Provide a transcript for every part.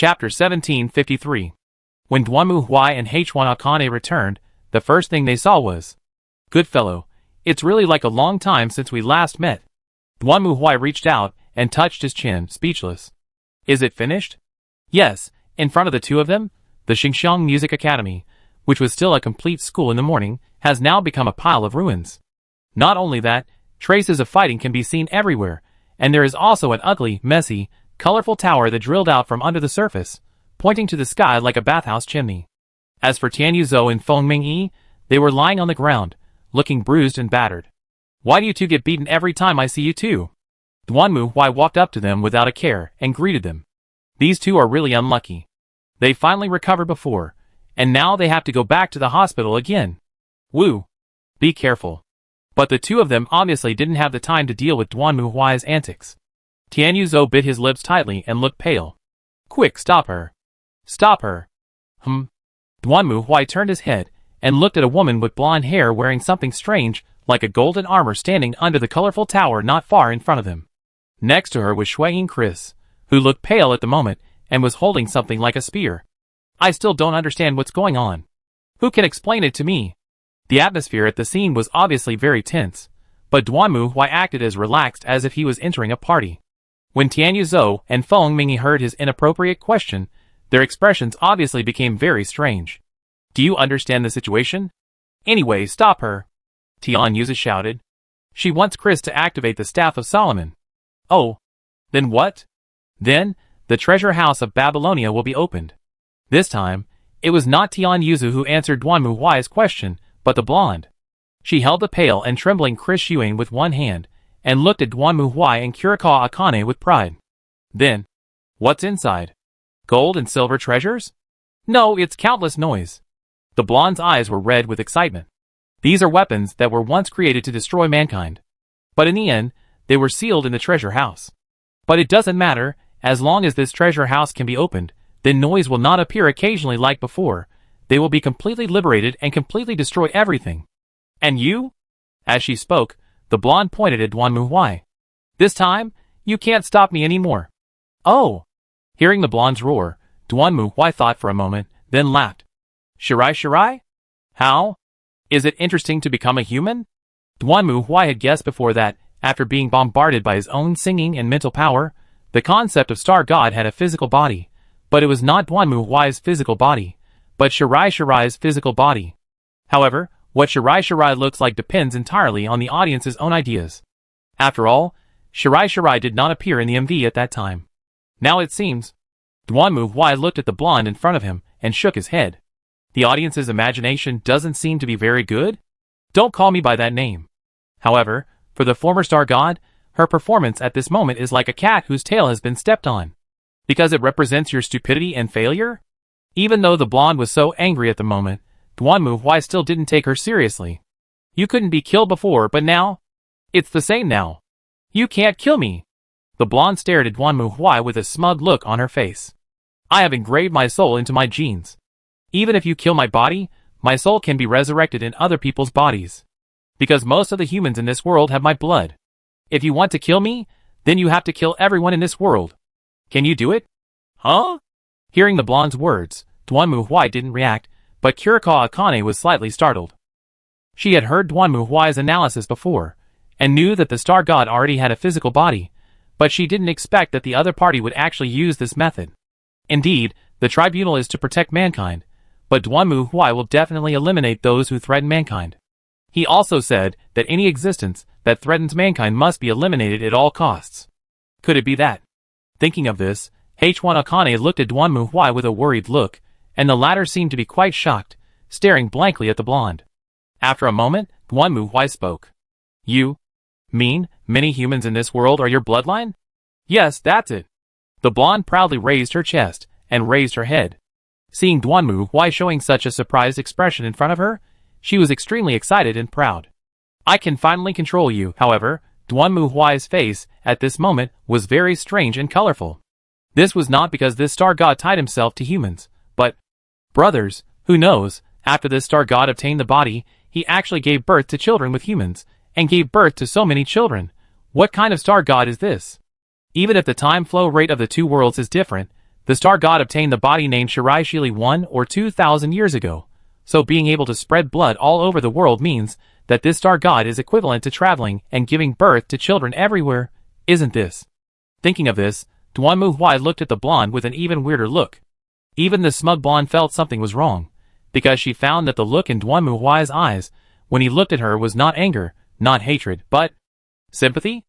Chapter 1753. When Duanmu Huai and H1 Akane returned, the first thing they saw was, "Good fellow, it's really like a long time since we last met." Duanmu Huai reached out and touched his chin, speechless. "Is it finished?" "Yes, in front of the two of them, the Xingxiang Music Academy, which was still a complete school in the morning, has now become a pile of ruins. Not only that, traces of fighting can be seen everywhere, and there is also an ugly, messy, colorful tower that drilled out from under the surface, pointing to the sky like a bathhouse chimney. As for Tianyu Zhou and Feng Mingyi, they were lying on the ground, looking bruised and battered. Why do you two get beaten every time I see you two?" Duanmu Huai walked up to them without a care and greeted them. "These two are really unlucky. They finally recovered before, and now they have to go back to the hospital again. Woo! Be careful." But the two of them obviously didn't have the time to deal with Duanmu Huai's antics. Tianyu Zhou bit his lips tightly and looked pale. "Quick, stop her. Stop her." Duanmu Huai turned his head and looked at a woman with blonde hair wearing something strange like a golden armor standing under the colorful tower not far in front of him. Next to her was Shuiying Chris, who looked pale at the moment and was holding something like a spear. "I still don't understand what's going on. Who can explain it to me?" The atmosphere at the scene was obviously very tense, but Duanmu Huai acted as relaxed as if he was entering a party. When Tianyu Zhou and Feng Mingyi heard his inappropriate question, their expressions obviously became very strange. "Do you understand the situation? Anyway, stop her," Tianyu shouted. "She wants Chris to activate the Staff of Solomon." "Oh. Then what?" "Then, the treasure house of Babylonia will be opened." This time, it was not Tianyu who answered Duanmu Huai's question, but the blonde. She held the pale and trembling Chris Shuang with one hand, and looked at Duanmu Huai and Kurikawa Akane with pride. "Then, what's inside? Gold and silver treasures?" "No, it's countless noise." The blonde's eyes were red with excitement. "These are weapons that were once created to destroy mankind. But in the end, they were sealed in the treasure house. But it doesn't matter, as long as this treasure house can be opened, then noise will not appear occasionally like before. They will be completely liberated and completely destroy everything. And you?" As she spoke, the blonde pointed at Duanmu Huai. "This time, you can't stop me anymore." "Oh!" Hearing the blonde's roar, Duanmu Huai thought for a moment, then laughed. Shirai? How? Is it interesting to become a human?" Duanmu Huai had guessed before that, after being bombarded by his own singing and mental power, the concept of Star God had a physical body, but it was not Duanmu Huai's physical body, but Shirai's physical body. However, what Shirai looks like depends entirely on the audience's own ideas. After all, Shirai did not appear in the MV at that time. Now it seems. Duanmu Huai looked at the blonde in front of him and shook his head. The audience's imagination doesn't seem to be very good? Don't call me by that name. However, for the former star god, her performance at this moment is like a cat whose tail has been stepped on. Because it represents your stupidity and failure? Even though the blonde was so angry at the moment, Duanmu Huai still didn't take her seriously. "You couldn't be killed before, but now? It's the same now. You can't kill me." The blonde stared at Duanmu Huai with a smug look on her face. "I have engraved my soul into my genes. Even if you kill my body, my soul can be resurrected in other people's bodies. Because most of the humans in this world have my blood. If you want to kill me, then you have to kill everyone in this world. Can you do it?" "Huh?" Hearing the blonde's words, Duanmu Huai didn't react, but Kurikawa Akane was slightly startled. She had heard Duanmu Huai's analysis before, and knew that the star god already had a physical body, but she didn't expect that the other party would actually use this method. Indeed, the tribunal is to protect mankind, but Duanmu Huai will definitely eliminate those who threaten mankind. He also said that any existence that threatens mankind must be eliminated at all costs. Could it be that? Thinking of this, H1 Akane looked at Duanmu Huai with a worried look, and the latter seemed to be quite shocked, staring blankly at the blonde. After a moment, Duanmu Huai spoke. "You mean many humans in this world are your bloodline?" "Yes, that's it." The blonde proudly raised her chest and raised her head. Seeing Duanmu Huai showing such a surprised expression in front of her, she was extremely excited and proud. "I can finally control you." However, Duanmu Huai's face at this moment was very strange and colorful. This was not because this star god tied himself to humans, but, brothers, who knows, after this star god obtained the body, he actually gave birth to children with humans, and gave birth to so many children. What kind of star god is this? Even if the time flow rate of the two worlds is different, The star god obtained the body named Shirai Shili 1 or 2,000 years ago, so being able to spread blood all over the world means that this star god is equivalent to traveling and giving birth to children everywhere, isn't this? Thinking of this, Duanmu Huai looked at the blonde with an even weirder look. Even the smug blonde felt something was wrong, because she found that the look in Duanmu Huai's eyes when he looked at her was not anger, not hatred, but sympathy?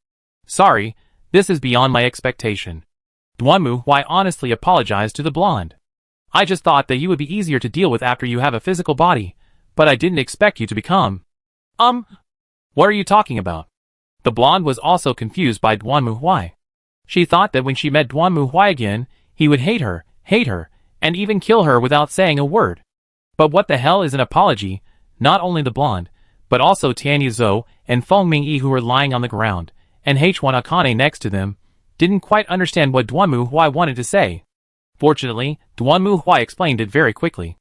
Sorry, this is beyond my expectation. Duanmu Huai honestly apologized to the blonde. I just thought that you would be easier to deal with after you have a physical body, but I didn't expect you to become… What are you talking about? The blonde was also confused by Duanmu Huai. She thought that when she met Duanmu Huai again, he would hate her, and even kill her without saying a word. But what the hell is an apology? Not only the blonde, but also Tianyu Zhou and Feng Mingyi, who were lying on the ground, and H1 Akane next to them, didn't quite understand what Duanmu Huai wanted to say. Fortunately, Duanmu Huai explained it very quickly.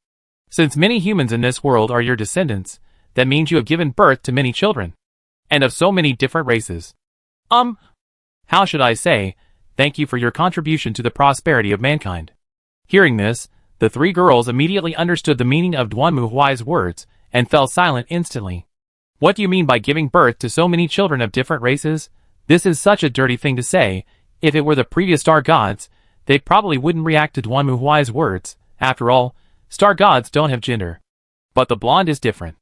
Since many humans in this world are your descendants, that means you have given birth to many children. And of so many different races. How should I say, thank you for your contribution to the prosperity of mankind. Hearing this, the three girls immediately understood the meaning of Duanmu Huai's words, and fell silent instantly. What do you mean by giving birth to so many children of different races? This is such a dirty thing to say. If it were the previous star gods, they probably wouldn't react to Duanmu Huai's words. After all, star gods don't have gender. But the blonde is different.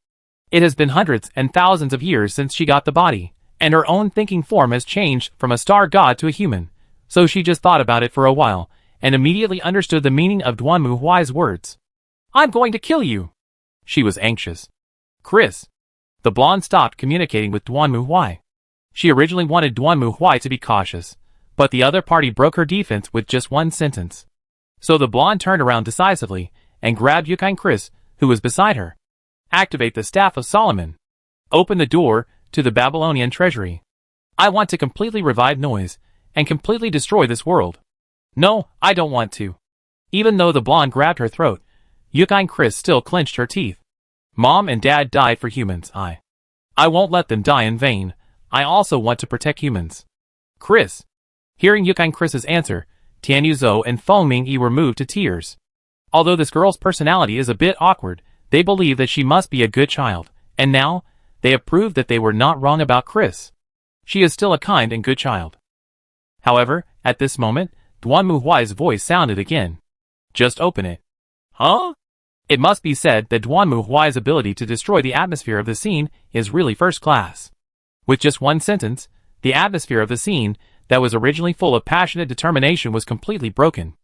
It has been hundreds and thousands of years since she got the body, and her own thinking form has changed from a star god to a human, so she just thought about it for a while, and immediately understood the meaning of Duanmu Huai's words. I'm going to kill you! She was anxious. Chris. The blonde stopped communicating with Duanmu Huai. She originally wanted Duanmu Huai to be cautious, but the other party broke her defense with just one sentence. So the blonde turned around decisively, and grabbed Yukai Chris, who was beside her. Activate the Staff of Solomon. Open the door to the Babylonian treasury. I want to completely revive noise, and completely destroy this world. No, I don't want to. Even though the blonde grabbed her throat, Yukai Chris still clenched her teeth. Mom and Dad died for humans. I won't let them die in vain. I also want to protect humans. Chris. Hearing Yukai Chris's answer, Tianyu Zhou and Feng Mingyi were moved to tears. Although this girl's personality is a bit awkward, they believe that she must be a good child, and now, they have proved that they were not wrong about Chris. She is still a kind and good child. However, at this moment, Duanmu Huai's voice sounded again. Just open it. Huh? It must be said that Duanmu Huai's ability to destroy the atmosphere of the scene is really first class. With just one sentence, the atmosphere of the scene, that was originally full of passionate determination, was completely broken.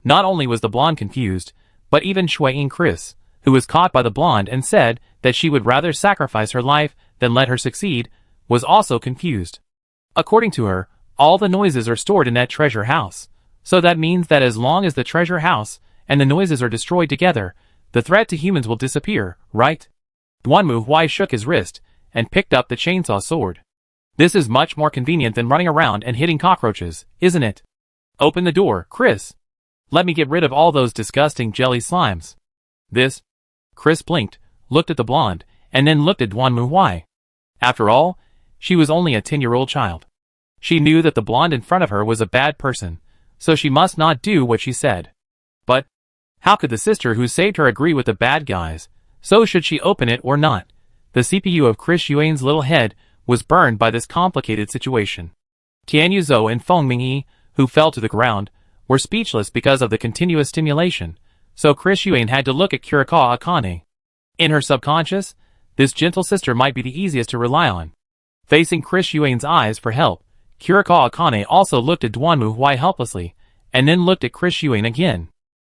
Not only was the blonde confused, but even Shui Chris, who was caught by the blonde and said that she would rather sacrifice her life than let her succeed, was also confused. According to her, all the noises are stored in that treasure house, so that means that as long as the treasure house and the noises are destroyed together, the threat to humans will disappear, right? Duanmu Huai shook his wrist and picked up the chainsaw sword. This is much more convenient than running around and hitting cockroaches, isn't it? Open the door, Chris. Let me get rid of all those disgusting jelly slimes. This. Chris blinked, looked at the blonde, and then looked at Duanmu Huai. After all, she was only a 10-year-old child. She knew that the blonde in front of her was a bad person, so she must not do what she said. But how could the sister who saved her agree with the bad guys? So should she open it or not? The CPU of Chris Yuan's little head was burned by this complicated situation. Tianyu Zhou and Feng Mingyi, who fell to the ground, were speechless because of the continuous stimulation, so Chris Yuan had to look at Kurikawa Akane. In her subconscious, this gentle sister might be the easiest to rely on. Facing Chris Yuan's eyes for help, Kurikawa Akane also looked at Duanmu Huai helplessly, and then looked at Chris Yuan again.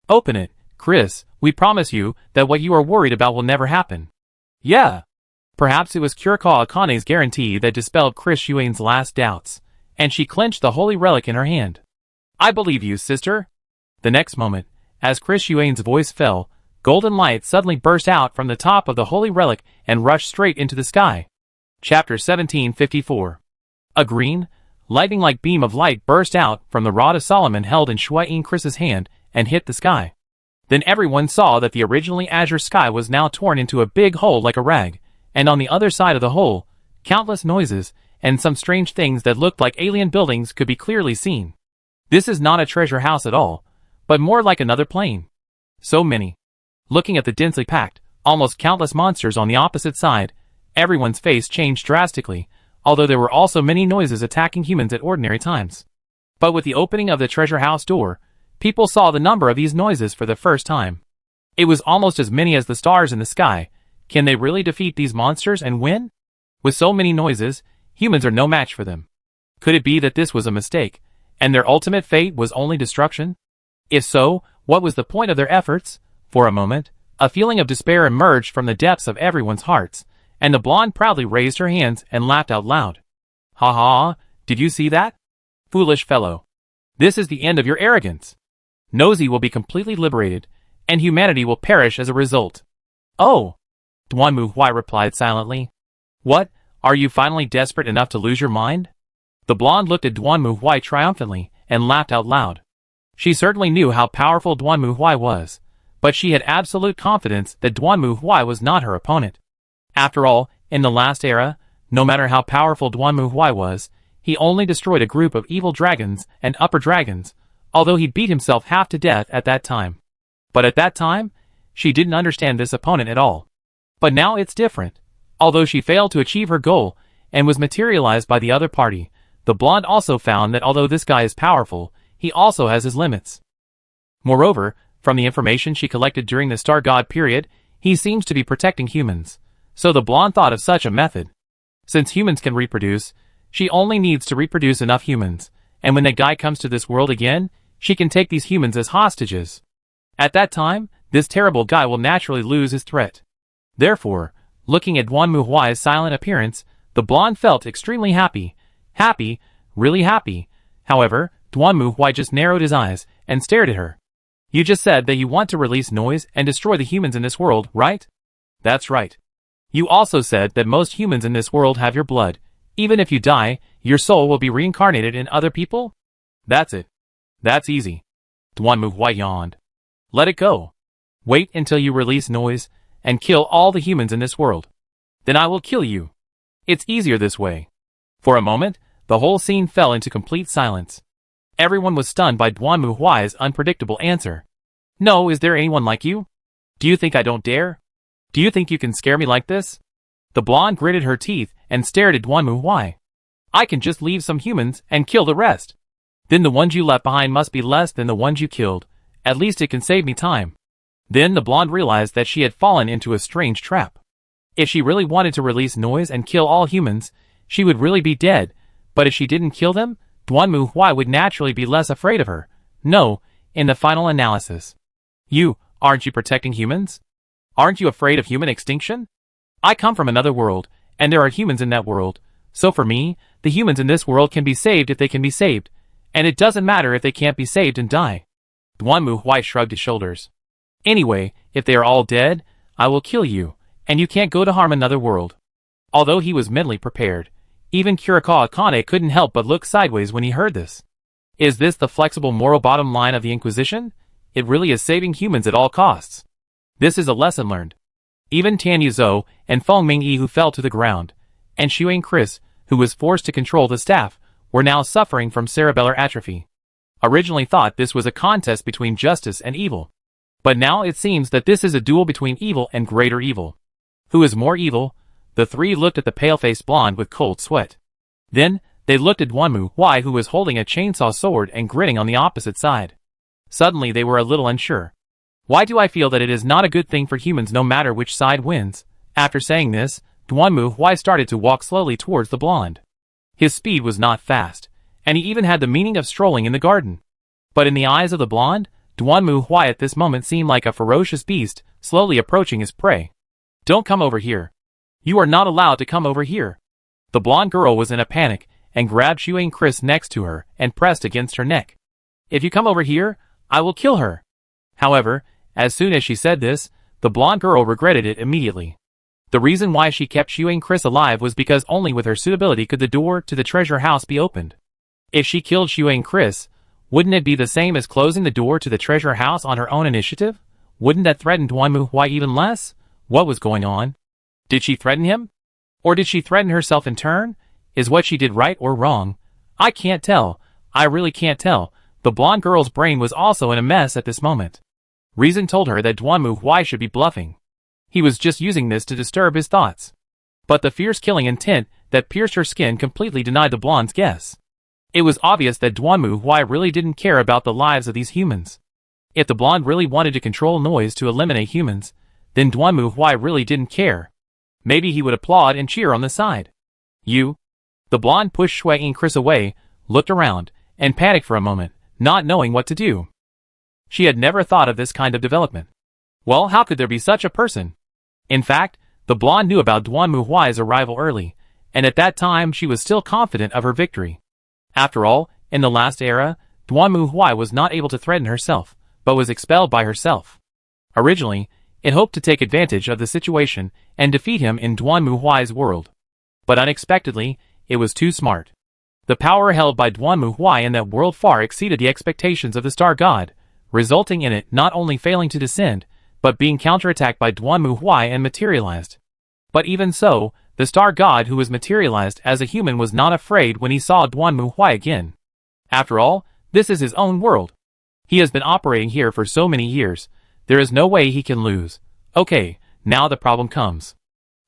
Open it, Chris, we promise you that what you are worried about will never happen. Yeah. Perhaps it was Kurikawa Akane's guarantee that dispelled Chris Yuan's last doubts, and she clenched the holy relic in her hand. I believe you, sister. The next moment, as Chris Yuan's voice fell, golden light suddenly burst out from the top of the holy relic and rushed straight into the sky. Chapter 1754. A green, lightning-like beam of light burst out from the rod of Solomon held in Shui Chris's hand and hit the sky. Then everyone saw that the originally azure sky was now torn into a big hole like a rag, and on the other side of the hole, countless noises and some strange things that looked like alien buildings could be clearly seen. This is not a treasure house at all, but more like another plane. So many. Looking at the densely packed, almost countless monsters on the opposite side, everyone's face changed drastically, although there were also many noises attacking humans at ordinary times. But with the opening of the treasure house door, people saw the number of these noises for the first time. It was almost as many as the stars in the sky. Can they really defeat these monsters and win? With so many noises, humans are no match for them. Could it be that this was a mistake, and their ultimate fate was only destruction? If so, what was the point of their efforts? For a moment, a feeling of despair emerged from the depths of everyone's hearts, and the blonde proudly raised her hands and laughed out loud. Ha ha, did you see that? Foolish fellow. This is the end of your arrogance. Nosy will be completely liberated, and humanity will perish as a result. Oh! Duanmu Huai replied silently. What, are you finally desperate enough to lose your mind? The blonde looked at Duanmu Huai triumphantly and laughed out loud. She certainly knew how powerful Duanmu Huai was, but she had absolute confidence that Duanmu Huai was not her opponent. After all, in the last era, no matter how powerful Duanmu Huai was, he only destroyed a group of evil dragons and upper dragons, although he beat himself half to death at that time. But at that time, she didn't understand this opponent at all. But now it's different. Although she failed to achieve her goal and was materialized by the other party, the blonde also found that although this guy is powerful, he also has his limits. Moreover, from the information she collected during the Star God period, he seems to be protecting humans. So the blonde thought of such a method. Since humans can reproduce, she only needs to reproduce enough humans, and when the guy comes to this world again, she can take these humans as hostages. At that time, this terrible guy will naturally lose his threat. Therefore, looking at Duanmu Huai's silent appearance, the blonde felt extremely happy. Happy, really happy. However, Duanmu Huai just narrowed his eyes and stared at her. You just said that you want to release noise and destroy the humans in this world, right? That's right. You also said that most humans in this world have your blood. Even if you die, your soul will be reincarnated in other people? That's it. That's easy. Duanmu Huai yawned. Let it go. Wait until you release noise and kill all the humans in this world. Then I will kill you. It's easier this way. For a moment, the whole scene fell into complete silence. Everyone was stunned by Duanmu Huai's unpredictable answer. No, is there anyone like you? Do you think I don't dare? Do you think you can scare me like this? The blonde gritted her teeth and stared at Duanmu Huai. I can just leave some humans and kill the rest. Then the ones you left behind must be less than the ones you killed. At least it can save me time. Then the blonde realized that she had fallen into a strange trap. If she really wanted to release noise and kill all humans, she would really be dead, but if she didn't kill them, Duanmu Huai would naturally be less afraid of her. No, in the final analysis. Aren't you protecting humans? Aren't you afraid of human extinction? I come from another world, and there are humans in that world, so for me, the humans in this world can be saved if they can be saved, and it doesn't matter if they can't be saved and die. Duanmu Huai shrugged his shoulders. Anyway, if they are all dead, I will kill you, and you can't go to harm another world. Although he was mentally prepared, even Kurikawa Akane couldn't help but look sideways when he heard this. Is this the flexible moral bottom line of the Inquisition? It really is saving humans at all costs. This is a lesson learned. Even Tan Yuzhou and Feng Mingyi, who fell to the ground, and Xuan Chris, who was forced to control the staff, were now suffering from cerebellar atrophy. Originally thought this was a contest between justice and evil. But now it seems that this is a duel between evil and greater evil. Who is more evil? The three looked at the pale-faced blonde with cold sweat. Then, they looked at Duanmu Huai, who was holding a chainsaw sword and grinning on the opposite side. Suddenly they were a little unsure. Why do I feel that it is not a good thing for humans no matter which side wins? After saying this, Duanmu Huai started to walk slowly towards the blonde. His speed was not fast, and he even had the meaning of strolling in the garden. But in the eyes of the blonde, Duanmu Huai at this moment seemed like a ferocious beast, slowly approaching his prey. Don't come over here. You are not allowed to come over here. The blonde girl was in a panic, and grabbed Xuan Chris next to her, and pressed against her neck. If you come over here, I will kill her. However, as soon as she said this, the blonde girl regretted it immediately. The reason why she kept Xuan Chris alive was because only with her suitability could the door to the treasure house be opened. If she killed Xuan Chris, wouldn't it be the same as closing the door to the treasure house on her own initiative? Wouldn't that threaten Duanmu Huai even less? What was going on? Did she threaten him? Or did she threaten herself in turn? Is what she did right or wrong? I can't tell. I really can't tell. The blonde girl's brain was also in a mess at this moment. Reason told her that Duanmu Huai should be bluffing. He was just using this to disturb his thoughts. But the fierce killing intent that pierced her skin completely denied the blonde's guess. It was obvious that Duanmu Huai really didn't care about the lives of these humans. If the blonde really wanted to control noise to eliminate humans, then Duanmu Huai really didn't care. Maybe he would applaud and cheer on the side. You? The blonde pushed Shui and Chris away, looked around, and panicked for a moment, not knowing what to do. She had never thought of this kind of development. Well, how could there be such a person? In fact, the blonde knew about Duanmu Huai's arrival early, and at that time she was still confident of her victory. After all, in the last era, Duanmu Huai was not able to threaten herself, but was expelled by herself. Originally, it hoped to take advantage of the situation and defeat him in Duanmu Huai's world. But unexpectedly, it was too smart. The power held by Duanmu Huai in that world far exceeded the expectations of the Star God, resulting in it not only failing to descend, but being counterattacked by Duanmu Huai and materialized. But even so, the Star God who was materialized as a human was not afraid when he saw Duanmu Huai again. After all, this is his own world. He has been operating here for so many years, there is no way he can lose. Okay, now the problem comes.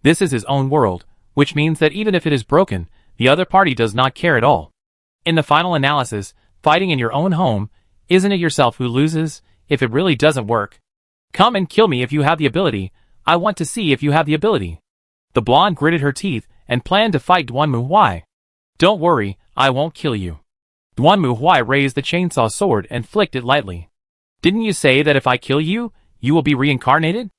This is his own world, which means that even if it is broken, the other party does not care at all. In the final analysis, fighting in your own home, isn't it yourself who loses, if it really doesn't work? Come and kill me if you have the ability, I want to see if you have the ability. The blonde gritted her teeth and planned to fight Duanmu Huai. Don't worry, I won't kill you. Duanmu Huai raised the chainsaw sword and flicked it lightly. Didn't you say that if I kill you, you will be reincarnated?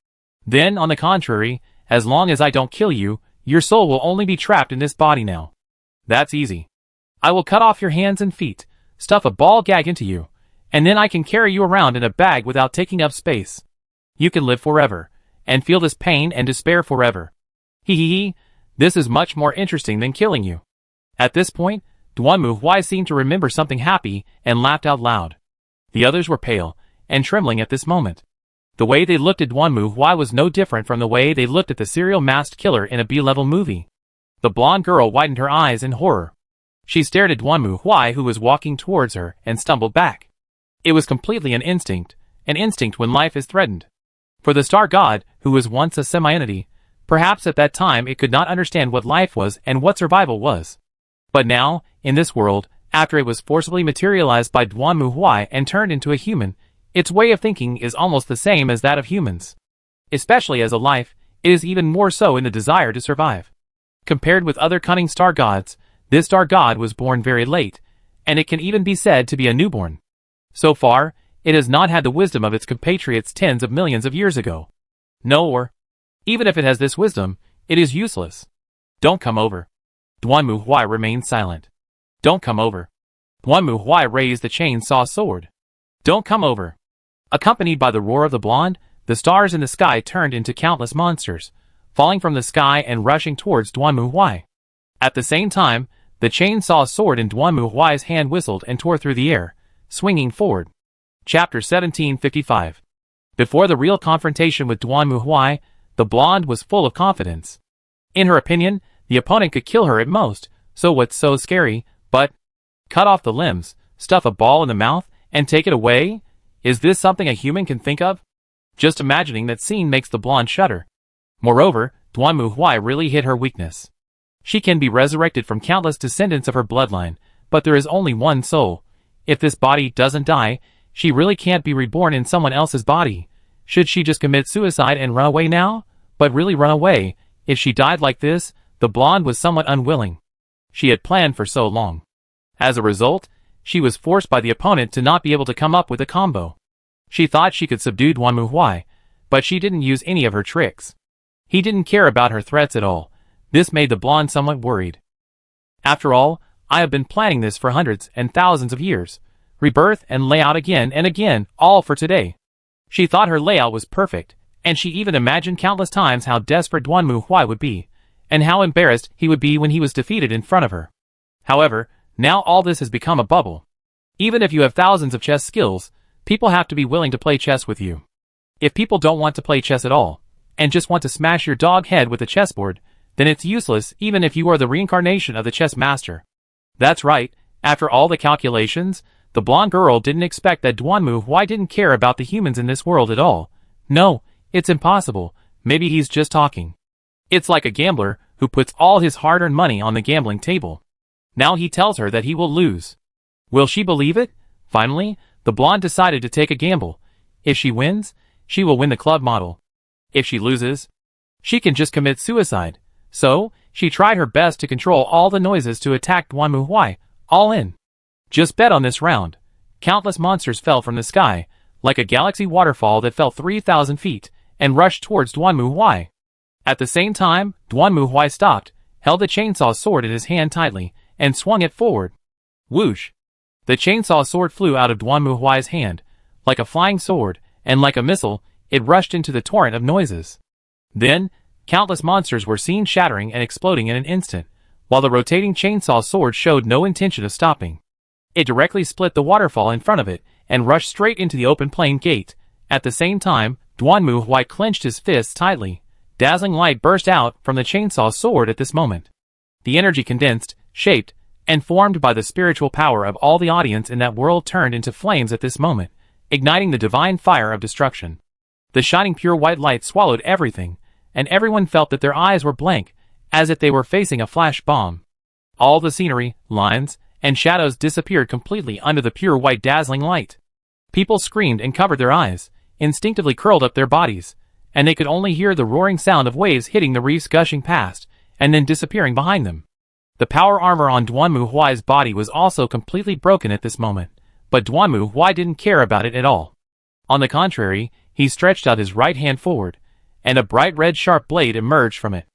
Then, on the contrary, as long as I don't kill you, your soul will only be trapped in this body now. That's easy. I will cut off your hands and feet, stuff a ball gag into you, and then I can carry you around in a bag without taking up space. You can live forever, and feel this pain and despair forever. Hee hee hee, this is much more interesting than killing you. At this point, Duanmu Huai seemed to remember something happy and laughed out loud. The others were pale and trembling at this moment. The way they looked at Duanmu Huai was no different from the way they looked at the serial masked killer in a B-level movie. The blonde girl widened her eyes in horror. She stared at Duanmu Huai who was walking towards her and stumbled back. It was completely an instinct when life is threatened. For the Star God, who was once a semi-entity, perhaps at that time it could not understand what life was and what survival was. But now, in this world, after it was forcibly materialized by Duanmu Huai and turned into a human, its way of thinking is almost the same as that of humans. Especially as a life, it is even more so in the desire to survive. Compared with other cunning star gods, this star god was born very late, and it can even be said to be a newborn. So far, it has not had the wisdom of its compatriots tens of millions of years ago. No, or even if it has this wisdom, it is useless. Don't come over. Duanmu Huai remained silent. Don't come over. Duanmu Huai raised the chainsaw sword. Don't come over. Accompanied by the roar of the blonde, the stars in the sky turned into countless monsters, falling from the sky and rushing towards Duanmu Huai. At the same time, the chainsaw sword in Duanmu Huai's hand whistled and tore through the air, swinging forward. Chapter 1755. Before the real confrontation with Duanmu Huai, the blonde was full of confidence. In her opinion, the opponent could kill her at most, so what's so scary, but cut off the limbs, stuff a ball in the mouth, and take it away? Is this something a human can think of? Just imagining that scene makes the blonde shudder. Moreover, Duanmu Huai really hit her weakness. She can be resurrected from countless descendants of her bloodline, but there is only one soul. If this body doesn't die, she really can't be reborn in someone else's body. Should she just commit suicide and run away now? But really run away? If she died like this, the blonde was somewhat unwilling. She had planned for so long. As a result, she was forced by the opponent to not be able to come up with a combo. She thought she could subdue Duanmu Huai, but she didn't use any of her tricks. He didn't care about her threats at all. This made the blonde somewhat worried. After all, I have been planning this for hundreds and thousands of years. Rebirth and layout again and again, all for today. She thought her layout was perfect, and she even imagined countless times how desperate Duanmu Huai would be, and how embarrassed he would be when he was defeated in front of her. However, now all this has become a bubble. Even if you have thousands of chess skills, people have to be willing to play chess with you. If people don't want to play chess at all, and just want to smash your dog head with a chessboard, then it's useless even if you are the reincarnation of the chess master. That's right, after all the calculations, The blonde girl didn't expect that Duanmu Huai didn't care about the humans in this world at all. No, it's impossible, maybe he's just talking. It's like a gambler who puts all his hard-earned money on the gambling table. Now he tells her that he will lose. Will she believe it? Finally, the blonde decided to take a gamble. If she wins, she will win the club model. If she loses, she can just commit suicide. So, she tried her best to control all the noises to attack Duanmu Huai, all in. Just bet on this round. Countless monsters fell from the sky, like a galaxy waterfall that fell 3,000 feet, and rushed towards Duanmu Huai. At the same time, Duanmu Huai stopped, held the chainsaw sword in his hand tightly, and swung it forward. Whoosh! The chainsaw sword flew out of Duanmu Huai's hand, like a flying sword, and like a missile, it rushed into the torrent of noises. Then, countless monsters were seen shattering and exploding in an instant, while the rotating chainsaw sword showed no intention of stopping. It directly split the waterfall in front of it, and rushed straight into the open plain gate. At the same time, Duanmu Huai clenched his fists tightly. Dazzling light burst out from the chainsaw sword at this moment. The energy condensed, shaped, and formed by the spiritual power of all the audience in that world turned into flames at this moment, igniting the divine fire of destruction. The shining pure white light swallowed everything, and everyone felt that their eyes were blank, as if they were facing a flash bomb. All the scenery, lines, and shadows disappeared completely under the pure white dazzling light. People screamed and covered their eyes, instinctively curled up their bodies, and they could only hear the roaring sound of waves hitting the reefs gushing past, and then disappearing behind them. The power armor on Duanmu Huai's body was also completely broken at this moment, but Duanmu Huai didn't care about it at all. On the contrary, he stretched out his right hand forward, and a bright red sharp blade emerged from it.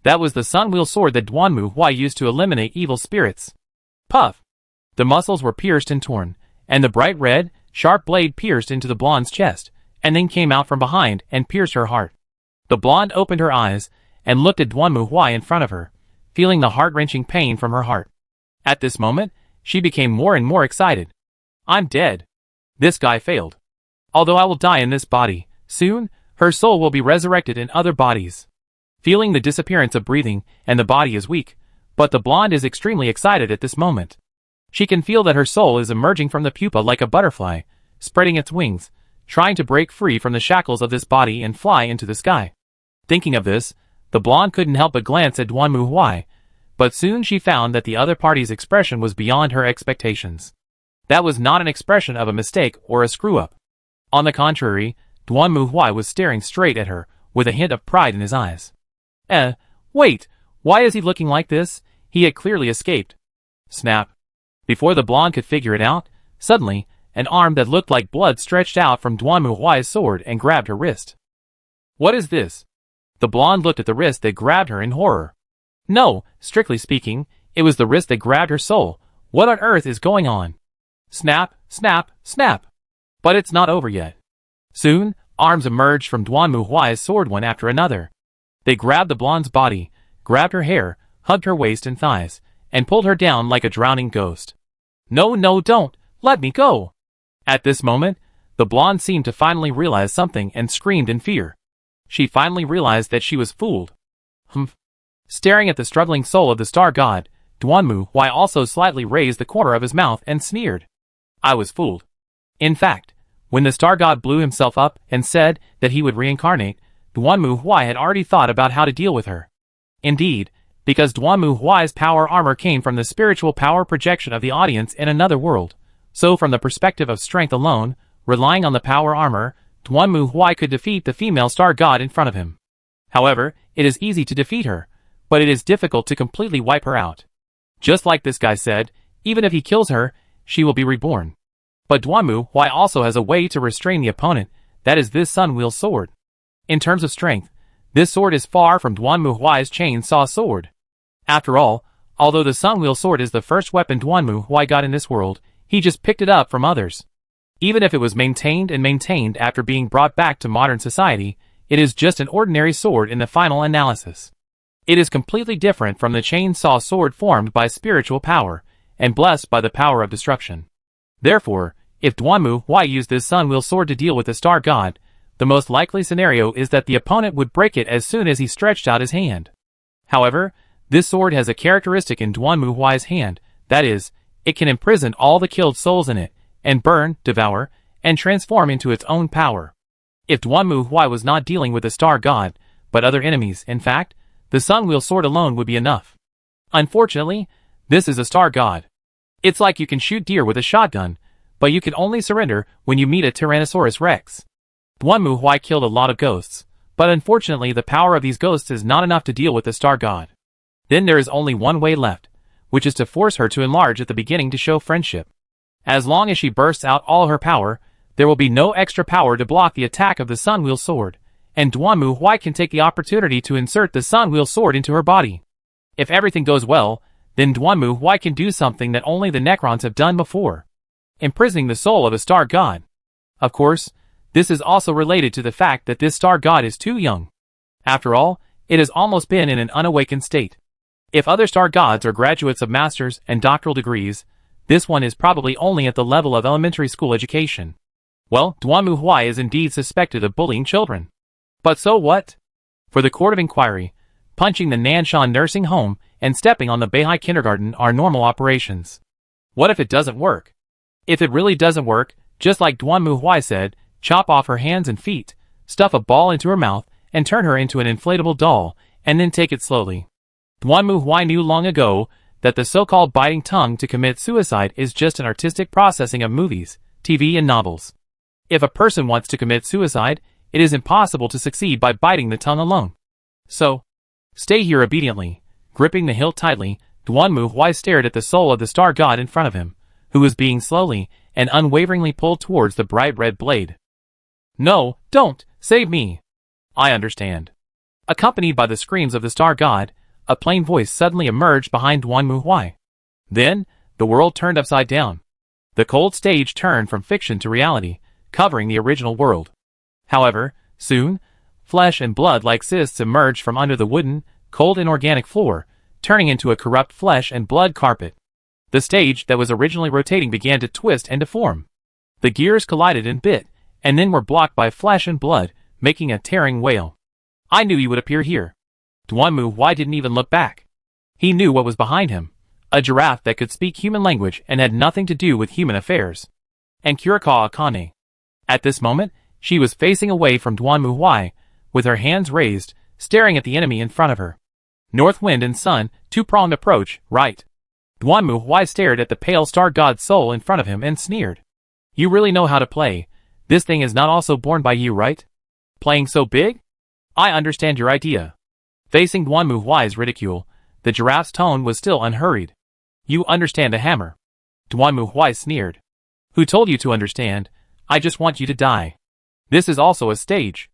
That was the Sunwheel sword that Duanmu Huai used to eliminate evil spirits. Puff! The muscles were pierced and torn, and the bright red, sharp blade pierced into the blonde's chest, and then came out from behind and pierced her heart. The blonde opened her eyes, and looked at Duanmu Huai in front of her, feeling the heart-wrenching pain from her heart. At this moment, she became more and more excited. I'm dead. This guy failed. Although I will die in this body, soon, her soul will be resurrected in other bodies. Feeling the disappearance of breathing, and the body is weak, but the blonde is extremely excited at this moment. She can feel that her soul is emerging from the pupa like a butterfly, spreading its wings, trying to break free from the shackles of this body and fly into the sky. Thinking of this, the blonde couldn't help but glance at Duanmu Huai, but soon she found that the other party's expression was beyond her expectations. That was not an expression of a mistake or a screw-up. On the contrary, Duanmu Huai was staring straight at her, with a hint of pride in his eyes. Wait, why is he looking like this? He had clearly escaped. Snap. Before the blonde could figure it out, suddenly, an arm that looked like blood stretched out from Duanmu Huai's sword and grabbed her wrist. What is this? The blonde looked at the wrist that grabbed her in horror. No, strictly speaking, it was the wrist that grabbed her soul. What on earth is going on? Snap, snap, snap. But it's not over yet. Soon, arms emerged from Duanmu Huai's sword one after another. They grabbed the blonde's body, grabbed her hair, hugged her waist and thighs, and pulled her down like a drowning ghost. No, no, don't! Let me go! At this moment, the blonde seemed to finally realize something and screamed in fear. She finally realized that she was fooled. Humph. Staring at the struggling soul of the star god, Duanmu Huai also slightly raised the corner of his mouth and sneered. I was fooled. In fact, when the star god blew himself up and said that he would reincarnate, Duanmu Huai had already thought about how to deal with her. Indeed, because Duanmu Huai's power armor came from the spiritual power projection of the audience in another world, so from the perspective of strength alone, relying on the power armor, Duanmu Huai could defeat the female star god in front of him. However, it is easy to defeat her, but it is difficult to completely wipe her out. Just like this guy said, even if he kills her, she will be reborn. But Duanmu Huai also has a way to restrain the opponent, that is this Sunwheel sword. In terms of strength, this sword is far from Duanmu Huai's chainsaw sword. After all, although the Sunwheel sword is the first weapon Duanmu Huai got in this world, he just picked it up from others. Even if it was maintained after being brought back to modern society, it is just an ordinary sword in the final analysis. It is completely different from the chainsaw sword formed by spiritual power, and blessed by the power of destruction. Therefore, if Duanmu Huai used this Sunwheel sword to deal with the star god, the most likely scenario is that the opponent would break it as soon as he stretched out his hand. However, this sword has a characteristic in Duanmu Huai's hand, that is, it can imprison all the killed souls in it, and burn, devour, and transform into its own power. If Duanmu Huai was not dealing with a star god, but other enemies, in fact, the Sunwheel Sword alone would be enough. Unfortunately, this is a star god. It's like you can shoot deer with a shotgun, but you can only surrender when you meet a Tyrannosaurus Rex. Duanmu Huai killed a lot of ghosts, but unfortunately the power of these ghosts is not enough to deal with the star god. Then there is only one way left, which is to force her to enlarge at the beginning to show friendship. As long as she bursts out all her power, there will be no extra power to block the attack of the Sunwheel Sword, and Duanmu Huai can take the opportunity to insert the Sunwheel Sword into her body. If everything goes well, then Duanmu Huai can do something that only the Necrons have done before: imprisoning the soul of a star god. Of course, this is also related to the fact that this star god is too young. After all, it has almost been in an unawakened state. If other star gods are graduates of master's and doctoral degrees, this one is probably only at the level of elementary school education. Well, Duanmu Huai is indeed suspected of bullying children. But so what? For the Court of Inquiry, punching the Nanshan nursing home and stepping on the Beihai kindergarten are normal operations. What if it doesn't work? If it really doesn't work, just like Duanmu Huai said, chop off her hands and feet, stuff a ball into her mouth, and turn her into an inflatable doll, and then take it slowly. Duanmu Huai knew long ago that the so-called biting tongue to commit suicide is just an artistic processing of movies, TV, and novels. If a person wants to commit suicide, it is impossible to succeed by biting the tongue alone. So, stay here obediently. Gripping the hilt tightly, Duanmu Huai stared at the soul of the star god in front of him, who was being slowly and unwaveringly pulled towards the bright red blade. No, don't, save me. I understand. Accompanied by the screams of the star god, a plain voice suddenly emerged behind Duanmu Huai. Then, the world turned upside down. The cold stage turned from fiction to reality, covering the original world. However, soon, flesh and blood like cysts emerged from under the wooden, cold inorganic floor, turning into a corrupt flesh and blood carpet. The stage that was originally rotating began to twist and deform. The gears collided and bit, and then were blocked by flesh and blood, making a tearing wail. I knew you would appear here. Duanmu Huai didn't even look back. He knew what was behind him: a giraffe that could speak human language and had nothing to do with human affairs. And Kurikawa Akane. At this moment, she was facing away from Duanmu Huai, with her hands raised, staring at the enemy in front of her. North Wind and Sun, two-pronged approach, right. Duanmu Huai stared at the pale star god's soul in front of him and sneered. You really know how to play. This thing is not also born by you, right? Playing so big? I understand your idea. Facing Duanmu Huai's ridicule, the giraffe's tone was still unhurried. You understand a hammer. Duanmu Huai sneered. Who told you to understand? I just want you to die. This is also a stage.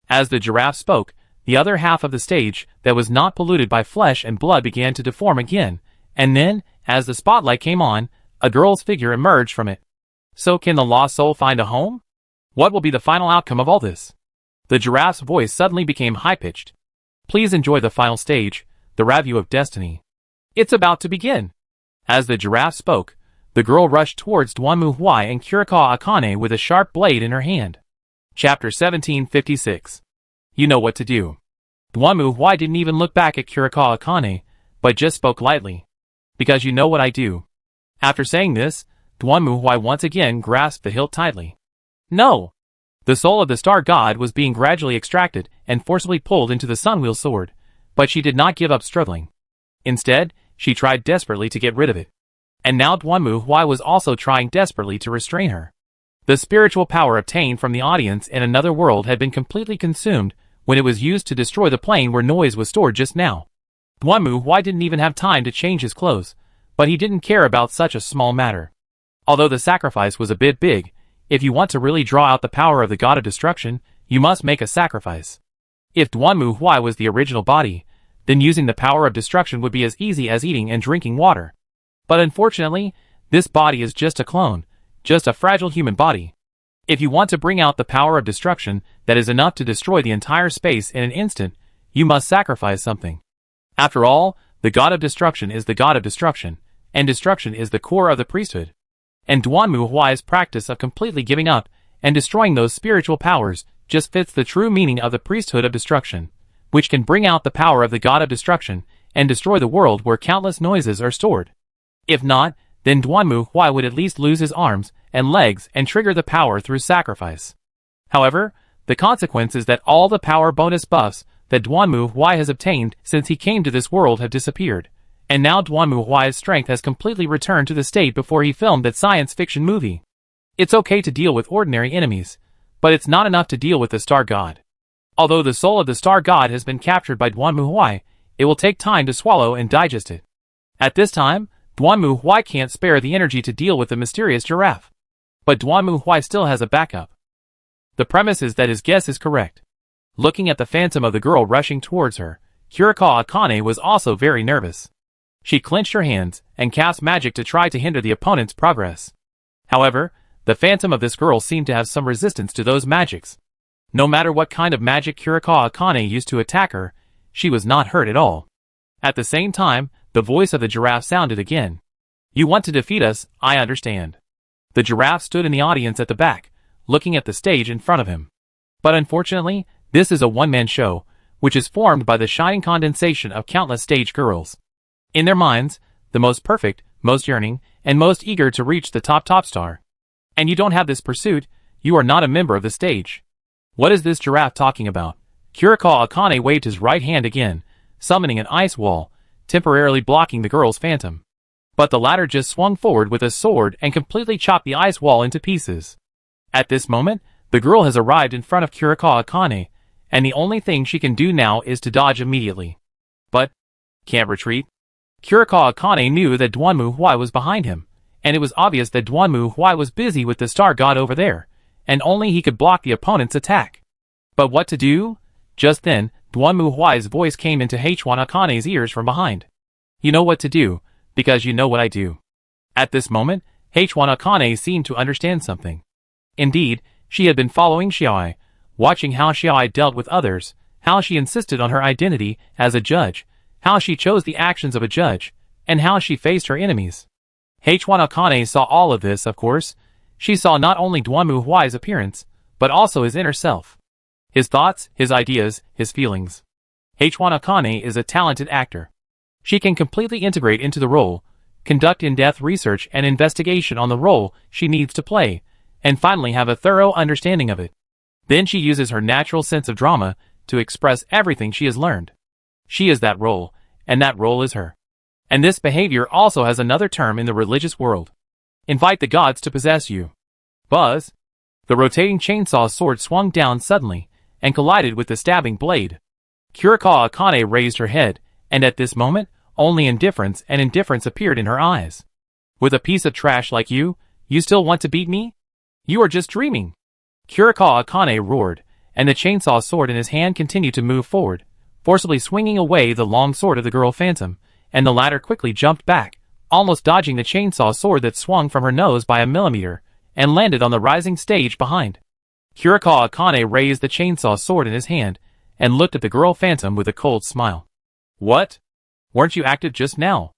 As the giraffe spoke, the other half of the stage that was not polluted by flesh and blood began to deform again, and then, as the spotlight came on, a girl's figure emerged from it. So can the lost soul find a home? What will be the final outcome of all this? The giraffe's voice suddenly became high-pitched. Please enjoy the final stage, the review of destiny. It's about to begin. As the giraffe spoke, the girl rushed towards Duanmu Huai and Kurikawa Akane with a sharp blade in her hand. Chapter 1756. You know what to do. Duanmu Huai didn't even look back at Kurikawa Akane, but just spoke lightly. Because you know what I do. After saying this, Duanmu Huai once again grasped the hilt tightly. No! The soul of the star god was being gradually extracted and forcibly pulled into the Sunwheel Sword, but she did not give up struggling. Instead, she tried desperately to get rid of it. And now Duanmu Huai was also trying desperately to restrain her. The spiritual power obtained from the audience in another world had been completely consumed when it was used to destroy the plane where noise was stored just now. Duanmu Huai didn't even have time to change his clothes, but he didn't care about such a small matter. Although the sacrifice was a bit big, if you want to really draw out the power of the god of destruction, you must make a sacrifice. If Duanmu Huai was the original body, then using the power of destruction would be as easy as eating and drinking water. But unfortunately, this body is just a clone, just a fragile human body. If you want to bring out the power of destruction that is enough to destroy the entire space in an instant, you must sacrifice something. After all, the god of destruction is the god of destruction, and destruction is the core of the priesthood. And Duanmu Huai's practice of completely giving up and destroying those spiritual powers just fits the true meaning of the priesthood of destruction, which can bring out the power of the god of destruction and destroy the world where countless noises are stored. If not, then Duanmu Huai would at least lose his arms and legs and trigger the power through sacrifice. However, the consequence is that all the power bonus buffs that Duanmu Huai has obtained since he came to this world have disappeared, and now Duanmu Huai's strength has completely returned to the state before he filmed that science fiction movie. It's okay to deal with ordinary enemies, but it's not enough to deal with the Star God. Although the soul of the Star God has been captured by Duanmu Huai, it will take time to swallow and digest it. At this time, Duanmu Huai can't spare the energy to deal with the mysterious giraffe. But Duanmu Huai still has a backup. The premise is that his guess is correct. Looking at the phantom of the girl rushing towards her, Kurikawa Akane was also very nervous. She clenched her hands and cast magic to try to hinder the opponent's progress. However, the phantom of this girl seemed to have some resistance to those magics. No matter what kind of magic Kurikawa Akane used to attack her, she was not hurt at all. At the same time, the voice of the giraffe sounded again. "You want to defeat us, I understand." The giraffe stood in the audience at the back, looking at the stage in front of him. But unfortunately, this is a one-man show, which is formed by the shining condensation of countless stage girls. In their minds, the most perfect, most yearning, and most eager to reach the top star. And you don't have this pursuit, you are not a member of the stage. What is this giraffe talking about? Kurikawa Akane waved his right hand again, summoning an ice wall, temporarily blocking the girl's phantom. But the latter just swung forward with a sword and completely chopped the ice wall into pieces. At this moment, the girl has arrived in front of Kurikawa Akane, and the only thing she can do now is to dodge immediately. But can't retreat. Kurikawa Akane knew that Duanmu Huai was behind him, and it was obvious that Duanmu Huai was busy with the Star God over there, and only he could block the opponent's attack. But what to do? Just then, Duanmu Huai's voice came into H1 Akane's ears from behind. "You know what to do, because you know what I do." At this moment, H1 Akane seemed to understand something. Indeed, she had been following Xiaoi, watching how Xiaoi dealt with others, how she insisted on her identity as a judge, how she chose the actions of a judge, and how she faced her enemies. H1 Akane saw all of this, of course. She saw not only Duanmu Huai's appearance, but also his inner self. His thoughts, his ideas, his feelings. H1 Akane is a talented actor. She can completely integrate into the role, conduct in-depth research and investigation on the role she needs to play, and finally have a thorough understanding of it. Then she uses her natural sense of drama to express everything she has learned. She is that role, and that role is her. And this behavior also has another term in the religious world. Invite the gods to possess you. Buzz! The rotating chainsaw sword swung down suddenly, and collided with the stabbing blade. Kurikawa Akane raised her head, and at this moment, only indifference appeared in her eyes. "With a piece of trash like you still want to beat me? You are just dreaming." Kurikawa Akane roared, and the chainsaw sword in his hand continued to move forward, forcibly swinging away the long sword of the girl phantom, and the latter quickly jumped back, almost dodging the chainsaw sword that swung from her nose by a millimeter, and landed on the rising stage behind. Kurikawa Akane raised the chainsaw sword in his hand, and looked at the girl phantom with a cold smile. "What? Weren't you active just now?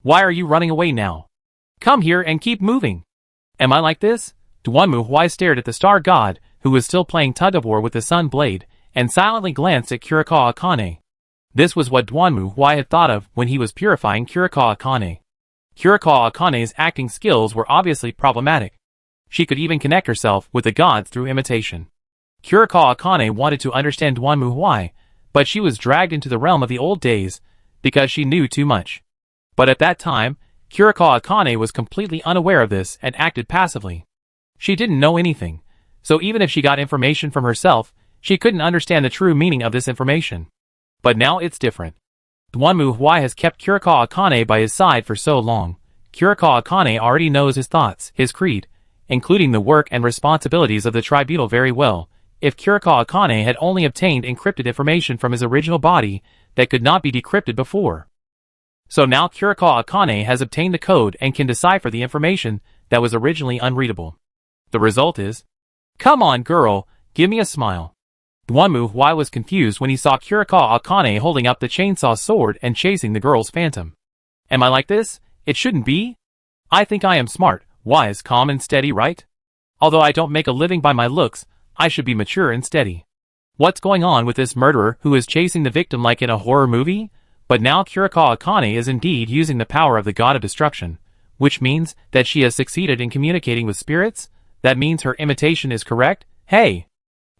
Why are you running away now? Come here and keep moving." "Am I like this?" Duanmu Huai stared at the Star God, who was still playing tug-of-war with the sun blade, and silently glanced at Kurikawa Akane. This was what Duanmu Huai had thought of when he was purifying Kurikawa Akane. Kurikawa Akane's acting skills were obviously problematic. She could even connect herself with the gods through imitation. Kurikawa Akane wanted to understand Duanmu Huai, but she was dragged into the realm of the old days, because she knew too much. But at that time, Kurikawa Akane was completely unaware of this and acted passively. She didn't know anything, so even if she got information from herself, she couldn't understand the true meaning of this information. But now it's different. Duanmu Huai has kept Kurikawa Akane by his side for so long. Kurikawa Akane already knows his thoughts, his creed, including the work and responsibilities of the tribunal very well. If Kurikawa Akane had only obtained encrypted information from his original body that could not be decrypted before. So now Kurikawa Akane has obtained the code and can decipher the information that was originally unreadable. The result is, "Come on, girl, give me a smile." Duanmu Huai was confused when he saw Kurikawa Akane holding up the chainsaw sword and chasing the girl's phantom. "Am I like this? It shouldn't be. I think I am smart, wise, calm and steady, right? Although I don't make a living by my looks, I should be mature and steady. What's going on with this murderer who is chasing the victim like in a horror movie?" But now Kurikawa Akane is indeed using the power of the god of destruction, which means that she has succeeded in communicating with spirits? That means her imitation is correct? Hey!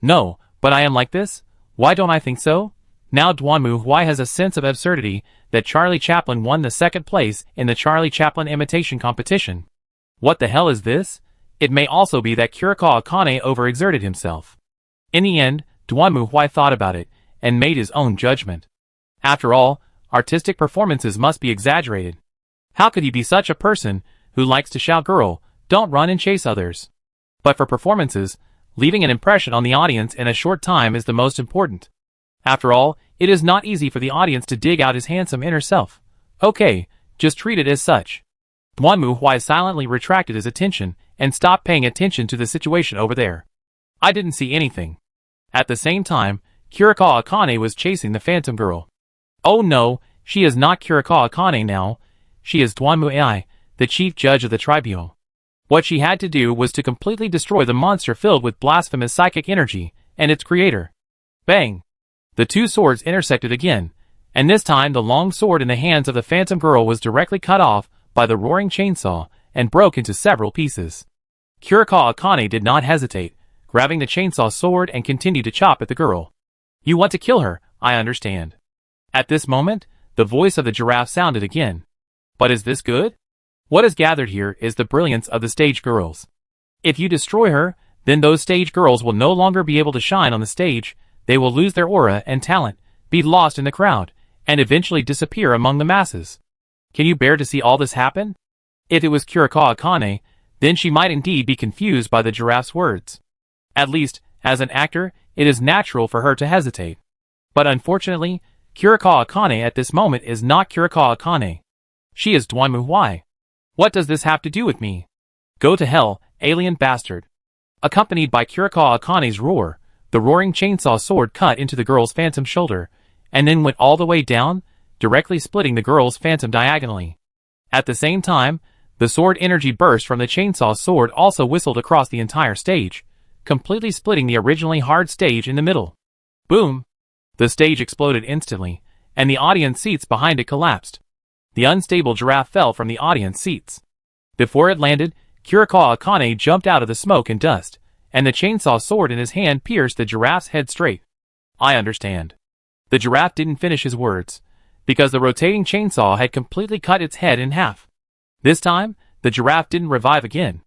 No, but I am like this? Why don't I think so? Now Duanmu Huai has a sense of absurdity that Charlie Chaplin won the second place in the Charlie Chaplin imitation competition. What the hell is this? It may also be that Kurikawa Akane overexerted himself. In the end, Duanmu Huai thought about it and made his own judgment. After all, artistic performances must be exaggerated. How could he be such a person who likes to shout "Girl, don't run and chase others"? But for performances, leaving an impression on the audience in a short time is the most important. After all, it is not easy for the audience to dig out his handsome inner self. Okay, just treat it as such. Duanmu Huai silently retracted his attention and stopped paying attention to the situation over there. I didn't see anything. At the same time, Kurikawa Akane was chasing the phantom girl. Oh no, she is not Kurikawa Akane now. She is Duanmu Ai, the chief judge of the tribunal. What she had to do was to completely destroy the monster filled with blasphemous psychic energy and its creator. Bang! The two swords intersected again, and this time the long sword in the hands of the phantom girl was directly cut off by the roaring chainsaw and broke into several pieces. Kurikawa Akane did not hesitate, grabbing the chainsaw sword and continued to chop at the girl. You want to kill her, I understand. At this moment, the voice of the giraffe sounded again. But is this good? What is gathered here is the brilliance of the stage girls. If you destroy her, then those stage girls will no longer be able to shine on the stage, they will lose their aura and talent, be lost in the crowd, and eventually disappear among the masses. Can you bear to see all this happen? If it was Kurikawa Akane, then she might indeed be confused by the giraffe's words. At least, as an actor, it is natural for her to hesitate. But unfortunately, Kurikawa Akane at this moment is not Kurikawa Akane. She is Duanmu Huai. What does this have to do with me? Go to hell, alien bastard. Accompanied by Kurikawa Akane's roar, the roaring chainsaw sword cut into the girl's phantom shoulder, and then went all the way down, directly splitting the girl's phantom diagonally. At the same time, the sword energy burst from the chainsaw sword also whistled across the entire stage, completely splitting the originally hard stage in the middle. Boom! The stage exploded instantly, and the audience seats behind it collapsed. The unstable giraffe fell from the audience seats. Before it landed, Kurikawa Akane jumped out of the smoke and dust, and the chainsaw sword in his hand pierced the giraffe's head straight. I understand. The giraffe didn't finish his words, because the rotating chainsaw had completely cut its head in half. This time, the giraffe didn't revive again.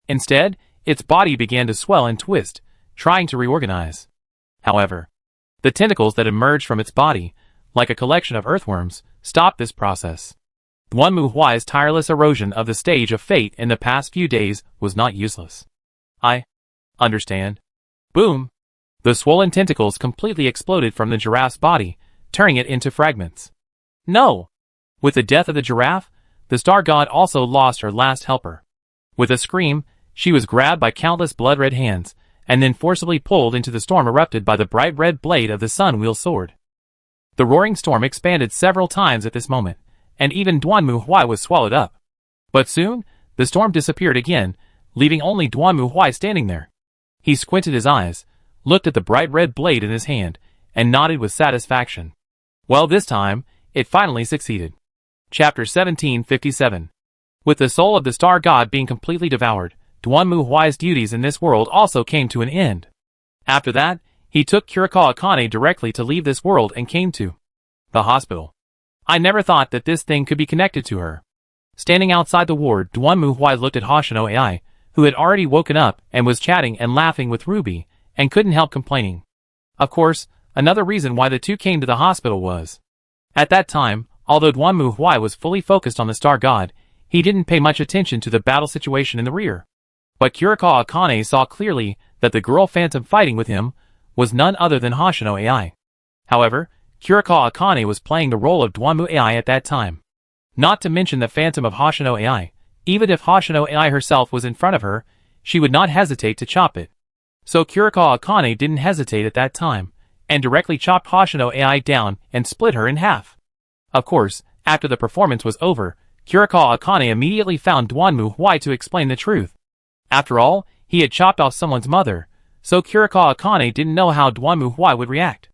Instead, its body began to swell and twist, trying to reorganize. However, the tentacles that emerged from its body, like a collection of earthworms, stopped this process. Duanmu Huai's tireless erosion of the stage of fate in the past few days was not useless. I understand. Boom! The swollen tentacles completely exploded from the giraffe's body, turning it into fragments. No! With the death of the giraffe, the star god also lost her last helper. With a scream, she was grabbed by countless blood-red hands, and then forcibly pulled into the storm erupted by the bright red blade of the sun-wheel sword. The roaring storm expanded several times at this moment, and even Duanmu Huai was swallowed up. But soon, the storm disappeared again, leaving only Duanmu Huai standing there. He squinted his eyes, looked at the bright red blade in his hand, and nodded with satisfaction. Well, this time, it finally succeeded. Chapter 1757. With the soul of the star god being completely devoured, Duanmu Huai's duties in this world also came to an end. After that, he took Kurikawa Akane directly to leave this world and came to the hospital. I never thought that this thing could be connected to her. Standing outside the ward, Duanmu Huai looked at Hoshino Ai, who had already woken up and was chatting and laughing with Ruby, and couldn't help complaining. Of course, another reason why the two came to the hospital was, at that time, although Duanmu Huai was fully focused on the star god, he didn't pay much attention to the battle situation in the rear. But Kurikawa Akane saw clearly that the girl phantom fighting with him was none other than Hoshino Ai. However, Kurikawa Akane was playing the role of Duanmu Ai at that time. Not to mention the phantom of Hoshino Ai. Even if Hoshino Ai herself was in front of her, she would not hesitate to chop it. So Kurikawa Akane didn't hesitate at that time, and directly chopped Hoshino Ai down and split her in half. Of course, after the performance was over, Kurikawa Akane immediately found Duanmu Huai to explain the truth. After all, he had chopped off someone's mother, so Kurikawa Akane didn't know how Duanmu Huai would react.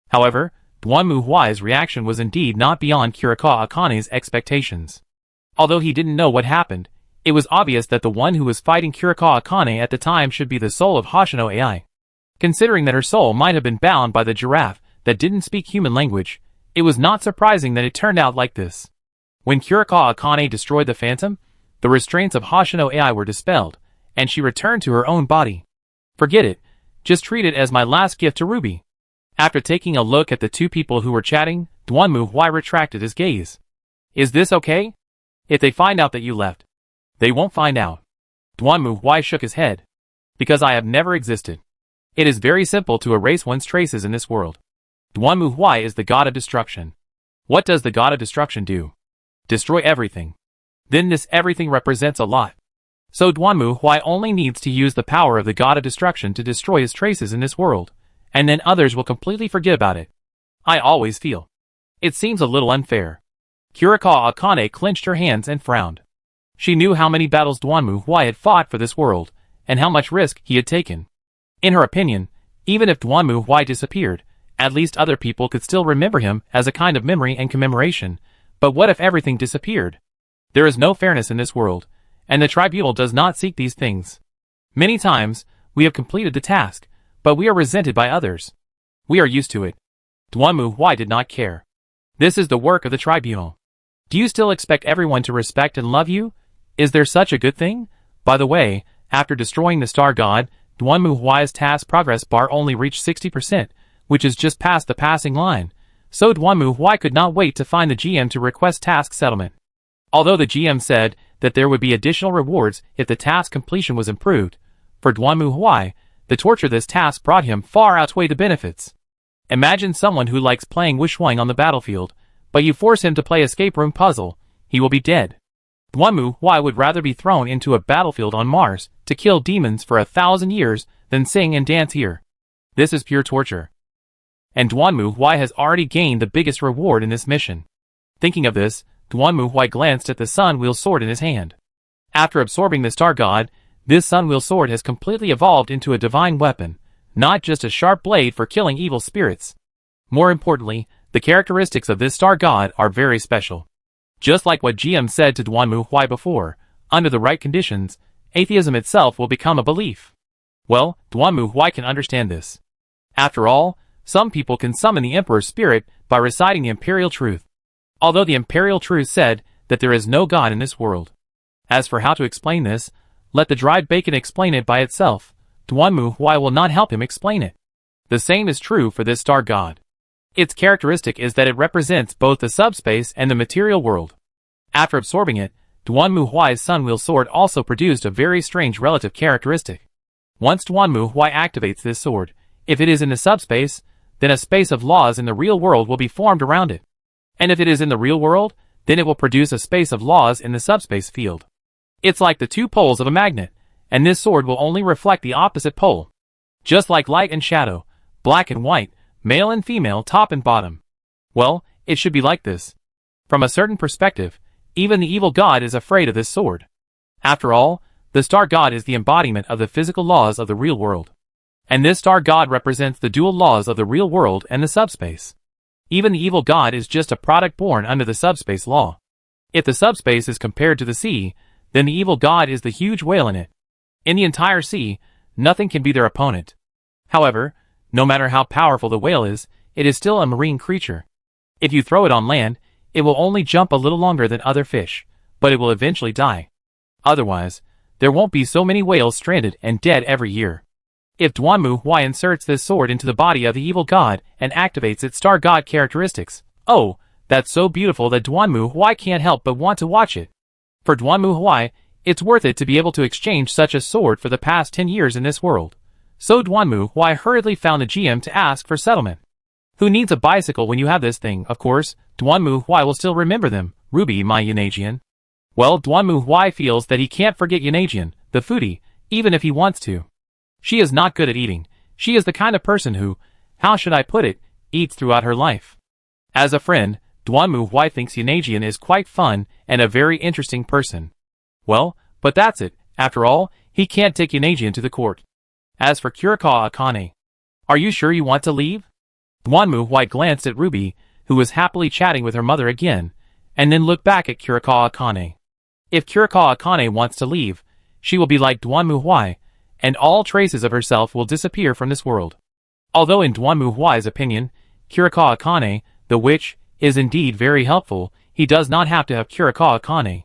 However, Duanmu Huai's reaction was indeed not beyond Kurikawa Akane's expectations. Although he didn't know what happened, it was obvious that the one who was fighting Kirikawa Akane at the time should be the soul of Hoshino AI. Considering that her soul might have been bound by the giraffe that didn't speak human language, it was not surprising that it turned out like this. When Kirikawa Akane destroyed the phantom, the restraints of Hoshino AI were dispelled, and she returned to her own body. Forget it, just treat it as my last gift to Ruby. After taking a look at the two people who were chatting, Duanmu Huai retracted his gaze. Is this okay? If they find out that you left, they won't find out. Duanmu Huai shook his head. Because I have never existed. It is very simple to erase one's traces in this world. Duanmu Huai is the god of destruction. What does the god of destruction do? Destroy everything. Then this everything represents a lot. So Duanmu Huai only needs to use the power of the god of destruction to destroy his traces in this world, and then others will completely forget about it. I always feel. It seems a little unfair. Kirikawa Akane clenched her hands and frowned. She knew how many battles Duanmu Huai had fought for this world, and how much risk he had taken. In her opinion, even if Duanmu Huai disappeared, at least other people could still remember him as a kind of memory and commemoration. But what if everything disappeared? There is no fairness in this world, and the tribunal does not seek these things. Many times, we have completed the task, but we are resented by others. We are used to it. Duanmu Huai did not care. This is the work of the tribunal. Do you still expect everyone to respect and love you? Is there such a good thing? By the way, after destroying the star god, Duanmu Huai's task progress bar only reached 60%, which is just past the passing line. So Duanmu Huai could not wait to find the GM to request task settlement. Although the GM said that there would be additional rewards if the task completion was improved, for Duanmu Huai, the torture this task brought him far outweighed the benefits. Imagine someone who likes playing wushuang on the battlefield, but you force him to play escape room puzzle, he will be dead. Duanmu Huai would rather be thrown into a battlefield on Mars to kill demons for 1,000 years than sing and dance here. This is pure torture. And Duanmu Huai has already gained the biggest reward in this mission. Thinking of this, Duanmu Huai glanced at the sun-wheel sword in his hand. After absorbing the star god, this sun-wheel sword has completely evolved into a divine weapon, not just a sharp blade for killing evil spirits. More importantly, the characteristics of this star god are very special. Just like what GM said to Duanmu Huai before, under the right conditions, atheism itself will become a belief. Well, Duanmu Huai can understand this. After all, some people can summon the Emperor's spirit by reciting the imperial truth. Although the imperial truth said that there is no god in this world. As for how to explain this, let the dried bacon explain it by itself. Duanmu Huai will not help him explain it. The same is true for this star god. Its characteristic is that it represents both the subspace and the material world. After absorbing it, Duanmu Huai's sun-wheel sword also produced a very strange relative characteristic. Once Duanmu Huai activates this sword, if it is in the subspace, then a space of laws in the real world will be formed around it. And if it is in the real world, then it will produce a space of laws in the subspace field. It's like the two poles of a magnet, and this sword will only reflect the opposite pole. Just like light and shadow, black and white, male and female, top and bottom. Well, it should be like this. From a certain perspective, even the evil god is afraid of this sword. After all, the star god is the embodiment of the physical laws of the real world. And this star god represents the dual laws of the real world and the subspace. Even the evil god is just a product born under the subspace law. If the subspace is compared to the sea, then the evil god is the huge whale in it. In the entire sea, nothing can be their opponent. However, no matter how powerful the whale is, it is still a marine creature. If you throw it on land, it will only jump a little longer than other fish, but it will eventually die. Otherwise, there won't be so many whales stranded and dead every year. If Duanmu Huai inserts this sword into the body of the evil god and activates its star god characteristics, oh, that's so beautiful that Duanmu Huai can't help but want to watch it. For Duanmu Huai, it's worth it to be able to exchange such a sword for the past 10 years in this world. So Duanmu Huai hurriedly found the GM to ask for settlement. Who needs a bicycle when you have this thing? Of course, Duanmu Huai will still remember them, Ruby, my Yanagian. Well, Duanmu Huai feels that he can't forget Yanagian, the foodie, even if he wants to. She is not good at eating. She is the kind of person who, how should I put it, eats throughout her life. As a friend, Duanmu Huai thinks Yanagian is quite fun and a very interesting person. Well, but that's it. After all, he can't take Yanagian to the court. As for Kirikawa Akane, are you sure you want to leave? Duanmu Huai glanced at Ruby, who was happily chatting with her mother again, and then looked back at Kirikawa Akane. If Kurikawa Akane wants to leave, she will be like Dwanmu Hwai, and all traces of herself will disappear from this world. Although in Dwanmu Hwai's opinion, Kurikawa Akane, the witch, is indeed very helpful, he does not have to have Kurikawa Akane.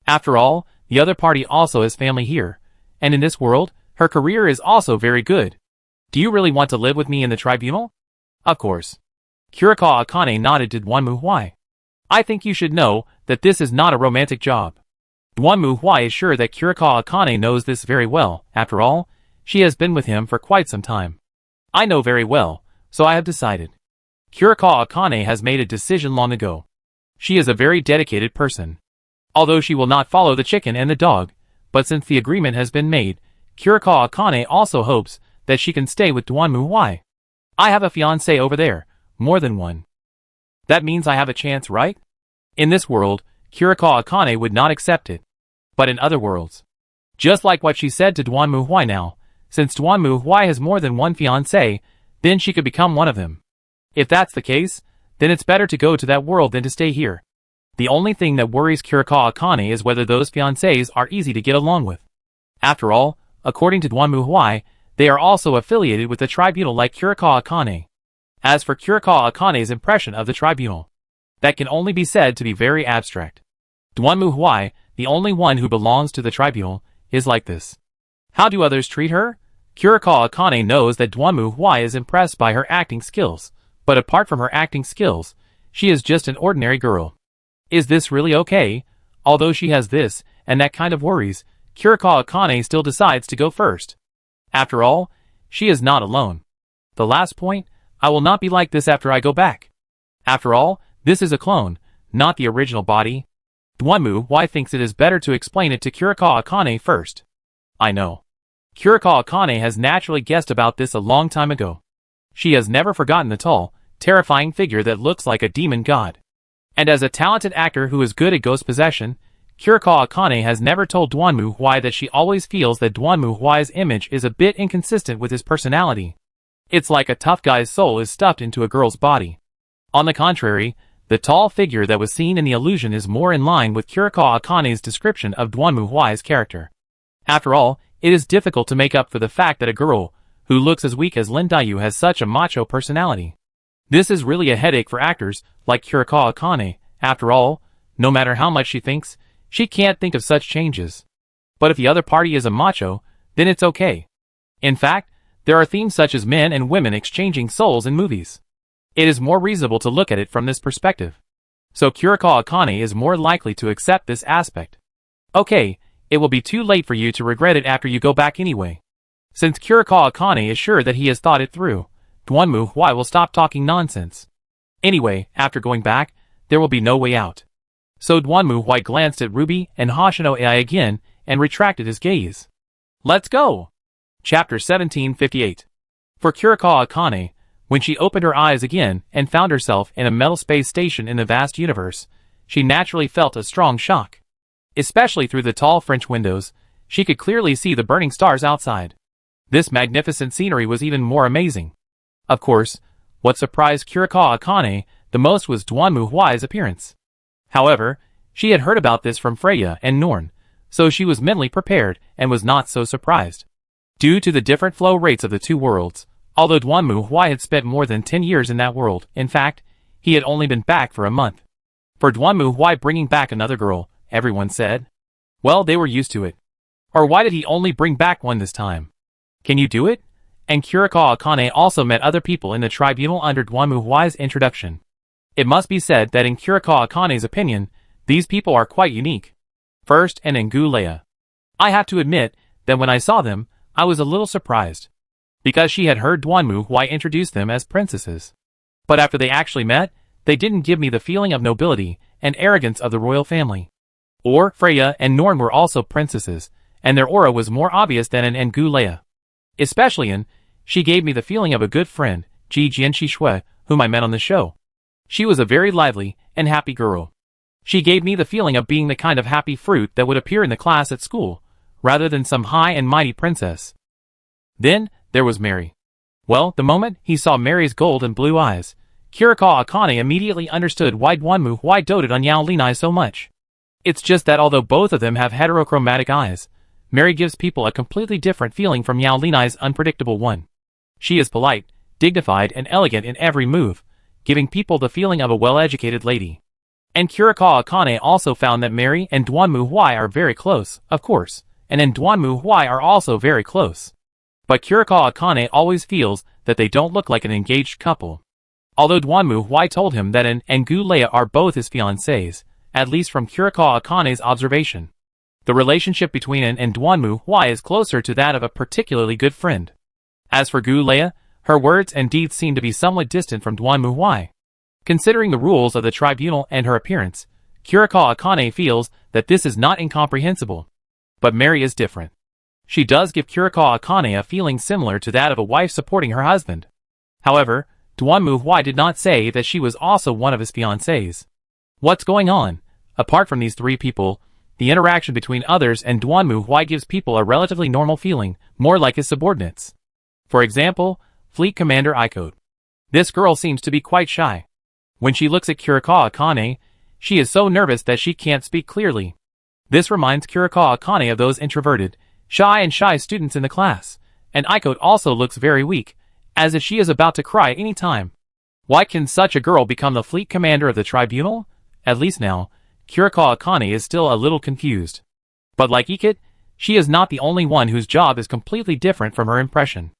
After all, the other party also has family here, and in this world, her career is also very good. Do you really want to live with me in the tribunal? Of course. Kurikawa Akane nodded to Dwanmu Hwai. I think you should know that this is not a romantic job. Dwanmu Hwai is sure that Kurikawa Akane knows this very well. After all, she has been with him for quite some time. I know very well, so I have decided. Kurikawa Akane has made a decision long ago. She is a very dedicated person. Although she will not follow the chicken and the dog, but since the agreement has been made, Kurikawa Akane also hopes that she can stay with Dwanmu Hwai. I have a fiancé over there, more than one. That means I have a chance, right? In this world, Kurikawa Akane would not accept it. But in other worlds. Just like what she said to Dwanmu Hwai now, since Dwanmu Hwai has more than one fiancé, then she could become one of them. If that's the case, then it's better to go to that world than to stay here. The only thing that worries Kurikawa Akane is whether those fiancés are easy to get along with. After all, according to Dwanmu Hwai, they are also affiliated with the tribunal like Kurikawa Akane. As for Kurikawa Akane's impression of the tribunal, that can only be said to be very abstract. Dwanmu Hwai, the only one who belongs to the tribunal, is like this. How do others treat her? Kurikawa Akane knows that Dwanmu Hwai is impressed by her acting skills, but apart from her acting skills, she is just an ordinary girl. Is this really okay? Although she has this and that kind of worries, Kurikawa Akane still decides to go first. After all, she is not alone. The last point, I will not be like this after I go back. After all, this is a clone, not the original body. Dwanmu Hwai thinks it is better to explain it to Kurikawa Akane first. I know. Kurikawa Akane has naturally guessed about this a long time ago. She has never forgotten the tall, terrifying figure that looks like a demon god. And as a talented actor who is good at ghost possession, Kurikawa Akane has never told Dwanmu Hwai that she always feels that Dwanmu Hwai's image is a bit inconsistent with his personality. It's like a tough guy's soul is stuffed into a girl's body. On the contrary, the tall figure that was seen in the illusion is more in line with Kurikawa Akane's description of Dwanmu Hwai's character. After all, it is difficult to make up for the fact that a girl, who looks as weak as Lin Dayu, has such a macho personality. This is really a headache for actors like Kurikawa Akane. After all, no matter how much she thinks, she can't think of such changes. But if the other party is a macho, then it's okay. In fact, there are themes such as men and women exchanging souls in movies. It is more reasonable to look at it from this perspective. So Kurikawa Akane is more likely to accept this aspect. Okay, it will be too late for you to regret it after you go back anyway. Since Kurikawa Akane is sure that he has thought it through, Dwanmu Hwai will stop talking nonsense. Anyway, after going back, there will be no way out. So Dwanmu Hwai glanced at Ruby and Hoshino AI again and retracted his gaze. Let's go! Chapter 1758. For Kurikawa Akane, when she opened her eyes again and found herself in a metal space station in the vast universe, she naturally felt a strong shock. Especially through the tall French windows, she could clearly see the burning stars outside. This magnificent scenery was even more amazing. Of course, what surprised Kurikawa Akane the most was Dwanmu Hwai's appearance. However, she had heard about this from Freya and Norn, so she was mentally prepared and was not so surprised. Due to the different flow rates of the two worlds, although Dwanmu Hwai had spent more than 10 years in that world, in fact, he had only been back for a month. For Dwanmu Hwai bringing back another girl, everyone said. Well, they were used to it. Or why did he only bring back one this time? Can you do it? And Kurikawa Akane also met other people in the tribunal under Dwanmu Hwai's introduction. It must be said that in Kurikawa Akane's opinion, these people are quite unique. First, and Ngu Leia. I have to admit that when I saw them, I was a little surprised. Because she had heard Dwanmu Hwai introduce them as princesses. But after they actually met, they didn't give me the feeling of nobility and arrogance of the royal family. Or Freya and Norn were also princesses, and their aura was more obvious than in Ngu Leia. Especially in, she gave me the feeling of a good friend, Ji Jianxi Shui, whom I met on the show. She was a very lively and happy girl. She gave me the feeling of being the kind of happy fruit that would appear in the class at school, rather than some high and mighty princess. Then, there was Mary. Well, the moment he saw Mary's gold and blue eyes, Kurikawa Akane immediately understood why Dwanmu Hwai doted on Yao Linai so much. It's just that although both of them have heterochromatic eyes, Mary gives people a completely different feeling from Yao Linai's unpredictable one. She is polite, dignified, and elegant in every move, giving people the feeling of a well-educated lady. And Kurikawa Akane also found that Mary and Duanmu Huai are very close, of course, and Duanmu Huai are also very close. But Kurikawa Akane always feels that they don't look like an engaged couple. Although Duanmu Huai told him that and Gu Leia are both his fiancés, at least from Kurikawa Akane's observation. The relationship between and Duanmu Huai is closer to that of a particularly good friend. As for Gu Leia, her words and deeds seem to be somewhat distant from Duanmu Huai. Considering the rules of the tribunal and her appearance, Kurikawa Akane feels that this is not incomprehensible. But Mary is different. She does give Kurikawa Akane a feeling similar to that of a wife supporting her husband. However, Duanmu Huai did not say that she was also one of his fiancés. What's going on? Apart from these three people, the interaction between others and Duanmu Huai gives people a relatively normal feeling, more like his subordinates. For example, Fleet Commander Iko. This girl seems to be quite shy. When she looks at Kurikawa Akane, she is so nervous that she can't speak clearly. This reminds Kurikawa Akane of those introverted, shy students in the class, and Iko also looks very weak, as if she is about to cry any time. Why can such a girl become the fleet commander of the tribunal? At least now, Kurikawa Akane is still a little confused. But like Ikit, she is not the only one whose job is completely different from her impression.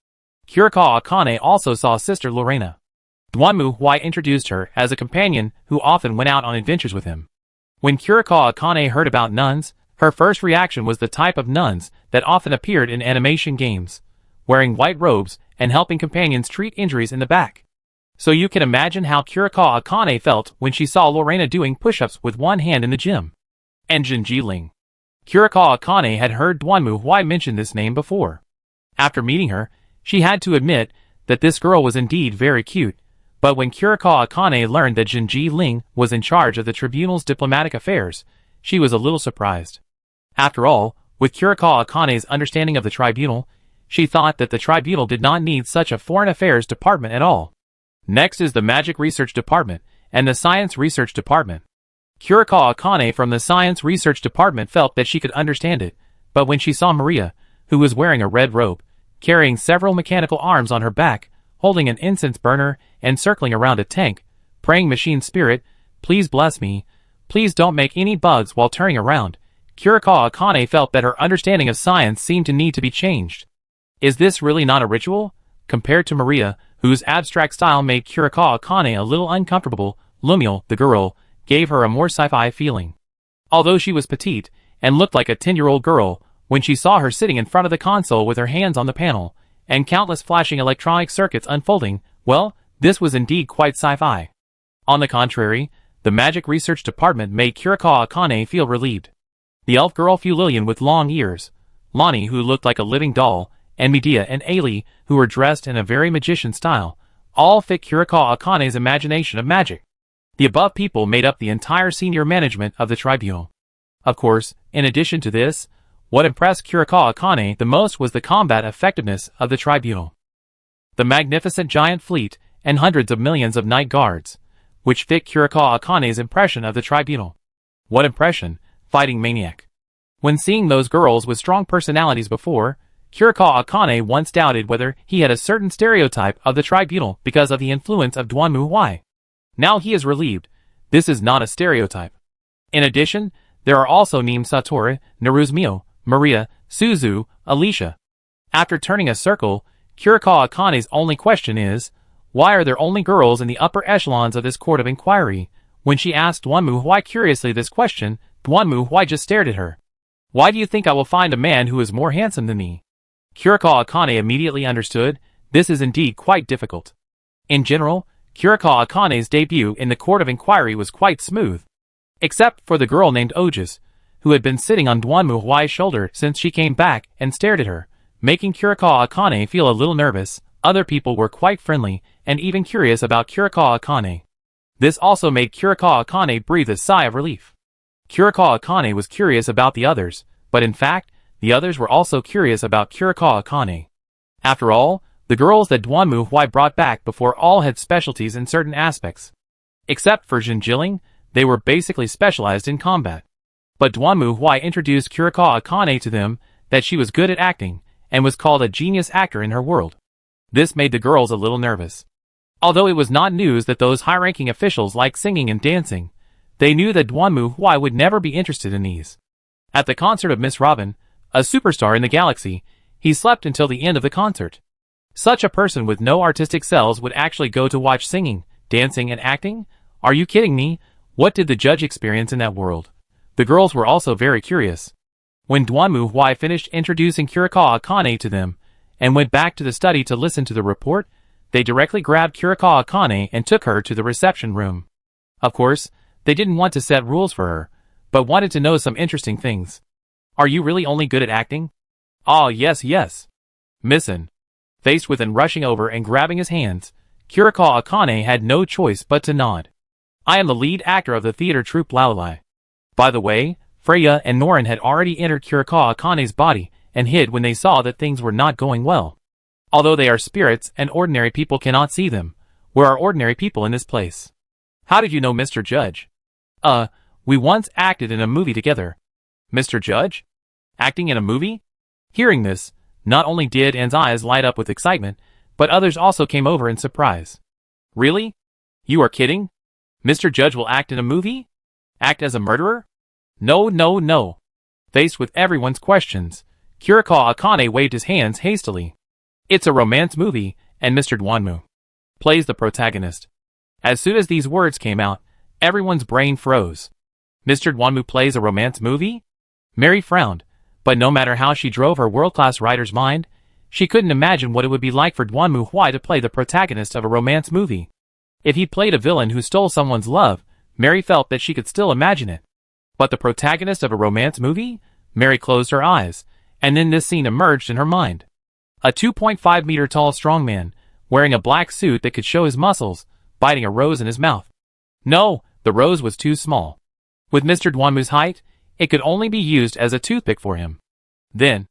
Kurikawa Akane also saw Sister Lorena. Duanmu Huai introduced her as a companion who often went out on adventures with him. When Kurikawa Akane heard about nuns, her first reaction was the type of nuns that often appeared in animation games, wearing white robes and helping companions treat injuries in the back. So you can imagine how Kurikawa Akane felt when she saw Lorena doing push-ups with one hand in the gym. And Jinji Ling. Kurikawa Akane had heard Duanmu Huai mention this name before. After meeting her, she had to admit that this girl was indeed very cute, but when Kurikawa Akane learned that Jinji Ling was in charge of the tribunal's diplomatic affairs, she was a little surprised. After all, with Kurikawa Akane's understanding of the tribunal, she thought that the tribunal did not need such a foreign affairs department at all. Next is the Magic Research Department and the Science Research Department. Kurikawa Akane from the Science Research Department felt that she could understand it, but when she saw Maria, who was wearing a red robe, carrying several mechanical arms on her back, holding an incense burner and circling around a tank, praying machine spirit, please bless me, please don't make any bugs while turning around, Kurikawa Akane felt that her understanding of science seemed to need to be changed. Is this really not a ritual? Compared to Maria, whose abstract style made Kurikawa Akane a little uncomfortable, Lumiel, the girl, gave her a more sci-fi feeling. Although she was petite and looked like a 10-year-old girl, when she saw her sitting in front of the console with her hands on the panel, and countless flashing electronic circuits unfolding, well, this was indeed quite sci-fi. On the contrary, the Magic Research Department made Kurikawa Akane feel relieved. The elf girl Fulilian with long ears, Lonnie who looked like a living doll, and Medea and Ailey who were dressed in a very magician style, all fit Kurikawa Akane's imagination of magic. The above people made up the entire senior management of the tribunal. Of course, in addition to this, what impressed Kurikawa Akane the most was the combat effectiveness of the tribunal. The magnificent giant fleet and hundreds of millions of night guards, which fit Kurikawa Akane's impression of the tribunal. What impression? Fighting maniac. When seeing those girls with strong personalities before, Kurikawa Akane once doubted whether he had a certain stereotype of the tribunal because of the influence of Duanmu Huai. Now he is relieved. This is not a stereotype. In addition, there are also Neem Satori, Naruzmio, Maria, Suzu, Alicia. After turning a circle, Kurikawa Akane's only question is, why are there only girls in the upper echelons of this court of inquiry? When she asked Duanmu Huai curiously this question, Duanmu Huai just stared at her. Why do you think I will find a man who is more handsome than me? Kurikawa Akane immediately understood, this is indeed quite difficult. In general, Kurikawa Akane's debut in the court of inquiry was quite smooth. Except for the girl named Ojas, who had been sitting on Duanmu Huai's shoulder since she came back and stared at her, making Kurikawa Akane feel a little nervous. Other people were quite friendly and even curious about Kurikawa Akane. This also made Kurikawa Akane breathe a sigh of relief. Kurikawa Akane was curious about the others, but in fact, the others were also curious about Kurikawa Akane. After all, the girls that Duanmu Huai brought back before all had specialties in certain aspects. Except for Jinjiling, they were basically specialized in combat. But Duanmu Huai introduced Kurikawa Akane to them, that she was good at acting, and was called a genius actor in her world. This made the girls a little nervous. Although it was not news that those high-ranking officials liked singing and dancing, they knew that Duanmu Huai would never be interested in these. At the concert of Miss Robin, a superstar in the galaxy, he slept until the end of the concert. Such a person with no artistic cells would actually go to watch singing, dancing, and acting? Are you kidding me? What did the judge experience in that world? The girls were also very curious. When Duanmu Huai finished introducing Kurikawa Akane to them, and went back to the study to listen to the report, they directly grabbed Kurikawa Akane and took her to the reception room. Of course, they didn't want to set rules for her, but wanted to know some interesting things. Are you really only good at acting? Ah, yes. Missin. Faced with him rushing over and grabbing his hands, Kurikawa Akane had no choice but to nod. I am the lead actor of the theater troupe Lalai. By the way, Freya and Norin had already entered Kurikawa Akane's body and hid when they saw that things were not going well. Although they are spirits and ordinary people cannot see them, where are ordinary people in this place? How did you know Mr. Judge? We once acted in a movie together. Mr. Judge? Acting in a movie? Hearing this, not only did Anne's eyes light up with excitement, but others also came over in surprise. Really? You are kidding? Mr. Judge will act in a movie? Act as a murderer? No. Faced with everyone's questions, Kurikawa Akane waved his hands hastily. It's a romance movie, and Mr. Duanmu plays the protagonist. As soon as these words came out, everyone's brain froze. Mr. Duanmu plays a romance movie? Mary frowned, but no matter how she drove her world-class writer's mind, she couldn't imagine what it would be like for Duanmu Huai to play the protagonist of a romance movie. If he played a villain who stole someone's love, Mary felt that she could still imagine it. But the protagonist of a romance movie? Mary closed her eyes, and then this scene emerged in her mind. A 2.5-meter tall strongman, wearing a black suit that could show his muscles, biting a rose in his mouth. No, the rose was too small. With Mr. Duanmu's height, it could only be used as a toothpick for him. Then,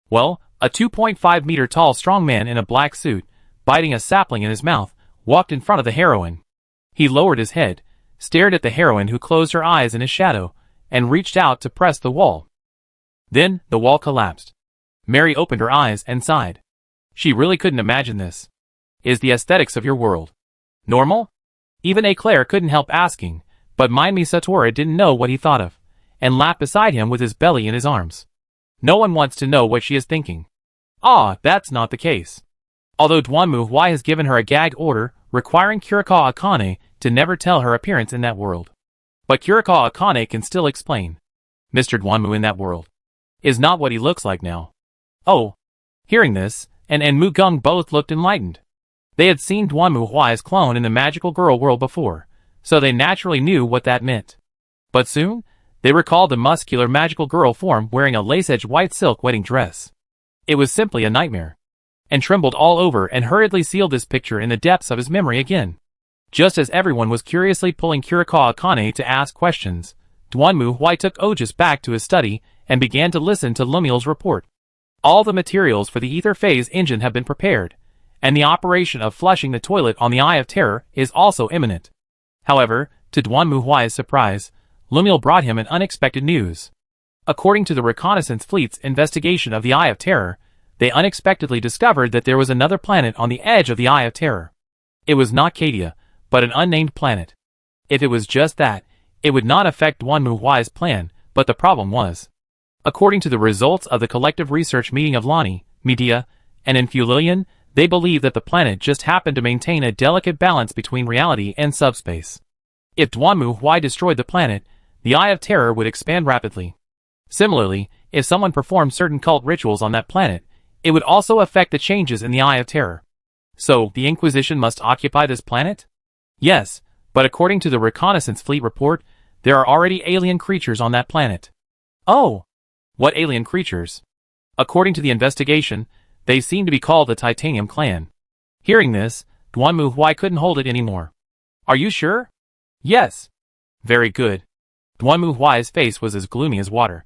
a 2.5-meter tall strongman in a black suit, biting a sapling in his mouth, walked in front of the heroine. He lowered his head, stared at the heroine who closed her eyes in his shadow, and reached out to press the wall. Then, the wall collapsed. Mary opened her eyes and sighed. She really couldn't imagine this. Is the aesthetics of your world normal? Even Eclair couldn't help asking, but Mind Me Satora didn't know what he thought of, and laughed beside him with his belly in his arms. No one wants to know what she is thinking. Ah, that's not the case. Although Duanmu Huai has given her a gag order requiring Kurikawa Akane to never tell her appearance in that world. But Kurikawa Akane can still explain. Mr. Duanmu in that world is not what he looks like now. Oh. Hearing this, and Mugung both looked enlightened. They had seen Duanmu Huai's clone in the magical girl world before, so they naturally knew what that meant. But soon, they recalled the muscular magical girl form wearing a lace-edged white silk wedding dress. It was simply a nightmare. And trembled all over and hurriedly sealed this picture in the depths of his memory again. Just as everyone was curiously pulling Kurikawa Akane to ask questions, Duanmu Huai took Ojus back to his study and began to listen to Lumiel's report. All the materials for the ether phase engine have been prepared, and the operation of flushing the toilet on the Eye of Terror is also imminent. However, to Duanmu Huai's surprise, Lumiel brought him an unexpected news. According to the reconnaissance fleet's investigation of the Eye of Terror, they unexpectedly discovered that there was another planet on the edge of the Eye of Terror. It was not Cadia, but an unnamed planet. If it was just that, it would not affect Duanmu Huai's plan, but the problem was. According to the results of the collective research meeting of Lani, Medea, and Infulilian, they believe that the planet just happened to maintain a delicate balance between reality and subspace. If Duanmu Huai destroyed the planet, the Eye of Terror would expand rapidly. Similarly, if someone performed certain cult rituals on that planet, it would also affect the changes in the Eye of Terror. So, the Inquisition must occupy this planet? Yes, but according to the reconnaissance fleet report, there are already alien creatures on that planet. Oh! What alien creatures? According to the investigation, they seem to be called the Titanium Clan. Hearing this, Duanmu Huai couldn't hold it anymore. Are you sure? Yes. Very good. Duanmu Huai's face was as gloomy as water.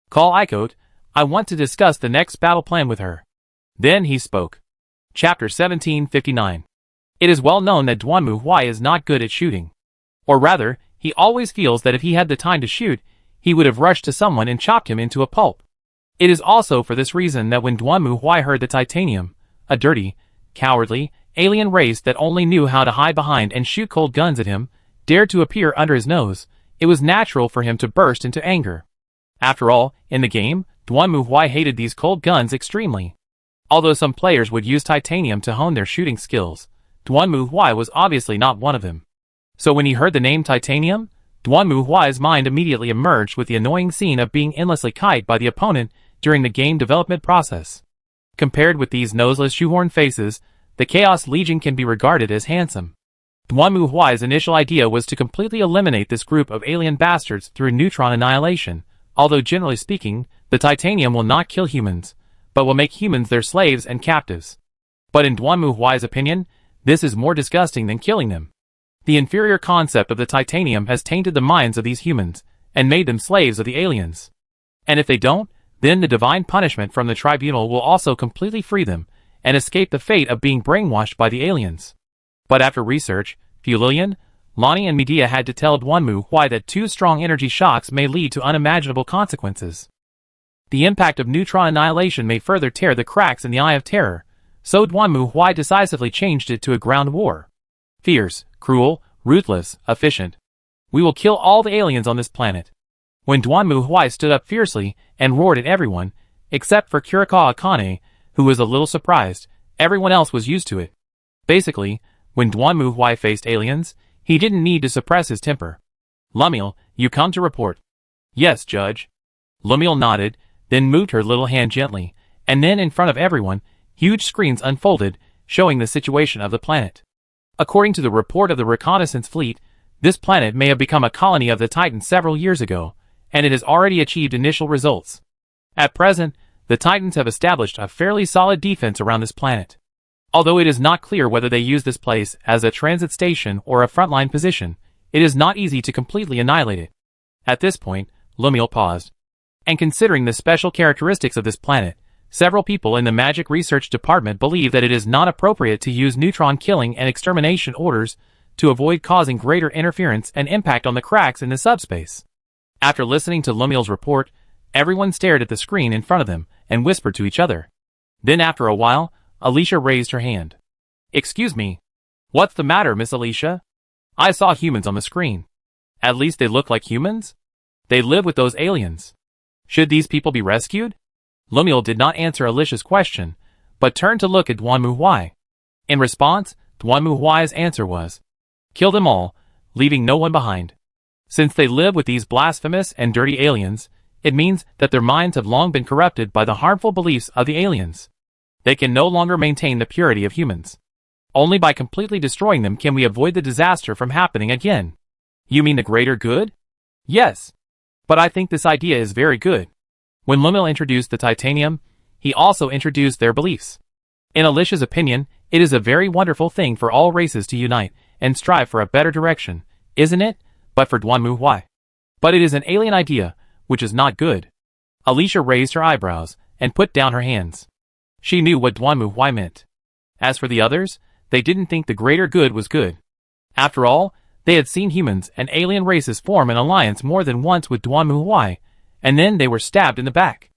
Call Ikote, I want to discuss the next battle plan with her. Then he spoke. Chapter 1759. It is well known that Duanmu Huai is not good at shooting. Or rather, he always feels that if he had the time to shoot, he would have rushed to someone and chopped him into a pulp. It is also for this reason that when Duanmu Huai heard the titanium, a dirty, cowardly, alien race that only knew how to hide behind and shoot cold guns at him, dared to appear under his nose, it was natural for him to burst into anger. After all, in the game, Duanmu Huai hated these cold guns extremely. Although some players would use titanium to hone their shooting skills, Duanmu Huai was obviously not one of them. So when he heard the name titanium, Duanmu Huai's mind immediately emerged with the annoying scene of being endlessly kited by the opponent during the game development process. Compared with these noseless shoehorn faces, the Chaos Legion can be regarded as handsome. Duanmu Huai's initial idea was to completely eliminate this group of alien bastards through neutron annihilation, although generally speaking, the titanium will not kill humans, but will make humans their slaves and captives. But in Duanmu Huai's opinion, this is more disgusting than killing them. The inferior concept of the titanium has tainted the minds of these humans, and made them slaves of the aliens. And if they don't, then the divine punishment from the tribunal will also completely free them, and escape the fate of being brainwashed by the aliens. But after research, Fulilian, Lonnie and Medea had to tell Duanmu Huai that 2 strong energy shocks may lead to unimaginable consequences. The impact of neutron annihilation may further tear the cracks in the Eye of Terror, so Duanmu Huai decisively changed it to a ground war. Fierce, cruel, ruthless, efficient. We will kill all the aliens on this planet. When Duanmu Huai stood up fiercely and roared at everyone, except for Kurikawa Akane, who was a little surprised, everyone else was used to it. Basically, when Duanmu Huai faced aliens, he didn't need to suppress his temper. Lumiel, you come to report. Yes, Judge. Lumiel nodded, then moved her little hand gently, and then in front of everyone, huge screens unfolded, showing the situation of the planet. According to the report of the reconnaissance fleet, this planet may have become a colony of the Titans several years ago, and it has already achieved initial results. At present, the Titans have established a fairly solid defense around this planet. Although it is not clear whether they use this place as a transit station or a frontline position, it is not easy to completely annihilate it. At this point, Lumiel paused. And considering the special characteristics of this planet, several people in the Magic Research Department believe that it is not appropriate to use neutron killing and extermination orders to avoid causing greater interference and impact on the cracks in the subspace. After listening to Lumiel's report, everyone stared at the screen in front of them and whispered to each other. Then after a while, Alicia raised her hand. Excuse me. What's the matter, Miss Alicia? I saw humans on the screen. At least they look like humans? They live with those aliens. Should these people be rescued? Lumiel did not answer Alicia's question, but turned to look at Duanmu Huai. In response, Duanmu Huai's answer was, kill them all, leaving no one behind. Since they live with these blasphemous and dirty aliens, it means that their minds have long been corrupted by the harmful beliefs of the aliens. They can no longer maintain the purity of humans. Only by completely destroying them can we avoid the disaster from happening again. You mean the greater good? Yes. But I think this idea is very good. When Lumiel introduced the titanium, he also introduced their beliefs. In Alicia's opinion, it is a very wonderful thing for all races to unite and strive for a better direction, isn't it? But for Duanmu Huai. But it is an alien idea, which is not good. Alicia raised her eyebrows and put down her hands. She knew what Duanmu Huai meant. As for the others, they didn't think the greater good was good. After all, they had seen humans and alien races form an alliance more than once with Duanmu Huai, and then they were stabbed in the back.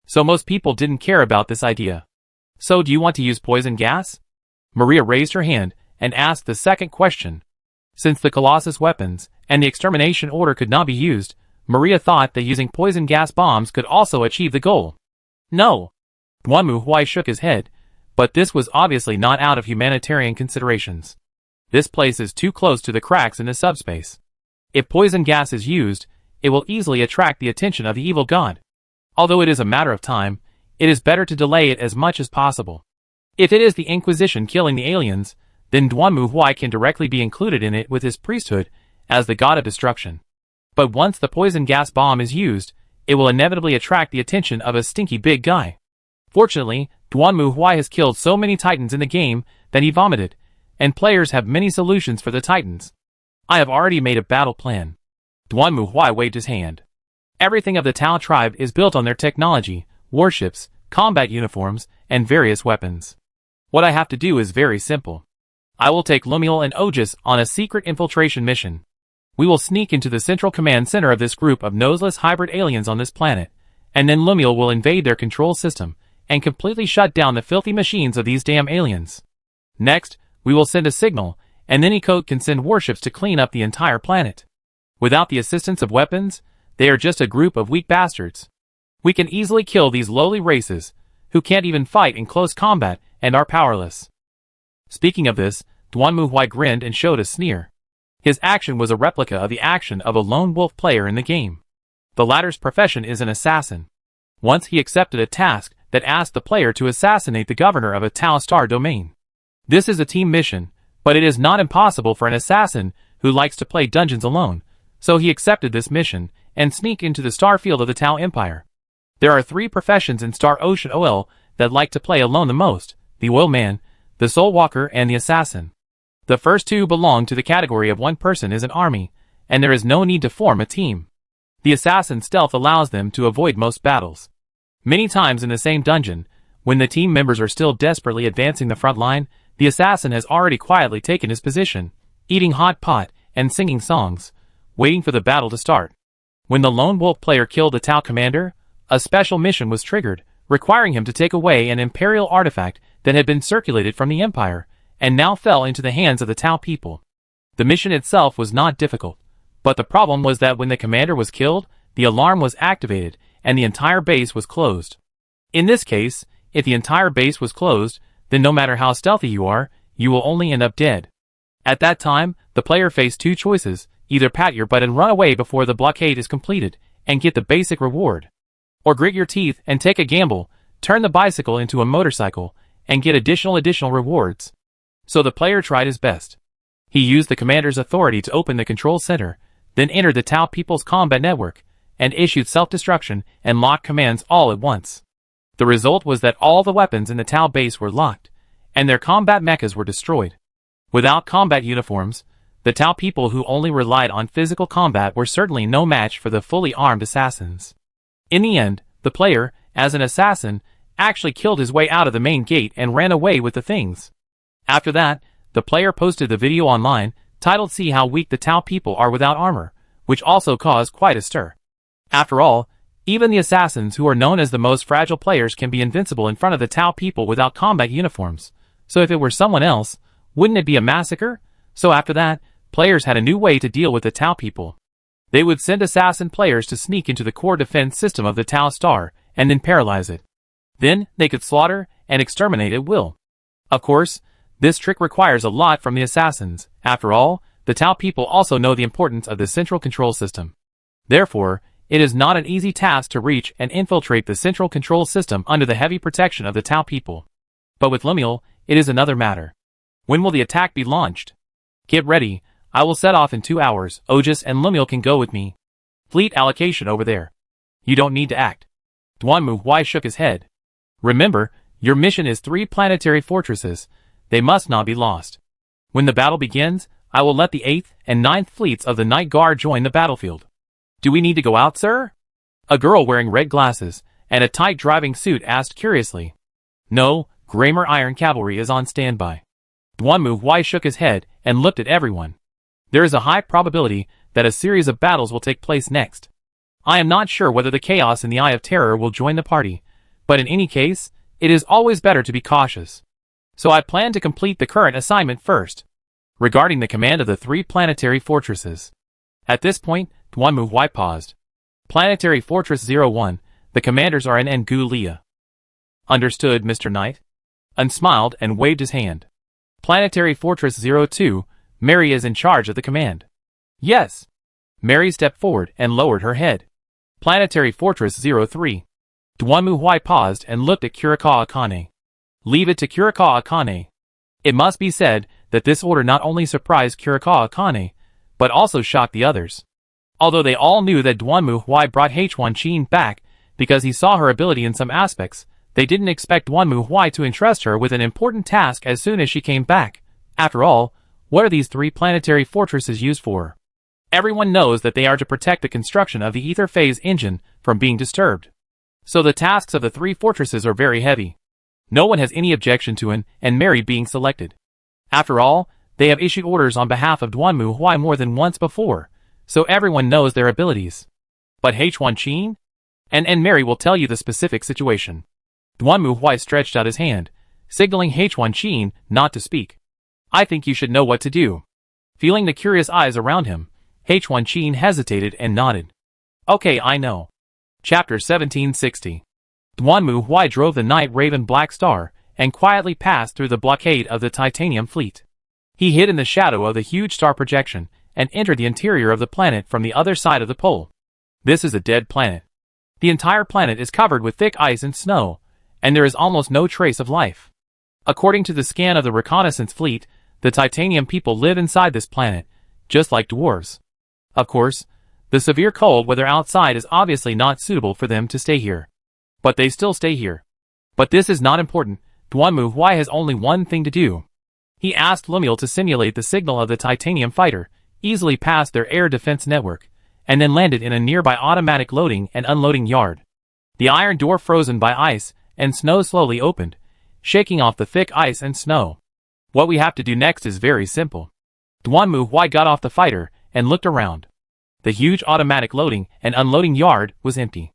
So most people didn't care about this idea. So do you want to use poison gas? Maria raised her hand and asked the second question. Since the Colossus weapons and the extermination order could not be used, Maria thought that using poison gas bombs could also achieve the goal. No. Duanmu Huai shook his head, but this was obviously not out of humanitarian considerations. This place is too close to the cracks in the subspace. If poison gas is used, it will easily attract the attention of the evil god. Although it is a matter of time, it is better to delay it as much as possible. If it is the Inquisition killing the aliens, then Duanmu Huai can directly be included in it with his priesthood as the god of destruction. But once the poison gas bomb is used, it will inevitably attract the attention of a stinky big guy. Fortunately, Duanmu Huai has killed so many titans in the game that he vomited, and players have many solutions for the titans. I have already made a battle plan. Duanmu Huai waved his hand. Everything of the Tao tribe is built on their technology, warships, combat uniforms, and various weapons. What I have to do is very simple. I will take Lumiel and Ogis on a secret infiltration mission. We will sneak into the central command center of this group of noseless hybrid aliens on this planet, and then Lumiel will invade their control system and completely shut down the filthy machines of these damn aliens. Next, we will send a signal, and then Ecode can send warships to clean up the entire planet. Without the assistance of weapons, they are just a group of weak bastards. We can easily kill these lowly races, who can't even fight in close combat and are powerless. Speaking of this, Duanmuhui grinned and showed a sneer. His action was a replica of the action of a lone wolf player in the game. The latter's profession is an assassin. Once he accepted a task that asked the player to assassinate the governor of a Tau Star domain. This is a team mission, but it is not impossible for an assassin who likes to play dungeons alone, so he accepted this mission and sneaked into the star field of the Tau Empire. There are 3 professions in Star Ocean OL that like to play alone the most: the oil man, the soul walker, and the assassin. The first 2 belong to the category of one person is an army, and there is no need to form a team. The assassin stealth allows them to avoid most battles. Many times in the same dungeon, when the team members are still desperately advancing the front line, the assassin has already quietly taken his position, eating hot pot and singing songs, waiting for the battle to start. When the lone wolf player killed the Tau commander, a special mission was triggered, requiring him to take away an imperial artifact that had been circulated from the Empire, and now fell into the hands of the Tau people. The mission itself was not difficult, but the problem was that when the commander was killed, the alarm was activated, and the entire base was closed. In this case, if the entire base was closed, then no matter how stealthy you are, you will only end up dead. At that time, the player faced 2 choices: either pat your butt and run away before the blockade is completed, and get the basic reward, or grit your teeth and take a gamble, turn the bicycle into a motorcycle, and get additional rewards. So the player tried his best. He used the commander's authority to open the control center, then entered the Tau people's combat network, and issued self-destruction and lock commands all at once. The result was that all the weapons in the Tau base were locked, and their combat mechas were destroyed. Without combat uniforms, the Tau people who only relied on physical combat were certainly no match for the fully armed assassins. In the end, the player, as an assassin, actually killed his way out of the main gate and ran away with the things. After that, the player posted the video online, titled "See How Weak the Tau People Are Without Armor," which also caused quite a stir. After all, even the assassins who are known as the most fragile players can be invincible in front of the Tau people without combat uniforms, so if it were someone else, wouldn't it be a massacre? So after that, players had a new way to deal with the Tau people. They would send assassin players to sneak into the core defense system of the Tau Star, and then paralyze it. Then, they could slaughter and exterminate at will. Of course, this trick requires a lot from the assassins. After all, the Tau people also know the importance of the central control system. Therefore, it is not an easy task to reach and infiltrate the central control system under the heavy protection of the Tau people. But with Lumiel, it is another matter. When will the attack be launched? Get ready, I will set off in 2 hours. Ogus and Lumiel can go with me. Fleet allocation over there. You don't need to act. Duanmuhui shook his head. Remember, your mission is 3 planetary fortresses. They must not be lost. When the battle begins, I will let the 8th and 9th fleets of the Night Guard join the battlefield. Do we need to go out, sir? A girl wearing red glasses and a tight driving suit asked curiously. No, Grammar Iron Cavalry is on standby. Duanmuhui shook his head and looked at everyone. There is a high probability that a series of battles will take place next. I am not sure whether the Chaos in the Eye of Terror will join the party, but in any case, it is always better to be cautious. So I plan to complete the current assignment first. Regarding the command of the 3 planetary fortresses. At this point, Duanmuhui paused. Planetary Fortress 01, the commanders are in Ngulia. Understood, Mr. Knight. Un smiled and waved his hand. Planetary Fortress 02, Mary is in charge of the command. Yes. Mary stepped forward and lowered her head. Planetary Fortress 03. Duanmuhui paused and looked at Kurikawa Akane. Leave it to Kurikawa Akane. It must be said that this order not only surprised Kurikawa Akane, but also shocked the others. Although they all knew that Duanmuhui brought Huanqin back because he saw her ability in some aspects, they didn't expect Duanmuhui to entrust her with an important task as soon as she came back. After all, what are these 3 planetary fortresses used for? Everyone knows that they are to protect the construction of the ether phase engine from being disturbed. So the tasks of the 3 fortresses are very heavy. No one has any objection to An and Mary being selected. After all, they have issued orders on behalf of Duanmuhui more than once before, so everyone knows their abilities. But H1 Chin? And Mary will tell you the specific situation. Duanmu Huai stretched out his hand, signaling H1 Chin not to speak. I think you should know what to do. Feeling the curious eyes around him, H1 Chin hesitated and nodded. Okay, I know. Chapter 1760. Duanmu Huai drove the Night Raven Black Star and quietly passed through the blockade of the Titanium Fleet. He hid in the shadow of the huge star projection and entered the interior of the planet from the other side of the pole. This is a dead planet. The entire planet is covered with thick ice and snow, and there is almost no trace of life. According to the scan of the reconnaissance fleet, the Titanium people live inside this planet, just like dwarves. Of course, the severe cold weather outside is obviously not suitable for them to stay here. But they still stay here. But this is not important. Duanmu Huai has only one thing to do. He asked Lemuel to simulate the signal of the Titanium fighter, easily past their air defense network, and then landed in a nearby automatic loading and unloading yard. The iron door frozen by ice and snow slowly opened, shaking off the thick ice and snow. What we have to do next is very simple. Duanmu Huai got off the fighter and looked around. The huge automatic loading and unloading yard was empty.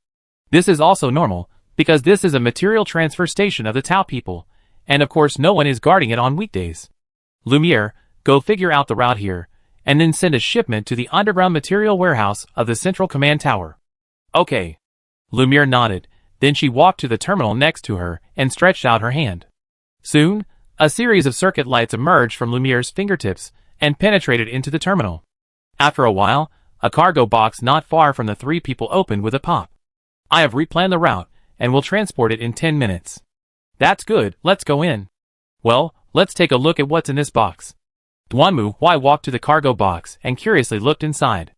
This is also normal, because this is a material transfer station of the Tao people, and of course no one is guarding it on weekdays. Lumiere, go figure out the route here, and then send a shipment to the underground material warehouse of the Central Command Tower. Okay. Lumiere nodded, then she walked to the terminal next to her and stretched out her hand. Soon, a series of circuit lights emerged from Lumiere's fingertips and penetrated into the terminal. After a while, a cargo box not far from the three people opened with a pop. I have replanned the route, and will transport it in 10 minutes. That's good, let's go in. Well, let's take a look at what's in this box. Duanmu Huai walked to the cargo box and curiously looked inside.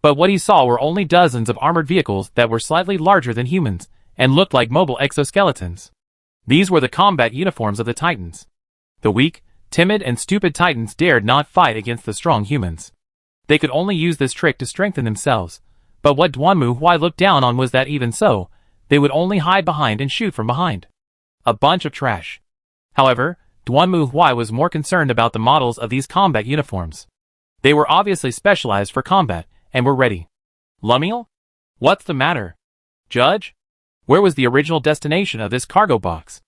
But what he saw were only dozens of armored vehicles that were slightly larger than humans, and looked like mobile exoskeletons. These were the combat uniforms of the Titans. The weak, timid and stupid Titans dared not fight against the strong humans. They could only use this trick to strengthen themselves, but what Duanmu Huai looked down on was that even so, they would only hide behind and shoot from behind. A bunch of trash. However, Duanmu Huai was more concerned about the models of these combat uniforms. They were obviously specialized for combat, and were ready. Lumiel? What's the matter? Judge? Where was the original destination of this cargo box?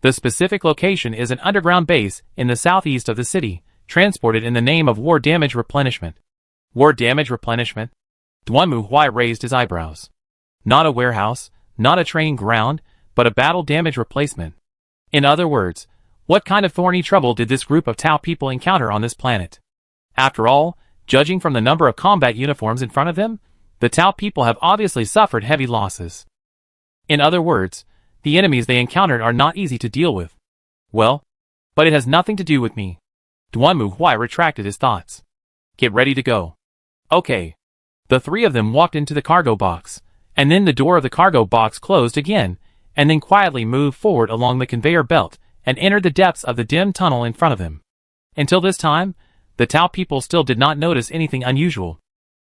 The specific location is an underground base in the southeast of the city, transported in the name of war damage replenishment. War damage replenishment? Duanmu Huai raised his eyebrows. Not a warehouse, not a training ground, but a battle damage replacement. In other words, what kind of thorny trouble did this group of Tao people encounter on this planet? After all, judging from the number of combat uniforms in front of them, the Tao people have obviously suffered heavy losses. In other words, the enemies they encountered are not easy to deal with. Well, but it has nothing to do with me. Duanmu Huai retracted his thoughts. Get ready to go. Okay. The three of them walked into the cargo box, and then the door of the cargo box closed again, and then quietly moved forward along the conveyor belt and entered the depths of the dim tunnel in front of them. Until this time, the Tao people still did not notice anything unusual.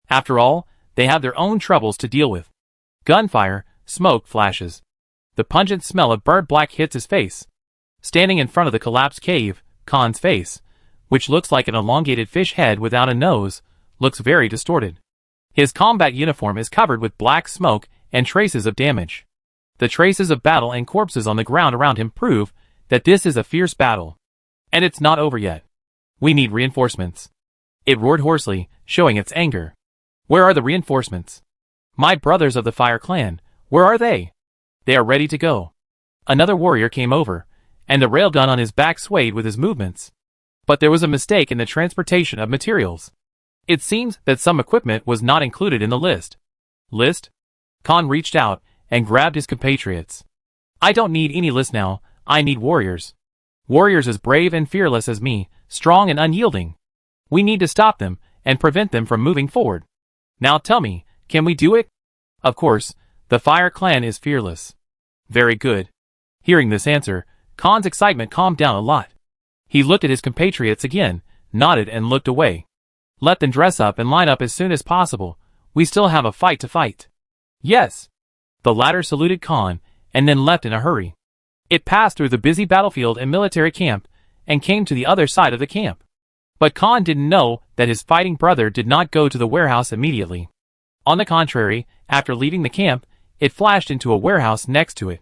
After all, they have their own troubles to deal with. Gunfire, smoke flashes. The pungent smell of burnt black hits his face. Standing in front of the collapsed cave, Khan's face, which looks like an elongated fish head without a nose, looks very distorted. His combat uniform is covered with black smoke and traces of damage. The traces of battle and corpses on the ground around him prove that this is a fierce battle. And it's not over yet. We need reinforcements. It roared hoarsely, showing its anger. Where are the reinforcements? My brothers of the Fire Clan, where are they? They are ready to go. Another warrior came over, and the railgun on his back swayed with his movements. But there was a mistake in the transportation of materials. It seems that some equipment was not included in the list. List? Khan reached out and grabbed his compatriots. I don't need any list now, I need warriors. Warriors as brave and fearless as me, strong and unyielding. We need to stop them and prevent them from moving forward. Now tell me, can we do it? Of course, the Fire Clan is fearless. Very good. Hearing this answer, Khan's excitement calmed down a lot. He looked at his compatriots again, nodded and looked away. Let them dress up and line up as soon as possible. We still have a fight to fight. Yes. The latter saluted Khan, and then left in a hurry. It passed through the busy battlefield and military camp, and came to the other side of the camp. But Khan didn't know that his fighting brother did not go to the warehouse immediately. On the contrary, after leaving the camp, it flashed into a warehouse next to it.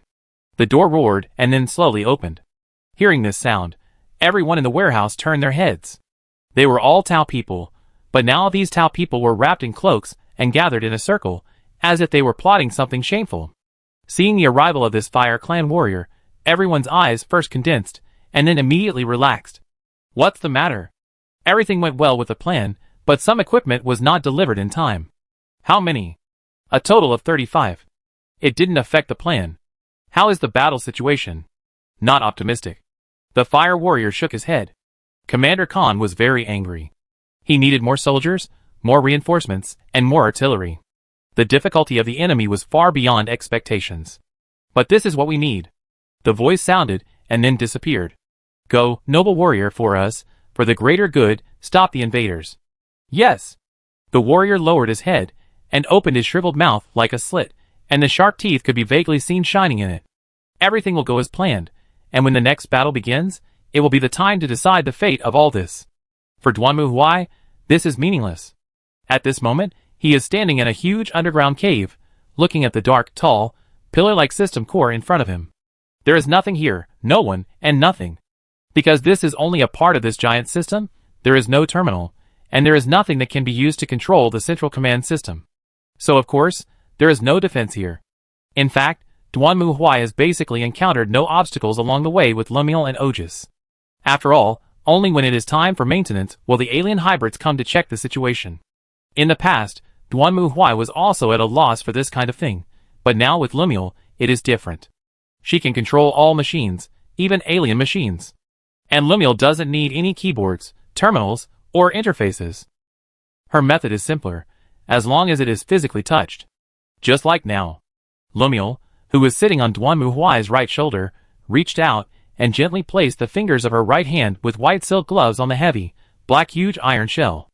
The door roared and then slowly opened. Hearing this sound, everyone in the warehouse turned their heads. They were all Tao people, but now these Tao people were wrapped in cloaks and gathered in a circle, as if they were plotting something shameful. Seeing the arrival of this Fire Clan warrior, everyone's eyes first condensed, and then immediately relaxed. What's the matter? Everything went well with the plan, but some equipment was not delivered in time. How many? A total of 35. It didn't affect the plan. How is the battle situation? Not optimistic. The fire warrior shook his head. Commander Khan was very angry. He needed more soldiers, more reinforcements, and more artillery. The difficulty of the enemy was far beyond expectations. But this is what we need. The voice sounded, and then disappeared. Go, noble warrior, for us, for the greater good, stop the invaders. Yes. The warrior lowered his head, and opened his shriveled mouth like a slit, and the sharp teeth could be vaguely seen shining in it. Everything will go as planned, and when the next battle begins, it will be the time to decide the fate of all this. For Duanmu Huai, this is meaningless. At this moment, he is standing in a huge underground cave, looking at the dark, tall, pillar-like system core in front of him. There is nothing here, no one, and nothing. Because this is only a part of this giant system, there is no terminal, and there is nothing that can be used to control the central command system. So of course, there is no defense here. In fact, Duanmu Huai has basically encountered no obstacles along the way with Lumiel and Ogis. After all, only when it is time for maintenance will the alien hybrids come to check the situation. In the past, Duanmu Huai was also at a loss for this kind of thing, but now with Lumiel, it is different. She can control all machines, even alien machines. And Lumiel doesn't need any keyboards, terminals, or interfaces. Her method is simpler, as long as it is physically touched. Just like now. Lumiel, who was sitting on Duanmu Huai's right shoulder, reached out and gently placed the fingers of her right hand with white silk gloves on the heavy, black huge iron shell.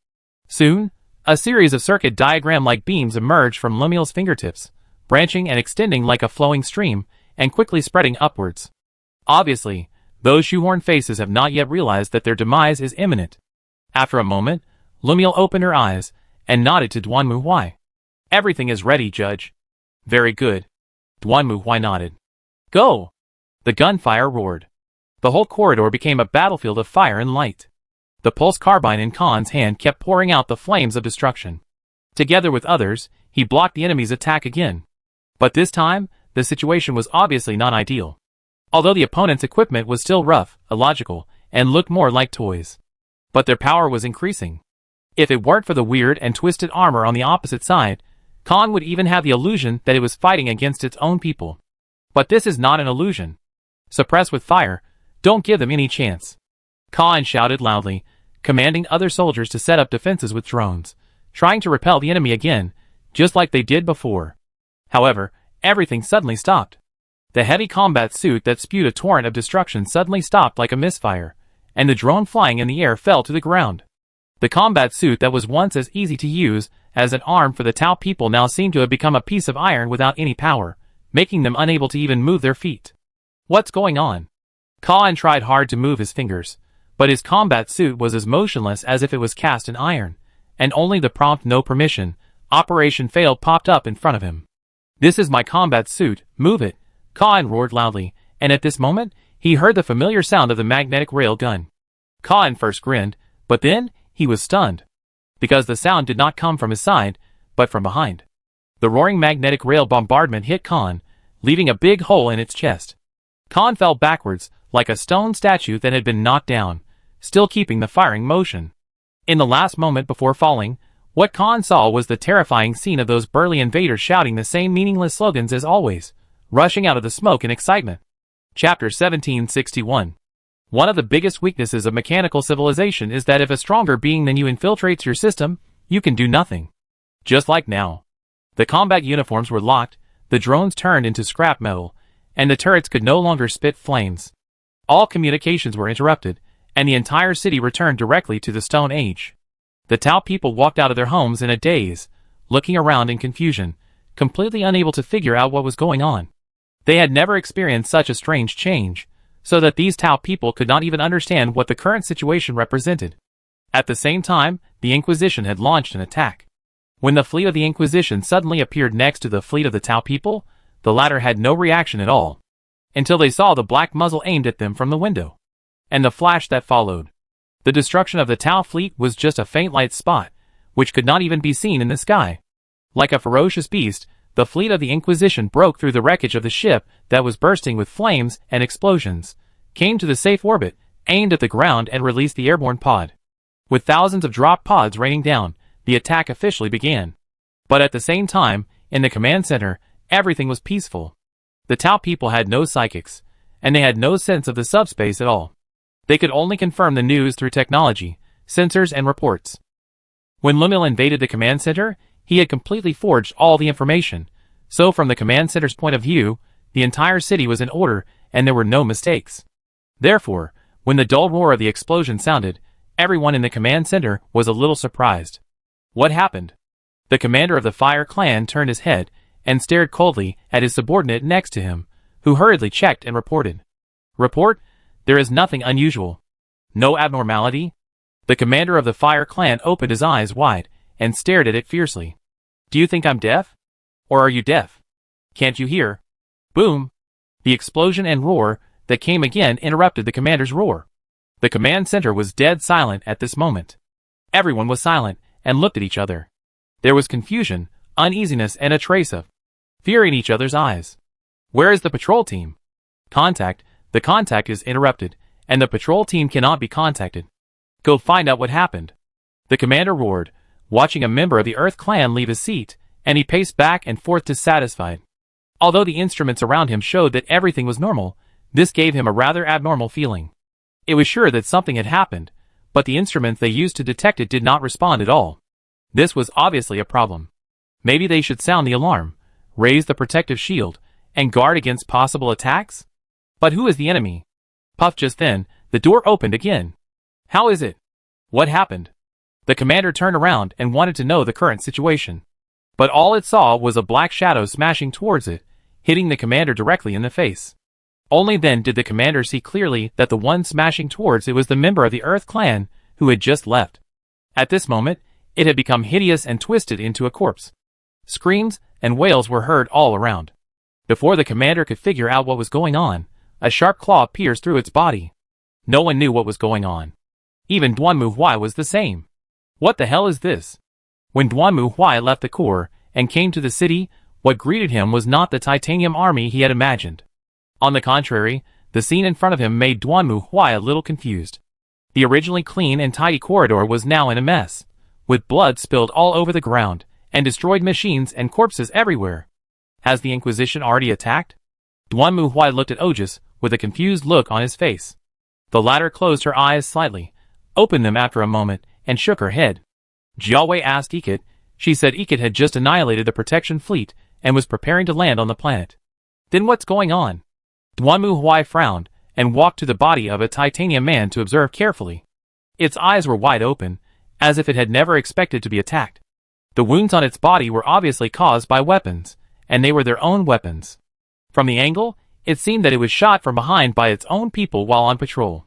Soon, a series of circuit diagram-like beams emerged from Lumiel's fingertips, branching and extending like a flowing stream, and quickly spreading upwards. Obviously, those shoehorn faces have not yet realized that their demise is imminent. After a moment, Lumiel opened her eyes, and nodded to Duanmu Huai. Everything is ready, Judge. Very good. Duanmu Huai nodded. Go! The gunfire roared. The whole corridor became a battlefield of fire and light. The pulse carbine in Khan's hand kept pouring out the flames of destruction. Together with others, he blocked the enemy's attack again. But this time, the situation was obviously not ideal. Although the opponent's equipment was still rough, illogical, and looked more like toys. But their power was increasing. If it weren't for the weird and twisted armor on the opposite side, Khan would even have the illusion that it was fighting against its own people. But this is not an illusion. Suppress with fire, don't give them any chance. Khan shouted loudly, commanding other soldiers to set up defenses with drones, trying to repel the enemy again, just like they did before. However, everything suddenly stopped. The heavy combat suit that spewed a torrent of destruction suddenly stopped like a misfire, and the drone flying in the air fell to the ground. The combat suit that was once as easy to use as an arm for the Tao people now seemed to have become a piece of iron without any power, making them unable to even move their feet. What's going on? Khan tried hard to move his fingers, but his combat suit was as motionless as if it was cast in iron, and only the prompt "no permission, operation failed" popped up in front of him. This is my combat suit, move it, Khan roared loudly, and at this moment, he heard the familiar sound of the magnetic rail gun. Khan first grinned, but then, he was stunned. Because the sound did not come from his side, but from behind. The roaring magnetic rail bombardment hit Khan, leaving a big hole in its chest. Khan fell backwards, like a stone statue that had been knocked down, still keeping the firing motion. In the last moment before falling, what Khan saw was the terrifying scene of those burly invaders shouting the same meaningless slogans as always, rushing out of the smoke in excitement. Chapter 1761. One of the biggest weaknesses of mechanical civilization is that if a stronger being than you infiltrates your system, you can do nothing. Just like now. The combat uniforms were locked, the drones turned into scrap metal, and the turrets could no longer spit flames. All communications were interrupted, and the entire city returned directly to the Stone Age. The Tao people walked out of their homes in a daze, looking around in confusion, completely unable to figure out what was going on. They had never experienced such a strange change, so that these Tao people could not even understand what the current situation represented. At the same time, the Inquisition had launched an attack. When the fleet of the Inquisition suddenly appeared next to the fleet of the Tau people, the latter had no reaction at all, until they saw the black muzzle aimed at them from the window. And the flash that followed. The destruction of the Tau fleet was just a faint light spot, which could not even be seen in the sky. Like a ferocious beast, the fleet of the Inquisition broke through the wreckage of the ship that was bursting with flames and explosions, came to the safe orbit, aimed at the ground and released the airborne pod. With thousands of drop pods raining down, the attack officially began. But at the same time, in the command center, everything was peaceful. The Tau people had no psychics, and they had no sense of the subspace at all. They could only confirm the news through technology, sensors and reports. When Lemuel invaded the command center, he had completely forged all the information, so from the command center's point of view, the entire city was in order and there were no mistakes. Therefore, when the dull roar of the explosion sounded, everyone in the command center was a little surprised. What happened? The commander of the Fire Clan turned his head and stared coldly at his subordinate next to him, who hurriedly checked and reported. Report, there is nothing unusual. No abnormality? The commander of the Fire Clan opened his eyes wide and stared at it fiercely. Do you think I'm deaf? Or are you deaf? Can't you hear? Boom! The explosion and roar that came again interrupted the commander's roar. The command center was dead silent at this moment. Everyone was silent and looked at each other. There was confusion, uneasiness, and a trace of fear in each other's eyes. Where is the patrol team? Contact. The contact is interrupted, and the patrol team cannot be contacted. Go find out what happened. The commander roared, watching a member of the Earth Clan leave his seat, and he paced back and forth dissatisfied. Although the instruments around him showed that everything was normal, this gave him a rather abnormal feeling. It was sure that something had happened, but the instruments they used to detect it did not respond at all. This was obviously a problem. Maybe they should sound the alarm, raise the protective shield, and guard against possible attacks? But who is the enemy? Puff, just then, the door opened again. How is it? What happened? The commander turned around and wanted to know the current situation. But all it saw was a black shadow smashing towards it, hitting the commander directly in the face. Only then did the commander see clearly that the one smashing towards it was the member of the Earth Clan who had just left. At this moment, it had become hideous and twisted into a corpse. Screams and wails were heard all around. Before the commander could figure out what was going on, a sharp claw pierced through its body. No one knew what was going on. Even Duanmu Huai was the same. What the hell is this? When Duanmu Huai left the Corps and came to the city, what greeted him was not the titanium army he had imagined. On the contrary, the scene in front of him made Duanmu Huai a little confused. The originally clean and tidy corridor was now in a mess, with blood spilled all over the ground, and destroyed machines and corpses everywhere. Has the Inquisition already attacked? Duanmu Huai looked at Otis with a confused look on his face. The latter closed her eyes slightly, opened them after a moment, and shook her head. Jiawei asked Ikit. She said Ikit had just annihilated the protection fleet and was preparing to land on the planet. Then what's going on? Duanmu Huai frowned and walked to the body of a titanium man to observe carefully. Its eyes were wide open, as if it had never expected to be attacked. The wounds on its body were obviously caused by weapons, and they were their own weapons. From the angle, it seemed that it was shot from behind by its own people while on patrol.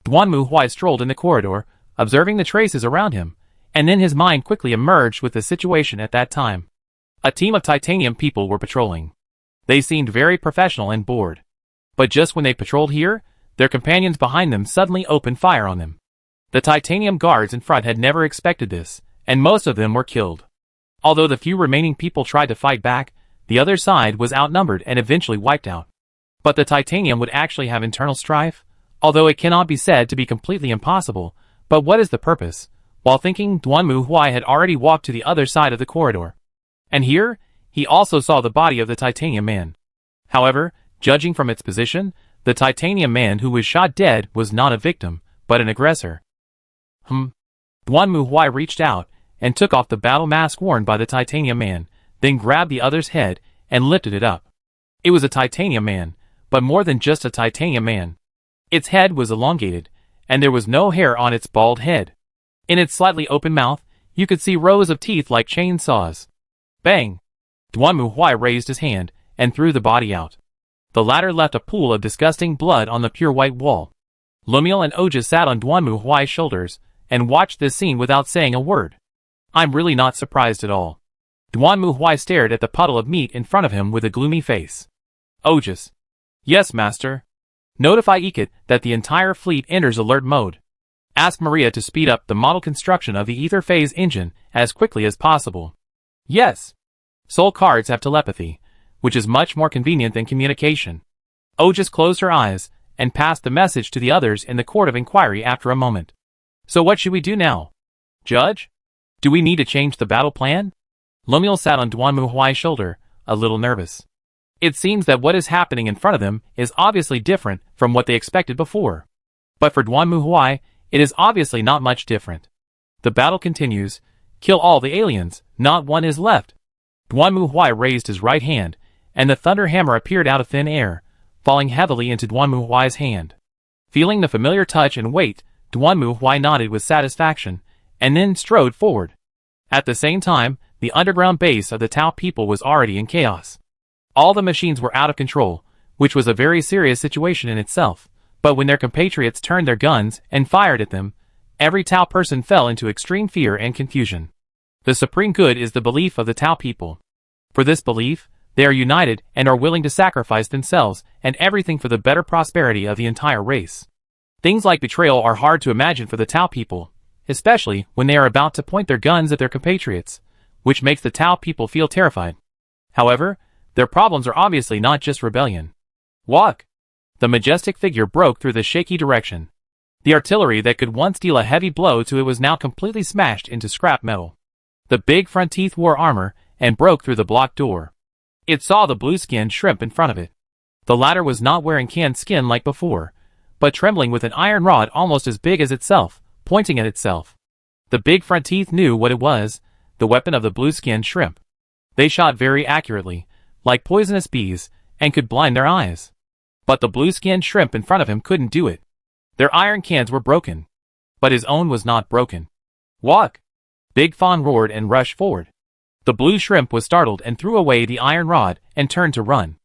Duanmu Huai strolled in the corridor, observing the traces around him, and then his mind quickly emerged with the situation at that time. A team of titanium people were patrolling. They seemed very professional and bored. But just when they patrolled here, their companions behind them suddenly opened fire on them. The titanium guards in front had never expected this, and most of them were killed. Although the few remaining people tried to fight back, the other side was outnumbered and eventually wiped out. But the titanium would actually have internal strife, although it cannot be said to be completely impossible. But what is the purpose? While thinking, Duanmu Huai had already walked to the other side of the corridor. And here, he also saw the body of the titanium man. However, judging from its position, the titanium man who was shot dead was not a victim, but an aggressor. Duanmu Huai reached out and took off the battle mask worn by the titanium man, then grabbed the other's head and lifted it up. It was a titanium man, but more than just a titanium man. Its head was elongated, and there was no hair on its bald head. In its slightly open mouth, you could see rows of teeth like chainsaws. Bang! Duanmu Huai raised his hand and threw the body out. The latter left a pool of disgusting blood on the pure white wall. Lemuel and Oja sat on Duanmu Huai's shoulders and watched this scene without saying a word. I'm really not surprised at all. Duan Muhui stared at the puddle of meat in front of him with a gloomy face. Ogus. Yes, master. Notify Ekit that the entire fleet enters alert mode. Ask Maria to speed up the model construction of the ether phase engine as quickly as possible. Yes. Soul cards have telepathy, which is much more convenient than communication. Ogus closed her eyes and passed the message to the others in the court of inquiry after a moment. So what should we do now? Judge? Do we need to change the battle plan? Lemuel sat on Duan Muhui's shoulder, a little nervous. It seems that what is happening in front of them is obviously different from what they expected before. But for Duan Muhui, it is obviously not much different. The battle continues. Kill all the aliens, not one is left. Duan Muhui raised his right hand, and the thunder hammer appeared out of thin air, falling heavily into Duan Muhui's hand. Feeling the familiar touch and weight, Duan Muhui nodded with satisfaction, and then strode forward. At the same time, the underground base of the Tao people was already in chaos. All the machines were out of control, which was a very serious situation in itself, but when their compatriots turned their guns and fired at them, every Tao person fell into extreme fear and confusion. The supreme good is the belief of the Tao people. For this belief, they are united and are willing to sacrifice themselves and everything for the better prosperity of the entire race. Things like betrayal are hard to imagine for the Tao people, especially when they are about to point their guns at their compatriots, which makes the Tao people feel terrified. However, their problems are obviously not just rebellion. Walk! The majestic figure broke through the shaky direction. The artillery that could once deal a heavy blow to it was now completely smashed into scrap metal. The big front teeth wore armor and broke through the blocked door. It saw the blue-skinned shrimp in front of it. The latter was not wearing canned skin like before, but trembling with an iron rod almost as big as itself, pointing at itself. The big front teeth knew what it was, the weapon of the blue-skinned shrimp. They shot very accurately, like poisonous bees, and could blind their eyes. But the blue-skinned shrimp in front of him couldn't do it. Their iron cans were broken. But his own was not broken. Walk! Big Fawn roared and rushed forward. The blue shrimp was startled and threw away the iron rod and turned to run.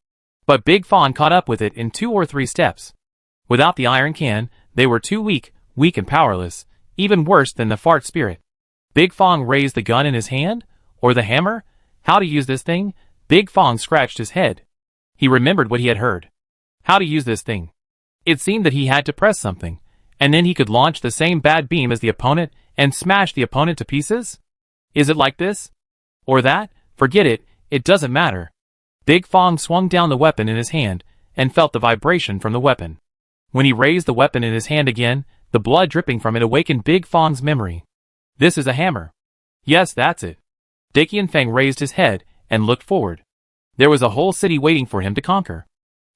But Big Fawn caught up with it in 2 or 3 steps. Without the iron can, they were too weak and powerless, even worse than the fart spirit. Big Fong raised the gun in his hand? Or the hammer? How to use this thing? Big Fong scratched his head. He remembered what he had heard. How to use this thing. It seemed that he had to press something, and then he could launch the same bad beam as the opponent and smash the opponent to pieces? Is it like this? Or that? Forget it, it doesn't matter. Big Fong swung down the weapon in his hand and felt the vibration from the weapon. When he raised the weapon in his hand again, the blood dripping from it awakened Big Fong's memory. This is a hammer. Yes, that's it. Dakian Feng raised his head and looked forward. There was a whole city waiting for him to conquer.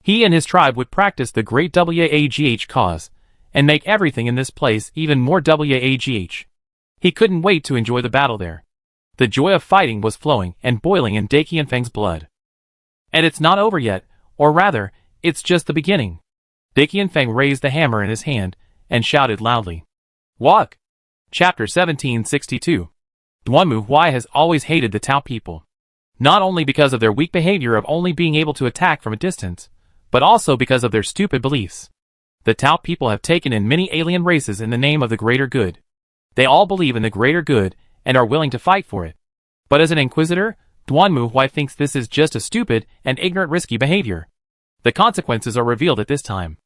He and his tribe would practice the great WAGH cause, and make everything in this place even more WAGH. He couldn't wait to enjoy the battle there. The joy of fighting was flowing and boiling in Dakian Feng's blood. And it's not over yet, or rather, it's just the beginning. Dakian Feng raised the hammer in his hand and shouted loudly. Walk! Chapter 1762. Duan Muhui has always hated the Tao people. Not only because of their weak behavior of only being able to attack from a distance, but also because of their stupid beliefs. The Tao people have taken in many alien races in the name of the greater good. They all believe in the greater good and are willing to fight for it. But as an inquisitor, Duan Muhui thinks this is just a stupid and ignorant risky behavior. The consequences are revealed at this time.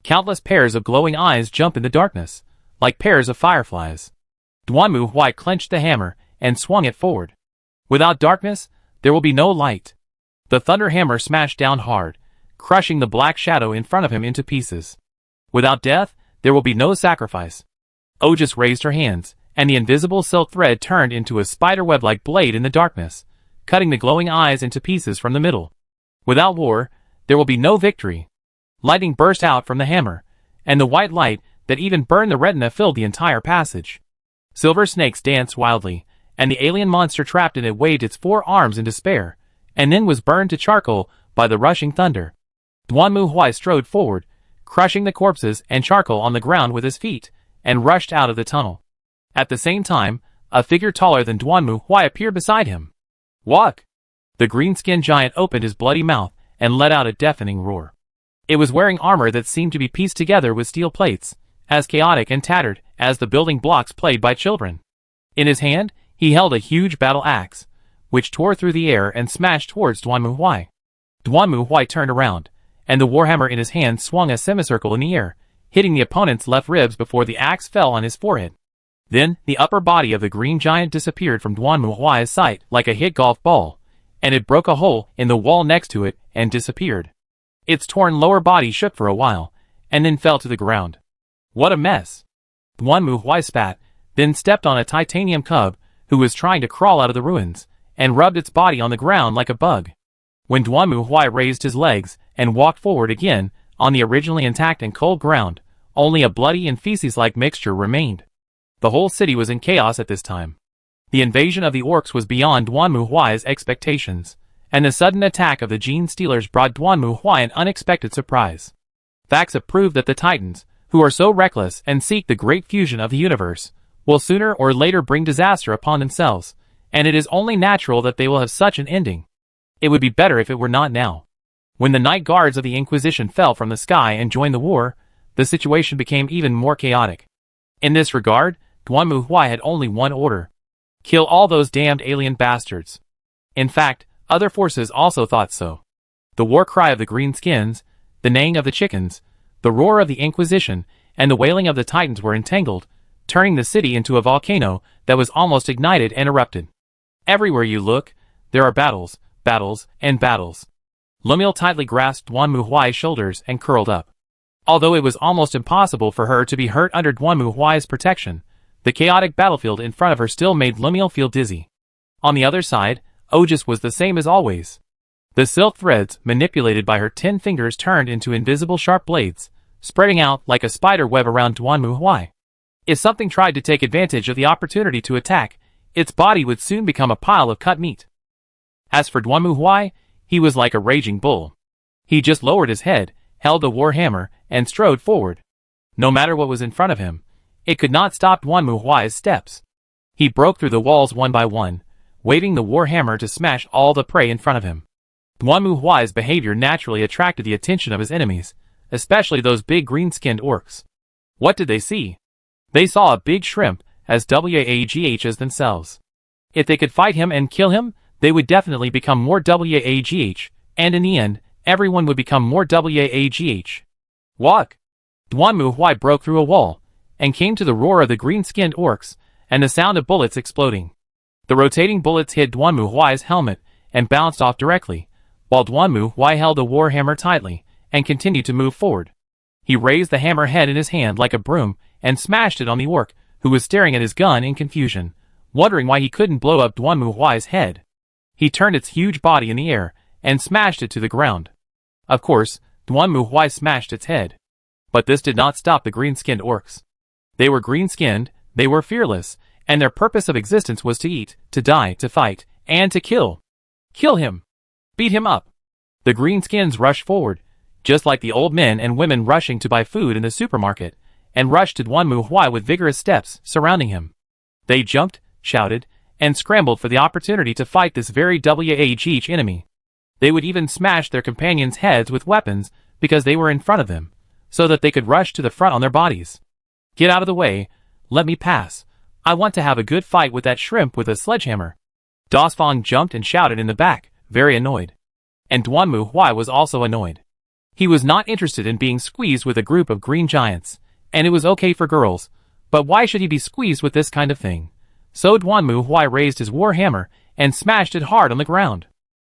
Countless pairs of glowing eyes jump in the darkness, like pairs of fireflies. Duan Muhui clenched the hammer and swung it forward. Without darkness, there will be no light. The thunder hammer smashed down hard, crushing the black shadow in front of him into pieces. Without death, there will be no sacrifice. Ogus raised her hands, and the invisible silk thread turned into a spiderweb-like blade in the darkness, cutting the glowing eyes into pieces from the middle. Without war, there will be no victory. Lightning burst out from the hammer, and the white light that even burned the retina filled the entire passage. Silver snakes danced wildly, and the alien monster trapped in it waved its 4 arms in despair, and then was burned to charcoal by the rushing thunder. Duan Muhui strode forward, crushing the corpses and charcoal on the ground with his feet, and rushed out of the tunnel. At the same time, a figure taller than Duan Muhui appeared beside him. Walk! The green-skinned giant opened his bloody mouth and let out a deafening roar. It was wearing armor that seemed to be pieced together with steel plates, as chaotic and tattered as the building blocks played by children. In his hand, he held a huge battle axe, which tore through the air and smashed towards Duan Mu Huai. Duan Mu Huai turned around, and the warhammer in his hand swung a semicircle in the air, hitting the opponent's left ribs before the axe fell on his forehead. Then, the upper body of the green giant disappeared from Duan Mu Huai's sight like a hit golf ball, and it broke a hole in the wall next to it and disappeared. Its torn lower body shook for a while, and then fell to the ground. What a mess! Duan Mu Huai spat, then stepped on a titanium cub, who was trying to crawl out of the ruins, and rubbed its body on the ground like a bug. When Duan Mu Huai raised his legs and walked forward again, on the originally intact and cold ground, only a bloody and feces-like mixture remained. The whole city was in chaos at this time. The invasion of the orcs was beyond Duan Mu Huai's expectations, and the sudden attack of the Gene Stealers brought Duan Mu Huai an unexpected surprise. Facts have proved that the Titans, who are so reckless and seek the great fusion of the universe, will sooner or later bring disaster upon themselves, and it is only natural that they will have such an ending. It would be better if it were not now. When the night guards of the Inquisition fell from the sky and joined the war, the situation became even more chaotic. In this regard, Duan Mu Huai had only one order: kill all those damned alien bastards. In fact, other forces also thought so. The war cry of the greenskins, the neighing of the chickens, the roar of the Inquisition, and the wailing of the Titans were entangled, turning the city into a volcano that was almost ignited and erupted. Everywhere you look, there are battles, battles, and battles. Lumiel tightly grasped Duan Mu Huai's shoulders and curled up. Although it was almost impossible for her to be hurt under Duan Mu Huai's protection, the chaotic battlefield in front of her still made Lumiel feel dizzy. On the other side, Otis was the same as always. The silk threads, manipulated by her 10 fingers, turned into invisible sharp blades, spreading out like a spider web around Duan Mu Huai. If something tried to take advantage of the opportunity to attack, its body would soon become a pile of cut meat. As for Duan Mu Huai, he was like a raging bull. He just lowered his head, held the war hammer, and strode forward. No matter what was in front of him, it could not stop Duan Mu Huai's steps. He broke through the walls one by one, waving the war hammer to smash all the prey in front of him. Duan Mu Huai's behavior naturally attracted the attention of his enemies, especially those big green-skinned orcs. What did they see? They saw a big shrimp as WAGH as themselves. If they could fight him and kill him, they would definitely become more WAGH, and in the end, everyone would become more WAGH. Walk! Duan Mu Huai broke through a wall, and came to the roar of the green-skinned orcs, and the sound of bullets exploding. The rotating bullets hit Duan Mu Huai's helmet, and bounced off directly, while Duan Mu Huai held the war hammer tightly, and continued to move forward. He raised the hammer head in his hand like a broom, and smashed it on the orc, who was staring at his gun in confusion, wondering why he couldn't blow up Duan Mu Huai's head. He turned its huge body in the air, and smashed it to the ground. Of course, Duan Mu Huai smashed its head. But this did not stop the green-skinned orcs. They were green-skinned, they were fearless, and their purpose of existence was to eat, to die, to fight, and to kill. Kill him! Beat him up! The greenskins rushed forward, just like the old men and women rushing to buy food in the supermarket, and rushed to Duan Mu Huai with vigorous steps, surrounding him. They jumped, shouted, and scrambled for the opportunity to fight this very WAGH enemy. They would even smash their companions' heads with weapons because they were in front of them, so that they could rush to the front on their bodies. Get out of the way, let me pass. I want to have a good fight with that shrimp with a sledgehammer. Dosfang jumped and shouted in the back, very annoyed. And Duan Mu Huai was also annoyed. He was not interested in being squeezed with a group of green giants, and it was okay for girls, but why should he be squeezed with this kind of thing? So Duan Mu Huai raised his war hammer and smashed it hard on the ground.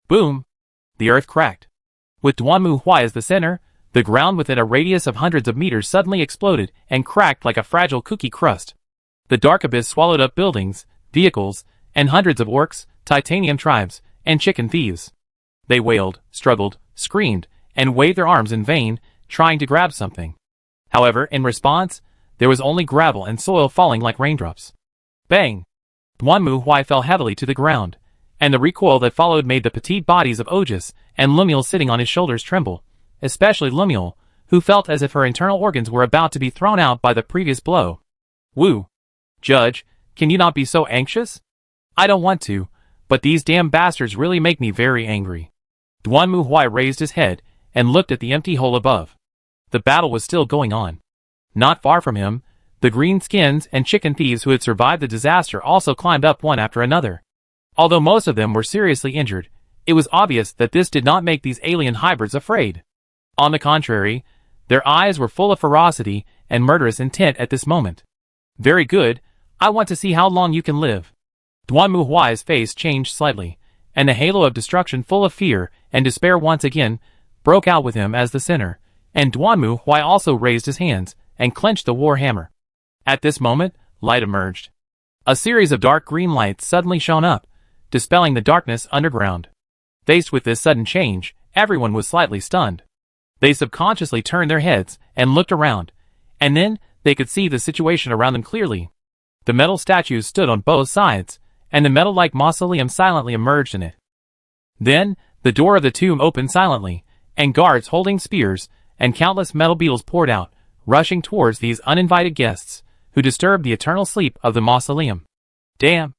Boom! The earth cracked. With Duan Mu Huai as the center, the ground within a radius of hundreds of meters suddenly exploded and cracked like a fragile cookie crust. The dark abyss swallowed up buildings, vehicles, and hundreds of orcs, titanium tribes, and chicken thieves. They wailed, struggled, screamed, and waved their arms in vain, trying to grab something. However, in response, there was only gravel and soil falling like raindrops. Bang! Duan Mu Huai fell heavily to the ground, and the recoil that followed made the petite bodies of Otis and Lumiel sitting on his shoulders tremble, especially Lumiel, who felt as if her internal organs were about to be thrown out by the previous blow. Woo! Judge, can you not be so anxious? I don't want to, but these damn bastards really make me very angry. Duan Mu Huai raised his head and looked at the empty hole above. The battle was still going on. Not far from him, The greenskins and chicken thieves who had survived the disaster also climbed up one after another. Although most of them were seriously injured, it was obvious that this did not make these alien hybrids afraid. On the contrary, their eyes were full of ferocity and murderous intent at this moment. Very good, I want to see how long you can live. Duan Muhuai's face changed slightly, and the halo of destruction full of fear and despair once again broke out with him as the sinner, and Duan Muhuai also raised his hands and clenched the war hammer. At this moment, light emerged. A series of dark green lights suddenly shone up, dispelling the darkness underground. Faced with this sudden change, everyone was slightly stunned. They subconsciously turned their heads and looked around, and then they could see the situation around them clearly. The metal statues stood on both sides, and the metal-like mausoleum silently emerged in it. Then, the door of the tomb opened silently, and guards holding spears and countless metal beetles poured out, rushing towards these uninvited guests, who disturbed the eternal sleep of the mausoleum. Damn!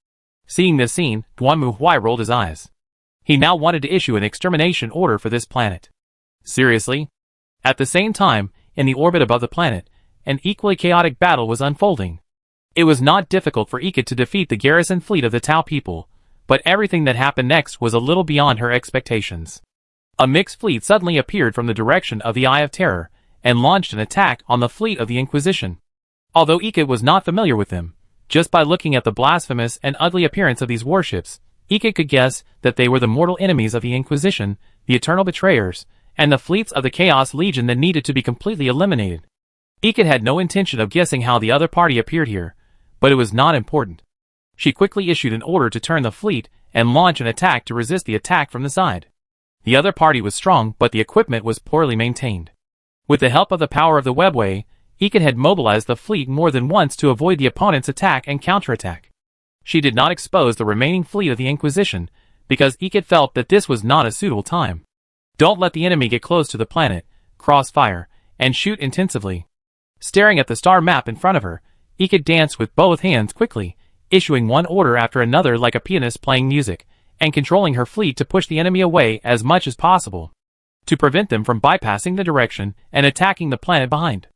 Seeing this scene, Duan Muhuai rolled his eyes. He now wanted to issue an extermination order for this planet. Seriously? At the same time, in the orbit above the planet, an equally chaotic battle was unfolding. It was not difficult for Ika to defeat the garrison fleet of the Tao people, but everything that happened next was a little beyond her expectations. A mixed fleet suddenly appeared from the direction of the Eye of Terror, and launched an attack on the fleet of the Inquisition. Although Ika was not familiar with them, just by looking at the blasphemous and ugly appearance of these warships, Ika could guess that they were the mortal enemies of the Inquisition, the eternal betrayers, and the fleets of the Chaos Legion that needed to be completely eliminated. Ika had no intention of guessing how the other party appeared here, but it was not important. She quickly issued an order to turn the fleet and launch an attack to resist the attack from the side. The other party was strong, but the equipment was poorly maintained. With the help of the power of the webway, Ika had mobilized the fleet more than once to avoid the opponent's attack and counterattack. She did not expose the remaining fleet of the Inquisition, because Ika felt that this was not a suitable time. Don't let the enemy get close to the planet, crossfire, and shoot intensively. Staring at the star map in front of her, Ika danced with both hands quickly, issuing one order after another like a pianist playing music, and controlling her fleet to push the enemy away as much as possible, to prevent them from bypassing the direction and attacking the planet behind.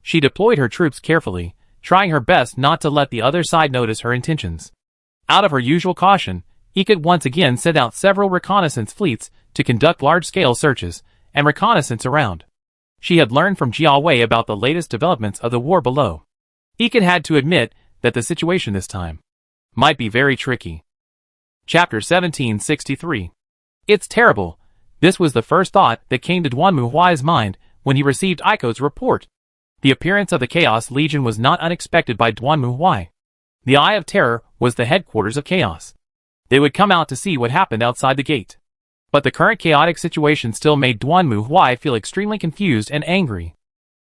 She deployed her troops carefully, trying her best not to let the other side notice her intentions. Out of her usual caution, Ika once again sent out several reconnaissance fleets to conduct large-scale searches and reconnaissance around. She had learned from Jia Wei about the latest developments of the war below. Ika had to admit that the situation this time might be very tricky. Chapter 1763. It's terrible. This was the first thought that came to Duan Muhuai's mind when he received Iko's report. The appearance of the Chaos Legion was not unexpected by Duan Muhuai. The Eye of Terror was the headquarters of Chaos. They would come out to see what happened outside the gate. But the current chaotic situation still made Duan Muhuai feel extremely confused and angry.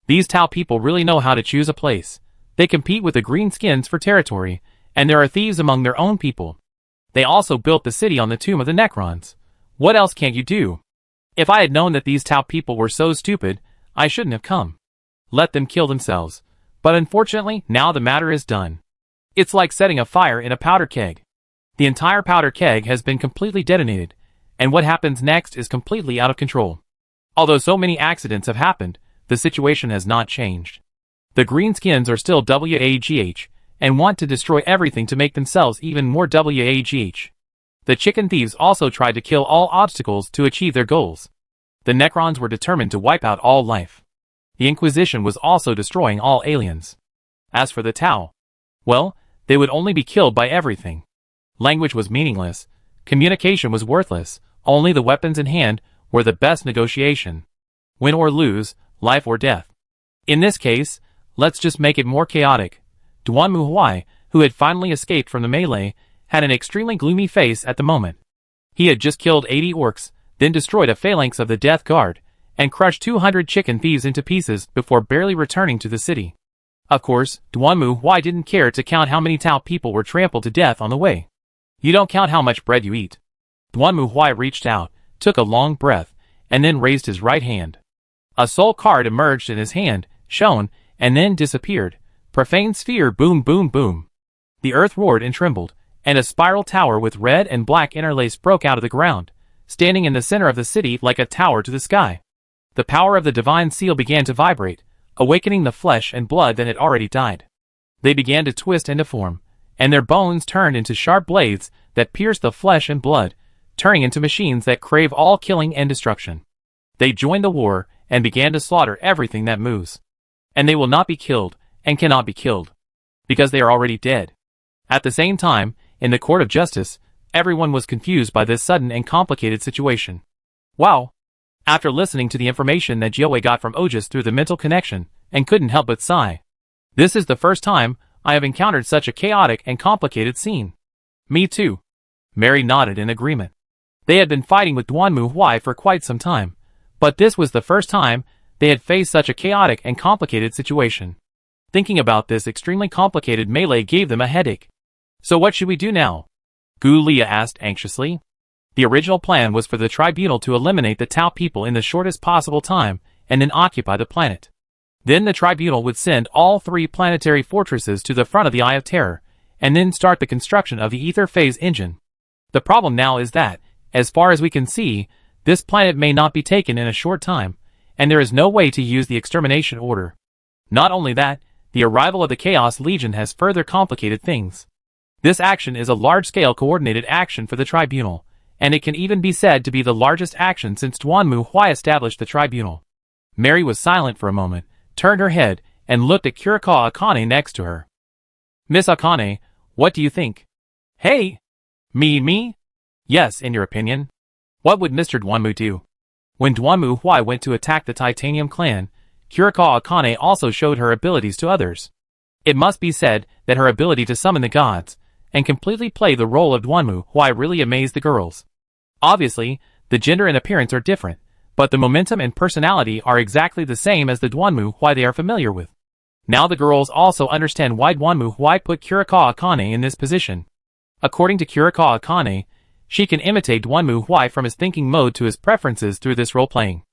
These Tao people really know how to choose a place. They compete with the greenskins for territory, and there are thieves among their own people. They also built the city on the tomb of the Necrons. What else can't you do? If I had known that these Tao people were so stupid, I shouldn't have come. Let them kill themselves. But unfortunately, now the matter is done. It's like setting a fire in a powder keg. The entire powder keg has been completely detonated, and what happens next is completely out of control. Although so many accidents have happened, the situation has not changed. The greenskins are still WAGH, and want to destroy everything to make themselves even more WAGH. The chicken thieves also tried to kill all obstacles to achieve their goals. The Necrons were determined to wipe out all life. The Inquisition was also destroying all aliens. As for the Tao, well, they would only be killed by everything. Language was meaningless, communication was worthless, only the weapons in hand were the best negotiation. Win or lose, life or death. In this case, let's just make it more chaotic. Duan Muhuai, who had finally escaped from the melee, had an extremely gloomy face at the moment. He had just killed 80 orcs, then destroyed a phalanx of the Death Guard, and crushed 200 chicken thieves into pieces before barely returning to the city. Of course, Duan Muhuai didn't care to count how many Tao people were trampled to death on the way. You don't count how much bread you eat. Duan Muhuai reached out, took a long breath, and then raised his right hand. A soul card emerged in his hand, shone, and then disappeared. Profane sphere, boom boom boom. The earth roared and trembled, and a spiral tower with red and black interlace broke out of the ground, standing in the center of the city like a tower to the sky. The power of the divine seal began to vibrate, awakening the flesh and blood that had already died. They began to twist and deform, and their bones turned into sharp blades that pierced the flesh and blood, turning into machines that crave all killing and destruction. They joined the war and began to slaughter everything that moves. And they will not be killed, and cannot be killed, because they are already dead. At the same time, in the court of justice, everyone was confused by this sudden and complicated situation. Wow! After listening to the information that Jiawei got from Ojus through the mental connection, and couldn't help but sigh. This is the first time I have encountered such a chaotic and complicated scene. Me too. Mary nodded in agreement. They had been fighting with Duanmu Huai for quite some time, but this was the first time they had faced such a chaotic and complicated situation. Thinking about this extremely complicated melee gave them a headache. So what should we do now? Gu Lia asked anxiously. The original plan was for the tribunal to eliminate the Tao people in the shortest possible time and then occupy the planet. Then the tribunal would send all 3 planetary fortresses to the front of the Eye of Terror, and then start the construction of the ether phase engine. The problem now is that, as far as we can see, this planet may not be taken in a short time, and there is no way to use the extermination order. Not only that, the arrival of the Chaos Legion has further complicated things. This action is a large-scale coordinated action for the tribunal, and it can even be said to be the largest action since Duanmu Huai established the tribunal. Mary was silent for a moment, turned her head, and looked at Kurikawa Akane next to her. Miss Akane, what do you think? Hey! Me? Yes, in your opinion. What would Mr. Duanmu do? When Duanmu Huai went to attack the Titanium clan, Kurikawa Akane also showed her abilities to others. It must be said that her ability to summon the gods, and completely play the role of Duanmu Huai really amazed the girls. Obviously, the gender and appearance are different, but the momentum and personality are exactly the same as the Duanmu Huai they are familiar with. Now the girls also understand why Duanmu Huai put Kurikawa Akane in this position. According to Kurikawa Akane, she can imitate Duanmu Huai from his thinking mode to his preferences through this role-playing.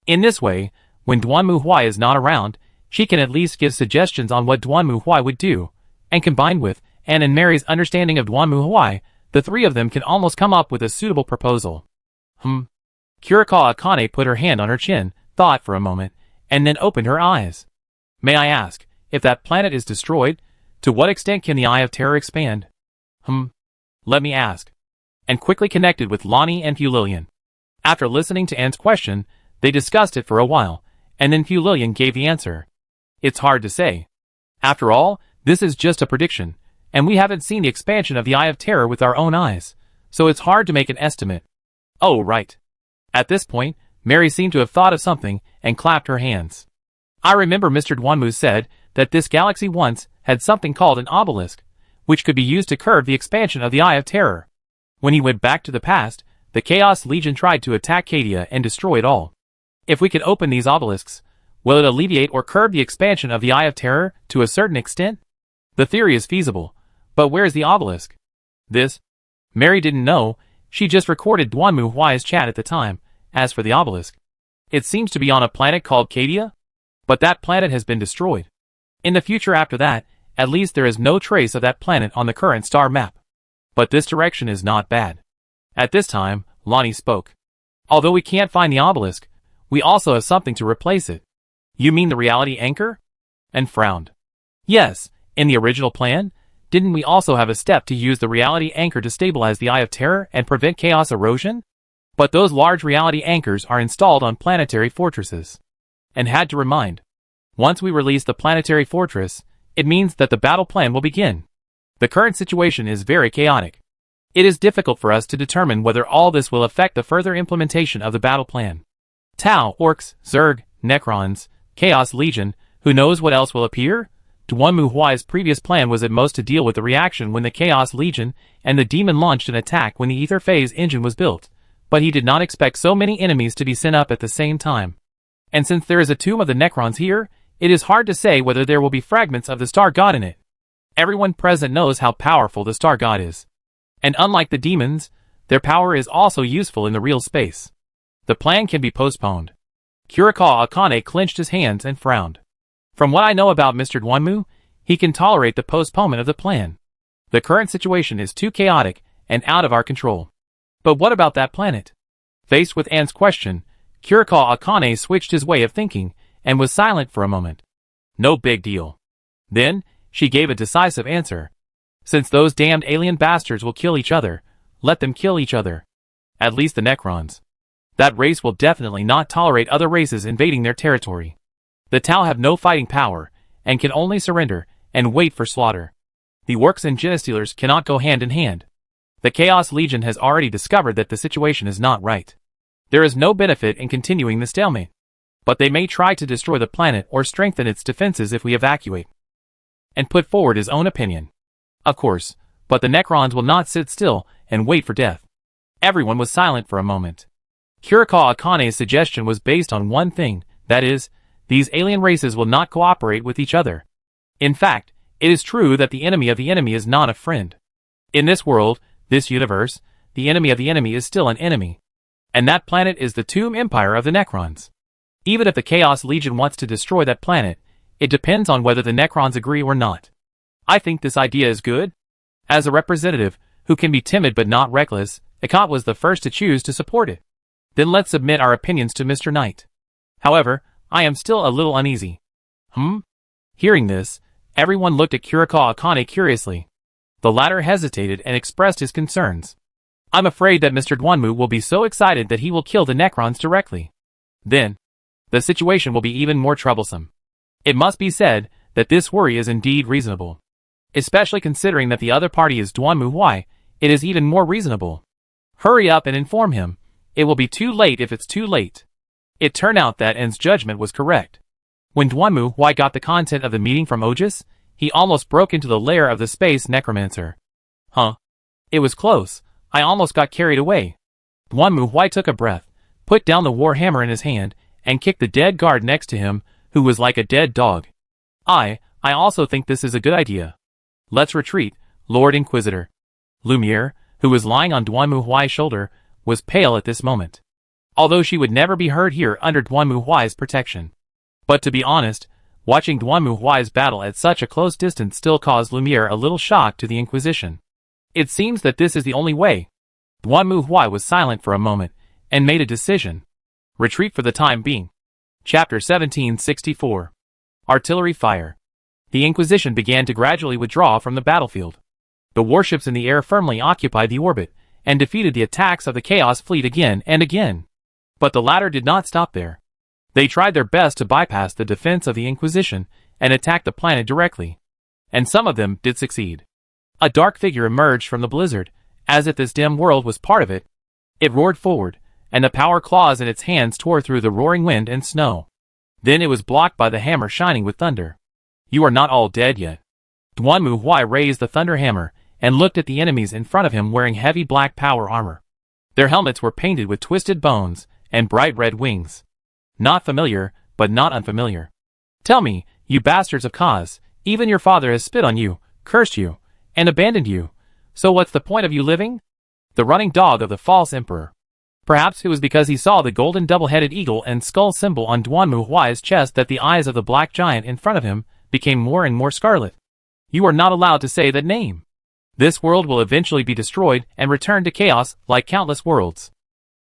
In this way, when Duanmu Huai is not around, she can at least give suggestions on what Duanmu Huai would do, and combined with Anne and Mary's understanding of Duanmu Huai, the 3 of them can almost come up with a suitable proposal. Kurikawa Akane put her hand on her chin, thought for a moment, and then opened her eyes. May I ask, if that planet is destroyed, to what extent can the Eye of Terror expand? Let me ask. And quickly connected with Lonnie and Fulilian. After listening to Anne's question, they discussed it for a while, and then Fulilian gave the answer. It's hard to say. After all, this is just a prediction, and we haven't seen the expansion of the Eye of Terror with our own eyes, so it's hard to make an estimate. Oh, right. At this point, Mary seemed to have thought of something, and clapped her hands. I remember Mr. Duanmu said that this galaxy once had something called an obelisk, which could be used to curb the expansion of the Eye of Terror. When he went back to the past, the Chaos Legion tried to attack Cadia and destroy it all. If we could open these obelisks, will it alleviate or curb the expansion of the Eye of Terror to a certain extent? The theory is feasible, but where's the obelisk? This? Mary didn't know, she just recorded Duanmu Huai's chat at the time. As for the obelisk, it seems to be on a planet called Cadia, but that planet has been destroyed. In the future after that, at least there is no trace of that planet on the current star map. But this direction is not bad. At this time, Lonnie spoke. Although we can't find the obelisk, we also have something to replace it. You mean the reality anchor? And frowned. Yes, in the original plan, didn't we also have a step to use the reality anchor to stabilize the Eye of Terror and prevent chaos erosion? But those large reality anchors are installed on planetary fortresses. And had to remind. Once we release the planetary fortress, it means that the battle plan will begin. The current situation is very chaotic. It is difficult for us to determine whether all this will affect the further implementation of the battle plan. Tau, Orcs, Zerg, Necrons, Chaos Legion, who knows what else will appear? Duanmu Huai's previous plan was at most to deal with the reaction when the Chaos Legion and the Demon launched an attack when the Ether Phase engine was built, but he did not expect so many enemies to be sent up at the same time. And since there is a tomb of the Necrons here, it is hard to say whether there will be fragments of the Star God in it. Everyone present knows how powerful the Star God is. And unlike the demons, their power is also useful in the real space. The plan can be postponed. Kurikawa Akane clenched his hands and frowned. From what I know about Mr. Duanmu, he can tolerate the postponement of the plan. The current situation is too chaotic and out of our control. But what about that planet? Faced with Anne's question, Kurikawa Akane switched his way of thinking and was silent for a moment. No big deal. Then, she gave a decisive answer. Since those damned alien bastards will kill each other, let them kill each other. At least the Necrons. That race will definitely not tolerate other races invading their territory. The Tau have no fighting power, and can only surrender and wait for slaughter. The Orcs and Genestealers cannot go hand in hand. The Chaos Legion has already discovered that the situation is not right. There is no benefit in continuing the stalemate. But they may try to destroy the planet or strengthen its defenses if we evacuate. And put forward his own opinion. Of course, but the Necrons will not sit still and wait for death. Everyone was silent for a moment. Kurikawa Akane's suggestion was based on one thing, that is, these alien races will not cooperate with each other. In fact, it is true that the enemy of the enemy is not a friend. In this world, this universe, the enemy of the enemy is still an enemy. And that planet is the Tomb Empire of the Necrons. Even if the Chaos Legion wants to destroy that planet, it depends on whether the Necrons agree or not. I think this idea is good. As a representative, who can be timid but not reckless, Akat was the first to choose to support it. Then let's submit our opinions to Mr. Knight. However, I am still a little uneasy. Hearing this, everyone looked at Kurikawa Akane curiously. The latter hesitated and expressed his concerns. I'm afraid that Mr. Dwanmu will be so excited that he will kill the Necrons directly. Then, the situation will be even more troublesome. It must be said that this worry is indeed reasonable. Especially considering that the other party is Dwanmu Huai, it is even more reasonable. Hurry up and inform him. It will be too late if it's too late. It turned out that N's judgment was correct. When Dwanmu Huai got the content of the meeting from Ojus, he almost broke into the lair of the space necromancer. It was close. I almost got carried away. Dwanmu Huai took a breath, put down the war hammer in his hand, and kicked the dead guard next to him, who was like a dead dog. I also think this is a good idea. Let's retreat, Lord Inquisitor. Lumiere, who was lying on Dwanmu Huai's shoulder, was pale at this moment. Although she would never be heard here under Dwanmu Huai's protection. But to be honest, watching Dwanmu Huai's battle at such a close distance still caused Lumiere a little shock to the Inquisition. It seems that this is the only way. Dwanmu Huai was silent for a moment, and made a decision. Retreat for the time being. Chapter 1764. Artillery fire. The Inquisition began to gradually withdraw from the battlefield. The warships in the air firmly occupied the orbit, and defeated the attacks of the Chaos Fleet again and again. But the latter did not stop there. They tried their best to bypass the defense of the Inquisition, and attack the planet directly. And some of them did succeed. A dark figure emerged from the blizzard, as if this dim world was part of it. It roared forward, and the power claws in its hands tore through the roaring wind and snow. Then it was blocked by the hammer shining with thunder. You are not all dead yet. Dwanmu Huai raised the thunder hammer, and looked at the enemies in front of him wearing heavy black power armor. Their helmets were painted with twisted bones, and bright red wings. Not familiar, but not unfamiliar. Tell me, you bastards of Kaz, even your father has spit on you, cursed you, and abandoned you. So what's the point of you living? The running dog of the false emperor. Perhaps it was because he saw the golden double-headed eagle and skull symbol on Dwanmu Huai's chest that the eyes of the black giant in front of him became more and more scarlet. You are not allowed to say that name. This world will eventually be destroyed and return to chaos like countless worlds.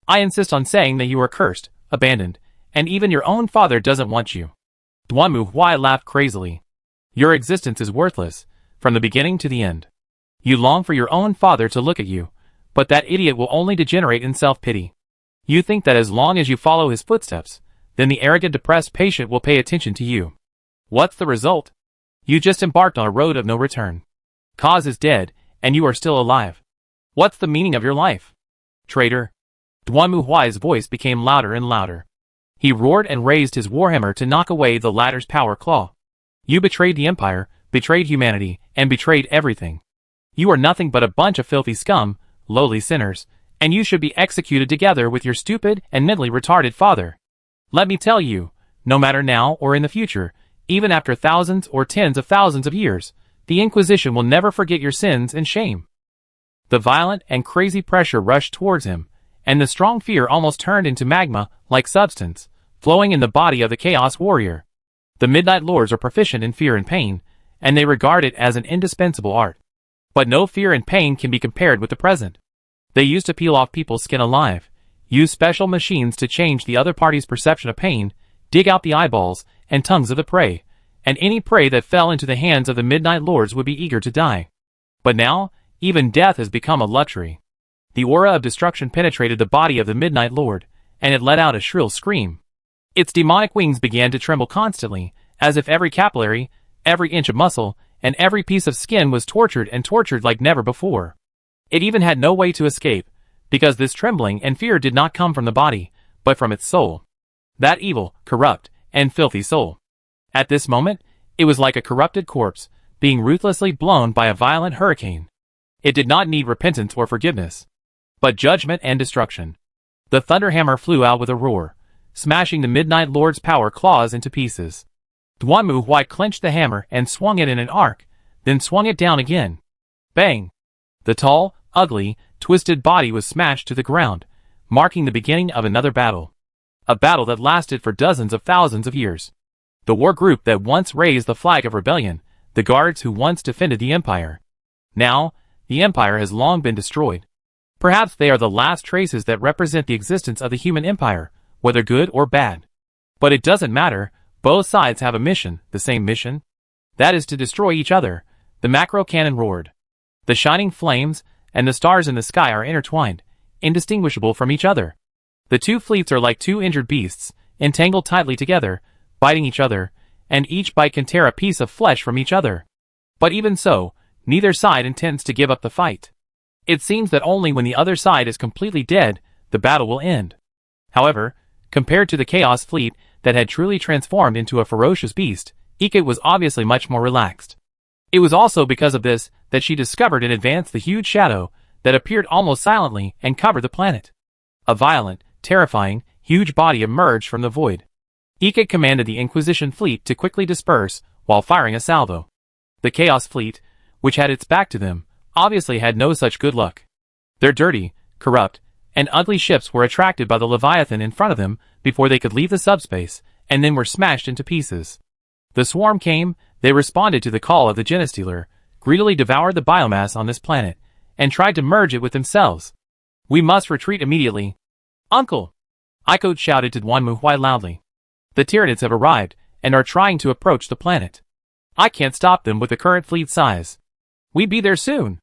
I insist on saying that you are cursed, abandoned, and even your own father doesn't want you. Dwanmu Huai laughed crazily. Your existence is worthless, from the beginning to the end. You long for your own father to look at you, but that idiot will only degenerate in self-pity. You think that as long as you follow his footsteps, then the arrogant depressed patient will pay attention to you. What's the result? You just embarked on a road of no return. Kaz is dead, and you are still alive. What's the meaning of your life? Traitor. Dwanmu Huai's voice became louder and louder. He roared and raised his warhammer to knock away the latter's power claw. You betrayed the Empire, betrayed humanity, and betrayed everything. You are nothing but a bunch of filthy scum, lowly sinners, and you should be executed together with your stupid and mentally retarded father. Let me tell you, no matter now or in the future, even after thousands or tens of thousands of years, the Inquisition will never forget your sins and shame. The violent and crazy pressure rushed towards him, and the strong fear almost turned into magma-like substance, flowing in the body of the Chaos Warrior. The Midnight Lords are proficient in fear and pain, and they regard it as an indispensable art. But no fear and pain can be compared with the present. They used to peel off people's skin alive, use special machines to change the other party's perception of pain, dig out the eyeballs and tongues of the prey, and any prey that fell into the hands of the Midnight Lords would be eager to die. But now, even death has become a luxury. The aura of destruction penetrated the body of the Midnight Lord, and it let out a shrill scream. Its demonic wings began to tremble constantly, as if every capillary, every inch of muscle, and every piece of skin was tortured like never before. It even had no way to escape, because this trembling and fear did not come from the body, but from its soul. That evil, corrupt, and filthy soul. At this moment, it was like a corrupted corpse, being ruthlessly blown by a violent hurricane. It did not need repentance or forgiveness, but judgment and destruction. The thunderhammer flew out with a roar, smashing the Midnight Lord's power claws into pieces. Duanmu Huai clenched the hammer and swung it in an arc, then swung it down again. Bang! The tall, ugly, twisted body was smashed to the ground, marking the beginning of another battle. A battle that lasted for dozens of thousands of years. The war group that once raised the flag of rebellion, the guards who once defended the empire. Now, the empire has long been destroyed. Perhaps they are the last traces that represent the existence of the human empire, whether good or bad. But it doesn't matter, both sides have a mission, the same mission. That is to destroy each other. The macro cannon roared. The shining flames and the stars in the sky are intertwined, indistinguishable from each other. The two fleets are like two injured beasts, entangled tightly together, biting each other, and each bite can tear a piece of flesh from each other. But even so, neither side intends to give up the fight. It seems that only when the other side is completely dead, the battle will end. However, compared to the Chaos Fleet that had truly transformed into a ferocious beast, Ike was obviously much more relaxed. It was also because of this that she discovered in advance the huge shadow that appeared almost silently and covered the planet. A violent, terrifying, huge body emerged from the void. Ike commanded the Inquisition fleet to quickly disperse while firing a salvo. The Chaos Fleet, which had its back to them, obviously had no such good luck. Their dirty, corrupt, and ugly ships were attracted by the Leviathan in front of them before they could leave the subspace, and then were smashed into pieces. The swarm came, they responded to the call of the Genestealer, greedily devoured the biomass on this planet, and tried to merge it with themselves. We must retreat immediately. Uncle! Iko shouted to Duanmu Huai loudly. The Tyranids have arrived, and are trying to approach the planet. I can't stop them with the current fleet size. We be there soon.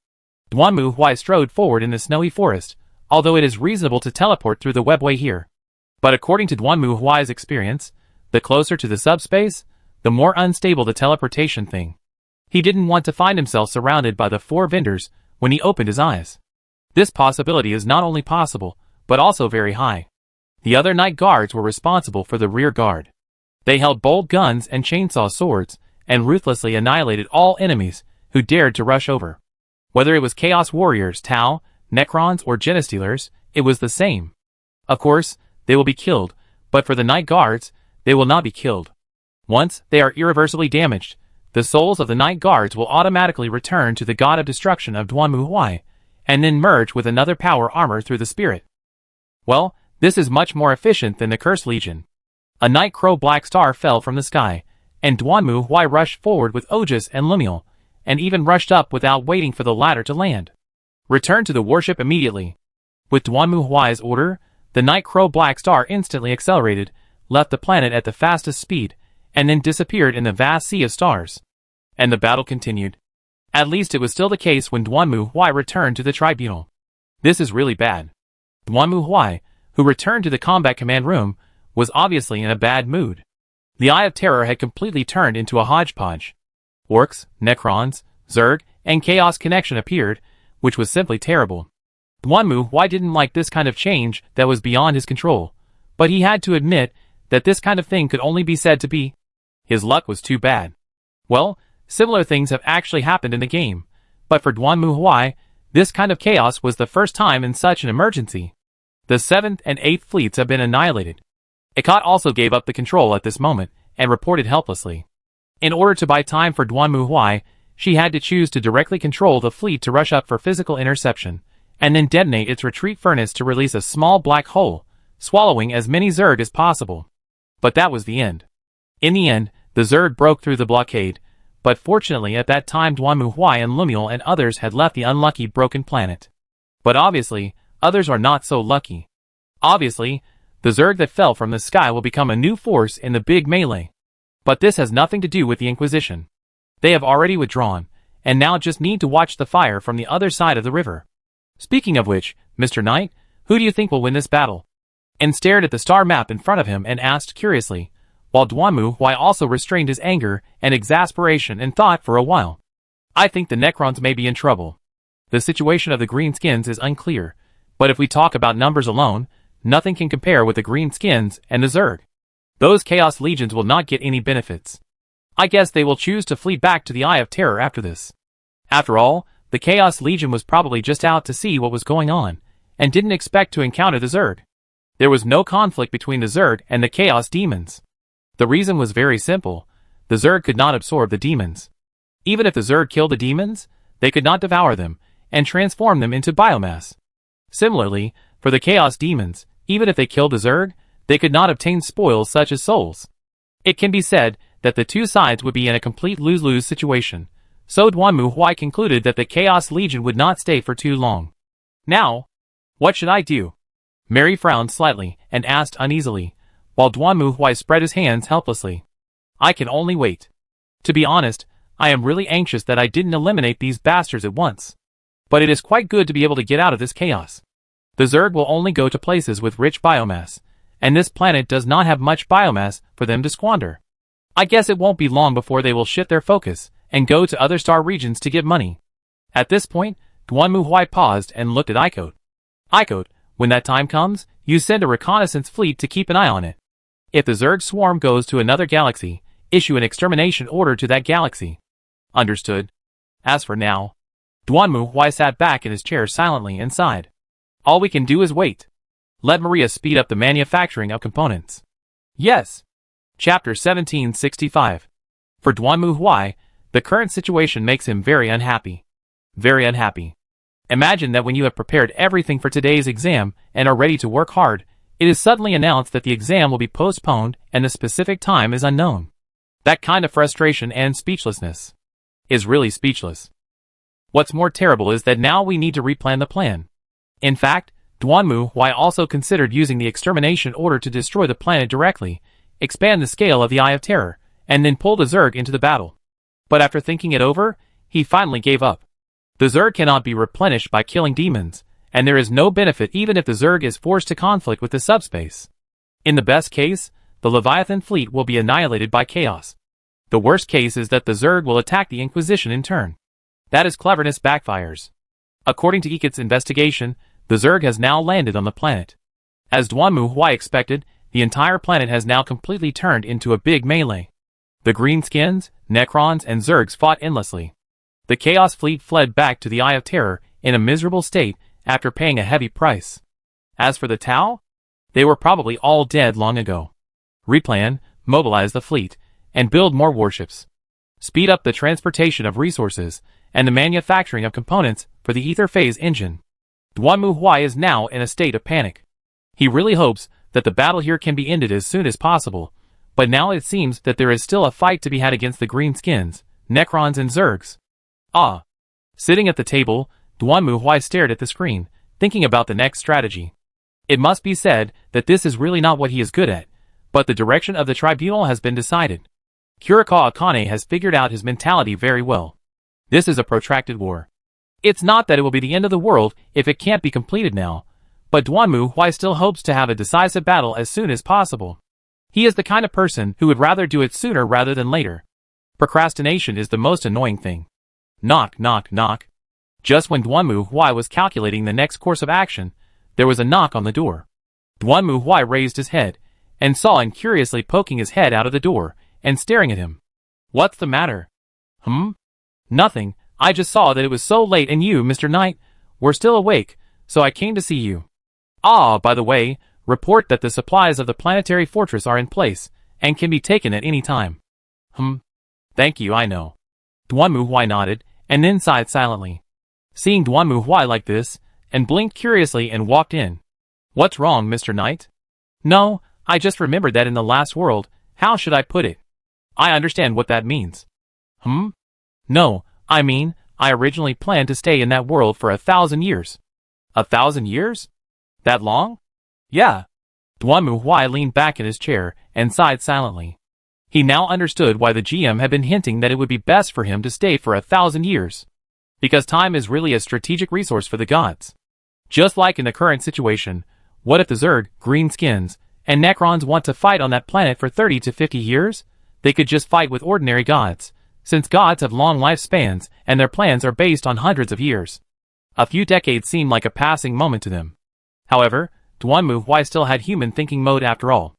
Duanmu Huai strode forward in the snowy forest, although it is reasonable to teleport through the webway here. But according to Duanmu Huai's experience, the closer to the subspace, the more unstable the teleportation thing. He didn't want to find himself surrounded by the four vendors when he opened his eyes. This possibility is not only possible, but also very high. The other night guards were responsible for the rear guard. They held bold guns and chainsaw swords, and ruthlessly annihilated all enemies who dared to rush over. Whether it was Chaos Warriors, Tau, Necrons, or Genestealers, it was the same. Of course, they will be killed, but for the Night Guards, they will not be killed. Once they are irreversibly damaged, the souls of the Night Guards will automatically return to the God of Destruction of Duanmu Huai, and then merge with another power armor through the spirit. Well, this is much more efficient than the Cursed Legion. A Night Crow Black Star fell from the sky, and Duanmu Huai rushed forward with Ogus and Lumiel, and even rushed up without waiting for the latter to land. Return to the warship immediately. With Duanmu Huai's order, the Night Crow Black Star instantly accelerated, left the planet at the fastest speed, and then disappeared in the vast sea of stars. And the battle continued. At least it was still the case when Duanmu Huai returned to the tribunal. This is really bad. Duanmu Huai, who returned to the combat command room, was obviously in a bad mood. The Eye of Terror had completely turned into a hodgepodge. Orcs, Necrons, Zerg, and Chaos Connection appeared, which was simply terrible. Duanmu Huai didn't like this kind of change that was beyond his control, but he had to admit that this kind of thing could only be said to be. His luck was too bad. Well, similar things have actually happened in the game, but for Duanmu Huai, this kind of chaos was the first time in such an emergency. The 7th and 8th fleets have been annihilated. Ikat also gave up the control at this moment, and reported helplessly. In order to buy time for Duanmu Huai, she had to choose to directly control the fleet to rush up for physical interception, and then detonate its retreat furnace to release a small black hole, swallowing as many Zerg as possible. But that was the end. In the end, the Zerg broke through the blockade, but fortunately at that time Duanmu Huai and Lumiel and others had left the unlucky broken planet. But obviously, others are not so lucky. Obviously, the Zerg that fell from the sky will become a new force in the big melee. But this has nothing to do with the Inquisition. They have already withdrawn, and now just need to watch the fire from the other side of the river. Speaking of which, Mr. Knight, who do you think will win this battle? And stared at the star map in front of him and asked curiously, while Duanmu Huai also restrained his anger and exasperation and thought for a while. I think the Necrons may be in trouble. The situation of the Greenskins is unclear, but if we talk about numbers alone, nothing can compare with the Greenskins and the Zerg. Those Chaos Legions will not get any benefits. I guess they will choose to flee back to the Eye of Terror after this. After all, the Chaos Legion was probably just out to see what was going on, and didn't expect to encounter the Zerg. There was no conflict between the Zerg and the Chaos Demons. The reason was very simple. The Zerg could not absorb the demons. Even if the Zerg killed the demons, they could not devour them and transform them into biomass. Similarly, for the Chaos Demons, even if they killed the Zerg, they could not obtain spoils such as souls. It can be said that the two sides would be in a complete lose-lose situation, so Duanmu Huai concluded that the Chaos Legion would not stay for too long. Now, what should I do? Mary frowned slightly and asked uneasily, while Duanmu Huai spread his hands helplessly. I can only wait. To be honest, I am really anxious that I didn't eliminate these bastards at once. But it is quite good to be able to get out of this chaos. The Zerg will only go to places with rich biomass, and this planet does not have much biomass for them to squander. I guess it won't be long before they will shift their focus and go to other star regions to get money. At this point, Duanmu Huai paused and looked at Ikote. Ikote, when that time comes, you send a reconnaissance fleet to keep an eye on it. If the Zerg swarm goes to another galaxy, issue an extermination order to that galaxy. Understood. As for now, Duanmu Huai sat back in his chair silently and sighed. All we can do is wait. Let Maria speed up the manufacturing of components. Yes. Chapter 1765. For Duanmu Huai, the current situation makes him very unhappy. Very unhappy. Imagine that when you have prepared everything for today's exam and are ready to work hard, it is suddenly announced that the exam will be postponed and the specific time is unknown. That kind of frustration and speechlessness is really speechless. What's more terrible is that now we need to replan the plan. In fact, Duanmu Huai also considered using the extermination order to destroy the planet directly, expand the scale of the Eye of Terror, and then pull the Zerg into the battle. But after thinking it over, he finally gave up. The Zerg cannot be replenished by killing demons, and there is no benefit even if the Zerg is forced to conflict with the subspace. In the best case, the Leviathan fleet will be annihilated by chaos. The worst case is that the Zerg will attack the Inquisition in turn. That is cleverness backfires. According to Ikote's investigation, the Zerg has now landed on the planet. As Duanmu Huai expected, the entire planet has now completely turned into a big melee. The Greenskins, Necrons, and Zergs fought endlessly. The Chaos Fleet fled back to the Eye of Terror in a miserable state after paying a heavy price. As for the Tau, they were probably all dead long ago. Replan, mobilize the fleet, and build more warships. Speed up the transportation of resources and the manufacturing of components for the Ether Phase engine. Duanmu Huai is now in a state of panic. He really hopes that the battle here can be ended as soon as possible, but now it seems that there is still a fight to be had against the Greenskins, Necrons, and Zergs. Ah. Sitting at the table, Duanmu Huai stared at the screen, thinking about the next strategy. It must be said that this is really not what he is good at, but the direction of the tribunal has been decided. Kurikawa Akane has figured out his mentality very well. This is a protracted war. It's not that it will be the end of the world if it can't be completed now, but Duanmu Huai still hopes to have a decisive battle as soon as possible. He is the kind of person who would rather do it sooner rather than later. Procrastination is the most annoying thing. Knock, knock, knock. Just when Duanmu Huai was calculating the next course of action, there was a knock on the door. Duanmu Huai raised his head, and saw him curiously poking his head out of the door, and staring at him. What's the matter? Nothing, I just saw that it was so late and you, Mr. Knight, were still awake, so I came to see you. Ah, by the way, report that the supplies of the planetary fortress are in place, and can be taken at any time. Thank you, I know. Duanmu Huai nodded, and then sighed silently. Seeing Duanmu Huai like this, and blinked curiously and walked in. What's wrong, Mr. Knight? No, I just remembered that in the last world, how should I put it? I understand what that means. No, I mean, I originally planned to stay in that world for 1,000 years. 1,000 years? That long? Yeah. Duanmu Huai leaned back in his chair and sighed silently. He now understood why the GM had been hinting that it would be best for him to stay for 1,000 years. Because time is really a strategic resource for the gods. Just like in the current situation, what if the Zerg, greenskins, and Necrons want to fight on that planet for 30 to 50 years? They could just fight with ordinary gods, since gods have long lifespans and their plans are based on hundreds of years. A few decades seemed like a passing moment to them. However, Duanmu Huai still had human thinking mode after all.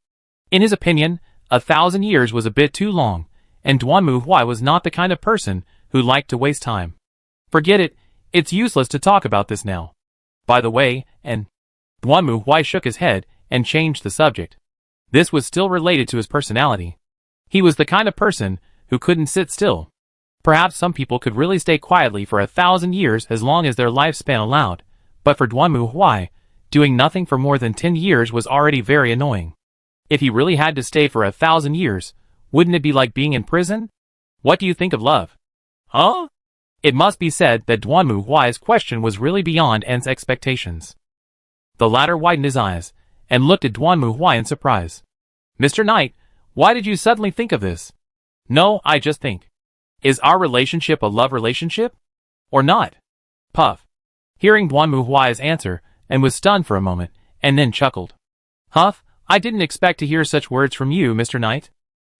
In his opinion, 1,000 years was a bit too long, and Duanmu Huai was not the kind of person who liked to waste time. Forget it, it's useless to talk about this now. By the way, and Duanmu Huai shook his head and changed the subject. This was still related to his personality. He was the kind of person who couldn't sit still. Perhaps some people could really stay quietly for 1,000 years as long as their lifespan allowed, but for Duanmu Huai, doing nothing for more than 10 years was already very annoying. If he really had to stay for 1,000 years, wouldn't it be like being in prison? What do you think of love? Huh? It must be said that Duanmu Huai's question was really beyond En's expectations. The latter widened his eyes, and looked at Duanmu Huai in surprise. Mr. Knight, why did you suddenly think of this? No, I just think. Is our relationship a love relationship? Or not? Puff. Hearing Duanmu Huai's answer, and was stunned for a moment, and then chuckled. Huff, I didn't expect to hear such words from you, Mr. Knight.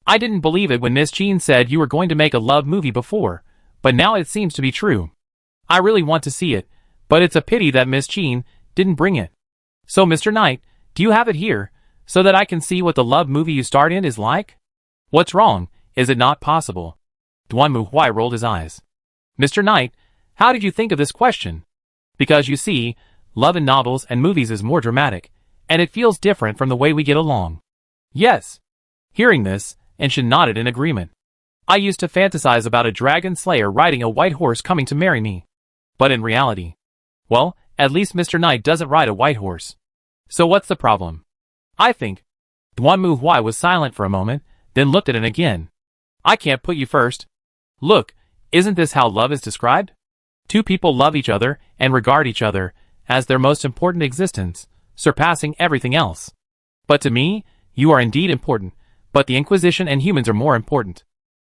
I didn't believe it when Miss Jean said you were going to make a love movie before, but now it seems to be true. I really want to see it, but it's a pity that Miss Jean didn't bring it. So, Mr. Knight, do you have it here, so that I can see what the love movie you starred in is like? What's wrong? Is it not possible? Duanmu Huai rolled his eyes. Mr. Knight, how did you think of this question? Because you see, love in novels and movies is more dramatic, and it feels different from the way we get along. Yes. Hearing this, Enshin nodded in agreement. I used to fantasize about a dragon slayer riding a white horse coming to marry me. But in reality, well, at least Mr. Knight doesn't ride a white horse. So what's the problem? I think. Duanmu Huai was silent for a moment, then looked at it again. I can't put you first. Look, isn't this how love is described? Two people love each other and regard each other as their most important existence, surpassing everything else. But to me, you are indeed important, but the Inquisition and humans are more important.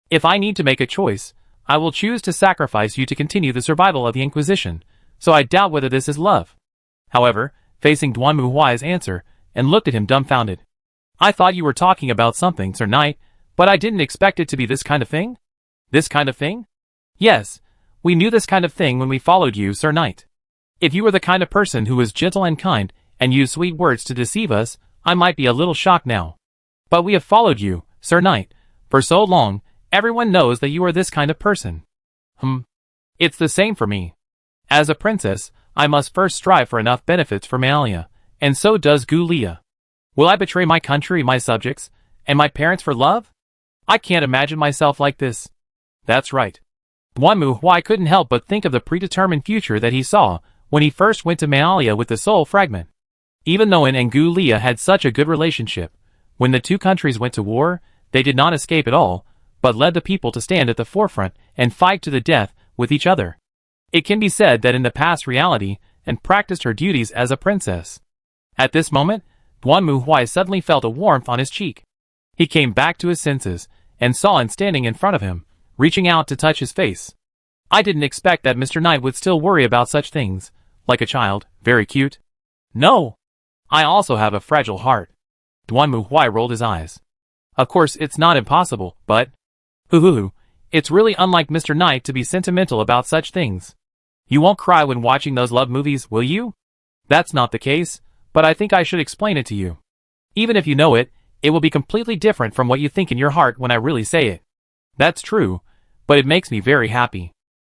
If I need to make a choice, I will choose to sacrifice you to continue the survival of the Inquisition, so I doubt whether this is love. However, facing Duanmu Huai's answer, and looked at him dumbfounded. I thought you were talking about something, Sir Knight, but I didn't expect it to be this kind of thing? This kind of thing? Yes, we knew this kind of thing when we followed you, Sir Knight. If you were the kind of person who was gentle and kind, and used sweet words to deceive us, I might be a little shocked now. But we have followed you, Sir Knight, for so long, everyone knows that you are this kind of person. It's the same for me. As a princess, I must first strive for enough benefits for Maalia, and so does Gu Lia. Will I betray my country, my subjects, and my parents for love? I can't imagine myself like this. That's right. Duanmu Huai couldn't help but think of the predetermined future that he saw when he first went to Maalia with the soul fragment. Even though En and Gu Lia had such a good relationship, when the two countries went to war, they did not escape at all, but led the people to stand at the forefront and fight to the death with each other. It can be said that in the past reality, and practiced her duties as a princess. At this moment, Duanmu Huai suddenly felt a warmth on his cheek. He came back to his senses, and saw En standing in front of him, reaching out to touch his face. I didn't expect that Mr. Knight would still worry about such things, like a child, very cute. No! I also have a fragile heart. Duanmu Huai rolled his eyes. Of course, it's not impossible, but... It's really unlike Mr. Knight to be sentimental about such things. You won't cry when watching those love movies, will you? That's not the case, but I think I should explain it to you. Even if you know it, it will be completely different from what you think in your heart when I really say it. That's true, but it makes me very happy.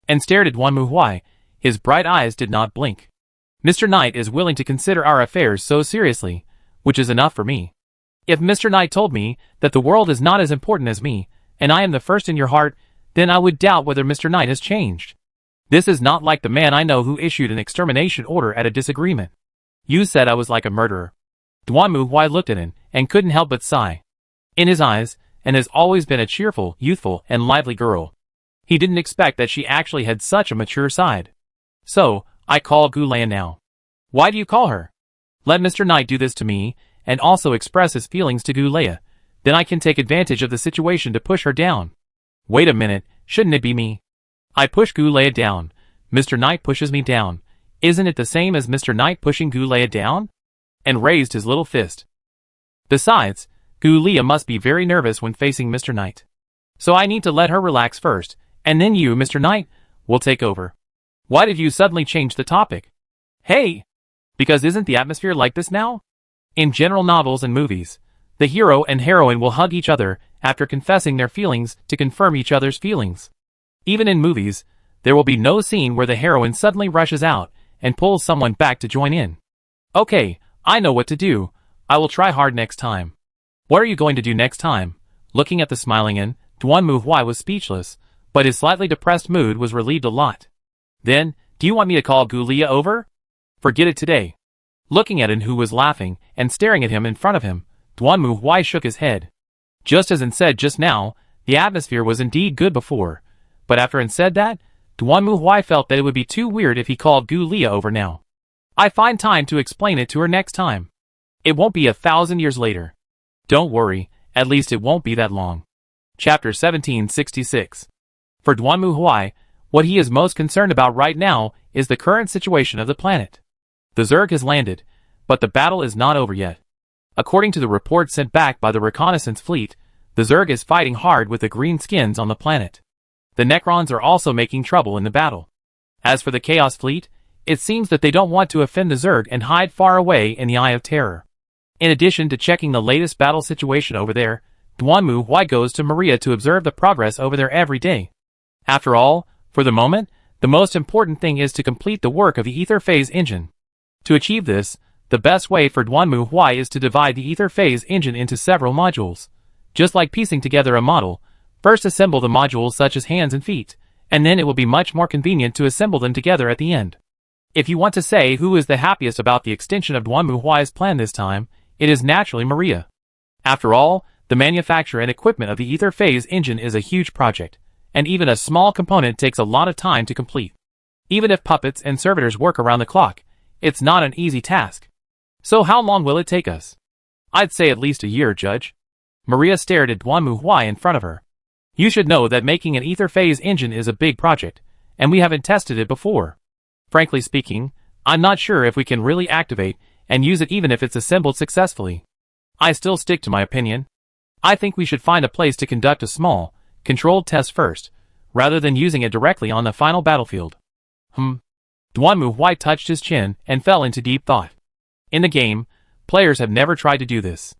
And stared at Duanmu Huai, his bright eyes did not blink. Mr. Knight is willing to consider our affairs so seriously, which is enough for me. If Mr. Knight told me that the world is not as important as me, and I am the first in your heart, then I would doubt whether Mr. Knight has changed. This is not like the man I know who issued an extermination order at a disagreement. You said I was like a murderer. Duanmu Huai looked at him, and couldn't help but sigh. In his eyes, En has always been a cheerful, youthful, and lively girl. He didn't expect that she actually had such a mature side. So, I call Gu Lia now. Why do you call her? Let Mr. Knight do this to me, and also express his feelings to Gu Lia, Then I can take advantage of the situation to push her down. Wait a minute, shouldn't it be me? I push Goulet down. Mr. Knight pushes me down. Isn't it the same as Mr. Knight pushing Goulet down? And raised his little fist. Besides, Goulet must be very nervous when facing Mr. Knight. So I need to let her relax first, and then you, Mr. Knight, will take over. Why did you suddenly change the topic? Hey! Because isn't the atmosphere like this now? In general novels and movies, the hero and heroine will hug each other after confessing their feelings to confirm each other's feelings. Even in movies, there will be no scene where the heroine suddenly rushes out and pulls someone back to join in. Okay, I know what to do. I will try hard next time. What are you going to do next time? Looking at the smiling N, Duan Mu Huai was speechless, but his slightly depressed mood was relieved a lot. Then, do you want me to call Goulet over? Forget it today. Looking at N, who was laughing and staring at him in front of him, Duan Mu Huai shook his head. Just as N said just now, the atmosphere was indeed good before, but after N said that, Duan Mu Huai felt that it would be too weird if he called Goulet over now. I find time to explain it to her next time. It won't be 1,000 years later. Don't worry, at least it won't be that long. Chapter 1766. For Duan Mu Huai, what he is most concerned about right now is the current situation of the planet. The Zerg has landed, but the battle is not over yet. According to the report sent back by the reconnaissance fleet, the Zerg is fighting hard with the greenskins on the planet. The Necrons are also making trouble in the battle. As for the Chaos Fleet, it seems that they don't want to offend the Zerg and hide far away in the Eye of Terror. In addition to checking the latest battle situation over there, Duan Mu Huai goes to Maria to observe the progress over there every day. After all, for the moment, the most important thing is to complete the work of the ether phase engine. To achieve this, the best way for Duan Mu Huai is to divide the ether phase engine into several modules. Just like piecing together a model, first assemble the modules such as hands and feet, and then it will be much more convenient to assemble them together at the end. If you want to say who is the happiest about the extension of Duan Mu Huai's plan this time, it is naturally Maria. After all, the manufacture and equipment of the ether phase engine is a huge project, and even a small component takes a lot of time to complete. Even if puppets and servitors work around the clock, it's not an easy task. So how long will it take us? I'd say at least a year, Judge. Maria stared at Duan Mu Huai in front of her. You should know that making an ether phase engine is a big project, and we haven't tested it before. Frankly speaking, I'm not sure if we can really activate and use it even if it's assembled successfully. I still stick to my opinion. I think we should find a place to conduct a small, controlled test first, rather than using it directly on the final battlefield. Duan Mu Huai touched his chin and fell into deep thought. In the game, players have never tried to do this.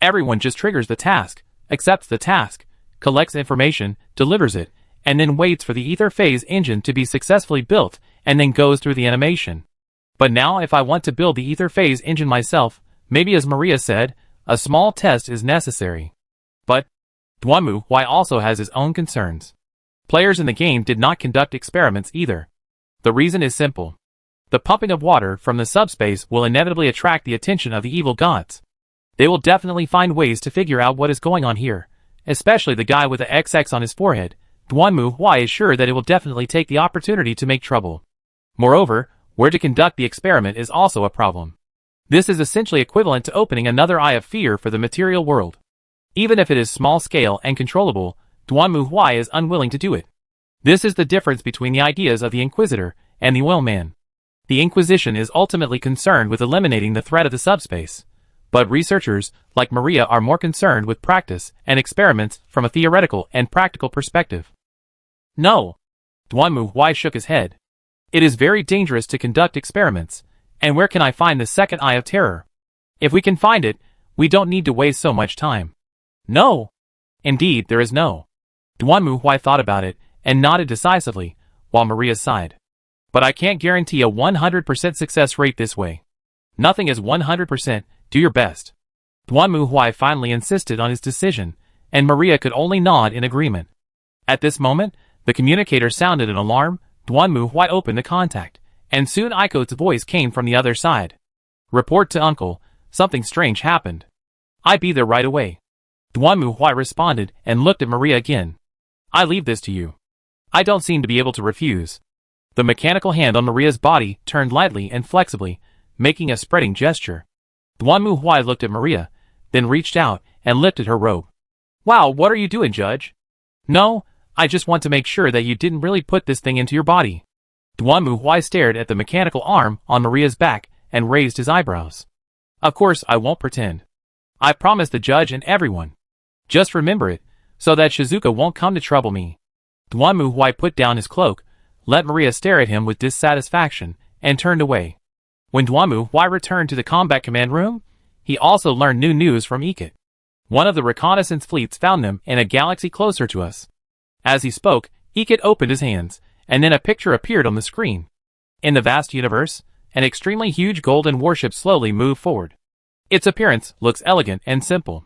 Everyone just triggers the task, accepts the task, collects information, delivers it, and then waits for the ether phase engine to be successfully built, and then goes through the animation. But now if I want to build the ether phase engine myself, maybe as Maria said, a small test is necessary. But Duan Mu Huai also has his own concerns. Players in the game did not conduct experiments either. The reason is simple. The pumping of water from the subspace will inevitably attract the attention of the evil gods. They will definitely find ways to figure out what is going on here, especially the guy with the XX on his forehead. Duan Mu Huai is sure that it will definitely take the opportunity to make trouble. Moreover, where to conduct the experiment is also a problem. This is essentially equivalent to opening another eye of fear for the material world. Even if it is small scale and controllable, Duan Mu Huai is unwilling to do it. This is the difference between the ideas of the Inquisitor and the Oil Man. The Inquisition is ultimately concerned with eliminating the threat of the subspace, but researchers, like Maria, are more concerned with practice and experiments from a theoretical and practical perspective. No. Duan Mu Huai shook his head. It is very dangerous to conduct experiments, and where can I find the second Eye of Terror? If we can find it, we don't need to waste so much time. No. Indeed, there is no. Duan Mu Huai thought about it and nodded decisively, while Maria sighed. But I can't guarantee a 100% success rate this way. Nothing is 100%, do your best. Duan Mu Huai finally insisted on his decision, and Maria could only nod in agreement. At this moment, the communicator sounded an alarm. Duan Mu Huai opened the contact, and soon Aiko's voice came from the other side. Report to Uncle, something strange happened. I'll be there right away. Duan Mu Huai responded and looked at Maria again. I leave this to you. I don't seem to be able to refuse. The mechanical hand on Maria's body turned lightly and flexibly, making a spreading gesture. Duan Mu Huai looked at Maria, then reached out and lifted her robe. Wow, what are you doing, Judge? No, I just want to make sure that you didn't really put this thing into your body. Duanmu Huai stared at the mechanical arm on Maria's back and raised his eyebrows. Of course I won't pretend. I promise the judge and everyone. Just remember it, so that Shizuka won't come to trouble me. Duanmu Huai put down his cloak, let Maria stare at him with dissatisfaction, and turned away. When Duanmu Huai returned to the combat command room, he also learned new news from Ikit. One of the reconnaissance fleets found them in a galaxy closer to us. As he spoke, Ikit opened his hands, and then a picture appeared on the screen. In the vast universe, an extremely huge golden warship slowly moved forward. Its appearance looks elegant and simple.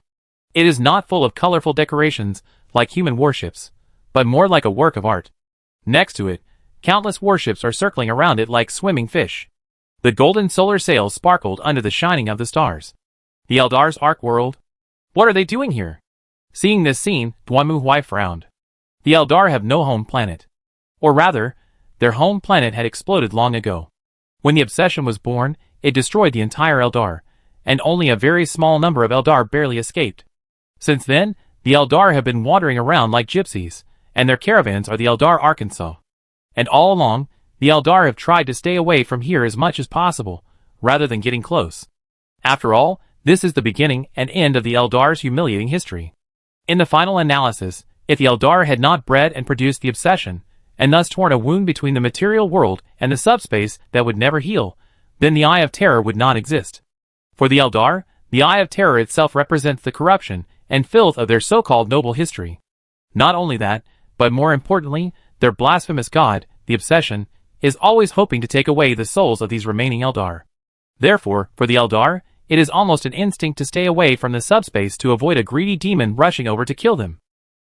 It is not full of colorful decorations like human warships, but more like a work of art. Next to it, countless warships are circling around it like swimming fish. The golden solar sails sparkled under the shining of the stars. The Eldar's Ark world? What are they doing here? Seeing this scene, Duanmu Huai frowned. The Eldar have no home planet. Or rather, their home planet had exploded long ago. When the obsession was born, it destroyed the entire Eldar, and only a very small number of Eldar barely escaped. Since then, the Eldar have been wandering around like gypsies, and their caravans are the Eldar Arkansas. And all along, the Eldar have tried to stay away from here as much as possible, rather than getting close. After all, this is the beginning and end of the Eldar's humiliating history. In the final analysis, if the Eldar had not bred and produced the obsession, and thus torn a wound between the material world and the subspace that would never heal, then the Eye of Terror would not exist. For the Eldar, the Eye of Terror itself represents the corruption and filth of their so-called noble history. Not only that, but more importantly, their blasphemous god, the obsession, is always hoping to take away the souls of these remaining Eldar. Therefore, for the Eldar, it is almost an instinct to stay away from the subspace to avoid a greedy demon rushing over to kill them.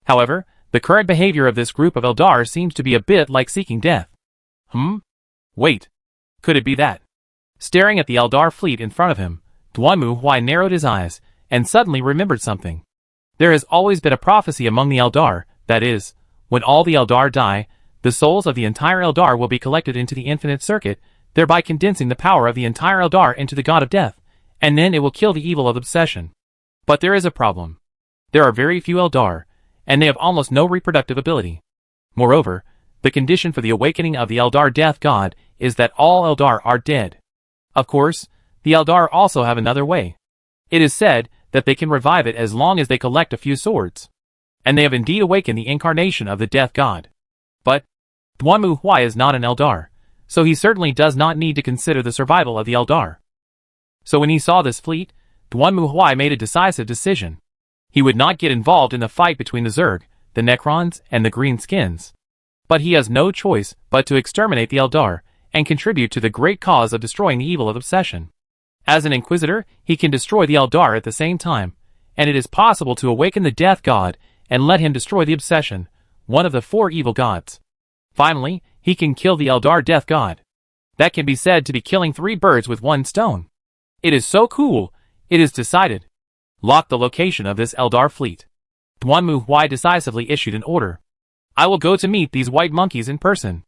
However, the current behavior of this group of Eldar seems to be a bit like seeking death. Wait. Could it be that? Staring at the Eldar fleet in front of him, Duanmu Huai narrowed his eyes, and suddenly remembered something. There has always been a prophecy among the Eldar, that is, when all the Eldar die, the souls of the entire Eldar will be collected into the infinite circuit, thereby condensing the power of the entire Eldar into the god of death, and then it will kill the evil of obsession. But there is a problem. There are very few Eldar, and they have almost no reproductive ability. Moreover, the condition for the awakening of the Eldar death god is that all Eldar are dead. Of course, the Eldar also have another way. It is said that they can revive it as long as they collect a few swords. And they have indeed awakened the incarnation of the death god. But Duanmu Huai is not an Eldar, so he certainly does not need to consider the survival of the Eldar. So when he saw this fleet, Duanmu Huai made a decisive decision. He would not get involved in the fight between the Zerg, the Necrons, and the Greenskins. But he has no choice but to exterminate the Eldar, and contribute to the great cause of destroying the evil of obsession. As an Inquisitor, he can destroy the Eldar at the same time, and it is possible to awaken the Death God and let him destroy the obsession, one of the 4 evil gods. Finally, he can kill the Eldar Death God. That can be said to be killing 3 birds with 1 stone. It is so cool, it is decided. Lock the location of this Eldar fleet. Duanmu Huai decisively issued an order. I will go to meet these white monkeys in person.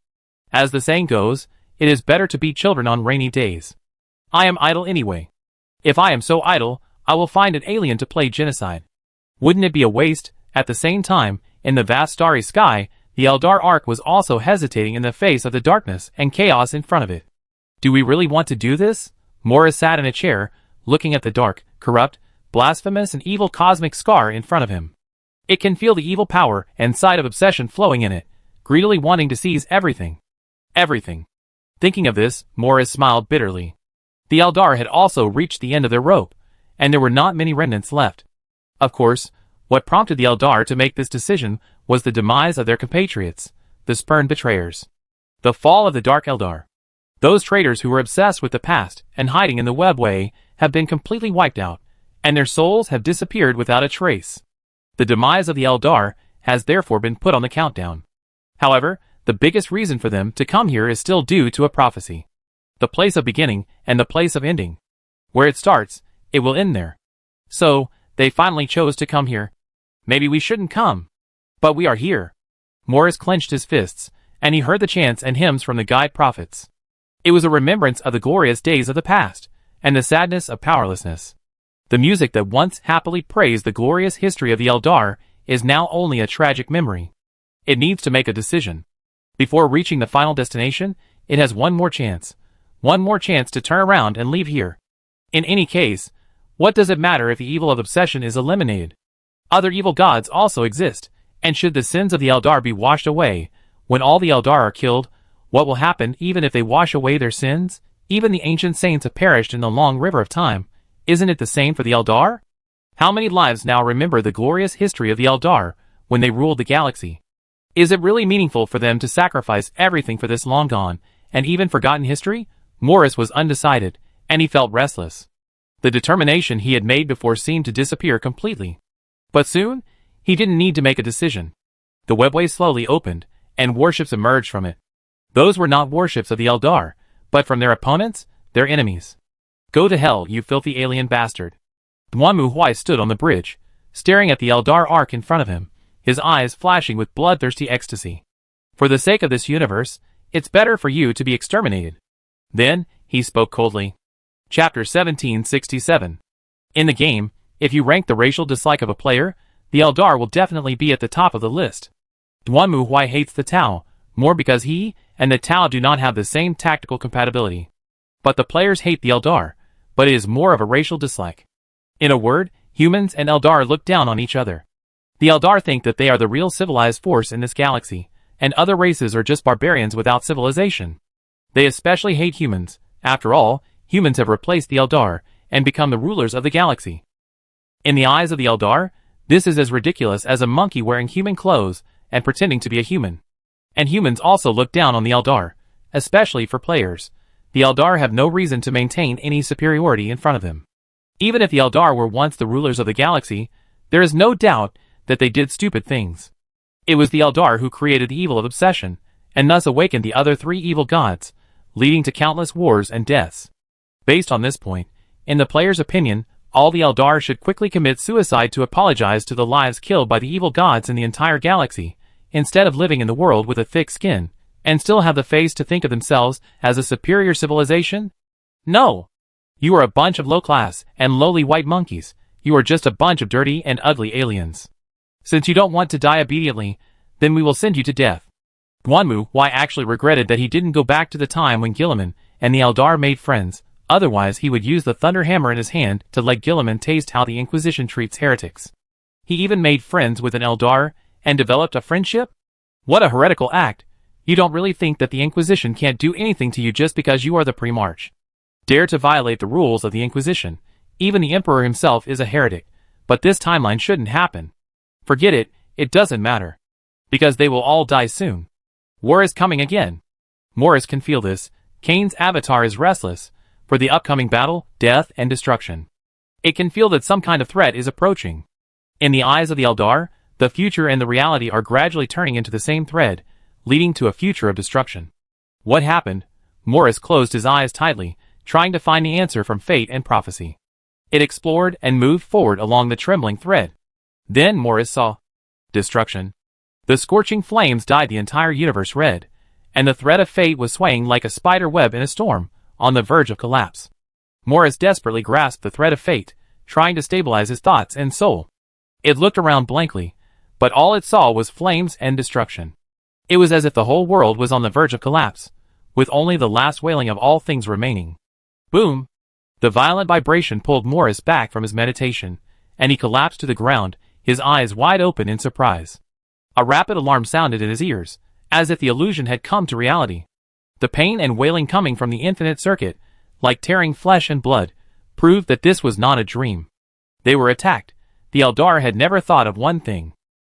As the saying goes, it is better to beat children on rainy days. I am idle anyway. If I am so idle, I will find an alien to play genocide. Wouldn't it be a waste? At the same time, in the vast starry sky, the Eldar Ark was also hesitating in the face of the darkness and chaos in front of it. Do we really want to do this? Morris sat in a chair, looking at the dark, corrupt, blasphemous and evil cosmic scar in front of him. It can feel the evil power and side of obsession flowing in it, greedily wanting to seize everything. Everything. Thinking of this, Morris smiled bitterly. The Eldar had also reached the end of their rope, and there were not many remnants left. Of course, what prompted the Eldar to make this decision was the demise of their compatriots, the spurned betrayers. The fall of the Dark Eldar. Those traitors who were obsessed with the past and hiding in the webway have been completely wiped out, and their souls have disappeared without a trace. The demise of the Eldar has therefore been put on the countdown. However, the biggest reason for them to come here is still due to a prophecy. The place of beginning and the place of ending. Where it starts, it will end there. So, they finally chose to come here. Maybe we shouldn't come. But we are here. Morris clenched his fists, and he heard the chants and hymns from the guide prophets. It was a remembrance of the glorious days of the past, and the sadness of powerlessness. The music that once happily praised the glorious history of the Eldar is now only a tragic memory. It needs to make a decision. Before reaching the final destination, it has one more chance. One more chance to turn around and leave here. In any case, what does it matter if the evil of obsession is eliminated? Other evil gods also exist, and should the sins of the Eldar be washed away, when all the Eldar are killed, what will happen even if they wash away their sins? Even the ancient saints have perished in the long river of time. Isn't it the same for the Eldar? How many lives now remember the glorious history of the Eldar when they ruled the galaxy? Is it really meaningful for them to sacrifice everything for this long gone and even forgotten history? Morris was undecided, and he felt restless. The determination he had made before seemed to disappear completely. But soon, he didn't need to make a decision. The webway slowly opened, and warships emerged from it. Those were not warships of the Eldar, but from their opponents, their enemies. Go to hell, you filthy alien bastard. Duanmu Huai stood on the bridge, staring at the Eldar ark in front of him, his eyes flashing with bloodthirsty ecstasy. For the sake of this universe, it's better for you to be exterminated. Then, he spoke coldly. Chapter 1767. In the game, if you rank the racial dislike of a player, the Eldar will definitely be at the top of the list. Duanmu Huai hates the Tau, more because he and the Tau do not have the same tactical compatibility. But the players hate the Eldar, but it is more of a racial dislike. In a word, humans and Eldar look down on each other. The Eldar think that they are the real civilized force in this galaxy, and other races are just barbarians without civilization. They especially hate humans. After all, humans have replaced the Eldar and become the rulers of the galaxy. In the eyes of the Eldar, this is as ridiculous as a monkey wearing human clothes and pretending to be a human. And humans also look down on the Eldar, especially for players. The Eldar have no reason to maintain any superiority in front of them. Even if the Eldar were once the rulers of the galaxy, there is no doubt that they did stupid things. It was the Eldar who created the evil of obsession, and thus awakened the other three evil gods, leading to countless wars and deaths. Based on this point, in the player's opinion, all the Eldar should quickly commit suicide to apologize to the lives killed by the evil gods in the entire galaxy, instead of living in the world with a thick skin, and still have the face to think of themselves as a superior civilization? No! You are a bunch of low-class and lowly white monkeys. You are just a bunch of dirty and ugly aliens. Since you don't want to die obediently, then we will send you to death. Duanmu Huai actually regretted that he didn't go back to the time when Guilliman and the Eldar made friends, otherwise he would use the thunder hammer in his hand to let Guilliman taste how the Inquisition treats heretics. He even made friends with an Eldar and developed a friendship? What a heretical act! You don't really think that the Inquisition can't do anything to you just because you are the Primarch. Dare to violate the rules of the Inquisition. Even the Emperor himself is a heretic, but this timeline shouldn't happen. Forget it, it doesn't matter. Because they will all die soon. War is coming again. Morris can feel this. Kane's avatar is restless for the upcoming battle, death, and destruction. It can feel that some kind of threat is approaching. In the eyes of the Eldar, the future and the reality are gradually turning into the same thread, leading to a future of destruction. What happened? Morris closed his eyes tightly, trying to find the answer from fate and prophecy. It explored and moved forward along the trembling thread. Then Morris saw destruction. The scorching flames dyed the entire universe red, and the thread of fate was swaying like a spider web in a storm, on the verge of collapse. Morris desperately grasped the thread of fate, trying to stabilize his thoughts and soul. It looked around blankly, but all it saw was flames and destruction. It was as if the whole world was on the verge of collapse, with only the last wailing of all things remaining. Boom! The violent vibration pulled Morris back from his meditation, and he collapsed to the ground, his eyes wide open in surprise. A rapid alarm sounded in his ears, as if the illusion had come to reality. The pain and wailing coming from the infinite circuit, like tearing flesh and blood, proved that this was not a dream. They were attacked. The Eldar had never thought of one thing.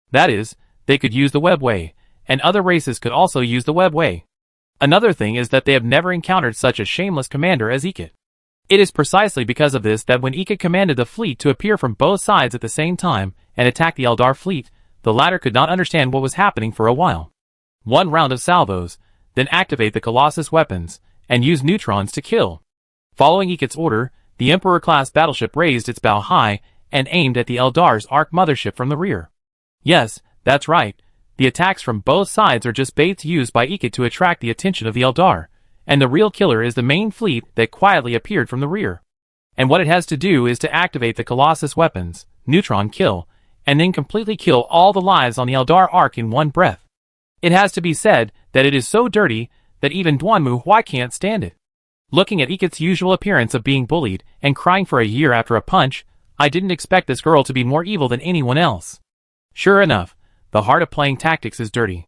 That is, they could use the webway, and other races could also use the webway. Another thing is that they have never encountered such a shameless commander as Ikit. It is precisely because of this that when Ikit commanded the fleet to appear from both sides at the same time and attack the Eldar fleet, the latter could not understand what was happening for a while. One round of salvos, then activate the Colossus weapons, and use neutrons to kill. Following Ikit's order, the Emperor-class battleship raised its bow high and aimed at the Eldar's Ark mothership from the rear. Yes, that's right, the attacks from both sides are just baits used by Ikit to attract the attention of the Eldar, and the real killer is the main fleet that quietly appeared from the rear. And what it has to do is to activate the Colossus weapons, neutron kill, and then completely kill all the lives on the Eldar Ark in one breath. It has to be said that it is so dirty that even Duanmu Huai can't stand it. Looking at Iket's usual appearance of being bullied and crying for a year after a punch, I didn't expect this girl to be more evil than anyone else. Sure enough, the heart of playing tactics is dirty.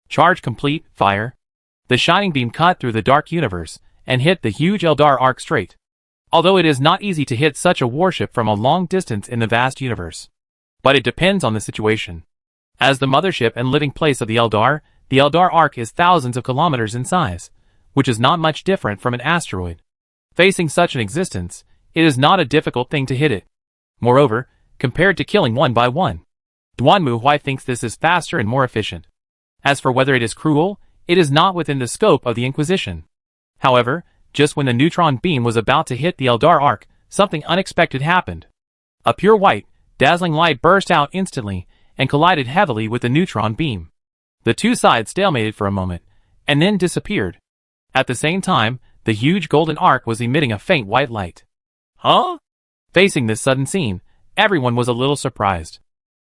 Charge complete, fire. The shining beam cut through the dark universe and hit the huge Eldar Ark straight. Although it is not easy to hit such a warship from a long distance in the vast universe. But it depends on the situation. As the mothership and living place of the Eldar Ark is thousands of kilometers in size, which is not much different from an asteroid. Facing such an existence, it is not a difficult thing to hit it. Moreover, compared to killing one by one, Duanmu Huai thinks this is faster and more efficient. As for whether it is cruel, it is not within the scope of the Inquisition. However, just when the neutron beam was about to hit the Eldar Ark, something unexpected happened. A pure white, dazzling light burst out instantly and collided heavily with the neutron beam. The two sides stalemated for a moment, and then disappeared. At the same time, the huge golden ark was emitting a faint white light. Huh? Facing this sudden scene, everyone was a little surprised.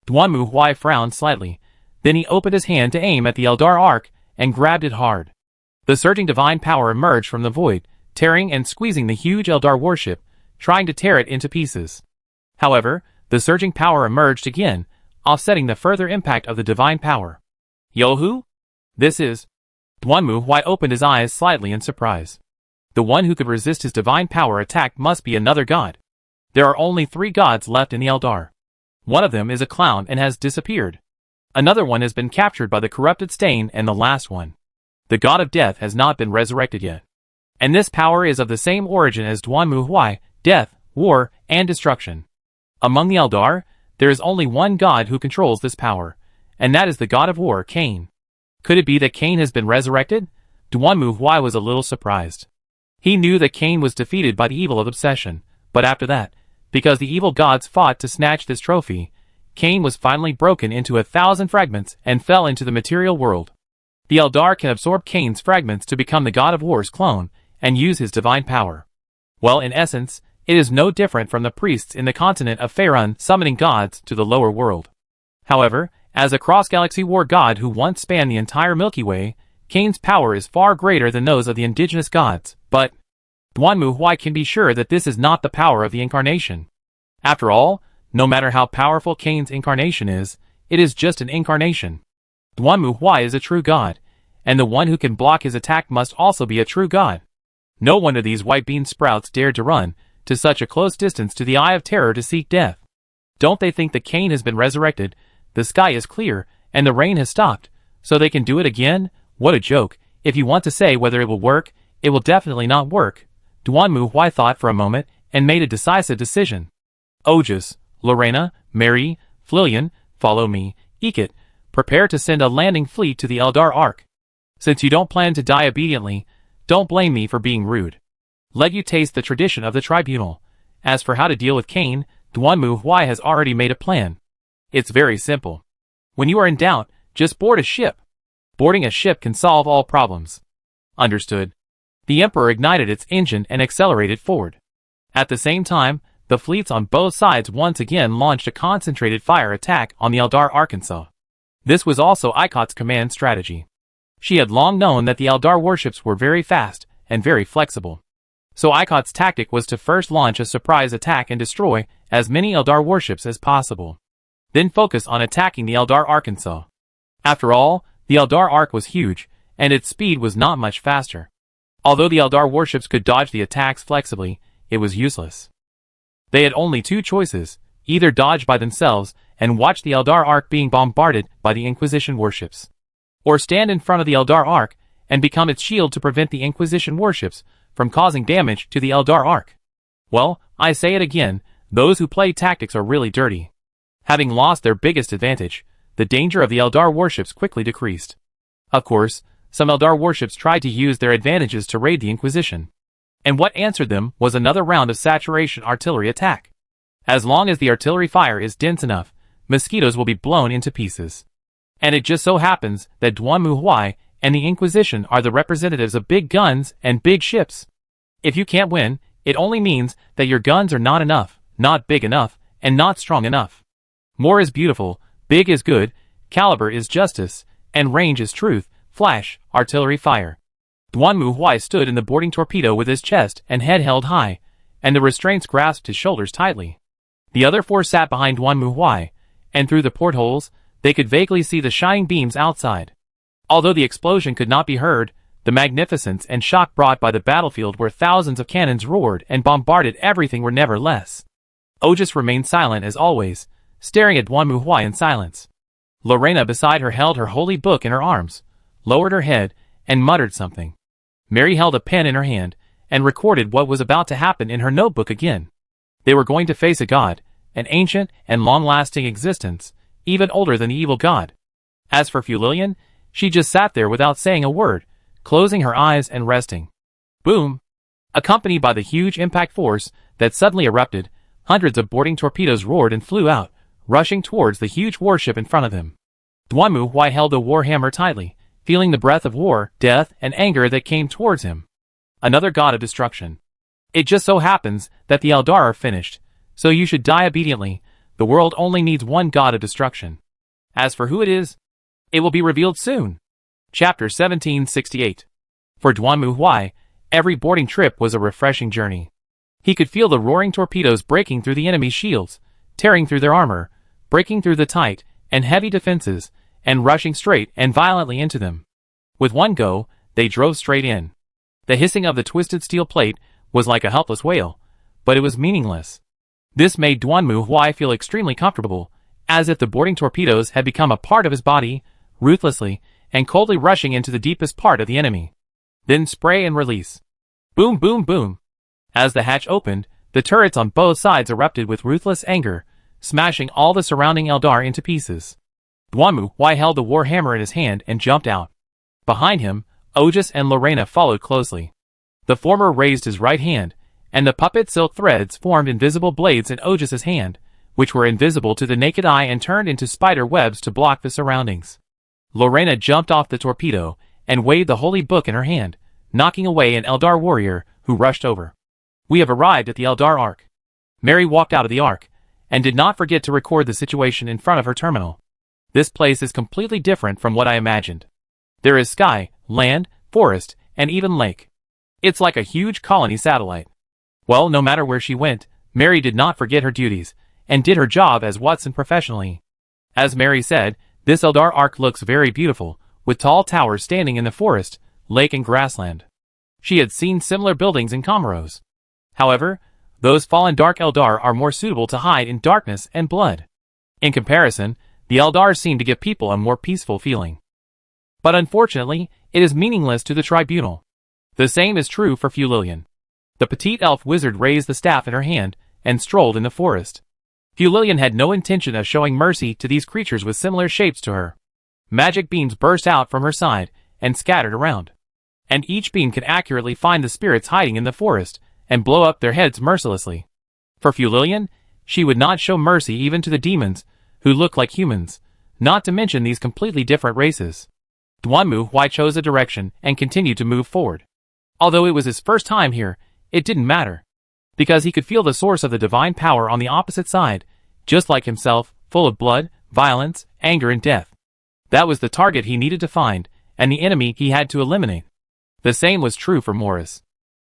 Duanmu Huai frowned slightly, then he opened his hand to aim at the Eldar Ark and grabbed it hard. The surging divine power emerged from the void, tearing and squeezing the huge Eldar warship, trying to tear it into pieces. However, the surging power emerged again, offsetting the further impact of the divine power. Yohu? This is... Duanmu Huai opened his eyes slightly in surprise. The one who could resist his divine power attack must be another god. There are only 3 gods left in the Eldar. One of them is a clown and has disappeared. Another one has been captured by the corrupted stain, and the last one, the god of death, has not been resurrected yet. And this power is of the same origin as Duanmu Huai, death, war, and destruction. Among the Eldar, there is only one god who controls this power, and that is the god of war, Cain. Could it be that Cain has been resurrected? Duanmu Huai was a little surprised. He knew that Cain was defeated by the evil of obsession, but after that, because the evil gods fought to snatch this trophy, Cain was finally broken into 1,000 fragments and fell into the material world. The Eldar can absorb Cain's fragments to become the god of war's clone and use his divine power. Well, in essence, it is no different from the priests in the continent of Faerun summoning gods to the lower world. However, as a cross-galaxy war god who once spanned the entire Milky Way, Cain's power is far greater than those of the indigenous gods, but Duanmu Huai can be sure that this is not the power of the incarnation. After all, no matter how powerful Cain's incarnation is, it is just an incarnation. Duanmu Huai is a true god, and the one who can block his attack must also be a true god. No wonder these white bean sprouts dared to run to such a close distance to the Eye of Terror to seek death. Don't they think that Cain has been resurrected? The sky is clear, and the rain has stopped, so they can do it again? What a joke. If you want to say whether it will work, it will definitely not work. Duanmu Huai thought for a moment and made a decisive decision. Ojas, Lorena, Mary, Flillian, follow me. Iket, prepare to send a landing fleet to the Eldar Ark. Since you don't plan to die obediently, don't blame me for being rude. Let you taste the tradition of the tribunal. As for how to deal with Cain, Duanmu Huai has already made a plan. It's very simple. When you are in doubt, just board a ship. Boarding a ship can solve all problems. Understood. The Emperor ignited its engine and accelerated forward. At the same time, the fleets on both sides once again launched a concentrated fire attack on the Eldar Arkansas. This was also Ikot's command strategy. She had long known that the Eldar warships were very fast and very flexible. So Ikot's tactic was to first launch a surprise attack and destroy as many Eldar warships as possible. Then focus on attacking the Eldar Arkansas. After all, the Eldar Ark was huge, and its speed was not much faster. Although the Eldar warships could dodge the attacks flexibly, it was useless. They had only 2 choices, either dodge by themselves and watch the Eldar Ark being bombarded by the Inquisition warships, or stand in front of the Eldar Ark and become its shield to prevent the Inquisition warships from causing damage to the Eldar Ark. Well, I say it again, those who play tactics are really dirty. Having lost their biggest advantage, the danger of the Eldar warships quickly decreased. Of course, some Eldar warships tried to use their advantages to raid the Inquisition. And what answered them was another round of saturation artillery attack. As long as the artillery fire is dense enough, mosquitoes will be blown into pieces. And it just so happens that Duanmu Huai and the Inquisition are the representatives of big guns and big ships. If you can't win, It only means that your guns are not enough, not big enough, and not strong enough. More is beautiful, big is good, caliber is justice, and range is truth, flash, artillery fire. Duan Mu Huai stood in the boarding torpedo with his chest and head held high, and the restraints grasped his shoulders tightly. The other four sat behind Duan Mu Huai, and through the portholes, they could vaguely see the shining beams outside. Although the explosion could not be heard, the magnificence and shock brought by the battlefield where thousands of cannons roared and bombarded everything were never less. Otis remained silent as always, staring at Duan Mu Huai in silence. Lorena beside her held her holy book in her arms, lowered her head, and muttered something. Mary held a pen in her hand, and recorded what was about to happen in her notebook again. They were going to face a god, an ancient and long-lasting existence, even older than the evil god. As for Fu Lilian, she just sat there without saying a word, closing her eyes and resting. Boom! Accompanied by the huge impact force that suddenly erupted, hundreds of boarding torpedoes roared and flew out, rushing towards the huge warship in front of him. Duan Mu Huai held the warhammer tightly, feeling the breath of war, death, and anger that came towards him. Another god of destruction. It just so happens that the Eldar are finished, so you should die obediently. The world only needs one god of destruction. As for who it is, it will be revealed soon. Chapter 1768. For Duan Mu Huai, every boarding trip was a refreshing journey. He could feel the roaring torpedoes breaking through the enemy's shields, tearing through their armor, breaking through the tight and heavy defenses, and rushing straight and violently into them. With one go, they drove straight in. The hissing of the twisted steel plate was like a helpless wail, but it was meaningless. This made Duan Mu Huai feel extremely comfortable, as if the boarding torpedoes had become a part of his body, ruthlessly and coldly rushing into the deepest part of the enemy. Then spray and release. Boom, boom, boom. As the hatch opened, the turrets on both sides erupted with ruthless anger, smashing all the surrounding Eldar into pieces. Duan Mu Huai held the warhammer in his hand and jumped out. Behind him, Otis and Lorena followed closely. The former raised his right hand, and the puppet silk threads formed invisible blades in Otis's hand, which were invisible to the naked eye and turned into spider webs to block the surroundings. Lorena jumped off the torpedo and waved the holy book in her hand, knocking away an Eldar warrior who rushed over. We have arrived at the Eldar Ark. Mary walked out of the Ark, and did not forget to record the situation in front of her terminal. This place is completely different from what I imagined. There is sky, land, forest, and even lake. It's like a huge colony satellite. Well, no matter where she went, Mary did not forget her duties, and did her job as Watson professionally. As Mary said, this Eldar Ark looks very beautiful, with tall towers standing in the forest, lake and grassland. She had seen similar buildings in Comoros. However, those fallen dark Eldar are more suitable to hide in darkness and blood. In comparison, the Eldar seem to give people a more peaceful feeling. But unfortunately, it is meaningless to the tribunal. The same is true for Fu Lilian. The petite elf wizard raised the staff in her hand, and strolled in the forest. Fu Lilian had no intention of showing mercy to these creatures with similar shapes to her. Magic beams burst out from her side, and scattered around. And each beam could accurately find the spirits hiding in the forest, and blow up their heads mercilessly. For Fu Lilian, she would not show mercy even to the demons, who look like humans, not to mention these completely different races. Duan Mu Huai chose a direction and continued to move forward. Although it was his first time here, it didn't matter, because he could feel the source of the divine power on the opposite side, just like himself, full of blood, violence, anger and death. That was the target he needed to find, and the enemy he had to eliminate. The same was true for Morris.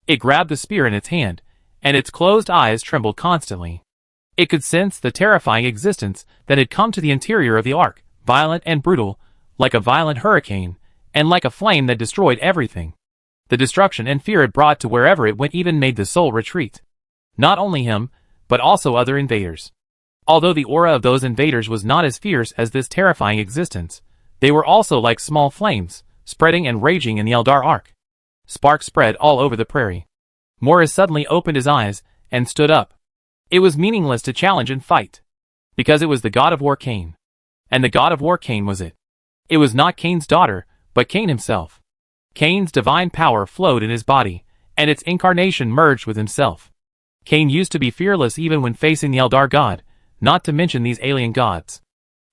It grabbed the spear in its hand, and its closed eyes trembled constantly. It could sense the terrifying existence that had come to the interior of the Ark, violent and brutal, like a violent hurricane, and like a flame that destroyed everything. The destruction and fear it brought to wherever it went even made the soul retreat. Not only him, but also other invaders. Although the aura of those invaders was not as fierce as this terrifying existence, they were also like small flames, spreading and raging in the Eldar Ark. Sparks spread all over the prairie. Morris suddenly opened his eyes, and stood up. It was meaningless to challenge and fight, because it was the god of war Cain. And the god of war Cain was it. It was not Cain's daughter, but Cain himself. Cain's divine power flowed in his body, and its incarnation merged with himself. Cain used to be fearless even when facing the Eldar god, not to mention these alien gods.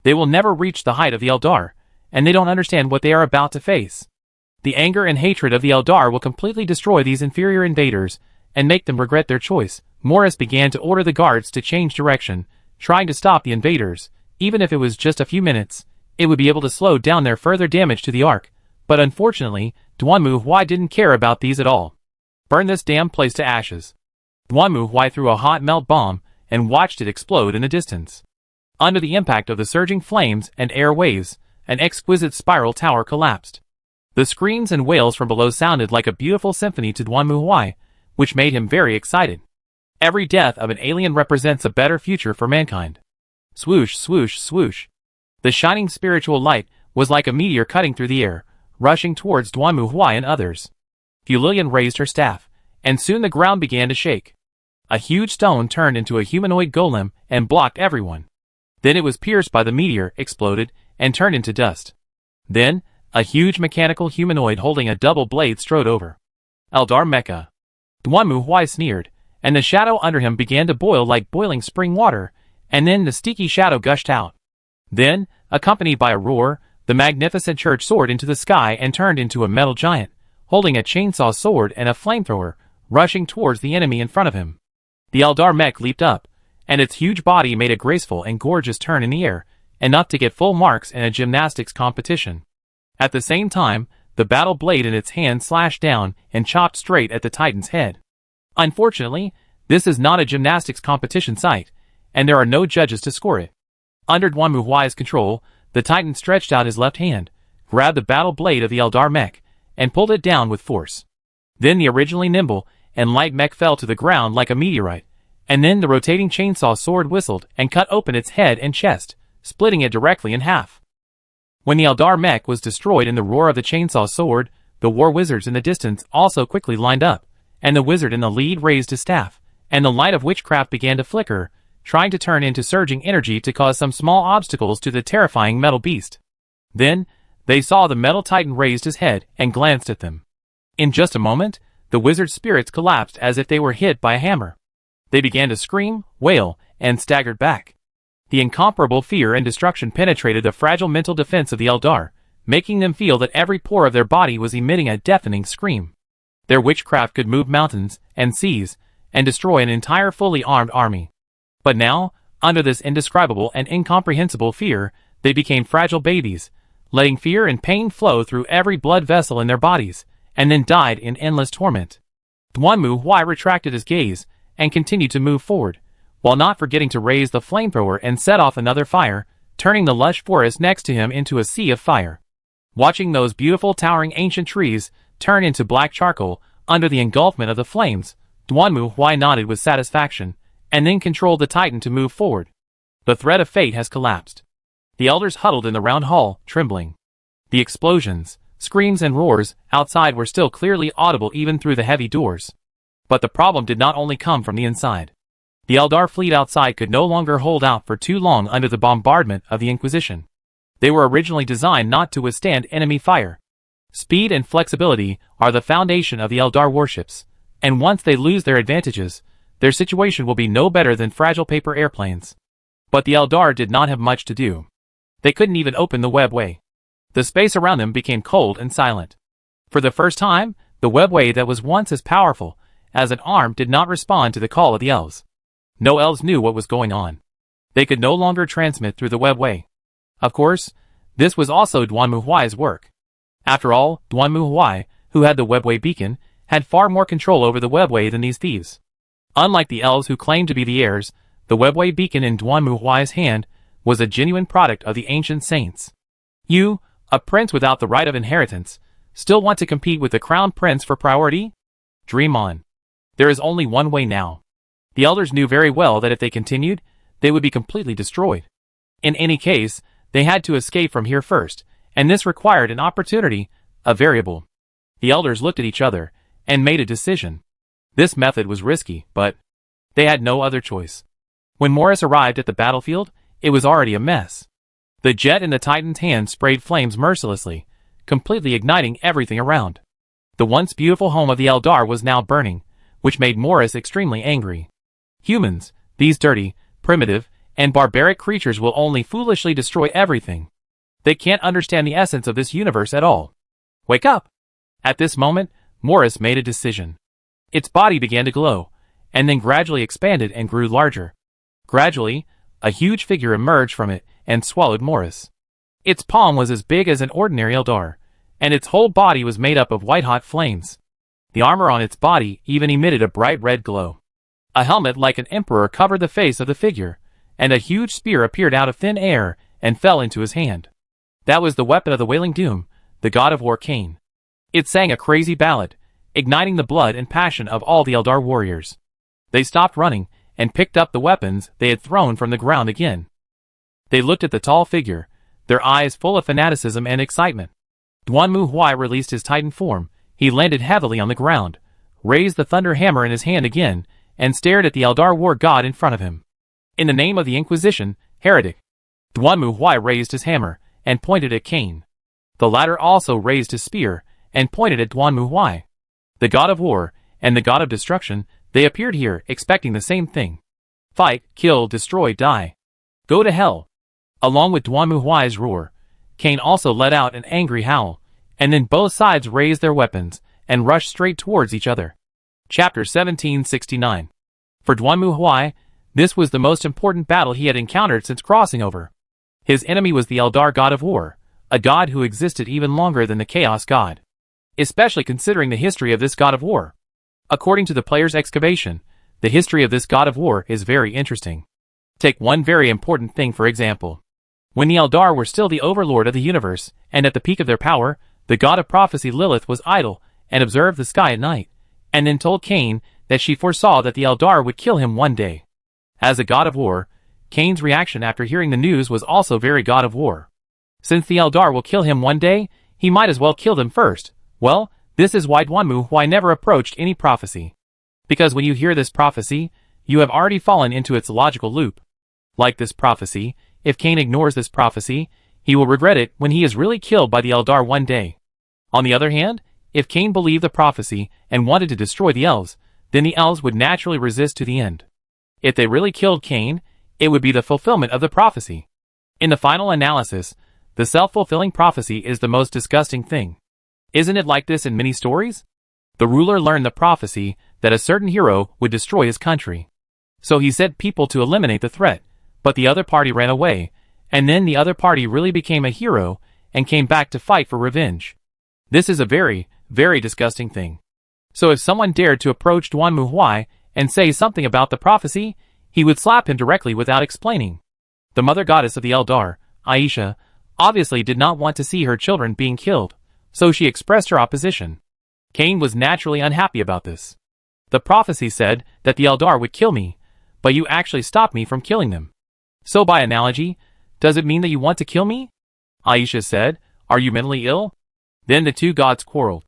They will never reach the height of the Eldar, and they don't understand what they are about to face. The anger and hatred of the Eldar will completely destroy these inferior invaders, and make them regret their choice, Morris began to order the guards to change direction, trying to stop the invaders. Even if it was just a few minutes, it would be able to slow down their further damage to the Ark. But unfortunately, Duanmu Huai didn't care about these at all. Burn this damn place to ashes. Duanmu Huai threw a hot melt bomb and watched it explode in the distance. Under the impact of the surging flames and air waves, an exquisite spiral tower collapsed. The screams and wails from below sounded like a beautiful symphony to Duanmu Huai, which made him very excited. Every death of an alien represents a better future for mankind. Swoosh, swoosh, swoosh. The shining spiritual light was like a meteor cutting through the air, rushing towards Duanmu Huai and others. Lillian raised her staff, and soon the ground began to shake. A huge stone turned into a humanoid golem and blocked everyone. Then it was pierced by the meteor, exploded, and turned into dust. Then, a huge mechanical humanoid holding a double blade strode over. Eldar Mecha. Duanmu Huai sneered, and the shadow under him began to boil like boiling spring water, and then the sticky shadow gushed out. Then, accompanied by a roar, the magnificent church soared into the sky and turned into a metal giant, holding a chainsaw sword and a flamethrower, rushing towards the enemy in front of him. The Eldar mech leaped up, and its huge body made a graceful and gorgeous turn in the air, enough to get full marks in a gymnastics competition. At the same time, the battle blade in its hand slashed down and chopped straight at the Titan's head. Unfortunately, this is not a gymnastics competition site, and there are no judges to score it. Under Duanmu Huai's control, the Titan stretched out his left hand, grabbed the battle blade of the Eldar mech, and pulled it down with force. Then the originally nimble and light mech fell to the ground like a meteorite, and then the rotating chainsaw sword whistled and cut open its head and chest, splitting it directly in half. When the Eldar mech was destroyed in the roar of the chainsaw sword, the war wizards in the distance also quickly lined up, and the wizard in the lead raised his staff, and the light of witchcraft began to flicker, trying to turn into surging energy to cause some small obstacles to the terrifying metal beast. Then, they saw the metal titan raised his head and glanced at them. In just a moment, the wizard's spirits collapsed as if they were hit by a hammer. They began to scream, wail, and staggered back. The incomparable fear and destruction penetrated the fragile mental defense of the Eldar, making them feel that every pore of their body was emitting a deafening scream. Their witchcraft could move mountains and seas and destroy an entire fully armed army. But now, under this indescribable and incomprehensible fear, they became fragile babies, letting fear and pain flow through every blood vessel in their bodies, and then died in endless torment. Duanmu Huai retracted his gaze and continued to move forward, while not forgetting to raise the flamethrower and set off another fire, turning the lush forest next to him into a sea of fire. Watching those beautiful towering ancient trees turn into black charcoal under the engulfment of the flames, Duanmu Huai nodded with satisfaction, and then controlled the Titan to move forward. The thread of fate has collapsed. The elders huddled in the round hall, trembling. The explosions, screams and roars outside were still clearly audible even through the heavy doors. But the problem did not only come from the inside. The Eldar fleet outside could no longer hold out for too long under the bombardment of the Inquisition. They were originally designed not to withstand enemy fire. Speed and flexibility are the foundation of the Eldar warships, and once they lose their advantages, their situation will be no better than fragile paper airplanes. But the Eldar did not have much to do. They couldn't even open the webway. The space around them became cold and silent. For the first time, the webway that was once as powerful as an arm did not respond to the call of the elves. No elves knew what was going on. They could no longer transmit through the webway. Of course, this was also Duanmu Huai's work. After all, Duanmu Huai, who had the webway beacon, had far more control over the webway than these thieves. Unlike the elves who claimed to be the heirs, the webway beacon in Duanmu Huai's hand was a genuine product of the ancient saints. You, a prince without the right of inheritance, still want to compete with the crown prince for priority? Dream on. There is only one way now. The elders knew very well that if they continued, they would be completely destroyed. In any case, they had to escape from here first, and this required an opportunity, a variable. The elders looked at each other and made a decision. This method was risky, but they had no other choice. When Morris arrived at the battlefield, it was already a mess. The jet in the Titan's hand sprayed flames mercilessly, completely igniting everything around. The once beautiful home of the Eldar was now burning, which made Morris extremely angry. Humans, these dirty, primitive, and barbaric creatures will only foolishly destroy everything. They can't understand the essence of this universe at all. Wake up! At this moment, Morris made a decision. Its body began to glow, and then gradually expanded and grew larger. Gradually, a huge figure emerged from it and swallowed Morris. Its palm was as big as an ordinary Eldar, and its whole body was made up of white-hot flames. The armor on its body even emitted a bright red glow. A helmet like an emperor covered the face of the figure, and a huge spear appeared out of thin air and fell into his hand. That was the weapon of the Wailing Doom, the god of war Cain. It sang a crazy ballad, igniting the blood and passion of all the Eldar warriors. They stopped running and picked up the weapons they had thrown from the ground again. They looked at the tall figure, their eyes full of fanaticism and excitement. Duanmu Huai released his titan form. He landed heavily on the ground, raised the thunder hammer in his hand again, and stared at the Eldar war god in front of him. In the name of the Inquisition, heretic! Duanmu Huai raised his hammer and pointed at Cain. The latter also raised his spear and pointed at Duanmu Huai. The god of war and the god of destruction, they appeared here expecting the same thing. Fight, kill, destroy, die. Go to hell. Along with Duanmu Huai's roar, Cain also let out an angry howl, and then both sides raised their weapons and rushed straight towards each other. Chapter 1769. For Duanmu Huai, this was the most important battle he had encountered since crossing over. His enemy was the Eldar god of war, a god who existed even longer than the Chaos god. Especially considering the history of this god of war. According to the player's excavation, the history of this god of war is very interesting. Take one very important thing for example. When the Eldar were still the overlord of the universe, and at the peak of their power, the god of prophecy Lilith was idle and observed the sky at night, and then told Cain that she foresaw that the Eldar would kill him one day. As a god of war, Cain's reaction after hearing the news was also very god of war. Since the Eldar will kill him one day, he might as well kill them first. Well, this is why Duanmu Huai never approached any prophecy. Because when you hear this prophecy, you have already fallen into its logical loop. Like this prophecy, if Cain ignores this prophecy, he will regret it when he is really killed by the Eldar one day. On the other hand, if Cain believed the prophecy and wanted to destroy the elves, then the elves would naturally resist to the end. If they really killed Cain, it would be the fulfillment of the prophecy. In the final analysis, the self-fulfilling prophecy is the most disgusting thing. Isn't it like this in many stories? The ruler learned the prophecy that a certain hero would destroy his country. So he sent people to eliminate the threat, but the other party ran away, and then the other party really became a hero and came back to fight for revenge. This is a very, very disgusting thing. So if someone dared to approach Duanmu Huai and say something about the prophecy, he would slap him directly without explaining. The mother goddess of the Eldar, Aisha, obviously did not want to see her children being killed, so she expressed her opposition. Cain was naturally unhappy about this. The prophecy said that the Eldar would kill me, but you actually stopped me from killing them. So by analogy, does it mean that you want to kill me? Aisha said, are you mentally ill? Then the two gods quarreled.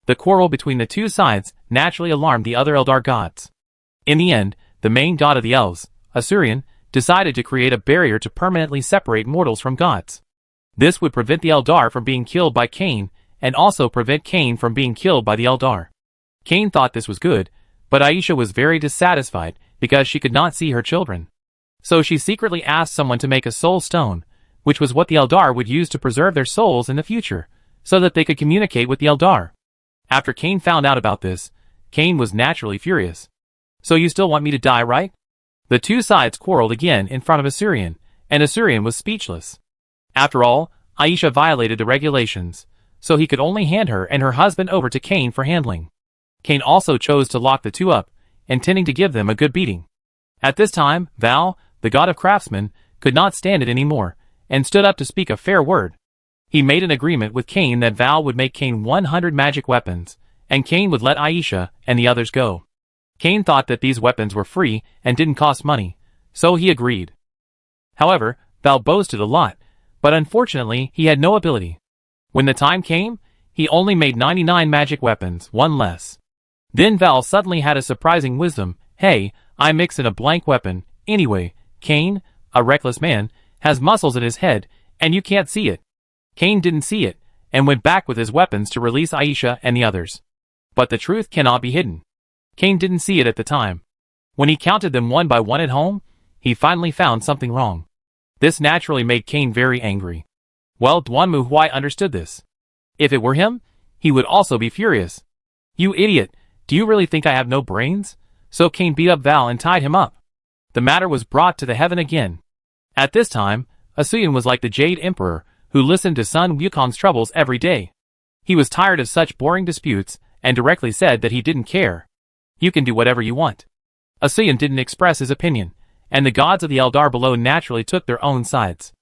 The quarrel between the two sides naturally alarmed the other Eldar gods. In the end, the main god of the elves, Asurion, decided to create a barrier to permanently separate mortals from gods. This would prevent the Eldar from being killed by Cain, and also prevent Cain from being killed by the Eldar. Cain thought this was good, but Aisha was very dissatisfied because she could not see her children. So she secretly asked someone to make a soul stone, which was what the Eldar would use to preserve their souls in the future, so that they could communicate with the Eldar. After Cain found out about this, Cain was naturally furious. So you still want me to die, right? The two sides quarreled again in front of Asurion, and Asurion was speechless. After all, Aisha violated the regulations, so he could only hand her and her husband over to Cain for handling. Cain also chose to lock the two up, intending to give them a good beating. At this time, Val, the god of craftsmen, could not stand it anymore, and stood up to speak a fair word. He made an agreement with Cain that Val would make Cain 100 magic weapons, and Cain would let Aisha and the others go. Cain thought that these weapons were free and didn't cost money, so he agreed. However, Val boasted a lot, but unfortunately he had no ability. When the time came, he only made 99 magic weapons, one less. Then Val suddenly had a surprising wisdom. Hey, I mix in a blank weapon. Anyway, Cain, a reckless man, has muscles in his head, and you can't see it. Cain didn't see it, and went back with his weapons to release Aisha and the others. But the truth cannot be hidden. Cain didn't see it at the time. When he counted them one by one at home, he finally found something wrong. This naturally made Cain very angry. Well, Duanmu Huai understood this. If it were him, he would also be furious. You idiot! Do you really think I have no brains? So Cain beat up Val and tied him up. The matter was brought to the heaven again. At this time, Asuyan was like the Jade Emperor, who listened to Sun Wukong's troubles every day. He was tired of such boring disputes, and directly said that he didn't care. You can do whatever you want. Asuyan didn't express his opinion, and the gods of the Eldar below naturally took their own sides.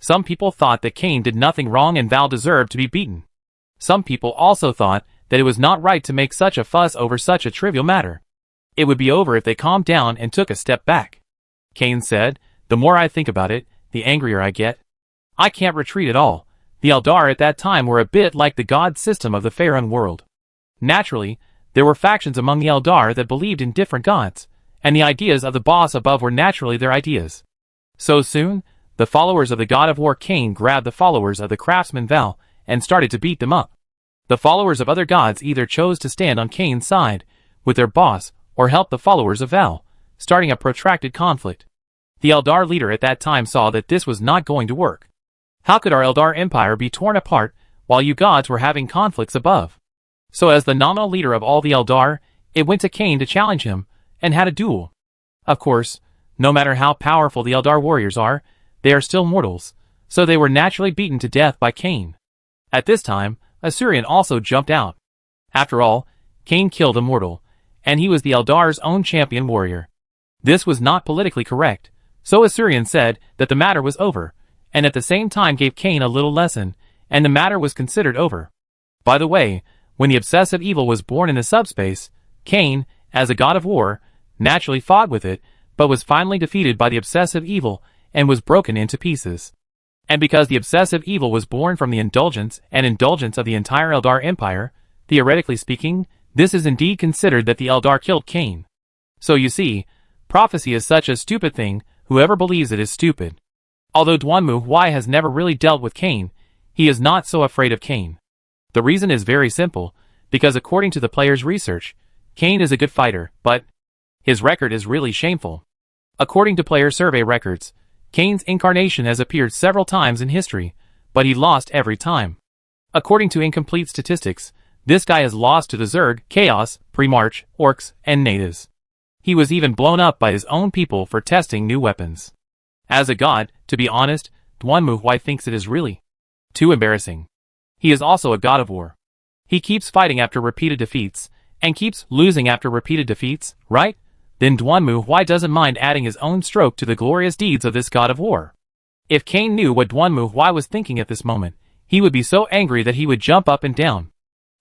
Some people thought that Cain did nothing wrong and Val deserved to be beaten. Some people also thought that it was not right to make such a fuss over such a trivial matter. It would be over if they calmed down and took a step back. Cain said, "The more I think about it, the angrier I get. I can't retreat at all." The Eldar at that time were a bit like the god system of the Faerun world. Naturally, there were factions among the Eldar that believed in different gods, and the ideas of the boss above were naturally their ideas. So soon, the followers of the god of war Cain grabbed the followers of the craftsman Val and started to beat them up. The followers of other gods either chose to stand on Cain's side with their boss or help the followers of Val, starting a protracted conflict. The Eldar leader at that time saw that this was not going to work. How could our Eldar empire be torn apart while you gods were having conflicts above? So as the nominal leader of all the Eldar, it went to Cain to challenge him, and had a duel. Of course, no matter how powerful the Eldar warriors are, they are still mortals, so they were naturally beaten to death by Cain. At this time, Asuyan also jumped out. After all, Cain killed a mortal, and he was the Eldar's own champion warrior. This was not politically correct, so Asuyan said that the matter was over, and at the same time gave Cain a little lesson, and the matter was considered over. By the way, when the obsessive evil was born in the subspace, Cain, as a god of war, naturally fought with it, but was finally defeated by the obsessive evil and was broken into pieces. And because the obsessive evil was born from the indulgence of the entire Eldar Empire, theoretically speaking, this is indeed considered that the Eldar killed Cain. So you see, prophecy is such a stupid thing, whoever believes it is stupid. Although Duanmu Huai has never really dealt with Cain, he is not so afraid of Cain. The reason is very simple, because according to the player's research, Cain is a good fighter, but his record is really shameful. According to player survey records, Cain's incarnation has appeared several times in history, but he lost every time. According to incomplete statistics, this guy has lost to the Zerg, Chaos, Pre-March, Orcs, and Natives. He was even blown up by his own people for testing new weapons. As a god, to be honest, Duanmu Huai thinks it is really too embarrassing. He is also a god of war. He keeps fighting after repeated defeats, and keeps losing after repeated defeats, right? Then Duanmu Huai doesn't mind adding his own stroke to the glorious deeds of this god of war. If Cain knew what Duanmu Huai was thinking at this moment, he would be so angry that he would jump up and down.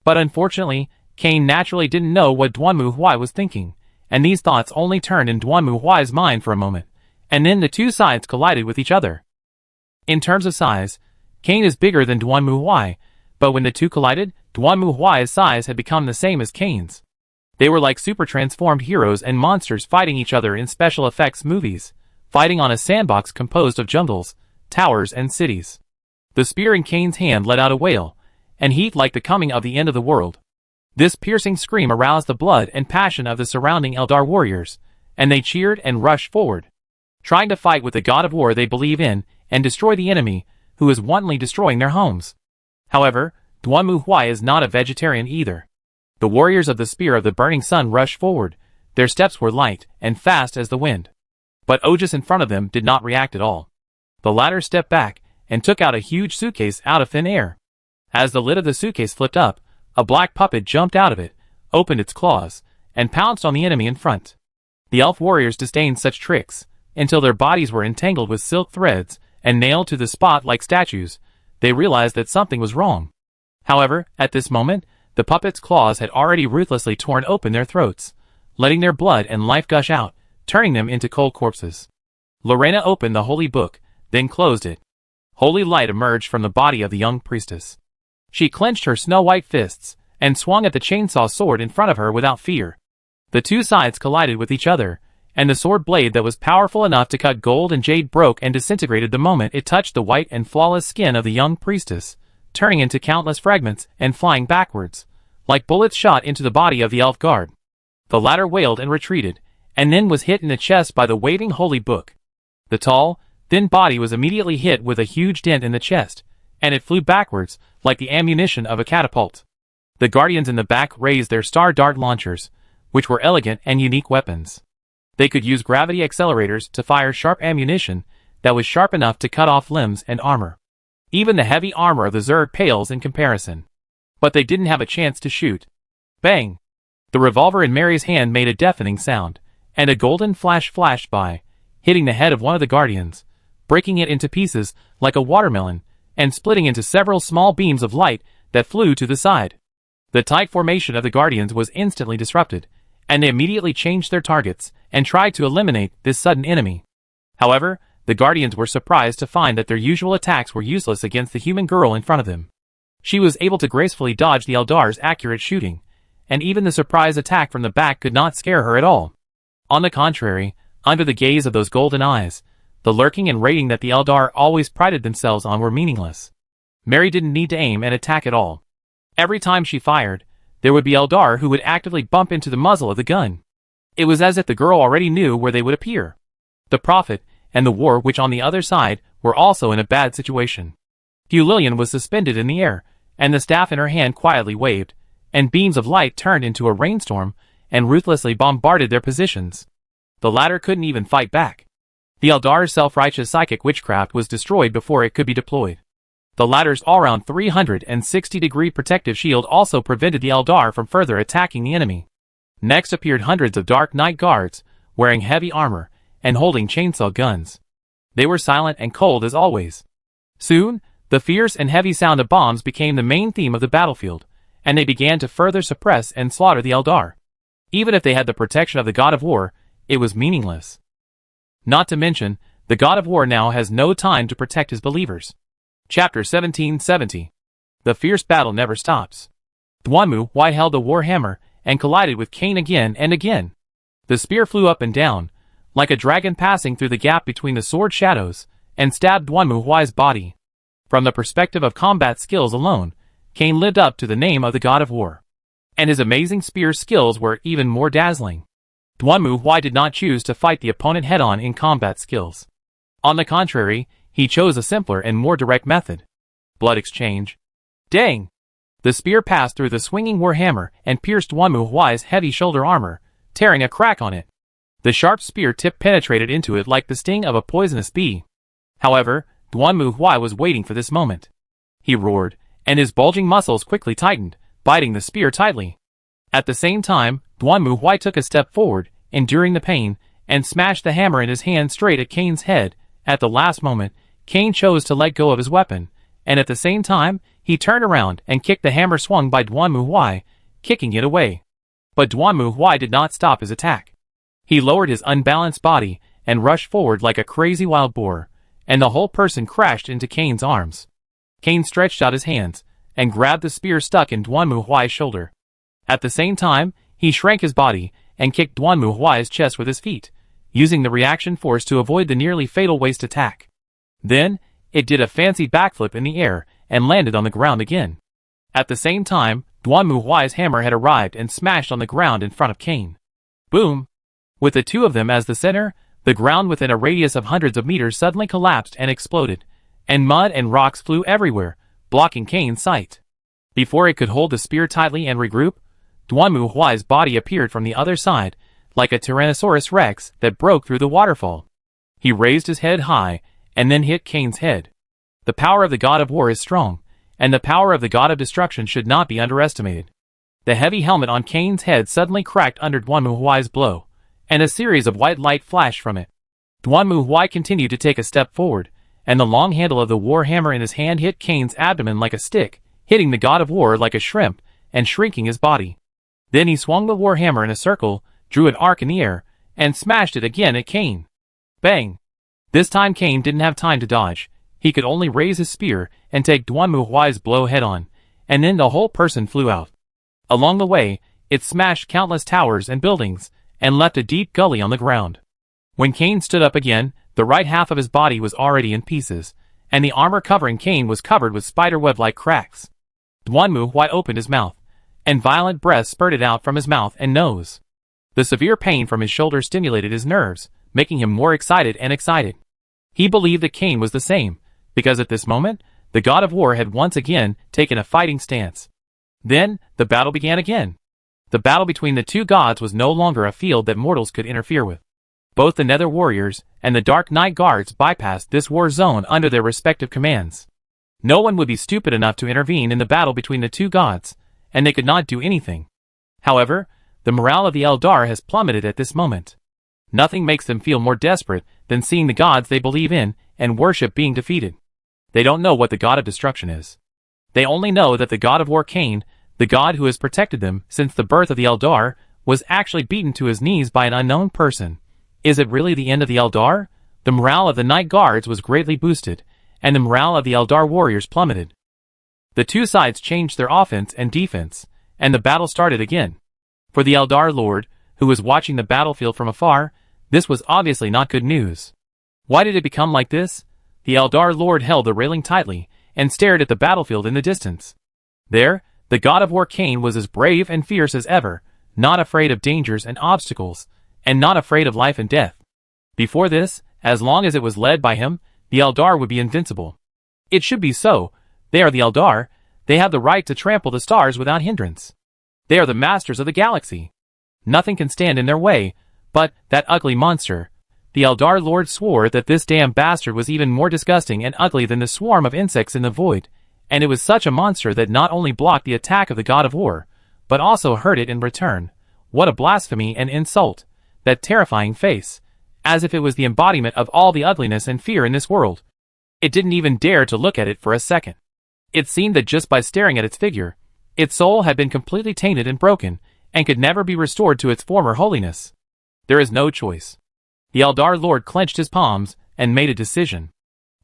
But unfortunately, Cain naturally didn't know what Duanmu Huai was thinking, and these thoughts only turned in Duanmu Huai's mind for a moment, and then the two sides collided with each other. In terms of size, Cain is bigger than Duanmu Huai, but when the two collided, Duanmu Huai's size had become the same as Cain's. They were like super transformed heroes and monsters fighting each other in special effects movies, fighting on a sandbox composed of jungles, towers, and cities. The spear in Cain's hand let out a wail, and heat like the coming of the end of the world. This piercing scream aroused the blood and passion of the surrounding Eldar warriors, and they cheered and rushed forward, trying to fight with the god of war they believe in, and destroy the enemy, who is wantonly destroying their homes. However, Duanmu Huai is not a vegetarian either. The warriors of the Spear of the Burning Sun rushed forward. Their steps were light and fast as the wind. But Ojus in front of them did not react at all. The latter stepped back and took out a huge suitcase out of thin air. As the lid of the suitcase flipped up, a black puppet jumped out of it, opened its claws, and pounced on the enemy in front. The elf warriors disdained such tricks, until their bodies were entangled with silk threads and nailed to the spot like statues. They realized that something was wrong. However, at this moment, the puppet's claws had already ruthlessly torn open their throats, letting their blood and life gush out, turning them into cold corpses. Lorena opened the holy book, then closed it. Holy light emerged from the body of the young priestess. She clenched her snow-white fists, and swung at the chainsaw sword in front of her without fear. The two sides collided with each other, and the sword blade that was powerful enough to cut gold and jade broke and disintegrated the moment it touched the white and flawless skin of the young priestess, turning into countless fragments and flying backwards, like bullets shot into the body of the elf guard. The latter wailed and retreated, and then was hit in the chest by the waving holy book. The tall, thin body was immediately hit with a huge dent in the chest, and it flew backwards, like the ammunition of a catapult. The guardians in the back raised their star dart launchers, which were elegant and unique weapons. They could use gravity accelerators to fire sharp ammunition that was sharp enough to cut off limbs and armor. Even the heavy armor of the Zerg pales in comparison. But they didn't have a chance to shoot. Bang! The revolver in Mary's hand made a deafening sound, and a golden flash flashed by, hitting the head of one of the guardians, breaking it into pieces like a watermelon, and splitting into several small beams of light that flew to the side. The tight formation of the guardians was instantly disrupted, and they immediately changed their targets and tried to eliminate this sudden enemy. However, the guardians were surprised to find that their usual attacks were useless against the human girl in front of them. She was able to gracefully dodge the Eldar's accurate shooting, and even the surprise attack from the back could not scare her at all. On the contrary, under the gaze of those golden eyes, the lurking and raiding that the Eldar always prided themselves on were meaningless. Mary didn't need to aim and attack at all. Every time she fired, there would be Eldar who would actively bump into the muzzle of the gun. It was as if the girl already knew where they would appear. The Prophet and the War Witch on the other side were also in a bad situation. Hugh Lillian was suspended in the air, and the staff in her hand quietly waved, and beams of light turned into a rainstorm and ruthlessly bombarded their positions. The latter couldn't even fight back. The Eldar's self-righteous psychic witchcraft was destroyed before it could be deployed. The latter's all-round 360-degree protective shield also prevented the Eldar from further attacking the enemy. Next appeared hundreds of Dark Knight guards, wearing heavy armor and holding chainsaw guns. They were silent and cold as always. Soon, the fierce and heavy sound of bombs became the main theme of the battlefield, and they began to further suppress and slaughter the Eldar. Even if they had the protection of the God of War, it was meaningless. Not to mention, the God of War now has no time to protect his believers. Chapter 1770. The fierce battle never stops. Dwanmu White held the warhammer and collided with Cain again and again. The spear flew up and down, like a dragon passing through the gap between the sword shadows, and stabbed Dwanmu Huai's body. From the perspective of combat skills alone, Cain lived up to the name of the God of War. And his amazing spear skills were even more dazzling. Dwanmu Huai did not choose to fight the opponent head-on in combat skills. On the contrary, he chose a simpler and more direct method. Blood exchange. Dang! The spear passed through the swinging warhammer and pierced Dwanmu Huai's heavy shoulder armor, tearing a crack on it. The sharp spear tip penetrated into it like the sting of a poisonous bee. However, Dwanmu Huai was waiting for this moment. He roared, and his bulging muscles quickly tightened, biting the spear tightly. At the same time, Dwanmu Huai took a step forward, enduring the pain, and smashed the hammer in his hand straight at Cain's head. At the last moment, Cain chose to let go of his weapon, and at the same time, he turned around and kicked the hammer swung by Dwanmu Huai, kicking it away. But Dwanmu Huai did not stop his attack. He lowered his unbalanced body and rushed forward like a crazy wild boar, and the whole person crashed into Cain's arms. Cain stretched out his hands and grabbed the spear stuck in Dwanmu Huai's shoulder. At the same time, he shrank his body and kicked Dwanmu Huai's chest with his feet, using the reaction force to avoid the nearly fatal waist attack. Then, it did a fancy backflip in the air and landed on the ground again. At the same time, Dwanmu Huai's hammer had arrived and smashed on the ground in front of Cain. Boom! With the two of them as the center, the ground within a radius of hundreds of meters suddenly collapsed and exploded, and mud and rocks flew everywhere, blocking Cain's sight. Before it could hold the spear tightly and regroup, Dwanmu Huai's body appeared from the other side, like a Tyrannosaurus Rex that broke through the waterfall. He raised his head high, and then hit Cain's head. The power of the God of War is strong, and the power of the God of Destruction should not be underestimated. The heavy helmet on Cain's head suddenly cracked under Dwanmu Huai's blow, and a series of white light flashed from it. Dwanmu Huai continued to take a step forward, and the long handle of the war hammer in his hand hit Cain's abdomen like a stick, hitting the God of War like a shrimp, and shrinking his body. Then he swung the war hammer in a circle, drew an arc in the air, and smashed it again at Cain. Bang! This time Cain didn't have time to dodge. He could only raise his spear and take Dwanmu Huai's blow head-on, and then the whole person flew out. Along the way, it smashed countless towers and buildings, and left a deep gully on the ground. When Cain stood up again, the right half of his body was already in pieces, and the armor covering Cain was covered with spiderweb-like cracks. Dwanmu Huai opened his mouth, and violent breath spurted out from his mouth and nose. The severe pain from his shoulder stimulated his nerves, making him more excited and excited. He believed that Cain was the same, because at this moment, the God of War had once again taken a fighting stance. Then, the battle began again. The battle between the two gods was no longer a field that mortals could interfere with. Both the Nether Warriors and the Dark Knight Guards bypassed this war zone under their respective commands. No one would be stupid enough to intervene in the battle between the two gods, and they could not do anything. However, the morale of the Eldar has plummeted at this moment. Nothing makes them feel more desperate than seeing the gods they believe in and worship being defeated. They don't know what the god of destruction is. They only know that the god of war Cain, the god who has protected them since the birth of the Eldar, was actually beaten to his knees by an unknown person. Is it really the end of the Eldar? The morale of the Night Guards was greatly boosted, and the morale of the Eldar warriors plummeted. The two sides changed their offense and defense, and the battle started again. For the Eldar Lord, who was watching the battlefield from afar, this was obviously not good news. Why did it become like this? The Eldar Lord held the railing tightly and stared at the battlefield in the distance. There, the god of war Cain was as brave and fierce as ever, not afraid of dangers and obstacles, and not afraid of life and death. Before this, as long as it was led by him, the Eldar would be invincible. It should be so. They are the Eldar. They have the right to trample the stars without hindrance. They are the masters of the galaxy. Nothing can stand in their way, but that ugly monster. The Eldar Lord swore that this damn bastard was even more disgusting and ugly than the swarm of insects in the void, and it was such a monster that not only blocked the attack of the god of war, but also hurt it in return. What a blasphemy and insult! That terrifying face, as if it was the embodiment of all the ugliness and fear in this world. It didn't even dare to look at it for a second. It seemed that just by staring at its figure, its soul had been completely tainted and broken, and could never be restored to its former holiness. There is no choice. The Eldar Lord clenched his palms and made a decision.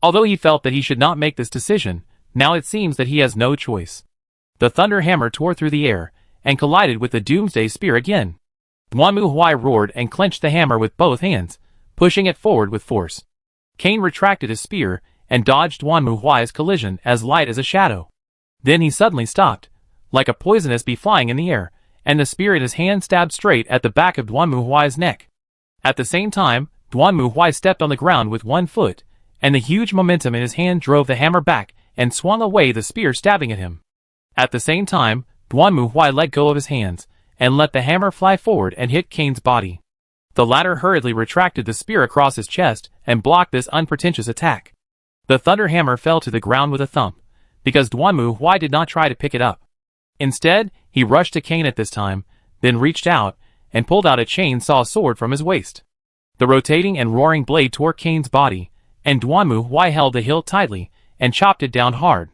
Although he felt that he should not make this decision, now it seems that he has no choice. The thunder hammer tore through the air and collided with the doomsday spear again. Duanmu Huai roared and clenched the hammer with both hands, pushing it forward with force. Cain retracted his spear and dodged Duanmu Huai's collision as light as a shadow. Then he suddenly stopped, like a poisonous bee flying in the air, and the spear in his hand stabbed straight at the back of Duanmu Huai's neck. At the same time, Duanmu Huai stepped on the ground with one foot, and the huge momentum in his hand drove the hammer back and swung away the spear stabbing at him. At the same time, Duanmu Huai let go of his hands and let the hammer fly forward and hit Cain's body. The latter hurriedly retracted the spear across his chest and blocked this unpretentious attack. The thunder hammer fell to the ground with a thump, because Duanmu Huai did not try to pick it up. Instead, he rushed to Cain at this time, then reached out and pulled out a chainsaw sword from his waist. The rotating and roaring blade tore Cain's body, and Duanmu Huai held the hilt tightly and chopped it down hard.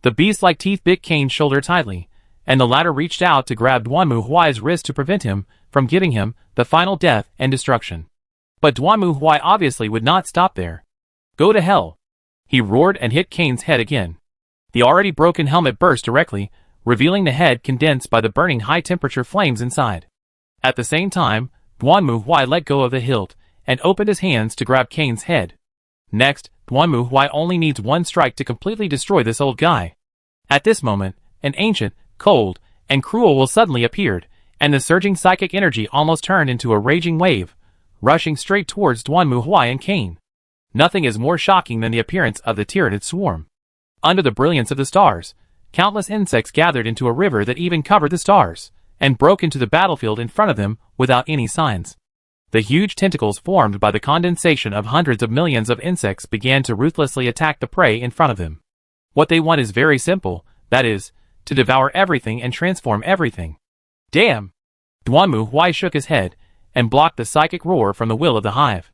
The beast-like teeth bit Cain's shoulder tightly, and the latter reached out to grab Duanmu Huai's wrist to prevent him from giving him the final death and destruction. But Duanmu Huai obviously would not stop there. Go to hell! He roared and hit Cain's head again. The already broken helmet burst directly, revealing the head condensed by the burning high-temperature flames inside. At the same time, Duanmu Huai let go of the hilt and opened his hands to grab Cain's head. Next, Duanmu Huai only needs one strike to completely destroy this old guy. At this moment, an ancient, cold, and cruel will suddenly appeared, and the surging psychic energy almost turned into a raging wave, rushing straight towards Duanmu Huai and Cain. Nothing is more shocking than the appearance of the tyrannid swarm. Under the brilliance of the stars, countless insects gathered into a river that even covered the stars, and broke into the battlefield in front of them without any signs. The huge tentacles formed by the condensation of hundreds of millions of insects began to ruthlessly attack the prey in front of them. What they want is very simple, that is, to devour everything and transform everything. Damn! Duanmu Huai shook his head and blocked the psychic roar from the will of the hive.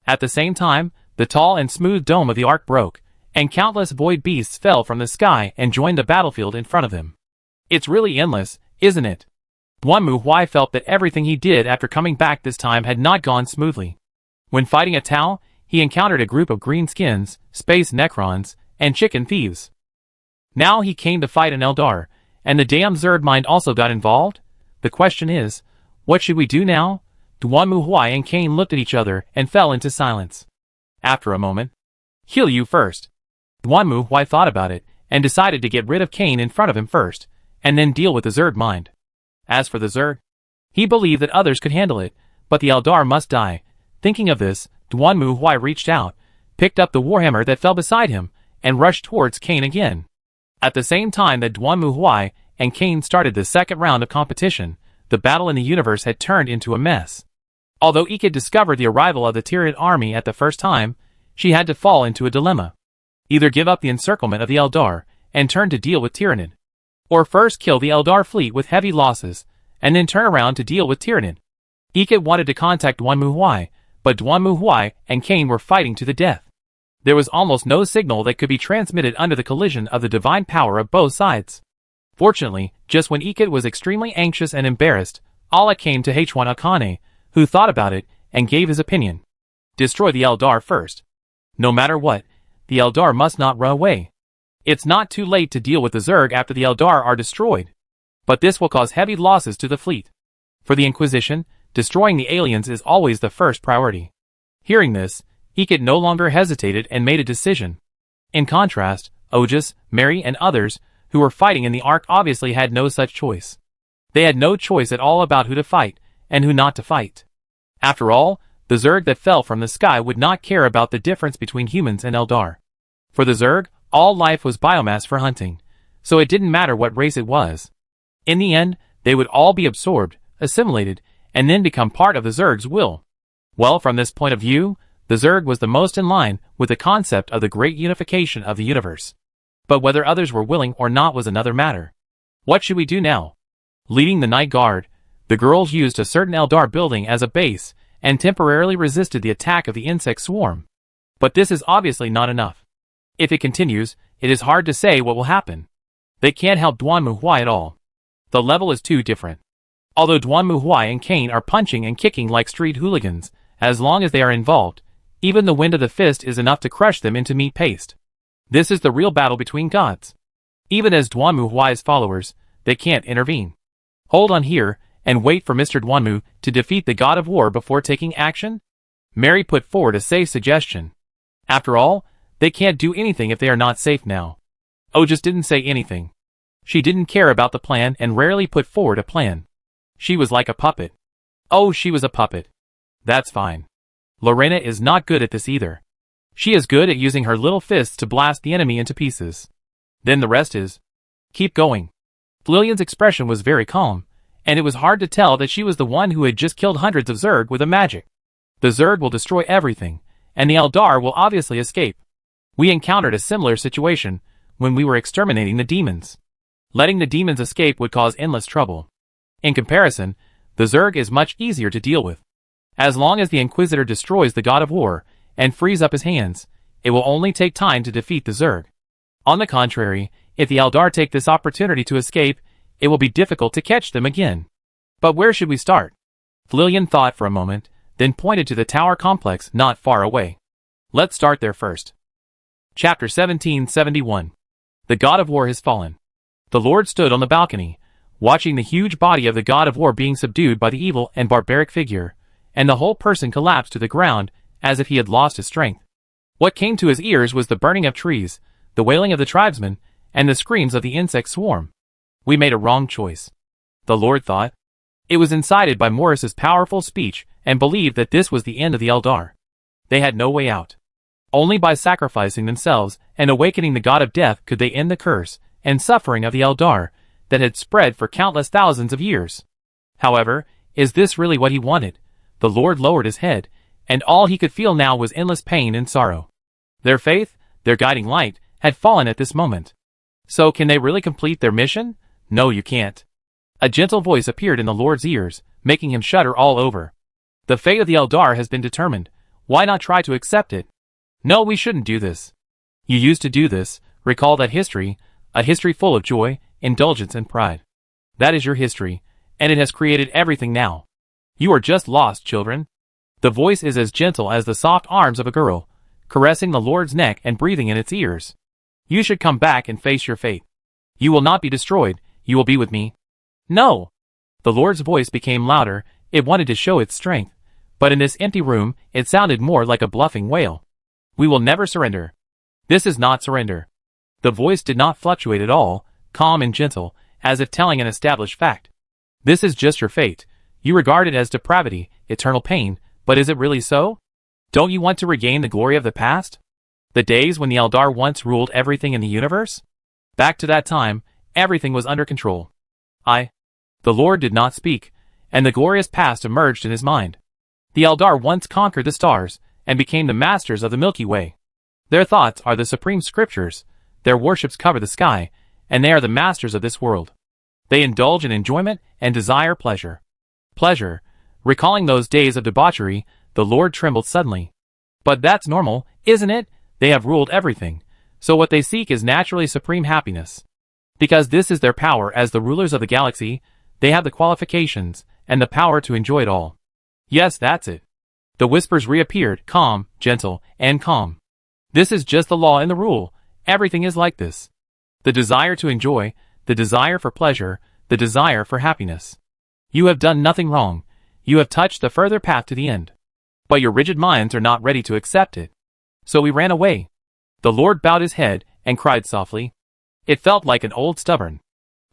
At the same time, the tall and smooth dome of the ark broke, and countless void beasts fell from the sky and joined the battlefield in front of them. It's really endless, isn't it? Duanmu Huai felt that everything he did after coming back this time had not gone smoothly. When fighting a Tau, he encountered a group of green skins, space Necrons, and chicken thieves. Now he came to fight an Eldar, and the damn Zerd mind also got involved? The question is, what should we do now? Duanmu Huai and Cain looked at each other and fell into silence. After a moment, heal you first. Duanmu Huai thought about it, and decided to get rid of Cain in front of him first, and then deal with the Zerd mind. As for the Zerd, he believed that others could handle it, but the Eldar must die. Thinking of this, Duanmu Huai reached out, picked up the warhammer that fell beside him, and rushed towards Cain again. At the same time that Duanmu Huai and Cain started the second round of competition, the battle in the universe had turned into a mess. Although Ike discovered the arrival of the Tyranid army at the first time, she had to fall into a dilemma. Either give up the encirclement of the Eldar and turn to deal with Tyranid, or first kill the Eldar fleet with heavy losses, and then turn around to deal with Tyranid. Ike wanted to contact Duanmu Huai, but Duanmu Huai and Cain were fighting to the death. There was almost no signal that could be transmitted under the collision of the divine power of both sides. Fortunately, just when Ike was extremely anxious and embarrassed, Allah came to H1 Akane, who thought about it and gave his opinion. Destroy the Eldar first. No matter what, the Eldar must not run away. It's not too late to deal with the Zerg after the Eldar are destroyed. But this will cause heavy losses to the fleet. For the Inquisition, destroying the aliens is always the first priority. Hearing this, Ike no longer hesitated and made a decision. In contrast, Ogus, Mary and others, who were fighting in the Ark obviously had no such choice. They had no choice at all about who to fight, and who not to fight. After all, the Zerg that fell from the sky would not care about the difference between humans and Eldar. For the Zerg, all life was biomass for hunting, so it didn't matter what race it was. In the end, they would all be absorbed, assimilated, and then become part of the Zerg's will. Well, from this point of view, the Zerg was the most in line with the concept of the great unification of the universe. But whether others were willing or not was another matter. What should we do now? Leading the Night Guard, the girls used a certain Eldar building as a base and temporarily resisted the attack of the insect swarm. But this is obviously not enough. If it continues, it is hard to say what will happen. They can't help Duanmu Huai at all. The level is too different. Although Duanmu Huai and Cain are punching and kicking like street hooligans, as long as they are involved, even the wind of the fist is enough to crush them into meat paste. This is the real battle between gods. Even as Duanmu Huai's followers, they can't intervene. Hold on here, and wait for Mr. Duanmu to defeat the god of war before taking action? Mary put forward a safe suggestion. After all, they can't do anything if they are not safe now. Ogus didn't say anything. She didn't care about the plan and rarely put forward a plan. She was like a puppet. Oh, she was a puppet. That's fine. Lorena is not good at this either. She is good at using her little fists to blast the enemy into pieces. Then the rest is keep going. Lillian's expression was very calm, and it was hard to tell that she was the one who had just killed hundreds of Zerg with a magic. The Zerg will destroy everything, and the Eldar will obviously escape. We encountered a similar situation when we were exterminating the demons. Letting the demons escape would cause endless trouble. In comparison, the Zerg is much easier to deal with. As long as the Inquisitor destroys the god of war and frees up his hands, it will only take time to defeat the Zerg. On the contrary, if the Eldar take this opportunity to escape, it will be difficult to catch them again. But where should we start? Lillian thought for a moment, then pointed to the tower complex not far away. Let's start there first. Chapter 1771. The God of War has fallen. The Lord stood on the balcony, watching the huge body of the God of War being subdued by the evil and barbaric figure, and the whole person collapsed to the ground as if he had lost his strength. What came to his ears was the burning of trees, the wailing of the tribesmen, and the screams of the insect swarm. We made a wrong choice, the Lord thought. It was incited by Morris's powerful speech and believed that this was the end of the Eldar. They had no way out. Only by sacrificing themselves and awakening the god of death could they end the curse and suffering of the Eldar that had spread for countless thousands of years. However, is this really what he wanted? The Lord lowered his head, and all he could feel now was endless pain and sorrow. Their faith, their guiding light, had fallen at this moment. So can they really complete their mission? No, you can't. A gentle voice appeared in the Lord's ears, making him shudder all over. The fate of the Eldar has been determined. Why not try to accept it? No, we shouldn't do this. You used to do this. Recall that history, a history full of joy, indulgence and pride. That is your history, and it has created everything now. You are just lost, children. The voice is as gentle as the soft arms of a girl, caressing the Lord's neck and breathing in its ears. You should come back and face your fate. You will not be destroyed, you will be with me. No! The Lord's voice became louder, it wanted to show its strength, but in this empty room, it sounded more like a bluffing wail. We will never surrender. This is not surrender. The voice did not fluctuate at all, calm and gentle, as if telling an established fact. This is just your fate. You regard it as depravity, eternal pain, but is it really so? Don't you want to regain the glory of the past? The days when the Eldar once ruled everything in the universe? Back to that time, Everything was under control. The Lord did not speak, and the glorious past emerged in his mind. The Eldar once conquered the stars, and became the masters of the Milky Way. Their thoughts are the supreme scriptures, their worships cover the sky, and they are the masters of this world. They indulge in enjoyment and desire pleasure. Pleasure. Recalling those days of debauchery, the Lord trembled suddenly. But that's normal, isn't it? They have ruled everything, so what they seek is naturally supreme happiness. Because this is their power as the rulers of the galaxy, they have the qualifications and the power to enjoy it all. Yes, that's it. The whispers reappeared, calm, gentle, and calm. This is just the law and the rule. Everything is like this. The desire to enjoy, the desire for pleasure, the desire for happiness. You have done nothing wrong. You have touched the further path to the end. But your rigid minds are not ready to accept it. So we ran away. The Lord bowed his head and cried softly. It felt like an old stubborn.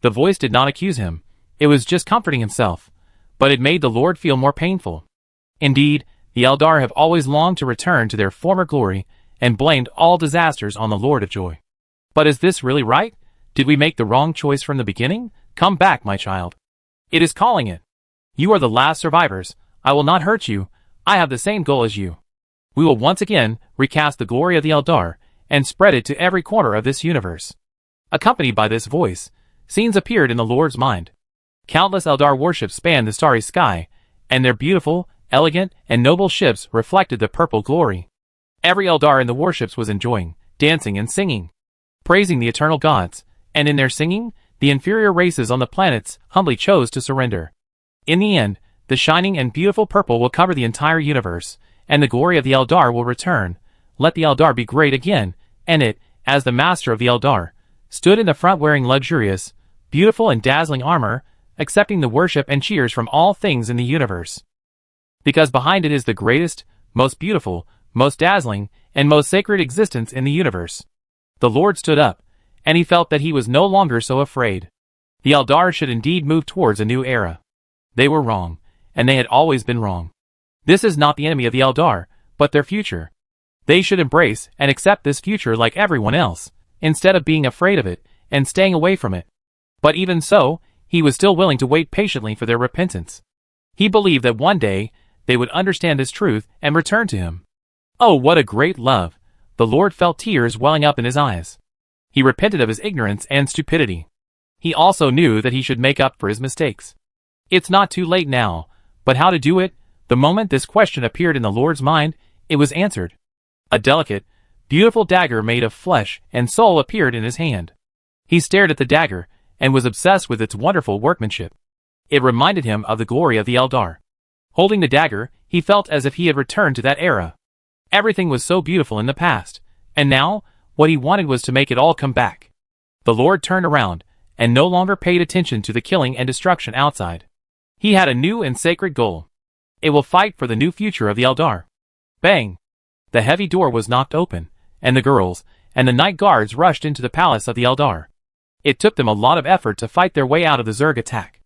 The voice did not accuse him. It was just comforting himself. But it made the Lord feel more painful. Indeed, the Eldar have always longed to return to their former glory and blamed all disasters on the Lord of Joy. But is this really right? Did we make the wrong choice from the beginning? Come back, my child. It is calling it. You are the last survivors. I will not hurt you. I have the same goal as you. We will once again recast the glory of the Eldar and spread it to every corner of this universe. Accompanied by this voice, scenes appeared in the Lord's mind. Countless Eldar warships spanned the starry sky, and their beautiful, elegant, and noble ships reflected the purple glory. Every Eldar in the warships was enjoying, dancing and singing, praising the eternal gods, and in their singing, the inferior races on the planets humbly chose to surrender. In the end, the shining and beautiful purple will cover the entire universe, and the glory of the Eldar will return. Let the Eldar be great again, and it, as the master of the Eldar, stood in the front wearing luxurious, beautiful and dazzling armor, accepting the worship and cheers from all things in the universe. Because behind it is the greatest, most beautiful, most dazzling, and most sacred existence in the universe. The Lord stood up, and he felt that he was no longer so afraid. The Eldar should indeed move towards a new era. They were wrong, and they had always been wrong. This is not the enemy of the Eldar, but their future. They should embrace and accept this future like everyone else, instead of being afraid of it and staying away from it. But even so, he was still willing to wait patiently for their repentance. He believed that one day, they would understand this truth and return to him. Oh, what a great love! The Lord felt tears welling up in his eyes. He repented of his ignorance and stupidity. He also knew that he should make up for his mistakes. It's not too late now, but how to do it? The moment this question appeared in the Lord's mind, it was answered. A delicate, beautiful dagger made of flesh and soul appeared in his hand. He stared at the dagger, and was obsessed with its wonderful workmanship. It reminded him of the glory of the Eldar. Holding the dagger, he felt as if he had returned to that era. Everything was so beautiful in the past, and now, what he wanted was to make it all come back. The Lord turned around, and no longer paid attention to the killing and destruction outside. He had a new and sacred goal. It will fight for the new future of the Eldar. Bang! The heavy door was knocked open, and the girls and the night guards rushed into the palace of the Eldar. It took them a lot of effort to fight their way out of the Zerg attack.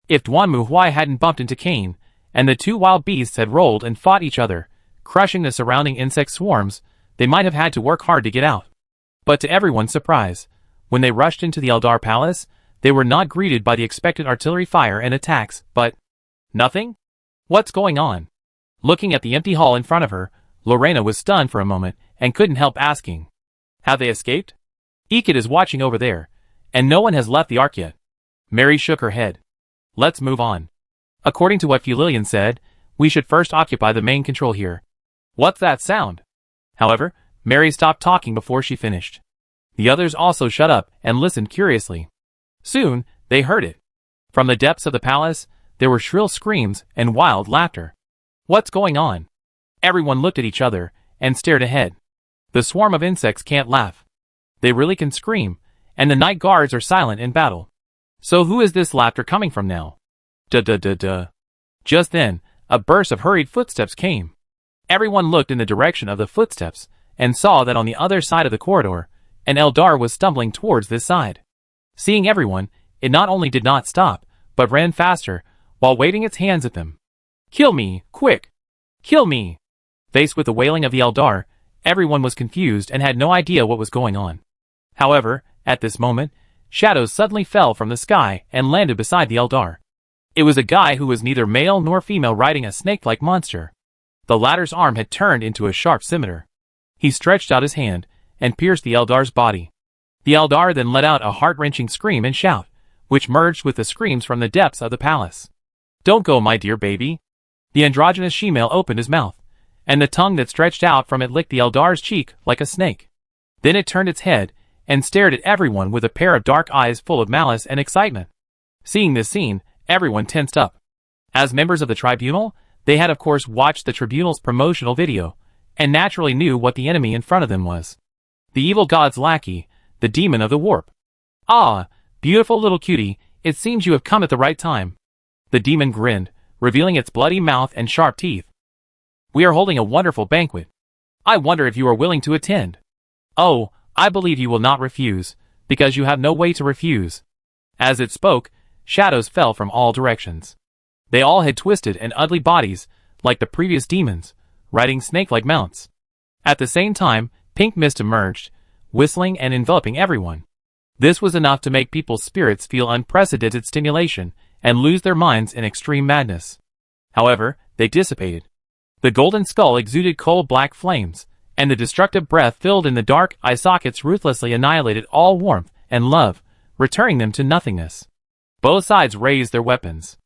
If Duanmu Huai hadn't bumped into Cain, and the two wild beasts had rolled and fought each other, crushing the surrounding insect swarms, they might have had to work hard to get out. But to everyone's surprise, when they rushed into the Eldar palace, they were not greeted by the expected artillery fire and attacks, but nothing? What's going on? Looking at the empty hall in front of her, Lorena was stunned for a moment and couldn't help asking. Have they escaped? Ekid is watching over there, and no one has left the Ark yet. Mary shook her head. Let's move on. According to what Fulilian said, we should first occupy the main control here. What's that sound? However, Mary stopped talking before she finished. The others also shut up and listened curiously. Soon, they heard it. From the depths of the palace, there were shrill screams and wild laughter. What's going on? Everyone looked at each other and stared ahead. The swarm of insects can't laugh. They really can scream, and the night guards are silent in battle. So who is this laughter coming from now? Duh. Just then, a burst of hurried footsteps came. Everyone looked in the direction of the footsteps, and saw that on the other side of the corridor, an Eldar was stumbling towards this side. Seeing everyone, it not only did not stop, but ran faster, while waving its hands at them. Kill me, quick! Kill me! Faced with the wailing of the Eldar, everyone was confused and had no idea what was going on. However, at this moment, shadows suddenly fell from the sky and landed beside the Eldar. It was a guy who was neither male nor female riding a snake-like monster. The latter's arm had turned into a sharp scimitar. He stretched out his hand and pierced the Eldar's body. The Eldar then let out a heart-wrenching scream and shout, which merged with the screams from the depths of the palace. "Don't go, my dear baby." The androgynous she-male opened his mouth, and the tongue that stretched out from it licked the Eldar's cheek like a snake. Then it turned its head and stared at everyone with a pair of dark eyes full of malice and excitement. Seeing this scene, everyone tensed up. As members of the tribunal, they had of course watched the tribunal's promotional video, and naturally knew what the enemy in front of them was. The evil god's lackey, the demon of the warp. "Ah, beautiful little cutie, it seems you have come at the right time." The demon grinned, revealing its bloody mouth and sharp teeth. "We are holding a wonderful banquet. I wonder if you are willing to attend." "Oh, I believe you will not refuse, because you have no way to refuse." As it spoke, shadows fell from all directions. They all had twisted and ugly bodies, like the previous demons, riding snake-like mounts. At the same time, pink mist emerged, whistling and enveloping everyone. This was enough to make people's spirits feel unprecedented stimulation and lose their minds in extreme madness. However, they dissipated. The golden skull exuded cold black flames, and the destructive breath filled in the dark eye sockets ruthlessly annihilated all warmth and love, returning them to nothingness. Both sides raised their weapons.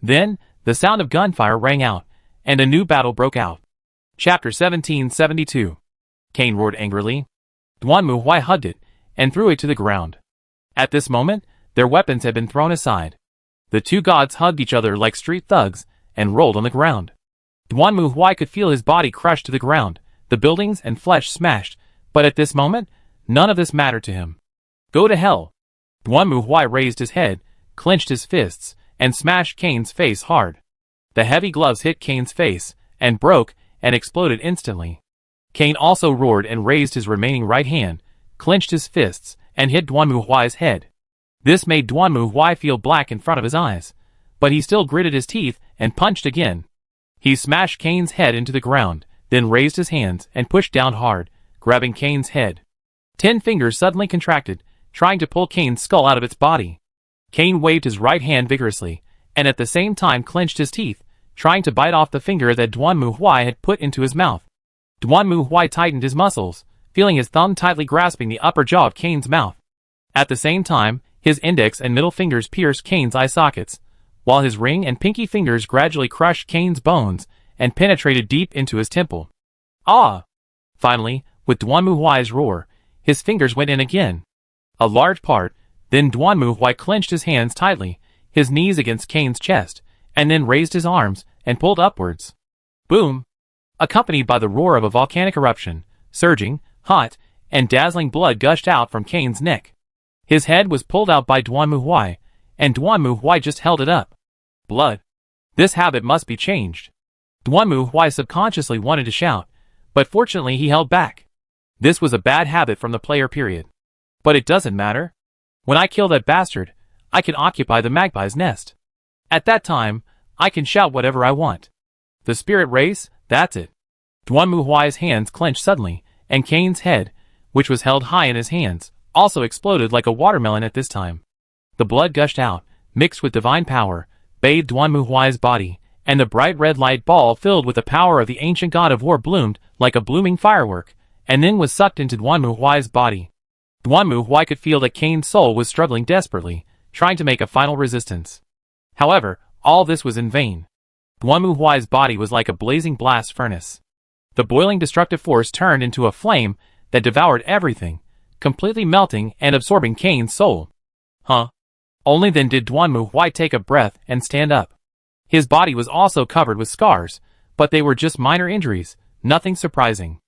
Then, the sound of gunfire rang out, and a new battle broke out. Chapter 1772. Cain roared angrily. Duan Muhui hugged it, and threw it to the ground. At this moment, their weapons had been thrown aside. The two gods hugged each other like street thugs, and rolled on the ground. Duan Muhui could feel his body crushed to the ground, the buildings and flesh smashed, but at this moment, none of this mattered to him. "Go to hell." Duan Muhui raised his head, clenched his fists, and smashed Cain's face hard. The heavy gloves hit Cain's face, and broke, and exploded instantly. Cain also roared and raised his remaining right hand, clenched his fists, and hit Duan Muhui's head. This made Duan Muhui feel black in front of his eyes, but he still gritted his teeth and punched again. He smashed Cain's head into the ground, then raised his hands and pushed down hard, grabbing Cain's head. 10 fingers suddenly contracted, trying to pull Cain's skull out of its body. Cain waved his right hand vigorously, and at the same time clenched his teeth, trying to bite off the finger that Duan Muhui had put into his mouth. Duan Muhui tightened his muscles, feeling his thumb tightly grasping the upper jaw of Cain's mouth. At the same time, his index and middle fingers pierced Cain's eye sockets, while his ring and pinky fingers gradually crushed Cain's bones and penetrated deep into his temple. "Ah!" Finally, with Duan Muhui's roar, his fingers went in again. A large part, then Duan Muhui clenched his hands tightly, his knees against Cain's chest, and then raised his arms and pulled upwards. Boom! Accompanied by the roar of a volcanic eruption, surging, hot, and dazzling blood gushed out from Cain's neck. His head was pulled out by Duan Muhui, and Duan Muhui just held it up. Blood. This habit must be changed. Duan Muhui subconsciously wanted to shout, but fortunately he held back. This was a bad habit from the player period. But it doesn't matter. When I kill that bastard, I can occupy the magpie's nest. At that time, I can shout whatever I want. The spirit race, that's it. Duan Muhui's hands clenched suddenly, and Cain's head, which was held high in his hands, also exploded like a watermelon at this time. The blood gushed out, mixed with divine power, bathed Duan Muhui's body, and the bright red light ball filled with the power of the ancient god of war bloomed like a blooming firework, and then was sucked into Duan Muhui's body. Duan Muhui could feel that Cain's soul was struggling desperately, trying to make a final resistance. However, all this was in vain. Duan Muhui's body was like a blazing blast furnace. The boiling destructive force turned into a flame that devoured everything, completely melting and absorbing Cain's soul. Huh? Only then did Duan Muhui take a breath and stand up. His body was also covered with scars, but they were just minor injuries, nothing surprising.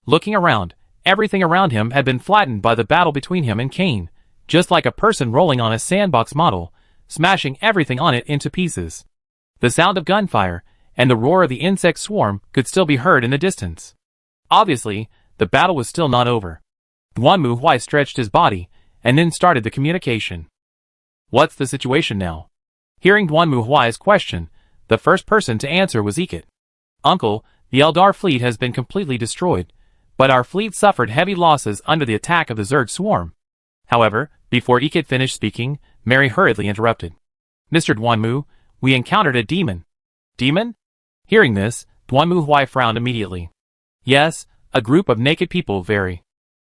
Looking around, everything around him had been flattened by the battle between him and Cain, just like a person rolling on a sandbox model, smashing everything on it into pieces. The sound of gunfire and the roar of the insect swarm could still be heard in the distance. Obviously, the battle was still not over. Duan Muhui stretched his body, and then started the communication. "What's the situation now?" Hearing Duan Muhui's question, the first person to answer was Ikit. "Uncle, the Eldar fleet has been completely destroyed, but our fleet suffered heavy losses under the attack of the Zerg swarm. However, Before Ikit finished speaking, Mary hurriedly interrupted. Mr. Duanmu, we encountered a demon. Demon? Hearing this, Duanmu Huai frowned immediately. Yes, a group of naked people very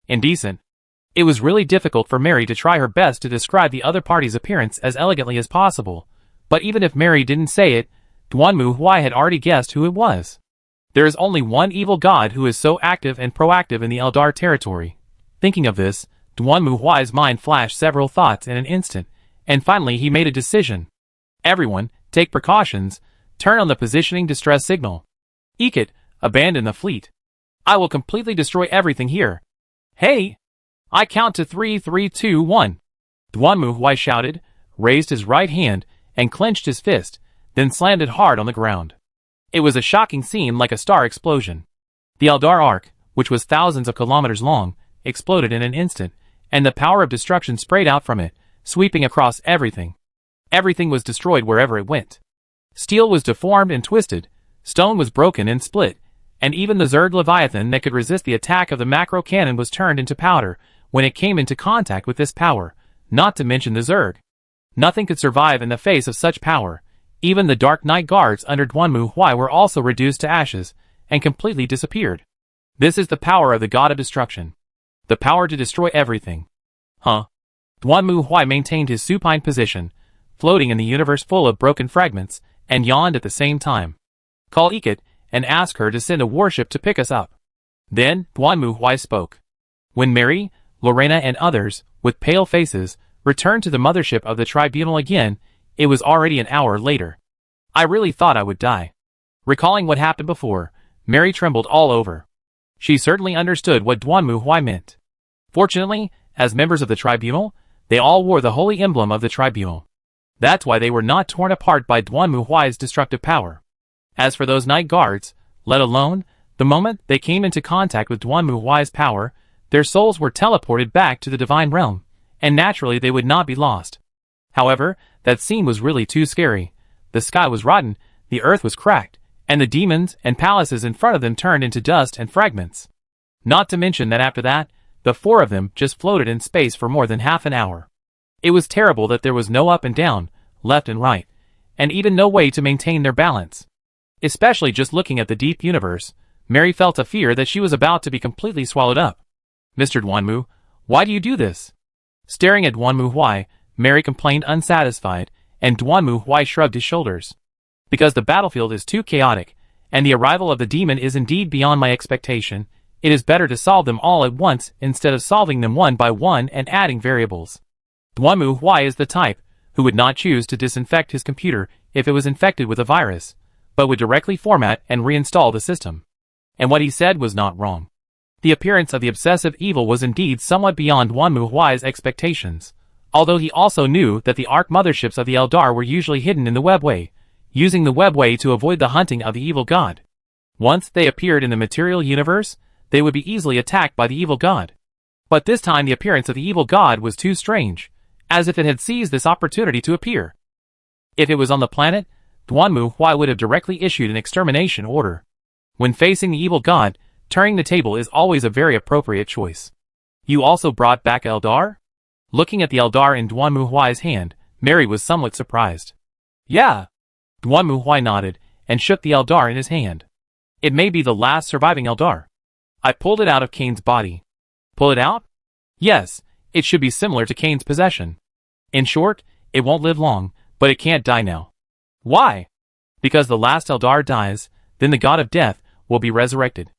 indecent. It was really difficult for Mary to try her best to describe the other party's appearance as elegantly as possible, but even if Mary didn't say it, Duanmu Huai had already guessed who it was. There is only one evil god who is so active and proactive in the Eldar territory. Thinking of this, Duanmu Huai's mind flashed several thoughts in an instant, and finally he made a decision. Everyone, take precautions, turn on the positioning distress signal. Ikit, abandon the fleet. I will completely destroy everything here. Hey! I count to 3, 3, 2, 1. Duanmu Huai shouted, raised his right hand, and clenched his fist, then slammed it hard on the ground. It was a shocking scene like a star explosion. The Eldar Arc, which was thousands of kilometers long, exploded in an instant, and the power of destruction sprayed out from it, sweeping across everything. Everything was destroyed wherever it went. Steel was deformed and twisted, stone was broken and split, and even the Zerg Leviathan that could resist the attack of the macro cannon was turned into powder when it came into contact with this power, not to mention the Zerg. Nothing could survive in the face of such power. Even the Dark Knight guards under Duanmu Huai were also reduced to ashes, and completely disappeared. This is the power of the God of Destruction. The power to destroy everything. Huh? Duanmu Huai maintained his supine position, floating in the universe full of broken fragments, and yawned at the same time. Call Ikit, and ask her to send a warship to pick us up. Then, Duanmu Huai spoke. When Mary, Lorena and others, with pale faces, returned to the mothership of the tribunal again, it was already an hour later. I really thought I would die. Recalling what happened before, Mary trembled all over. She certainly understood what Duanmu Huai meant. Fortunately, as members of the tribunal, they all wore the holy emblem of the tribunal. That's why they were not torn apart by Duanmu Huai's destructive power. As for those night guards, let alone, the moment they came into contact with Duanmu Huai's power, their souls were teleported back to the divine realm, and naturally they would not be lost. However, that scene was really too scary. The sky was rotten, the earth was cracked, and the demons and palaces in front of them turned into dust and fragments. Not to mention that after that, the four of them just floated in space for more than half an hour. It was terrible that there was no up and down, left and right, and even no way to maintain their balance. Especially just looking at the deep universe, Mary felt a fear that she was about to be completely swallowed up. Mr. Duanmu, why do you do this? Staring at Duanmu Huai, Mary complained unsatisfied, and Duanmu Huai shrugged his shoulders. Because the battlefield is too chaotic, and the arrival of the demon is indeed beyond my expectation, it is better to solve them all at once instead of solving them one by one and adding variables. Duanmu Huai is the type who would not choose to disinfect his computer if it was infected with a virus, but would directly format and reinstall the system. And what he said was not wrong. The appearance of the obsessive evil was indeed somewhat beyond Duanmu Huai's expectations, although he also knew that the Ark motherships of the Eldar were usually hidden in the webway, using the webway to avoid the hunting of the evil god. Once they appeared in the material universe, they would be easily attacked by the evil god. But this time the appearance of the evil god was too strange, as if it had seized this opportunity to appear. If it was on the planet, Duanmu Huai would have directly issued an extermination order. When facing the evil god, turning the table is always a very appropriate choice. You also brought back Eldar? Looking at the Eldar in Duanmu Huai's hand, Mary was somewhat surprised. Yeah. Duanmu Huai nodded, and shook the Eldar in his hand. It may be the last surviving Eldar. I pulled it out of Kane's body. Pull it out? Yes, it should be similar to Kane's possession. In short, it won't live long, but it can't die now. Why? Because the last Eldar dies, then the god of death will be resurrected.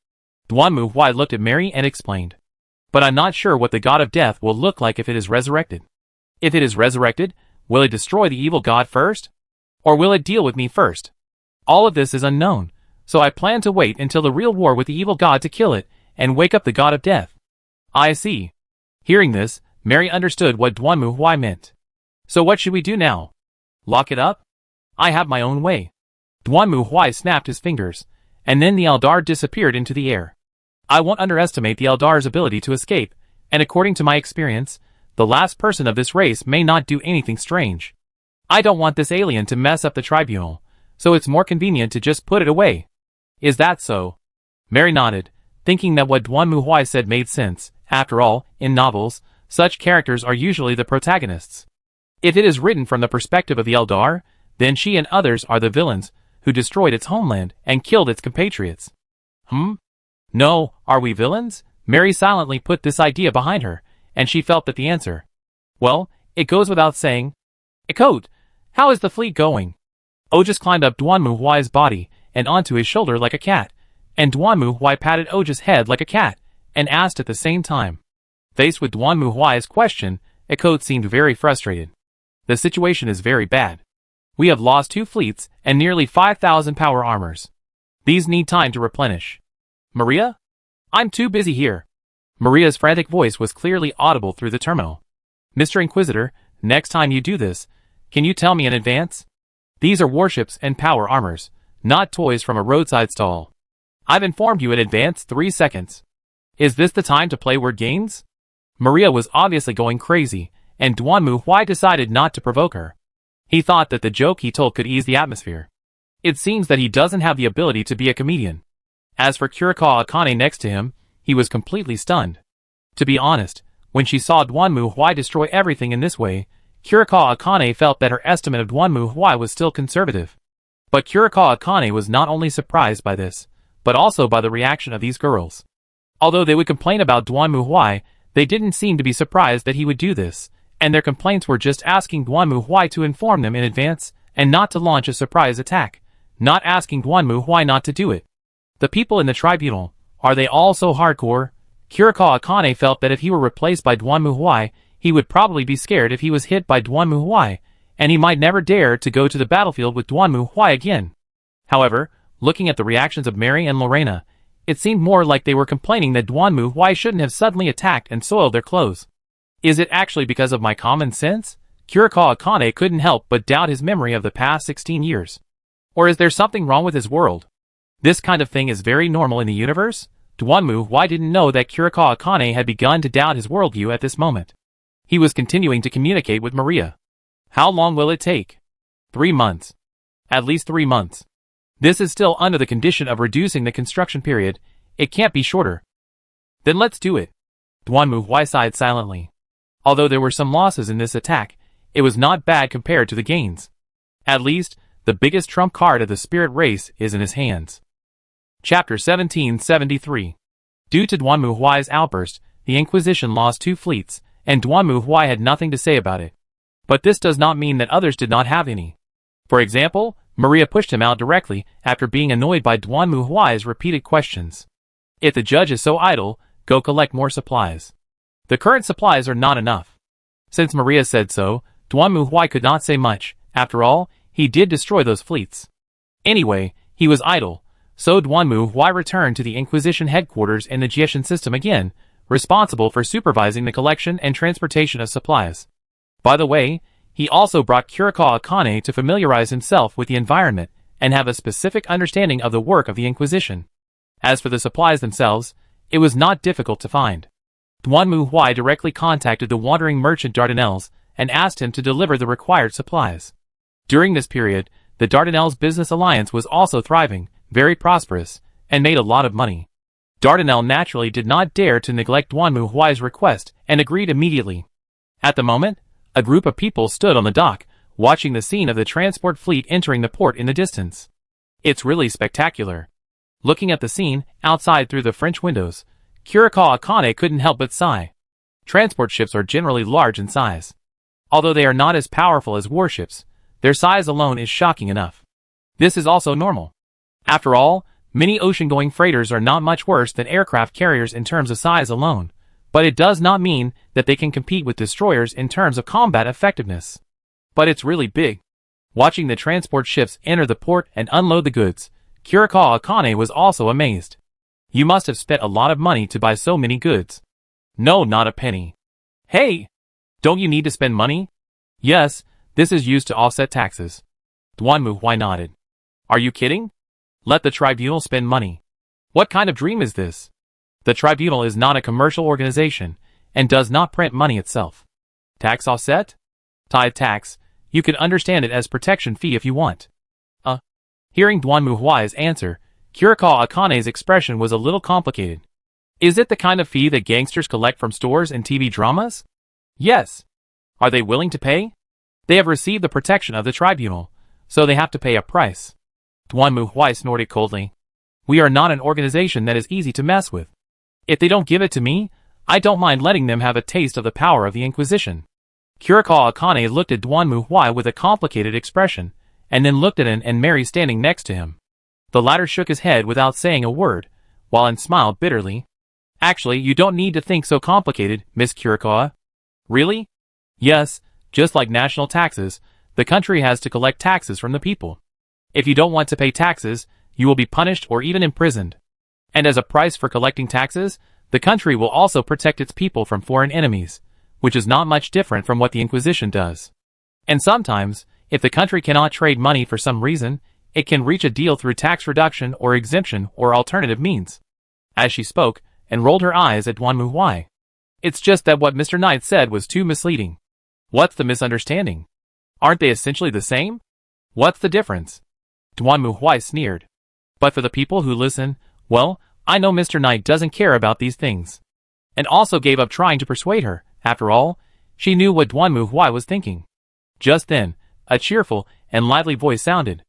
Duanmu Huai looked at Mary and explained. But I'm not sure what the god of death will look like if it is resurrected. If it is resurrected, will it destroy the evil god first? Or will it deal with me first? All of this is unknown, so I plan to wait until the real war with the evil god to kill it, and wake up the god of death. I see. Hearing this, Mary understood what Duanmu Huai meant. So what should we do now? Lock it up? I have my own way. Duanmu Huai snapped his fingers, and then the Eldar disappeared into the air. I won't underestimate the Eldar's ability to escape, and according to my experience, the last person of this race may not do anything strange. I don't want this alien to mess up the tribunal, so it's more convenient to just put it away. Is that so? Mary nodded, thinking that what Duanmu Huai said made sense. After all, in novels, such characters are usually the protagonists. If it is written from the perspective of the Eldar, then she and others are the villains who destroyed its homeland and killed its compatriots. No, are we villains? Mary silently put this idea behind her, and she felt that the answer. Well, it goes without saying. Ekot, how is the fleet going? Ojas climbed up Duanmu Huai's body and onto his shoulder like a cat, and Duanmu Huai patted Ojas' head like a cat, and asked at the same time. Faced with Duanmu Huai's question, Ekot seemed very frustrated. The situation is very bad. We have lost 2 fleets and nearly 5,000 power armors. These need time to replenish. Maria? I'm too busy here. Maria's frantic voice was clearly audible through the turmoil. Mr. Inquisitor, next time you do this, can you tell me in advance? These are warships and power armors, not toys from a roadside stall. I've informed you in advance 3 seconds. Is this the time to play word games? Maria was obviously going crazy, and Duanmu Huai decided not to provoke her. He thought that the joke he told could ease the atmosphere. It seems that he doesn't have the ability to be a comedian. As for Kurikawa Akane next to him, he was completely stunned. To be honest, when she saw Duanmu Huai destroy everything in this way, Kurikawa Akane felt that her estimate of Duanmu Huai was still conservative. But Kurikawa Akane was not only surprised by this, but also by the reaction of these girls. Although they would complain about Duanmu Huai, they didn't seem to be surprised that he would do this, and their complaints were just asking Duanmu Huai to inform them in advance, and not to launch a surprise attack, not asking Duanmu Huai not to do it. The people in the tribunal, are they all so hardcore? Kurikawa Akane felt that if he were replaced by Duanmu Huai, he would probably be scared if he was hit by Duanmu Huai, and he might never dare to go to the battlefield with Duanmu Huai again. However, looking at the reactions of Mary and Lorena, it seemed more like they were complaining that Duanmu Huai shouldn't have suddenly attacked and soiled their clothes. Is it actually because of my common sense? Kurikawa Akane couldn't help but doubt his memory of the past 16 years. Or is there something wrong with his world? This kind of thing is very normal in the universe? Duanmu Huai didn't know that Kurikawa Akane had begun to doubt his worldview at this moment. He was continuing to communicate with Maria. How long will it take? 3 months. At least 3 months. This is still under the condition of reducing the construction period. It can't be shorter. Then let's do it. Duanmu Huai sighed silently. Although there were some losses in this attack, it was not bad compared to the gains. At least, the biggest trump card of the spirit race is in his hands. Chapter 1773. Due to Duanmu Huai's outburst, the Inquisition lost 2 fleets, and Duanmu Huai had nothing to say about it. But this does not mean that others did not have any. For example, Maria pushed him out directly after being annoyed by Duanmu Huai's repeated questions. If the judge is so idle, go collect more supplies. The current supplies are not enough. Since Maria said so, Duanmu Huai could not say much. After all, he did destroy those fleets. Anyway, he was idle, so Duanmu Huai returned to the Inquisition headquarters in the Jieshan system again, responsible for supervising the collection and transportation of supplies. By the way, he also brought Kurikawa Akane to familiarize himself with the environment and have a specific understanding of the work of the Inquisition. As for the supplies themselves, it was not difficult to find. Duanmu Huai directly contacted the wandering merchant Dardanelles and asked him to deliver the required supplies. During this period, the Dardanelles business alliance was also thriving, very prosperous, and made a lot of money. Dardanelle naturally did not dare to neglect Duanmu Huai's request and agreed immediately. At the moment, a group of people stood on the dock, watching the scene of the transport fleet entering the port in the distance. It's really spectacular. Looking at the scene, outside through the French windows, Kurikawa Akane couldn't help but sigh. Transport ships are generally large in size. Although they are not as powerful as warships, their size alone is shocking enough. This is also normal. After all, many ocean-going freighters are not much worse than aircraft carriers in terms of size alone, but it does not mean that they can compete with destroyers in terms of combat effectiveness. But it's really big. Watching the transport ships enter the port and unload the goods, Kurikawa Akane was also amazed. You must have spent a lot of money to buy so many goods. No, not a penny. Hey! Don't you need to spend money? Yes, this is used to offset taxes. Duanmu Huai nodded. Are you kidding? Let the tribunal spend money. What kind of dream is this? The tribunal is not a commercial organization, and does not print money itself. Tax offset? Tithe tax, you could understand it as protection fee if you want. Hearing Duanmu Huai's answer, Kurikawa Akane's expression was a little complicated. Is it the kind of fee that gangsters collect from stores and TV dramas? Yes. Are they willing to pay? They have received the protection of the tribunal, so they have to pay a price. Duanmu Huai snorted coldly. We are not an organization that is easy to mess with. If they don't give it to me, I don't mind letting them have a taste of the power of the Inquisition. Kurikawa Akane looked at Duanmu Huai with a complicated expression, and then looked at An and Mary standing next to him. The latter shook his head without saying a word, while An smiled bitterly. Actually, you don't need to think so complicated, Miss Kurikawa. Really? Yes, just like national taxes, the country has to collect taxes from the people. If you don't want to pay taxes, you will be punished or even imprisoned. And as a price for collecting taxes, the country will also protect its people from foreign enemies, which is not much different from what the Inquisition does. And sometimes, if the country cannot trade money for some reason, it can reach a deal through tax reduction or exemption or alternative means. As she spoke, and rolled her eyes at Duanmu Huai. It's just that what Mr. Knight said was too misleading. What's the misunderstanding? Aren't they essentially the same? What's the difference? Duanmu Huai sneered. But for the people who listen, well, I know Mr. Knight doesn't care about these things. And also gave up trying to persuade her. After all, she knew what Duanmu Huai was thinking. Just then, a cheerful and lively voice sounded.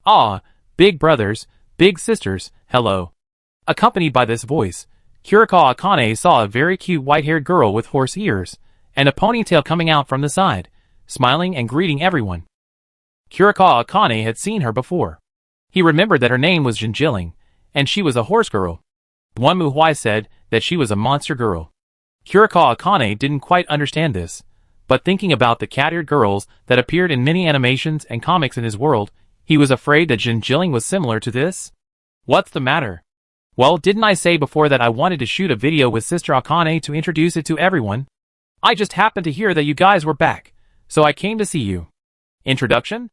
Ah, big brothers, big sisters, hello. Accompanied by this voice, Kurikawa Akane saw a very cute white-haired girl with horse ears, and a ponytail coming out from the side, smiling and greeting everyone. Kurikawa Akane had seen her before. He remembered that her name was Jinjiling, and she was a horse girl. Duanmu Huai said that she was a monster girl. Kurikawa Akane didn't quite understand this, but thinking about the cat-eared girls that appeared in many animations and comics in his world, he was afraid that Jinjiling was similar to this. What's the matter? Well, didn't I say before that I wanted to shoot a video with Sister Akane to introduce it to everyone? I just happened to hear that you guys were back, so I came to see you. Introduction?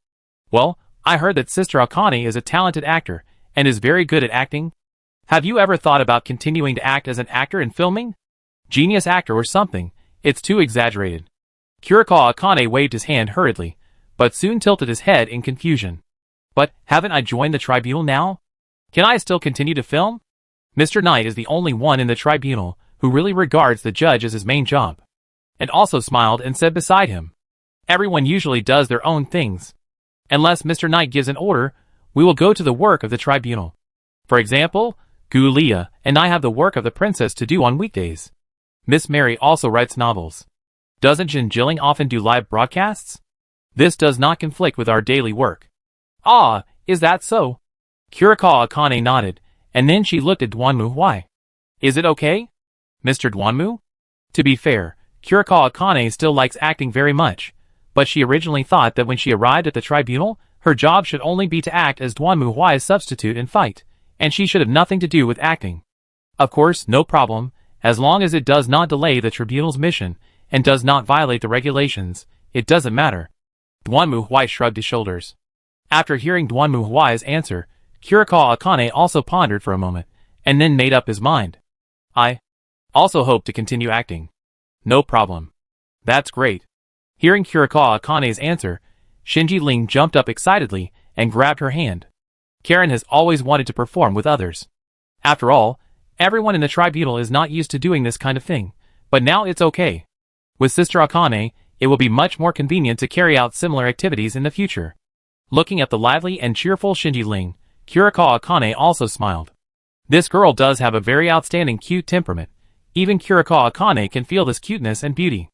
Well, I heard that Sister Akane is a talented actor, and is very good at acting. Have you ever thought about continuing to act as an actor in filming? Genius actor or something, it's too exaggerated. Kurikawa Akane waved his hand hurriedly, but soon tilted his head in confusion. But, haven't I joined the tribunal now? Can I still continue to film? Mr. Knight is the only one in the tribunal who really regards the judge as his main job. And also smiled and said beside him, everyone usually does their own things. Unless Mr. Knight gives an order, we will go to the work of the tribunal. For example, Gu Lia and I have the work of the princess to do on weekdays. Miss Mary also writes novels. Doesn't Jinjiling often do live broadcasts? This does not conflict with our daily work. Ah, is that so? Kurikawa Akane nodded, and then she looked at Duanmu Huai. Is it okay? Mr. Duanmu? To be fair, Kurikawa Akane still likes acting very much, but she originally thought that when she arrived at the tribunal, her job should only be to act as Duanmu Huai's substitute and fight, and she should have nothing to do with acting. Of course, no problem, as long as it does not delay the tribunal's mission, and does not violate the regulations, it doesn't matter. Duanmu Huai shrugged his shoulders. After hearing Duanmu Huai's answer, Kurikawa Akane also pondered for a moment, and then made up his mind. I also hope to continue acting. No problem. That's great. Hearing Kurikawa Akane's answer, Shinji Ling jumped up excitedly and grabbed her hand. Karen has always wanted to perform with others. After all, everyone in the tribunal is not used to doing this kind of thing, but now it's okay. With Sister Akane, it will be much more convenient to carry out similar activities in the future. Looking at the lively and cheerful Shinji Ling, Kurikawa Akane also smiled. This girl does have a very outstanding cute temperament. Even Kurikawa Akane can feel this cuteness and beauty.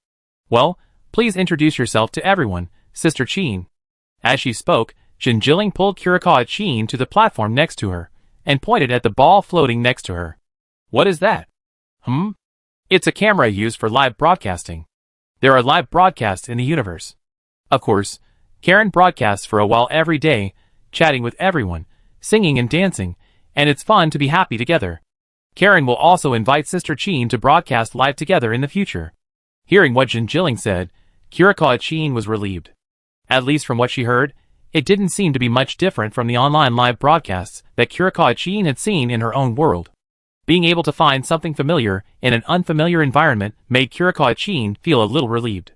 Well, please introduce yourself to everyone, Sister Chin. As she spoke, Jinjiling pulled Kurikawa Chin to the platform next to her, and pointed at the ball floating next to her. What is that? It's a camera used for live broadcasting. There are live broadcasts in the universe. Of course, Karen broadcasts for a while every day, chatting with everyone, singing and dancing, and it's fun to be happy together. Karen will also invite Sister Chin to broadcast live together in the future. Hearing what Jinjiling said, Kurikawa Chin was relieved. At least from what she heard, it didn't seem to be much different from the online live broadcasts that Kurikawa Chin had seen in her own world. Being able to find something familiar in an unfamiliar environment made Kurikawa Chin feel a little relieved.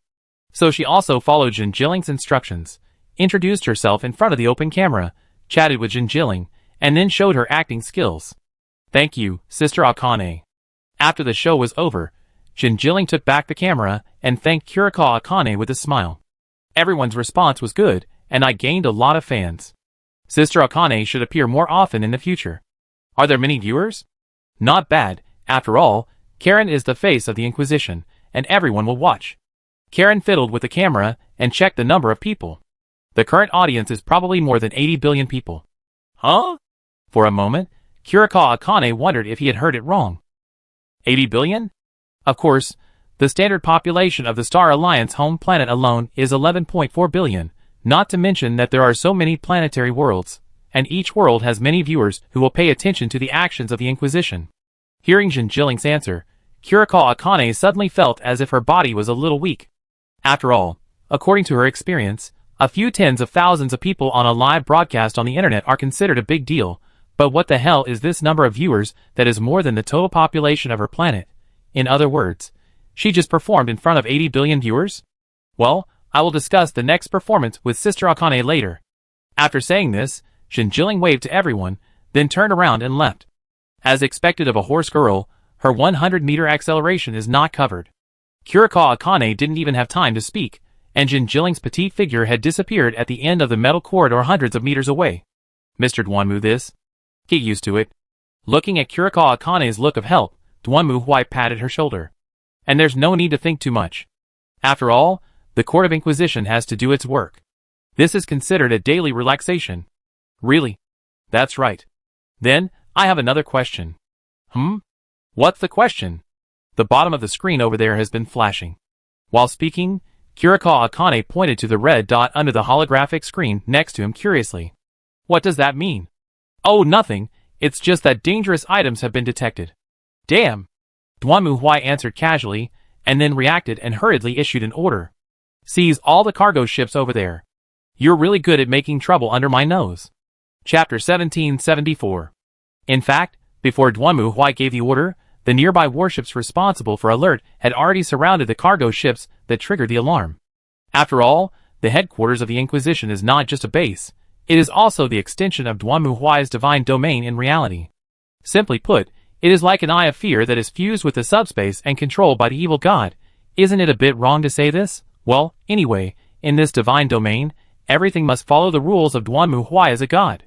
So she also followed Jinjiling's instructions, introduced herself in front of the open camera, chatted with Jinjiling, and then showed her acting skills. Thank you, Sister Akane. After the show was over, Jinjiling took back the camera and thanked Kurikawa Akane with a smile. Everyone's response was good, and I gained a lot of fans. Sister Akane should appear more often in the future. Are there many viewers? Not bad. After all, Karen is the face of the Inquisition, and everyone will watch. Karen fiddled with the camera and checked the number of people. The current audience is probably more than 80 billion people. Huh? For a moment, Kurikawa Akane wondered if he had heard it wrong. 80 billion? Of course, the standard population of the Star Alliance home planet alone is 11.4 billion, not to mention that there are so many planetary worlds, and each world has many viewers who will pay attention to the actions of the Inquisition. Hearing Jinjiling's answer, Kurikawa Akane suddenly felt as if her body was a little weak. After all, according to her experience, a few tens of thousands of people on a live broadcast on the internet are considered a big deal, but what the hell is this number of viewers that is more than the total population of her planet? In other words, she just performed in front of 80 billion viewers? Well, I will discuss the next performance with Sister Akane later. After saying this, Jinjiling waved to everyone, then turned around and left. As expected of a horse girl, her 100-meter acceleration is not covered. Kurikawa Akane didn't even have time to speak, and Jinjiling's petite figure had disappeared at the end of the metal corridor hundreds of meters away. Mr. Duanmu this? Get used to it. Looking at Kurikawa Akane's look of help, Duanmu Huai patted her shoulder. And there's no need to think too much. After all, the Court of Inquisition has to do its work. This is considered a daily relaxation. Really? That's right. Then, I have another question. What's the question? The bottom of the screen over there has been flashing. While speaking, Kurikawa Akane pointed to the red dot under the holographic screen next to him curiously. What does that mean? Oh, nothing. It's just that dangerous items have been detected. Damn. Duanmu Huai answered casually, and then reacted and hurriedly issued an order. Seize all the cargo ships over there. You're really good at making trouble under my nose. Chapter 1774. In fact, before Duanmu Huai gave the order, the nearby warships responsible for alert had already surrounded the cargo ships that triggered the alarm. After all, the headquarters of the Inquisition is not just a base, it is also the extension of Duanmu Huai's divine domain in reality. Simply put, it is like an eye of fear that is fused with the subspace and controlled by the evil god. Isn't it a bit wrong to say this? Well, anyway, in this divine domain, everything must follow the rules of Duanmu Huai as a god.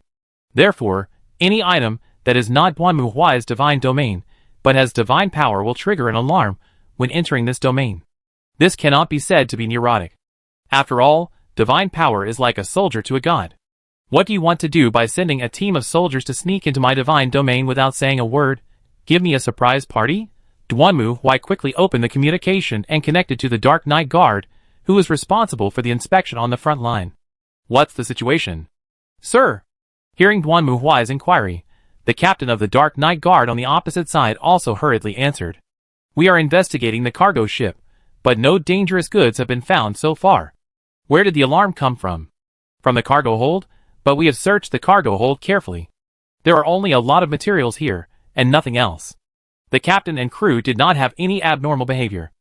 Therefore, any item that is not Duanmu Huai's divine domain, but has divine power will trigger an alarm when entering this domain. This cannot be said to be neurotic. After all, divine power is like a soldier to a god. What do you want to do by sending a team of soldiers to sneak into my divine domain without saying a word? Give me a surprise party? Duanmu Huai quickly opened the communication and connected to the Dark Knight Guard, who was responsible for the inspection on the front line. What's the situation? Sir. Hearing Duanmu Huai's inquiry, the captain of the Dark Knight Guard on the opposite side also hurriedly answered. We are investigating the cargo ship, but no dangerous goods have been found so far. Where did the alarm come from? From the cargo hold, but we have searched the cargo hold carefully. There are only a lot of materials here, and nothing else. The captain and crew did not have any abnormal behavior.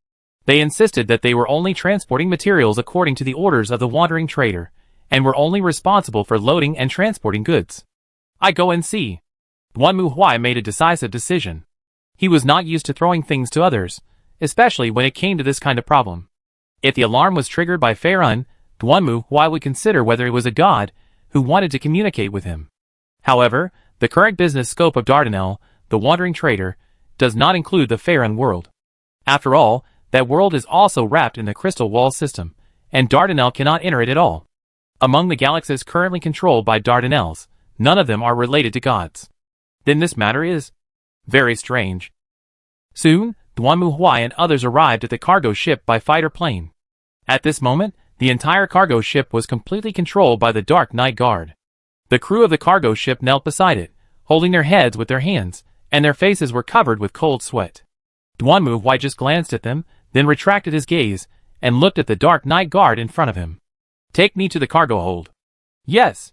They insisted that they were only transporting materials according to the orders of the wandering trader, and were only responsible for loading and transporting goods. I go and see. Duanmu Huai made a decisive decision. He was not used to throwing things to others, especially when it came to this kind of problem. If the alarm was triggered by Faerun, Duanmu Huai would consider whether it was a god who wanted to communicate with him. However, the current business scope of Dardanelle, the wandering trader, does not include the Faerun world. After all, that world is also wrapped in the Crystal Wall system, and Dardanelle cannot enter it at all. Among the galaxies currently controlled by Dardanelles, none of them are related to gods. Then this matter is very strange. Soon, Duanmu Huai and others arrived at the cargo ship by fighter plane. At this moment, the entire cargo ship was completely controlled by the Dark Knight Guard. The crew of the cargo ship knelt beside it, holding their heads with their hands, and their faces were covered with cold sweat. Duanmu Huai just glanced at them, then retracted his gaze, and looked at the Dark Knight Guard in front of him. Take me to the cargo hold. Yes.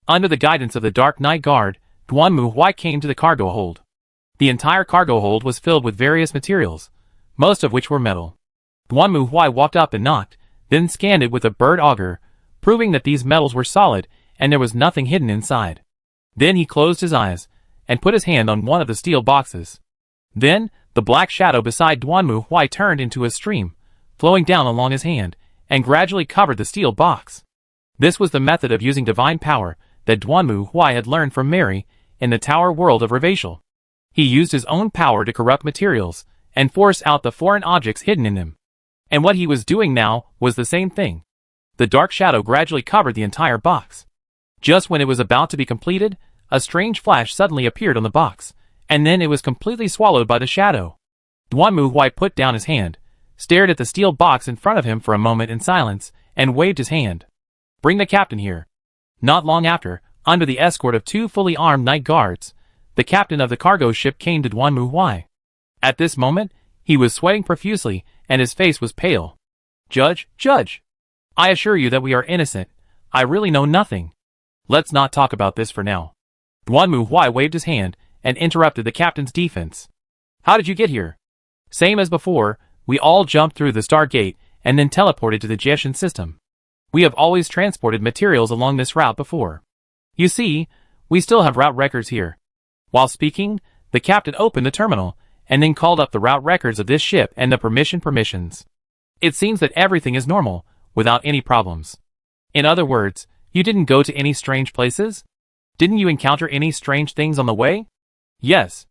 Under the guidance of the Dark Knight Guard, Duanmu Huai came to the cargo hold. The entire cargo hold was filled with various materials, most of which were metal. Duanmu Huai walked up and knocked, then scanned it with a bird auger, proving that these metals were solid and there was nothing hidden inside. Then he closed his eyes and put his hand on one of the steel boxes. Then, The black shadow beside Duanmu Huai turned into a stream, flowing down along his hand, and gradually covered the steel box. This was the method of using divine power that Duanmu Huai had learned from Mary in the tower world of Revachel. He used his own power to corrupt materials and force out the foreign objects hidden in them. And what he was doing now was the same thing. The dark shadow gradually covered the entire box. Just when it was about to be completed, a strange flash suddenly appeared on the box, and then it was completely swallowed by the shadow. Duanmu Huai put down his hand, stared at the steel box in front of him for a moment in silence, and waved his hand. "Bring the captain here." Not long after, under the escort of 2 fully armed night guards, the captain of the cargo ship came to Duanmu Huai. At this moment, he was sweating profusely, and his face was pale. Judge, I assure you that we are innocent. I really know nothing. Let's not talk about this for now." Duanmu Huai waved his hand and interrupted the captain's defense. "How did you get here?" "Same as before, we all jumped through the Star Gate and then teleported to the Jieshan system. We have always transported materials along this route before. You see, we still have route records here." While speaking, the captain opened the terminal, and then called up the route records of this ship and the permissions. "It seems that everything is normal, without any problems. In other words, you didn't go to any strange places? Didn't you encounter any strange things on the way?" "Yes.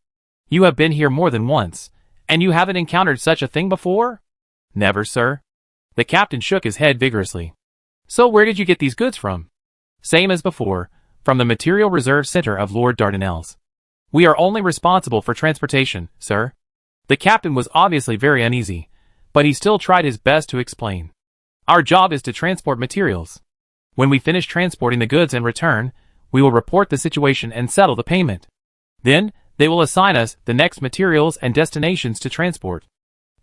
You have been here more than once, and you haven't encountered such a thing before?" "Never, sir." The captain shook his head vigorously. "So where did you get these goods from?" "Same as before, from the Material Reserve Center of Lord Dardanelles. We are only responsible for transportation, sir." The captain was obviously very uneasy, but he still tried his best to explain. "Our job is to transport materials. When we finish transporting the goods and return, we will report the situation and settle the payment. Then, they will assign us the next materials and destinations to transport.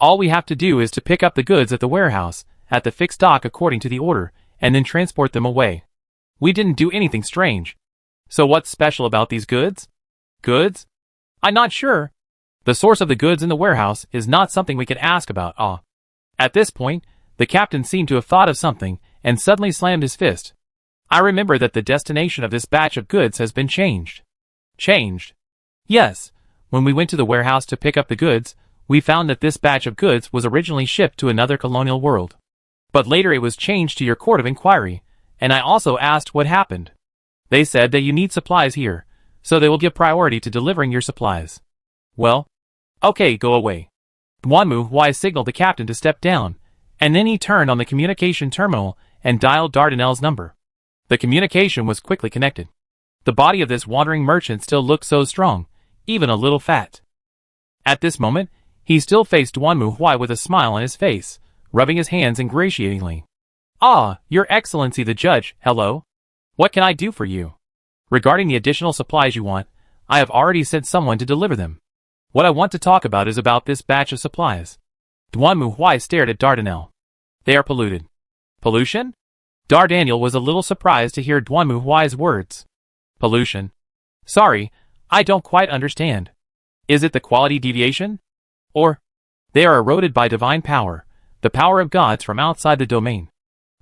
All we have to do is to pick up the goods at the warehouse, at the fixed dock according to the order, and then transport them away. We didn't do anything strange. So what's special about these goods?" "Goods? I'm not sure. The source of the goods in the warehouse is not something we can ask about." At this point, the captain seemed to have thought of something, and suddenly slammed his fist. "I remember that the destination of this batch of goods has been changed." "Changed?" "Yes. When we went to the warehouse to pick up the goods, we found that this batch of goods was originally shipped to another colonial world. But later it was changed to your court of inquiry, and I also asked what happened. They said that you need supplies here, so they will give priority to delivering your supplies." "Well, okay, go away." Duanmu Huai signaled the captain to step down, and then he turned on the communication terminal and dialed Dardanelles' number. The communication was quickly connected. The body of this wandering merchant still looked so strong, even a little fat. At this moment, he still faced Duanmu Huai with a smile on his face, rubbing his hands ingratiatingly. "Ah, Your Excellency the Judge, hello. What can I do for you? Regarding the additional supplies you want, I have already sent someone to deliver them. What I want to talk about is about this batch of supplies." Duanmu Huai stared at Dardanelle. "They are polluted." "Pollution?" Dardanelle was a little surprised to hear Duanmu Huai's words. "Pollution? Sorry, I don't quite understand. Is it the quality deviation? Or, they are eroded by divine power, the power of gods from outside the domain?"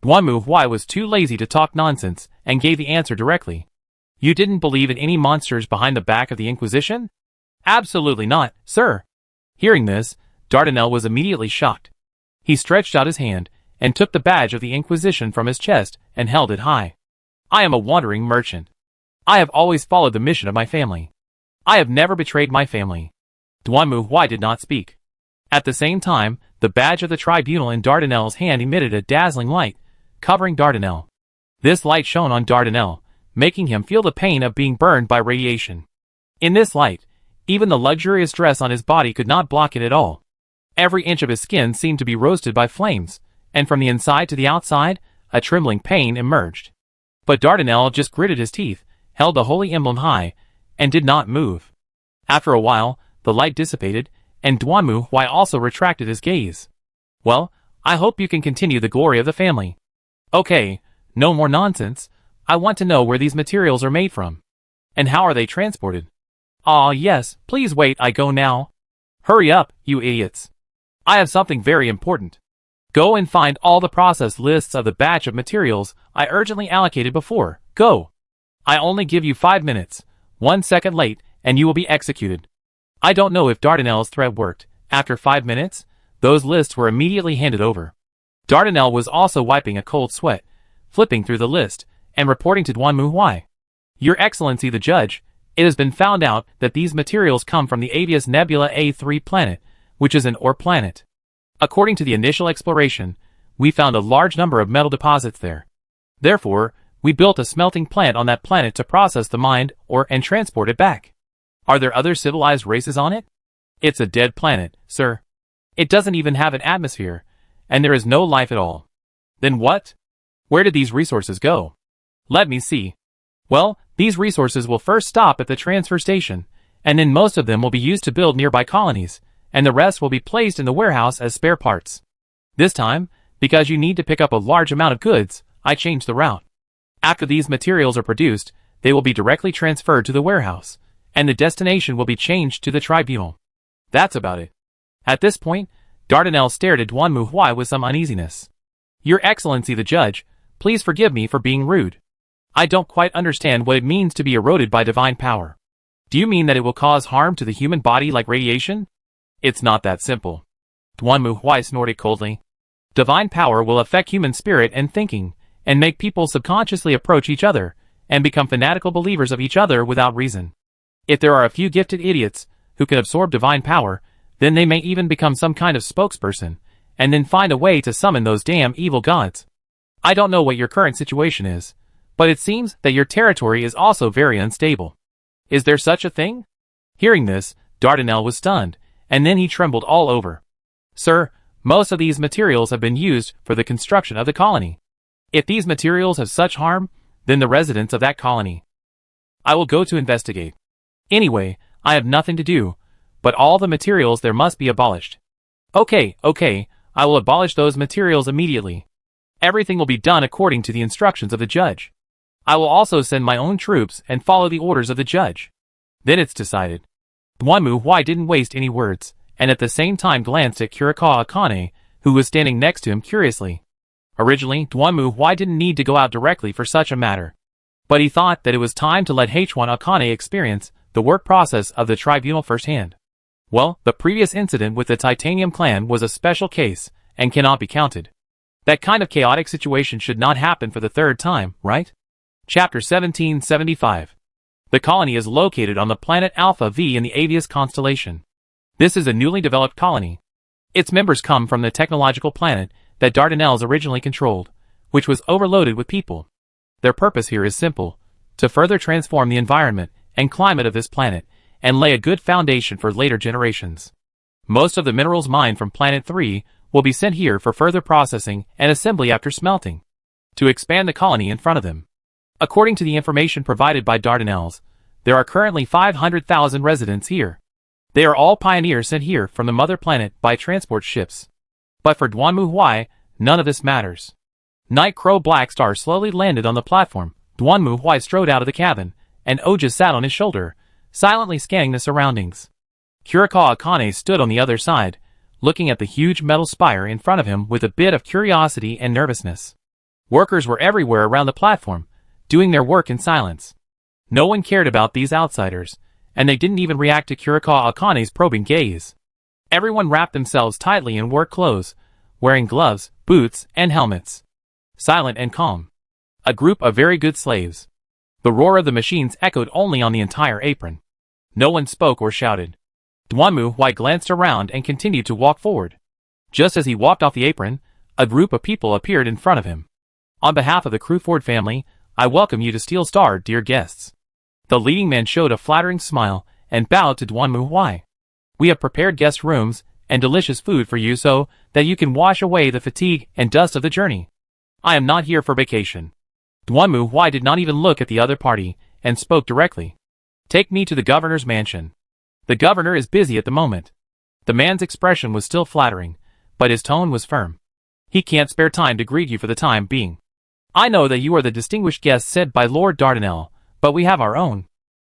Duanmu Huai was too lazy to talk nonsense and gave the answer directly. "You didn't believe in any monsters behind the back of the Inquisition?" "Absolutely not, sir." Hearing this, Dardanelle was immediately shocked. He stretched out his hand and took the badge of the Inquisition from his chest and held it high. "I am a wandering merchant. I have always followed the mission of my family. I have never betrayed my family." Duanmu Huai did not speak. At the same time, the badge of the tribunal in Dardanelle's hand emitted a dazzling light, covering Dardanelle. This light shone on Dardanelle, making him feel the pain of being burned by radiation. In this light, even the luxurious dress on his body could not block it at all. Every inch of his skin seemed to be roasted by flames, and from the inside to the outside, a trembling pain emerged. But Dardanelle just gritted his teeth, held the holy emblem high, and did not move. After a while, the light dissipated, and Duanmu Huai also retracted his gaze. "Well, I hope you can continue the glory of the family. Okay, no more nonsense. I want to know where these materials are made from. And how are they transported?" "Ah, yes, please wait, I go now." "Hurry up, you idiots. I have something very important. Go and find all the process lists of the batch of materials I urgently allocated before. Go. I only give you 5 minutes. 1 second late, and you will be executed." I don't know if Dardanel's threat worked. After 5 minutes, those lists were immediately handed over. Dardanel was also wiping a cold sweat, flipping through the list, and reporting to Duanmu Huai. Your Excellency the Judge, it has been found out that these materials come from the Avius Nebula A3 planet, which is an ore planet. According to the initial exploration, we found a large number of metal deposits there. Therefore, we built a smelting plant on that planet to process the mined ore and transport it back. Are there other civilized races on it? It's a dead planet, sir. It doesn't even have an atmosphere, and there is no life at all. Then what? Where did these resources go? Let me see. Well, these resources will first stop at the transfer station, and then most of them will be used to build nearby colonies, and the rest will be placed in the warehouse as spare parts. This time, because you need to pick up a large amount of goods, I changed the route. After these materials are produced, they will be directly transferred to the warehouse, and the destination will be changed to the tribunal. That's about it. At this point, Dardanel stared at Duanmu Huai with some uneasiness. Your Excellency the Judge, please forgive me for being rude. I don't quite understand what it means to be eroded by divine power. Do you mean that it will cause harm to the human body like radiation? It's not that simple. Duanmu Huai snorted coldly. Divine power will affect human spirit and thinking, and make people subconsciously approach each other, and become fanatical believers of each other without reason. If there are a few gifted idiots who can absorb divine power, then they may even become some kind of spokesperson, and then find a way to summon those damn evil gods. I don't know what your current situation is, but it seems that your territory is also very unstable. Is there such a thing? Hearing this, Dardanel was stunned, and then he trembled all over. Sir, most of these materials have been used for the construction of the colony. If these materials have such harm, then the residents of that colony. I will go to investigate. Anyway, I have nothing to do, but all the materials there must be abolished. Okay, I will abolish those materials immediately. Everything will be done according to the instructions of the judge. I will also send my own troops and follow the orders of the judge. Then it's decided. Duanmu Huai didn't waste any words, and at the same time glanced at Kurikawa Akane, who was standing next to him curiously. Originally, Duanmu Huai didn't need to go out directly for such a matter. But he thought that it was time to let H1 Akane experience the work process of the tribunal firsthand. Well, the previous incident with the Titanium clan was a special case, and cannot be counted. That kind of chaotic situation should not happen for the third time, right? Chapter 1775. The colony is located on the planet Alpha V in the Avius constellation. This is a newly developed colony. Its members come from the technological planet that Dardanels originally controlled, which was overloaded with people. Their purpose here is simple: to further transform the environment and climate of this planet, and lay a good foundation for later generations. Most of the minerals mined from Planet 3 will be sent here for further processing and assembly after smelting, to expand the colony in front of them. According to the information provided by Dardanels, there are currently 500,000 residents here. They are all pioneers sent here from the mother planet by transport ships. But for Duanmu Huai, none of this matters. Night Crow Blackstar slowly landed on the platform. Duanmu Huai strode out of the cabin, and Oja sat on his shoulder, silently scanning the surroundings. Kurikawa Akane stood on the other side, looking at the huge metal spire in front of him with a bit of curiosity and nervousness. Workers were everywhere around the platform, doing their work in silence. No one cared about these outsiders, and they didn't even react to Kurikawa Akane's probing gaze. Everyone wrapped themselves tightly in work clothes, wearing gloves, boots, and helmets. Silent and calm. A group of very good slaves. The roar of the machines echoed only on the entire apron. No one spoke or shouted. Duanmu Huai glanced around and continued to walk forward. Just as he walked off the apron, a group of people appeared in front of him. On behalf of the Cruford family, I welcome you to Steel Star, dear guests. The leading man showed a flattering smile and bowed to Duanmu Huai. We have prepared guest rooms and delicious food for you so that you can wash away the fatigue and dust of the journey. I am not here for vacation. Duanmu Huai did not even look at the other party, and spoke directly. Take me to the governor's mansion. The governor is busy at the moment. The man's expression was still flattering, but his tone was firm. He can't spare time to greet you for the time being. I know that you are the distinguished guest sent by Lord Dardanel, but we have our own.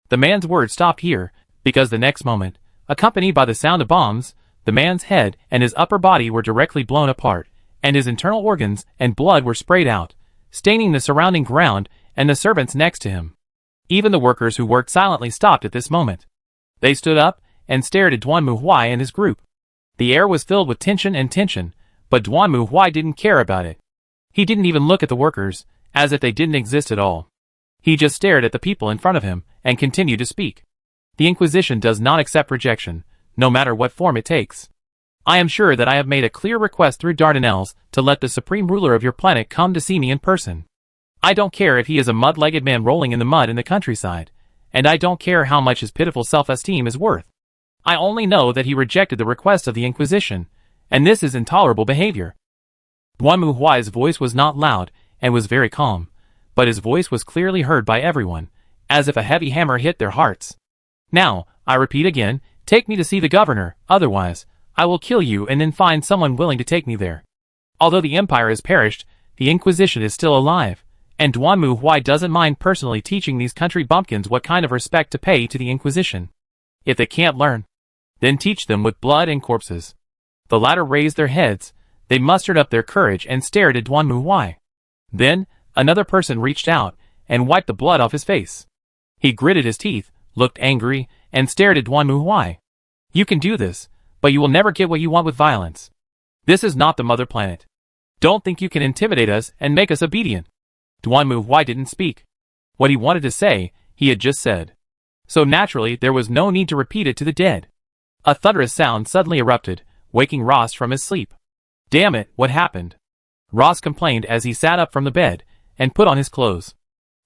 The man's words stopped here, because the next moment, accompanied by the sound of bombs, the man's head and his upper body were directly blown apart, and his internal organs and blood were sprayed out, staining the surrounding ground and the servants next to him. Even the workers who worked silently stopped at this moment. They stood up and stared at Duan Muhui and his group. The air was filled with tension, but Duan Muhui didn't care about it. He didn't even look at the workers, as if they didn't exist at all. He just stared at the people in front of him, and continued to speak. The Inquisition does not accept rejection, no matter what form it takes. I am sure that I have made a clear request through Dardanelles to let the supreme ruler of your planet come to see me in person. I don't care if he is a mud-legged man rolling in the mud in the countryside, and I don't care how much his pitiful self-esteem is worth. I only know that he rejected the request of the Inquisition, and this is intolerable behavior. Duan Muhui's voice was not loud, and was very calm, but his voice was clearly heard by everyone, as if a heavy hammer hit their hearts. Now, I repeat again, take me to see the governor, otherwise, I will kill you and then find someone willing to take me there. Although the Empire has perished, the Inquisition is still alive, and Duan Muhui doesn't mind personally teaching these country bumpkins what kind of respect to pay to the Inquisition. If they can't learn, then teach them with blood and corpses. The latter raised their heads, they mustered up their courage and stared at Duan Muhui. Then, another person reached out, and wiped the blood off his face. He gritted his teeth, looked angry, and stared at Duan Muhui. You can do this, but you will never get what you want with violence. This is not the mother planet. Don't think you can intimidate us and make us obedient. Duan Muhui didn't speak. What he wanted to say, he had just said. So naturally there was no need to repeat it to the dead. A thunderous sound suddenly erupted, waking Ross from his sleep. Damn it, what happened? Ross complained as he sat up from the bed, and put on his clothes.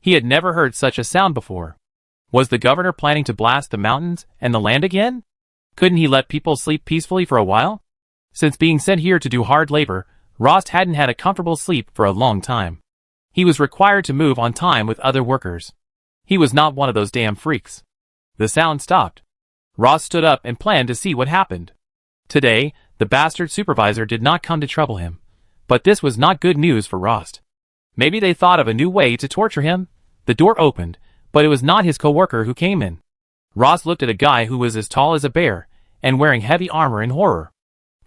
He had never heard such a sound before. Was the governor planning to blast the mountains and the land again? Couldn't he let people sleep peacefully for a while? Since being sent here to do hard labor, Ross hadn't had a comfortable sleep for a long time. He was required to move on time with other workers. He was not one of those damn freaks. The sound stopped. Ross stood up and planned to see what happened. Today, the bastard supervisor did not come to trouble him. But this was not good news for Ross. Maybe they thought of a new way to torture him. The door opened, but it was not his co-worker who came in. Ross looked at a guy who was as tall as a bear, and wearing heavy armor in horror.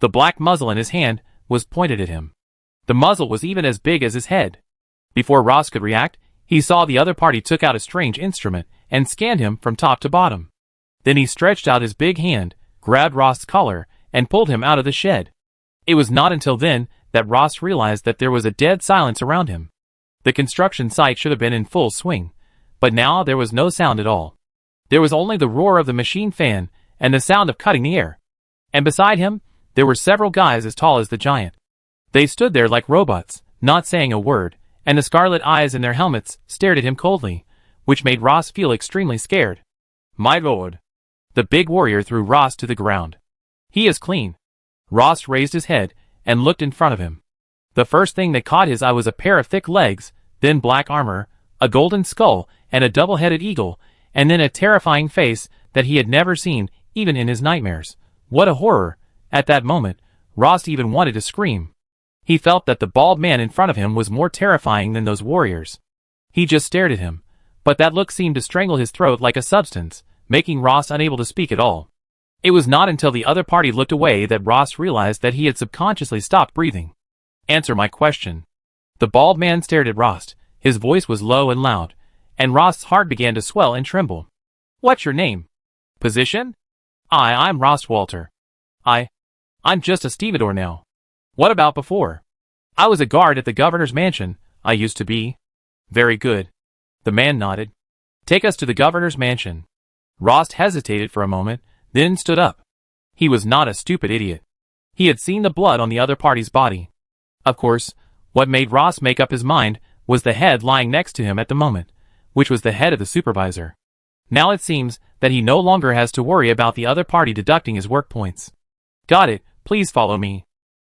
The black muzzle in his hand was pointed at him. The muzzle was even as big as his head. Before Ross could react, he saw the other party took out a strange instrument and scanned him from top to bottom. Then he stretched out his big hand, grabbed Ross's collar, and pulled him out of the shed. It was not until then that Ross realized that there was a dead silence around him. The construction site should have been in full swing, but now there was no sound at all. There was only the roar of the machine fan and the sound of cutting the air. And beside him, there were several guys as tall as the giant. They stood there like robots, not saying a word, and the scarlet eyes in their helmets stared at him coldly, which made Ross feel extremely scared. My lord. The big warrior threw Ross to the ground. He is clean. Ross raised his head and looked in front of him. The first thing that caught his eye was a pair of thick legs, then black armor, a golden skull, and a double-headed eagle, and then a terrifying face that he had never seen, even in his nightmares. What a horror! At that moment, Ross even wanted to scream. He felt that the bald man in front of him was more terrifying than those warriors. He just stared at him, but that look seemed to strangle his throat like a substance, making Ross unable to speak at all. It was not until the other party looked away that Ross realized that he had subconsciously stopped breathing. Answer my question. The bald man stared at Ross. His voice was low and loud, and Ross's heart began to swell and tremble. What's your name? Position? I'm Ross Walter. I'm just a stevedore now. What about before? I was a guard at the governor's mansion, I used to be. Very good. The man nodded. Take us to the governor's mansion. Ross hesitated for a moment, then stood up. He was not a stupid idiot. He had seen the blood on the other party's body. Of course, what made Ross make up his mind was the head lying next to him at the moment, which was the head of the supervisor. Now it seems that he no longer has to worry about the other party deducting his work points. Got it, please follow me.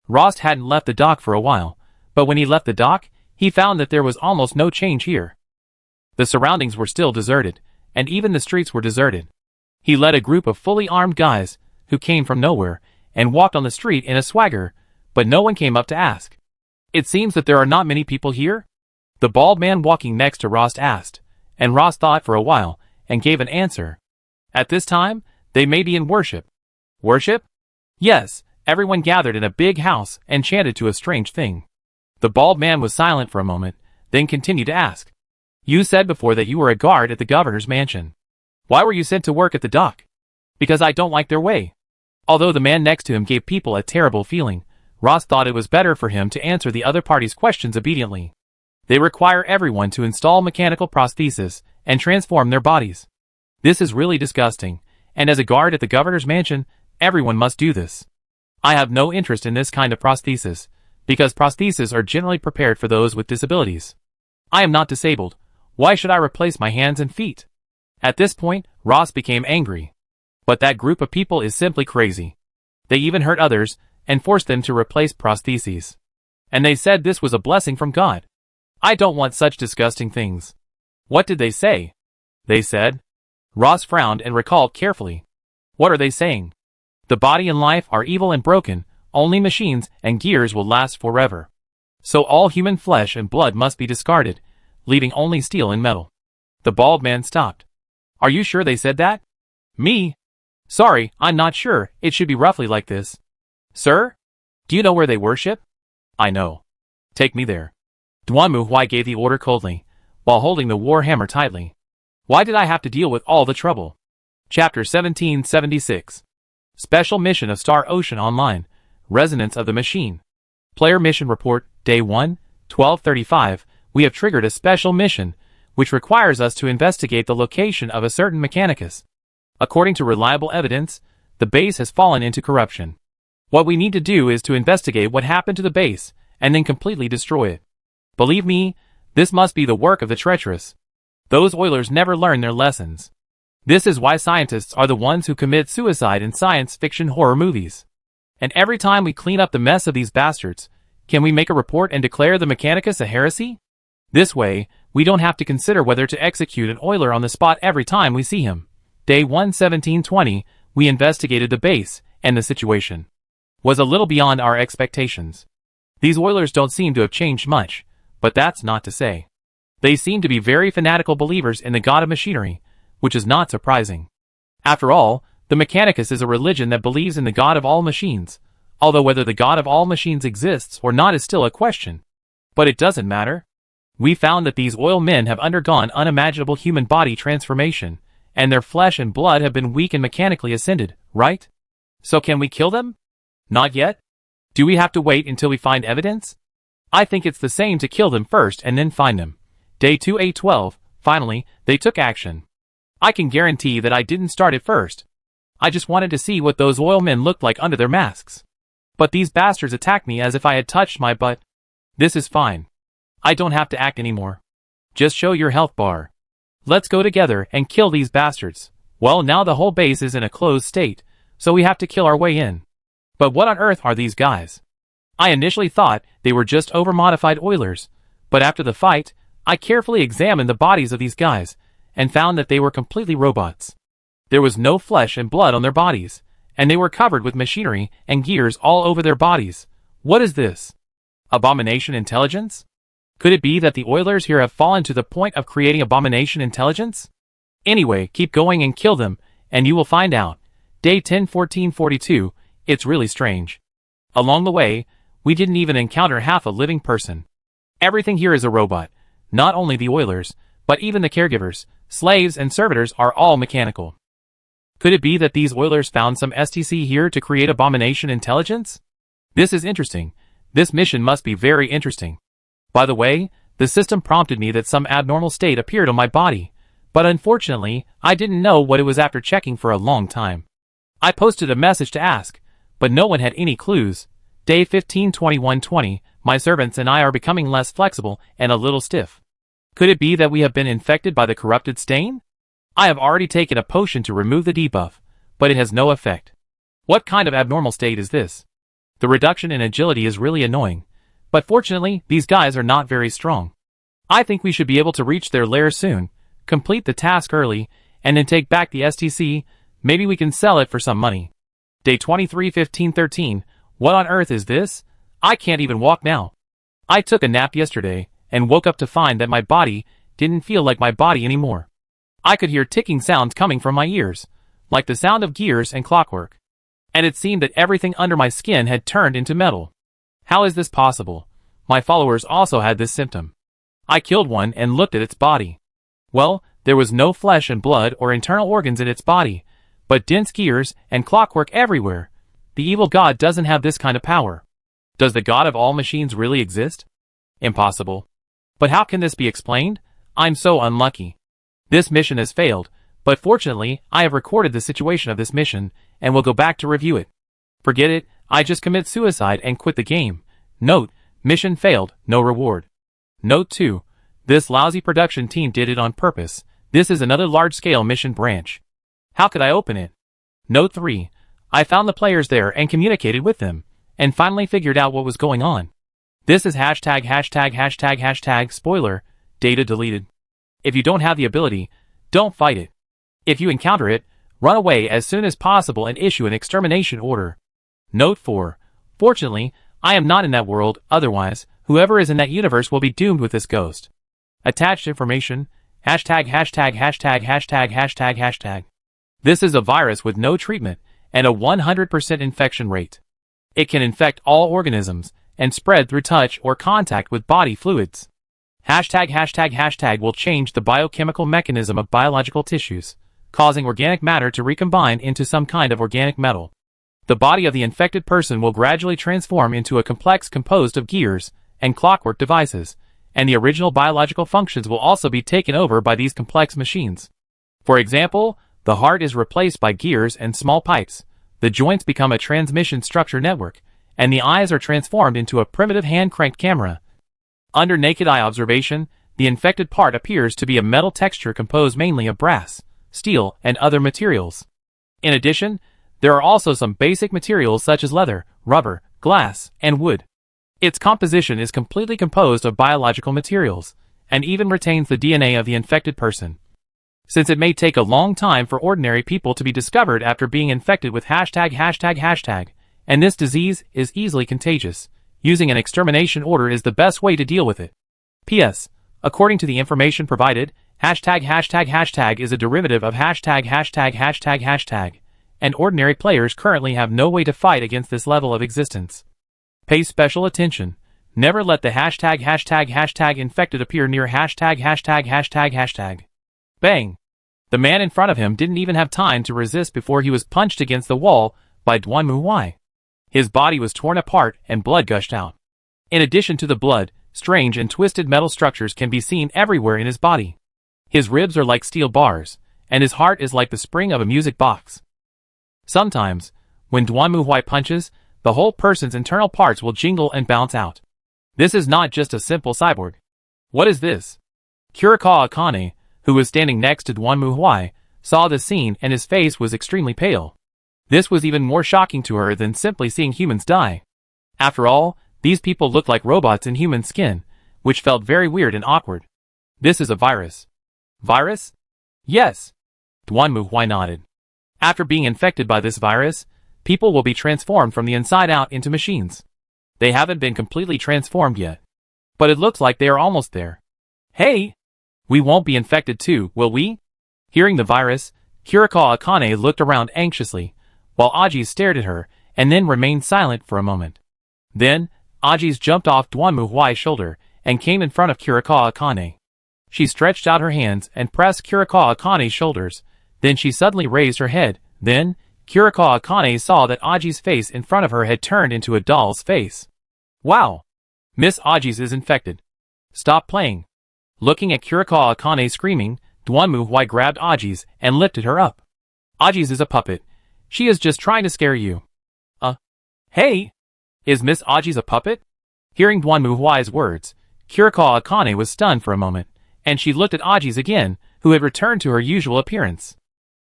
Ross hadn't left the dock for a while, but when he left the dock, he found that there was almost no change here. The surroundings were still deserted, and even the streets were deserted. He led a group of fully armed guys, who came from nowhere, and walked on the street in a swagger, but no one came up to ask. It seems that there are not many people here? The bald man walking next to Ross asked, and Ross thought for a while, and gave an answer. At this time, they may be in worship. Worship? Yes, everyone gathered in a big house and chanted to a strange thing. The bald man was silent for a moment, then continued to ask. You said before that you were a guard at the governor's mansion. Why were you sent to work at the dock? Because I don't like their way. Although the man next to him gave people a terrible feeling, Ross thought it was better for him to answer the other party's questions obediently. They require everyone to install mechanical prosthesis and transform their bodies. This is really disgusting, and as a guard at the governor's mansion, everyone must do this. I have no interest in this kind of prosthesis, because prostheses are generally prepared for those with disabilities. I am not disabled. Why should I replace my hands and feet? At this point, Ross became angry. But that group of people is simply crazy. They even hurt others, and forced them to replace prostheses. And they said this was a blessing from God. I don't want such disgusting things. What did they say? They said. Ross frowned and recalled carefully. What are they saying? The body and life are evil and broken, only machines and gears will last forever. So all human flesh and blood must be discarded, leaving only steel and metal. The bald man stopped. Are you sure they said that? Me? Sorry, I'm not sure. It should be roughly like this. Sir? Do you know where they worship? I know. Take me there. Duan Muhui gave the order coldly, while holding the war hammer tightly. Why did I have to deal with all the trouble? Chapter 1776. Special Mission of Star Ocean Online. Resonance of the Machine. Player Mission Report, Day 1, 12:35. We have triggered a special mission, which requires us to investigate the location of a certain Mechanicus. According to reliable evidence, the base has fallen into corruption. What we need to do is to investigate what happened to the base, and then completely destroy it. Believe me, this must be the work of the treacherous. Those Oilers never learn their lessons. This is why scientists are the ones who commit suicide in science fiction horror movies. And every time we clean up the mess of these bastards, can we make a report and declare the Mechanicus a heresy? This way, we don't have to consider whether to execute an Oiler on the spot every time we see him. Day 1-17-20, we investigated the base, and the situation was a little beyond our expectations. These Oilers don't seem to have changed much, but that's not to say. They seem to be very fanatical believers in the god of machinery, which is not surprising. After all, the Mechanicus is a religion that believes in the god of all machines, although whether the god of all machines exists or not is still a question. But it doesn't matter. We found that these oil men have undergone unimaginable human body transformation, and their flesh and blood have been weak and mechanically ascended, right? So can we kill them? Not yet? Do we have to wait until we find evidence? I think it's the same to kill them first and then find them. Day 2-8-12, finally, they took action. I can guarantee that I didn't start it first. I just wanted to see what those oil men looked like under their masks. But these bastards attacked me as if I had touched my butt. This is fine. I don't have to act anymore. Just show your health bar. Let's go together and kill these bastards. Well, now the whole base is in a closed state, so we have to kill our way in. But what on earth are these guys? I initially thought they were just over-modified Oilers, but after the fight, I carefully examined the bodies of these guys, and found that they were completely robots. There was no flesh and blood on their bodies, and they were covered with machinery and gears all over their bodies. What is this? Abomination intelligence? Could it be that the Oilers here have fallen to the point of creating abomination intelligence? Anyway, keep going and kill them, and you will find out. Day 10-14-42, it's really strange. Along the way, we didn't even encounter half a living person. Everything here is a robot. Not only the Oilers, but even the caregivers, slaves and servitors are all mechanical. Could it be that these Oilers found some STC here to create abomination intelligence? This is interesting. This mission must be very interesting. By the way, the system prompted me that some abnormal state appeared on my body, but unfortunately, I didn't know what it was after checking for a long time. I posted a message to ask, but no one had any clues. Day 15-21-20, my servants and I are becoming less flexible and a little stiff. Could it be that we have been infected by the corrupted stain? I have already taken a potion to remove the debuff, but it has no effect. What kind of abnormal state is this? The reduction in agility is really annoying, but fortunately, these guys are not very strong. I think we should be able to reach their lair soon, complete the task early, and then take back the STC. Maybe we can sell it for some money. Day 23-15-13, what on earth is this? I can't even walk now. I took a nap yesterday, and woke up to find that my body didn't feel like my body anymore. I could hear ticking sounds coming from my ears, like the sound of gears and clockwork. And it seemed that everything under my skin had turned into metal. How is this possible? My followers also had this symptom. I killed one and looked at its body. Well, there was no flesh and blood or internal organs in its body, but dense gears and clockwork everywhere. The evil god doesn't have this kind of power. Does the god of all machines really exist? Impossible. But how can this be explained? I'm so unlucky. This mission has failed, but fortunately, I have recorded the situation of this mission, and will go back to review it. Forget it, I just commit suicide and quit the game. Note, mission failed, no reward. Note 2. This lousy production team did it on purpose. This is another large-scale mission branch. How could I open it? Note 3. I found the players there and communicated with them, and finally figured out what was going on. This is hashtag spoiler, data deleted. If you don't have the ability, don't fight it. If you encounter it, run away as soon as possible and issue an extermination order. Note 4. Fortunately, I am not in that world, otherwise, whoever is in that universe will be doomed with this ghost. Attached information, hashtag. This is a virus with no treatment, and a 100% infection rate. It can infect all organisms, and spread through touch or contact with body fluids. Hashtag will change the biochemical mechanism of biological tissues, causing organic matter to recombine into some kind of organic metal. The body of the infected person will gradually transform into a complex composed of gears and clockwork devices, and the original biological functions will also be taken over by these complex machines. For example, the heart is replaced by gears and small pipes, the joints become a transmission structure network, and the eyes are transformed into a primitive hand-cranked camera. Under naked eye observation, the infected part appears to be a metal texture composed mainly of brass, steel, and other materials. In addition, there are also some basic materials such as leather, rubber, glass, and wood. Its composition is completely composed of biological materials, and even retains the DNA of the infected person. Since it may take a long time for ordinary people to be discovered after being infected with hashtag, and this disease is easily contagious, using an extermination order is the best way to deal with it. P.S. According to the information provided, hashtag is a derivative of hashtag, and ordinary players currently have no way to fight against this level of existence. Pay special attention. Never let the hashtag infected appear near hashtag. Bang! The man in front of him didn't even have time to resist before he was punched against the wall by Duanmu Huai. His body was torn apart and blood gushed out. In addition to the blood, strange and twisted metal structures can be seen everywhere in his body. His ribs are like steel bars, and his heart is like the spring of a music box. Sometimes, when Duanmu Huai punches, the whole person's internal parts will jingle and bounce out. This is not just a simple cyborg. What is this? Kurikawa Akane, who was standing next to Duanmu Huai, saw the scene and his face was extremely pale. This was even more shocking to her than simply seeing humans die. After all, these people looked like robots in human skin, which felt very weird and awkward. This is a virus. Virus? Yes. Duanmu Huai nodded. After being infected by this virus, people will be transformed from the inside out into machines. They haven't been completely transformed yet, but it looks like they are almost there. Hey! We won't be infected too, will we? Hearing the virus, Kurikawa Akane looked around anxiously, while Ajis stared at her, and then remained silent for a moment. Then, Ajis jumped off Duanmu Huai's shoulder, and came in front of Kurikawa Akane. She stretched out her hands and pressed Kurikawa Akane's shoulders, then she suddenly raised her head, then, Kurikawa Akane saw that Ajis' face in front of her had turned into a doll's face. Wow! Miss Ajis is infected. Stop playing. Looking at Kurikawa Akane screaming, Duanmu Huai grabbed Ajis and lifted her up. Ajis is a puppet. She is just trying to scare you. Hey! Is Miss Ajis a puppet? Hearing Duanmu Huai's words, Kurikawa Akane was stunned for a moment, and she looked at Ajis again, who had returned to her usual appearance.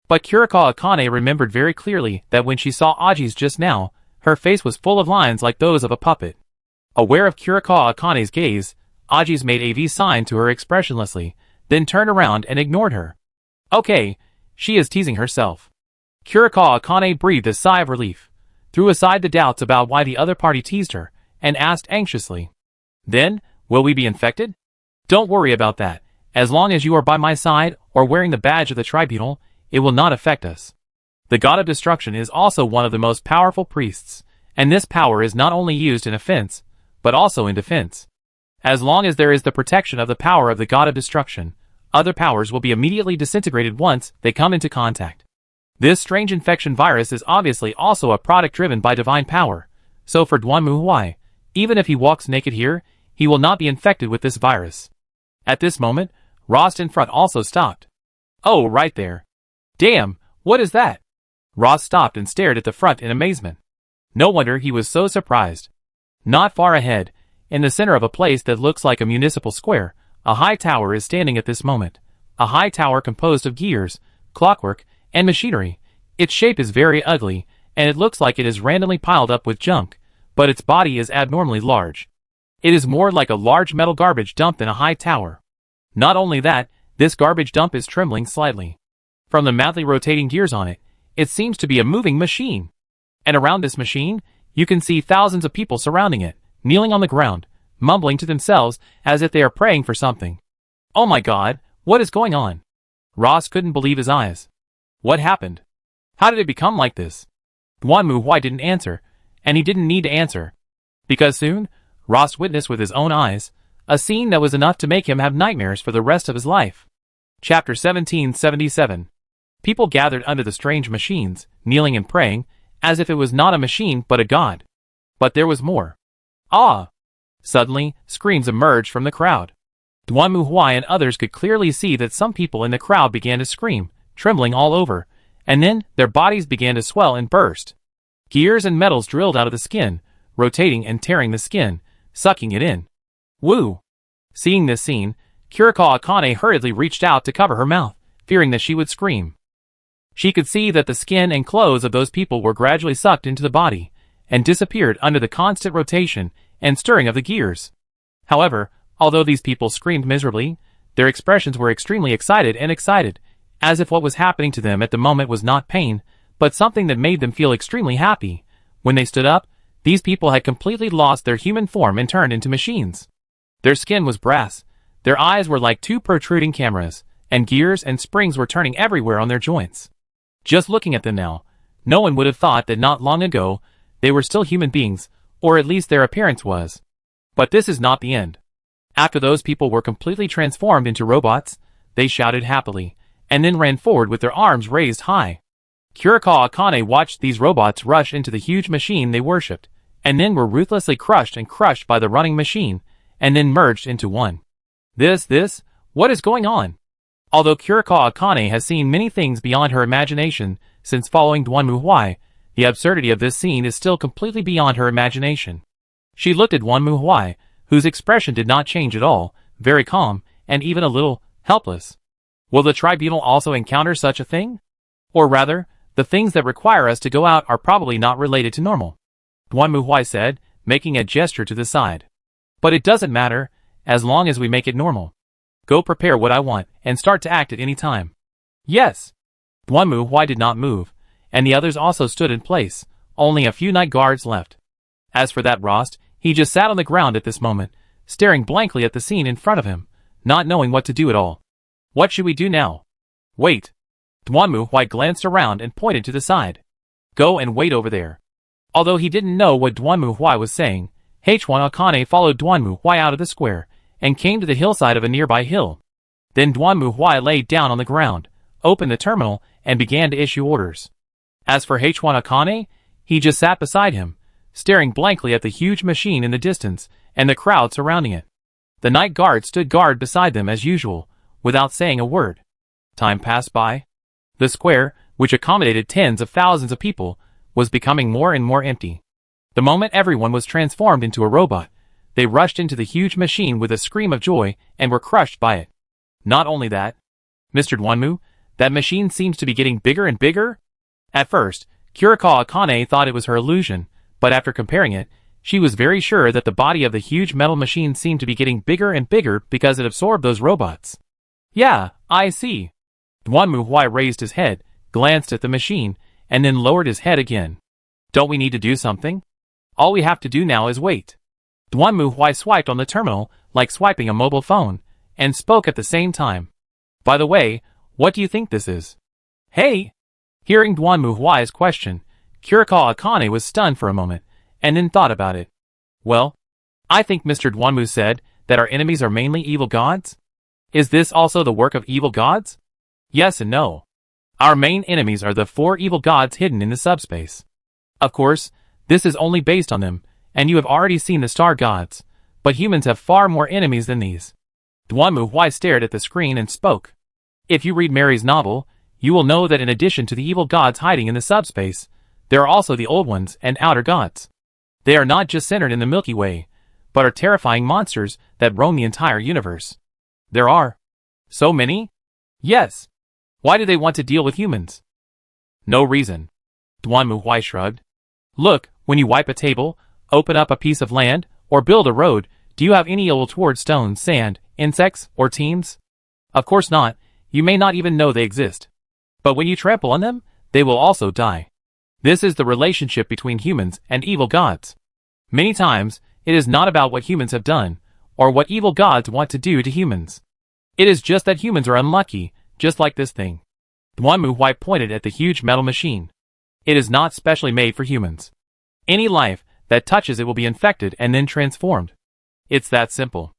But Kurikawa Akane remembered very clearly that when she saw Ajis just now, her face was full of lines like those of a puppet. Aware of Kurikawa Akane's gaze, Ajis made a V sign to her expressionlessly, then turned around and ignored her. Okay, she is teasing herself. Kurikawa Akane breathed a sigh of relief, threw aside the doubts about why the other party teased her, and asked anxiously, Then, will we be infected? Don't worry about that. As long as you are by my side or wearing the badge of the tribunal, it will not affect us. The god of destruction is also one of the most powerful priests, and this power is not only used in offense, but also in defense. As long as there is the protection of the power of the god of destruction, other powers will be immediately disintegrated once they come into contact. This strange infection virus is obviously also a product driven by divine power, so for Duanmu Huai, even if he walks naked here, he will not be infected with this virus. At this moment, Rost in front also stopped. Oh, right there. Damn, what is that? Rost stopped and stared at the front in amazement. No wonder he was so surprised. Not far ahead, in the center of a place that looks like a municipal square, a high tower is standing at this moment. A high tower composed of gears, clockwork, and machinery. Its shape is very ugly, and it looks like it is randomly piled up with junk, but its body is abnormally large. It is more like a large metal garbage dump than a high tower. Not only that, this garbage dump is trembling slightly. From the madly rotating gears on it, it seems to be a moving machine. And around this machine, you can see thousands of people surrounding it, kneeling on the ground, mumbling to themselves as if they are praying for something. Oh my god, what is going on? Ross couldn't believe his eyes. What happened? How did it become like this? Duanmu Huai didn't answer, and he didn't need to answer. Because soon, Ross witnessed with his own eyes a scene that was enough to make him have nightmares for the rest of his life. Chapter 1777. People gathered under the strange machines, kneeling and praying, as if it was not a machine but a god. But there was more. Ah! Suddenly, screams emerged from the crowd. Duanmu Huai and others could clearly see that some people in the crowd began to scream, trembling all over, and then their bodies began to swell and burst. Gears and metals drilled out of the skin, rotating and tearing the skin, sucking it in. Woo! Seeing this scene, Kurikawa Akane hurriedly reached out to cover her mouth, fearing that she would scream. She could see that the skin and clothes of those people were gradually sucked into the body, and disappeared under the constant rotation and stirring of the gears. However, although these people screamed miserably, their expressions were extremely excited, as if what was happening to them at the moment was not pain, but something that made them feel extremely happy. When they stood up, these people had completely lost their human form and turned into machines. Their skin was brass, their eyes were like two protruding cameras, and gears and springs were turning everywhere on their joints. Just looking at them now, no one would have thought that not long ago, they were still human beings, or at least their appearance was. But this is not the end. After those people were completely transformed into robots, they shouted happily, and then ran forward with their arms raised high. Kurikawa Akane watched these robots rush into the huge machine they worshipped, and then were ruthlessly crushed by the running machine, and then merged into one. What is going on? Although Kurikawa Akane has seen many things beyond her imagination since following Duanmu Huai, the absurdity of this scene is still completely beyond her imagination. She looked at Duanmu Huai, whose expression did not change at all, very calm, and even a little helpless. Will the tribunal also encounter such a thing? Or rather, the things that require us to go out are probably not related to normal. Duanmu Huai said, making a gesture to the side. But it doesn't matter, as long as we make it normal. Go prepare what I want, and start to act at any time. Yes. Duanmu Huai did not move, and the others also stood in place, only a few night guards left. As for that Rost, he just sat on the ground at this moment, staring blankly at the scene in front of him, not knowing what to do at all. What should we do now? Wait. Duanmu Huai glanced around and pointed to the side. Go and wait over there. Although he didn't know what Duanmu Huai was saying, H1 Akane followed Duanmu Huai out of the square, and came to the hillside of a nearby hill. Then Duanmu Huai laid down on the ground, opened the terminal, and began to issue orders. As for H1 Akane, he just sat beside him, staring blankly at the huge machine in the distance, and the crowd surrounding it. The night guard stood guard beside them as usual, without saying a word. Time passed by. The square, which accommodated tens of thousands of people, was becoming more and more empty. The moment everyone was transformed into a robot, they rushed into the huge machine with a scream of joy and were crushed by it. Not only that, Mr. Duanmu, that machine seems to be getting bigger and bigger? At first, Kurikawa Akane thought it was her illusion, but after comparing it, she was very sure that the body of the huge metal machine seemed to be getting bigger and bigger because it absorbed those robots. Yeah, I see. Duanmu Huai raised his head, glanced at the machine, and then lowered his head again. Don't we need to do something? All we have to do now is wait. Duanmu Huai swiped on the terminal like swiping a mobile phone, and spoke at the same time. By the way, what do you think this is? Hey! Hearing Duanmu Huai's question, Kurikawa Akane was stunned for a moment, and then thought about it. Well, I think Mr. Duanmu said that our enemies are mainly evil gods? Is this also the work of evil gods? Yes and no. Our main enemies are the 4 evil gods hidden in the subspace. Of course, this is only based on them, and you have already seen the star gods, but humans have far more enemies than these. Duanmu Huai stared at the screen and spoke. If you read Mary's novel, you will know that in addition to the evil gods hiding in the subspace, there are also the old ones and outer gods. They are not just centered in the Milky Way, but are terrifying monsters that roam the entire universe. There are so many? Yes. Why do they want to deal with humans? No reason. Duanmu Huai shrugged. Look, when you wipe a table, open up a piece of land, or build a road, do you have any ill toward stones, sand, insects, or teams? Of course not. You may not even know they exist. But when you trample on them, they will also die. This is the relationship between humans and evil gods. Many times, it is not about what humans have done, or what evil gods want to do to humans. It is just that humans are unlucky, just like this thing. Duanmu Huai pointed at the huge metal machine. It is not specially made for humans. Any life that touches it will be infected and then transformed. It's that simple.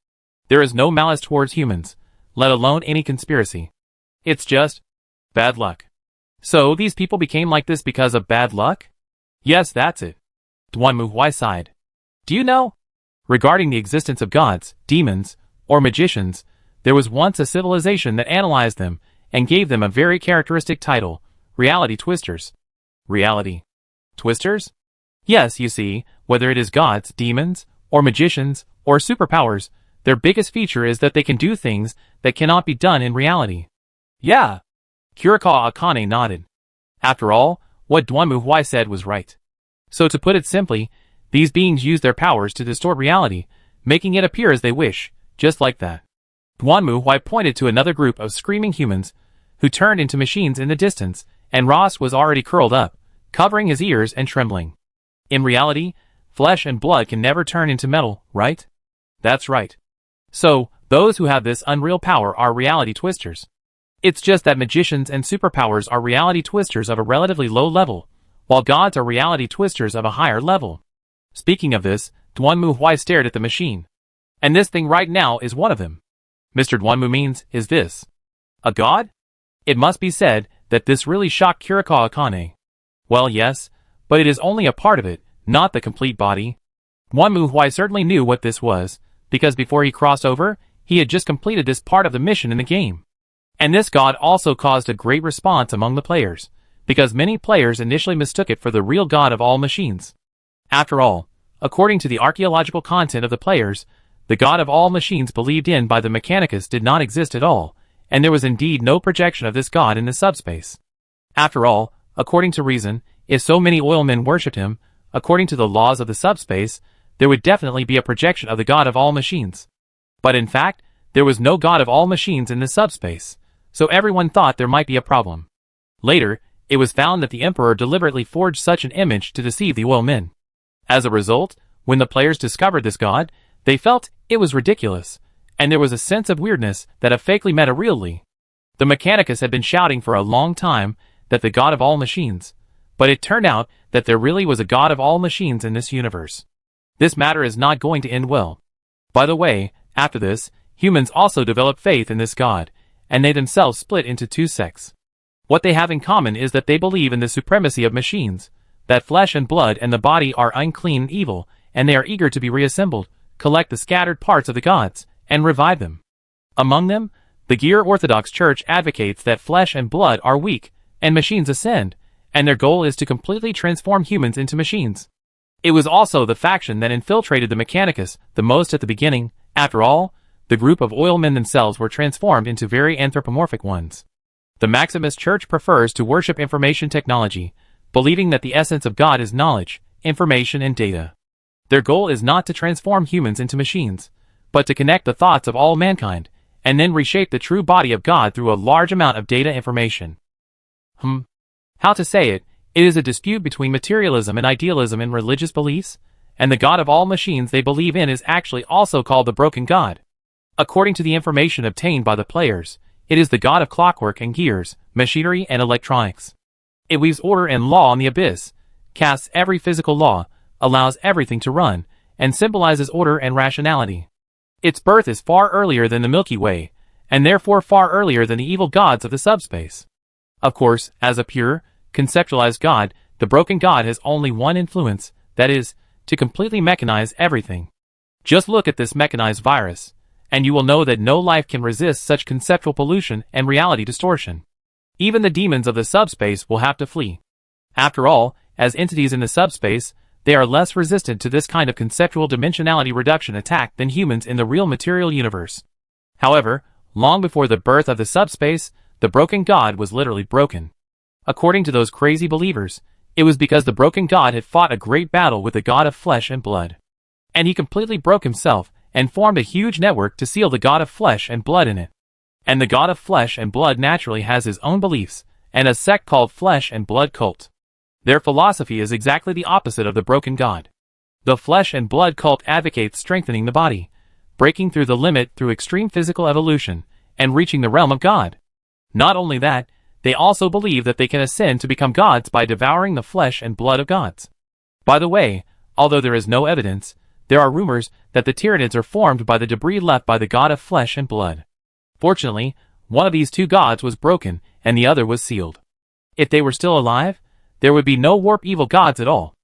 There is no malice towards humans, let alone any conspiracy. It's just bad luck. So these people became like this because of bad luck? Yes, that's it. Duanmu Huai sighed. Do you know? Regarding the existence of gods, demons, or magicians, there was once a civilization that analyzed them and gave them a very characteristic title, reality twisters. Reality twisters? Yes, you see, whether it is gods, demons, or magicians, or superpowers, their biggest feature is that they can do things that cannot be done in reality. Yeah. Kurikawa Akane nodded. After all, what Duanmu Huai said was right. So to put it simply, these beings use their powers to distort reality, making it appear as they wish, just like that. Duanmu Huai pointed to another group of screaming humans, who turned into machines in the distance, and Ross was already curled up, covering his ears and trembling. In reality, flesh and blood can never turn into metal, right? That's right. So, those who have this unreal power are reality twisters. It's just that magicians and superpowers are reality twisters of a relatively low level, while gods are reality twisters of a higher level. Speaking of this, Duanmu Huai stared at the machine. And this thing right now is one of them. Mr. Duanmu means, is this a god? It must be said that this really shocked Kurikawa Akane. Well, yes, but it is only a part of it, not the complete body. Duanmu Huai certainly knew what this was, because before he crossed over, he had just completed this part of the mission in the game. And this god also caused a great response among the players, because many players initially mistook it for the real god of all machines. After all, according to the archaeological content of the players, the god of all machines believed in by the Mechanicus did not exist at all, and there was indeed no projection of this god in the subspace. After all, according to reason, if so many oilmen worshipped him, according to the laws of the subspace, there would definitely be a projection of the god of all machines. But in fact, there was no god of all machines in the subspace, so everyone thought there might be a problem. Later, it was found that the emperor deliberately forged such an image to deceive the oilmen. As a result, when the players discovered this god, they felt it was ridiculous, and there was a sense of weirdness that a fakely met a really. The Mechanicus had been shouting for a long time that the god of all machines, but it turned out that there really was a god of all machines in this universe. This matter is not going to end well. By the way, after this, humans also developed faith in this god, and they themselves split into 2 sects. What they have in common is that they believe in the supremacy of machines, that flesh and blood and the body are unclean and evil, and they are eager to be reassembled, collect the scattered parts of the gods, and revive them. Among them, the Gear Orthodox Church advocates that flesh and blood are weak, and machines ascend, and their goal is to completely transform humans into machines. It was also the faction that infiltrated the Mechanicus the most at the beginning. After all, the group of oilmen themselves were transformed into very anthropomorphic ones. The Maximus Church prefers to worship information technology, believing that the essence of God is knowledge, information, and data. Their goal is not to transform humans into machines, but to connect the thoughts of all mankind, and then reshape the true body of God through a large amount of data information. How to say it? It is a dispute between materialism and idealism in religious beliefs, and the god of all machines they believe in is actually also called the broken god. According to the information obtained by the players, it is the god of clockwork and gears, machinery and electronics. It weaves order and law on the abyss, casts every physical law, allows everything to run, and symbolizes order and rationality. Its birth is far earlier than the Milky Way, and therefore far earlier than the evil gods of the subspace. Of course, as a pure, conceptualized God, the broken God has only one influence, that is, to completely mechanize everything. Just look at this mechanized virus, and you will know that no life can resist such conceptual pollution and reality distortion. Even the demons of the subspace will have to flee. After all, as entities in the subspace, they are less resistant to this kind of conceptual dimensionality reduction attack than humans in the real material universe. However, long before the birth of the subspace, the broken God was literally broken. According to those crazy believers, it was because the broken God had fought a great battle with the God of flesh and blood. And he completely broke himself and formed a huge network to seal the God of flesh and blood in it. And the God of flesh and blood naturally has his own beliefs, and a sect called Flesh and Blood Cult. Their philosophy is exactly the opposite of the broken God. The Flesh and Blood Cult advocates strengthening the body, breaking through the limit through extreme physical evolution, and reaching the realm of God. Not only that, they also believe that they can ascend to become gods by devouring the flesh and blood of gods. By the way, although there is no evidence, there are rumors that the Tyranids are formed by the debris left by the God of flesh and blood. Fortunately, one of these two gods was broken, and the other was sealed. If they were still alive, there would be no warp evil gods at all.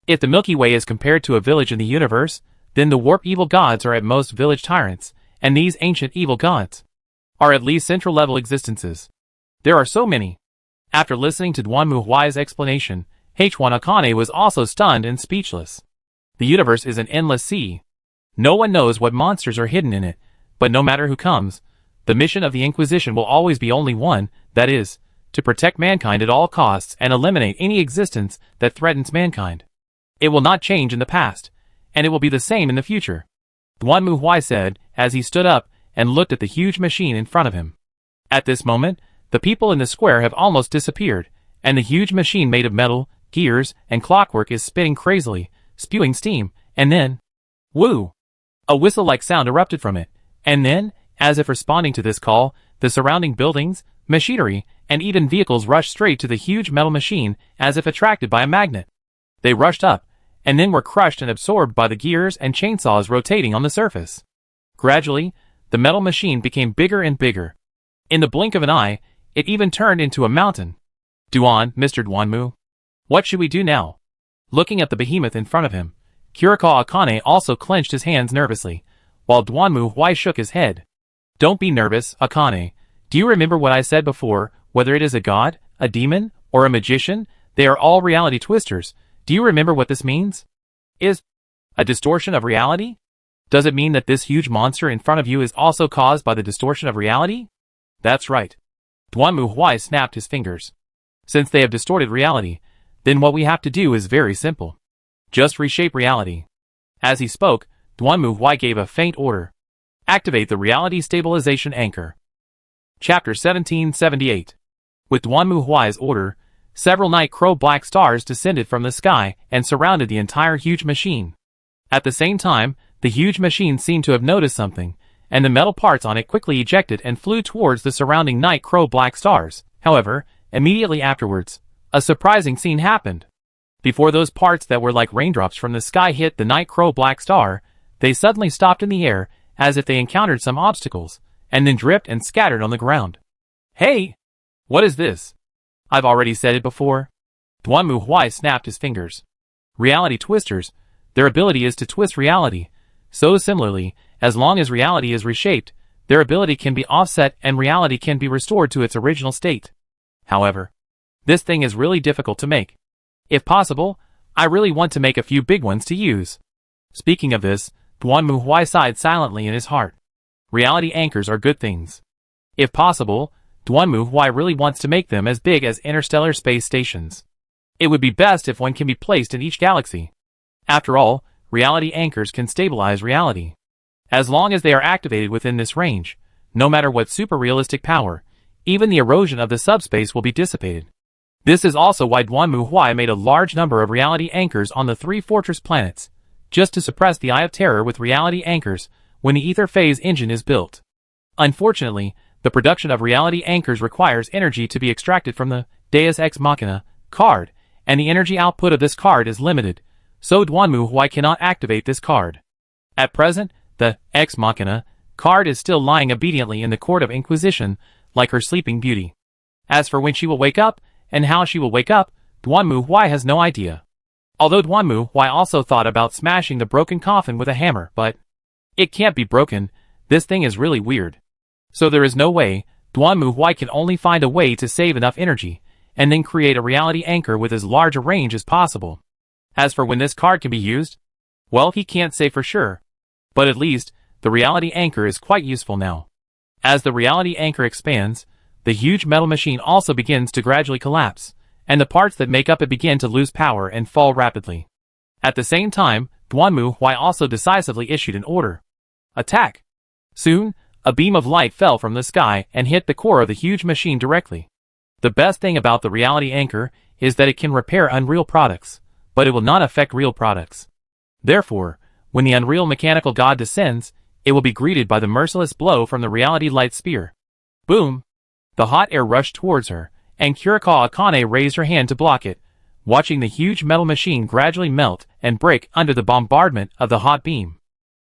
If the Milky Way is compared to a village in the universe, then the warp evil gods are at most village tyrants, and these ancient evil gods are at least central level existences. There are so many. After listening to Duanmu Huai's explanation, H1 Akane was also stunned and speechless. The universe is an endless sea. No one knows what monsters are hidden in it, but no matter who comes, the mission of the Inquisition will always be only one, that is, to protect mankind at all costs and eliminate any existence that threatens mankind. It will not change in the past, and it will be the same in the future, Duanmu Huai said as he stood up and looked at the huge machine in front of him. At this moment, the people in the square have almost disappeared, and the huge machine made of metal, gears, and clockwork is spinning crazily, spewing steam, and then, whoo! A whistle-like sound erupted from it, and then, as if responding to this call, the surrounding buildings, machinery, and even vehicles rushed straight to the huge metal machine as if attracted by a magnet. They rushed up, and then were crushed and absorbed by the gears and chainsaws rotating on the surface. Gradually, the metal machine became bigger and bigger. In the blink of an eye, it even turned into a mountain. Mr. Duanmu. What should we do now? Looking at the behemoth in front of him, Kurikawa Akane also clenched his hands nervously, while Duanmu Huai shook his head. Don't be nervous, Akane. Do you remember what I said before? Whether it is a god, a demon, or a magician, they are all reality twisters. Do you remember what this means? Is a distortion of reality? Does it mean that this huge monster in front of you is also caused by the distortion of reality? That's right. Duanmu Huai snapped his fingers. Since they have distorted reality, then what we have to do is very simple. Just reshape reality. As he spoke, Duanmu Huai gave a faint order. Activate the reality stabilization anchor. Chapter 1778. With Duanmu Huai's order, several night crow black stars descended from the sky and surrounded the entire huge machine. At the same time, the huge machine seemed to have noticed something, and the metal parts on it quickly ejected and flew towards the surrounding night crow black stars. However, immediately afterwards, a surprising scene happened. Before those parts that were like raindrops from the sky hit the night crow black star, they suddenly stopped in the air as if they encountered some obstacles, and then dripped and scattered on the ground. Hey! What is this? I've already said it before. Duanmu Huai snapped his fingers. Reality twisters, their ability is to twist reality. So similarly, as long as reality is reshaped, their ability can be offset and reality can be restored to its original state. However, this thing is really difficult to make. If possible, I really want to make a few big ones to use. Speaking of this, Duanmu Huai sighed silently in his heart. Reality anchors are good things. If possible, Duanmu Huai really wants to make them as big as interstellar space stations. It would be best if one can be placed in each galaxy. After all, reality anchors can stabilize reality. As long as they are activated within this range, no matter what super-realistic power, even the erosion of the subspace will be dissipated. This is also why Duanmu Huai made a large number of reality anchors on the 3 fortress planets, just to suppress the Eye of Terror with reality anchors when the ether phase engine is built. Unfortunately, the production of reality anchors requires energy to be extracted from the Deus Ex Machina card, and the energy output of this card is limited, so Duanmu Huai cannot activate this card. At present, the Ex Machina card is still lying obediently in the Court of Inquisition, like her sleeping beauty. As for when she will wake up, and how she will wake up, Duanmu Huai has no idea. Although Duanmu Huai also thought about smashing the broken coffin with a hammer, but it can't be broken, this thing is really weird. So there is no way, Duanmu Huai can only find a way to save enough energy, and then create a reality anchor with as large a range as possible. As for when this card can be used, well, he can't say for sure. But at least, the reality anchor is quite useful now. As the reality anchor expands, the huge metal machine also begins to gradually collapse, and the parts that make up it begin to lose power and fall rapidly. At the same time, Duanmu Huai also decisively issued an order. Attack! Soon, a beam of light fell from the sky and hit the core of the huge machine directly. The best thing about the reality anchor is that it can repair unreal products, but it will not affect real products. Therefore, when the unreal mechanical god descends, it will be greeted by the merciless blow from the reality light spear. Boom! The hot air rushed towards her, and Kurikawa Akane raised her hand to block it, watching the huge metal machine gradually melt and break under the bombardment of the hot beam.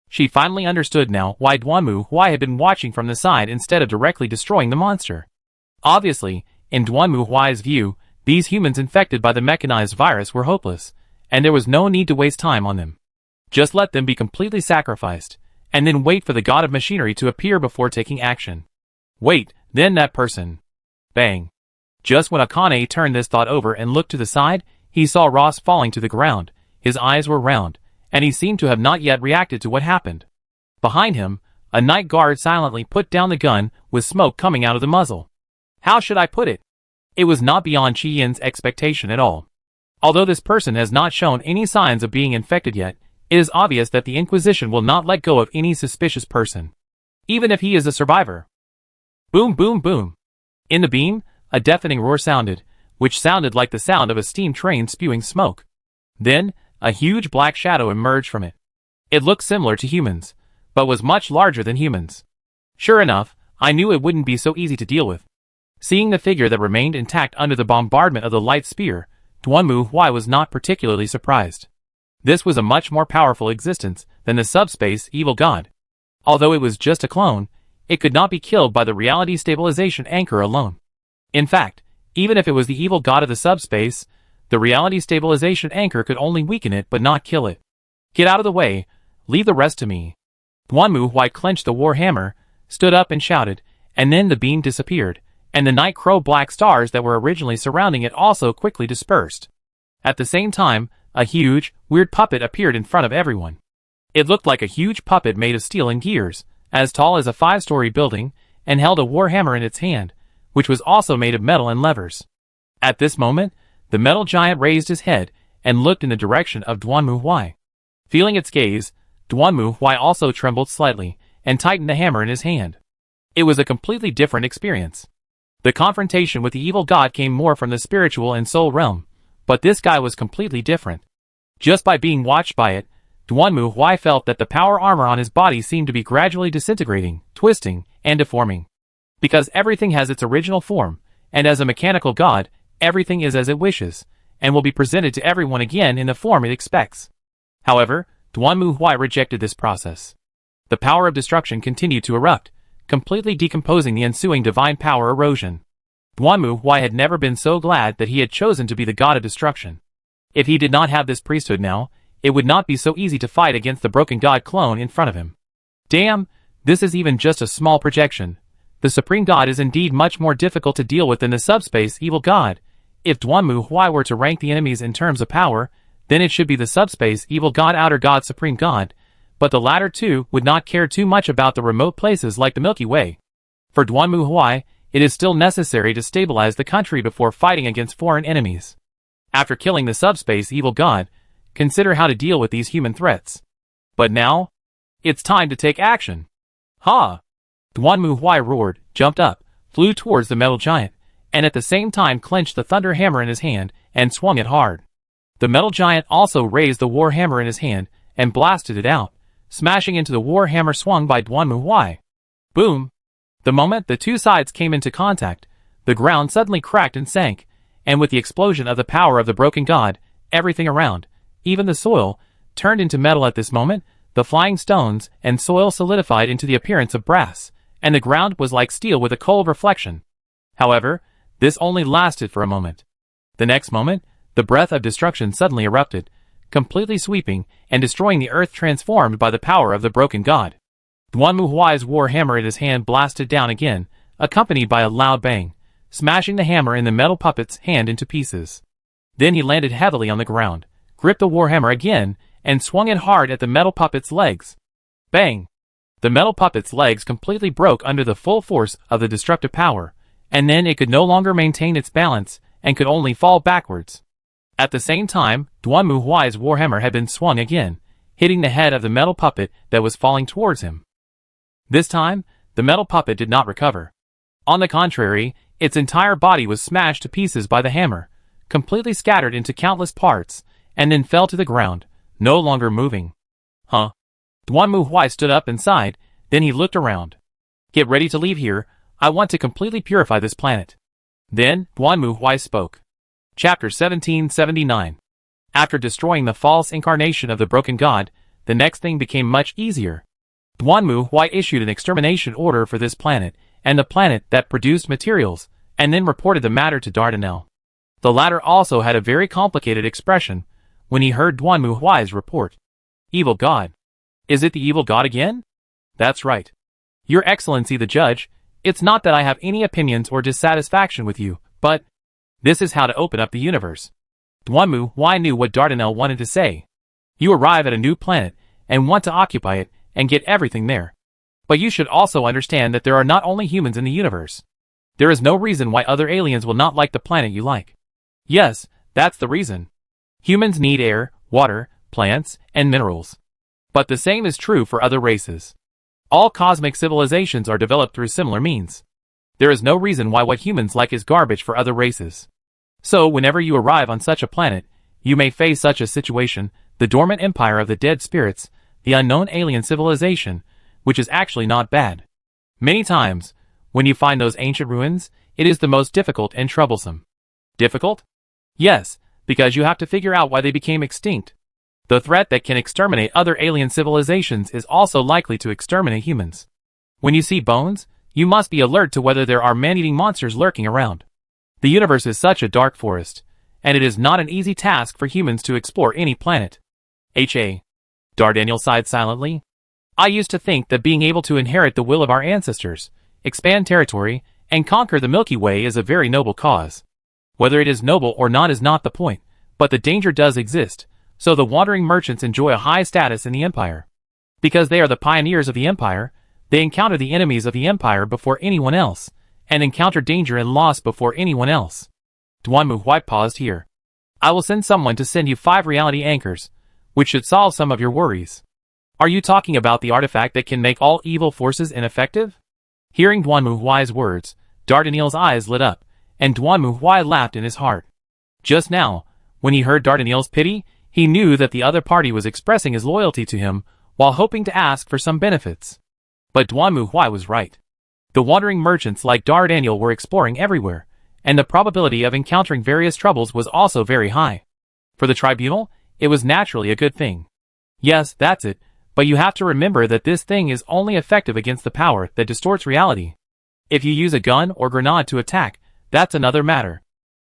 She finally understood now why Duanmu Huai had been watching from the side instead of directly destroying the monster. Obviously, in Duanmu Huai's view, these humans infected by the mechanized virus were hopeless, and there was no need to waste time on them. Just let them be completely sacrificed, and then wait for the god of machinery to appear before taking action. Wait, then that person. Bang. Just when Akane turned this thought over and looked to the side, he saw Ross falling to the ground. His eyes were round, and he seemed to have not yet reacted to what happened. Behind him, a night guard silently put down the gun with smoke coming out of the muzzle. How should I put it? It was not beyond Chi Yin's expectation at all. Although this person has not shown any signs of being infected yet, it is obvious that the Inquisition will not let go of any suspicious person, even if he is a survivor. Boom, boom, boom. In the beam, a deafening roar sounded, which sounded like the sound of a steam train spewing smoke. Then, a huge black shadow emerged from it. It looked similar to humans, but was much larger than humans. Sure enough, I knew it wouldn't be so easy to deal with. Seeing the figure that remained intact under the bombardment of the light spear, Duanmu Huai was not particularly surprised. This was a much more powerful existence than the subspace evil god. Although it was just a clone, it could not be killed by the reality stabilization anchor alone. In fact, even if it was the evil god of the subspace, the reality stabilization anchor could only weaken it but not kill it. Get out of the way, leave the rest to me. Duanmu Huai clenched the war hammer, stood up and shouted, and then the beam disappeared, and the night crow black stars that were originally surrounding it also quickly dispersed. At the same time, a huge, weird puppet appeared in front of everyone. It looked like a huge puppet made of steel and gears, as tall as a 5-story building, and held a war hammer in its hand, which was also made of metal and levers. At this moment, the metal giant raised his head and looked in the direction of Duanmu Huai. Feeling its gaze, Duanmu Huai also trembled slightly and tightened the hammer in his hand. It was a completely different experience. The confrontation with the evil god came more from the spiritual and soul realm, but this guy was completely different. Just by being watched by it, Duanmu Huai felt that the power armor on his body seemed to be gradually disintegrating, twisting, and deforming. Because everything has its original form, and as a mechanical god, everything is as it wishes, and will be presented to everyone again in the form it expects. However, Duanmu Huai rejected this process. The power of destruction continued to erupt, completely decomposing the ensuing divine power erosion. Duanmu Huai had never been so glad that he had chosen to be the god of destruction. If he did not have this priesthood now, it would not be so easy to fight against the broken god clone in front of him. Damn, this is even just a small projection. The supreme god is indeed much more difficult to deal with than the subspace evil god. If Duanmu Huai were to rank the enemies in terms of power, then it should be the subspace evil god, outer god, supreme god, but the latter two would not care too much about the remote places like the Milky Way. For Duanmu Huai, it is still necessary to stabilize the country before fighting against foreign enemies. After killing the subspace evil god, consider how to deal with these human threats. But now, it's time to take action. Ha! Duanmu Huai roared, jumped up, flew towards the metal giant, and at the same time clenched the thunder hammer in his hand and swung it hard. The metal giant also raised the war hammer in his hand and blasted it out, smashing into the war hammer swung by Duanmu Huai. Boom! The moment the two sides came into contact, the ground suddenly cracked and sank, and with the explosion of the power of the broken god, everything around, even the soil, turned into metal at this moment. The flying stones and soil solidified into the appearance of brass, and the ground was like steel with a cold reflection. However, This only lasted for a moment. The next moment, the breath of destruction suddenly erupted, completely sweeping and destroying the earth transformed by the power of the broken god. Duanmu Huai's war hammer in his hand blasted down again, accompanied by a loud bang, smashing the hammer in the metal puppet's hand into pieces. Then he landed heavily on the ground, gripped the warhammer again, and swung it hard at the metal puppet's legs. Bang! The metal puppet's legs completely broke under the full force of the destructive power, and then it could no longer maintain its balance and could only fall backwards. At the same time, Duanmu Huai's warhammer had been swung again, hitting the head of the metal puppet that was falling towards him. This time, the metal puppet did not recover. On the contrary, its entire body was smashed to pieces by the hammer, completely scattered into countless parts, and then fell to the ground, no longer moving. Huh? Duanmu Huai stood up and sighed, then he looked around. Get ready to leave here, I want to completely purify this planet. Then, Duanmu Huai spoke. Chapter 1779. After destroying the false incarnation of the broken god, the next thing became much easier. Duanmu Huai issued an extermination order for this planet, and the planet that produced materials, and then reported the matter to Dardanelle. The latter also had a very complicated expression when he heard Duanmu Huai's report. Evil god. Is it the evil god again? That's right. Your Excellency the Judge, it's not that I have any opinions or dissatisfaction with you, but this is how to open up the universe. Duanmu Huai knew what Dardanelle wanted to say. You arrive at a new planet and want to occupy it and get everything there. But you should also understand that there are not only humans in the universe. There is no reason why other aliens will not like the planet you like. Yes, that's the reason. Humans need air, water, plants, and minerals. But the same is true for other races. All cosmic civilizations are developed through similar means. There is no reason why what humans like is garbage for other races. So whenever you arrive on such a planet, you may face such a situation, the dormant empire of the dead spirits, the unknown alien civilization, which is actually not bad. Many times, when you find those ancient ruins, it is the most difficult and troublesome. Difficult? Yes, because you have to figure out why they became extinct. The threat that can exterminate other alien civilizations is also likely to exterminate humans. When you see bones, you must be alert to whether there are man-eating monsters lurking around. The universe is such a dark forest, and it is not an easy task for humans to explore any planet. H.A. Dardanelle sighed silently. I used to think that being able to inherit the will of our ancestors, expand territory, and conquer the Milky Way is a very noble cause. Whether it is noble or not is not the point, but the danger does exist, so the wandering merchants enjoy a high status in the empire. Because they are the pioneers of the empire, they encounter the enemies of the empire before anyone else, and encounter danger and loss before anyone else. Duanmu Huai paused here. I will send someone to send you 5 reality anchors, which should solve some of your worries. Are you talking about the artifact that can make all evil forces ineffective? Hearing Duanmu Huai's words, Dardanelle's eyes lit up, and Duanmu Huai laughed in his heart. Just now, when he heard Dardanelle's pity, he knew that the other party was expressing his loyalty to him while hoping to ask for some benefits. But Duanmu Huai was right. The wandering merchants like Dardanelle were exploring everywhere, and the probability of encountering various troubles was also very high. For the tribunal, it was naturally a good thing. Yes, that's it, but you have to remember that this thing is only effective against the power that distorts reality. If you use a gun or grenade to attack, that's another matter.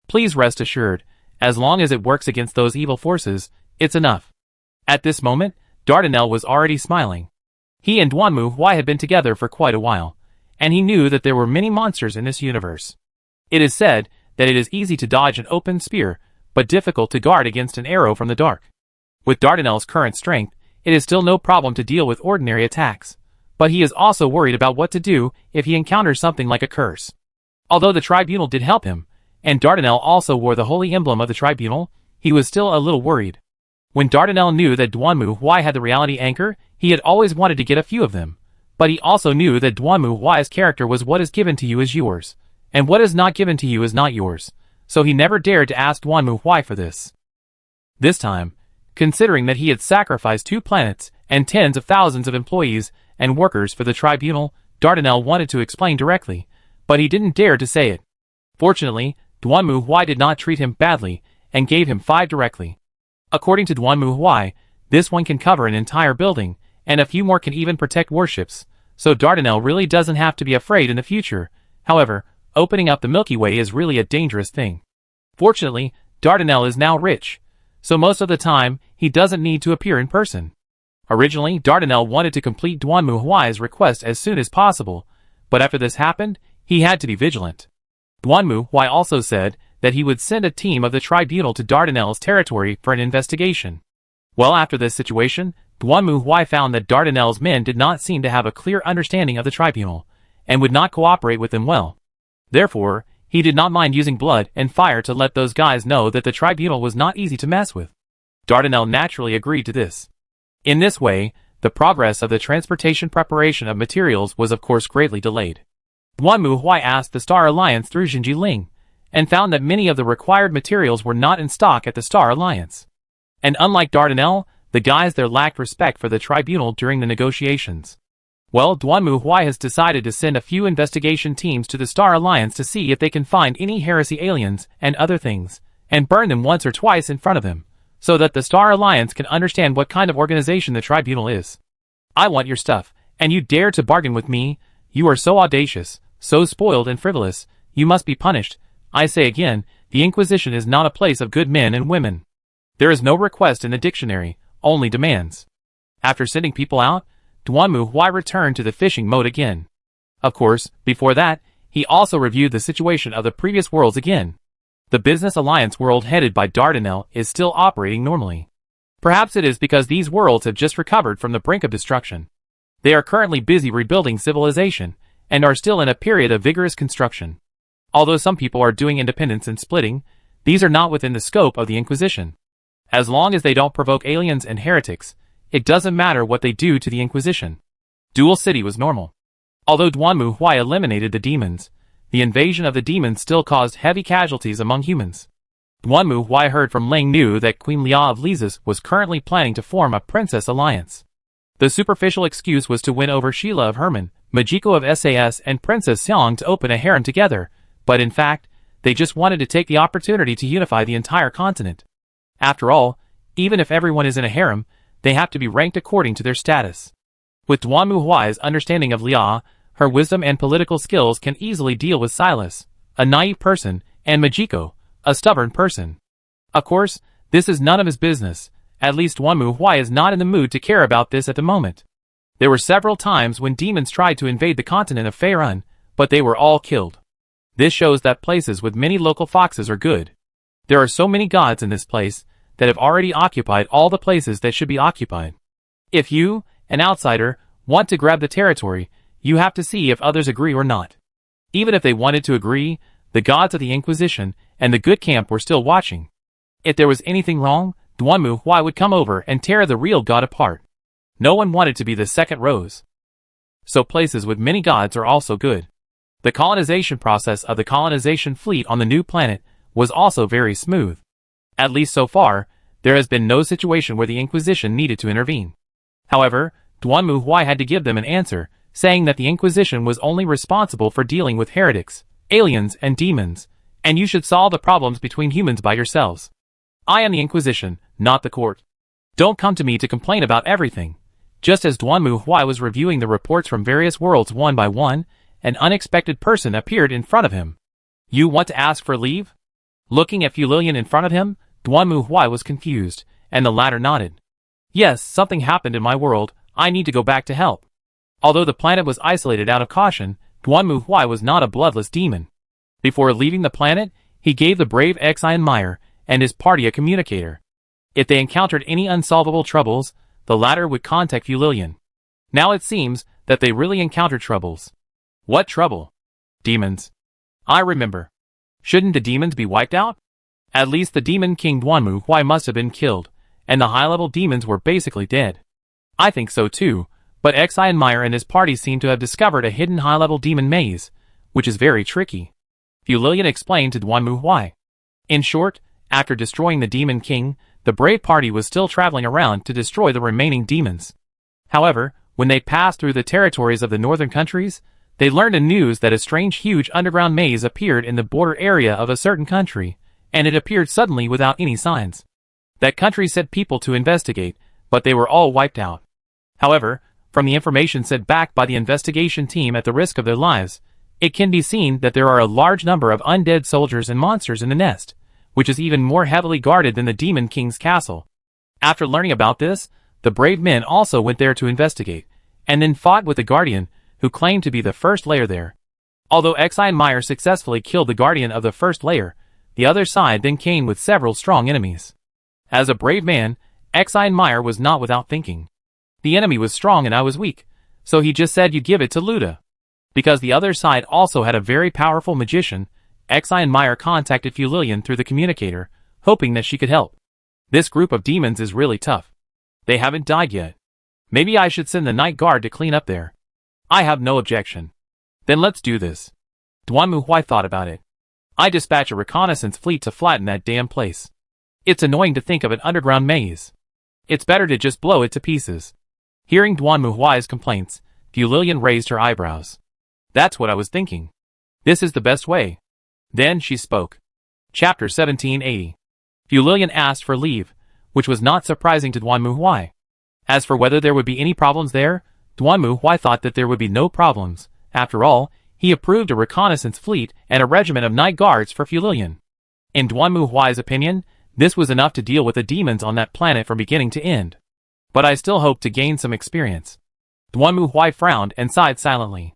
Please rest assured, as long as it works against those evil forces, it's enough. At this moment, Dardanelle was already smiling. He and Duanmu Huai had been together for quite a while, and he knew that there were many monsters in this universe. It is said that it is easy to dodge an open spear, but difficult to guard against an arrow from the dark. With Dardanelle's current strength, it is still no problem to deal with ordinary attacks, but he is also worried about what to do if he encounters something like a curse. Although the tribunal did help him, and Dardanelle also wore the holy emblem of the tribunal, he was still a little worried. When Dardanelle knew that Duanmu Huai had the reality anchor, he had always wanted to get a few of them, but he also knew that Duanmu Huai's character was what is given to you is yours, and what is not given to you is not yours, so he never dared to ask Duanmu Huai for this. This time, considering that he had sacrificed 2 planets and tens of thousands of employees and workers for the tribunal, Dardanelle wanted to explain directly, but he didn't dare to say it. Fortunately, Duanmu Huai did not treat him badly and gave him 5 directly. According to Duanmu Huai, this one can cover an entire building, and a few more can even protect warships, so Dardanelle really doesn't have to be afraid in the future. However, Opening up the Milky Way is really a dangerous thing. Fortunately, Dardanelle is now rich, so most of the time, he doesn't need to appear in person. Originally, Dardanelle wanted to complete Duanmu Huai's request as soon as possible, but after this happened, he had to be vigilant. Duanmu Huai also said that he would send a team of the tribunal to Dardanelle's territory for an investigation. Well, after this situation, Duanmu Huai found that Dardanelle's men did not seem to have a clear understanding of the tribunal, and would not cooperate with them well. Therefore, he did not mind using blood and fire to let those guys know that the tribunal was not easy to mess with. Dardanelle naturally agreed to this. In this way, the progress of the transportation preparation of materials was of course greatly delayed. Duanmu Huai asked the Star Alliance through Jinji Ling, and found that many of the required materials were not in stock at the Star Alliance. And unlike Dardanelle, the guys there lacked respect for the tribunal during the negotiations. Well, Duanmu Huai has decided to send a few investigation teams to the Star Alliance to see if they can find any heresy aliens and other things, and burn them once or twice in front of them, so that the Star Alliance can understand what kind of organization the tribunal is. I want your stuff, and you dare to bargain with me? You are so audacious, so spoiled and frivolous, you must be punished. I say again, the Inquisition is not a place of good men and women. There is no request in the dictionary, only demands. After sending people out, Duanmu Huai returned to the fishing mode again. Of course, before that, he also reviewed the situation of the previous worlds again. The Business Alliance world headed by Dardanelle is still operating normally. Perhaps it is because these worlds have just recovered from the brink of destruction. They are currently busy rebuilding civilization, and are still in a period of vigorous construction. Although some people are doing independence and splitting, these are not within the scope of the Inquisition. As long as they don't provoke aliens and heretics, it doesn't matter what they do to the Inquisition. Dual City was normal. Although Duanmu Huai eliminated the demons, the invasion of the demons still caused heavy casualties among humans. Duanmu Huai heard from Ling Nu that Queen Lia of Lysis was currently planning to form a princess alliance. The superficial excuse was to win over Sheila of Herman, Majiko of SAS and Princess Xiang to open a harem together, but in fact, they just wanted to take the opportunity to unify the entire continent. After all, even if everyone is in a harem, they have to be ranked according to their status. With Duanmu Huai's understanding of Lia, her wisdom and political skills can easily deal with Silas, a naive person, and Majiko, a stubborn person. Of course, this is none of his business, at least Duanmu Huai is not in the mood to care about this at the moment. There were several times when demons tried to invade the continent of Faerun, but they were all killed. This shows that places with many local foxes are good. There are so many gods in this place that have already occupied all the places that should be occupied. If you, an outsider, want to grab the territory, you have to see if others agree or not. Even if they wanted to agree, the gods of the Inquisition and the good camp were still watching. If there was anything wrong, Duanmu Huai would come over and tear the real god apart. No one wanted to be the second rose. So places with many gods are also good. The colonization process of the colonization fleet on the new planet was also very smooth. At least so far, there has been no situation where the Inquisition needed to intervene. However, Duanmu Huai had to give them an answer, saying that the Inquisition was only responsible for dealing with heretics, aliens, and demons, and you should solve the problems between humans by yourselves. I am the Inquisition, not the court. Don't come to me to complain about everything. Just as Duanmu Huai was reviewing the reports from various worlds one by one, an unexpected person appeared in front of him. You want to ask for leave? Looking at Fu Lilian in front of him, Duanmu Huai was confused, and the latter nodded. Yes, something happened in my world, I need to go back to help. Although the planet was isolated out of caution, Duanmu Huai was not a bloodless demon. Before leaving the planet, he gave the brave Xian Meyer and his party a communicator. If they encountered any unsolvable troubles, the latter would contact Fu Lilian. Now it seems that they really encountered troubles. What trouble? Demons. I remember. Shouldn't the demons be wiped out? At least the demon king Duanmu Huai must have been killed, and the high-level demons were basically dead. I think so too, but Xian Meyer and his party seem to have discovered a hidden high-level demon maze, which is very tricky. Fu Lilian explained to Duanmu Huai. In short, after destroying the demon king, the brave party was still traveling around to destroy the remaining demons. However, when they passed through the territories of the northern countries, they learned a news that a strange huge underground maze appeared in the border area of a certain country, and it appeared suddenly without any signs. That country sent people to investigate, but they were all wiped out. However, from the information sent back by the investigation team at the risk of their lives, It can be seen that there are a large number of undead soldiers and monsters in the nest, which is even more heavily guarded than the Demon King's castle. After learning about this, the brave men also went there to investigate, and then fought with the Guardian, who claimed to be the first layer there. Although Xi and Meyer successfully killed the Guardian of the first layer, the other side then came with several strong enemies. As a brave man, Xi and Meyer was not without thinking. The enemy was strong and I was weak, so he just said you give it to Luda. Because the other side also had a very powerful magician, Xi and Meyer contacted Fulilian through the communicator, hoping that she could help. This group of demons is really tough. They haven't died yet. Maybe I should send the night guard to clean up there. I have no objection. Then let's do this. Duanmu Huai thought about it. I dispatch a reconnaissance fleet to flatten that damn place. It's annoying to think of an underground maze. It's better to just blow it to pieces. Hearing Duanmu Huai's complaints, Fulilian raised her eyebrows. That's what I was thinking. This is the best way. Then she spoke. Chapter 1780. Fulilian asked for leave, which was not surprising to Duanmu Huai. As for whether there would be any problems there, Duanmu Huai thought that there would be no problems. After all, he approved a reconnaissance fleet and a regiment of night guards for Fulilian. In Duanmu Huai's opinion, this was enough to deal with the demons on that planet from beginning to end. But I still hoped to gain some experience. Duanmu Huai frowned and sighed silently.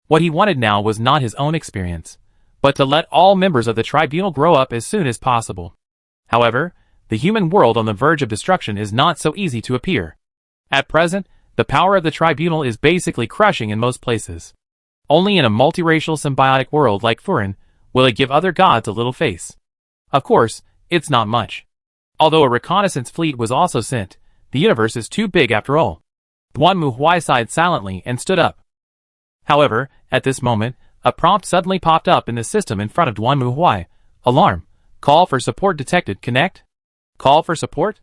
What he wanted now was not his own experience, but to let all members of the tribunal grow up as soon as possible. However, the human world on the verge of destruction is not so easy to appear. At present, the power of the tribunal is basically crushing in most places. Only in a multiracial symbiotic world like Furin will it give other gods a little face. Of course, it's not much. Although a reconnaissance fleet was also sent, the universe is too big after all. Duanmu Huai sighed silently and stood up. However, at this moment, a prompt suddenly popped up in the system in front of Duanmu Huai. Alarm. Call for support detected. Connect? Call for support?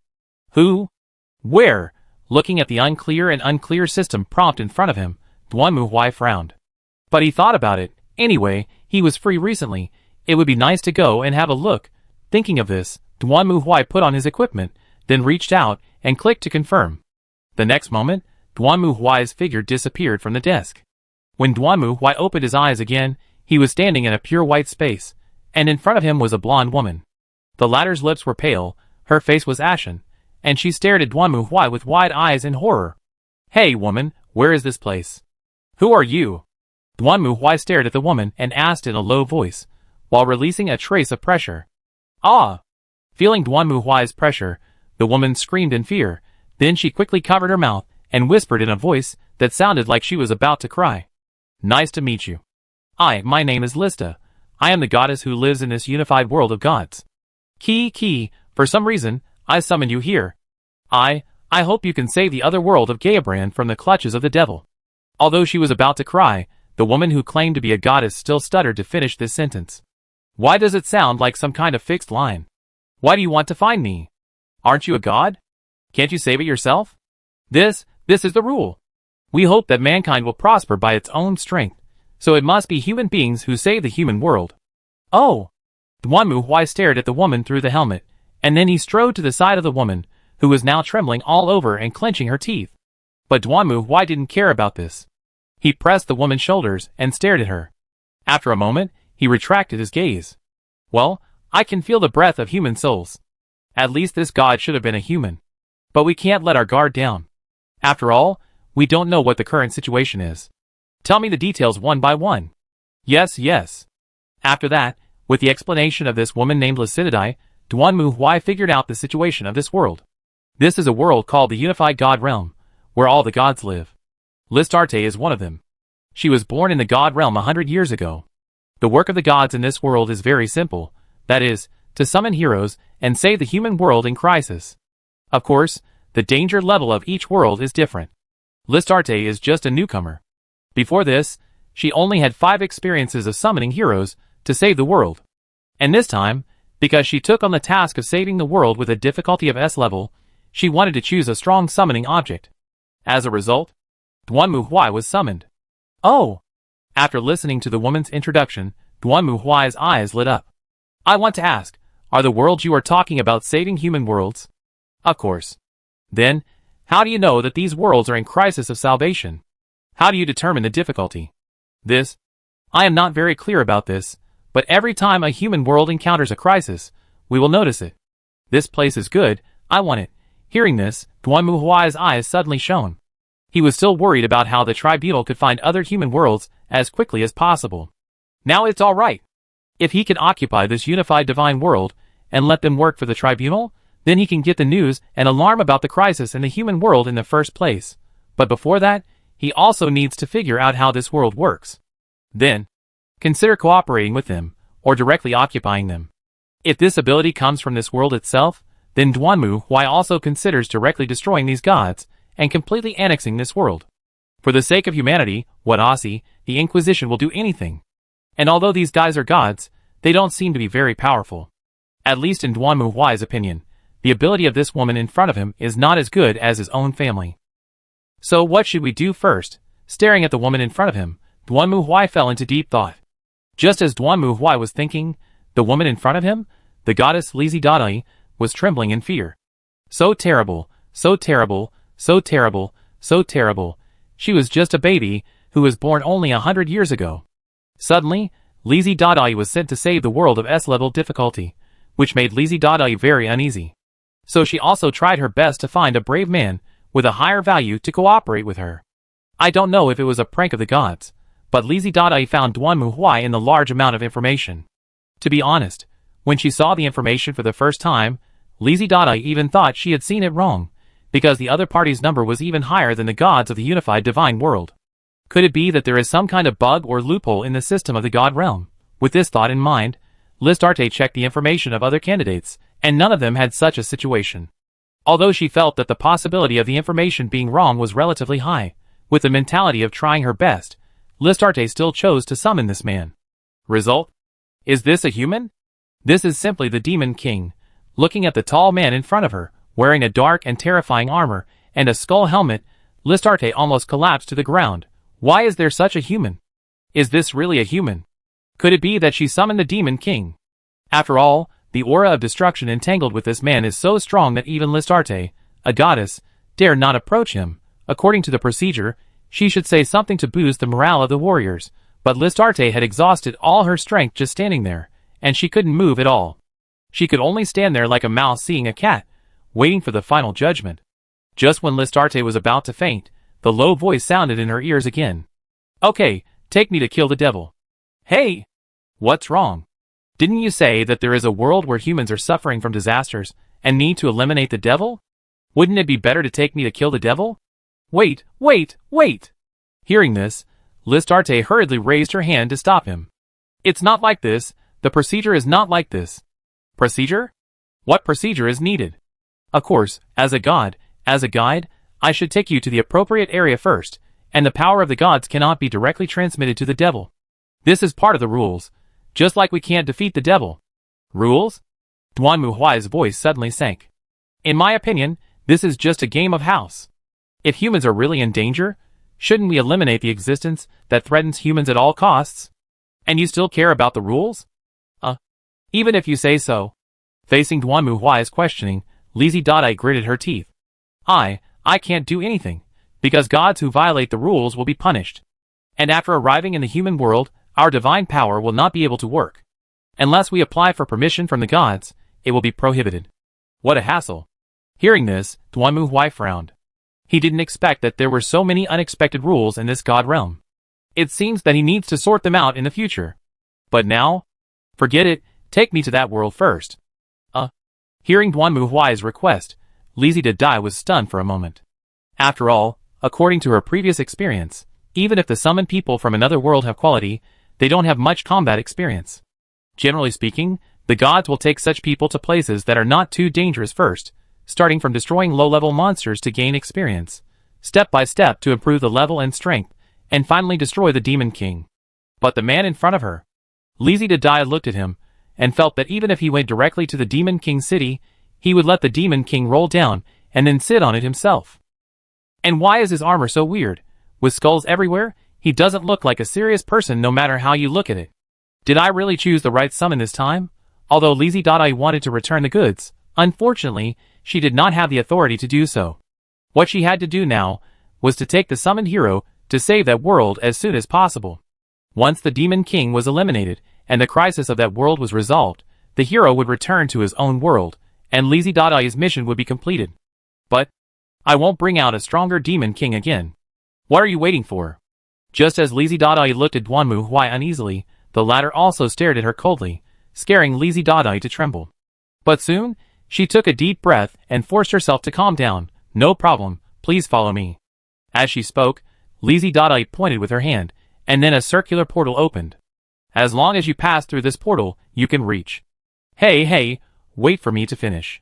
Who? Where? Looking at the unclear system prompt in front of him, Duanmu Huai frowned. But he thought about it. Anyway, he was free recently. It would be nice to go and have a look. Thinking of this, Duanmu Huai put on his equipment, then reached out and clicked to confirm. The next moment, Duanmu Huai's figure disappeared from the desk. When Duanmu Huai opened his eyes again, he was standing in a pure white space, and in front of him was a blonde woman. The latter's lips were pale, her face was ashen, and she stared at Duanmu Huai with wide eyes in horror. Hey woman, where is this place? Who are you? Duanmu Huai stared at the woman and asked in a low voice, while releasing a trace of pressure. Ah! Feeling Duanmu Huai's pressure, the woman screamed in fear, then she quickly covered her mouth and whispered in a voice that sounded like she was about to cry. Nice to meet you. My name is Lista. I am the goddess who lives in this unified world of gods. For some reason, I summoned you here. I hope you can save the other world of Gaebrand from the clutches of the devil. Although she was about to cry, the woman who claimed to be a goddess still stuttered to finish this sentence. Why does it sound like some kind of fixed line? Why do you want to find me? Aren't you a god? Can't you save it yourself? This is the rule. We hope that mankind will prosper by its own strength, so it must be human beings who save the human world. Oh! Duanmu Huai stared at the woman through the helmet, and then he strode to the side of the woman, who was now trembling all over and clenching her teeth. But Duanmu Huai didn't care about this. He pressed the woman's shoulders and stared at her. After a moment, he retracted his gaze. Well, I can feel the breath of human souls. At least this god should have been a human. But we can't let our guard down. After all, we don't know what the current situation is. Tell me the details one by one. Yes. After that, with the explanation of this woman named Lucididai, Duanmu Huai figured out the situation of this world. This is a world called the Unified God Realm, where all the gods live. Listarte is one of them. She was born in the God Realm 100 years ago. The work of the gods in this world is very simple, that is, to summon heroes and save the human world in crisis. Of course, the danger level of each world is different. Listarte is just a newcomer. Before this, she only had 5 experiences of summoning heroes to save the world. And this time, because she took on the task of saving the world with a difficulty of S level, she wanted to choose a strong summoning object. As a result, Duanmu Huai was summoned. Oh! After listening to the woman's introduction, Duanmu Huai's eyes lit up. I want to ask, are the worlds you are talking about saving human worlds? Of course. Then, how do you know that these worlds are in crisis of salvation? How do you determine the difficulty? I am not very clear about this, but every time a human world encounters a crisis, we will notice it. This place is good, I want it. Hearing this, Duanmu Huai's eyes suddenly shone. He was still worried about how the tribunal could find other human worlds as quickly as possible. Now it's all right. If he can occupy this unified divine world and let them work for the tribunal, then he can get the news and alarm about the crisis in the human world in the first place. But before that, he also needs to figure out how this world works. Then, consider cooperating with them, or directly occupying them. If this ability comes from this world itself, then Duanmu Huai also considers directly destroying these gods and completely annexing this world. For the sake of humanity, what Aussie, the Inquisition will do anything. And although these guys are gods, they don't seem to be very powerful. At least in Duanmu Huai's opinion, the ability of this woman in front of him is not as good as his own family. So what should we do first? Staring at the woman in front of him, Duanmu Huai fell into deep thought. Just as Duanmu Huai was thinking, the woman in front of him, the goddess Lizi Dadai, was trembling in fear. So terrible, so terrible, so terrible, so terrible. She was just a baby, who was born only 100 years ago. Suddenly, Lizi Dadai was sent to save the world of S-level difficulty, which made Lizi Dadai very uneasy. So she also tried her best to find a brave man, with a higher value to cooperate with her. I don't know if it was a prank of the gods, but Lizi Dadai found Duanmu Huai in the large amount of information. To be honest, when she saw the information for the first time, Lizi Dadai even thought she had seen it wrong, because the other party's number was even higher than the gods of the unified divine world. Could it be that there is some kind of bug or loophole in the system of the god realm? With this thought in mind, Listarte checked the information of other candidates, and none of them had such a situation. Although she felt that the possibility of the information being wrong was relatively high, with the mentality of trying her best, Listarte still chose to summon this man. Result? Is this a human? This is simply the Demon King. Looking at the tall man in front of her, wearing a dark and terrifying armor, and a skull helmet, Listarte almost collapsed to the ground. Why is there such a human? Is this really a human? Could it be that she summoned the Demon King? After all, the aura of destruction entangled with this man is so strong that even Listarte, a goddess, dare not approach him. According to the procedure, she should say something to boost the morale of the warriors, but Listarte had exhausted all her strength just standing there, and she couldn't move at all. She could only stand there like a mouse seeing a cat, waiting for the final judgment. Just when Listarte was about to faint, the low voice sounded in her ears again. Okay, take me to kill the devil. Hey! What's wrong? Didn't you say that there is a world where humans are suffering from disasters and need to eliminate the devil? Wouldn't it be better to take me to kill the devil? Wait, wait, wait! Hearing this, Listarte hurriedly raised her hand to stop him. It's not like this. The procedure is not like this. Procedure? What procedure is needed? Of course, as a god, as a guide, I should take you to the appropriate area first, and the power of the gods cannot be directly transmitted to the devil. This is part of the rules, just like we can't defeat the devil. Rules? Duanmu Huai's voice suddenly sank. In my opinion, this is just a game of house. If humans are really in danger, shouldn't we eliminate the existence that threatens humans at all costs? And you still care about the rules? Even if you say so. Facing Duanmu Huai's questioning, Lizi Dadai gritted her teeth. I can't do anything, because gods who violate the rules will be punished. And after arriving in the human world, our divine power will not be able to work. Unless we apply for permission from the gods, it will be prohibited. What a hassle. Hearing this, Duanmu Huai frowned. He didn't expect that there were so many unexpected rules in this god realm. It seems that he needs to sort them out in the future. But now? Forget it, take me to that world first. Hearing Duanmu Huai's request, Lizi Dadai was stunned for a moment. After all, according to her previous experience, even if the summoned people from another world have quality, they don't have much combat experience. Generally speaking, the gods will take such people to places that are not too dangerous first, starting from destroying low-level monsters to gain experience, step by step to improve the level and strength, and finally destroy the Demon King. But the man in front of her, Lizi Dadai looked at him, and felt that even if he went directly to the Demon King city, he would let the Demon King roll down, and then sit on it himself. And why is his armor so weird? With skulls everywhere, he doesn't look like a serious person no matter how you look at it. Did I really choose the right summon this time? Although Lizi Dadai wanted to return the goods, unfortunately, she did not have the authority to do so. What she had to do now was to take the summoned hero to save that world as soon as possible. Once the Demon King was eliminated, and the crisis of that world was resolved, the hero would return to his own world, and Lizzie Dadai's mission would be completed. But I won't bring out a stronger Demon King again. What are you waiting for? Just as Lizzie Dadai looked at Duanmu Huai uneasily, the latter also stared at her coldly, scaring Lizzie Dadai to tremble. But soon, she took a deep breath and forced herself to calm down. No problem, please follow me. As she spoke, Lizzie Dadai pointed with her hand, and then a circular portal opened. As long as you pass through this portal, you can reach. Hey, wait for me to finish.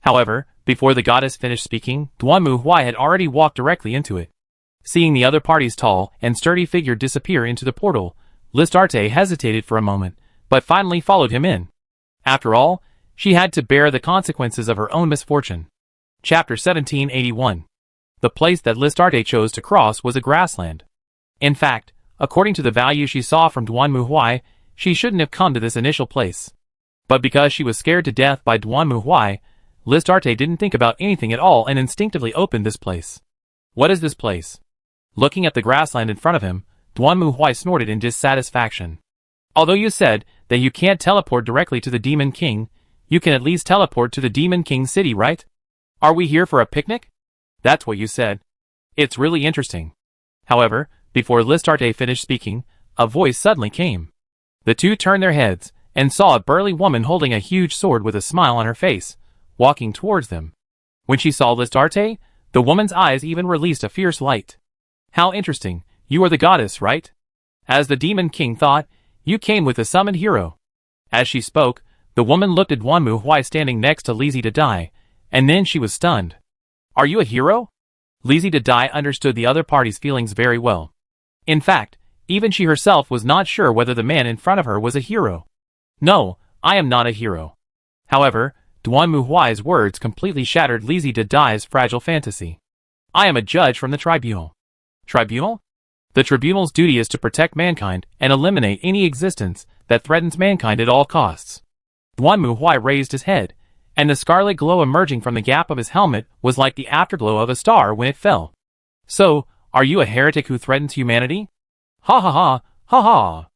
However, before the goddess finished speaking, Duanmu Huai had already walked directly into it. Seeing the other party's tall and sturdy figure disappear into the portal, Listarte hesitated for a moment, but finally followed him in. After all, she had to bear the consequences of her own misfortune. Chapter 1781. The place that Listarte chose to cross was a grassland. In fact, according to the value she saw from Duanmu Huai, she shouldn't have come to this initial place. But because she was scared to death by Duanmu Huai, Listarte didn't think about anything at all and instinctively opened this place. What is this place? Looking at the grassland in front of him, Duanmu Huai snorted in dissatisfaction. Although you said that you can't teleport directly to the Demon King, you can at least teleport to the Demon King city, right? Are we here for a picnic? That's what you said. It's really interesting. However, before Listarte finished speaking, a voice suddenly came. The two turned their heads, and saw a burly woman holding a huge sword with a smile on her face, walking towards them. When she saw Listarte, the woman's eyes even released a fierce light. How interesting, you are the goddess, right? As the Demon King thought, you came with a summoned hero. As she spoke, the woman looked at Duanmu Huai standing next to Lizzie Dadai, and then she was stunned. Are you a hero? Lizzie Dadai understood the other party's feelings very well. In fact, even she herself was not sure whether the man in front of her was a hero. No, I am not a hero. However, Duanmu Huai's words completely shattered Lizzie Dadai's fragile fantasy. I am a judge from the tribunal. Tribunal? The tribunal's duty is to protect mankind and eliminate any existence that threatens mankind at all costs. Duanmu Huai raised his head, and the scarlet glow emerging from the gap of his helmet was like the afterglow of a star when it fell. So, are you a heretic who threatens humanity? Ha ha ha, ha ha.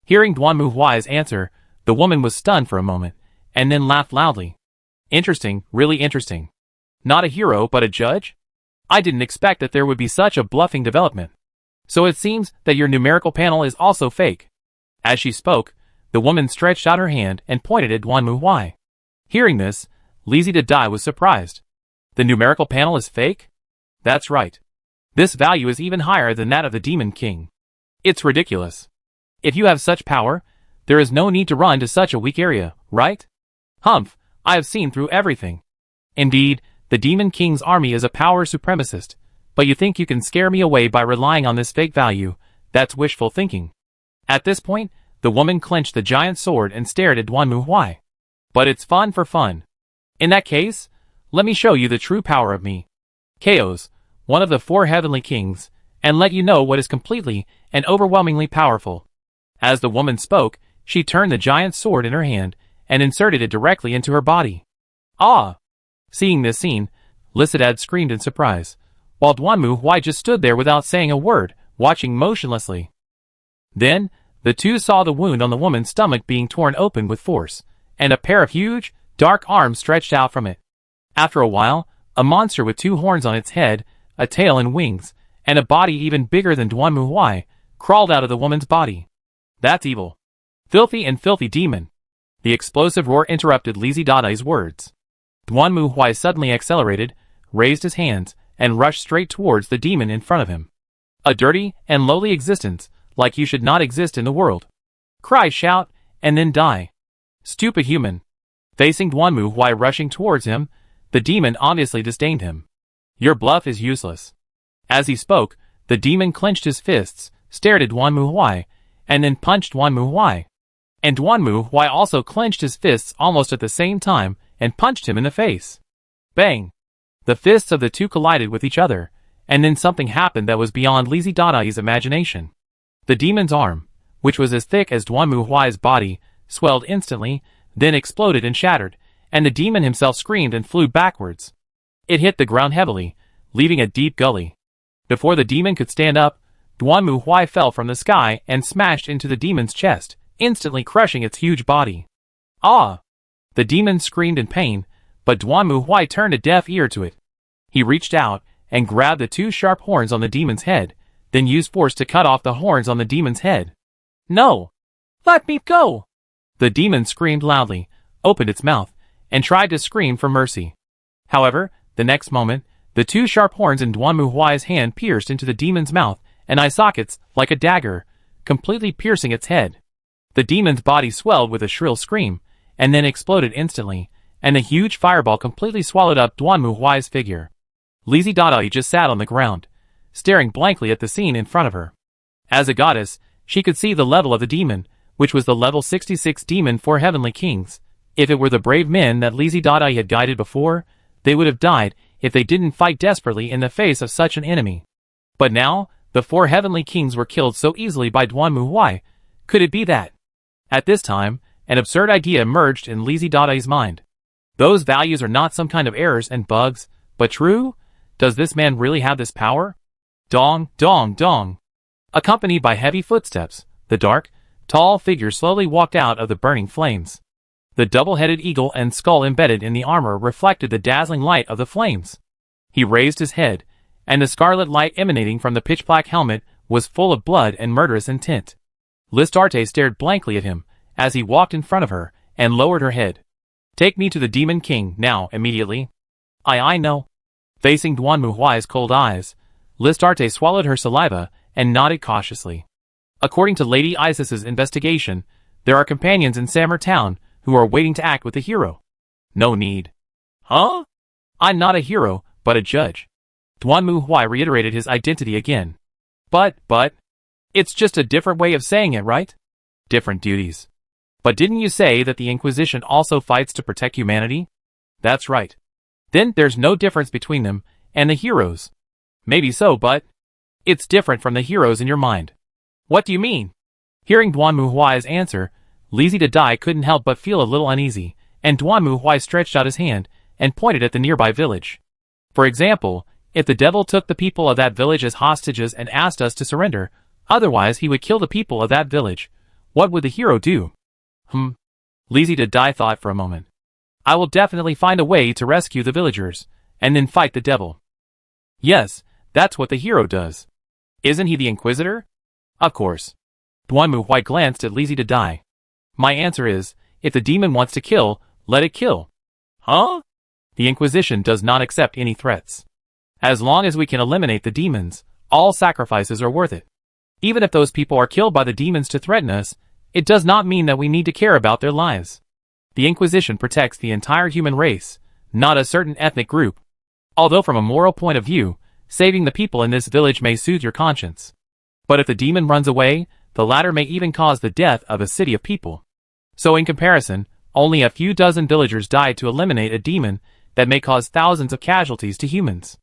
Hearing Duanmu Huai's answer, the woman was stunned for a moment, and then laughed loudly. Interesting, really interesting. Not a hero, but a judge? I didn't expect that there would be such a bluffing development. So it seems that your numerical panel is also fake. As she spoke, the woman stretched out her hand and pointed at Duanmu Huai. Hearing this, Lizzie Dadai was surprised. The numerical panel is fake? That's right. This value is even higher than that of the Demon King. It's ridiculous. If you have such power, there is no need to run to such a weak area, right? Humph, I have seen through everything. Indeed, the Demon King's army is a power supremacist, but you think you can scare me away by relying on this fake value? That's wishful thinking. At this point, the woman clenched the giant sword and stared at Duanmu Huai. But it's fun for fun. In that case, let me show you the true power of me, Chaos, one of the four heavenly kings, and let you know what is completely and overwhelmingly powerful. As the woman spoke, she turned the giant sword in her hand and inserted it directly into her body. Ah! Seeing this scene, Lycidad screamed in surprise, while Duanmu Huai just stood there without saying a word, watching motionlessly. Then, the two saw the wound on the woman's stomach being torn open with force, and a pair of huge, dark arms stretched out from it. After a while, a monster with two horns on its head, a tail and wings, and a body even bigger than Duanmu Huai, crawled out of the woman's body. That's evil. Filthy and filthy demon. The explosive roar interrupted Lizzie Dadai's words. Duanmu Huai suddenly accelerated, raised his hands, and rushed straight towards the demon in front of him. A dirty and lowly existence, like you should not exist in the world. Cry, shout, and then die. Stupid human. Facing Duanmu Huai rushing towards him, the demon obviously disdained him. Your bluff is useless. As he spoke, the demon clenched his fists, stared at Duanmu Huai, and then punched Duanmu Huai. And Duanmu Huai also clenched his fists almost at the same time and punched him in the face. Bang! The fists of the two collided with each other, and then something happened that was beyond Lizzie Dadai's imagination. The demon's arm, which was as thick as Duanmu Huai's body, swelled instantly, then exploded and shattered, and the demon himself screamed and flew backwards. It hit the ground heavily, leaving a deep gully. Before the demon could stand up, Duanmu Huai fell from the sky and smashed into the demon's chest, instantly crushing its huge body. Ah! The demon screamed in pain, but Duanmu Huai turned a deaf ear to it. He reached out and grabbed the two sharp horns on the demon's head, then used force to cut off the horns on the demon's head. No! Let me go! The demon screamed loudly, opened its mouth, and tried to scream for mercy. However, the next moment, the two sharp horns in Duanmu Huai's hand pierced into the demon's mouth and eye sockets like a dagger, completely piercing its head. The demon's body swelled with a shrill scream, and then exploded instantly, and a huge fireball completely swallowed up Duanmu Huai's figure. Lizzie Dadae just sat on the ground, staring blankly at the scene in front of her. As a goddess, she could see the level of the demon, which was the level 66 demon for Heavenly Kings. If it were the brave men that Lizzie Dadae had guided before, they would have died if they didn't fight desperately in the face of such an enemy. But now, the 4 Heavenly Kings were killed so easily by Duanmu Huai. Could it be that? At this time, an absurd idea emerged in Lizzie Dadae's mind. Those values are not some kind of errors and bugs, but true? Does this man really have this power? Dong, dong, dong. Accompanied by heavy footsteps, the dark, tall figure slowly walked out of the burning flames. The double-headed eagle and skull embedded in the armor reflected the dazzling light of the flames. He raised his head, and the scarlet light emanating from the pitch-black helmet was full of blood and murderous intent. Listarte stared blankly at him as he walked in front of her and lowered her head. Take me to the Demon King now, immediately. I know. Facing Duanmu Huai's cold eyes, Listarte swallowed her saliva and nodded cautiously. According to Lady Isis's investigation, there are companions in Samur Town who are waiting to act with the hero. No need. Huh? I'm not a hero, but a judge. Duanmu Huai reiterated his identity again. But, it's just a different way of saying it, right? Different duties. But didn't you say that the Inquisition also fights to protect humanity? That's right. Then there's no difference between them and the heroes. Maybe so, but it's different from the heroes in your mind. What do you mean? Hearing Duanmu Huai's answer, Lizzie Dadae couldn't help but feel a little uneasy, and Duanmu Huai stretched out his hand and pointed at the nearby village. For example, if the devil took the people of that village as hostages and asked us to surrender, otherwise he would kill the people of that village, what would the hero do? Lizzie Dadae thought for a moment. I will definitely find a way to rescue the villagers, and then fight the devil. Yes, that's what the hero does. Isn't he the Inquisitor? Of course. Duanmu Huai glanced at Lizzie Dadae. My answer is, if the demon wants to kill, let it kill. Huh? The Inquisition does not accept any threats. As long as we can eliminate the demons, all sacrifices are worth it. Even if those people are killed by the demons to threaten us, it does not mean that we need to care about their lives. The Inquisition protects the entire human race, not a certain ethnic group. Although from a moral point of view, saving the people in this village may soothe your conscience. But if the demon runs away, the latter may even cause the death of a city of people. So in comparison, only a few dozen villagers died to eliminate a demon that may cause thousands of casualties to humans.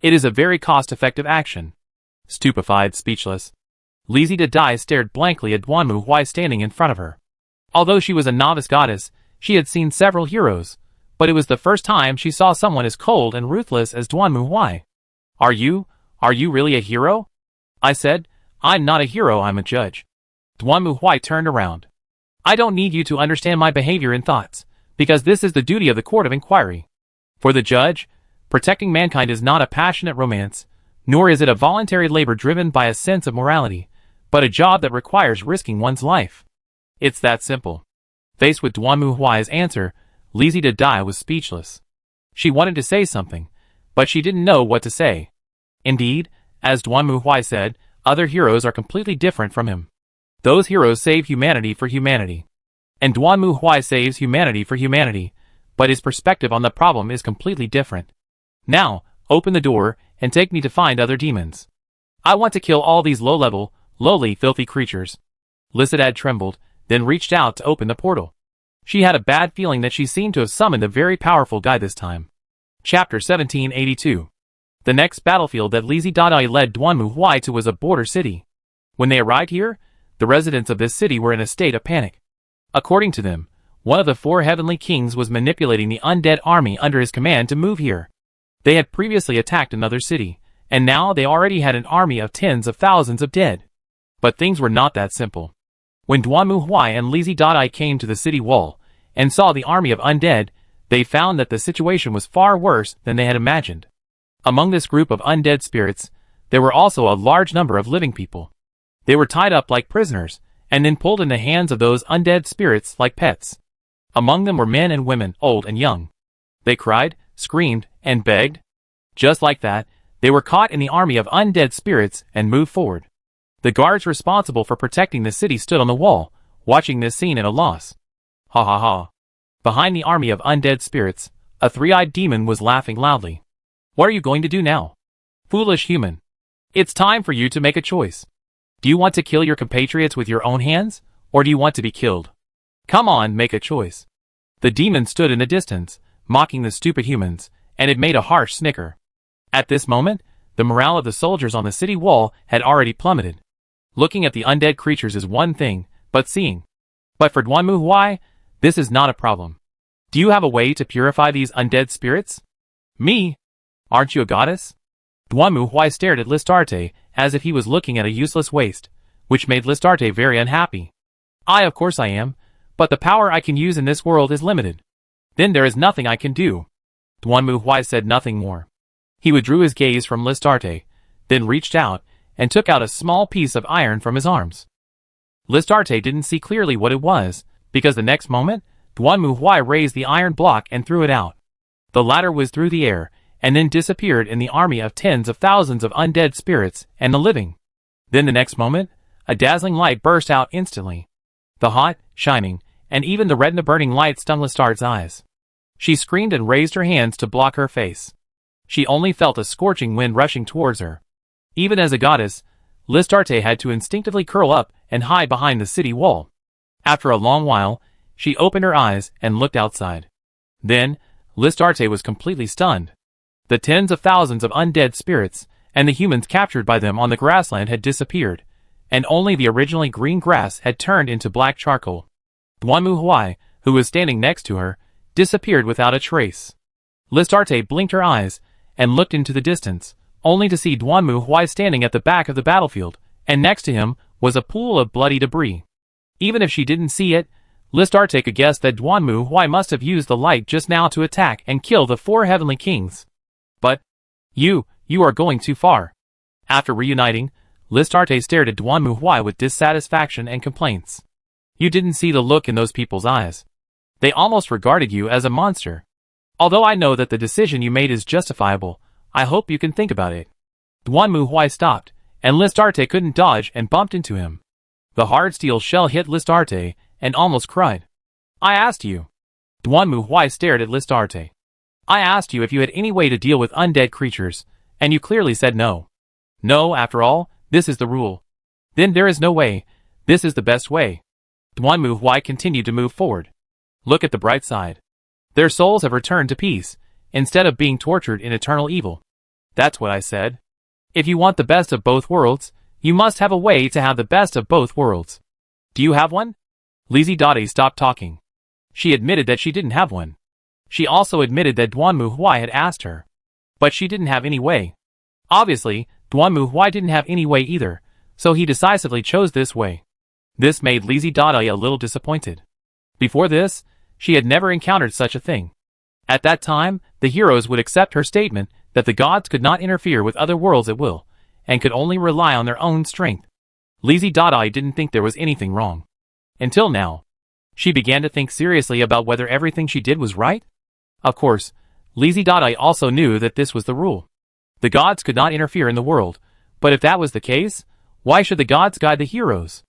It is a very cost-effective action. Stupefied, speechless, Lizzie Dadae stared blankly at Duanmu Huai standing in front of her. Although she was a novice goddess, she had seen several heroes, but it was the first time she saw someone as cold and ruthless as Duanmu Huai. Are you really a hero? I said, I'm not a hero, I'm a judge. Duanmu Huai turned around. I don't need you to understand my behavior and thoughts, because this is the duty of the court of inquiry. For the judge, protecting mankind is not a passionate romance, nor is it a voluntary labor driven by a sense of morality, but a job that requires risking one's life. It's that simple. Faced with Duanmu Huai's answer, Lizzie Dadae was speechless. She wanted to say something, but she didn't know what to say. Indeed, as Duanmu Huai said, other heroes are completely different from him. Those heroes save humanity for humanity. And Duanmu Huai saves humanity for humanity, but his perspective on the problem is completely different. Now, open the door and take me to find other demons. I want to kill all these low-level, lowly, filthy creatures. Lizzie trembled, then reached out to open the portal. She had a bad feeling that she seemed to have summoned a very powerful guy this time. Chapter 1782. The next battlefield that Lizzie Dadae led Duanmu Huai to was a border city. When they arrived here, the residents of this city were in a state of panic. According to them, one of the 4 heavenly kings was manipulating the undead army under his command to move here. They had previously attacked another city, and now they already had an army of tens of thousands of dead. But things were not that simple. When Duanmu Huai and Li Zidai came to the city wall and saw the army of undead, they found that the situation was far worse than they had imagined. Among this group of undead spirits, there were also a large number of living people. They were tied up like prisoners, and then pulled in the hands of those undead spirits like pets. Among them were men and women, old and young. They cried, screamed, and begged. Just like that, they were caught in the army of undead spirits and moved forward. The guards responsible for protecting the city stood on the wall, watching this scene at a loss. Ha ha ha. Behind the army of undead spirits, a three-eyed demon was laughing loudly. What are you going to do now? Foolish human. It's time for you to make a choice. Do you want to kill your compatriots with your own hands, or do you want to be killed? Come on, make a choice. The demon stood in the distance, mocking the stupid humans, and it made a harsh snicker. At this moment, the morale of the soldiers on the city wall had already plummeted. Looking at the undead creatures is one thing, but seeing. But for Duanmu Huai, this is not a problem. Do you have a way to purify these undead spirits? Me? Aren't you a goddess? Duanmu Huai stared at Listarte as if he was looking at a useless waste, which made Listarte very unhappy. Of course I am, but the power I can use in this world is limited. Then there is nothing I can do. Duanmu Huai said nothing more. He withdrew his gaze from Listarte, then reached out and took out a small piece of iron from his arms. Listarte didn't see clearly what it was, because the next moment, Duanmu Huai raised the iron block and threw it out. The latter whizzed through the air, and then disappeared in the army of tens of thousands of undead spirits and the living. Then the next moment, a dazzling light burst out instantly. The hot, shining, and even the retina-burning light stung Listarte's eyes. She screamed and raised her hands to block her face. She only felt a scorching wind rushing towards her. Even as a goddess, Listarte had to instinctively curl up and hide behind the city wall. After a long while, she opened her eyes and looked outside. Then, Listarte was completely stunned. The tens of thousands of undead spirits and the humans captured by them on the grassland had disappeared, and only the originally green grass had turned into black charcoal. Duanmu Huai, who was standing next to her, disappeared without a trace. Listarte blinked her eyes and looked into the distance, only to see Duanmu Huai standing at the back of the battlefield, and next to him was a pool of bloody debris. Even if she didn't see it, Listarte could guess that Duanmu Huai must have used the light just now to attack and kill the four heavenly kings. But, you are going too far. After reuniting, Listarte stared at Duanmu Huai with dissatisfaction and complaints. You didn't see the look in those people's eyes. They almost regarded you as a monster. Although I know that the decision you made is justifiable, I hope you can think about it. Duanmu Huai stopped, and Listarte couldn't dodge and bumped into him. The hard steel shell hit Listarte and almost cried. I asked you. Duanmu Huai stared at Listarte. I asked you if you had any way to deal with undead creatures, and you clearly said no. No, after all, this is the rule. Then there is no way. This is the best way. Duanmu Huai continued to move forward. Look at the bright side. Their souls have returned to peace, instead of being tortured in eternal evil. That's what I said. If you want the best of both worlds, you must have a way to have the best of both worlds. Do you have one? Li Zidai stopped talking. She admitted that she didn't have one. She also admitted that Duanmu Huai had asked her. But she didn't have any way. Obviously, Duanmu Huai didn't have any way either, so he decisively chose this way. This made Li Zidai a little disappointed. Before this, she had never encountered such a thing. At that time, the heroes would accept her statement that the gods could not interfere with other worlds at will, and could only rely on their own strength. Li Zidai didn't think there was anything wrong. Until now. She began to think seriously about whether everything she did was right. Of course, Li Zidai also knew that this was the rule. The gods could not interfere in the world, but if that was the case, why should the gods guide the heroes?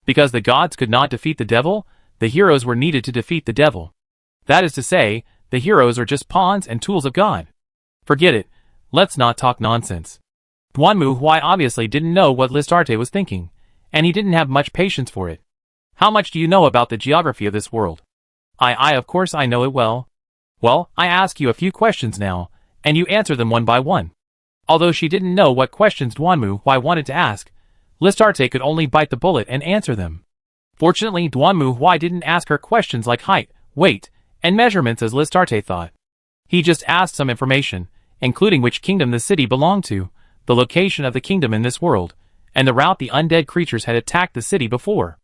Because the gods could not defeat the devil, the heroes were needed to defeat the devil. That is to say, the heroes are just pawns and tools of God. Forget it, let's not talk nonsense. Duanmu Huai obviously didn't know what Listarte was thinking, and he didn't have much patience for it. How much do you know about the geography of this world? Of course I know it well. Well, I ask you a few questions now, and you answer them one by one. Although she didn't know what questions Duanmu Huai wanted to ask, Listarte could only bite the bullet and answer them. Fortunately, Duanmu Huai didn't ask her questions like height, weight, and measurements as Listarte thought. He just asked some information, including which kingdom the city belonged to, the location of the kingdom in this world, and the route the undead creatures had attacked the city before.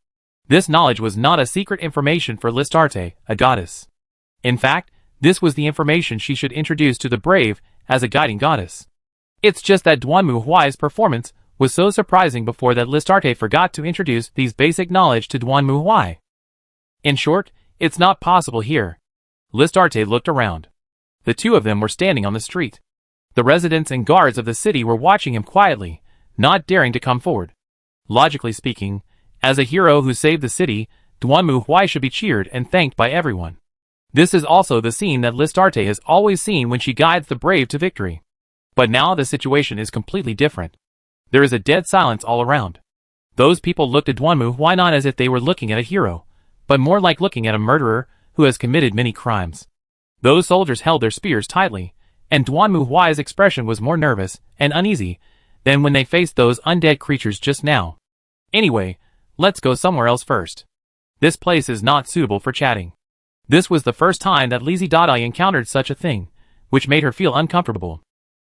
This knowledge was not a secret information for Listarte, a goddess. In fact, this was the information she should introduce to the brave as a guiding goddess. It's just that Duanmu Huai's performance was so surprising before that Listarte forgot to introduce these basic knowledge to Duanmu Huai. In short, it's not possible here. Listarte looked around. The two of them were standing on the street. The residents and guards of the city were watching him quietly, not daring to come forward. Logically speaking, as a hero who saved the city, Duanmu Huai should be cheered and thanked by everyone. This is also the scene that Listarte has always seen when she guides the brave to victory. But now the situation is completely different. There is a dead silence all around. Those people looked at Duanmu Huai not as if they were looking at a hero, but more like looking at a murderer who has committed many crimes. Those soldiers held their spears tightly, and Duanmu Huai's expression was more nervous and uneasy than when they faced those undead creatures just now. Anyway, let's go somewhere else first. This place is not suitable for chatting. This was the first time that Lizzie Dada encountered such a thing, which made her feel uncomfortable.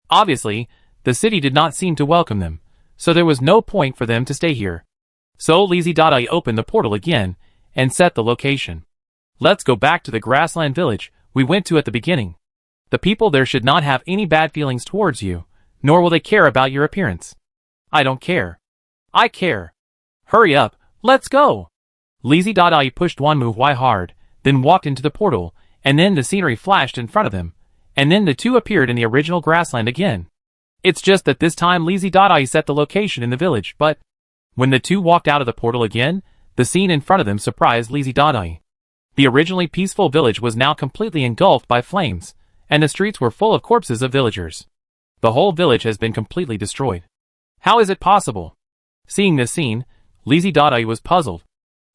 Obviously, the city did not seem to welcome them, so there was no point for them to stay here. So Lizzie Dada opened the portal again and set the location. Let's go back to the grassland village we went to at the beginning. The people there should not have any bad feelings towards you, nor will they care about your appearance. I don't care. I care. Hurry up, let's go! Lizzie Dada pushed Duanmu Huai hard, then walked into the portal, and then the scenery flashed in front of them, and then the two appeared in the original grassland again. It's just that this time Lizzie Dada set the location in the village, but when the two walked out of the portal again, the scene in front of them surprised Lizzie Dada. The originally peaceful village was now completely engulfed by flames, and the streets were full of corpses of villagers. The whole village has been completely destroyed. How is it possible? Seeing this scene, Lizzie Dada was puzzled.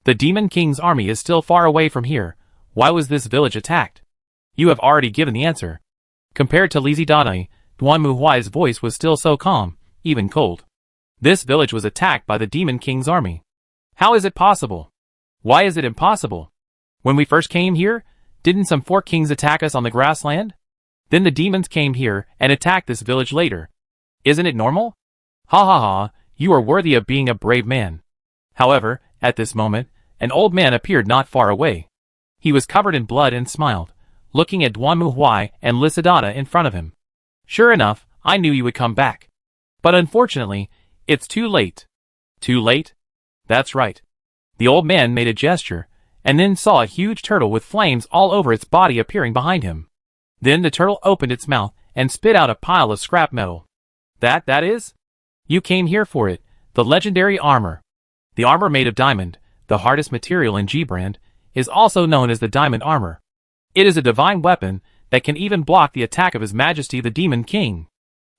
The Demon King's army is still far away from here. Why was this village attacked? You have already given the answer. Compared to Lizzie Dada, Duanmu Huai's voice was still so calm, even cold. This village was attacked by the Demon King's army. How is it possible? Why is it impossible? When we first came here, didn't some 4 kings attack us on the grassland? Then the demons came here and attacked this village later. Isn't it normal? Ha ha ha, you are worthy of being a brave man. However, at this moment, an old man appeared not far away. He was covered in blood and smiled, looking at Duanmu Huai and Lizzie Dada in front of him. Sure enough, I knew you would come back. But unfortunately, it's too late. Too late? That's right. The old man made a gesture, and then saw a huge turtle with flames all over its body appearing behind him. Then the turtle opened its mouth and spit out a pile of scrap metal. That is? You came here for it, the legendary armor. The armor made of diamond, the hardest material in G-Brand, is also known as the diamond armor. It is a divine weapon that can even block the attack of His Majesty the Demon King.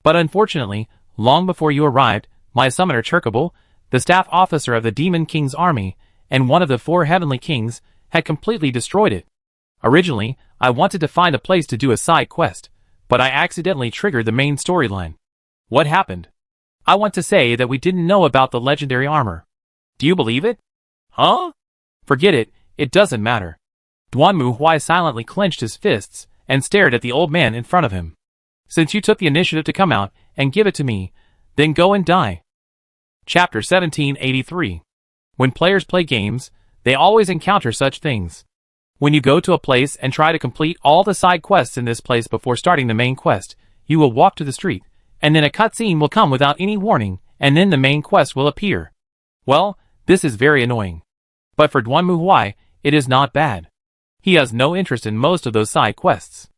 But unfortunately, long before you arrived, my summoner Cherkable, the staff officer of the Demon King's army, and one of the 4 heavenly kings, had completely destroyed it. Originally, I wanted to find a place to do a side quest, but I accidentally triggered the main storyline. What happened? I want to say that we didn't know about the legendary armor. Do you believe it? Huh? Forget it, it doesn't matter. Duanmu Huai silently clenched his fists and stared at the old man in front of him. Since you took the initiative to come out and give it to me, then go and die. Chapter 1783. When players play games, they always encounter such things. When you go to a place and try to complete all the side quests in this place before starting the main quest, you will walk to the street, and then a cutscene will come without any warning, and then the main quest will appear. Well, this is very annoying. But for Duanmu Huai, it is not bad. He has no interest in most of those side quests.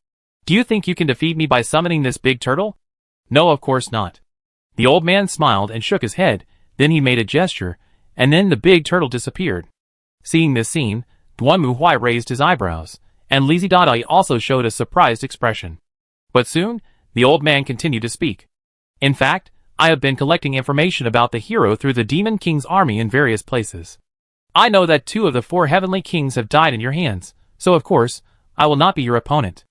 Do you think you can defeat me by summoning this big turtle? No, of course not. The old man smiled and shook his head, then he made a gesture, and then the big turtle disappeared. Seeing this scene, Duanmu Huai raised his eyebrows, and Lizzie Dada also showed a surprised expression. But soon, the old man continued to speak. In fact, I have been collecting information about the hero through the Demon King's army in various places. I know that 2 of the 4 heavenly kings have died in your hands, so of course, I will not be your opponent.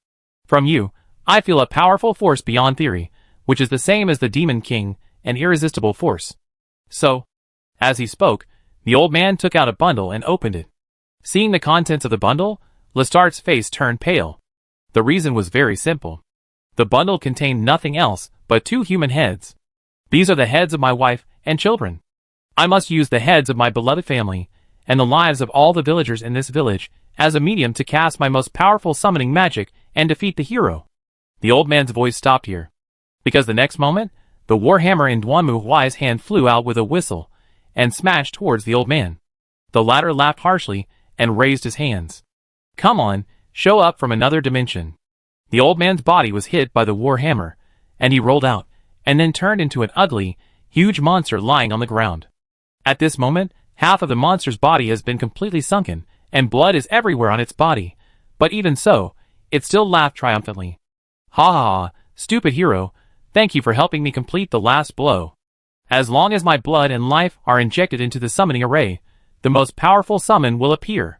From you, I feel a powerful force beyond theory, which is the same as the Demon King, an irresistible force. So, as he spoke, the old man took out a bundle and opened it. Seeing the contents of the bundle, Lestart's face turned pale. The reason was very simple. The bundle contained nothing else but 2 human heads. These are the heads of my wife and children. I must use the heads of my beloved family and the lives of all the villagers in this village as a medium to cast my most powerful summoning magic and defeat the hero." The old man's voice stopped here, because the next moment, the warhammer in Duanmu Huai's hand flew out with a whistle and smashed towards the old man. The latter laughed harshly and raised his hands. "Come on, show up from another dimension." The old man's body was hit by the warhammer, and he rolled out, and then turned into an ugly, huge monster lying on the ground. At this moment, half of the monster's body has been completely sunken, and blood is everywhere on its body, but even so, it still laughed triumphantly. "Ha ha ha, stupid hero, thank you for helping me complete the last blow. As long as my blood and life are injected into the summoning array, the most powerful summon will appear.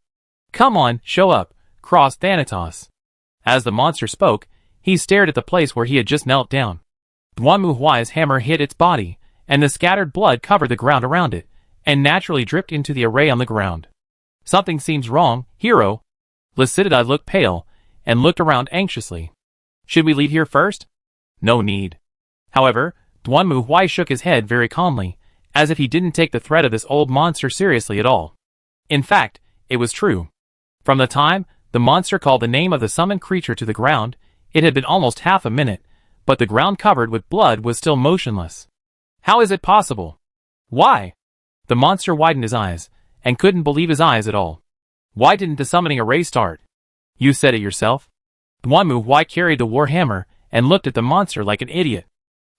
Come on, show up, Cross Thanatos." As the monster spoke, he stared at the place where he had just knelt down. Duanmu Huai's hammer hit its body, and the scattered blood covered the ground around it, and naturally dripped into the array on the ground. "Something seems wrong, hero." Lucidity looked pale, and looked around anxiously. "Should we leave here first?" "No need." However, Duanmu Huai shook his head very calmly, as if he didn't take the threat of this old monster seriously at all. In fact, it was true. From the time the monster called the name of the summoned creature to the ground, it had been almost half a minute, but the ground covered with blood was still motionless. "How is it possible? Why?" The monster widened his eyes, and couldn't believe his eyes at all. "Why didn't the summoning array start?" "You said it yourself." Duanmu Huai carried the warhammer and looked at the monster like an idiot.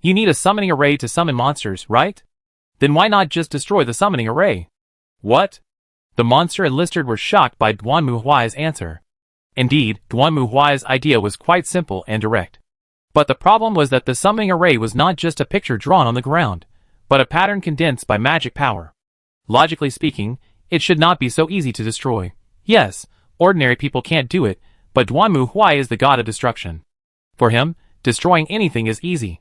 "You need a summoning array to summon monsters, right? Then why not just destroy the summoning array?" "What?" The monster and Listard were shocked by Duanmu Huai's answer. Indeed, Duanmu Huai's idea was quite simple and direct. But the problem was that the summoning array was not just a picture drawn on the ground, but a pattern condensed by magic power. Logically speaking, it should not be so easy to destroy. Yes, ordinary people can't do it, but Duanmu Huai is the god of destruction. For him, destroying anything is easy.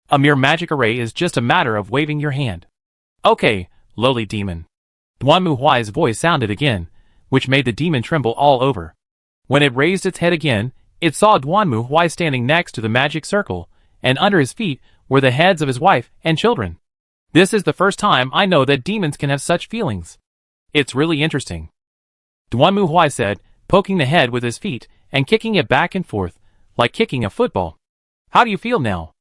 A mere magic array is just a matter of waving your hand. "Okay, lowly demon." Duanmu Huai's voice sounded again, which made the demon tremble all over. When it raised its head again, it saw Duanmu Huai standing next to the magic circle, and under his feet were the heads of his wife and children. "This is the first time I know that demons can have such feelings. It's really interesting," Duanmu Huai said, poking the head with his feet and kicking it back and forth, like kicking a football. "How do you feel now?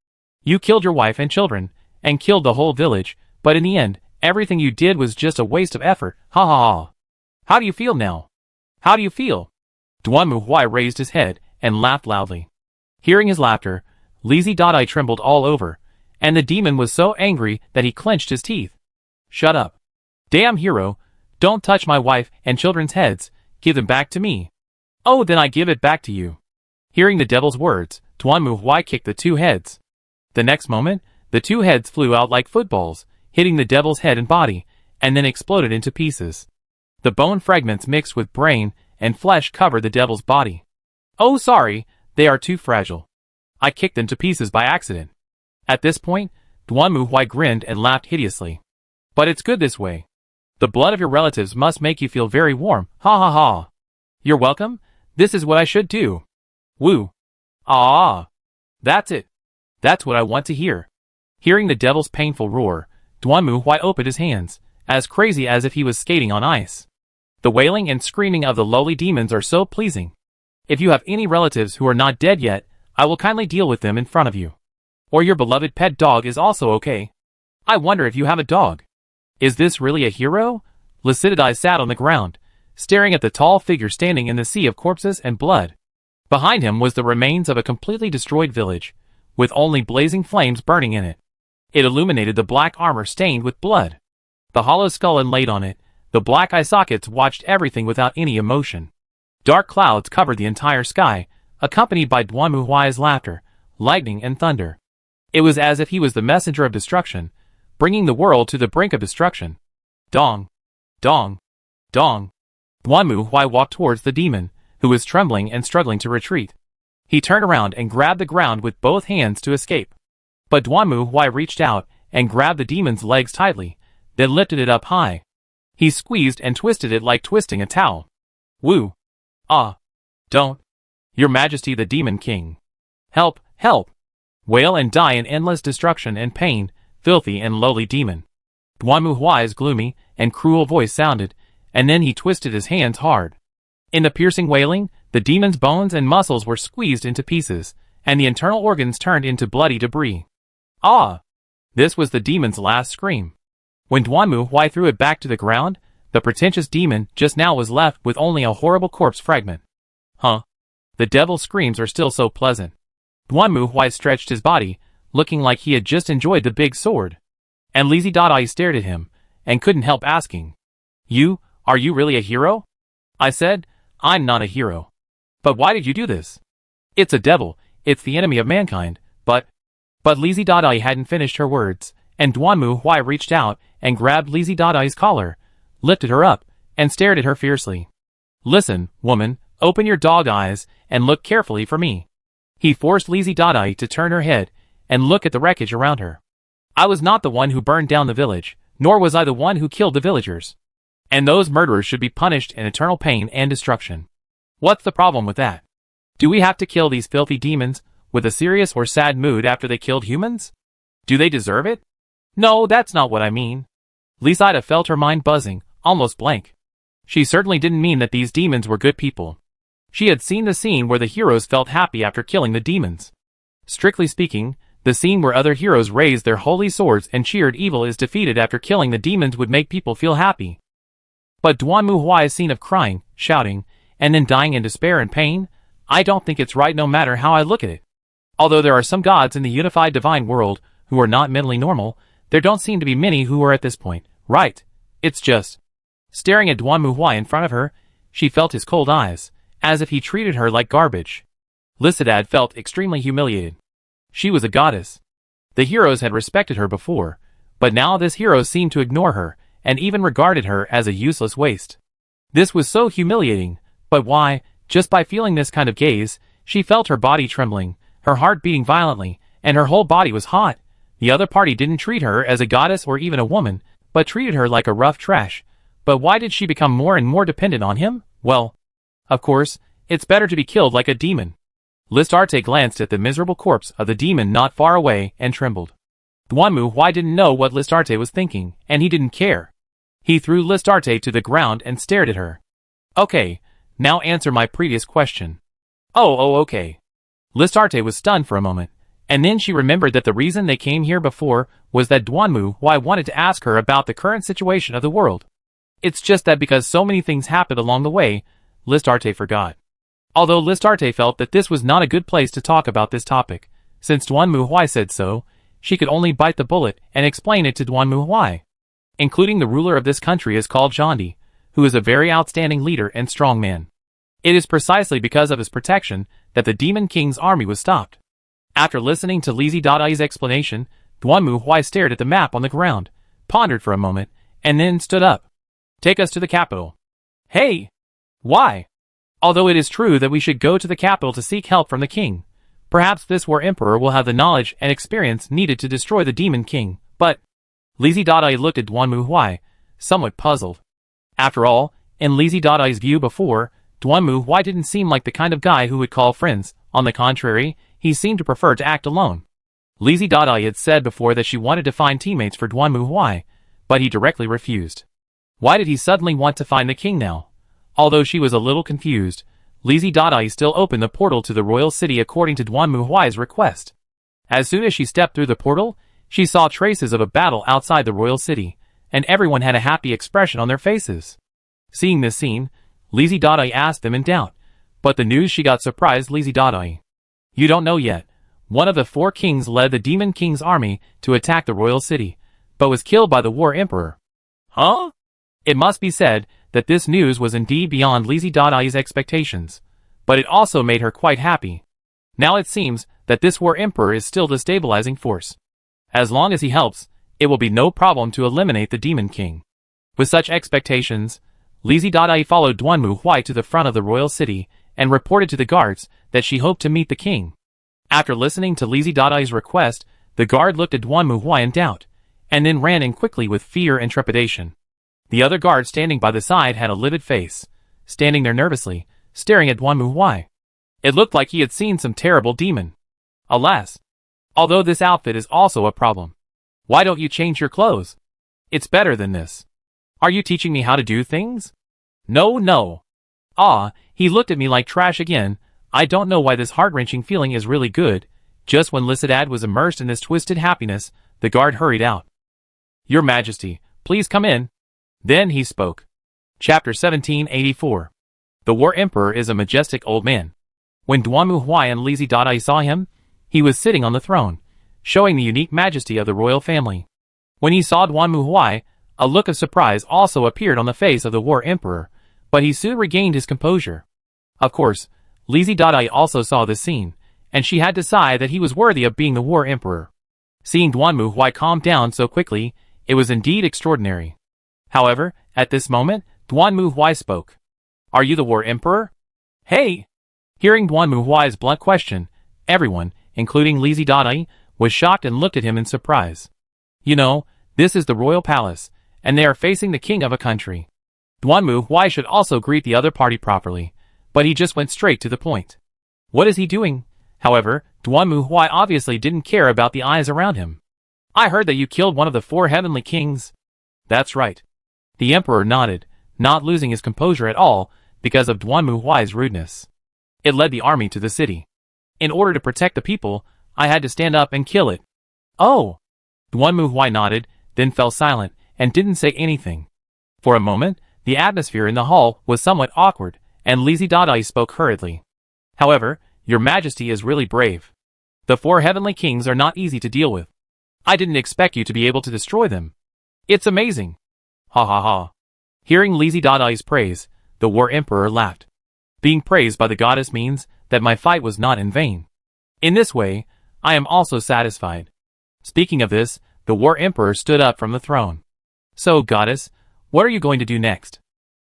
You killed your wife and children, and killed the whole village, but in the end, everything you did was just a waste of effort, ha ha ha. How do you feel now? How do you feel?" Duanmu Huai raised his head and laughed loudly. Hearing his laughter, Lizi Dai trembled all over, and the demon was so angry that he clenched his teeth. "Shut up. Damn hero, don't touch my wife and children's heads, give them back to me." "Oh, then I give it back to you." Hearing the devil's words, Duanmu Huai kicked the two heads. The next moment, the two heads flew out like footballs, hitting the devil's head and body, and then exploded into pieces. The bone fragments mixed with brain and flesh covered the devil's body. "Oh, sorry, they are too fragile. I kicked them to pieces by accident." At this point, Duanmu Huai grinned and laughed hideously. "But it's good this way. The blood of your relatives must make you feel very warm, ha ha ha. You're welcome, this is what I should do. Woo. Ah. That's it. That's what I want to hear." Hearing the devil's painful roar, Duanmu Huai opened his hands, as crazy as if he was skating on ice. The wailing and screaming of the lowly demons are so pleasing. If you have any relatives who are not dead yet, I will kindly deal with them in front of you. Or your beloved pet dog is also okay. I wonder if you have a dog. Is this really a hero? Lucidity sat on the ground, staring at the tall figure standing in the sea of corpses and blood. Behind him was the remains of a completely destroyed village, with only blazing flames burning in it. It illuminated the black armor stained with blood. The hollow skull inlaid on it, the black eye sockets watched everything without any emotion. Dark clouds covered the entire sky, accompanied by Duanmu Huai's laughter, lightning and thunder. It was as if he was the messenger of destruction, bringing the world to the brink of destruction. Dong! Dong! Dong! Duanmu Huai walked towards the demon, who was trembling and struggling to retreat. He turned around and grabbed the ground with both hands to escape. But Duanmu Huai reached out and grabbed the demon's legs tightly, then lifted it up high. He squeezed and twisted it like twisting a towel. Woo! Ah! Don't! Your Majesty the Demon King! Help! Help! Wail and die in endless destruction and pain, filthy and lowly demon. Duanmu Huai's gloomy and cruel voice sounded, and then he twisted his hands hard. In the piercing wailing, the demon's bones and muscles were squeezed into pieces, and the internal organs turned into bloody debris. Ah! This was the demon's last scream. When Duanmu Huai threw it back to the ground, the pretentious demon just now was left with only a horrible corpse fragment. Huh? The devil's screams are still so pleasant. Duanmu Huai stretched his body, looking like he had just enjoyed the big sword. And Li Zidai stared at him, and couldn't help asking, Are you really a hero? I said, I'm not a hero. But why did you do this? It's a devil, it's the enemy of mankind, but Li Zidai hadn't finished her words, and Duanmu Huai reached out and grabbed Li Zidai's collar, lifted her up, and stared at her fiercely. Listen, woman, open your dog eyes, and look carefully for me. He forced Li Zidai to turn her head, and look at the wreckage around her. I was not the one who burned down the village, nor was I the one who killed the villagers. And those murderers should be punished in eternal pain and destruction. What's the problem with that? Do we have to kill these filthy demons with a serious or sad mood after they killed humans? Do they deserve it? No, that's not what I mean. Lisa felt her mind buzzing, almost blank. She certainly didn't mean that these demons were good people. She had seen the scene where the heroes felt happy after killing the demons. Strictly speaking, the scene where other heroes raised their holy swords and cheered evil is defeated after killing the demons would make people feel happy. But Duanmu Huai's scene of crying, shouting, and then dying in despair and pain, I don't think it's right no matter how I look at it. Although there are some gods in the unified divine world who are not mentally normal, there don't seem to be many who are at this point, right? It's just... Staring at Duanmu Huai in front of her, she felt his cold eyes, as if he treated her like garbage. Lycidad felt extremely humiliated. She was a goddess. The heroes had respected her before, but now this hero seemed to ignore her, and even regarded her as a useless waste. This was so humiliating, but why, just by feeling this kind of gaze, she felt her body trembling, her heart beating violently, and her whole body was hot. The other party didn't treat her as a goddess or even a woman, but treated her like a rough trash. But why did she become more and more dependent on him? Well, of course, it's better to be killed like a demon. Listarte glanced at the miserable corpse of the demon not far away and trembled. Duanmu Huai didn't know what Listarte was thinking, and he didn't care. He threw Listarte to the ground and stared at her. Okay, now answer my previous question. Oh, okay. Listarte was stunned for a moment, and then she remembered that the reason they came here before was that Duanmu Huai wanted to ask her about the current situation of the world. It's just that because so many things happened along the way, Listarte forgot. Although Listarte felt that this was not a good place to talk about this topic, since Duanmu Huai said so, she could only bite the bullet and explain it to Duanmu Huai. Including the ruler of this country is called Zhandi, who is a very outstanding leader and strong man. It is precisely because of his protection that the Demon King's army was stopped. After listening to Li Zidai's explanation, Duanmu Huai stared at the map on the ground, pondered for a moment, and then stood up. Take us to the capital. Hey! Why? Although it is true that we should go to the capital to seek help from the king, perhaps this war emperor will have the knowledge and experience needed to destroy the Demon King, but... Li Zidai looked at Duanmu Huai, somewhat puzzled. After all, in Li Zidai's view before, Duanmu Huai didn't seem like the kind of guy who would call friends. On the contrary, he seemed to prefer to act alone. Li Zidai had said before that she wanted to find teammates for Duanmu Huai, but he directly refused. Why did he suddenly want to find the king now? Although she was a little confused, Li Zidai still opened the portal to the royal city according to Duanmu Huai's request. As soon as she stepped through the portal, she saw traces of a battle outside the royal city, and everyone had a happy expression on their faces. Seeing this scene, Li Zidai asked them in doubt, but the news she got surprised Li Zidai. You don't know yet. One of the 4 kings led the Demon King's army to attack the royal city, but was killed by the war emperor. Huh? It must be said that this news was indeed beyond Li Zidai's expectations, but it also made her quite happy. Now it seems that this war emperor is still the stabilizing force. As long as he helps, it will be no problem to eliminate the Demon King. With such expectations, Li Zidai followed Duanmu Huai to the front of the royal city and reported to the guards that she hoped to meet the king. After listening to Li Zidai's request, the guard looked at Duanmu Huai in doubt, and then ran in quickly with fear and trepidation. The other guard standing by the side had a livid face, standing there nervously, staring at Duanmu Huai. It looked like he had seen some terrible demon. Alas! Although this outfit is also a problem. Why don't you change your clothes? It's better than this. Are you teaching me how to do things? No, no. Ah, he looked at me like trash again. I don't know why this heart-wrenching feeling is really good. Just when Lycidad was immersed in this twisted happiness, the guard hurried out. Your Majesty, please come in. Then he spoke. Chapter 1784. The War Emperor is a majestic old man. When Duanmu Huai and Lizi Dadai saw him, he was sitting on the throne, showing the unique majesty of the royal family. When he saw Duanmu Huai, a look of surprise also appeared on the face of the War Emperor, but he soon regained his composure. Of course, Lizi Dadai also saw this scene, and she had to sigh that he was worthy of being the War Emperor. Seeing Duanmu Huai calm down so quickly, it was indeed extraordinary. However, at this moment, Duanmu Huai spoke. Are you the War Emperor? Hey! Hearing Duanmu Huai's blunt question, everyone, including Lizi Dadai, was shocked and looked at him in surprise. You know, this is the royal palace, and they are facing the king of a country. Duanmu Huai should also greet the other party properly, but he just went straight to the point. What is he doing? However, Duanmu Huai obviously didn't care about the eyes around him. I heard that you killed one of the 4 heavenly kings. That's right. The emperor nodded, not losing his composure at all because of Duanmu Huai's rudeness. It led the army to the city. In order to protect the people, I had to stand up and kill it. Oh! Duanmu Huai nodded, then fell silent, and didn't say anything. For a moment, the atmosphere in the hall was somewhat awkward, and Lizi Dadai spoke hurriedly. However, your Majesty is really brave. The 4 heavenly kings are not easy to deal with. I didn't expect you to be able to destroy them. It's amazing. Ha ha ha. Hearing Lizi Dadai's praise, the War Emperor laughed. Being praised by the goddess means that my fight was not in vain. In this way, I am also satisfied. Speaking of this, the War Emperor stood up from the throne. So, goddess, what are you going to do next?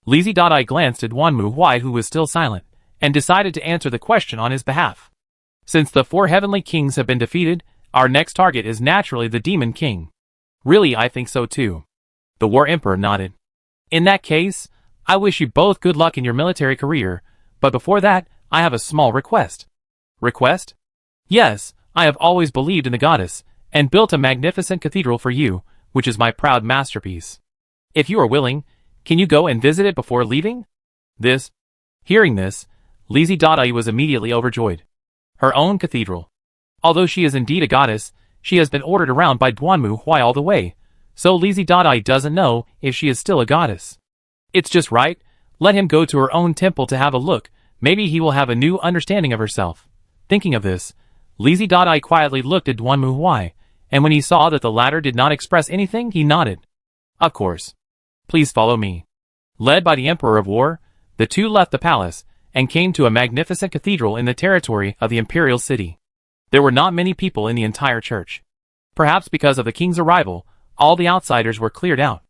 Lizi Dadai glanced at Duanmu Huai, who was still silent, and decided to answer the question on his behalf. Since the 4 heavenly kings have been defeated, our next target is naturally the Demon King. Really, I think so too. The War Emperor nodded. In that case, I wish you both good luck in your military career, but before that, I have a small request. Request? Yes, I have always believed in the goddess, and built a magnificent cathedral for you, which is my proud masterpiece. If you are willing, can you go and visit it before leaving? Hearing this, Lizi Dadai was immediately overjoyed. Her own cathedral. Although she is indeed a goddess, she has been ordered around by Duanmu Huai all the way, so Lizi Dadai doesn't know if she is still a goddess. It's just right, let him go to her own temple to have a look, maybe he will have a new understanding of herself. Thinking of this, Lizi Dadai quietly looked at Duanmu Huai, and when he saw that the latter did not express anything, he nodded. Of course. Please follow me. Led by the Emperor of War, the two left the palace, and came to a magnificent cathedral in the territory of the imperial city. There were not many people in the entire church. Perhaps because of the king's arrival, all the outsiders were cleared out.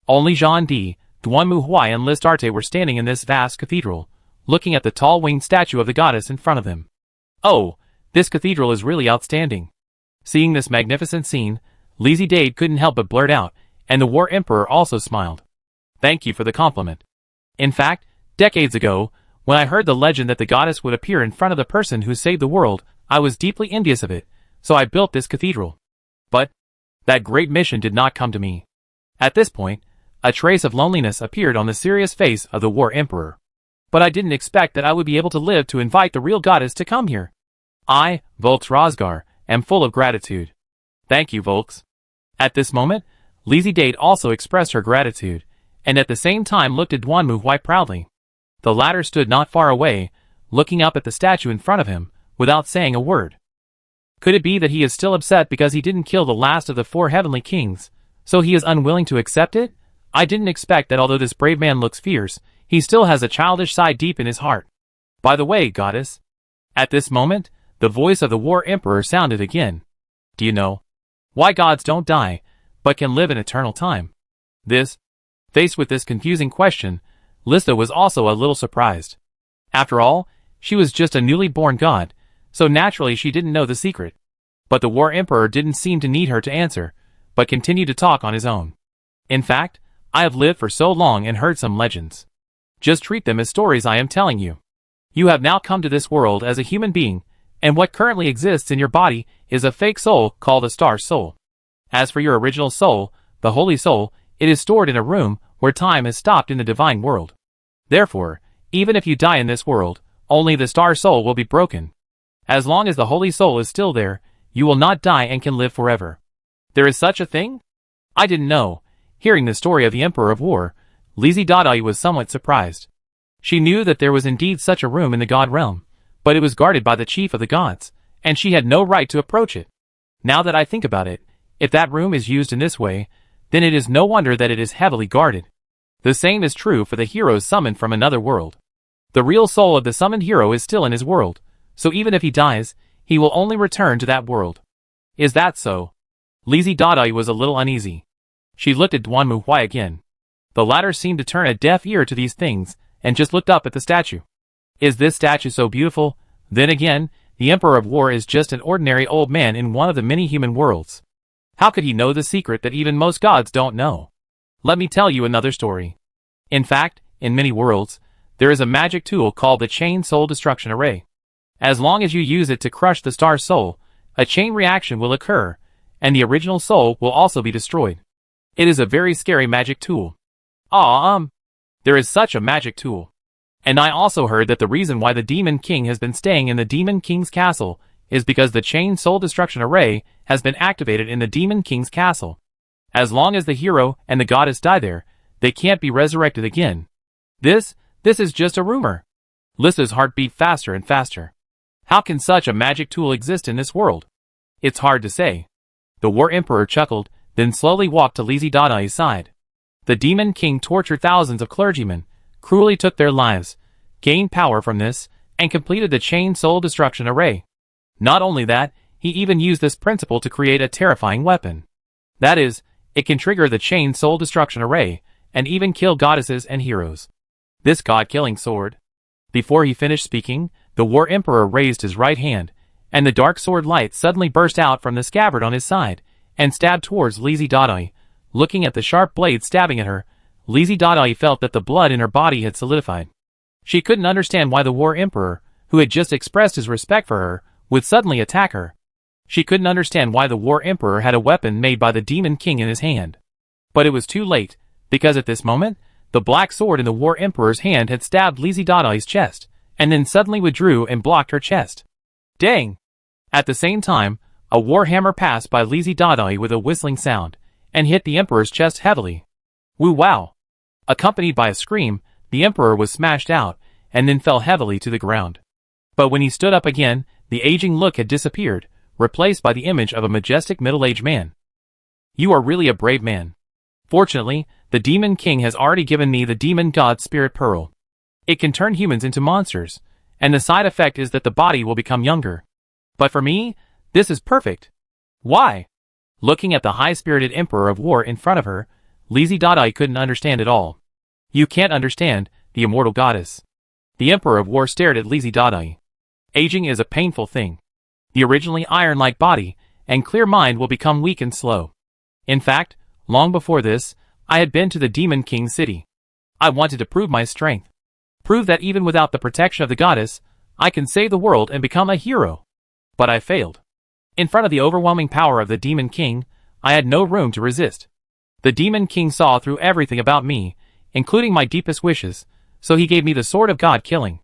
Only Jean D, Duanmu Huai and Listarte were standing in this vast cathedral, looking at the tall winged statue of the goddess in front of them. Oh, this cathedral is really outstanding. Seeing this magnificent scene, Lizi Dade couldn't help but blurt out, and the War Emperor also smiled. Thank you for the compliment. In fact, decades ago, when I heard the legend that the goddess would appear in front of the person who saved the world, I was deeply envious of it, so I built this cathedral. But that great mission did not come to me. At this point, a trace of loneliness appeared on the serious face of the War Emperor. But I didn't expect that I would be able to live to invite the real goddess to come here. I, Volks Rosgar, am full of gratitude. Thank you, Volks. At this moment, Lizi Dade also expressed her gratitude, and at the same time looked at Duanmu Huai proudly. The latter stood not far away, looking up at the statue in front of him, without saying a word. Could it be that he is still upset because he didn't kill the last of the 4 heavenly kings, so he is unwilling to accept it? I didn't expect that although this brave man looks fierce, he still has a childish side deep in his heart. By the way, goddess. At this moment, the voice of the War Emperor sounded again. Do you know why gods don't die, but can live in eternal time? Faced with this confusing question, Lista was also a little surprised. After all, she was just a newly born god, so naturally she didn't know the secret. But the War Emperor didn't seem to need her to answer, but continued to talk on his own. In fact, I have lived for so long and heard some legends. Just treat them as stories I am telling you. You have now come to this world as a human being, and what currently exists in your body is a fake soul called a star soul. As for your original soul, the holy soul, it is stored in a room where time has stopped in the divine world. Therefore, even if you die in this world, only the star soul will be broken. As long as the holy soul is still there, you will not die and can live forever. There is such a thing? I didn't know. Hearing the story of the Emperor of War, Lizzie Dottie was somewhat surprised. She knew that there was indeed such a room in the god realm, but it was guarded by the chief of the gods, and she had no right to approach it. Now that I think about it, if that room is used in this way, then it is no wonder that it is heavily guarded. The same is true for the heroes summoned from another world. The real soul of the summoned hero is still in his world, so even if he dies, he will only return to that world. Is that so? Lizzie Dottie was a little uneasy. She looked at Duanmu Huai again. The latter seemed to turn a deaf ear to these things, and just looked up at the statue. Is this statue so beautiful? Then again, the Emperor of War is just an ordinary old man in one of the many human worlds. How could he know the secret that even most gods don't know? Let me tell you another story. In fact, in many worlds, there is a magic tool called the Chain Soul Destruction Array. As long as you use it to crush the star soul, a chain reaction will occur, and the original soul will also be destroyed. It is a very scary magic tool. There is such a magic tool. And I also heard that the reason why the Demon King has been staying in the Demon King's castle is because the Chain Soul Destruction Array has been activated in the Demon King's castle. As long as the hero and the goddess die there, they can't be resurrected again. This is just a rumor. Lissa's heart beat faster and faster. How can such a magic tool exist in this world? It's hard to say. The War Emperor chuckled, then slowly walked to Lizzie Dottie's side. The Demon King tortured thousands of clergymen, cruelly took their lives, gained power from this, and completed the Chain Soul Destruction Array. Not only that, he even used this principle to create a terrifying weapon. That is, it can trigger the Chain Soul Destruction Array, and even kill goddesses and heroes. This god-killing sword. Before he finished speaking, the War Emperor raised his right hand, and the dark sword light suddenly burst out from the scabbard on his side, and stabbed towards Lizzie Dottie. Looking at the sharp blade stabbing at her, Lizzie Dottie felt that the blood in her body had solidified. She couldn't understand why the War Emperor, who had just expressed his respect for her, would suddenly attack her. She couldn't understand why the War Emperor had a weapon made by the Demon King in his hand. But it was too late, because at this moment, the black sword in the War Emperor's hand had stabbed Lizzie Dottie's chest, and then suddenly withdrew and blocked her chest. Dang! At the same time, a war hammer passed by Lizzie Dottie with a whistling sound, and hit the Emperor's chest heavily. Woo wow! Accompanied by a scream, the Emperor was smashed out, and then fell heavily to the ground. But when he stood up again, the aging look had disappeared, replaced by the image of a majestic middle-aged man. You are really a brave man. Fortunately, the Demon King has already given me the Demon God Spirit Pearl. It can turn humans into monsters, and the side effect is that the body will become younger. But for me, this is perfect. Why? Looking at the high-spirited Emperor of War in front of her, Lizzie Dottie couldn't understand at all. You can't understand, the immortal goddess. The Emperor of War stared at Lizzie Dottie. Aging is a painful thing. The originally iron-like body and clear mind will become weak and slow. In fact, long before this, I had been to the Demon King's city. I wanted to prove my strength. Prove that even without the protection of the goddess, I can save the world and become a hero. But I failed. In front of the overwhelming power of the Demon King, I had no room to resist. The Demon King saw through everything about me, including my deepest wishes, so he gave me the sword of God killing.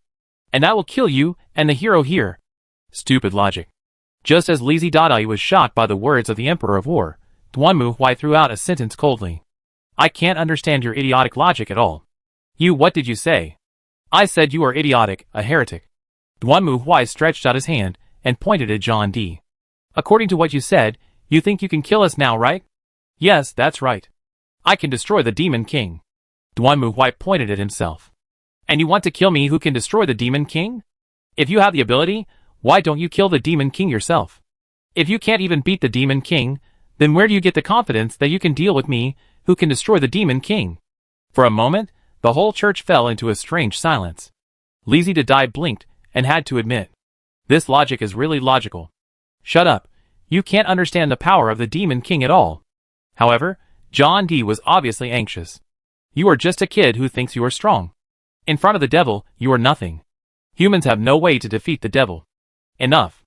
And I will kill you and the hero here. Stupid logic. Just as Lizzie Dottie was shocked by the words of the Emperor of War, Duanmu Huai threw out a sentence coldly. I can't understand your idiotic logic at all. What did you say? I said you are idiotic, a heretic. Duanmu Huai stretched out his hand and pointed at John D. According to what you said, you think you can kill us now, right? Yes, that's right. I can destroy the Demon King. Duanmu Huai pointed at himself. And you want to kill me who can destroy the Demon King? If you have the ability, why don't you kill the Demon King yourself? If you can't even beat the Demon King, then where do you get the confidence that you can deal with me, who can destroy the Demon King? For a moment, the whole church fell into a strange silence. Lizzie Dottie blinked, and had to admit. This logic is really logical. Shut up. You can't understand the power of the Demon King at all. However, John D. was obviously anxious. You are just a kid who thinks you are strong. In front of the devil, you are nothing. Humans have no way to defeat the devil. Enough.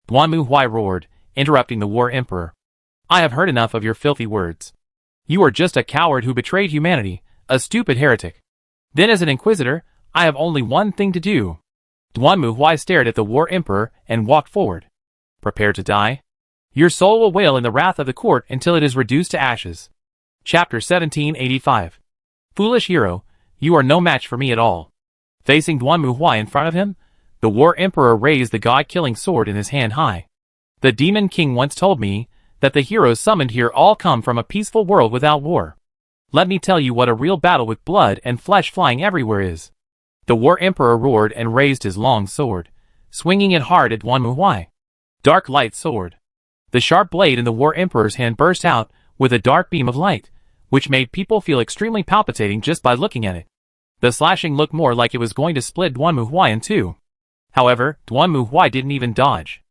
Duanmu Huai roared, interrupting the War Emperor. I have heard enough of your filthy words. You are just a coward who betrayed humanity, a stupid heretic. Then as an inquisitor, I have only one thing to do. Duanmu Huai stared at the War Emperor and walked forward. Prepare to die? Your soul will wail in the wrath of the court until it is reduced to ashes. Chapter 1785. Foolish hero, you are no match for me at all. Facing Duanmu Huai in front of him, the War Emperor raised the god-killing sword in his hand high. The Demon King once told me that the heroes summoned here all come from a peaceful world without war. Let me tell you what a real battle with blood and flesh flying everywhere is. The War Emperor roared and raised his long sword, swinging it hard at Duanmu Huai. Dark light sword. The sharp blade in the War Emperor's hand burst out with a dark beam of light, which made people feel extremely palpitating just by looking at it. The slashing looked more like it was going to split Duanmu Huai in two. However, Duanmu Huai didn't even dodge.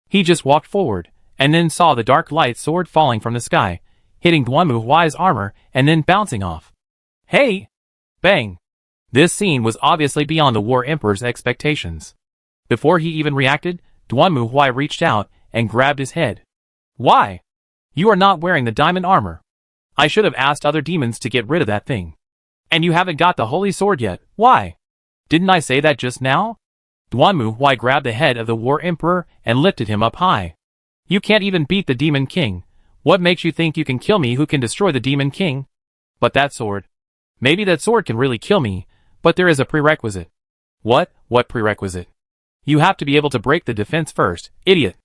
He just walked forward, and then saw the dark light sword falling from the sky, hitting Duanmu Huai's armor and then bouncing off. Hey! Bang! This scene was obviously beyond the War Emperor's expectations. Before he even reacted, Duanmu Huai reached out and grabbed his head. Why? You are not wearing the diamond armor. I should have asked other demons to get rid of that thing. And you haven't got the holy sword yet, why? Didn't I say that just now? Duanmu Huai grabbed the head of the War Emperor and lifted him up high. You can't even beat the Demon King. What makes you think you can kill me who can destroy the Demon King? But that sword. Maybe that sword can really kill me, but there is a prerequisite. What prerequisite? You have to be able to break the defense first, idiot.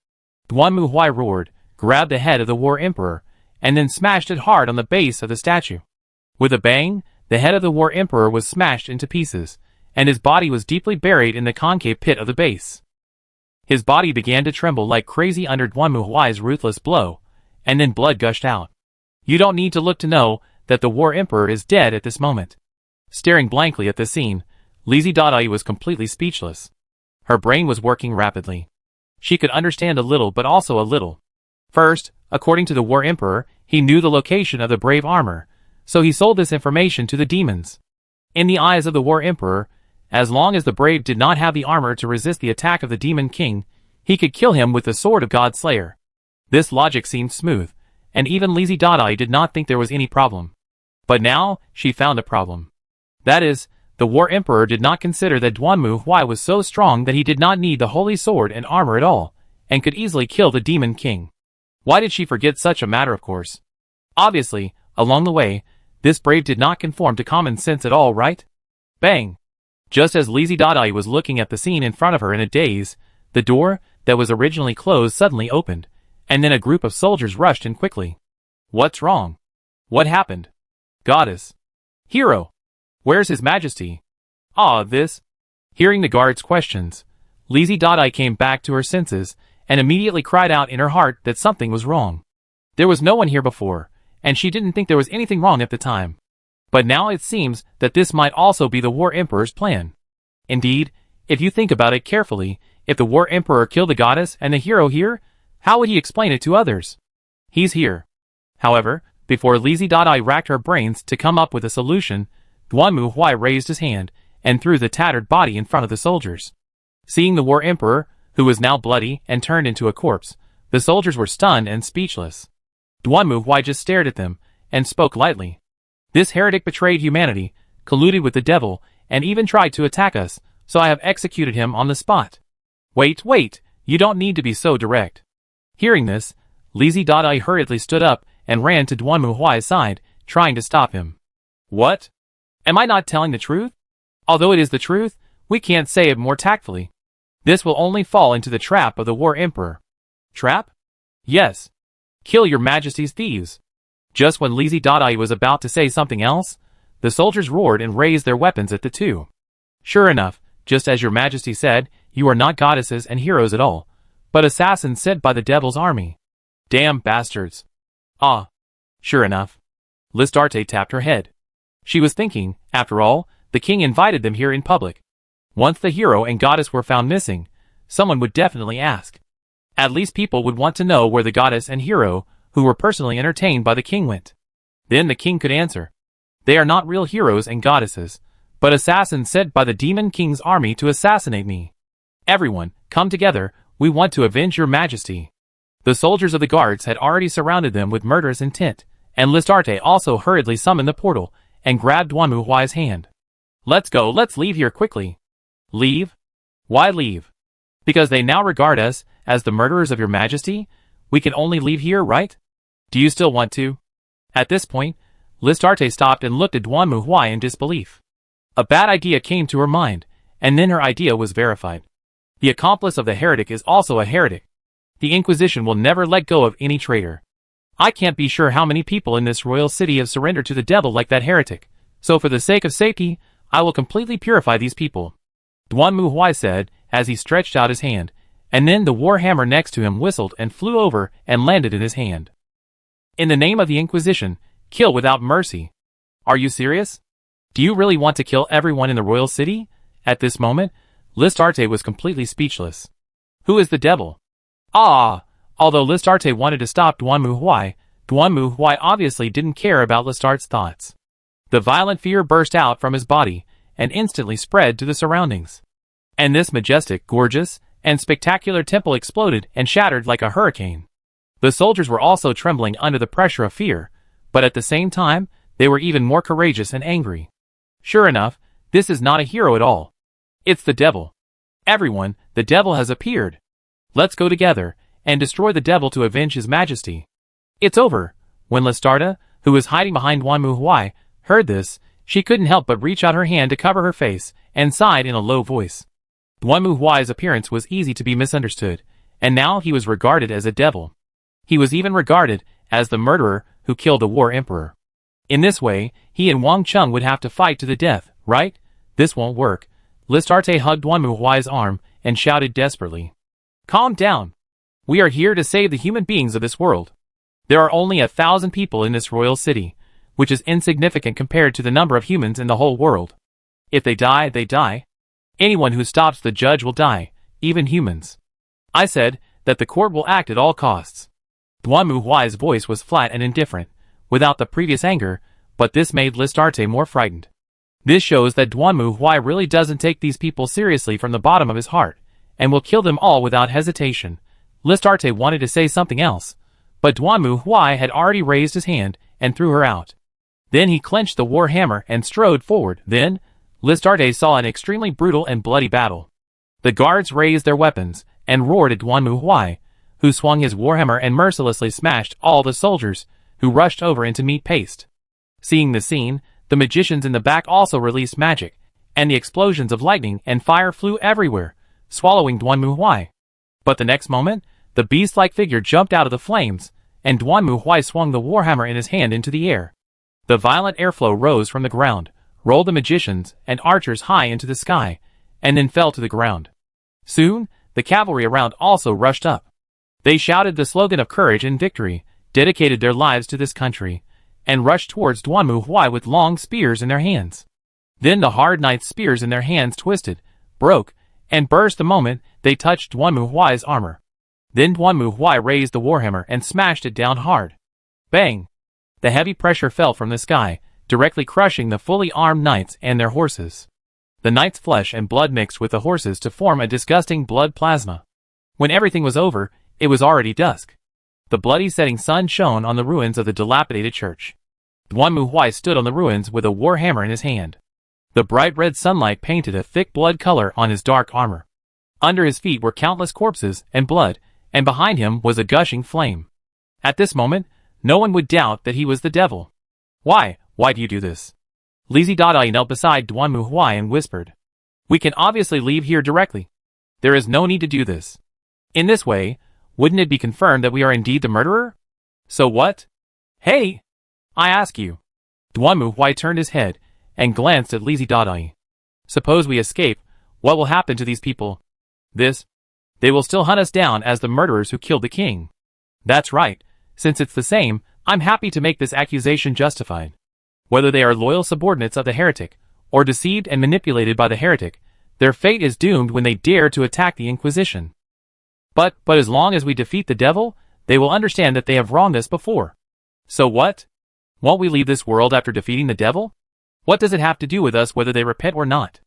Duanmu Huai roared, grabbed the head of the War Emperor, and then smashed it hard on the base of the statue. With a bang, the head of the War Emperor was smashed into pieces, and his body was deeply buried in the concave pit of the base. His body began to tremble like crazy under Duanmu Huai's ruthless blow, and then blood gushed out. You don't need to look to know that the War Emperor is dead at this moment. Staring blankly at the scene, Lizzie Dadae was completely speechless. Her brain was working rapidly. She could understand a little but also a little. First, according to the War Emperor, he knew the location of the brave armor, so he sold this information to the demons. In the eyes of the War Emperor, as long as the brave did not have the armor to resist the attack of the Demon King, he could kill him with the sword of God Slayer. This logic seemed smooth, and even Lizzie Dadae did not think there was any problem. But now, she found a problem. That is, the War Emperor did not consider that Duanmu Huai was so strong that he did not need the holy sword and armor at all, and could easily kill the Demon King. Why did she forget such a matter, of course? Obviously, along the way, this brave did not conform to common sense at all, right? Bang! Just as Lizzie Dadae was looking at the scene in front of her in a daze, the door, that was originally closed, suddenly opened, and then a group of soldiers rushed in quickly. What's wrong? What happened? Goddess. Hero. Where's His Majesty? This. Hearing the guards' questions, Lizzie Dadae came back to her senses, and immediately cried out in her heart that something was wrong. There was no one here before, and she didn't think there was anything wrong at the time. But now it seems that this might also be the War Emperor's plan. Indeed, if you think about it carefully, if the War Emperor killed the goddess and the hero here, how would he explain it to others? He's here. However, before Lizzie Dadae racked her brains to come up with a solution, Duanmu Huai raised his hand and threw the tattered body in front of the soldiers. Seeing the War Emperor, who was now bloody and turned into a corpse, the soldiers were stunned and speechless. Duanmu Huai just stared at them and spoke lightly. This heretic betrayed humanity, colluded with the devil, and even tried to attack us, so I have executed him on the spot. Wait, you don't need to be so direct. Hearing this, Lizzie Dadae hurriedly stood up and ran to Duanmu Huai's side, trying to stop him. What? Am I not telling the truth? Although it is the truth, we can't say it more tactfully. This will only fall into the trap of the War Emperor. Trap? Yes. Kill your Majesty's thieves. Just when Lizzie Dadae was about to say something else, the soldiers roared and raised their weapons at the two. Sure enough, just as your Majesty said, you are not goddesses and heroes at all, but assassins sent by the devil's army. Damn bastards. Sure enough. Listarte tapped her head. She was thinking, after all, the king invited them here in public. Once the hero and goddess were found missing, someone would definitely ask. At least people would want to know where the goddess and hero, who were personally entertained by the king, went. Then the king could answer. They are not real heroes and goddesses, but assassins sent by the Demon King's army to assassinate me. Everyone, come together, we want to avenge your Majesty. The soldiers of the guards had already surrounded them with murderous intent, and Listarte also hurriedly summoned the portal and grabbed Duanmu Huai's hand. Let's go, let's leave here quickly. Leave? Why leave? Because they now regard us as the murderers of your majesty? We can only leave here, right? Do you still want to? At this point, Listarte stopped and looked at Duanmu Huai in disbelief. A bad idea came to her mind, and then her idea was verified. The accomplice of the heretic is also a heretic. The Inquisition will never let go of any traitor. I can't be sure how many people in this royal city have surrendered to the devil like that heretic, so for the sake of safety, I will completely purify these people. Duanmu Huai said, as he stretched out his hand, and then the war hammer next to him whistled and flew over and landed in his hand. In the name of the Inquisition, kill without mercy. Are you serious? Do you really want to kill everyone in the royal city? At this moment, Listarte was completely speechless. Who is the devil? Although Listarte wanted to stop Duanmu Huai obviously didn't care about Listarte's thoughts. The violent fear burst out from his body and instantly spread to the surroundings. And this majestic, gorgeous, and spectacular temple exploded and shattered like a hurricane. The soldiers were also trembling under the pressure of fear, but at the same time, they were even more courageous and angry. Sure enough, this is not a hero at all. It's the devil. Everyone, the devil has appeared. Let's go together and destroy the devil to avenge his majesty. It's over. When Listarte, who was hiding behind Duanmu Huai, heard this, she couldn't help but reach out her hand to cover her face and sighed in a low voice. Duanmu Huai's appearance was easy to be misunderstood, and now he was regarded as a devil. He was even regarded as the murderer who killed the war emperor. In this way, he and Wang Cheng would have to fight to the death, right? This won't work. Listarte hugged Duanmu Huai's arm and shouted desperately. Calm down. We are here to save the human beings of this world. There are only 1,000 people in this royal city, which is insignificant compared to the number of humans in the whole world. If they die, they die. Anyone who stops the judge will die, even humans. I said that the court will act at all costs. Duanmu Huai's voice was flat and indifferent, without the previous anger, but this made Listarte more frightened. This shows that Duanmu Huai really doesn't take these people seriously from the bottom of his heart, and will kill them all without hesitation. Listarte wanted to say something else, but Duanmu Huai had already raised his hand and threw her out. Then he clenched the war hammer and strode forward. Then, Listarte saw an extremely brutal and bloody battle. The guards raised their weapons and roared at Duanmu Huai, who swung his warhammer and mercilessly smashed all the soldiers, who rushed over into meat paste. Seeing the scene, the magicians in the back also released magic, and the explosions of lightning and fire flew everywhere, swallowing Duanmu Huai. But the next moment, the beast-like figure jumped out of the flames, and Duanmu Huai swung the warhammer in his hand into the air. The violent airflow rose from the ground, rolled the magicians and archers high into the sky, and then fell to the ground. Soon, the cavalry around also rushed up. They shouted the slogan of courage and victory, dedicated their lives to this country, and rushed towards Duanmu Huai with long spears in their hands. Then the hard knight spears in their hands twisted, broke, and burst the moment they touched Duanmu Huai's armor. Then Duanmu Huai raised the warhammer and smashed it down hard. Bang! The heavy pressure fell from the sky, directly crushing the fully armed knights and their horses. The knights' flesh and blood mixed with the horses to form a disgusting blood plasma. When everything was over, it was already dusk. The bloody setting sun shone on the ruins of the dilapidated church. Duanmu Huai stood on the ruins with a war hammer in his hand. The bright red sunlight painted a thick blood color on his dark armor. Under his feet were countless corpses and blood, and behind him was a gushing flame. At this moment, no one would doubt that he was the devil. Why do you do this? Lizzie Dadae knelt beside Duanmu Huai and whispered. We can obviously leave here directly. There is no need to do this. In this way, wouldn't it be confirmed that we are indeed the murderer? So what? Hey! I ask you. Duanmu Huai turned his head and glanced at Lizzie Dadae. Suppose we escape, what will happen to these people? They will still hunt us down as the murderers who killed the king. That's right. Since it's the same, I'm happy to make this accusation justified. Whether they are loyal subordinates of the heretic, or deceived and manipulated by the heretic, their fate is doomed when they dare to attack the Inquisition. But as long as we defeat the devil, they will understand that they have wronged us before. So what? Won't we leave this world after defeating the devil? What does it have to do with us whether they repent or not?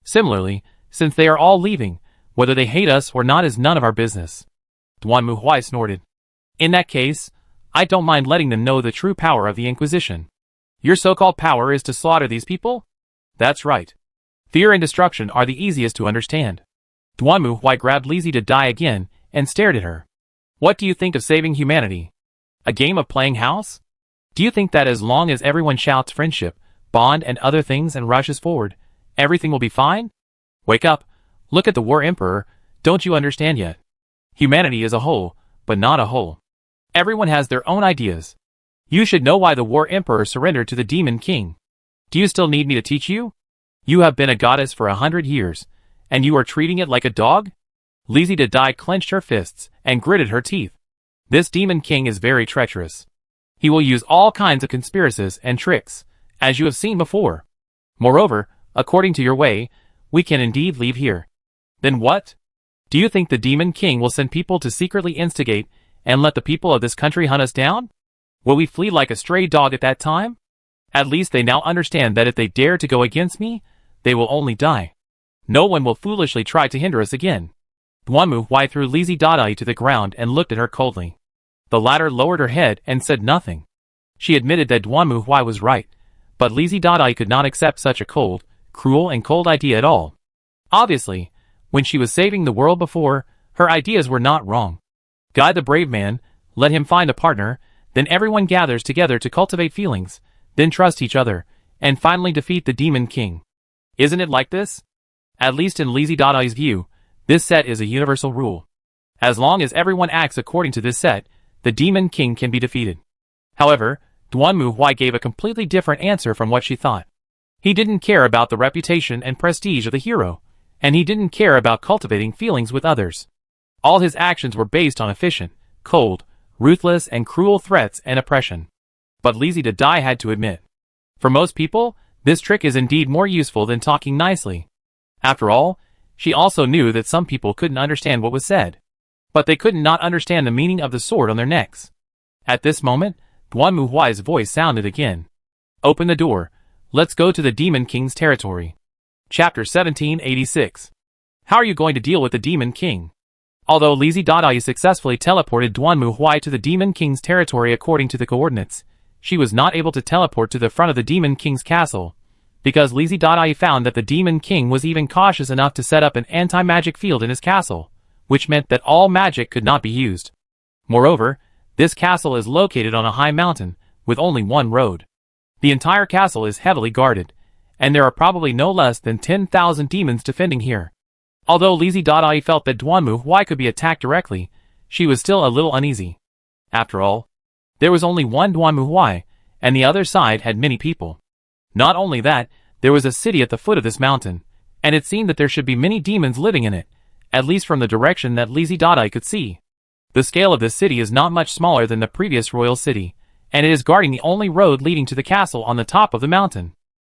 Similarly, since they are all leaving, whether they hate us or not is none of our business. Duanmu Huai snorted. In that case, I don't mind letting them know the true power of the Inquisition. Your so-called power is to slaughter these people? That's right. Fear and destruction are the easiest to understand. Duanmu grabbed Lizzie to die again and stared at her. What do you think of saving humanity? A game of playing house? Do you think that as long as everyone shouts friendship, bond and other things and rushes forward, everything will be fine? Wake up, look at the War Emperor, don't you understand yet? Humanity is a whole, but not a whole. Everyone has their own ideas. You should know why the War Emperor surrendered to the Demon King. Do you still need me to teach you? You have been a goddess for 100 years, and you are treating it like a dog? Lizzie Dai clenched her fists and gritted her teeth. This Demon King is very treacherous. He will use all kinds of conspiracies and tricks, as you have seen before. Moreover, according to your way, we can indeed leave here. Then what? Do you think the Demon King will send people to secretly instigate and let the people of this country hunt us down? Will we flee like a stray dog at that time? At least they now understand that if they dare to go against me, they will only die. No one will foolishly try to hinder us again. Duanmu threw Lizzie Dai to the ground and looked at her coldly. The latter lowered her head and said nothing. She admitted that Duanmu was right, but Lizzie Dai could not accept such a cold, cruel and cold idea at all. Obviously, when she was saving the world before, her ideas were not wrong. Guide the brave man, let him find a partner, then everyone gathers together to cultivate feelings, then trust each other, and finally defeat the Demon King. Isn't it like this? At least in Lizzie Dai's view, this set is a universal rule. As long as everyone acts according to this set, the Demon King can be defeated. However, Duanmu gave a completely different answer from what she thought. He didn't care about the reputation and prestige of the hero, and he didn't care about cultivating feelings with others. All his actions were based on efficient, cold, ruthless and cruel threats and oppression. But Lizzie Dai had to admit. For most people, this trick is indeed more useful than talking nicely. After all, she also knew that some people couldn't understand what was said. But they could not understand the meaning of the sword on their necks. At this moment, Duanmu's voice sounded again. Open the door. Let's go to the Demon King's territory. Chapter 1786. How are you going to deal with the Demon King? Although Lizzie Dai successfully teleported Duanmu to the Demon King's territory according to the coordinates, she was not able to teleport to the front of the Demon King's castle, because Lizzie Dai found that the Demon King was even cautious enough to set up an anti-magic field in his castle, which meant that all magic could not be used. Moreover, this castle is located on a high mountain, with only one road. The entire castle is heavily guarded, and there are probably no less than 10,000 demons defending here. Although Lizzie Dai felt that Duanmu could be attacked directly, she was still a little uneasy. After all, there was only one Duanmu, and the other side had many people. Not only that, there was a city at the foot of this mountain, and it seemed that there should be many demons living in it, at least from the direction that Lizzie Dai could see. The scale of this city is not much smaller than the previous royal city, and it is guarding the only road leading to the castle on the top of the mountain.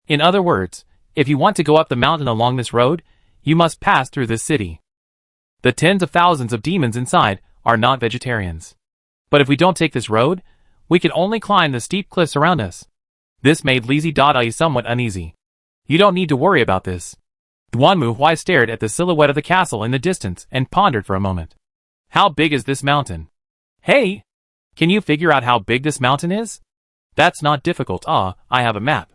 In other words, if you want to go up the mountain along this road, you must pass through this city. The tens of thousands of demons inside are not vegetarians. But if we don't take this road, we can only climb the steep cliffs around us. This made Lizzie Dai somewhat uneasy. You don't need to worry about this. Duanmu stared at the silhouette of the castle in the distance and pondered for a moment. How big is this mountain? Hey! Can you figure out how big this mountain is? That's not difficult. I have a map.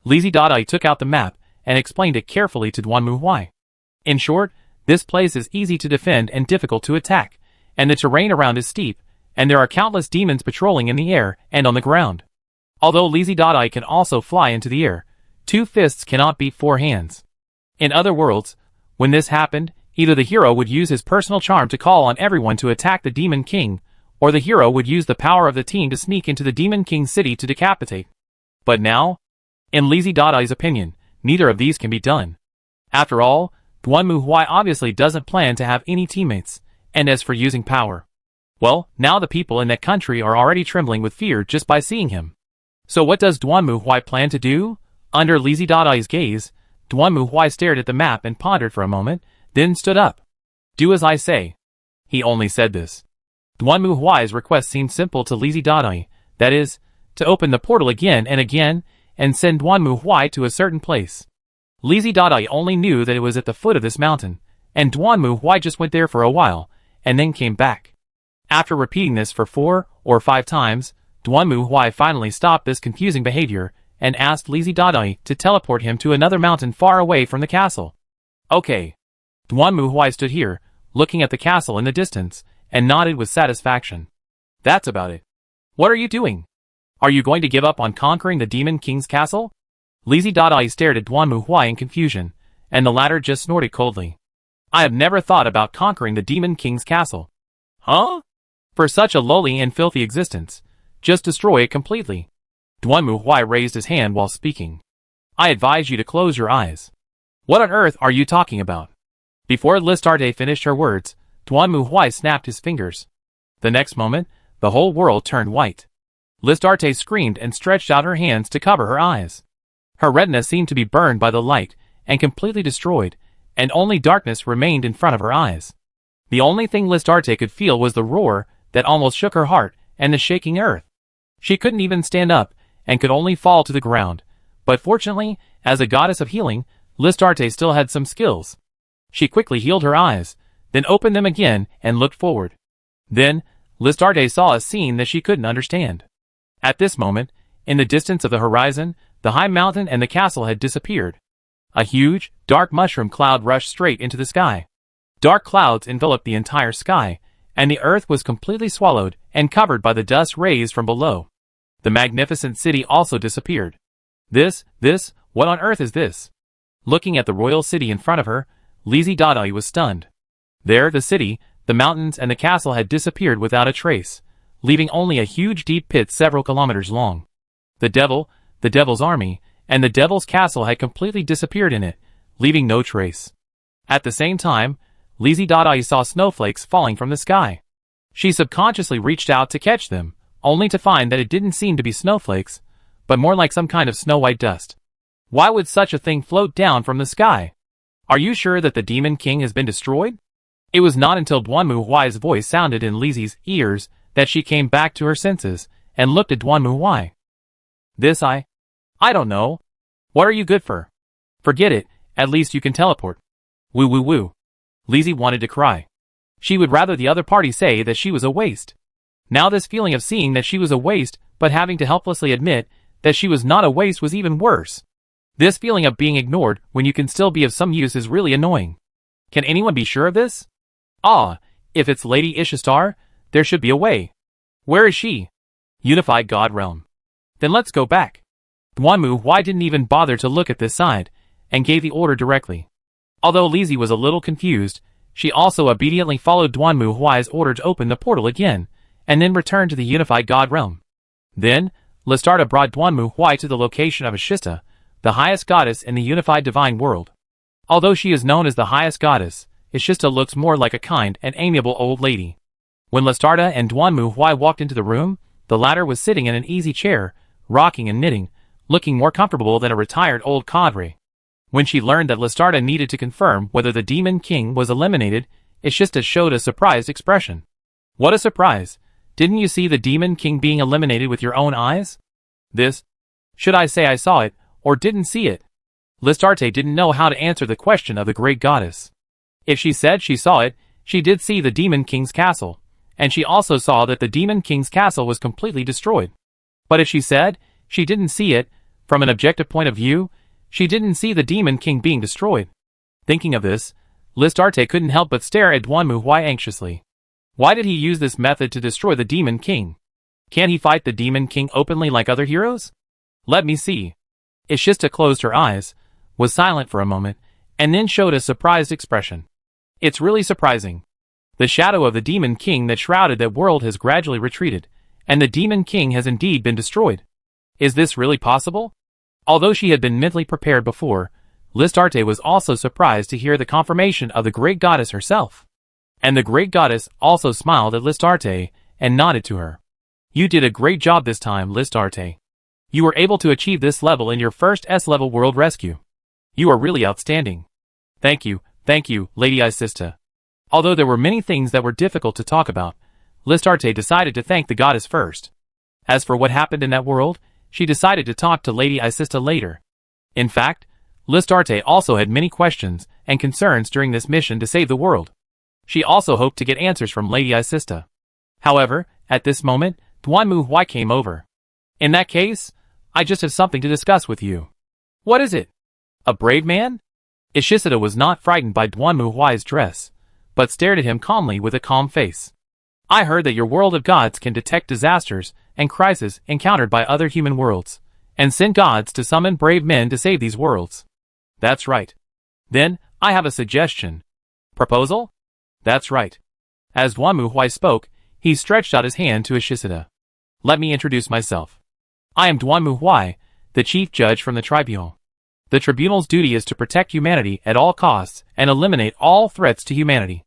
Lizzie Dai took out the map and explained it carefully to Duanmu. In short, this place is easy to defend and difficult to attack, and the terrain around is steep, and there are countless demons patrolling in the air and on the ground. Although Lizzie Dai can also fly into the air, 2 fists cannot beat 4 hands. In other words, when this happened, either the hero would use his personal charm to call on everyone to attack the Demon King, or the hero would use the power of the team to sneak into the Demon King's city to decapitate. But now, in Lizzie Dai's opinion, neither of these can be done. After all, Duanmu obviously doesn't plan to have any teammates, and as for using power, well, now the people in that country are already trembling with fear just by seeing him. So what does Duanmu plan to do? Under Lizzie Dai's gaze, Duanmu stared at the map and pondered for a moment, then stood up. Do as I say. He only said this. Duanmu's request seemed simple to Lizzie Dai, that is, to open the portal again and send Duanmu to a certain place. Lizzie Dai only knew that it was at the foot of this mountain, and Duanmu just went there for a while, and then came back. After repeating this for 4 or 5 times, Duanmu Huai finally stopped this confusing behavior and asked Lizzie Dadai to teleport him to another mountain far away from the castle. Okay. Duanmu Huai stood here, looking at the castle in the distance, and nodded with satisfaction. That's about it. What are you doing? Are you going to give up on conquering the Demon King's castle? Lizzie Dadai stared at Duanmu Huai in confusion, and the latter just snorted coldly. I have never thought about conquering the Demon King's castle. Huh? For such a lowly and filthy existence, just destroy it completely. Duanmu Huai raised his hand while speaking. I advise you to close your eyes. What on earth are you talking about? Before Listarte finished her words, Duanmu Huai snapped his fingers. The next moment, the whole world turned white. Listarte screamed and stretched out her hands to cover her eyes. Her retina seemed to be burned by the light and completely destroyed, and only darkness remained in front of her eyes. The only thing Listarte could feel was the roar that almost shook her heart and the shaking earth. She couldn't even stand up and could only fall to the ground, but fortunately, as a goddess of healing, Listarte still had some skills. She quickly healed her eyes, then opened them again and looked forward. Then, Listarte saw a scene that she couldn't understand. At this moment, in the distance of the horizon, the high mountain and the castle had disappeared. A huge, dark mushroom cloud rushed straight into the sky. Dark clouds enveloped the entire sky, and the earth was completely swallowed and covered by the dust raised from below. The magnificent city also disappeared. What on earth is this? Looking at the royal city in front of her, Lizzie Dadai was stunned. There, the city, the mountains and the castle had disappeared without a trace, leaving only a huge deep pit several kilometers long. The devil's army, and the devil's castle had completely disappeared in it, leaving no trace. At the same time, Lizzie Dadai saw snowflakes falling from the sky. She subconsciously reached out to catch them, only to find that it didn't seem to be snowflakes, but more like some kind of snow-white dust. Why would such a thing float down from the sky? Are you sure that the Demon King has been destroyed? It was not until Duanmu Huai's voice sounded in Lizzie's ears that she came back to her senses and looked at Duanmu Huai. I don't know. What are you good for? Forget it, at least you can teleport. Woo woo woo. Lizzie wanted to cry. She would rather the other party say that she was a waste. Now this feeling of seeing that she was a waste, but having to helplessly admit that she was not a waste was even worse. This feeling of being ignored when you can still be of some use is really annoying. Can anyone be sure of this? If it's Lady Ishastar, there should be a way. Where is she? Unified God Realm. Then let's go back. Duanmu Huai didn't even bother to look at this side, and gave the order directly. Although Lizzie was a little confused, she also obediently followed Duanmu Huai's order to open the portal again, and then return to the Unified God Realm. Then, Listarta brought Duanmu Huai to the location of Ashista, the highest goddess in the unified divine world. Although she is known as the highest goddess, Ashista looks more like a kind and amiable old lady. When Listarta and Duanmu Huai walked into the room, the latter was sitting in an easy chair, rocking and knitting, looking more comfortable than a retired old cadre. When she learned that Listarta needed to confirm whether the Demon King was eliminated, Ashista showed a surprised expression. What a surprise! Didn't you see the Demon King being eliminated with your own eyes? Should I say I saw it, or didn't see it? Listarte didn't know how to answer the question of the great goddess. If she said she saw it, she did see the Demon King's castle, and she also saw that the Demon King's castle was completely destroyed. But if she said she didn't see it, from an objective point of view, she didn't see the Demon King being destroyed. Thinking of this, Listarte couldn't help but stare at Duanmu Huai anxiously. Why did he use this method to destroy the Demon King? Can't he fight the Demon King openly like other heroes? Let me see. Ishista closed her eyes, was silent for a moment, and then showed a surprised expression. It's really surprising. The shadow of the Demon King that shrouded that world has gradually retreated, and the Demon King has indeed been destroyed. Is this really possible? Although she had been mentally prepared before, Listarte was also surprised to hear the confirmation of the great goddess herself. And the great goddess also smiled at Listarte and nodded to her. You did a great job this time, Listarte. You were able to achieve this level in your first S-level world rescue. You are really outstanding. Thank you, Lady Isista. Although there were many things that were difficult to talk about, Listarte decided to thank the goddess first. As for what happened in that world, she decided to talk to Lady Isista later. In fact, Listarte also had many questions and concerns during this mission to save the world. She also hoped to get answers from Lady Isista. However, at this moment, Duan Mu Huai came over. In that case, I just have something to discuss with you. What is it? A brave man? Ishishita was not frightened by Duan Mu Huai's dress, but stared at him calmly with a calm face. I heard that your world of gods can detect disasters and crises encountered by other human worlds, and send gods to summon brave men to save these worlds. That's right. Then, I have a suggestion. Proposal? That's right. As Duan Mu Huai spoke, he stretched out his hand to Ishishita. Let me introduce myself. I am Duan Mu Huai, the chief judge from the tribunal. The tribunal's duty is to protect humanity at all costs and eliminate all threats to humanity.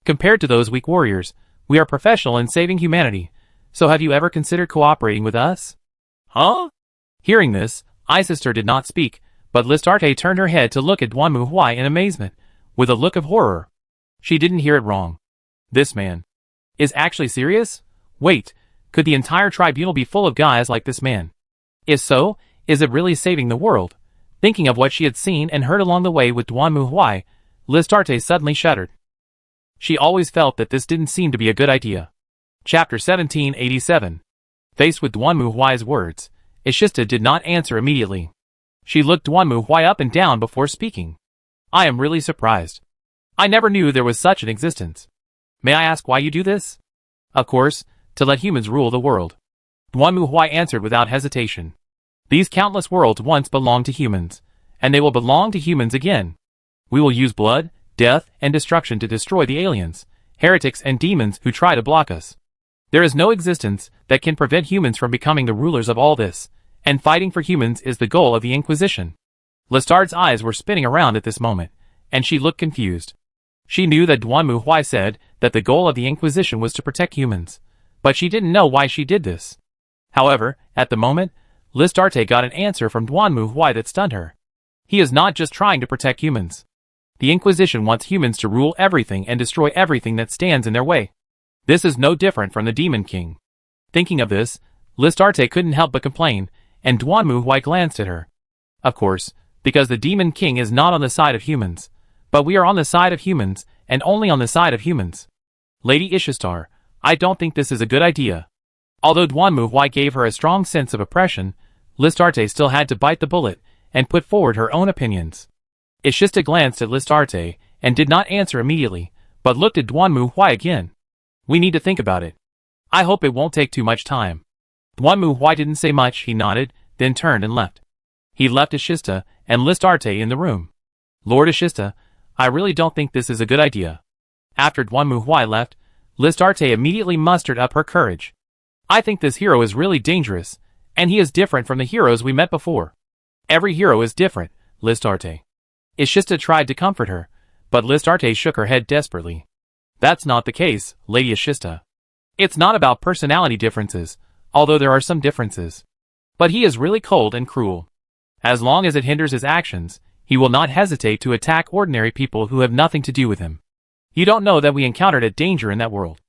Compared to those weak warriors, we are professional in saving humanity, so have you ever considered cooperating with us? Huh? Hearing this, Isister did not speak, but Listarte turned her head to look at Duan Mu Huai in amazement, with a look of horror. She didn't hear it wrong. This man is actually serious? Wait, could the entire tribunal be full of guys like this man? If so, is it really saving the world? Thinking of what she had seen and heard along the way with Duan Mu Huai, Listarte suddenly shuddered. She always felt that this didn't seem to be a good idea. Chapter 1787. Faced with Duan Mu Huai's words, Ishishita did not answer immediately. She looked Duan Mu Huai up and down before speaking. I am really surprised. I never knew there was such an existence. May I ask why you do this? Of course, to let humans rule the world. Duan Mu Huai answered without hesitation. These countless worlds once belonged to humans, and they will belong to humans again. We will use blood, death, and destruction to destroy the aliens, heretics, and demons who try to block us. There is no existence that can prevent humans from becoming the rulers of all this, and fighting for humans is the goal of the Inquisition. Lestarde's eyes were spinning around at this moment, and she looked confused. She knew that Duan Mu Huai said that the goal of the Inquisition was to protect humans, but she didn't know why she did this. However, at the moment, Listarte got an answer from Duan Mu Huai that stunned her. He is not just trying to protect humans. The Inquisition wants humans to rule everything and destroy everything that stands in their way. This is no different from the Demon King. Thinking of this, Listarte couldn't help but complain, and Duan Mu Huai glanced at her. Of course, because the Demon King is not on the side of humans, but we are on the side of humans, and only on the side of humans. Lady Ishishtar, I don't think this is a good idea. Although Duan Mu Huai gave her a strong sense of oppression, Listarte still had to bite the bullet and put forward her own opinions. Ishishta glanced at Listarte and did not answer immediately, but looked at Duan Mu Huai again. We need to think about it. I hope it won't take too much time. Duan Mu Huai didn't say much. He nodded, then turned and left. He left Ishishta and Listarte in the room. Lord Ishishta, I really don't think this is a good idea. After Duan Mu Huai left, Listarte immediately mustered up her courage. I think this hero is really dangerous, and he is different from the heroes we met before. Every hero is different, Listarte. Ishishta tried to comfort her, but Listarte shook her head desperately. That's not the case, Lady Ishishta. It's not about personality differences, although there are some differences. But he is really cold and cruel. As long as it hinders his actions, he will not hesitate to attack ordinary people who have nothing to do with him. You don't know that we encountered a danger in that world.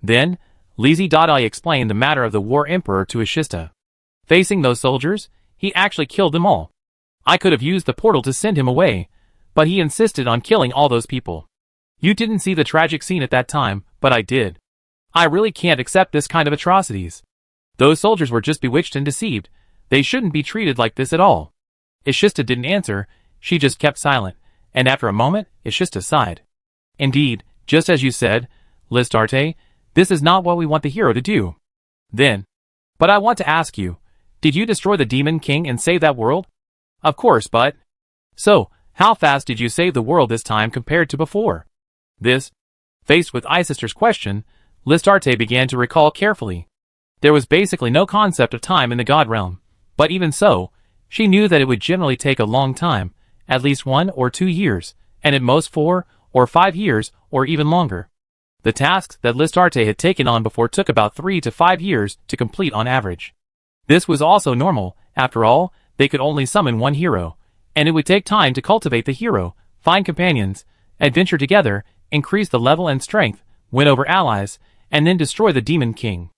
Then, Lizzie Dadae explained the matter of the War Emperor to Ishishta. Facing those soldiers, he actually killed them all. I could have used the portal to send him away, but he insisted on killing all those people. You didn't see the tragic scene at that time, but I did. I really can't accept this kind of atrocities. Those soldiers were just bewitched and deceived. They shouldn't be treated like this at all. Ishishta didn't answer, she just kept silent, and after a moment, Ishishta sighed. Indeed, just as you said, Listarte, this is not what we want the hero to do. Then. But I want to ask you, did you destroy the Demon King and save that world? Of course, but... So, how fast did you save the world this time compared to before? This. Faced with Isister's question, Listarte began to recall carefully. There was basically no concept of time in the God realm, but even so, she knew that it would generally take a long time, at least 1 or 2 years, and at most 4 or 5 years, or even longer. The tasks that Listarte had taken on before took about 3 to 5 years to complete on average. This was also normal. After all, they could only summon one hero, and it would take time to cultivate the hero, find companions, adventure together, increase the level and strength, win over allies, and then destroy the Demon King.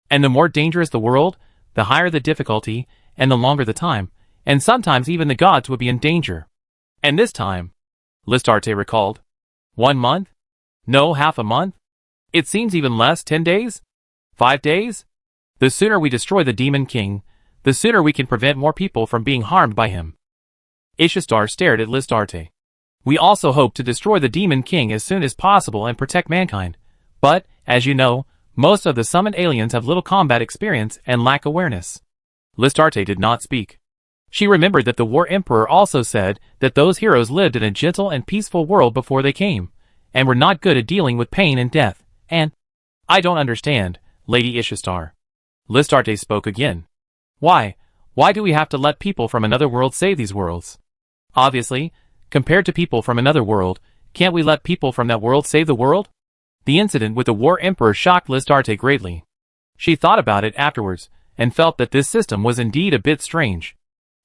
And the more dangerous the world, the higher the difficulty, and the longer the time, and sometimes even the gods would be in danger. And this time, Listarte recalled. 1 month? No, half a month? It seems even less, 10 days? 5 days? The sooner we destroy the Demon King, the sooner we can prevent more people from being harmed by him. Ishtar stared at Listarte. We also hope to destroy the Demon King as soon as possible and protect mankind. But, as you know, most of the summoned aliens have little combat experience and lack awareness. Listarte did not speak. She remembered that the War Emperor also said that those heroes lived in a gentle and peaceful world before they came, and were not good at dealing with pain and death, and... I don't understand, Lady Ishtar. Listarte spoke again. Why do we have to let people from another world save these worlds? Obviously, compared to people from another world, can't we let people from that world save the world? The incident with the War Emperor shocked Listarte greatly. She thought about it afterwards, and felt that this system was indeed a bit strange.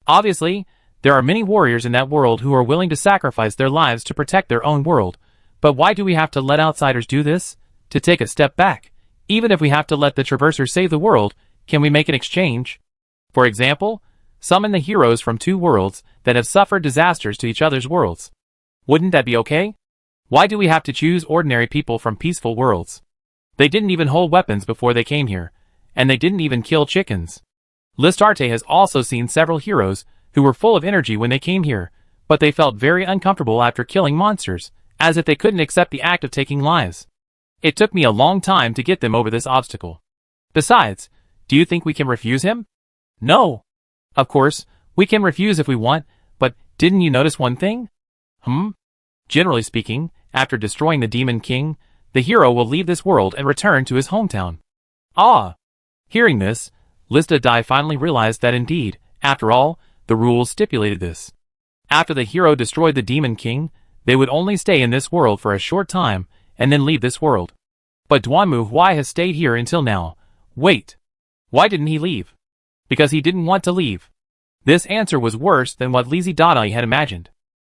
Obviously, there are many warriors in that world who are willing to sacrifice their lives to protect their own world, but why do we have to let outsiders do this? To take a step back, even if we have to let the Traversers save the world, can we make an exchange? For example, summon the heroes from 2 worlds that have suffered disasters to each other's worlds. Wouldn't that be okay? Why do we have to choose ordinary people from peaceful worlds? They didn't even hold weapons before they came here, and they didn't even kill chickens. Listarte has also seen several heroes who were full of energy when they came here, but they felt very uncomfortable after killing monsters, as if they couldn't accept the act of taking lives. It took me a long time to get them over this obstacle. Besides, do you think we can refuse him? No. Of course, we can refuse if we want, but didn't you notice one thing? Generally speaking, after destroying the Demon King, the hero will leave this world and return to his hometown. Ah! Hearing this, Listarte finally realized that indeed, after all, the rules stipulated this. After the hero destroyed the Demon King, they would only stay in this world for a short time, and then leave this world. But Duanmu Huai has stayed here until now. Wait. Why didn't he leave? Because he didn't want to leave. This answer was worse than what Lizzie Dadae had imagined.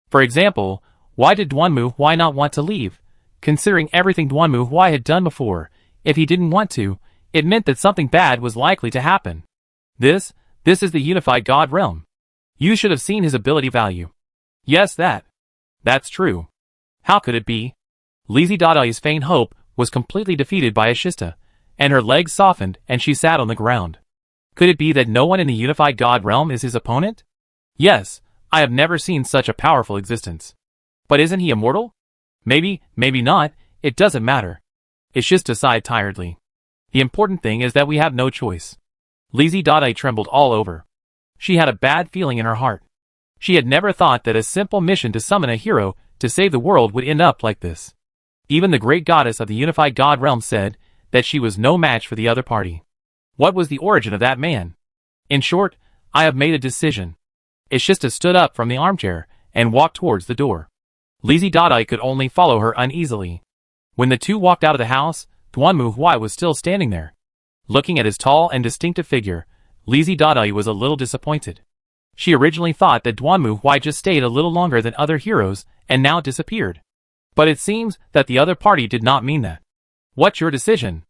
For example, why did Duanmu Huai not want to leave? Considering everything Duanmu Huai had done before, if he didn't want to, it meant that something bad was likely to happen. This is the unified God realm. You should have seen his ability value. Yes, that's true. How could it be? Lizzie Dadae's faint hope was completely defeated by Ashista, and her legs softened and she sat on the ground. Could it be that no one in the unified God realm is his opponent? Yes, I have never seen such a powerful existence. But isn't he immortal? Maybe not, it doesn't matter. Ashista sighed tiredly. The important thing is that we have no choice. Lizzie Dadae trembled all over. She had a bad feeling in her heart. She had never thought that a simple mission to summon a hero to save the world would end up like this. Even the great goddess of the unified God realm said that she was no match for the other party. What was the origin of that man? In short, I have made a decision. Ashista stood up from the armchair and walked towards the door. Lizzie Dadae could only follow her uneasily. When the two walked out of the house, Duanmu Huai was still standing there. Looking at his tall and distinctive figure, Lizzie Dadae was a little disappointed. She originally thought that Duanmu Huai just stayed a little longer than other heroes and now disappeared. But it seems that the other party did not mean that. What's your decision?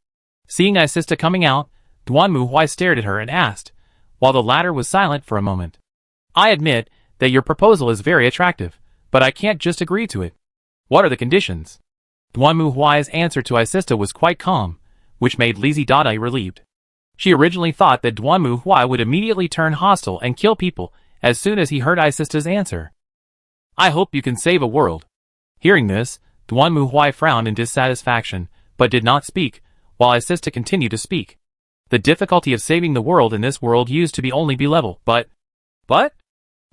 Seeing Ashista coming out, Duanmu Huai stared at her and asked, while the latter was silent for a moment. I admit that your proposal is very attractive, but I can't just agree to it. What are the conditions? Duanmu Huai's answer to Ashista was quite calm, which made Lizzie Dadae relieved. She originally thought that Duanmu Huai would immediately turn hostile and kill people as soon as he heard Ashista's answer. I hope you can save a world. Hearing this, Duanmu Huai frowned in dissatisfaction, but did not speak, while Ashista continued to speak. The difficulty of saving the world in this world used to be only B-level, but...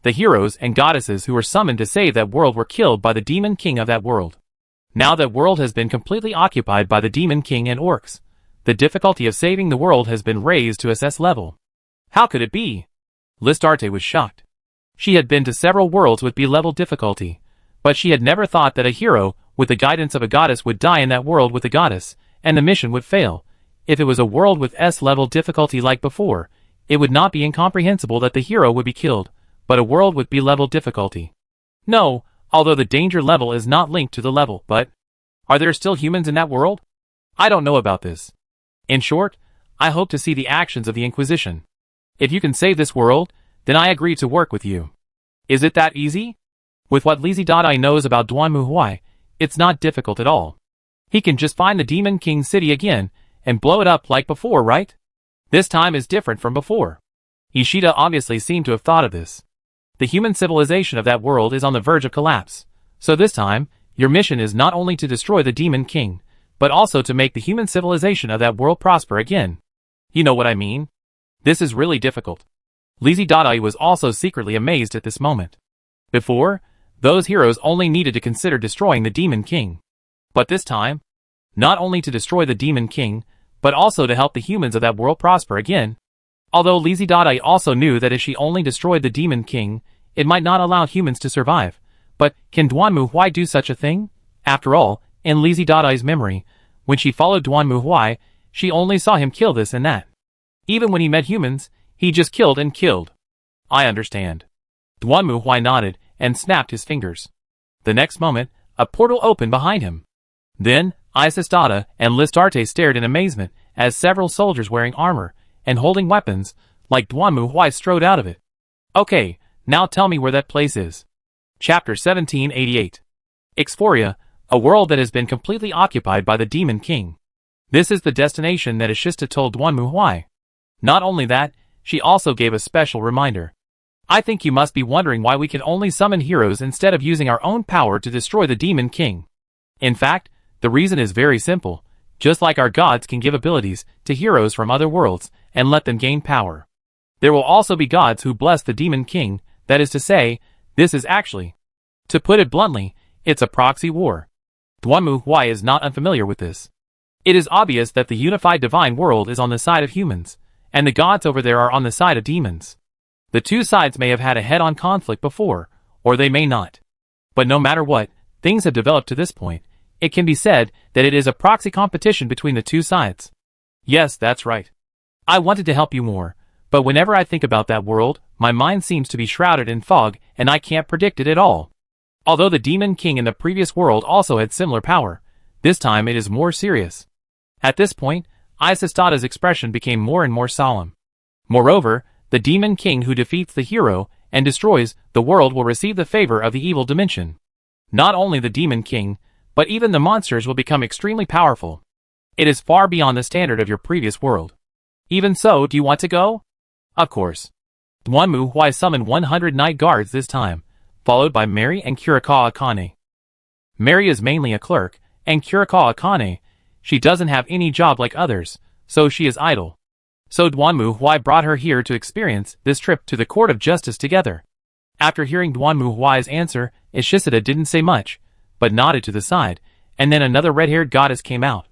The heroes and goddesses who were summoned to save that world were killed by the Demon King of that world. Now that world has been completely occupied by the Demon King and orcs. The difficulty of saving the world has been raised to SS level. How could it be? Listarte was shocked. She had been to several worlds with B-level difficulty, but she had never thought that a hero, with the guidance of a goddess, would die in that world with a goddess, and the mission would fail. If it was a world with S-level difficulty like before, it would not be incomprehensible that the hero would be killed, but a world with B-level difficulty. No, although the danger level is not linked to the level, but... Are there still humans in that world? I don't know about this. In short, I hope to see the actions of the Inquisition. If you can save this world, then I agree to work with you. Is it that easy? With what Lizzie Dadae knows about Duanmu Huai, it's not difficult at all. He can just find the Demon King city again, and blow it up like before, right? This time is different from before. Ishida obviously seemed to have thought of this. The human civilization of that world is on the verge of collapse, so this time, your mission is not only to destroy the Demon King, but also to make the human civilization of that world prosper again. You know what I mean? This is really difficult. Lizzie Dadae was also secretly amazed at this moment. Before, those heroes only needed to consider destroying the Demon King. But this time, not only to destroy the Demon King, but also to help the humans of that world prosper again. Although Lizzie Dadae also knew that if she only destroyed the Demon King, it might not allow humans to survive. But can Duanmu Huai do such a thing? After all, in Lizzie Dadae's memory, when she followed Duanmu Huai, she only saw him kill this and that. Even when he met humans, he just killed and killed. I understand. Duanmu Huai nodded and snapped his fingers. The next moment, a portal opened behind him. Then, Isis Dada and Listarte stared in amazement as several soldiers wearing armor and holding weapons, like Duanmu Huai, strode out of it. Okay, now tell me where that place is. Chapter 1788. Exphoria, a world that has been completely occupied by the Demon King. This is the destination that Ishista told Duanmu Huai. Not only that, she also gave a special reminder. I think you must be wondering why we can only summon heroes instead of using our own power to destroy the Demon King. In fact, the reason is very simple. Just like our gods can give abilities to heroes from other worlds and let them gain power, there will also be gods who bless the Demon King. That is to say, this is actually, to put it bluntly, it's a proxy war. Duanmu Huai is not unfamiliar with this. It is obvious that the unified divine world is on the side of humans, and the gods over there are on the side of demons. The two sides may have had a head-on conflict before, or they may not. But no matter what, things have developed to this point. It can be said that it is a proxy competition between the two sides. Yes, that's right. I wanted to help you more, but whenever I think about that world, my mind seems to be shrouded in fog and I can't predict it at all. Although the Demon King in the previous world also had similar power, this time it is more serious. At this point, Isis Dada's expression became more and more solemn. Moreover, the Demon King who defeats the hero and destroys the world will receive the favor of the evil dimension. Not only the Demon King, but even the monsters will become extremely powerful. It is far beyond the standard of your previous world. Even so, do you want to go? Of course. Duanmu Huai summoned 100 night guards this time, followed by Mary and Kurikawa Akane. Mary is mainly a clerk, and Kurikawa Akane, she doesn't have any job like others, so she is idle. So Duanmu Huai brought her here to experience this trip to the court of justice together. After hearing Duanmu Huai's answer, Ishida didn't say much, but nodded to the side, and then another red-haired goddess came out.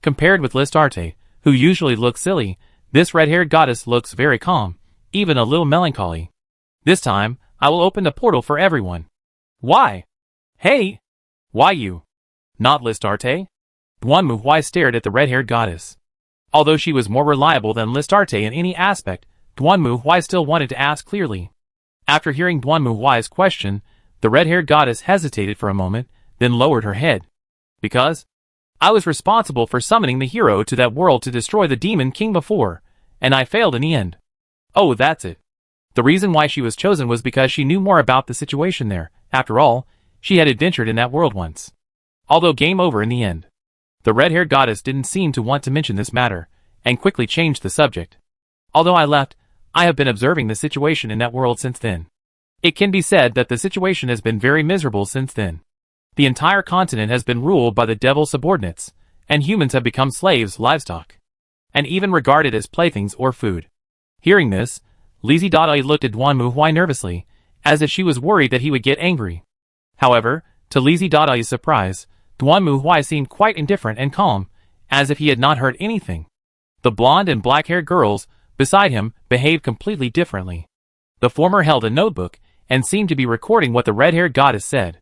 Compared with Listarte, who usually looks silly, this red-haired goddess looks very calm, even a little melancholy. This time, I will open the portal for everyone. Why? Hey! Why you? Not Listarte? Duanmu Huai stared at the red-haired goddess. Although she was more reliable than Listarte in any aspect, Duanmu Huai still wanted to ask clearly. After hearing Duanmu Huai's question, the red-haired goddess hesitated for a moment, then lowered her head. Because I was responsible for summoning the hero to that world to destroy the Demon King before, and I failed in the end. Oh, that's it. The reason why she was chosen was because she knew more about the situation there. After all, she had adventured in that world once. Although game over in the end. The red-haired goddess didn't seem to want to mention this matter, and quickly changed the subject. Although I left, I have been observing the situation in that world since then. It can be said that the situation has been very miserable since then. The entire continent has been ruled by the devil subordinates, and humans have become slaves, livestock, and even regarded as playthings or food. Hearing this, Lizzie Dadae looked at Duanmu Huai nervously, as if she was worried that he would get angry. However, to Lizzie Dadae's surprise, Duanmu Huai seemed quite indifferent and calm, as if he had not heard anything. The blonde and black-haired girls beside him behaved completely differently. The former held a notebook and seemed to be recording what the red-haired goddess said.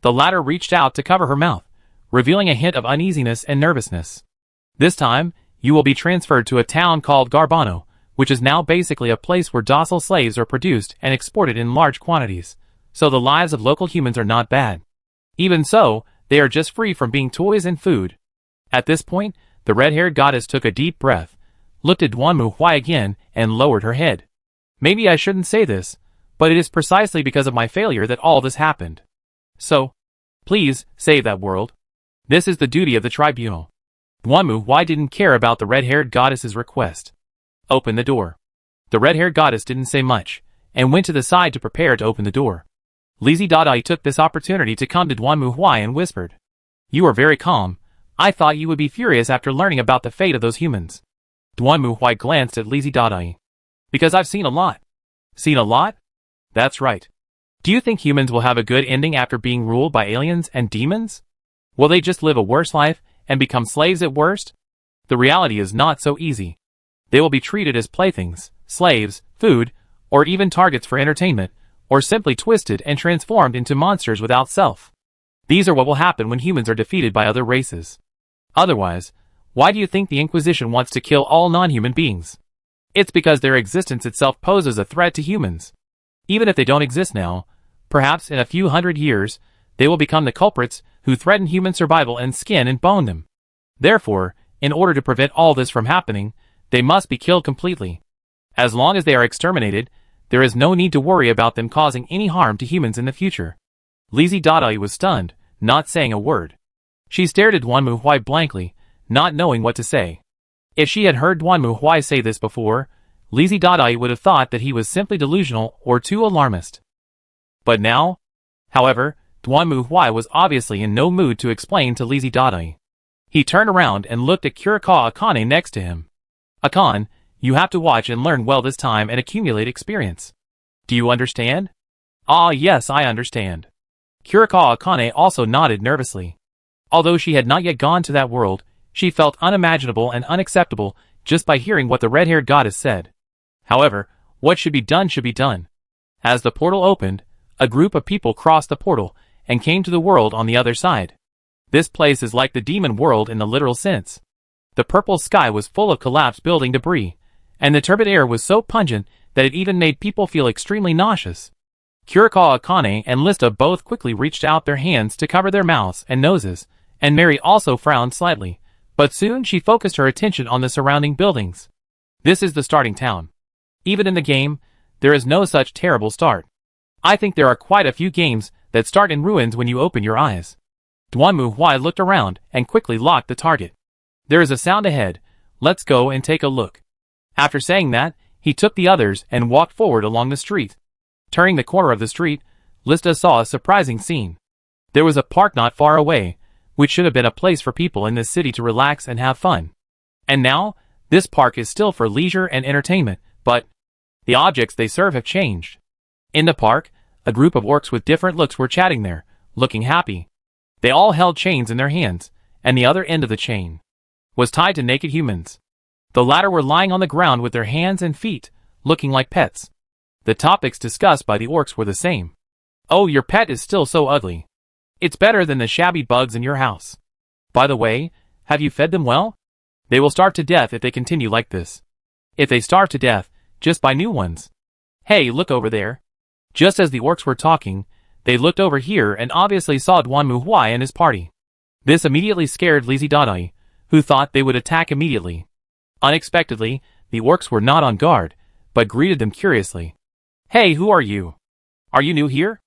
The latter reached out to cover her mouth, revealing a hint of uneasiness and nervousness. This time, you will be transferred to a town called Garbano, which is now basically a place where docile slaves are produced and exported in large quantities, so the lives of local humans are not bad. Even so, they are just free from being toys and food. At this point, the red-haired goddess took a deep breath, looked at Duanmu Huai again, and lowered her head. Maybe I shouldn't say this, but it is precisely because of my failure that all this happened. So, please, save that world. This is the duty of the tribunal. Duanmu Huai didn't care about the red-haired goddess's request. Open the door. The red-haired goddess didn't say much, and went to the side to prepare to open the door. Lizzie Dada took this opportunity to come to Duanmu Huai and whispered, "You are very calm. I thought you would be furious after learning about the fate of those humans." Duanmu Huai glanced at Lizzie Dada. "Because I've seen a lot." "Seen a lot?" "That's right. Do you think humans will have a good ending after being ruled by aliens and demons? Will they just live a worse life and become slaves at worst? The reality is not so easy. They will be treated as playthings, slaves, food, or even targets for entertainment, or simply twisted and transformed into monsters without self. These are what will happen when humans are defeated by other races. Otherwise, why do you think the Inquisition wants to kill all non-human beings? It's because their existence itself poses a threat to humans. Even if they don't exist now, perhaps in a few hundred years, they will become the culprits who threaten human survival and skin and bone them. Therefore, in order to prevent all this from happening, they must be killed completely. As long as they are exterminated, there is no need to worry about them causing any harm to humans in the future." Lizzie Dada was stunned, not saying a word. She stared at Duanmu Huai blankly, not knowing what to say. If she had heard Duanmu Huai say this before, Lizzie Dada would have thought that he was simply delusional or too alarmist. But now? However, Duanmu Huai was obviously in no mood to explain to Lizzie Dada. He turned around and looked at Kurikawa Akane next to him. "Akane, you have to watch and learn well this time and accumulate experience. Do you understand?" "Ah, yes, I understand." Kurikawa Akane also nodded nervously. Although she had not yet gone to that world, she felt unimaginable and unacceptable just by hearing what the red-haired goddess said. However, what should be done should be done. As the portal opened, a group of people crossed the portal and came to the world on the other side. This place is like the demon world in the literal sense. The purple sky was full of collapsed building debris, and the turbid air was so pungent that it even made people feel extremely nauseous. Kurikawa Akane and Lista both quickly reached out their hands to cover their mouths and noses, and Mary also frowned slightly, but soon she focused her attention on the surrounding buildings. This is the starting town. Even in the game, there is no such terrible start. I think there are quite a few games that start in ruins when you open your eyes. Duanmu Huai looked around and quickly locked the target. "There is a sound ahead. Let's go and take a look." After saying that, he took the others and walked forward along the street. Turning the corner of the street, Lista saw a surprising scene. There was a park not far away, which should have been a place for people in this city to relax and have fun. And now, this park is still for leisure and entertainment, but the objects they serve have changed. In the park, a group of orcs with different looks were chatting there, looking happy. They all held chains in their hands, and the other end of the chain was tied to naked humans. The latter were lying on the ground with their hands and feet, looking like pets. The topics discussed by the orcs were the same. "Oh, your pet is still so ugly. It's better than the shabby bugs in your house. By the way, have you fed them well? They will starve to death if they continue like this. If they starve to death, just buy new ones. Hey, look over there." Just as the orcs were talking, they looked over here and obviously saw Duanmu Huai and his party. This immediately scared Lizzie Dada, who thought they would attack immediately. Unexpectedly, the orcs were not on guard, but greeted them curiously. "Hey, who are you? Are you new here?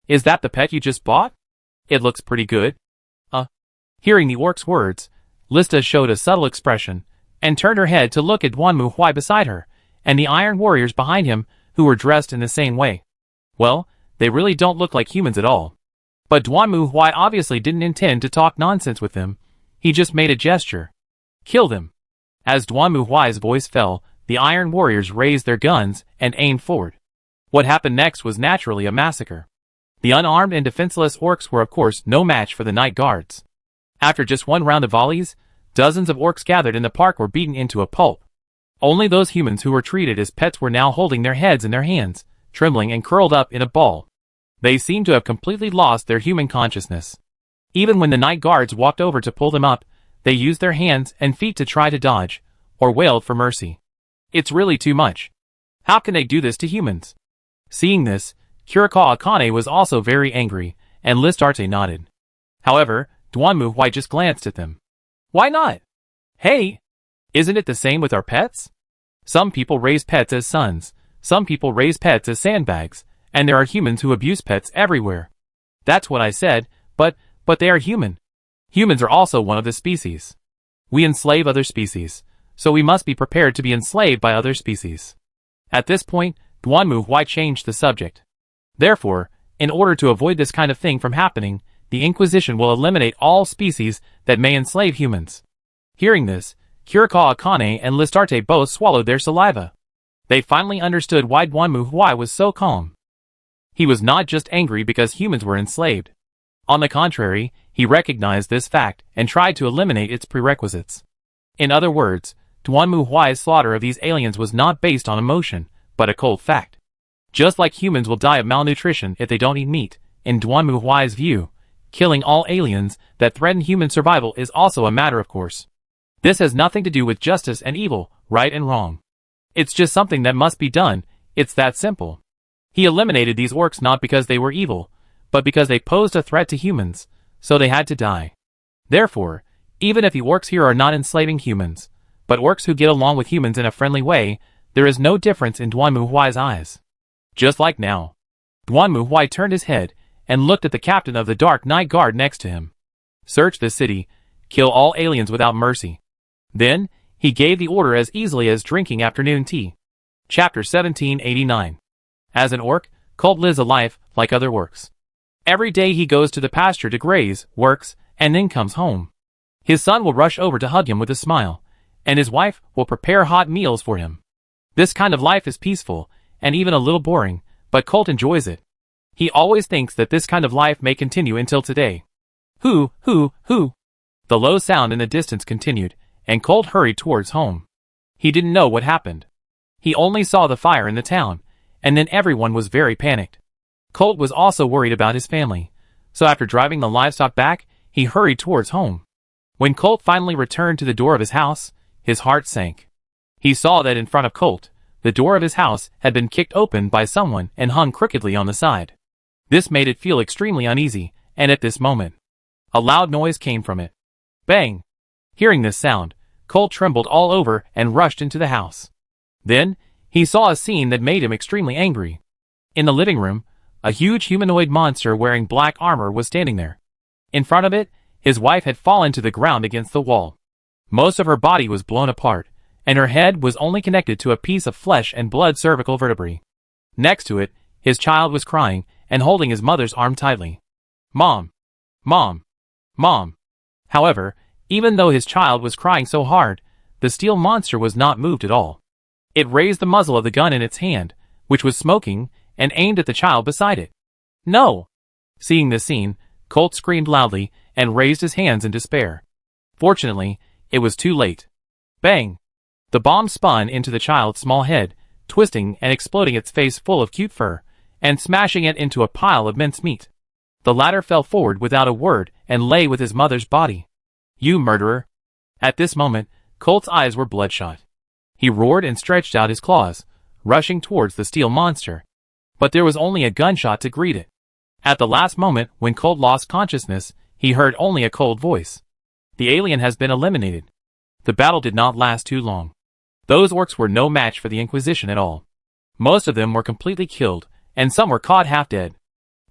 Is that the pet you just bought? It looks pretty good." Hearing the orc's words, Lista showed a subtle expression, and turned her head to look at Duanmu Huai beside her, and the iron warriors behind him, who were dressed in the same way. Well, they really don't look like humans at all. But Duanmu Huai obviously didn't intend to talk nonsense with them. He just made a gesture. "Kill them." As Duanmu Huai's voice fell, the iron warriors raised their guns and aimed forward. What happened next was naturally a massacre. The unarmed and defenseless orcs were of course no match for the night guards. After just one round of volleys, dozens of orcs gathered in the park were beaten into a pulp. Only those humans who were treated as pets were now holding their heads in their hands, trembling and curled up in a ball. They seemed to have completely lost their human consciousness. Even when the night guards walked over to pull them up, they used their hands and feet to try to dodge, or wailed for mercy. It's really too much. How can they do this to humans? Seeing this, Kurikawa Akane was also very angry, and Listarte nodded. However, Duanmu Huai just glanced at them. "Why not? Hey, isn't it the same with our pets? Some people raise pets as sons, some people raise pets as sandbags, and there are humans who abuse pets everywhere." "That's what I said, but they are human. Humans are also one of the species. We enslave other species, so we must be prepared to be enslaved by other species. At this point, Duanmu Huai changed the subject. Therefore, in order to avoid this kind of thing from happening, the Inquisition will eliminate all species that may enslave humans. Hearing this, Kurikawa Akane and Listarte both swallowed their saliva. They finally understood why Duanmu Huai was so calm. He was not just angry because humans were enslaved. On the contrary, he recognized this fact and tried to eliminate its prerequisites. In other words, Duanmu Huai's slaughter of these aliens was not based on emotion, but a cold fact. Just like humans will die of malnutrition if they don't eat meat, in Duanmu Huai's view, killing all aliens that threaten human survival is also a matter of course. This has nothing to do with justice and evil, right and wrong. It's just something that must be done, it's that simple. He eliminated these orcs not because they were evil, but because they posed a threat to humans, so they had to die. Therefore, even if the orcs here are not enslaving humans, but orcs who get along with humans in a friendly way, there is no difference in Duanmu Huai's eyes. Just like now. Duanmu Huai turned his head and looked at the captain of the Dark Night Guard next to him. Search the city, kill all aliens without mercy. Then, he gave the order as easily as drinking afternoon tea. Chapter 1789. As an orc, Colt lives a life like other orcs. Every day he goes to the pasture to graze, works, and then comes home. His son will rush over to hug him with a smile, and his wife will prepare hot meals for him. This kind of life is peaceful, and even a little boring, but Colt enjoys it. He always thinks that this kind of life may continue until today. Hoo. The low sound in the distance continued, and Colt hurried towards home. He didn't know what happened. He only saw the fire in the town, and then everyone was very panicked. Colt was also worried about his family, so after driving the livestock back, he hurried towards home. When Colt finally returned to the door of his house, his heart sank. He saw that in front of Colt, the door of his house had been kicked open by someone and hung crookedly on the side. This made it feel extremely uneasy, and at this moment, a loud noise came from it. Bang! Hearing this sound, Colt trembled all over and rushed into the house. Then, he saw a scene that made him extremely angry. In the living room, a huge humanoid monster wearing black armor was standing there. In front of it, his wife had fallen to the ground against the wall. Most of her body was blown apart, and her head was only connected to a piece of flesh and blood cervical vertebrae. Next to it, his child was crying and holding his mother's arm tightly. Mom! Mom! Mom! However, even though his child was crying so hard, the steel monster was not moved at all. It raised the muzzle of the gun in its hand, which was smoking, and aimed at the child beside it. No! Seeing this scene, Colt screamed loudly and raised his hands in despair. Fortunately, it was too late. Bang! The bomb spun into the child's small head, twisting and exploding its face full of cute fur, and smashing it into a pile of mincemeat. The latter fell forward without a word and lay with his mother's body. You murderer! At this moment, Colt's eyes were bloodshot. He roared and stretched out his claws, rushing towards the steel monster. But there was only a gunshot to greet it. At the last moment, when Colt lost consciousness, he heard only a cold voice. The alien has been eliminated. The battle did not last too long. Those orcs were no match for the Inquisition at all. Most of them were completely killed, and some were caught half dead.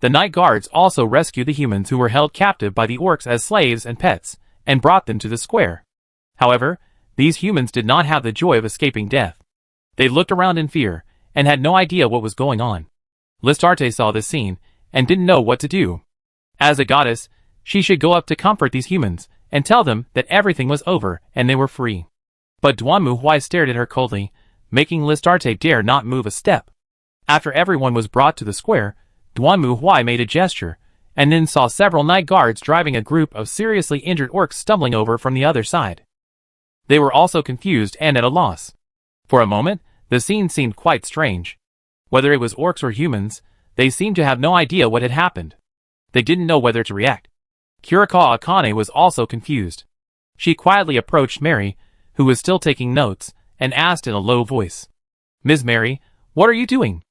The night guards also rescued the humans who were held captive by the orcs as slaves and pets, and brought them to the square. However, these humans did not have the joy of escaping death. They looked around in fear, and had no idea what was going on. Listarte saw this scene, and didn't know what to do. As a goddess, she should go up to comfort these humans, and tell them that everything was over and they were free. But Duanmu Huai stared at her coldly, making Listarte dare not move a step. After everyone was brought to the square, Duanmu Huai made a gesture, and then saw several night guards driving a group of seriously injured orcs stumbling over from the other side. They were also confused and at a loss. For a moment, the scene seemed quite strange. Whether it was orcs or humans, they seemed to have no idea what had happened. They didn't know whether to react. Kurikawa Akane was also confused. She quietly approached Mary, who was still taking notes, and asked in a low voice. Ms. Mary, what are you doing?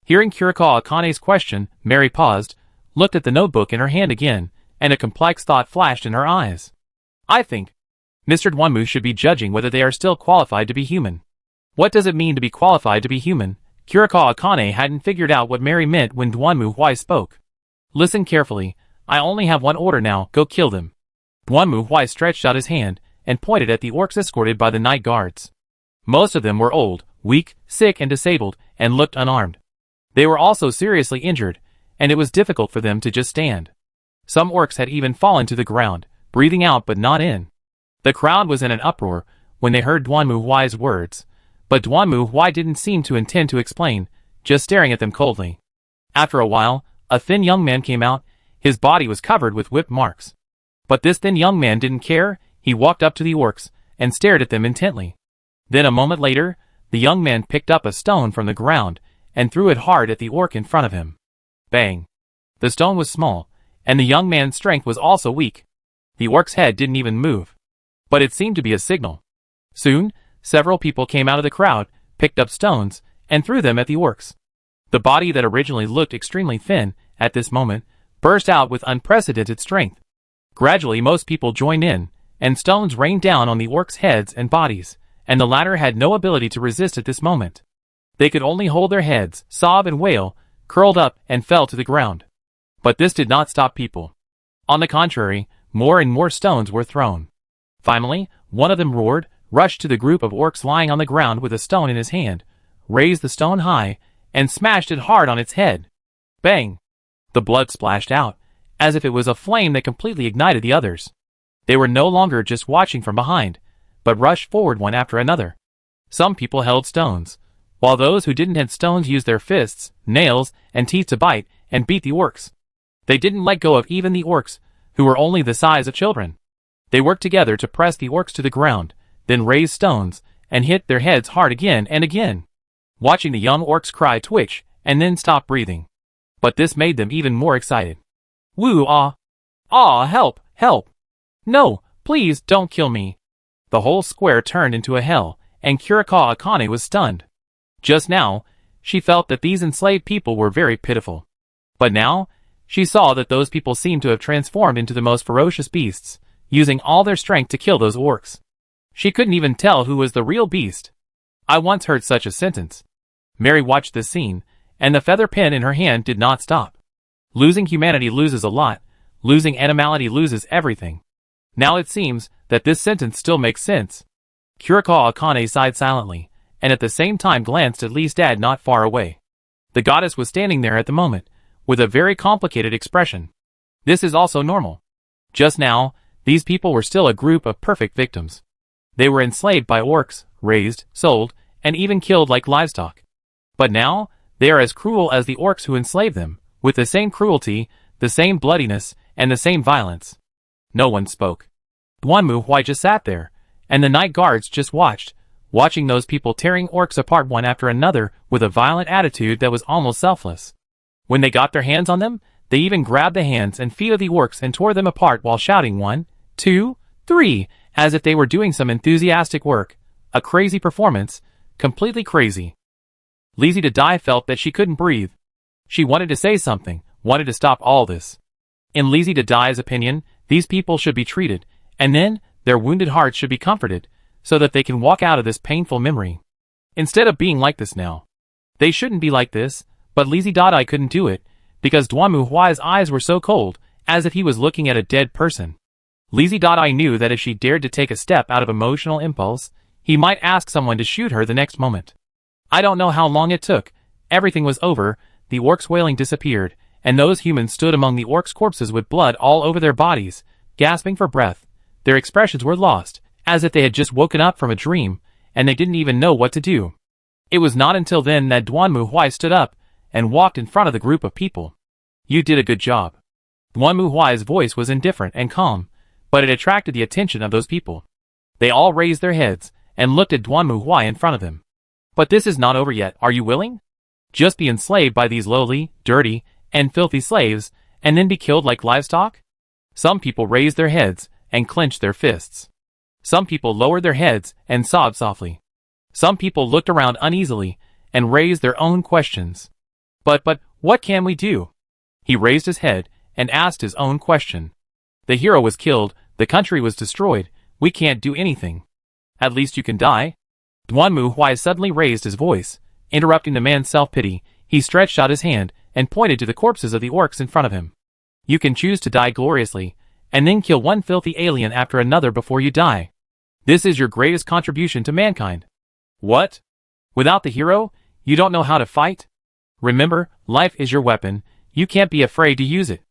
Hearing Kurikawa Akane's question, Mary paused, looked at the notebook in her hand again, and a complex thought flashed in her eyes. I think Mr. Duanmu should be judging whether they are still qualified to be human. What does it mean to be qualified to be human? Kurikawa Akane hadn't figured out what Mary meant when Duanmu Huai spoke. Listen carefully, I only have one order now, go kill them. Duanmu Huai stretched out his hand, and pointed at the orcs escorted by the night guards. Most of them were old, weak, sick and disabled, and looked unarmed. They were also seriously injured, and it was difficult for them to just stand. Some orcs had even fallen to the ground, breathing out but not in. The crowd was in an uproar when they heard Duanmu Huai's words, but Duanmu Huai didn't seem to intend to explain, just staring at them coldly. After a while, a thin young man came out. His body was covered with whip marks. But this thin young man didn't care. He walked up to the orcs and stared at them intently. Then a moment later, the young man picked up a stone from the ground and threw it hard at the orc in front of him. Bang! The stone was small, and the young man's strength was also weak. The orc's head didn't even move. But it seemed to be a signal. Soon, several people came out of the crowd, picked up stones, and threw them at the orcs. The body that originally looked extremely thin, at this moment, burst out with unprecedented strength. Gradually most people joined in, and stones rained down on the orcs' heads and bodies, and the latter had no ability to resist at this moment. They could only hold their heads, sob and wail, curled up and fell to the ground. But this did not stop people. On the contrary, more and more stones were thrown. Finally, one of them roared, rushed to the group of orcs lying on the ground with a stone in his hand, raised the stone high, and smashed it hard on its head. Bang! The blood splashed out, as if it was a flame that completely ignited the others. They were no longer just watching from behind, but rushed forward one after another. Some people held stones, while those who didn't have stones used their fists, nails, and teeth to bite and beat the orcs. They didn't let go of even the orcs, who were only the size of children. They worked together to press the orcs to the ground, then raise stones, and hit their heads hard again and again. Watching the young orcs cry twitch, and then stop breathing. But this made them even more excited. Woo ah! Ah, help, help! No, please don't kill me! The whole square turned into a hell, and Kurikawa Akane was stunned. Just now, she felt that these enslaved people were very pitiful. But now, she saw that those people seemed to have transformed into the most ferocious beasts, using all their strength to kill those orcs. She couldn't even tell who was the real beast. I once heard such a sentence. Mary watched this scene, and the feather pen in her hand did not stop. Losing humanity loses a lot, losing animality loses everything. Now it seems that this sentence still makes sense. Kurikawa Akane sighed silently, and at the same time glanced at Lee's dad not far away. The goddess was standing there at the moment, with a very complicated expression. This is also normal. Just now, these people were still a group of perfect victims. They were enslaved by orcs, raised, sold, and even killed like livestock. But now, they are as cruel as the orcs who enslaved them, with the same cruelty, the same bloodiness, and the same violence. No one spoke. Duanmu Huai just sat there, and the night guards just watching those people tearing orcs apart one after another with a violent attitude that was almost selfless. When they got their hands on them, they even grabbed the hands and feet of the orcs and tore them apart while shouting 1, 2, 3, as if they were doing some enthusiastic work. A crazy performance, completely crazy. Lizzie to Die felt that she couldn't breathe. She wanted to say something, wanted to stop all this. In Lizzie to Die's opinion, these people should be treated, and then their wounded hearts should be comforted, so that they can walk out of this painful memory. Instead of being like this now. They shouldn't be like this, but Lizzie Dai couldn't do it, because Duanmu Huai's eyes were so cold, as if he was looking at a dead person. Lizzie Dai knew that if she dared to take a step out of emotional impulse, he might ask someone to shoot her the next moment. I don't know how long it took. Everything was over, the orcs' wailing disappeared, and those humans stood among the orcs' corpses with blood all over their bodies, gasping for breath. Their expressions were lost, as if they had just woken up from a dream, and they didn't even know what to do. It was not until then that Duanmu Huai stood up, and walked in front of the group of people. You did a good job. Duanmu Huai's voice was indifferent and calm, but it attracted the attention of those people. They all raised their heads, and looked at Duanmu Huai in front of them. But this is not over yet, are you willing? Just be enslaved by these lowly, dirty, and filthy slaves, and then be killed like livestock? Some people raised their heads, and clenched their fists. Some people lowered their heads, and sobbed softly. Some people looked around uneasily, and raised their own questions. But, what can we do? He raised his head, and asked his own question. The hero was killed, the country was destroyed, we can't do anything. At least you can die. Duanmu Huai suddenly raised his voice, interrupting the man's self-pity. He stretched out his hand, and pointed to the corpses of the orcs in front of him. You can choose to die gloriously, and then kill one filthy alien after another before you die. This is your greatest contribution to mankind. What? Without the hero, you don't know how to fight? Remember, life is your weapon, you can't be afraid to use it.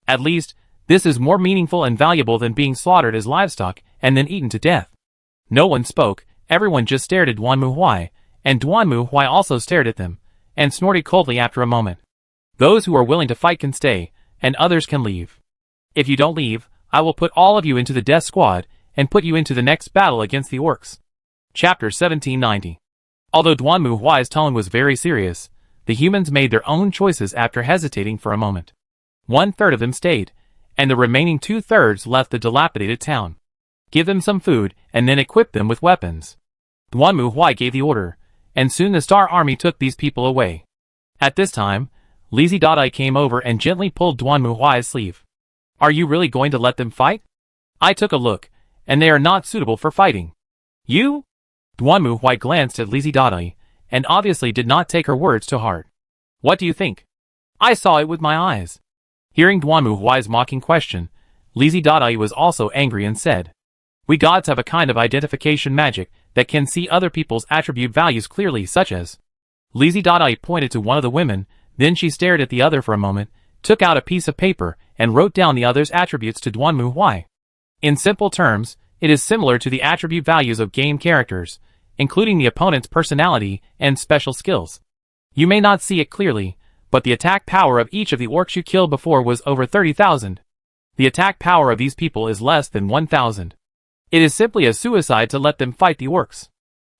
At least, this is more meaningful and valuable than being slaughtered as livestock and then eaten to death. No one spoke, everyone just stared at Duanmu Huai, and Duanmu Huai also stared at them, and snorted coldly after a moment. Those who are willing to fight can stay, and others can leave. If you don't leave, I will put all of you into the death squad, and put you into the next battle against the orcs. Chapter 1790. Although Duanmu Huai's tone was very serious, the humans made their own choices after hesitating for a moment. 1/3 of them stayed, and the remaining 2/3 left the dilapidated town. Give them some food, and then equip them with weapons. Duanmu Huai gave the order, and soon the Star Army took these people away. At this time, Lizzie Dottai came over and gently pulled Duanmu Huai's sleeve. Are you really going to let them fight? I took a look, and they are not suitable for fighting. You? Duanmu Huai glanced at Lizzie Dottai, and obviously did not take her words to heart. What do you think? I saw it with my eyes. Hearing Duanmu Huai's mocking question, Lizzie Dottai was also angry and said, We gods have a kind of identification magic that can see other people's attribute values clearly, such as. Lizzie Dottai pointed to one of the women, then she stared at the other for a moment, took out a piece of paper, and wrote down the other's attributes to Duanmu Huai. In simple terms, it is similar to the attribute values of game characters, including the opponent's personality and special skills. You may not see it clearly, but the attack power of each of the orcs you killed before was over 30,000. The attack power of these people is less than 1,000. It is simply a suicide to let them fight the orcs.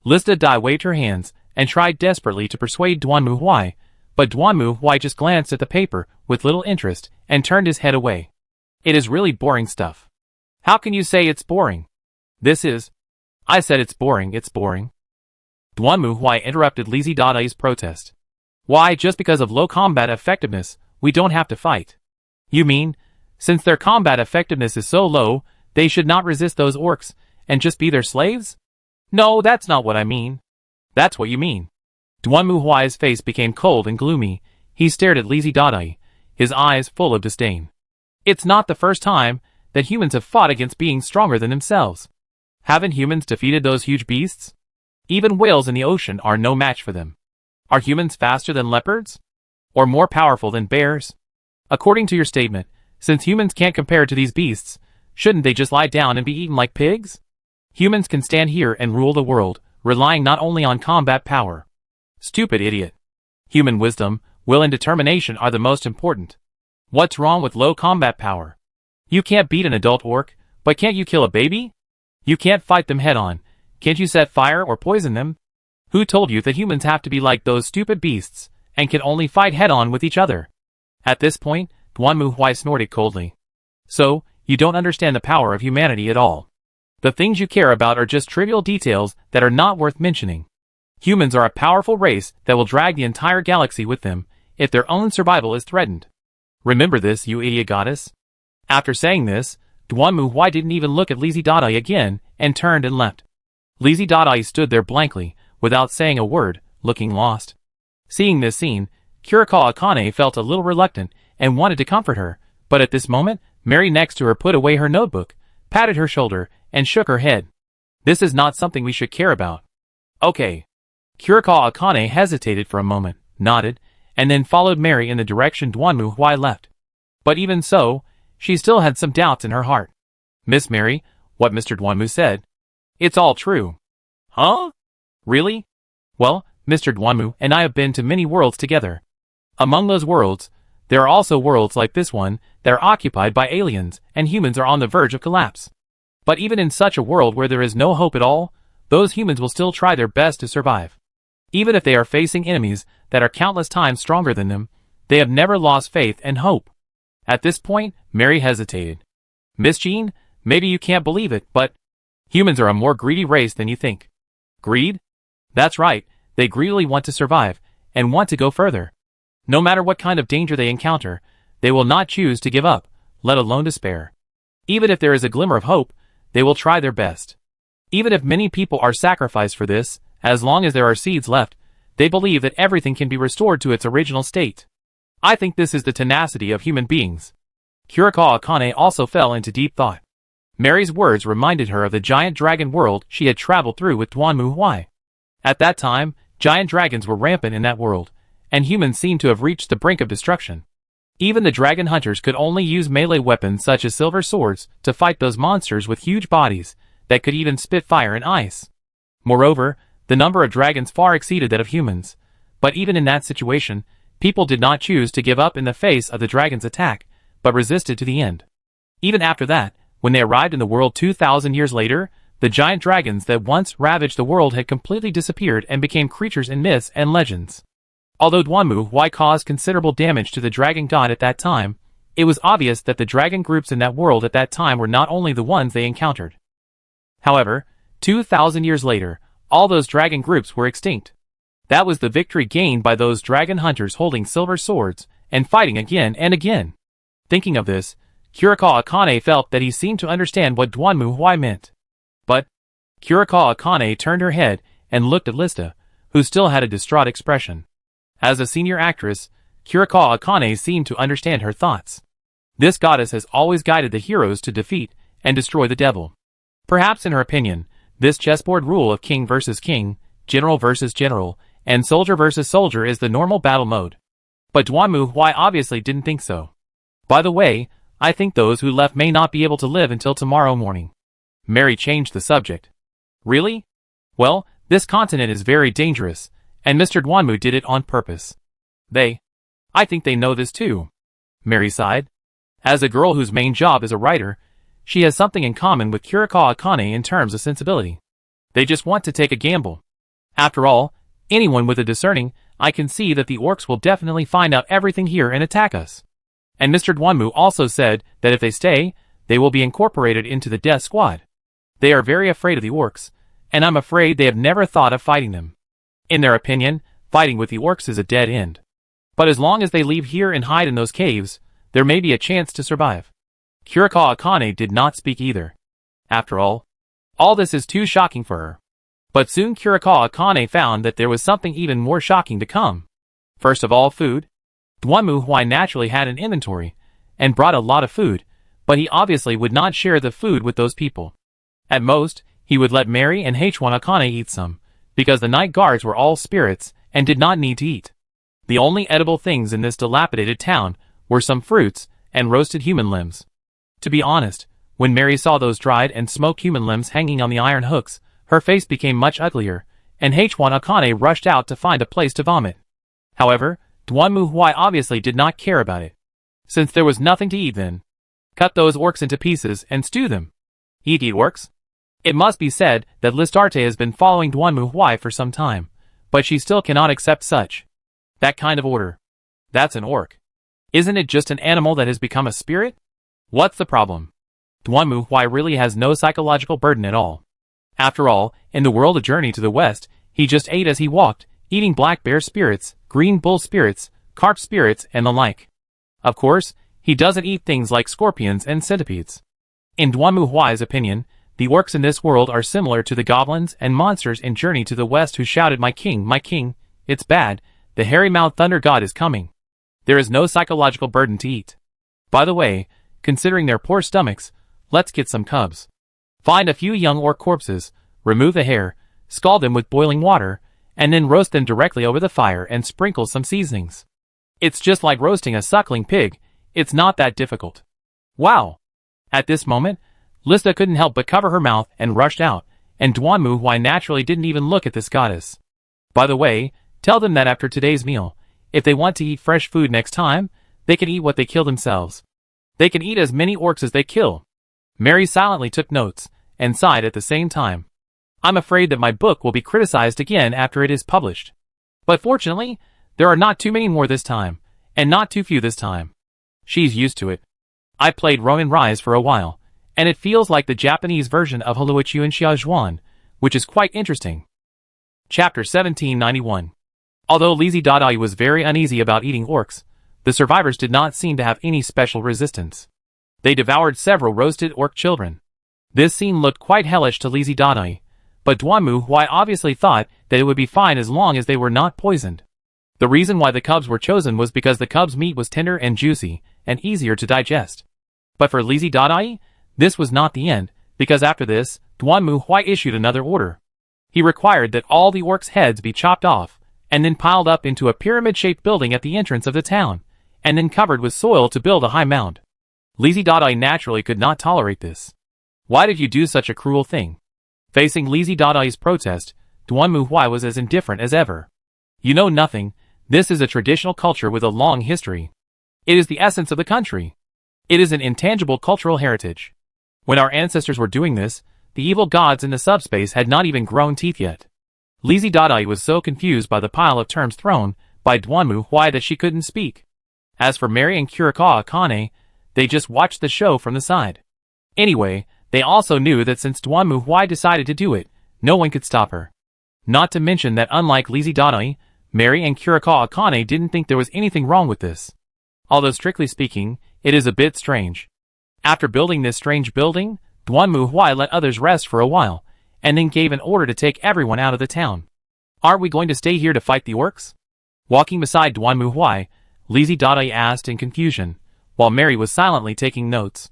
Lista Dai waved her hands and tried desperately to persuade Duanmu Huai, but Duanmu Huai just glanced at the paper with little interest and turned his head away. It is really boring stuff. How can you say it's boring? This is. I said it's boring, it's boring. Duanmu Huai interrupted Lizzie Dattai's protest. Why, just because of low combat effectiveness, we don't have to fight. You mean, since their combat effectiveness is so low, they should not resist those orcs, and just be their slaves? No, that's not what I mean. That's what you mean. Duanmu Huai's face became cold and gloomy. He stared at Lizzie Dottai, his eyes full of disdain. It's not the first time that humans have fought against beings stronger than themselves. Haven't humans defeated those huge beasts? Even whales in the ocean are no match for them. Are humans faster than leopards? Or more powerful than bears? According to your statement, since humans can't compare to these beasts, shouldn't they just lie down and be eaten like pigs? Humans can stand here and rule the world, relying not only on combat power. Stupid idiot. Human wisdom, will and determination are the most important. What's wrong with low combat power? You can't beat an adult orc, but can't you kill a baby? You can't fight them head-on. Can't you set fire or poison them? Who told you that humans have to be like those stupid beasts, and can only fight head-on with each other? At this point, Duanmu Huai snorted coldly. So, you don't understand the power of humanity at all. The things you care about are just trivial details that are not worth mentioning. Humans are a powerful race that will drag the entire galaxy with them, if their own survival is threatened. Remember this, you idiot goddess. After saying this, Duanmu Huai didn't even look at Lizzie Dottai again, and turned and left. Lizzie Dottai stood there blankly, without saying a word, looking lost. Seeing this scene, Kurikawa Akane felt a little reluctant, and wanted to comfort her, but at this moment, Mary next to her put away her notebook, patted her shoulder, and shook her head. This is not something we should care about. Okay. Kurikawa Akane hesitated for a moment, nodded, and then followed Mary in the direction Duanmu Huai left. But even so, she still had some doubts in her heart. Miss Mary, what Mr. Duanmu said. It's all true. Huh? Really? Well, Mr. Duanmu and I have been to many worlds together. Among those worlds, there are also worlds like this one that are occupied by aliens, and humans are on the verge of collapse. But even in such a world where there is no hope at all, those humans will still try their best to survive. Even if they are facing enemies that are countless times stronger than them, they have never lost faith and hope. At this point, Mary hesitated. Miss Jean, maybe you can't believe it, but humans are a more greedy race than you think. Greed? That's right, they greedily want to survive, and want to go further. No matter what kind of danger they encounter, they will not choose to give up, let alone despair. Even if there is a glimmer of hope, they will try their best. Even if many people are sacrificed for this, as long as there are seeds left, they believe that everything can be restored to its original state. I think this is the tenacity of human beings. Kurikawa Akane also fell into deep thought. Mary's words reminded her of the giant dragon world she had traveled through with Duan Mu Huai. At that time, giant dragons were rampant in that world, and humans seemed to have reached the brink of destruction. Even the dragon hunters could only use melee weapons such as silver swords to fight those monsters with huge bodies that could even spit fire and ice. Moreover, the number of dragons far exceeded that of humans, but even in that situation, people did not choose to give up in the face of the dragon's attack, but resisted to the end. Even after that, when they arrived in the world 2,000 years later, the giant dragons that once ravaged the world had completely disappeared and became creatures in myths and legends. Although Duan Mu Huai caused considerable damage to the dragon god at that time, it was obvious that the dragon groups in that world at that time were not only the ones they encountered. However, 2,000 years later, all those dragon groups were extinct. That was the victory gained by those dragon hunters holding silver swords and fighting again and again. Thinking of this, Kurikawa Akane felt that he seemed to understand what Duan Mu Huai meant. But Kurikawa Akane turned her head and looked at Lista, who still had a distraught expression. As a senior actress, Kurikawa Akane seemed to understand her thoughts. This goddess has always guided the heroes to defeat and destroy the devil. Perhaps in her opinion, this chessboard rule of king versus king, general versus general, and soldier versus soldier is the normal battle mode. But Duan Mu Huai obviously didn't think so. By the way, I think those who left may not be able to live until tomorrow morning. Mary changed the subject. Really? Well, this continent is very dangerous, and Mr. Duan Mu did it on purpose. I think they know this too. Mary sighed. As a girl whose main job is a writer, she has something in common with Kurikawa Akane in terms of sensibility. They just want to take a gamble. After all, anyone with a discerning eye can see that the orcs will definitely find out everything here and attack us. And Mr. Duan Mu also said that if they stay, they will be incorporated into the death squad. They are very afraid of the orcs, and I'm afraid they have never thought of fighting them. In their opinion, fighting with the orcs is a dead end. But as long as they leave here and hide in those caves, there may be a chance to survive. Kurikawa Akane did not speak either. After all this is too shocking for her. But soon Kurikawa Akane found that there was something even more shocking to come. First of all, food. Duan Mu Huai naturally had an inventory, and brought a lot of food, but he obviously would not share the food with those people. At most, he would let Mary and H1 Akane eat some, because the night guards were all spirits and did not need to eat. The only edible things in this dilapidated town were some fruits and roasted human limbs. To be honest, when Mary saw those dried and smoked human limbs hanging on the iron hooks, her face became much uglier, and H1 Akane rushed out to find a place to vomit. However, Duan Mu Huai obviously did not care about it. Since there was nothing to eat then, cut those orcs into pieces and stew them. Eat orcs? It must be said that Listarte has been following Duan Mu Huai for some time, but she still cannot accept that kind of order. That's an orc. Isn't it just an animal that has become a spirit? What's the problem? Duan Mu Huai really has no psychological burden at all. After all, in the world of Journey to the West, he just ate as he walked, eating black bear spirits, green bull spirits, carp spirits, and the like. Of course, he doesn't eat things like scorpions and centipedes. In Duan Mu Huai's opinion, the orcs in this world are similar to the goblins and monsters in Journey to the West who shouted, my king, it's bad, the hairy-mouthed thunder god is coming. There is no psychological burden to eat. By the way, considering their poor stomachs, let's get some cubs. Find a few young orc corpses, remove the hair, scald them with boiling water, and then roast them directly over the fire and sprinkle some seasonings. It's just like roasting a suckling pig, it's not that difficult. Wow! At this moment, Lista couldn't help but cover her mouth and rushed out, and Duan Mu Huai naturally didn't even look at this goddess. By the way, tell them that after today's meal, if they want to eat fresh food next time, they can eat what they kill themselves. They can eat as many orcs as they kill. Mary silently took notes, and sighed at the same time. I'm afraid that my book will be criticized again after it is published. But fortunately, there are not too many more this time, and not too few this time. She's used to it. I played Roman Rise for a while, and it feels like the Japanese version of Huluichuan Xiaozhuan, which is quite interesting. Chapter 1791. Although Lizzie Dadai was very uneasy about eating orcs, the survivors did not seem to have any special resistance. They devoured several roasted orc children. This scene looked quite hellish to Lizzie Dadai, but Duan Mu Huai obviously thought that it would be fine as long as they were not poisoned. The reason why the cubs were chosen was because the cubs' meat was tender and juicy, and easier to digest. But for Lizzie Dadai, This was not the end, because after this, Duanmu Huai issued another order. He required that all the orcs' heads be chopped off, and then piled up into a pyramid-shaped building at the entrance of the town, and then covered with soil to build a high mound. Lizzie Dottai naturally could not tolerate this. Why did you do such a cruel thing? Facing Lizzie Dottai's protest, Duanmu Huai was as indifferent as ever. You know nothing, this is a traditional culture with a long history. It is the essence of the country. It is an intangible cultural heritage. When our ancestors were doing this, the evil gods in the subspace had not even grown teeth yet. Lizzie Dottai was so confused by the pile of terms thrown by Duanmu Huai that she couldn't speak. As for Mary and Kurikawa Akane, they just watched the show from the side. Anyway, they also knew that since Duanmu Huai decided to do it, no one could stop her. Not to mention that unlike Lizzie Dottai, Mary and Kurikawa Akane didn't think there was anything wrong with this. Although strictly speaking, it is a bit strange. After building this strange building, Duanmu Huai let others rest for a while, and then gave an order to take everyone out of the town. Aren't we going to stay here to fight the orcs? Walking beside Duanmu Huai, Lizzie Dottai asked in confusion, while Mary was silently taking notes.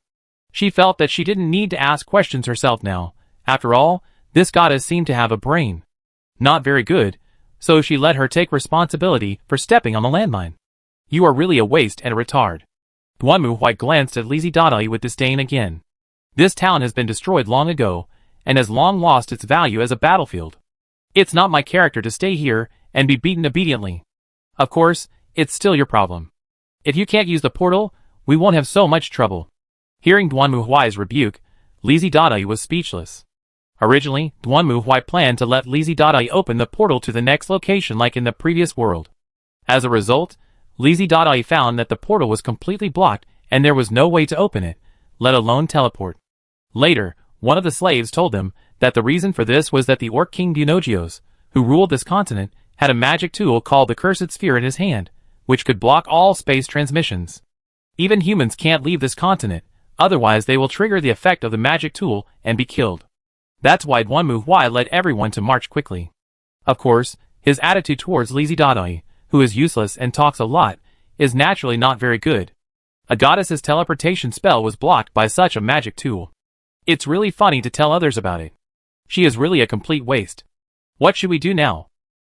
She felt that she didn't need to ask questions herself now. After all, this goddess seemed to have a brain. Not very good, so she let her take responsibility for stepping on the landmine. You are really a waste and a retard. Duanmu Huai glanced at Lizzie Dottai with disdain again. This town has been destroyed long ago, and has long lost its value as a battlefield. It's not my character to stay here and be beaten obediently. Of course, it's still your problem. If you can't use the portal, we won't have so much trouble. Hearing Duanmu Huai's rebuke, Lizzie Dottai was speechless. Originally, Duanmu Huai planned to let Lizzie Dottai open the portal to the next location like in the previous world. As a result, Lizzie Dottai found that the portal was completely blocked and there was no way to open it, let alone teleport. Later, one of the slaves told them that the reason for this was that the Orc King Bunogios, who ruled this continent, had a magic tool called the Cursed Sphere in his hand, which could block all space transmissions. Even humans can't leave this continent, otherwise they will trigger the effect of the magic tool and be killed. That's why Duanmu Huai led everyone to march quickly. Of course, his attitude towards Lizzie Dottai, who is useless and talks a lot, is naturally not very good. A goddess's teleportation spell was blocked by such a magic tool. It's really funny to tell others about it. She is really a complete waste. What should we do now?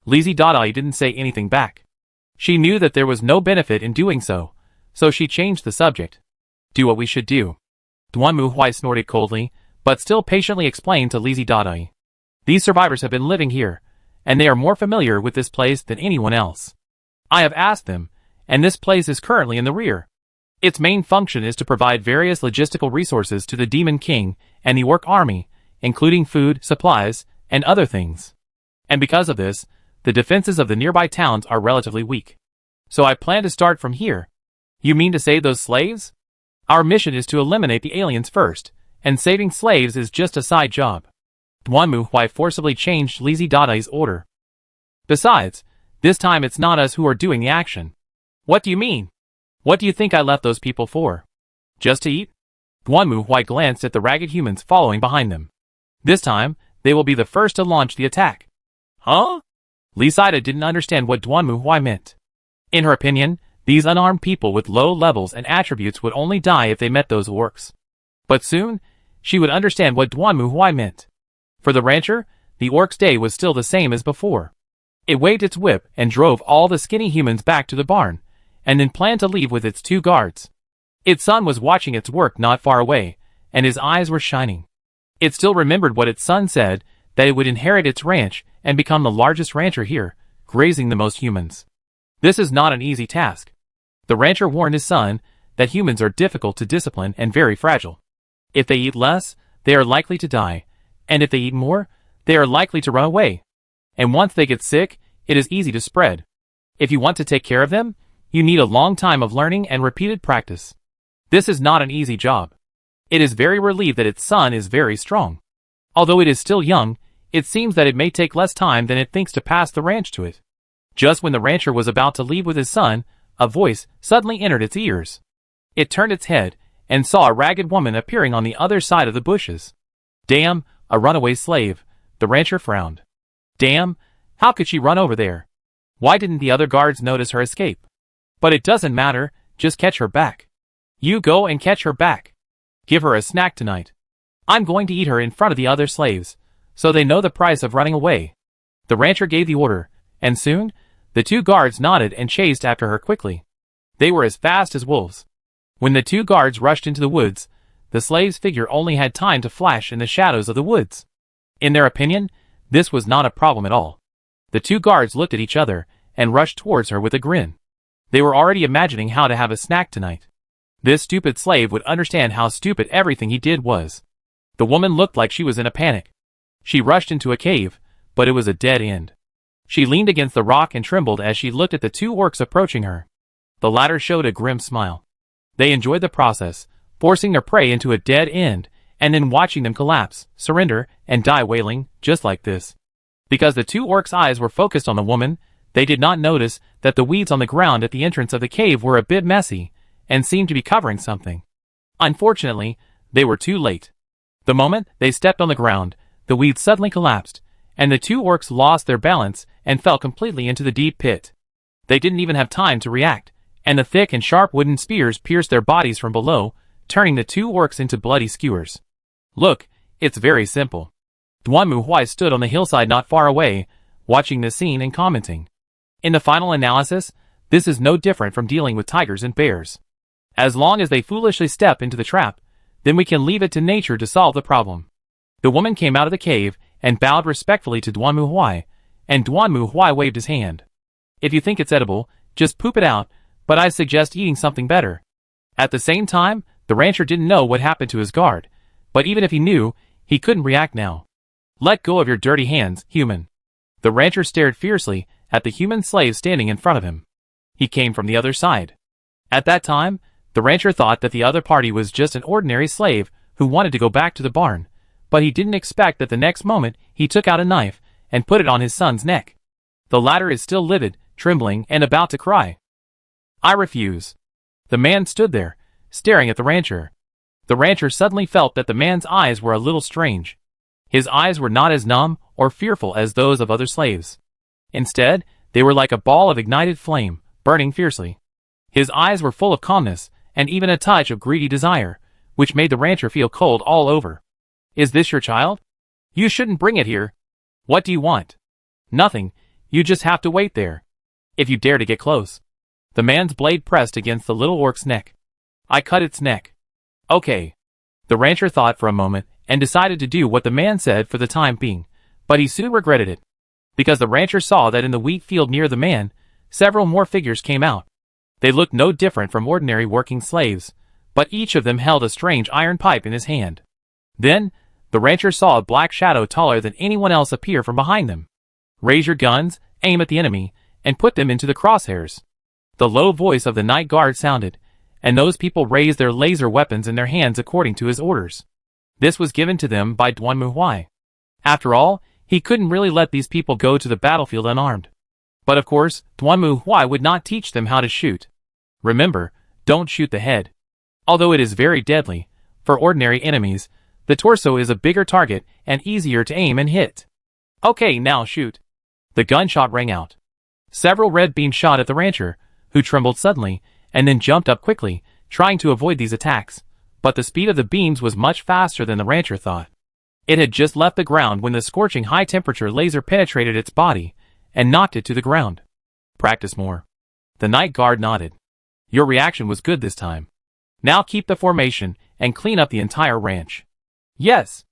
Lizzie Dottai didn't say anything back. She knew that there was no benefit in doing so, so she changed the subject. Do what we should do. Duanmu Huai snorted coldly, but still patiently explained to Lizzie Dottai. These survivors have been living here, and they are more familiar with this place than anyone else. I have asked them, and this place is currently in the rear. Its main function is to provide various logistical resources to the Demon King and the Orc Army, including food, supplies, and other things. And because of this, the defenses of the nearby towns are relatively weak. So I plan to start from here. You mean to say those slaves? Our mission is to eliminate the aliens first, and saving slaves is just a side job. Duanmu Huai forcibly changed Lizzie Dottai's order. Besides, this time it's not us who are doing the action. What do you mean? What do you think I left those people for? Just to eat? Duanmu Huai glanced at the ragged humans following behind them. This time, they will be the first to launch the attack. Huh? Lisida didn't understand what Duanmu Huai meant. In her opinion, these unarmed people with low levels and attributes would only die if they met those orcs. But soon, she would understand what Duanmu Huai meant. For the rancher, the orc's day was still the same as before. It waved its whip and drove all the skinny humans back to the barn, and then planned to leave with its 2 guards. Its son was watching its work not far away, and his eyes were shining. It still remembered what its son said, that it would inherit its ranch and become the largest rancher here, grazing the most humans. This is not an easy task. The rancher warned his son that humans are difficult to discipline and very fragile. If they eat less, they are likely to die, and if they eat more, they are likely to run away. And once they get sick, it is easy to spread. If you want to take care of them, you need a long time of learning and repeated practice. This is not an easy job. It is very relieved that its son is very strong. Although it is still young, it seems that it may take less time than it thinks to pass the ranch to it. Just when the rancher was about to leave with his son, a voice suddenly entered its ears. It turned its head and saw a ragged woman appearing on the other side of the bushes. Damn, a runaway slave, the rancher frowned. Damn, how could she run over there? Why didn't the other guards notice her escape? But it doesn't matter, just catch her back. You go and catch her back. Give her a snack tonight. I'm going to eat her in front of the other slaves, so they know the price of running away." The rancher gave the order, and soon, the 2 guards nodded and chased after her quickly. They were as fast as wolves. When the 2 guards rushed into the woods, the slave's figure only had time to flash in the shadows of the woods. In their opinion, this was not a problem at all. The 2 guards looked at each other and rushed towards her with a grin. They were already imagining how to have a snack tonight. This stupid slave would understand how stupid everything he did was. The woman looked like she was in a panic. She rushed into a cave, but it was a dead end. She leaned against the rock and trembled as she looked at the 2 orcs approaching her. The latter showed a grim smile. They enjoyed the process, forcing their prey into a dead end, and then watching them collapse, surrender, and die wailing, just like this. Because the 2 orcs' eyes were focused on the woman, they did not notice that the weeds on the ground at the entrance of the cave were a bit messy, and seemed to be covering something. Unfortunately, they were too late. The moment they stepped on the ground, the weeds suddenly collapsed, and the 2 orcs lost their balance and fell completely into the deep pit. They didn't even have time to react, and the thick and sharp wooden spears pierced their bodies from below, turning the 2 orcs into bloody skewers. Look, it's very simple. Duan Muhui stood on the hillside not far away, watching this scene and commenting. In the final analysis, this is no different from dealing with tigers and bears. As long as they foolishly step into the trap, then we can leave it to nature to solve the problem. The woman came out of the cave and bowed respectfully to Duan Muhui, and Duan Muhui waved his hand. If you think it's edible, just poop it out, but I suggest eating something better. At the same time, the rancher didn't know what happened to his guard, but even if he knew, he couldn't react now. Let go of your dirty hands, human. The rancher stared fiercely at the human slave standing in front of him. He came from the other side. At that time, the rancher thought that the other party was just an ordinary slave who wanted to go back to the barn, but he didn't expect that the next moment he took out a knife and put it on his son's neck. The latter is still livid, trembling, and about to cry. "I refuse." The man stood there, staring at the rancher. The rancher suddenly felt that the man's eyes were a little strange. His eyes were not as numb or fearful as those of other slaves. Instead, they were like a ball of ignited flame, burning fiercely. His eyes were full of calmness, and even a touch of greedy desire, which made the rancher feel cold all over. "Is this your child? You shouldn't bring it here. What do you want?" "Nothing, you just have to wait there. If you dare to get close." The man's blade pressed against the little orc's neck. "I cut its neck." "Okay." The rancher thought for a moment and decided to do what the man said for the time being, but he soon regretted it. Because the rancher saw that in the wheat field near the man, several more figures came out. They looked no different from ordinary working slaves, but each of them held a strange iron pipe in his hand. Then, the rancher saw a black shadow taller than anyone else appear from behind them. "Raise your guns, aim at the enemy, and put them into the crosshairs." The low voice of the night guard sounded, and those people raised their laser weapons in their hands according to his orders. This was given to them by Duan Muhui. After all, he couldn't really let these people go to the battlefield unarmed. But of course, Duan Muhui would not teach them how to shoot. Remember, don't shoot the head. Although it is very deadly, for ordinary enemies, the torso is a bigger target and easier to aim and hit. "Okay, now shoot." The gunshot rang out. Several red beams shot at the rancher, who trembled suddenly, and then jumped up quickly, trying to avoid these attacks, but the speed of the beams was much faster than the rancher thought. It had just left the ground when the scorching high-temperature laser penetrated its body, and knocked it to the ground. "Practice more." The night guard nodded. "Your reaction was good this time. Now keep the formation, and clean up the entire ranch." "Yes."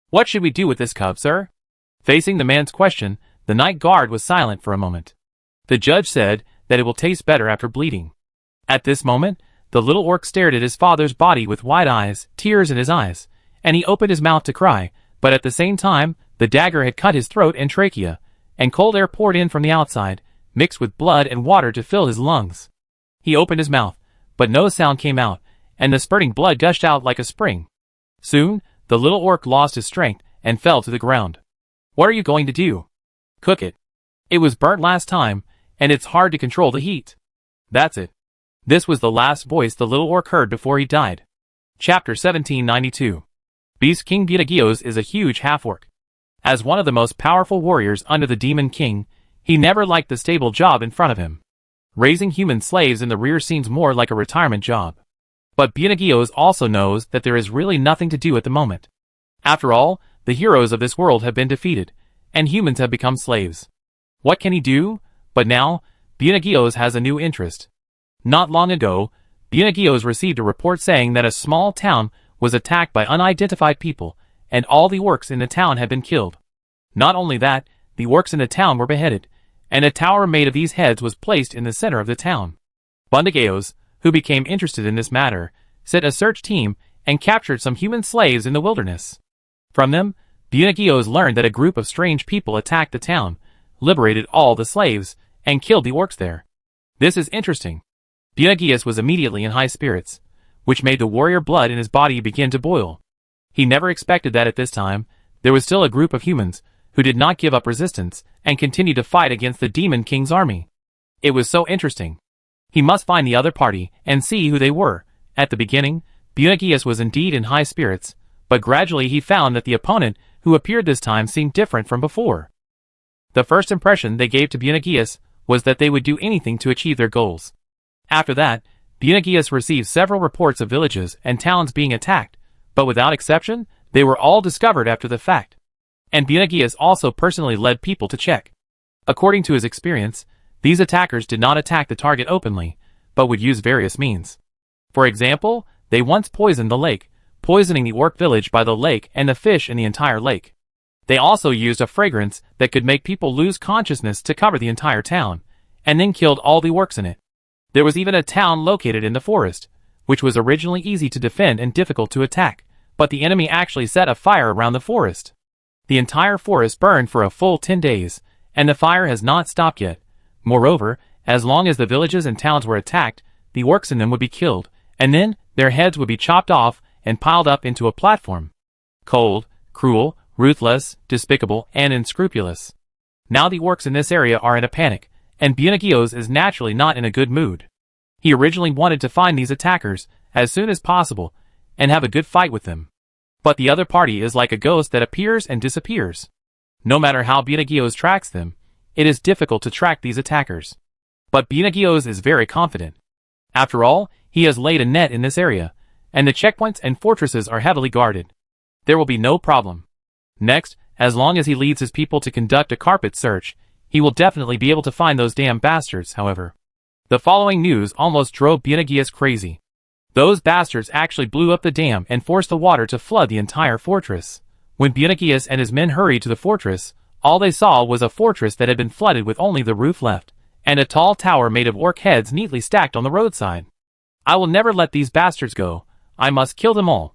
"What should we do with this cub, sir?" Facing the man's question, the night guard was silent for a moment. "The judge said that it will taste better after bleeding." At this moment, the little orc stared at his father's body with wide eyes, tears in his eyes, and he opened his mouth to cry, but at the same time, the dagger had cut his throat and trachea, and cold air poured in from the outside, mixed with blood and water to fill his lungs. He opened his mouth, but no sound came out, and the spurting blood gushed out like a spring. Soon, the little orc lost his strength and fell to the ground. "What are you going to do?" "Cook it. It was burnt last time, and it's hard to control the heat." "That's it." This was the last voice the little orc heard before he died. Chapter 1792. Beast King Butagios is a huge half-orc. As one of the most powerful warriors under the Demon King, he never liked the stable job in front of him. Raising human slaves in the rear seems more like a retirement job. But Byakuya also knows that there is really nothing to do at the moment. After all, the heroes of this world have been defeated, and humans have become slaves. What can he do? But now, Byakuya has a new interest. Not long ago, Byakuya received a report saying that a small town was attacked by unidentified people, and all the orcs in the town had been killed. Not only that, the orcs in the town were beheaded, and a tower made of these heads was placed in the center of the town. Byakuya, who became interested in this matter, sent a search team and captured some human slaves in the wilderness. From them, Byakuya learned that a group of strange people attacked the town, liberated all the slaves, and killed the orcs there. This is interesting. Byakuya was immediately in high spirits, which made the warrior blood in his body begin to boil. He never expected that at this time, there was still a group of humans who did not give up resistance and continued to fight against the Demon King's army. It was so interesting. He must find the other party and see who they were. At the beginning, Byakuya was indeed in high spirits, but gradually he found that the opponent who appeared this time seemed different from before. The first impression they gave to Byakuya was that they would do anything to achieve their goals. After that, Byakuya received several reports of villages and towns being attacked, but without exception, they were all discovered after the fact. And Byakuya also personally led people to check. According to his experience, these attackers did not attack the target openly, but would use various means. For example, they once poisoned the lake, poisoning the orc village by the lake and the fish in the entire lake. They also used a fragrance that could make people lose consciousness to cover the entire town, and then killed all the orcs in it. There was even a town located in the forest, which was originally easy to defend and difficult to attack, but the enemy actually set a fire around the forest. The entire forest burned for a full 10 days, and the fire has not stopped yet. Moreover, as long as the villages and towns were attacked, the orcs in them would be killed, and then their heads would be chopped off and piled up into a platform. Cold, cruel, ruthless, despicable, and unscrupulous. Now the orcs in this area are in a panic, and Byakuya is naturally not in a good mood. He originally wanted to find these attackers as soon as possible and have a good fight with them. But the other party is like a ghost that appears and disappears. No matter how Byakuya tracks them, it is difficult to track these attackers. But Byakuya is very confident. After all, he has laid a net in this area, and the checkpoints and fortresses are heavily guarded. There will be no problem. Next, as long as he leads his people to conduct a carpet search, he will definitely be able to find those damn bastards, however. The following news almost drove Byakuya crazy. Those bastards actually blew up the dam and forced the water to flood the entire fortress. When Byakuya and his men hurried to the fortress, all they saw was a fortress that had been flooded with only the roof left, and a tall tower made of orc heads neatly stacked on the roadside. I will never let these bastards go. I must kill them all.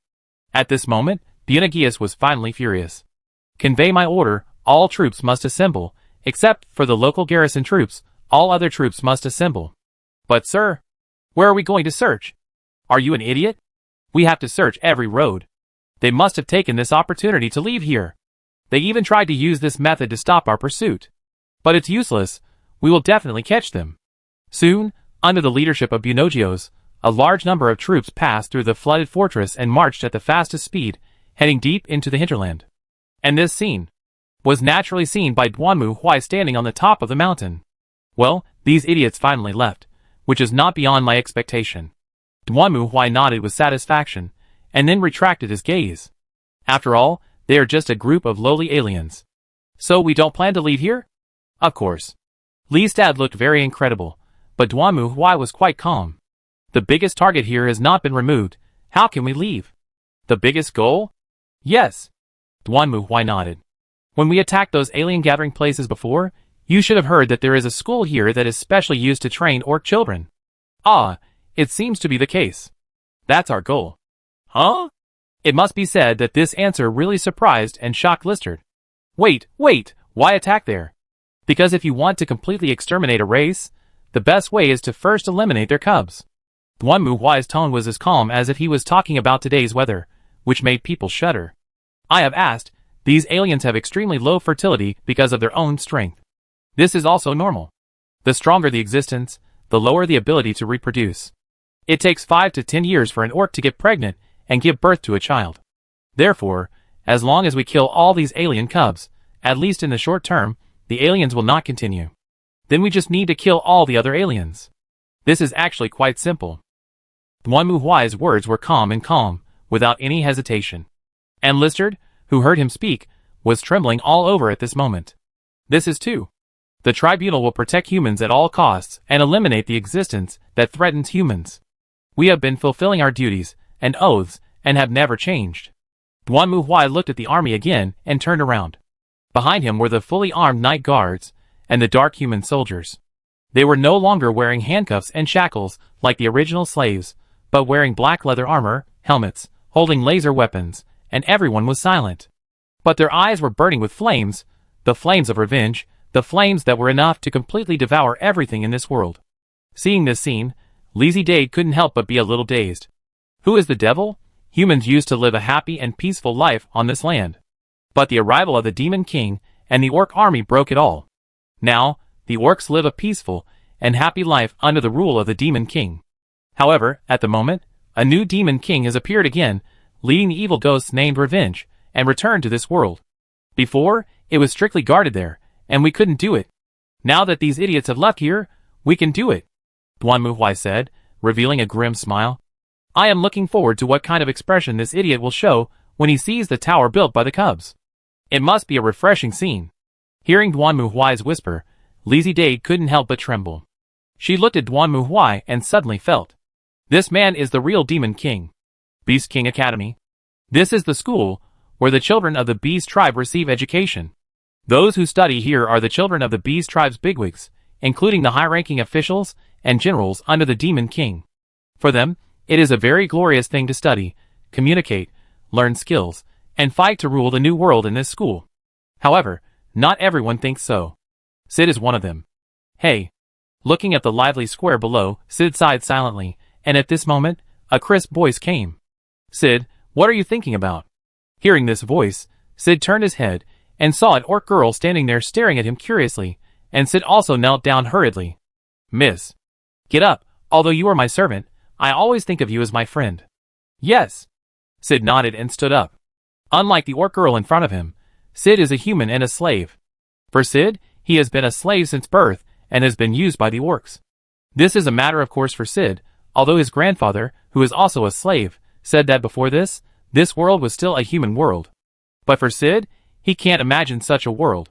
At this moment, Byakuya was finally furious. Convey my order, all troops must assemble, except for the local garrison troops, all other troops must assemble. But sir, where are we going to search? Are you an idiot? We have to search every road. They must have taken this opportunity to leave here. They even tried to use this method to stop our pursuit. But it's useless. We will definitely catch them. Soon, under the leadership of Byakuya, a large number of troops passed through the flooded fortress and marched at the fastest speed, heading deep into the hinterland. And this scene was naturally seen by Duanmu standing on the top of the mountain. Well, these idiots finally left, which is not beyond my expectation. Duanmu nodded with satisfaction, and then retracted his gaze. After all, they are just a group of lowly aliens. So we don't plan to leave here? Of course. Li's dad looked very incredible, but Duanmu was quite calm. The biggest target here has not been removed. How can we leave? The biggest goal? Yes. Duanmu nodded. When we attacked those alien gathering places before, you should have heard that there is a school here that is specially used to train orc children. Ah, it seems to be the case. That's our goal. Huh? It must be said that this answer really surprised and shocked Listard. Wait, why attack there? Because if you want to completely exterminate a race, the best way is to first eliminate their cubs. Duanmu's tone was as calm as if he was talking about today's weather, which made people shudder. I have asked, these aliens have extremely low fertility because of their own strength. This is also normal. The stronger the existence, the lower the ability to reproduce. It takes 5 to 10 years for an orc to get pregnant and give birth to a child. Therefore, as long as we kill all these alien cubs, at least in the short term, the aliens will not continue. Then we just need to kill all the other aliens. This is actually quite simple. Duan Muhuai's words were calm, without any hesitation. And Listard, who heard him speak, was trembling all over at this moment. This is too. The tribunal will protect humans at all costs and eliminate the existence that threatens humans. We have been fulfilling our duties and oaths and have never changed. Duan Muhuai looked at the army again and turned around. Behind him were the fully armed night guards and the dark human soldiers. They were no longer wearing handcuffs and shackles like the original slaves, but wearing black leather armor, helmets, holding laser weapons, and everyone was silent. But their eyes were burning with flames, the flames of revenge, the flames that were enough to completely devour everything in this world. Seeing this scene, Lazy Dade couldn't help but be a little dazed. Who is the devil? Humans used to live a happy and peaceful life on this land. But the arrival of the Demon King and the Orc army broke it all. Now, the Orcs live a peaceful and happy life under the rule of the Demon King. However, at the moment, a new Demon King has appeared again, leading the evil ghosts named Revenge, and returned to this world. Before, it was strictly guarded there, and we couldn't do it. Now that these idiots have left here, we can do it, Duan Muhuai said, revealing a grim smile. I am looking forward to what kind of expression this idiot will show when he sees the tower built by the cubs. It must be a refreshing scene. Hearing Duan Muhuai's whisper, Lazy Dade couldn't help but tremble. She looked at Duan Muhuai and suddenly felt. This man is the real Demon King. Beast King Academy. This is the school where the children of the Beast tribe receive education. Those who study here are the children of the Beast tribe's bigwigs, including the high-ranking officials and generals under the Demon King. For them, it is a very glorious thing to study, communicate, learn skills, and fight to rule the new world in this school. However, not everyone thinks so. Sid is one of them. Hey. Looking at the lively square below, Sid sighed silently, and at this moment, a crisp voice came. Sid, what are you thinking about? Hearing this voice, Sid turned his head and saw an orc girl standing there staring at him curiously, and Sid also knelt down hurriedly. Miss. Get up, although you are my servant, I always think of you as my friend. Yes. Sid nodded and stood up. Unlike the orc girl in front of him, Sid is a human and a slave. For Sid, he has been a slave since birth and has been used by the orcs. This is a matter of course for Sid, although his grandfather, who is also a slave, said that before this world was still a human world. But for Sid, he can't imagine such a world.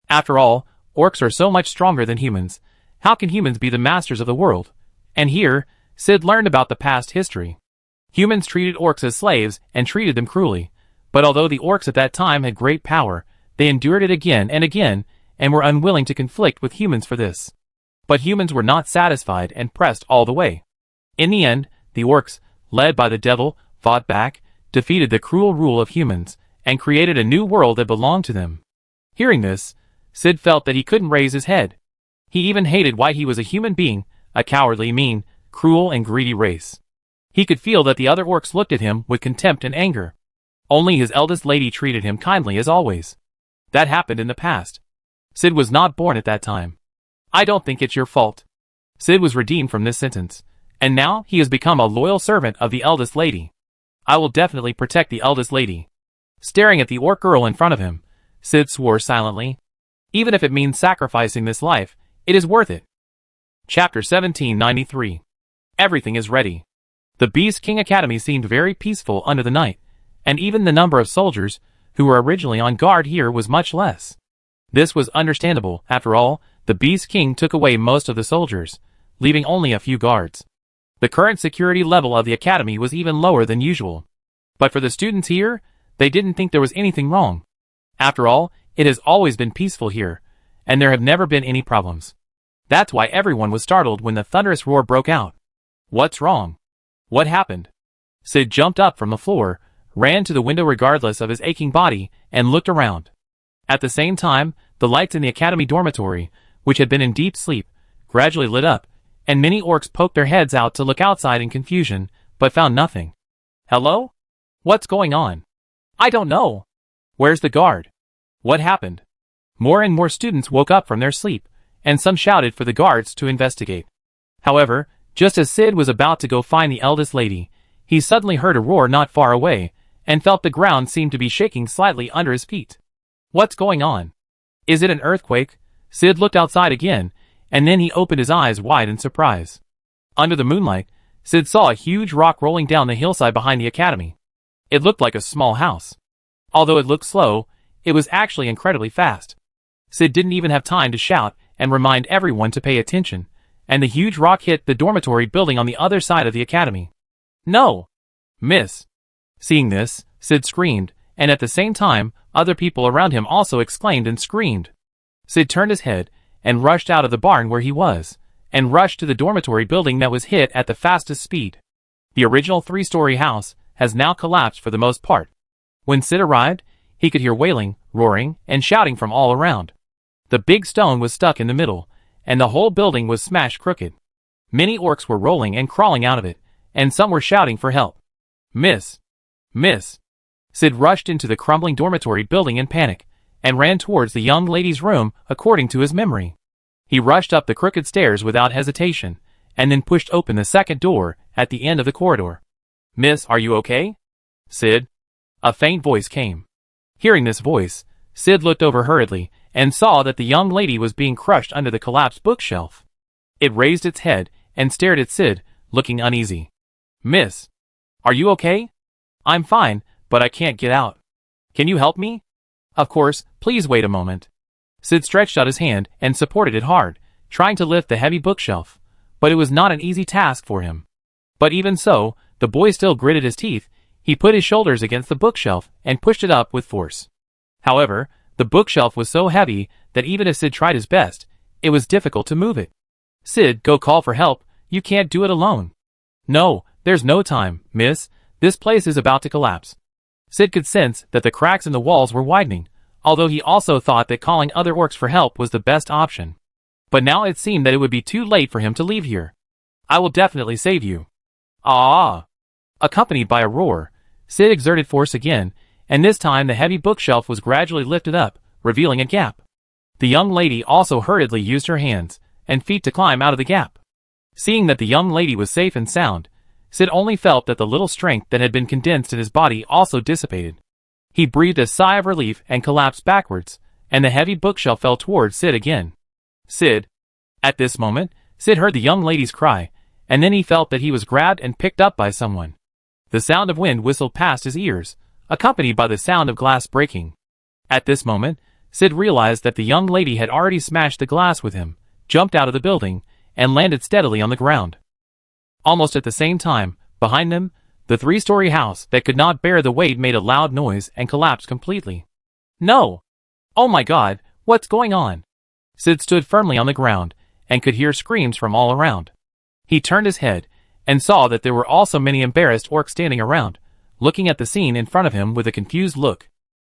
After all, orcs are so much stronger than humans. How can humans be the masters of the world? And here, Sid learned about the past history. Humans treated orcs as slaves and treated them cruelly. But although the orcs at that time had great power, they endured it again and were unwilling to conflict with humans for this. But humans were not satisfied and pressed all the way. In the end, the orcs, led by the devil, fought back, defeated the cruel rule of humans, and created a new world that belonged to them. Hearing this, Sid felt that he couldn't raise his head. He even hated why he was a human being, a cowardly, mean, cruel and greedy race. He could feel that the other orcs looked at him with contempt and anger. Only his eldest lady treated him kindly as always. That happened in the past. Sid was not born at that time. I don't think it's your fault. Sid was redeemed from this sentence, and now he has become a loyal servant of the eldest lady. I will definitely protect the eldest lady. Staring at the orc girl in front of him, Sid swore silently. Even if it means sacrificing this life, it is worth it. Chapter 1793. Everything is ready. The Beast King Academy seemed very peaceful under the night, and even the number of soldiers who were originally on guard here was much less. This was understandable. After all, the Beast King took away most of the soldiers, leaving only a few guards. The current security level of the academy was even lower than usual. But for the students here, they didn't think there was anything wrong. After all, it has always been peaceful here, and there have never been any problems. That's why everyone was startled when the thunderous roar broke out. What's wrong? What happened? Sid jumped up from the floor, ran to the window regardless of his aching body, and looked around. At the same time, the lights in the academy dormitory, which had been in deep sleep, gradually lit up, and many orcs poked their heads out to look outside in confusion, but found nothing. Hello? What's going on? I don't know. Where's the guard? What happened? More and more students woke up from their sleep, and some shouted for the guards to investigate. However, just as Sid was about to go find the eldest lady, he suddenly heard a roar not far away, and felt the ground seemed to be shaking slightly under his feet. What's going on? Is it an earthquake? Sid looked outside again, and then he opened his eyes wide in surprise. Under the moonlight, Sid saw a huge rock rolling down the hillside behind the academy. It looked like a small house. Although it looked slow, it was actually incredibly fast. Sid didn't even have time to shout and remind everyone to pay attention, and the huge rock hit the dormitory building on the other side of the academy. No! Miss! Seeing this, Sid screamed, and at the same time, other people around him also exclaimed and screamed. Sid turned his head and rushed out of the barn where he was, and rushed to the dormitory building that was hit at the fastest speed. The original 3-story house has now collapsed for the most part. When Sid arrived, he could hear wailing, roaring, and shouting from all around. The big stone was stuck in the middle, and the whole building was smashed crooked. Many orcs were rolling and crawling out of it, and some were shouting for help. Miss! Miss! Sid rushed into the crumbling dormitory building in panic, and ran towards the young lady's room according to his memory. He rushed up the crooked stairs without hesitation, and then pushed open the second door at the end of the corridor. Miss, are you okay? Sid? A faint voice came. Hearing this voice, Sid looked over hurriedly, and saw that the young lady was being crushed under the collapsed bookshelf. It raised its head, and stared at Sid, looking uneasy. Miss? Are you okay? I'm fine, but I can't get out. Can you help me? Of course, please wait a moment. Sid stretched out his hand and supported it hard, trying to lift the heavy bookshelf, but it was not an easy task for him. But even so, the boy still gritted his teeth. He put his shoulders against the bookshelf and pushed it up with force. However, the bookshelf was so heavy that even if Sid tried his best, it was difficult to move it. Sid, go call for help. You can't do it alone. No, there's no time, miss. This place is about to collapse. Sid could sense that the cracks in the walls were widening, although he also thought that calling other orcs for help was the best option. But now it seemed that it would be too late for him to leave here. I will definitely save you. Ah! Accompanied by a roar, Sid exerted force again, and this time the heavy bookshelf was gradually lifted up, revealing a gap. The young lady also hurriedly used her hands and feet to climb out of the gap. Seeing that the young lady was safe and sound, Sid only felt that the little strength that had been condensed in his body also dissipated. He breathed a sigh of relief and collapsed backwards, and the heavy bookshelf fell towards Sid again. Sid. At this moment, Sid heard the young lady's cry, and then he felt that he was grabbed and picked up by someone. The sound of wind whistled past his ears, accompanied by the sound of glass breaking. At this moment, Sid realized that the young lady had already smashed the glass with him, jumped out of the building, and landed steadily on the ground. Almost at the same time, behind them, the 3-story house that could not bear the weight made a loud noise and collapsed completely. No! Oh my God, what's going on? Sid stood firmly on the ground, and could hear screams from all around. He turned his head, and saw that there were also many embarrassed orcs standing around, looking at the scene in front of him with a confused look.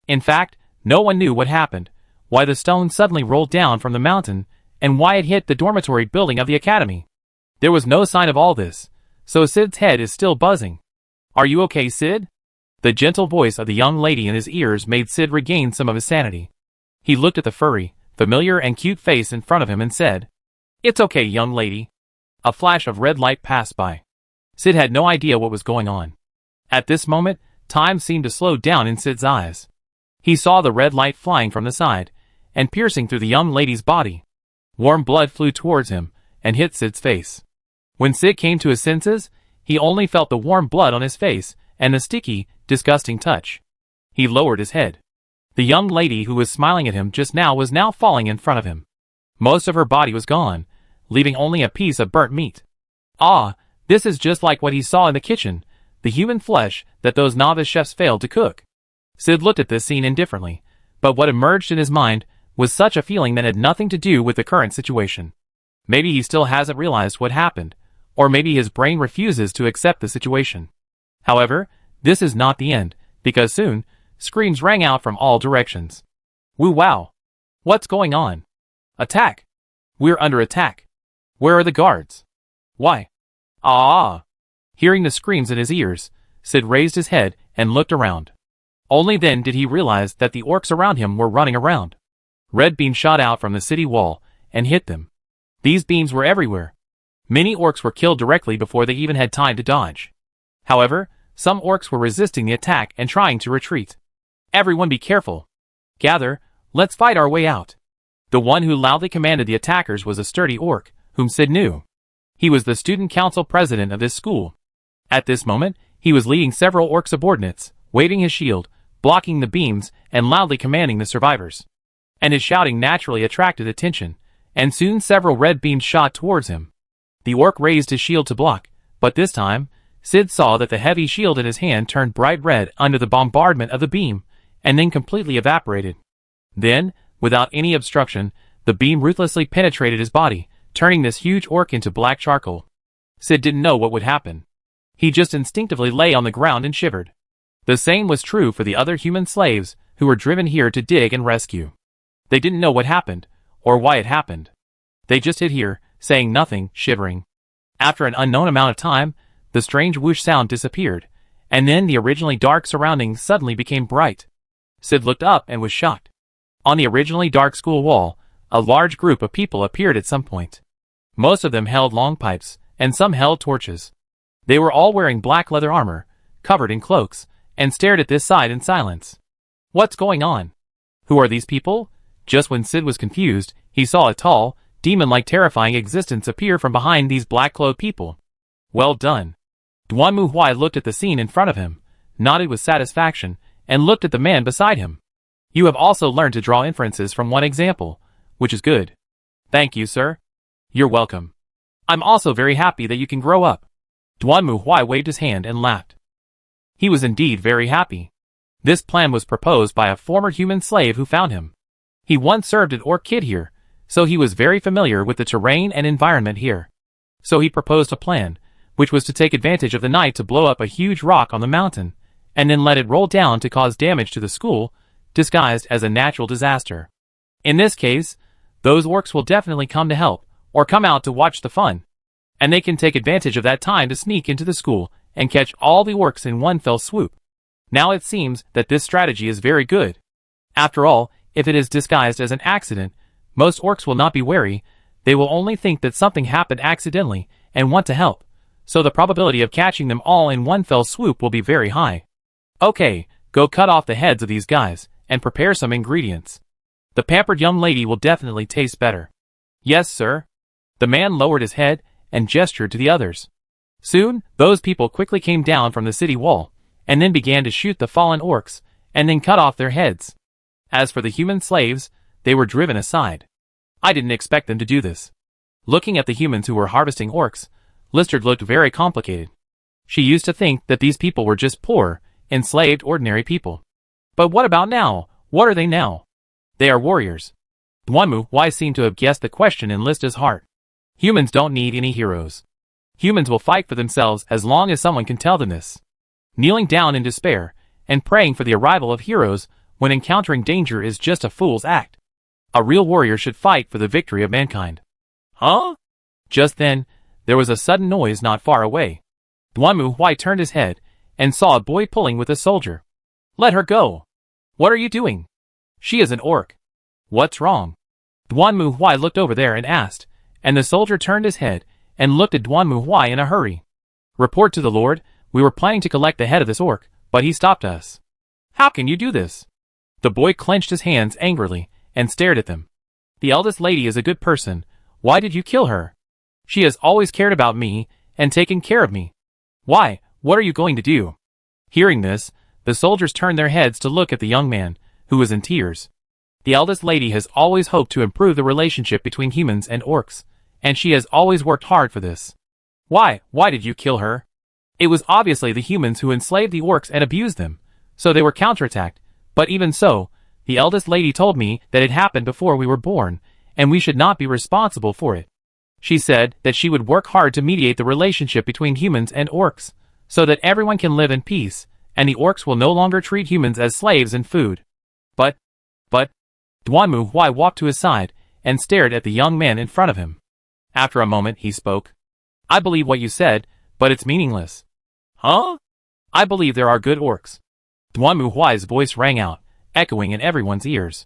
In fact, no one knew what happened, why the stone suddenly rolled down from the mountain, and why it hit the dormitory building of the academy. There was no sign of all this, so Sid's head is still buzzing. Are you okay, Sid? The gentle voice of the young lady in his ears made Sid regain some of his sanity. He looked at the furry, familiar and cute face in front of him and said, It's okay, young lady. A flash of red light passed by. Sid had no idea what was going on. At this moment, time seemed to slow down in Sid's eyes. He saw the red light flying from the side, and piercing through the young lady's body. Warm blood flew towards him, and hit Sid's face. When Sid came to his senses, he only felt the warm blood on his face, and the sticky, disgusting touch. He lowered his head. The young lady who was smiling at him just now was now falling in front of him. Most of her body was gone, leaving only a piece of burnt meat. Ah, this is just like what he saw in the kitchen, the human flesh that those novice chefs failed to cook. Sid looked at this scene indifferently, but what emerged in his mind was such a feeling that had nothing to do with the current situation. Maybe he still hasn't realized what happened, or maybe his brain refuses to accept the situation. However, this is not the end, because soon, screams rang out from all directions. Woo wow! What's going on? Attack! We're under attack! Where are the guards? Why? Ah! Hearing the screams in his ears, Sid raised his head and looked around. Only then did he realize that the orcs around him were running around. Red beams shot out from the city wall and hit them. These beams were everywhere. Many orcs were killed directly before they even had time to dodge. However, some orcs were resisting the attack and trying to retreat. Everyone be careful. Gather, let's fight our way out. The one who loudly commanded the attackers was a sturdy orc, whom Sid knew. He was the student council president of this school. At this moment, he was leading several orc subordinates, waving his shield, blocking the beams, and loudly commanding the survivors. And his shouting naturally attracted attention, and soon several red beams shot towards him. The orc raised his shield to block, but this time, Sid saw that the heavy shield in his hand turned bright red under the bombardment of the beam, and then completely evaporated. Then, without any obstruction, the beam ruthlessly penetrated his body, turning this huge orc into black charcoal. Sid didn't know what would happen. He just instinctively lay on the ground and shivered. The same was true for the other human slaves who were driven here to dig and rescue. They didn't know what happened, or why it happened. They just hid here, saying nothing, shivering. After an unknown amount of time, the strange whoosh sound disappeared, and then the originally dark surroundings suddenly became bright. Sid looked up and was shocked. On the originally dark school wall, a large group of people appeared at some point. Most of them held long pipes, and some held torches. They were all wearing black leather armor, covered in cloaks, and stared at this side in silence. What's going on? Who are these people? Just when Sid was confused, he saw a tall, demon-like terrifying existence appear from behind these black-clothed people. Well done. Duan Mu Huai looked at the scene in front of him, nodded with satisfaction, and looked at the man beside him. You have also learned to draw inferences from one example, which is good. Thank you, sir. You're welcome. I'm also very happy that you can grow up. Duan Mu Huai waved his hand and laughed. He was indeed very happy. This plan was proposed by a former human slave who found him. He once served an orc kid here, so he was very familiar with the terrain and environment here. So he proposed a plan, which was to take advantage of the night to blow up a huge rock on the mountain, and then let it roll down to cause damage to the school, disguised as a natural disaster. In this case, those orcs will definitely come to help, or come out to watch the fun. And they can take advantage of that time to sneak into the school and catch all the orcs in one fell swoop. Now it seems that this strategy is very good. After all, if it is disguised as an accident, most orcs will not be wary, they will only think that something happened accidentally and want to help, so the probability of catching them all in one fell swoop will be very high. Okay, go cut off the heads of these guys, and prepare some ingredients. The pampered young lady will definitely taste better. Yes, sir. The man lowered his head and gestured to the others. Soon, those people quickly came down from the city wall, and then began to shoot the fallen orcs, and then cut off their heads. As for the human slaves, they were driven aside. I didn't expect them to do this. Looking at the humans who were harvesting orcs, Lister looked very complicated. She used to think that these people were just poor, enslaved ordinary people. But what about now? What are they now? They are warriors. Duan Mu Huai seemed to have guessed the question in Lista's heart. Humans don't need any heroes. Humans will fight for themselves as long as someone can tell them this. Kneeling down in despair, and praying for the arrival of heroes when encountering danger is just a fool's act. A real warrior should fight for the victory of mankind. Huh? Just then, there was a sudden noise not far away. Duan Mu Huai turned his head, and saw a boy pulling with a soldier. Let her go. What are you doing? She is an orc. What's wrong? Duan Mu Huai looked over there and asked, and the soldier turned his head, and looked at Duan Mu Huai in a hurry. Report to the Lord, we were planning to collect the head of this orc, but he stopped us. How can you do this? The boy clenched his hands angrily, and stared at them. The eldest lady is a good person, why did you kill her? She has always cared about me, and taken care of me. Why, what are you going to do? Hearing this, the soldiers turned their heads to look at the young man, who was in tears. The eldest lady has always hoped to improve the relationship between humans and orcs, and she has always worked hard for this. Why did you kill her? It was obviously the humans who enslaved the orcs and abused them, so they were counterattacked, but even so, the eldest lady told me that it happened before we were born, and we should not be responsible for it. She said that she would work hard to mediate the relationship between humans and orcs, so that everyone can live in peace, and the orcs will no longer treat humans as slaves and food. But, Duan Mu Huai walked to his side, and stared at the young man in front of him. After a moment he spoke. I believe what you said, but it's meaningless. Huh? I believe there are good orcs. Duan Mu Huai's voice rang out, echoing in everyone's ears.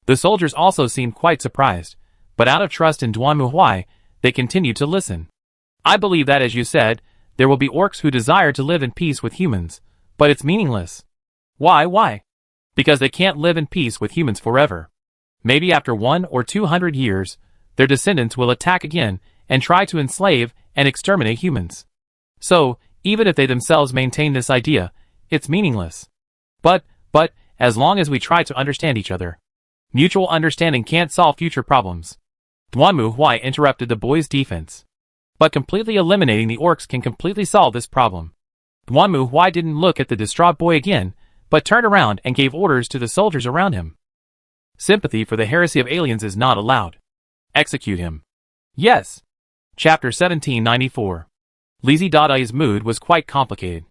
The soldiers also seemed quite surprised, but out of trust in Duan Mu Huai, they continued to listen. I believe that, as you said, there will be orcs who desire to live in peace with humans, but it's meaningless. Why? Because they can't live in peace with humans forever. Maybe after 100 or 200 years, their descendants will attack again and try to enslave and exterminate humans. So, even if they themselves maintain this idea, it's meaningless. But, as long as we try to understand each other. Mutual understanding can't solve future problems. Duanmu Huai interrupted the boys' defense. But completely eliminating the orcs can completely solve this problem. Duanmu Huai didn't look at the distraught boy again, but turned around and gave orders to the soldiers around him. Sympathy for the heresy of aliens is not allowed. Execute him. Yes. Chapter 1794. Lizzie Dadai's mood was quite complicated.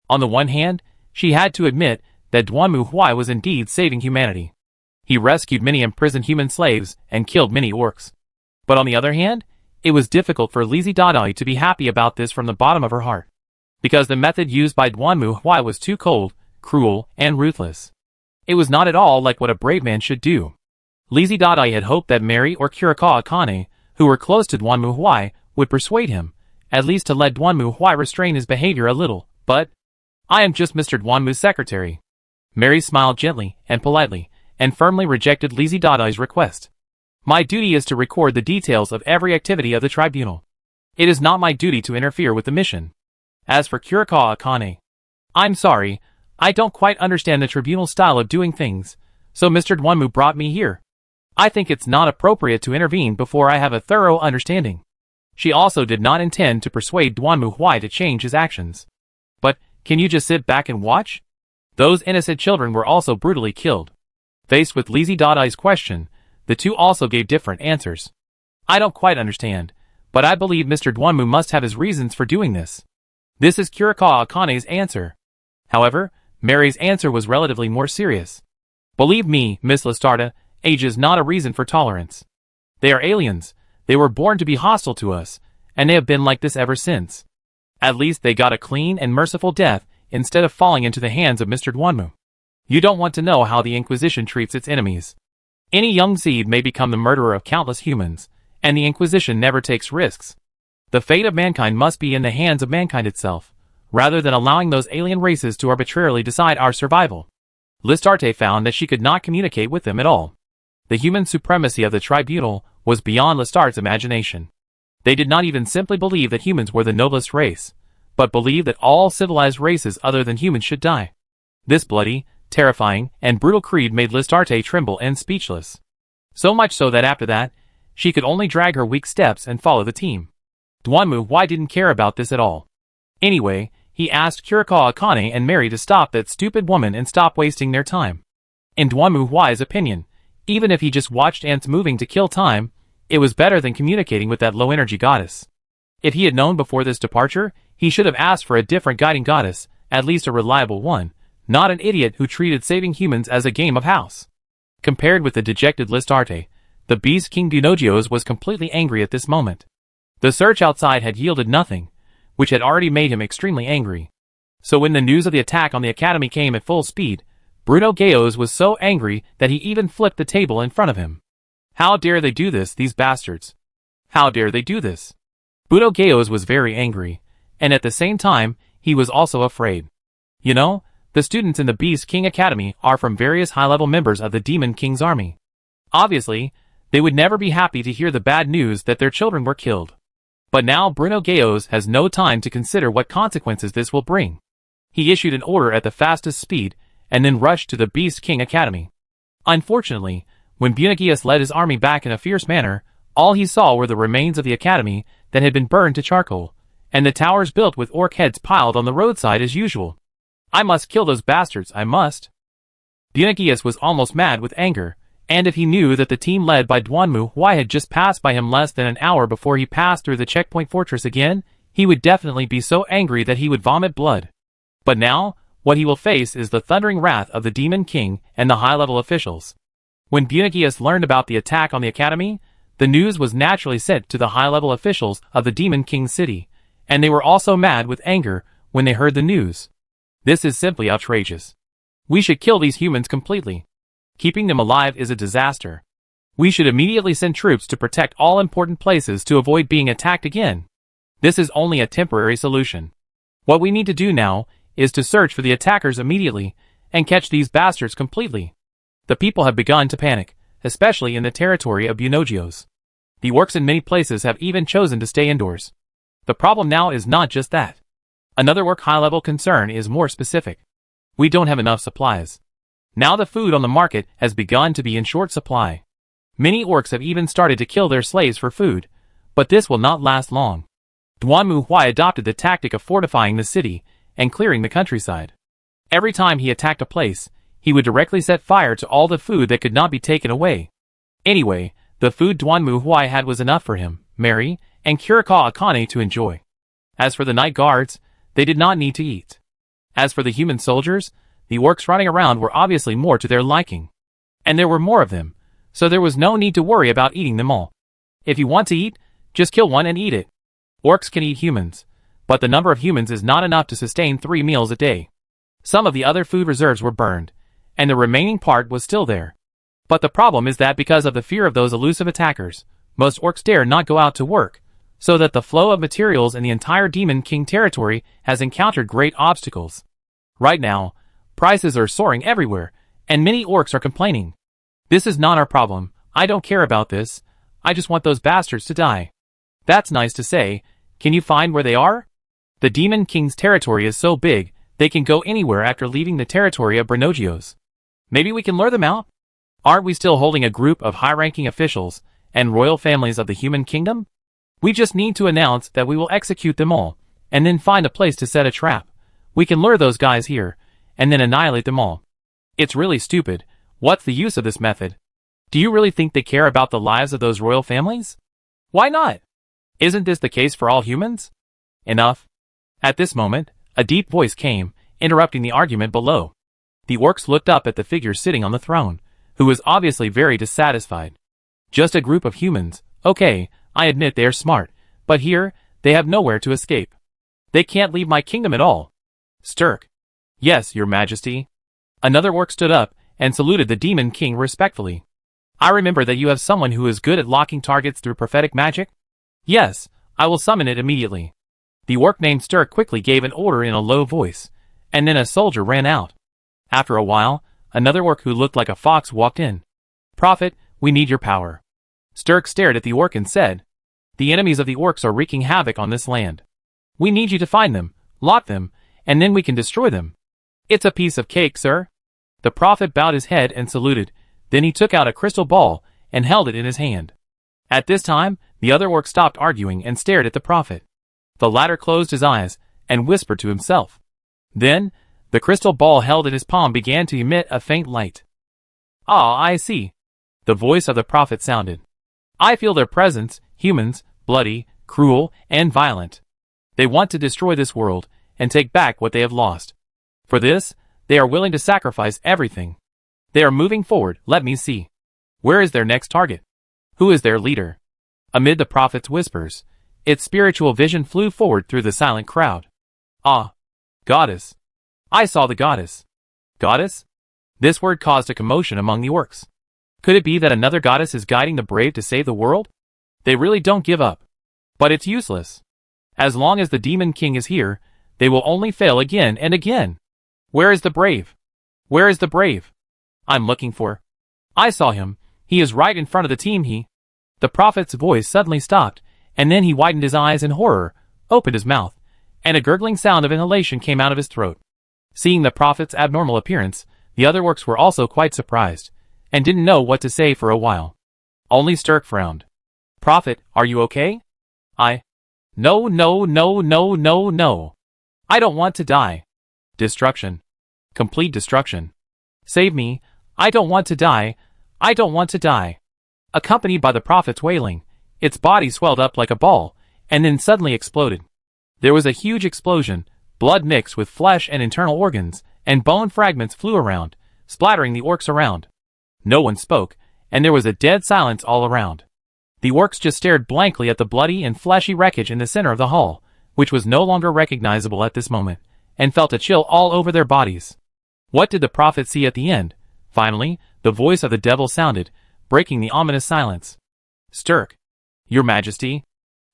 On the one hand, she had to admit that Duanmu Huai was indeed saving humanity. He rescued many imprisoned human slaves and killed many orcs. But on the other hand, it was difficult for Lizzie Dadai to be happy about this from the bottom of her heart. Because the method used by Duanmu Huai was too cold, cruel, and ruthless. It was not at all like what a brave man should do. Lizzie Dadai had hoped that Mary or Kurikawa Akane, who were close to Duanmu Huai, would persuade him, at least to let Duanmu Huai restrain his behavior a little, but I am just Mr. Duanmu's secretary. Mary smiled gently and politely, and firmly rejected Lizzie Dadai's request. My duty is to record the details of every activity of the tribunal. It is not my duty to interfere with the mission. As for Kurikawa Akane, I'm sorry, I don't quite understand the tribunal style of doing things, so Mr. Duanmu brought me here. I think it's not appropriate to intervene before I have a thorough understanding. She also did not intend to persuade Duanmu Huai to change his actions. But, can you just sit back and watch? Those innocent children were also brutally killed. Faced with Lizzie Dadai's question, the two also gave different answers. I don't quite understand, but I believe Mr. Duanmu must have his reasons for doing this. This is Kurikawa Akane's answer. However, Mary's answer was relatively more serious. Believe me, Miss Listarta, age is not a reason for tolerance. They are aliens, they were born to be hostile to us, and they have been like this ever since. At least they got a clean and merciful death, instead of falling into the hands of Mr. Duanmu. You don't want to know how the Inquisition treats its enemies. Any young seed may become the murderer of countless humans, and the Inquisition never takes risks. The fate of mankind must be in the hands of mankind itself, rather than allowing those alien races to arbitrarily decide our survival. Listarte found that she could not communicate with them at all. The human supremacy of the tribunal was beyond Listarte's imagination. They did not even simply believe that humans were the noblest race, but believed that all civilized races other than humans should die. This bloody, terrifying, and brutal creed made Listarte tremble and speechless. So much so that after that, she could only drag her weak steps and follow the team. Duanmu Huai didn't care about this at all. Anyway, he asked Kurikawa Akane and Mary to stop that stupid woman and stop wasting their time. In Duanmu Huai's opinion, even if he just watched ants moving to kill time, it was better than communicating with that low-energy goddess. If he had known before this departure, he should have asked for a different guiding goddess, at least a reliable one, not an idiot who treated saving humans as a game of house. Compared with the dejected Listarte, the Beast King Bunogios was completely angry at this moment. The search outside had yielded nothing, which had already made him extremely angry. So when the news of the attack on the academy came at full speed, Bruno Gayos was so angry that he even flipped the table in front of him. How dare they do this, these bastards? How dare they do this? Bruno Gayos was very angry, and at the same time, he was also afraid. You know, the students in the Beast King Academy are from various high-level members of the Demon King's army. Obviously, they would never be happy to hear the bad news that their children were killed. But now Bruno Gayos has no time to consider what consequences this will bring. He issued an order at the fastest speed, and then rushed to the Beast King Academy. Unfortunately, when Bunagius led his army back in a fierce manner, all he saw were the remains of the academy that had been burned to charcoal, and the towers built with orc heads piled on the roadside as usual. I must kill those bastards, I must. Bunagius was almost mad with anger, and if he knew that the team led by Duanmu Huai had just passed by him less than an hour before he passed through the checkpoint fortress again, he would definitely be so angry that he would vomit blood. But now, what he will face is the thundering wrath of the Demon King and the high-level officials. When Bunagius learned about the attack on the academy, the news was naturally sent to the high-level officials of the Demon King city, and they were also mad with anger when they heard the news. This is simply outrageous. We should kill these humans completely. Keeping them alive is a disaster. We should immediately send troops to protect all important places to avoid being attacked again. This is only a temporary solution. What we need to do now is to search for the attackers immediately and catch these bastards completely. The people have begun to panic, especially in the territory of Bunogios. The orcs in many places have even chosen to stay indoors. The problem now is not just that. Another orc high-level concern is more specific. We don't have enough supplies. Now the food on the market has begun to be in short supply. Many orcs have even started to kill their slaves for food, but this will not last long. Duanmu Huai adopted the tactic of fortifying the city and clearing the countryside. Every time he attacked a place, he would directly set fire to all the food that could not be taken away. Anyway, the food Duanmu Huai had was enough for him, Mary, and Kurikawa Akane to enjoy. As for the night guards, they did not need to eat. As for the human soldiers, the orcs running around were obviously more to their liking. And there were more of them, so there was no need to worry about eating them all. If you want to eat, just kill one and eat it. Orcs can eat humans, but the number of humans is not enough to sustain 3 meals a day. Some of the other food reserves were burned, and the remaining part was still there. But the problem is that because of the fear of those elusive attackers, most orcs dare not go out to work, so that the flow of materials in the entire Demon King territory has encountered great obstacles. Right now, prices are soaring everywhere, and many orcs are complaining. This is not our problem. I don't care about this. I just want those bastards to die. That's nice to say. Can you find where they are? The Demon King's territory is so big, they can go anywhere after leaving the territory of Bernogios. Maybe we can lure them out? Aren't we still holding a group of high-ranking officials and royal families of the human kingdom? We just need to announce that we will execute them all, and then find a place to set a trap. We can lure those guys here, and then annihilate them all. It's really stupid. What's the use of this method? Do you really think they care about the lives of those royal families? Why not? Isn't this the case for all humans? Enough. At this moment, a deep voice came, interrupting the argument below. The orcs looked up at the figure sitting on the throne, who was obviously very dissatisfied. Just a group of humans. Okay, I admit they are smart, but here, they have nowhere to escape. They can't leave my kingdom at all. Stirk. Yes, your majesty. Another orc stood up and saluted the Demon King respectfully. I remember that you have someone who is good at locking targets through prophetic magic? Yes, I will summon it immediately. The orc named Stirk quickly gave an order in a low voice, and then a soldier ran out. After a while, another orc who looked like a fox walked in. Prophet, we need your power. Stirk stared at the orc and said, the enemies of the orcs are wreaking havoc on this land. We need you to find them, lock them, and then we can destroy them. It's a piece of cake, sir. The prophet bowed his head and saluted, then he took out a crystal ball and held it in his hand. At this time, the other orc stopped arguing and stared at the prophet. The latter closed his eyes and whispered to himself. Then, the crystal ball held in his palm began to emit a faint light. Ah, I see. The voice of the prophet sounded. I feel their presence, humans, bloody, cruel, and violent. They want to destroy this world and take back what they have lost. For this, they are willing to sacrifice everything. They are moving forward, let me see. Where is their next target? Who is their leader? Amid the prophet's whispers, its spiritual vision flew forward through the silent crowd. Ah, goddess. I saw the goddess. Goddess? This word caused a commotion among the orcs. Could it be that another goddess is guiding the brave to save the world? They really don't give up. But it's useless. As long as the Demon King is here, they will only fail again and again. Where is the brave? Where is the brave? I'm looking for. I saw him. He is right in front of the team. The prophet's voice suddenly stopped, and then he widened his eyes in horror, opened his mouth, and a gurgling sound of inhalation came out of his throat. Seeing the prophet's abnormal appearance, the other orcs were also quite surprised, and didn't know what to say for a while. Only Stirk frowned. Prophet, are you okay? No. I don't want to die. Destruction. Complete destruction. Save me. I don't want to die. I don't want to die. Accompanied by the prophet's wailing, its body swelled up like a ball, and then suddenly exploded. There was a huge explosion, blood mixed with flesh and internal organs, and bone fragments flew around, splattering the orcs around. No one spoke, and there was a dead silence all around. The orcs just stared blankly at the bloody and fleshy wreckage in the center of the hall, which was no longer recognizable at this moment, and felt a chill all over their bodies. What did the prophet see at the end? Finally, the voice of the devil sounded, breaking the ominous silence. Stirk. Your Majesty.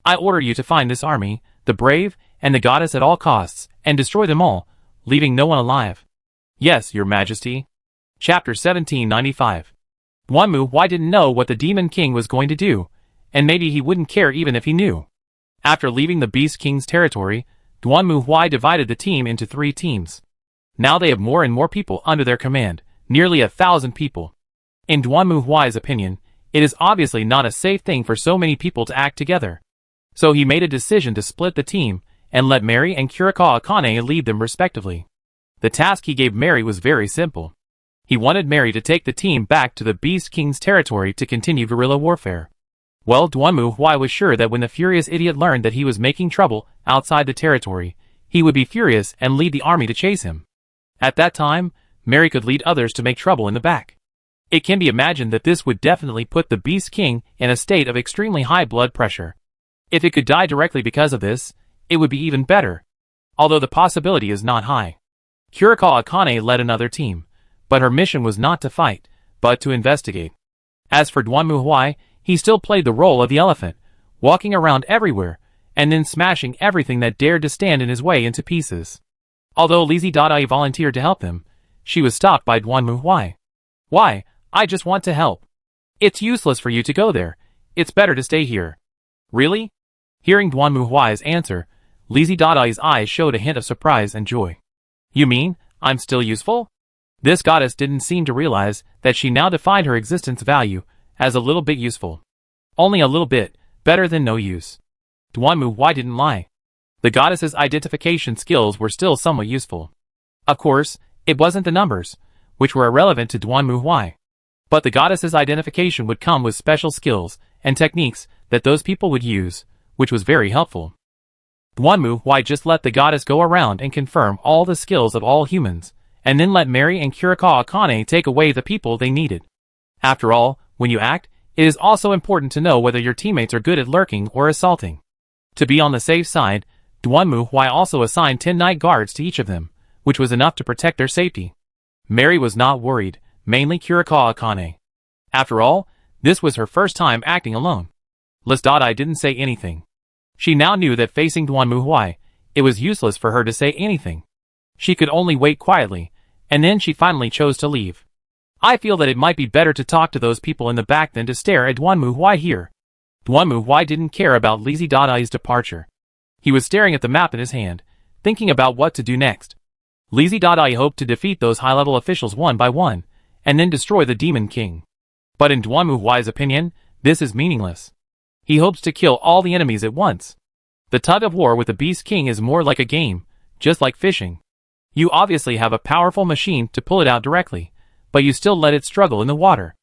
I order you to find this army, the brave, and the goddess at all costs, and destroy them all, leaving no one alive. Yes, Your Majesty. Chapter 1795. Duanmu Huai didn't know what the Demon King was going to do, and maybe he wouldn't care even if he knew. After leaving the Beast King's territory, Duanmu Huai divided the team into 3 teams. Now they have more and more people under their command, nearly 1,000 people. In Duanmu Huai's opinion, it is obviously not a safe thing for so many people to act together. So he made a decision to split the team, and let Mary and Kurikawa Akane lead them respectively. The task he gave Mary was very simple. He wanted Mary to take the team back to the Beast King's territory to continue guerrilla warfare. Well, Duanmu Huai was sure that when the furious idiot learned that he was making trouble outside the territory, he would be furious and lead the army to chase him. At that time, Mary could lead others to make trouble in the back. It can be imagined that this would definitely put the Beast King in a state of extremely high blood pressure. If it could die directly because of this, it would be even better. Although the possibility is not high. Kurikawa Akane led another team, but her mission was not to fight, but to investigate. As for Duanmu Huai, he still played the role of the elephant, walking around everywhere, and then smashing everything that dared to stand in his way into pieces. Although Lizzie Dadae volunteered to help him, she was stopped by Duanmu Huai. Why? I just want to help. It's useless for you to go there. It's better to stay here. Really? Hearing Duanmu Huai's answer, Lizzie Dadae's eyes showed a hint of surprise and joy. You mean, I'm still useful? This goddess didn't seem to realize that she now defined her existence value as a little bit useful. Only a little bit, better than no use. Duanmu Huai didn't lie. The goddess's identification skills were still somewhat useful. Of course, it wasn't the numbers, which were irrelevant to Duanmu Huai. But the goddess's identification would come with special skills and techniques that those people would use, which was very helpful. Duanmu Huai just let the goddess go around and confirm all the skills of all humans, and then let Mary and Kurikawa Akane take away the people they needed. After all, when you act, it is also important to know whether your teammates are good at lurking or assaulting. To be on the safe side, Duanmu Huai also assigned 10 night guards to each of them, which was enough to protect their safety. Mary was not worried, mainly Kurikawa Akane. After all, this was her first time acting alone. Liz Dadae didn't say anything. She now knew that facing Duanmu Huai, it was useless for her to say anything. She could only wait quietly, and then she finally chose to leave. I feel that it might be better to talk to those people in the back than to stare at Duanmu Huai here. Duanmu Huai didn't care about Lizzie Dadae's departure. He was staring at the map in his hand, thinking about what to do next. Lizzie Dadae hoped to defeat those high-level officials one by one, and then destroy the Demon King. But in Duanmu Huai's opinion, this is meaningless. He hopes to kill all the enemies at once. The tug of war with the Beast King is more like a game, just like fishing. You obviously have a powerful machine to pull it out directly, but you still let it struggle in the water.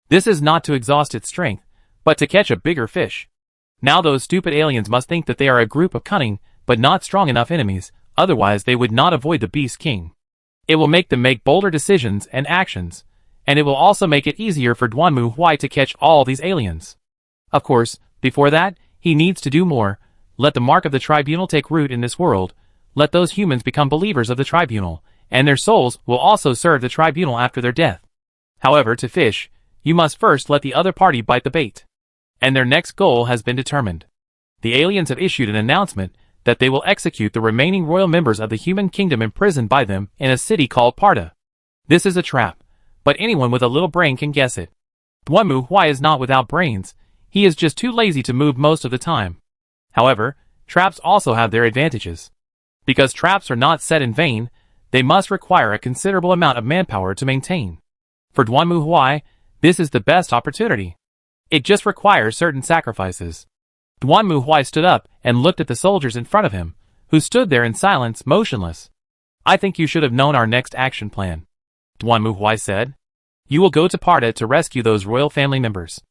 This is not to exhaust its strength, but to catch a bigger fish. Now those stupid aliens must think that they are a group of cunning, but not strong enough enemies, otherwise they would not avoid the Beast King. It will make them make bolder decisions and actions, and it will also make it easier for Duanmu Huai to catch all these aliens. Of course, before that, he needs to do more. Let the mark of the tribunal take root in this world. Let those humans become believers of the tribunal, and their souls will also serve the tribunal after their death. However, to fish, you must first let the other party bite the bait. And their next goal has been determined. The aliens have issued an announcement that they will execute the remaining royal members of the human kingdom imprisoned by them in a city called Parta. This is a trap, but anyone with a little brain can guess it. Duanmu Huai is not without brains, he is just too lazy to move most of the time. However, traps also have their advantages. Because traps are not set in vain, they must require a considerable amount of manpower to maintain. For Duanmu Huai, this is the best opportunity. It just requires certain sacrifices. Duanmu Huai stood up and looked at the soldiers in front of him, who stood there in silence, motionless. I think you should have known our next action plan. Duanmu Huai said. You will go to Parta to rescue those royal family members.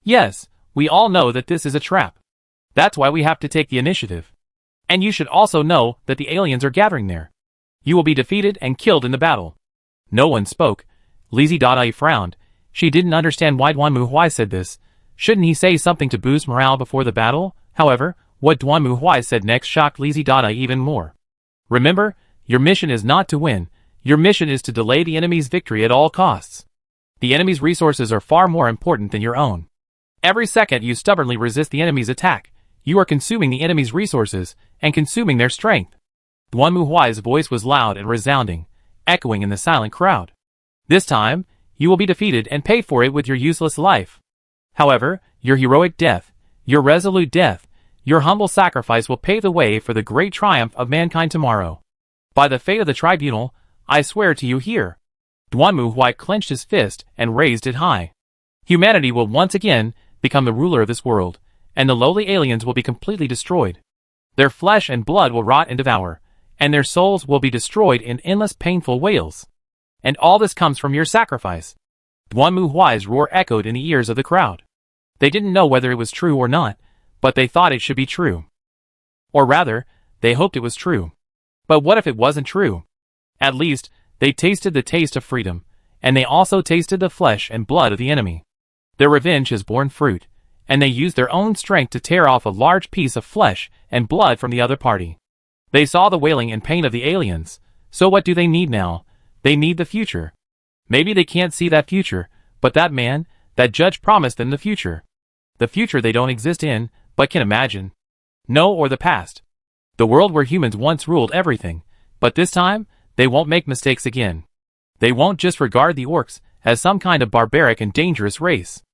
Yes, we all know that this is a trap. That's why we have to take the initiative. And you should also know that the aliens are gathering there. You will be defeated and killed in the battle. No one spoke. Lizzie Dadae frowned. She didn't understand why Duanmu Huai said this. Shouldn't he say something to boost morale before the battle? However, what Duanmu Huai said next shocked Lizzie Dadae even more. Remember, your mission is not to win. Your mission is to delay the enemy's victory at all costs. The enemy's resources are far more important than your own. Every second you stubbornly resist the enemy's attack, you are consuming the enemy's resources and consuming their strength. Duanmu Huai's voice was loud and resounding, echoing in the silent crowd. This time, you will be defeated and pay for it with your useless life. However, your heroic death, your resolute death, Your humble sacrifice will pave the way for the great triumph of mankind tomorrow. By the fate of the tribunal, I swear to you here. Duanmu Huai clenched his fist and raised it high. Humanity will once again become the ruler of this world, and the lowly aliens will be completely destroyed. Their flesh and blood will rot and devour, and their souls will be destroyed in endless painful wails. And all this comes from your sacrifice. Duanmu Huai's roar echoed in the ears of the crowd. They didn't know whether it was true or not, but they thought it should be true. Or rather, they hoped it was true. But what if it wasn't true? At least, they tasted the taste of freedom, and they also tasted the flesh and blood of the enemy. Their revenge has borne fruit, and they used their own strength to tear off a large piece of flesh and blood from the other party. They saw the wailing and pain of the aliens, so what do they need now? They need the future. Maybe they can't see that future, but that man, that judge promised them the future. The future they don't exist in, but can imagine. No, or the past. The world where humans once ruled everything, but this time, they won't make mistakes again. They won't just regard the orcs as some kind of barbaric and dangerous race.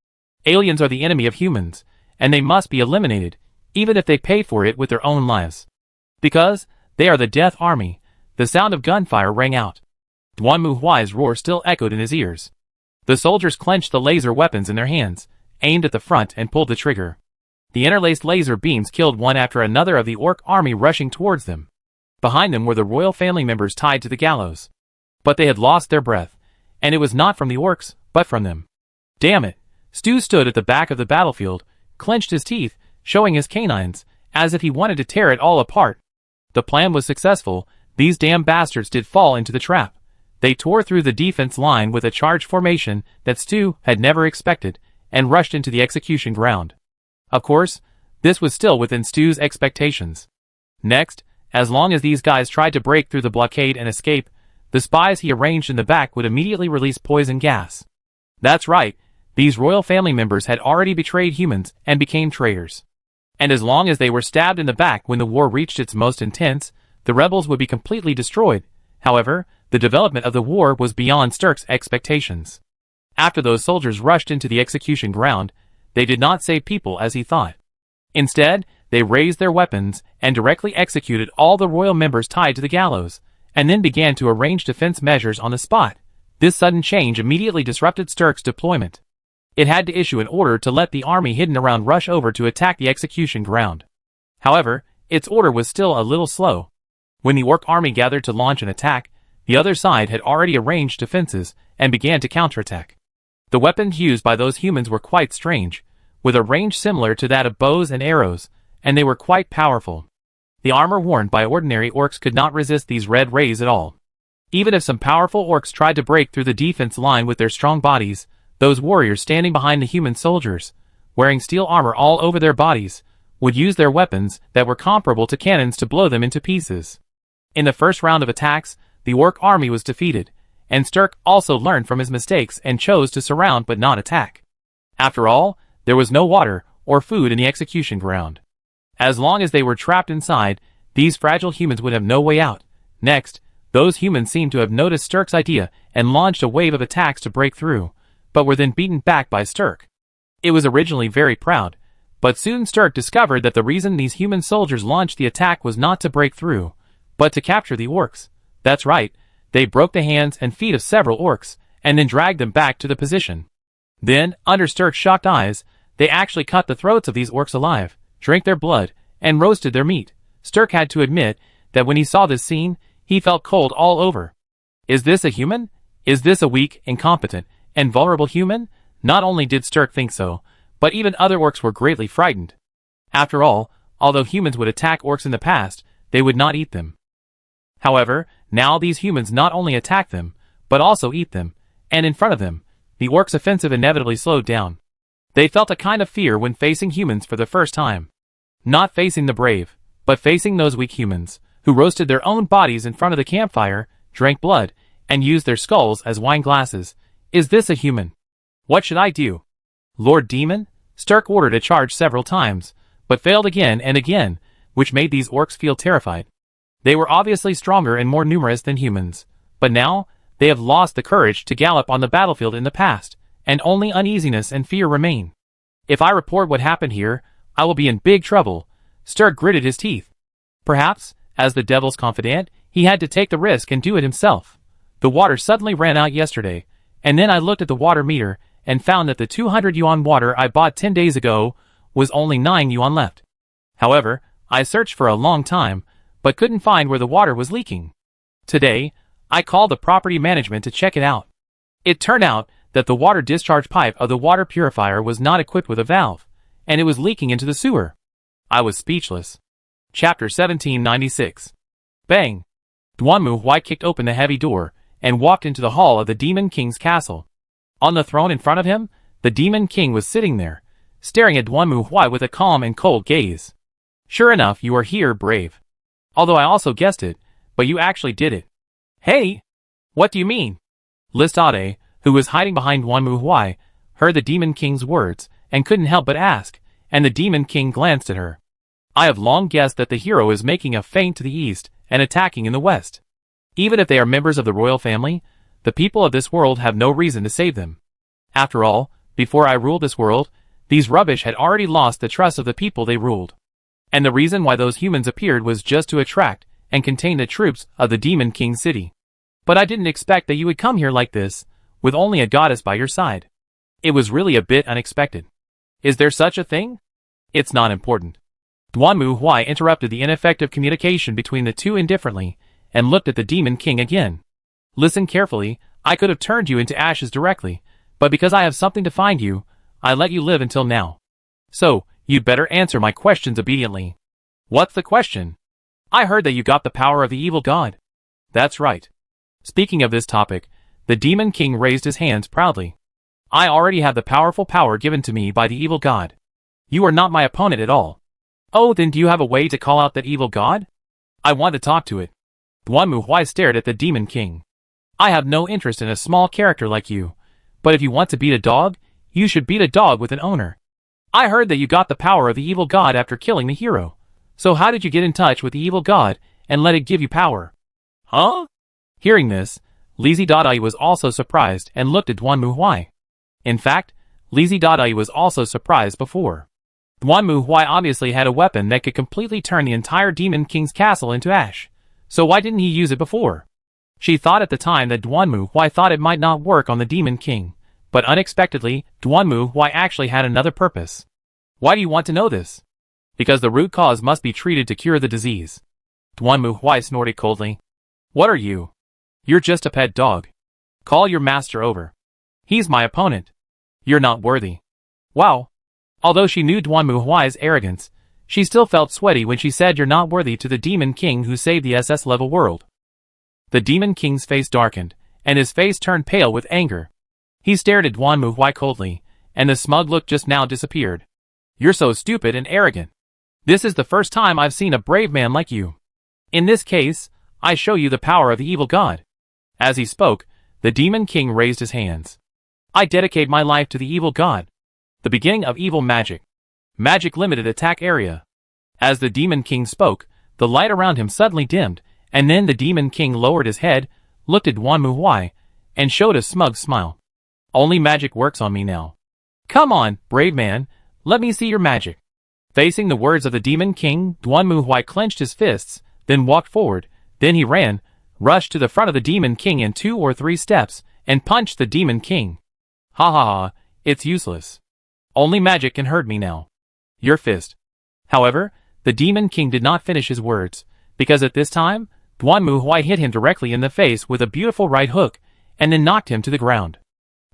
Aliens are the enemy of humans, and they must be eliminated, even if they pay for it with their own lives. Because they are the Death Army. The sound of gunfire rang out. Duanmu Huai's roar still echoed in his ears. The soldiers clenched the laser weapons in their hands, aimed at the front and pulled the trigger. The interlaced laser beams killed one after another of the orc army rushing towards them. Behind them were the royal family members tied to the gallows. But they had lost their breath, and it was not from the orcs, but from them. Damn it! Stu stood at the back of the battlefield, clenched his teeth, showing his canines, as if he wanted to tear it all apart. The plan was successful. These damn bastards did fall into the trap. They tore through the defense line with a charge formation that Stu had never expected, and rushed into the execution ground. Of course, this was still within Stu's expectations. Next, as long as these guys tried to break through the blockade and escape, the spies he arranged in the back would immediately release poison gas. That's right, these royal family members had already betrayed humans and became traitors. And as long as they were stabbed in the back when the war reached its most intense, the rebels would be completely destroyed. However, the development of the war was beyond Sturk's expectations. After those soldiers rushed into the execution ground, they did not save people as he thought. Instead, they raised their weapons and directly executed all the royal members tied to the gallows, and then began to arrange defense measures on the spot. This sudden change immediately disrupted Sturk's deployment. It had to issue an order to let the army hidden around rush over to attack the execution ground. However, its order was still a little slow. When the orc army gathered to launch an attack, the other side had already arranged defenses and began to counterattack. The weapons used by those humans were quite strange, with a range similar to that of bows and arrows, and they were quite powerful. The armor worn by ordinary orcs could not resist these red rays at all. Even if some powerful orcs tried to break through the defense line with their strong bodies, those warriors standing behind the human soldiers, wearing steel armor all over their bodies, would use their weapons that were comparable to cannons to blow them into pieces. In the first round of attacks, the orc army was defeated, and Sturk also learned from his mistakes and chose to surround but not attack. After all, there was no water or food in the execution ground. As long as they were trapped inside, these fragile humans would have no way out. Next, those humans seemed to have noticed Sturk's idea and launched a wave of attacks to break through, but were then beaten back by Sturk. It was originally very proud, but soon Sturk discovered that the reason these human soldiers launched the attack was not to break through, but to capture the orcs. That's right, they broke the hands and feet of several orcs, and then dragged them back to the position. Then, under Sturk's shocked eyes, they actually cut the throats of these orcs alive, drank their blood, and roasted their meat. Sturk had to admit that when he saw this scene, he felt cold all over. Is this a human? Is this a weak, incompetent, and vulnerable human? Not only did Sturk think so, but even other orcs were greatly frightened. After all, although humans would attack orcs in the past, they would not eat them. However, now these humans not only attack them, but also eat them, and in front of them, the orcs' offensive inevitably slowed down. They felt a kind of fear when facing humans for the first time. Not facing the brave, but facing those weak humans, who roasted their own bodies in front of the campfire, drank blood, and used their skulls as wine glasses. Is this a human? What should I do? Lord Demon? Sturk ordered a charge several times, but failed again and again, which made these orcs feel terrified. They were obviously stronger and more numerous than humans, but now, they have lost the courage to gallop on the battlefield in the past, and only uneasiness and fear remain. If I report what happened here, I will be in big trouble. Stir gritted his teeth. Perhaps, as the devil's confidant, he had to take the risk and do it himself. The water suddenly ran out yesterday, and then I looked at the water meter and found that the 200 yuan water I bought 10 days ago was only 9 yuan left. However, I searched for a long time, but couldn't find where the water was leaking. Today, I called the property management to check it out. It turned out that the water discharge pipe of the water purifier was not equipped with a valve, and it was leaking into the sewer. I was speechless. Chapter 1796. Bang! Duanmu Huai kicked open the heavy door and walked into the hall of the Demon King's castle. On the throne in front of him, the Demon King was sitting there, staring at Duanmu Huai with a calm and cold gaze. Sure enough, you are here, brave. Although I also guessed it, but you actually did it. Hey! What do you mean? Listade, who was hiding behind Duanmu Huai, heard the Demon King's words and couldn't help but ask, and the Demon King glanced at her. I have long guessed that the hero is making a feint to the east and attacking in the west. Even if they are members of the royal family, the people of this world have no reason to save them. After all, before I ruled this world, these rubbish had already lost the trust of the people they ruled. And the reason why those humans appeared was just to attract and contain the troops of the Demon King city. But I didn't expect that you would come here like this, with only a goddess by your side. It was really a bit unexpected. Is there such a thing? It's not important. Duanmu Huai interrupted the ineffective communication between the two indifferently, and looked at the Demon King again. Listen carefully, I could have turned you into ashes directly, but because I have something to find you, I let you live until now. So, you'd better answer my questions obediently. What's the question? I heard that you got the power of the evil god. That's right. Speaking of this topic, the Demon King raised his hands proudly. I already have the powerful power given to me by the evil god. You are not my opponent at all. Oh, then do you have a way to call out that evil god? I want to talk to it. Duanmu Huai stared at the Demon King. I have no interest in a small character like you, but if you want to beat a dog, you should beat a dog with an owner. I heard that you got the power of the evil god after killing the hero. So how did you get in touch with the evil god and let it give you power? Huh? Hearing this, Lizi Dadai was also surprised and looked at Duanmu Huai. In fact, Lizi Dadai was also surprised before. Duanmu Huai obviously had a weapon that could completely turn the entire Demon King's castle into ash. So why didn't he use it before? She thought at the time that Duanmu Huai thought it might not work on the Demon King, but unexpectedly, Duanmu Huai actually had another purpose. Why do you want to know this? Because the root cause must be treated to cure the disease. Duanmu Huai snorted coldly. What are you? You're just a pet dog. Call your master over. He's my opponent. You're not worthy. Wow. Although she knew Duanmu Huai's arrogance, she still felt sweaty when she said you're not worthy to the Demon King who saved the SS-level world. The Demon King's face darkened, and his face turned pale with anger. He stared at Duanmu Huai coldly, and the smug look just now disappeared. You're so stupid and arrogant. This is the first time I've seen a brave man like you. In this case, I show you the power of the evil god. As he spoke, the Demon King raised his hands. I dedicate my life to the evil god. The beginning of evil magic. Magic limited attack area. As the Demon King spoke, the light around him suddenly dimmed, and then the Demon King lowered his head, looked at Duanmu Huai, and showed a smug smile. Only magic works on me now. Come on, brave man, let me see your magic. Facing the words of the Demon King, Duanmu Huai clenched his fists, then walked forward, then he ran, rushed to the front of the Demon King in 2 or 3 steps, and punched the Demon King. Ha ha ha, it's useless. Only magic can hurt me now. Your fist. However, the Demon King did not finish his words, because at this time, Duanmu Huai hit him directly in the face with a beautiful right hook, and then knocked him to the ground.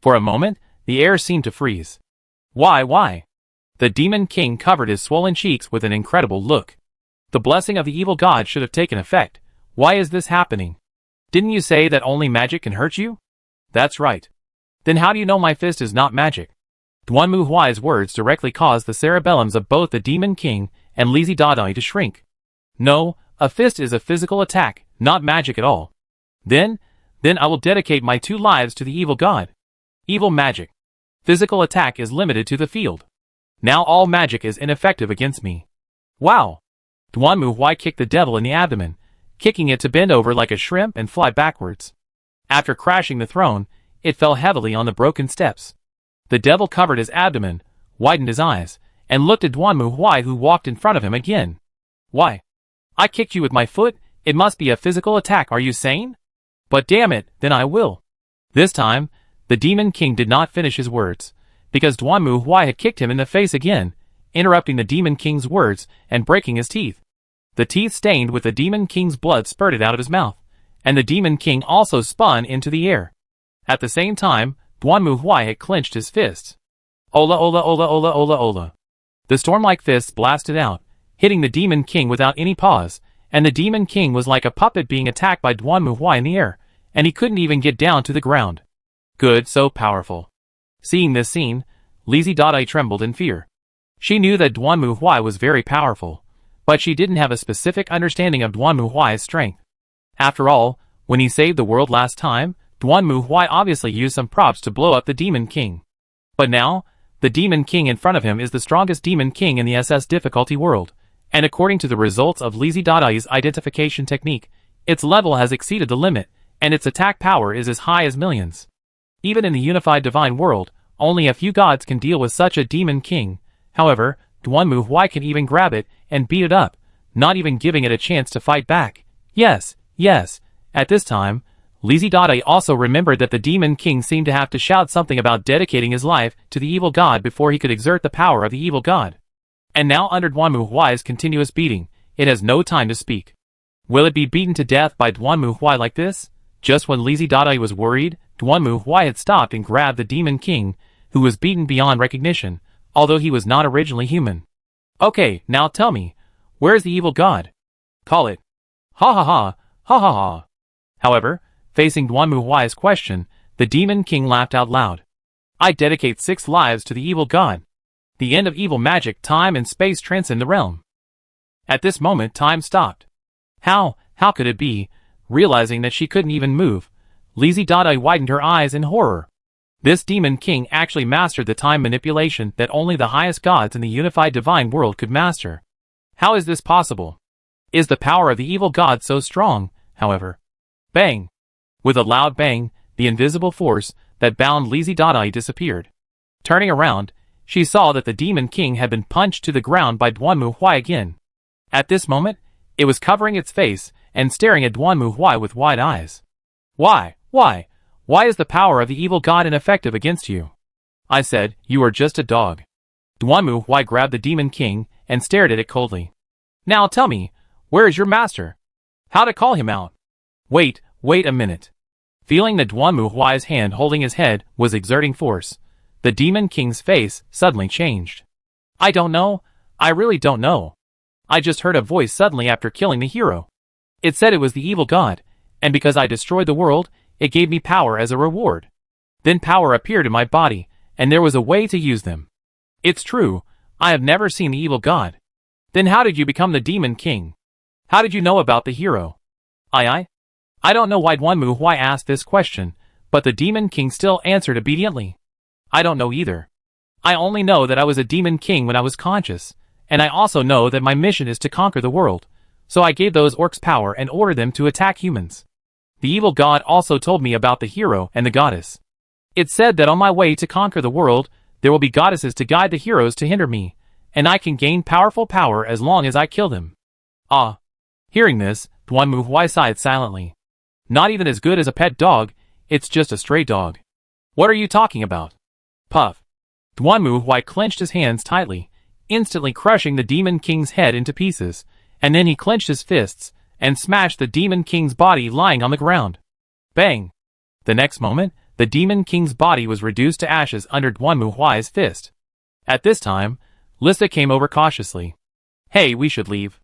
For a moment, the air seemed to freeze. Why? The Demon King covered his swollen cheeks with an incredible look. The blessing of the evil god should have taken effect. Why is this happening? Didn't you say that only magic can hurt you? That's right. Then how do you know my fist is not magic? Duanmu Huai's words directly caused the cerebellums of both the Demon King and Lizi Dadai to shrink. No, a fist is a physical attack, not magic at all. Then I will dedicate my 2 lives to the evil god. Evil magic. Physical attack is limited to the field. Now all magic is ineffective against me. Wow! Duanmu Huai kicked the devil in the abdomen, kicking it to bend over like a shrimp and fly backwards. After crashing the throne, it fell heavily on the broken steps. The devil covered his abdomen, widened his eyes, and looked at Duanmu Huai who walked in front of him again. Why? I kicked you with my foot, it must be a physical attack, are you sane? But damn it, then I will. This time, the Demon King did not finish his words, because Duanmu Huai had kicked him in the face again, interrupting the Demon King's words and breaking his teeth. The teeth stained with the Demon King's blood spurted out of his mouth, and the Demon King also spun into the air. At the same time, Duanmu Huai had clenched his fists. Ola ola ola ola ola ola. The storm-like fists blasted out, hitting the Demon King without any pause, and the Demon King was like a puppet being attacked by Duanmu Huai in the air, and he couldn't even get down to the ground. Good, so powerful. Seeing this scene, Lizzie Dada trembled in fear. She knew that Duanmu Huai was very powerful, but she didn't have a specific understanding of Duanmu Huai's strength. After all, when he saved the world last time, Duanmu Huai obviously used some props to blow up the Demon King. But now, the Demon King in front of him is the strongest Demon King in the SS difficulty world, and according to the results of Lizzie Dadai's identification technique, its level has exceeded the limit, and its attack power is as high as millions. Even in the unified divine world, only a few gods can deal with such a Demon King. However, Duanmu Huai can even grab it and beat it up, not even giving it a chance to fight back. Yes. At this time, Lizzie Dadai also remembered that the Demon King seemed to have to shout something about dedicating his life to the evil god before he could exert the power of the evil god. And now under Duanmu Huai's continuous beating, it has no time to speak. Will it be beaten to death by Duanmu Huai like this? Just when Lizzie Dadai was worried, Duanmu Huai had stopped and grabbed the Demon King, who was beaten beyond recognition, although he was not originally human. Okay, now tell me, where's the evil god? Call it. Ha ha ha, ha ha ha. However, facing Duanmu Huai's question, the Demon King laughed out loud. I dedicate 6 lives to the evil god. The end of evil magic, time and space transcend the realm. At this moment, time stopped. How could it be? Realizing that she couldn't even move, Lizzie Dadai widened her eyes in horror. This Demon King actually mastered the time manipulation that only the highest gods in the unified divine world could master. How is this possible? Is the power of the evil god so strong, however? Bang! With a loud bang, the invisible force that bound Lizzie Dadai disappeared. Turning around, she saw that the Demon King had been punched to the ground by Duanmu Huai again. At this moment, it was covering its face and staring at Duanmu Huai with wide eyes. Why is the power of the evil god ineffective against you? I said, you are just a dog. Duanmu Huai grabbed the Demon King and stared at it coldly. Now tell me, where is your master? How to call him out? Wait a minute. Feeling that Duanmu Huai's hand holding his head was exerting force, the Demon King's face suddenly changed. I don't know. I really don't know. I just heard a voice suddenly after killing the hero. It said it was the evil god, and because I destroyed the world, it gave me power as a reward. Then power appeared in my body, and there was a way to use them. It's true, I have never seen the evil god. Then how did you become the Demon King? How did you know about the hero? I don't know why Duanmu Huai asked this question, but the Demon King still answered obediently. I don't know either. I only know that I was a Demon King when I was conscious, and I also know that my mission is to conquer the world, so I gave those orcs power and ordered them to attack humans. The evil god also told me about the hero and the goddess. It said that on my way to conquer the world, there will be goddesses to guide the heroes to hinder me, and I can gain powerful power as long as I kill them. Ah. Hearing this, Duanmu Huai sighed silently. Not even as good as a pet dog, it's just a stray dog. What are you talking about? Puff. Duanmu Huai clenched his hands tightly, instantly crushing the Demon King's head into pieces, and then he clenched his fists and smashed the Demon King's body lying on the ground. Bang! The next moment, the Demon King's body was reduced to ashes under Duanmu Huai's fist. At this time, Lista came over cautiously. Hey, we should leave.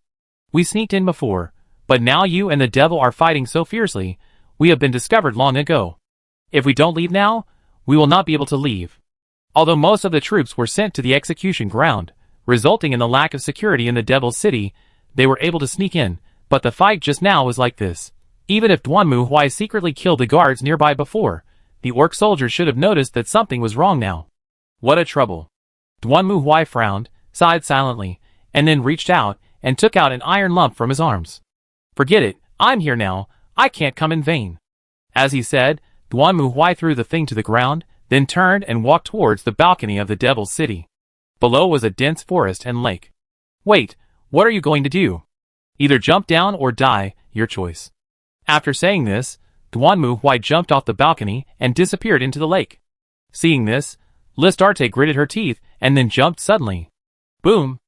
We sneaked in before, but now you and the devil are fighting so fiercely, we have been discovered long ago. If we don't leave now, we will not be able to leave. Although most of the troops were sent to the execution ground, resulting in the lack of security in the Devil's City, they were able to sneak in, but the fight just now was like this. Even if Duanmu Huai secretly killed the guards nearby before, the orc soldiers should have noticed that something was wrong now. What a trouble. Duanmu Huai frowned, sighed silently, and then reached out and took out an iron lump from his arms. Forget it, I'm here now, I can't come in vain. As he said, Duanmu Huai threw the thing to the ground, then turned and walked towards the balcony of the Devil's City. Below was a dense forest and lake. Wait, what are you going to do? Either jump down or die, your choice. After saying this, Duanmu Huai jumped off the balcony and disappeared into the lake. Seeing this, Listarte gritted her teeth and then jumped suddenly. Boom!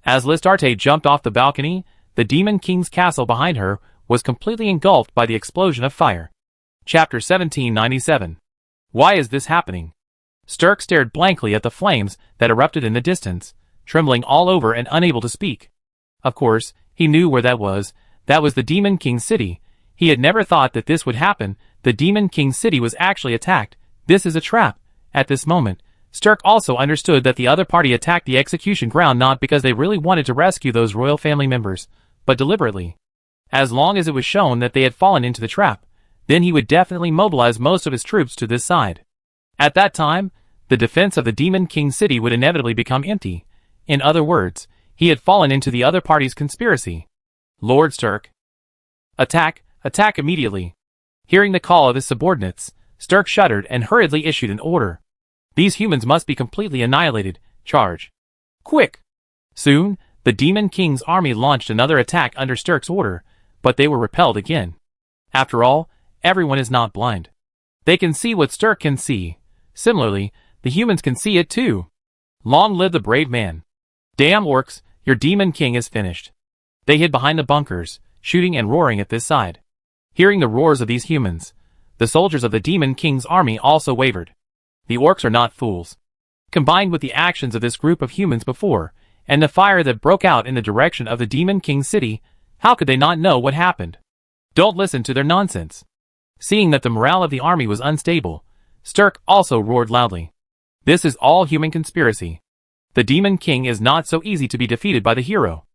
As Listarte jumped off the balcony, the Demon King's castle behind her was completely engulfed by the explosion of fire. Chapter 1797. Why is this happening? Sturk stared blankly at the flames that erupted in the distance, trembling all over and unable to speak. Of course, he knew where that was. That was the Demon King's city. He had never thought that this would happen. The Demon King's city was actually attacked. This is a trap. At this moment, Sturk also understood that the other party attacked the execution ground not because they really wanted to rescue those royal family members, but deliberately. As long as it was shown that they had fallen into the trap, then he would definitely mobilize most of his troops to this side. At that time, the defense of the Demon King city would inevitably become empty. In other words, he had fallen into the other party's conspiracy. Lord Sturk. Attack, attack immediately. Hearing the call of his subordinates, Sturk shuddered and hurriedly issued an order. These humans must be completely annihilated. Charge. Quick! Soon, the Demon King's army launched another attack under Sturk's order, but they were repelled again. After all, everyone is not blind. They can see what Sturk can see. Similarly, the humans can see it too. Long live the brave man. Damn orcs, your Demon King is finished. They hid behind the bunkers, shooting and roaring at this side. Hearing the roars of these humans, the soldiers of the Demon King's army also wavered. The orcs are not fools. Combined with the actions of this group of humans before, and the fire that broke out in the direction of the Demon King's city, how could they not know what happened? Don't listen to their nonsense. Seeing that the morale of the army was unstable, Sturk also roared loudly. This is all human conspiracy. The Demon King is not so easy to be defeated by the hero.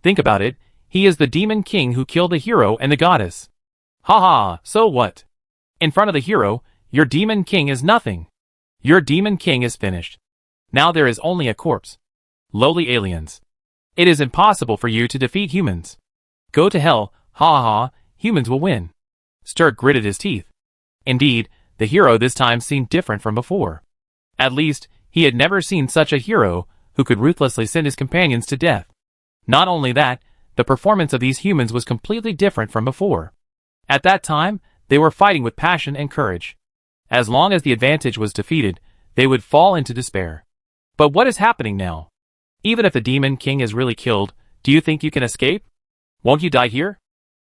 Think about it, he is the Demon King who killed the hero and the goddess. Ha ha, so what? In front of the hero, your Demon King is nothing. Your Demon King is finished. Now there is only a corpse. Lowly aliens. It is impossible for you to defeat humans. Go to hell, ha ha ha, humans will win. Sturk gritted his teeth. Indeed, the hero this time seemed different from before. At least, he had never seen such a hero who could ruthlessly send his companions to death. Not only that, the performance of these humans was completely different from before. At that time, they were fighting with passion and courage. As long as the advantage was defeated, they would fall into despair. But what is happening now? Even if the Demon King is really killed, do you think you can escape? Won't you die here?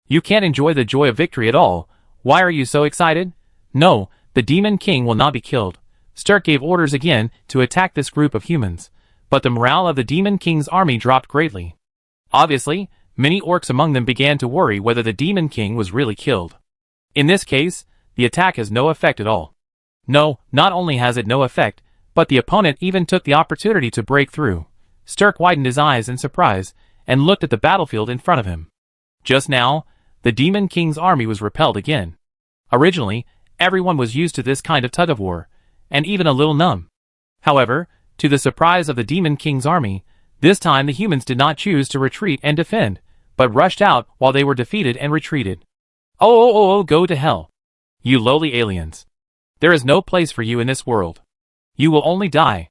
You can't enjoy the joy of victory at all. Why are you so excited? No, the Demon King will not be killed. Sturk gave orders again to attack this group of humans, but the morale of the Demon King's army dropped greatly. Obviously, many orcs among them began to worry whether the Demon King was really killed. In this case, the attack has no effect at all. No, not only has it no effect, but the opponent even took the opportunity to break through. Sturk widened his eyes in surprise and looked at the battlefield in front of him. Just now, the Demon King's army was repelled again. Originally, everyone was used to this kind of tug-of-war, and even a little numb. However, to the surprise of the Demon King's army, this time the humans did not choose to retreat and defend, but rushed out while they were defeated and retreated. Oh, go to hell. You lowly aliens. There is no place for you in this world. You will only die.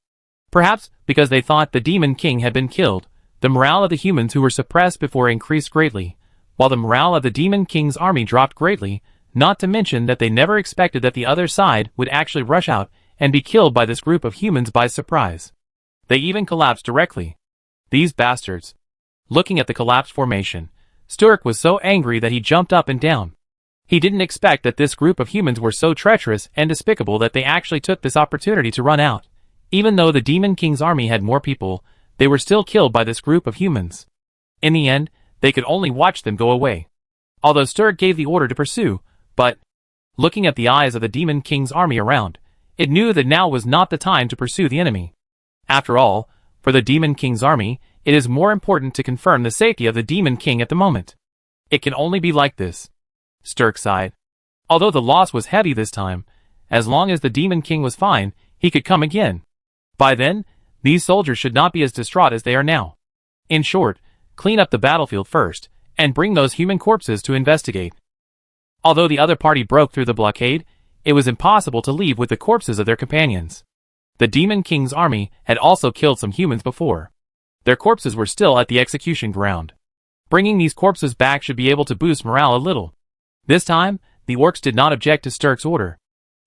Perhaps because they thought the Demon King had been killed, the morale of the humans who were suppressed before increased greatly, while the morale of the Demon King's army dropped greatly, not to mention that they never expected that the other side would actually rush out and be killed by this group of humans by surprise. They even collapsed directly. These bastards. Looking at the collapsed formation, Sturk was so angry that he jumped up and down. He didn't expect that this group of humans were so treacherous and despicable that they actually took this opportunity to run out. Even though the Demon King's army had more people, they were still killed by this group of humans. In the end, they could only watch them go away. Although Sturk gave the order to pursue, but, looking at the eyes of the Demon King's army around, it knew that now was not the time to pursue the enemy. After all, for the Demon King's army, it is more important to confirm the safety of the Demon King at the moment. It can only be like this. Sturk sighed. Although the loss was heavy this time, as long as the Demon King was fine, he could come again. By then, these soldiers should not be as distraught as they are now. In short, clean up the battlefield first, and bring those human corpses to investigate. Although the other party broke through the blockade, it was impossible to leave with the corpses of their companions. The Demon King's army had also killed some humans before. Their corpses were still at the execution ground. Bringing these corpses back should be able to boost morale a little. This time, the orcs did not object to Sturk's order.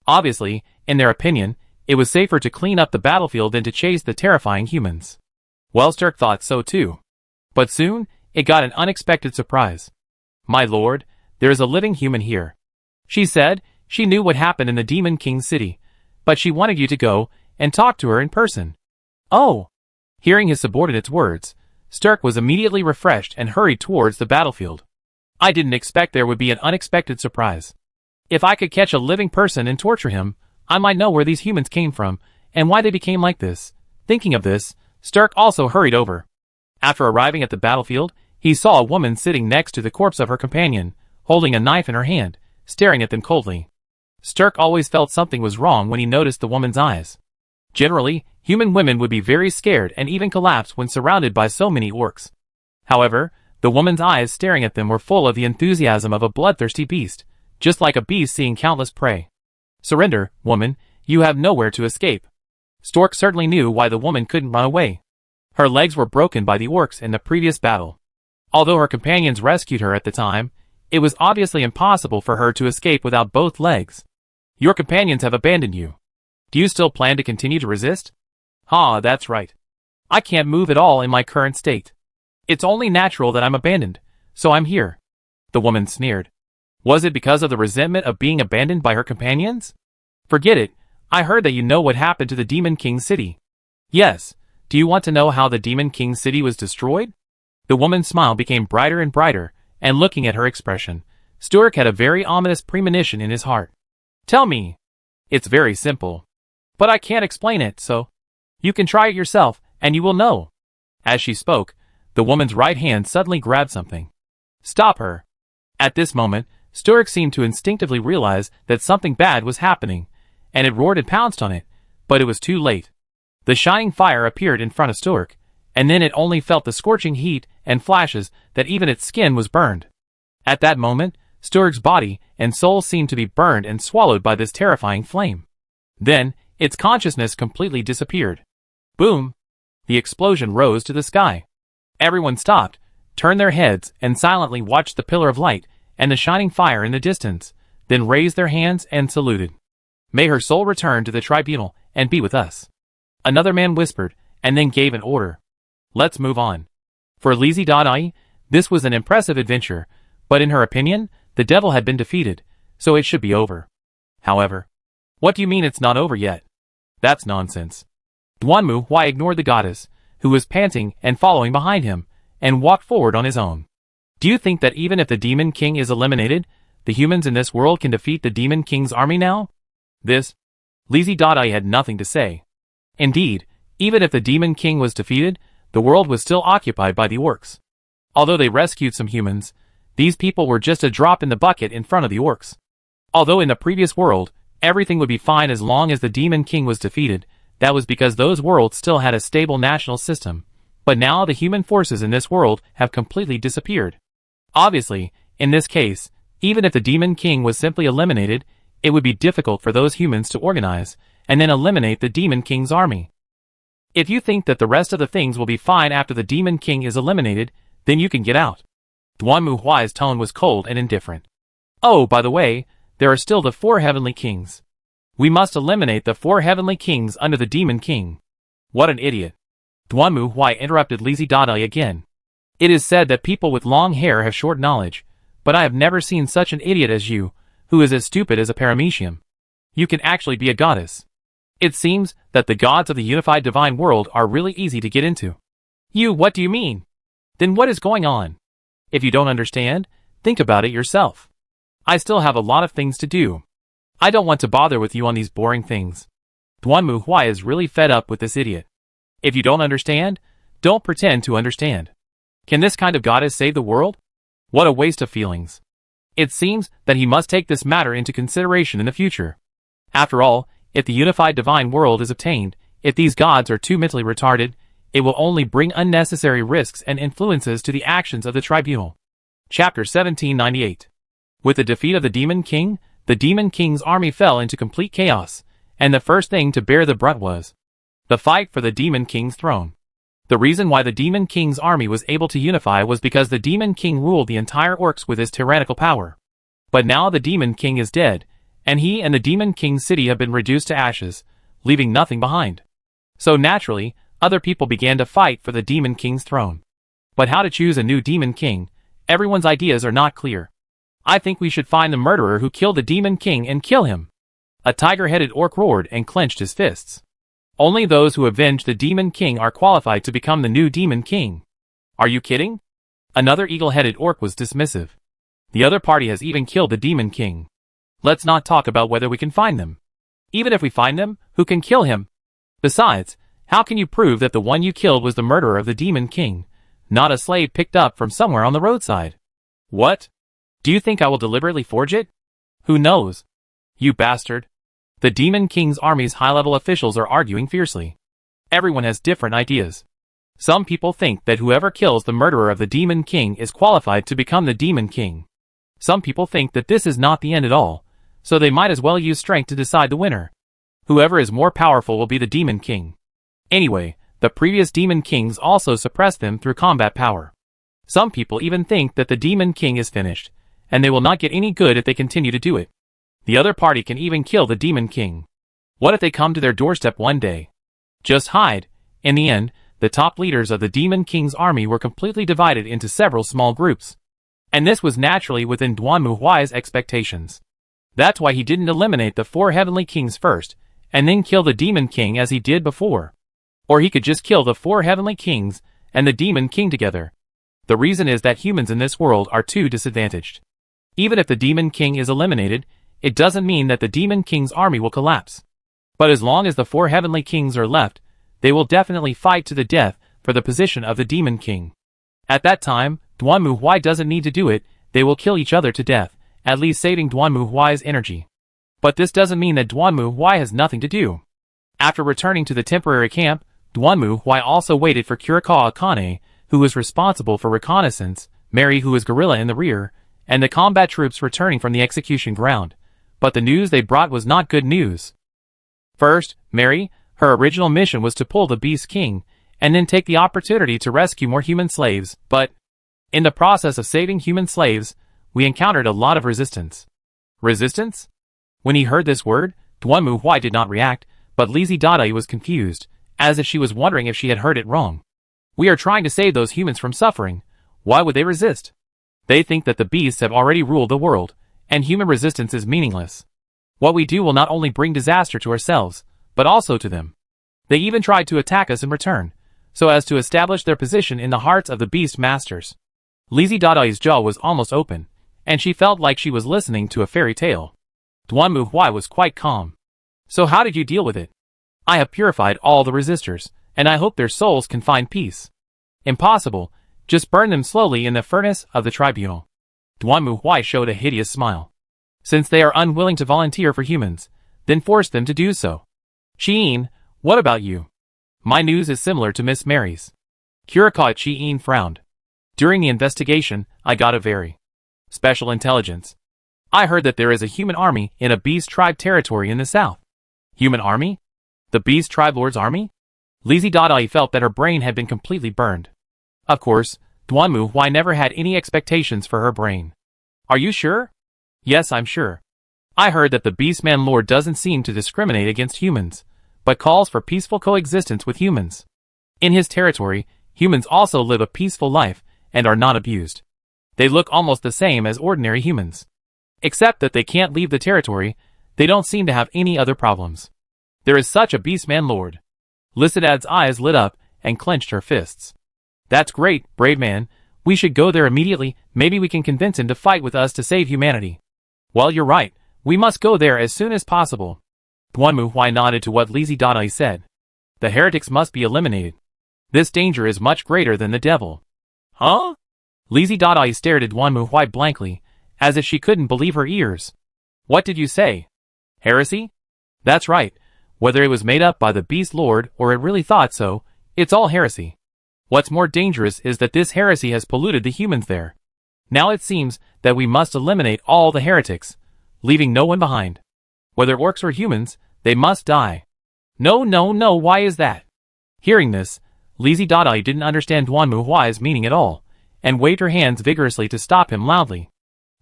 Obviously, in their opinion, it was safer to clean up the battlefield than to chase the terrifying humans. Well, Sturk thought so too. But soon, it got an unexpected surprise. "My lord, there is a living human here." She said. She knew what happened in the Demon King's city, but she wanted you to go and talk to her in person. "Oh!" Hearing his subordinate's words, Sturk was immediately refreshed and hurried towards the battlefield. "I didn't expect there would be an unexpected surprise. If I could catch a living person and torture him, I might know where these humans came from and why they became like this." Thinking of this, Sturk also hurried over. After arriving at the battlefield, he saw a woman sitting next to the corpse of her companion, holding a knife in her hand, staring at them coldly. Sturk always felt something was wrong when he noticed the woman's eyes. Generally, human women would be very scared and even collapse when surrounded by so many orcs. However, the woman's eyes staring at them were full of the enthusiasm of a bloodthirsty beast, just like a beast seeing countless prey. "Surrender, woman, you have nowhere to escape." Sturk certainly knew why the woman couldn't run away. Her legs were broken by the orcs in the previous battle. Although her companions rescued her at the time, it was obviously impossible for her to escape without both legs. "Your companions have abandoned you. Do you still plan to continue to resist?" That's right. I can't move at all in my current state. It's only natural that I'm abandoned, so I'm here." The woman sneered. Was it because of the resentment of being abandoned by her companions? "Forget it. I heard that you know what happened to the Demon King's city." "Yes. Do you want to know how the Demon King's city was destroyed?" The woman's smile became brighter and brighter, and looking at her expression, Sturk had a very ominous premonition in his heart. "Tell me." "It's very simple. But I can't explain it, so you can try it yourself, and you will know." As she spoke, the woman's right hand suddenly grabbed something. "Stop her." At this moment, Sturk seemed to instinctively realize that something bad was happening, and it roared and pounced on it, but it was too late. The shining fire appeared in front of Sturk, and then it only felt the scorching heat and flashes that even its skin was burned. At that moment, Sturk's body and soul seemed to be burned and swallowed by this terrifying flame. Then, its consciousness completely disappeared. Boom! The explosion rose to the sky. Everyone stopped, turned their heads, and silently watched the pillar of light and the shining fire in the distance, then raised their hands and saluted. "May her soul return to the tribunal and be with us." Another man whispered, and then gave an order. "Let's move on." For Lizzie.ie, this was an impressive adventure, but in her opinion, the devil had been defeated, so it should be over. However, "What do you mean it's not over yet?" "That's nonsense." Duanmu Huai ignored the goddess, who was panting and following behind him, and walked forward on his own. "Do you think that even if the Demon King is eliminated, the humans in this world can defeat the Demon King's army now?" This, Lizzie.ie had nothing to say. Indeed, even if the Demon King was defeated, the world was still occupied by the orcs. Although they rescued some humans, these people were just a drop in the bucket in front of the orcs. Although in the previous world, everything would be fine as long as the Demon King was defeated, that was because those worlds still had a stable national system. But now the human forces in this world have completely disappeared. Obviously, in this case, even if the Demon King was simply eliminated, it would be difficult for those humans to organize, and then eliminate the Demon King's army. If you think that the rest of the things will be fine after the Demon King is eliminated, then you can get out. Duanmu Huai's tone was cold and indifferent. "Oh, by the way, there are still the 4 heavenly kings. We must eliminate the 4 heavenly kings under the Demon King." "What an idiot." Duanmu Huai interrupted Lizzie.ie again. "It is said that people with long hair have short knowledge, but I have never seen such an idiot as you, who is as stupid as a paramecium. You can actually be a goddess. It seems that the gods of the unified divine world are really easy to get into." What do you mean?" "Then what is going on? If you don't understand, think about it yourself. I still have a lot of things to do. I don't want to bother with you on these boring things." Duanmu Huai is really fed up with this idiot. If you don't understand, don't pretend to understand. Can this kind of goddess save the world? What a waste of feelings. It seems that he must take this matter into consideration in the future. After all, if the unified divine world is obtained, if these gods are too mentally retarded, it will only bring unnecessary risks and influences to the actions of the tribunal. Chapter 1798. With the defeat of the Demon King's army fell into complete chaos, and the first thing to bear the brunt was the fight for the Demon King's throne. The reason why the Demon King's army was able to unify was because the Demon King ruled the entire orcs with his tyrannical power. But now the Demon King is dead, and he and the Demon King's city have been reduced to ashes, leaving nothing behind. So naturally, other people began to fight for the Demon King's throne. But how to choose a new Demon King? Everyone's ideas are not clear. I think we should find the murderer who killed the Demon King and kill him. A tiger-headed orc roared and clenched his fists. Only those who avenge the Demon King are qualified to become the new Demon King. Are you kidding? Another eagle-headed orc was dismissive. The other party has even killed the Demon King. Let's not talk about whether we can find them. Even if we find them, who can kill him? Besides, how can you prove that the one you killed was the murderer of the Demon King, not a slave picked up from somewhere on the roadside? What? Do you think I will deliberately forge it? Who knows? You bastard. The Demon King's army's high-level officials are arguing fiercely. Everyone has different ideas. Some people think that whoever kills the murderer of the Demon King is qualified to become the Demon King. Some people think that this is not the end at all, so they might as well use strength to decide the winner. Whoever is more powerful will be the Demon King. Anyway, the previous Demon Kings also suppressed them through combat power. Some people even think that the Demon King is finished, and they will not get any good if they continue to do it. The other party can even kill the Demon King. What if they come to their doorstep one day? Just hide. In the end, the top leaders of the Demon King's army were completely divided into several small groups. And this was naturally within Duanmu Huai's expectations. That's why he didn't eliminate the 4 heavenly kings first, and then kill the Demon King as he did before. Or he could just kill the 4 heavenly kings and the Demon King together. The reason is that humans in this world are too disadvantaged. Even if the Demon King is eliminated, it doesn't mean that the Demon King's army will collapse. But as long as the 4 heavenly kings are left, they will definitely fight to the death for the position of the Demon King. At that time, Duanmu Huai doesn't need to do it, they will kill each other to death, at least saving Duanmu Huai's energy. But this doesn't mean that Duanmu Huai has nothing to do. After returning to the temporary camp, Duanmu Huai also waited for Kurikawa Akane, who was responsible for reconnaissance, Mary who was guerrilla in the rear, and the combat troops returning from the execution ground. But the news they brought was not good news. First, Mary, her original mission was to pull the Beast King, and then take the opportunity to rescue more human slaves, but in the process of saving human slaves, we encountered a lot of resistance. Resistance? When he heard this word, Duanmu Huai did not react, but Lizzie Dadae was confused, as if she was wondering if she had heard it wrong. We are trying to save those humans from suffering. Why would they resist? They think that the beasts have already ruled the world, and human resistance is meaningless. What we do will not only bring disaster to ourselves, but also to them. They even tried to attack us in return, so as to establish their position in the hearts of the beast masters. Lizzie Dadae's jaw was almost open, and she felt like she was listening to a fairy tale. Duanmu Huai was quite calm. So how did you deal with it? I have purified all the resistors, and I hope their souls can find peace. Impossible, just burn them slowly in the furnace of the tribunal. Duanmu Huai showed a hideous smile. Since they are unwilling to volunteer for humans, then force them to do so. Sheen, what about you? My news is similar to Miss Mary's. Kurikawa Sheen frowned. During the investigation, I got a very special intelligence. I heard that there is a human army in a beast tribe territory in the south. Human army? The beast tribe lord's army? Lizzie Dadae felt that her brain had been completely burned. Of course, Duanmu Huai never had any expectations for her brain. Are you sure? Yes, I'm sure. I heard that the Beastman Lord doesn't seem to discriminate against humans, but calls for peaceful coexistence with humans. In his territory, humans also live a peaceful life and are not abused. They look almost the same as ordinary humans. Except that they can't leave the territory, they don't seem to have any other problems. There is such a Beastman Lord. Lycidad's eyes lit up and clenched her fists. That's great, brave man. We should go there immediately. Maybe we can convince him to fight with us to save humanity. Well, you're right. We must go there as soon as possible. Duanmu Huai nodded to what Lizzie Dadae said. The heretics must be eliminated. This danger is much greater than the devil. Huh? Lizzie Dadae stared at Duanmu Huai blankly, as if she couldn't believe her ears. What did you say? Heresy? That's right. Whether it was made up by the Beast Lord or it really thought so, it's all heresy. What's more dangerous is that this heresy has polluted the humans there. Now it seems that we must eliminate all the heretics, leaving no one behind. Whether orcs or humans, they must die. No, why is that? Hearing this, Lizzie Dada didn't understand Duanmu Huai's meaning at all, and waved her hands vigorously to stop him loudly.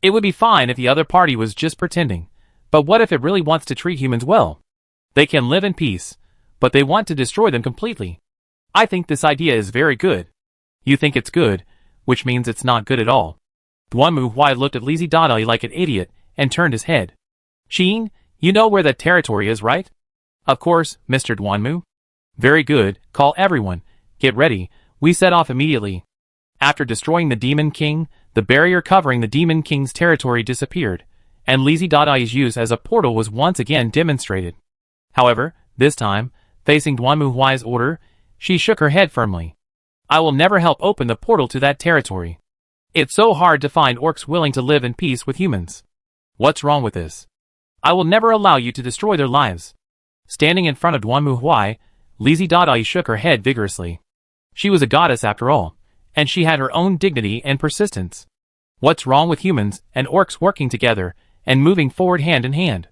It would be fine if the other party was just pretending, but what if it really wants to treat humans well? They can live in peace, but they want to destroy them completely. I think this idea is very good. You think it's good, which means it's not good at all. Duanmu Huai looked at Lizzie Dada like an idiot and turned his head. Qing, you know where that territory is, right? Of course, Mr. Duanmu. Very good, call everyone. Get ready, we set off immediately. After destroying the Demon King, the barrier covering the Demon King's territory disappeared, and Lizzie Dada's use as a portal was once again demonstrated. However, this time, facing Duanmu Huai's order, she shook her head firmly. I will never help open the portal to that territory. It's so hard to find orcs willing to live in peace with humans. What's wrong with this? I will never allow you to destroy their lives. Standing in front of Duanmu Huai, Lizzie Dada shook her head vigorously. She was a goddess after all, and she had her own dignity and persistence. What's wrong with humans and orcs working together and moving forward hand in hand?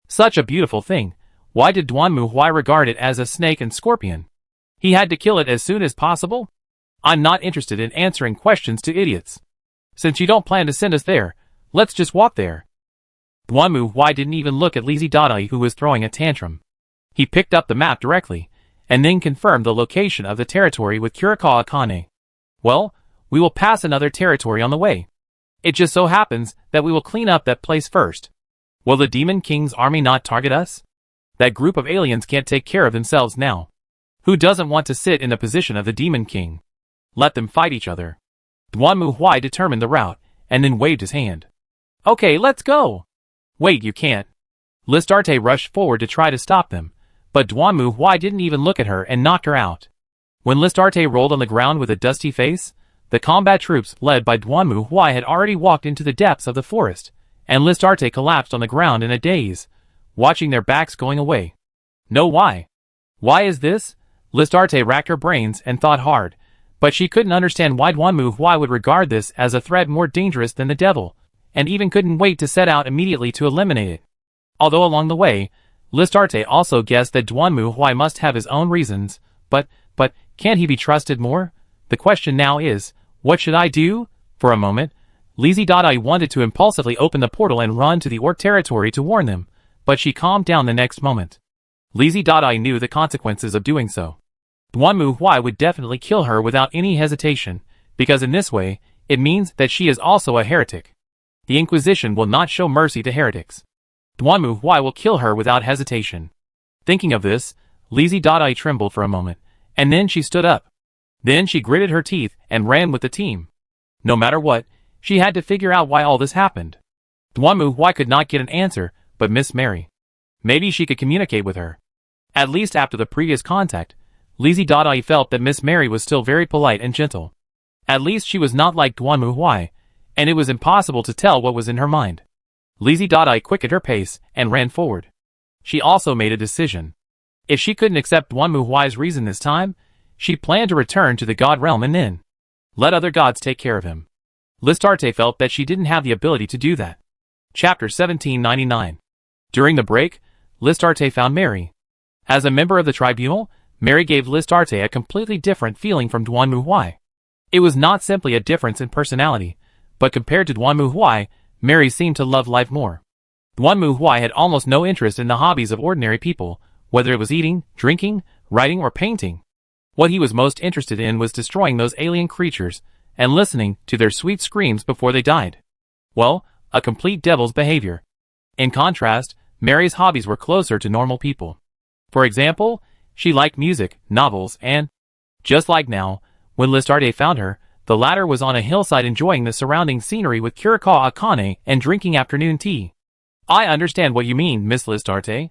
Such a beautiful thing. Why did Duanmu Huai regard it as a snake and scorpion? He had to kill it as soon as possible? I'm not interested in answering questions to idiots. Since you don't plan to send us there, let's just walk there. Duanmu Huai didn't even look at Lizzie Dada, who was throwing a tantrum. He picked up the map directly, and then confirmed the location of the territory with Kurikawa Akane. Well, we will pass another territory on the way. It just so happens that we will clean up that place first. Will the Demon King's army not target us? That group of aliens can't take care of themselves now. Who doesn't want to sit in the position of the Demon King? Let them fight each other. Duanmu Huai determined the route, and then waved his hand. Okay, let's go. Wait, you can't. Listarte rushed forward to try to stop them, but Duanmu Huai didn't even look at her and knocked her out. When Listarte rolled on the ground with a dusty face, the combat troops led by Duanmu Huai had already walked into the depths of the forest, and Listarte collapsed on the ground in a daze, watching their backs going away. No, why? Why is this? Listarte racked her brains and thought hard, but she couldn't understand why Duanmu Huai would regard this as a threat more dangerous than the devil, and even couldn't wait to set out immediately to eliminate it. Although along the way, Listarte also guessed that Duanmu Huai must have his own reasons, but can't he be trusted more? The question now is, what should I do? For a moment, Lizzie Dada wanted to impulsively open the portal and run to the orc territory to warn them, but she calmed down the next moment. Lizzie Dada knew the consequences of doing so. Duanmu Huai would definitely kill her without any hesitation, because in this way, it means that she is also a heretic. The Inquisition will not show mercy to heretics. Duanmu Huai will kill her without hesitation. Thinking of this, Lizzie Dada trembled for a moment, and then she stood up. Then she gritted her teeth and ran with the team. No matter what, she had to figure out why all this happened. Duanmu Huai could not get an answer, but Miss Mary. Maybe she could communicate with her. At least after the previous contact, Lizzie Dada felt that Miss Mary was still very polite and gentle. At least she was not like Duanmu Huai, and it was impossible to tell what was in her mind. Lizzie Dada quickened her pace and ran forward. She also made a decision. If she couldn't accept Duanmu Huai's reason this time, she planned to return to the god realm and then let other gods take care of him. Listarte felt that she didn't have the ability to do that. Chapter 1799. During the break, Listarte found Mary. As a member of the tribunal, Mary gave Listarte a completely different feeling from Duanmu Huai. It was not simply a difference in personality, but compared to Duanmu Huai, Mary seemed to love life more. Duanmu Huai had almost no interest in the hobbies of ordinary people, whether it was eating, drinking, writing, or painting. What he was most interested in was destroying those alien creatures and listening to their sweet screams before they died. Well, a complete devil's behavior. In contrast, Mary's hobbies were closer to normal people. For example, she liked music, novels, and, just like now, when Listarte found her, the latter was on a hillside enjoying the surrounding scenery with Kurikawa Akane and drinking afternoon tea. I understand what you mean, Miss Listarte.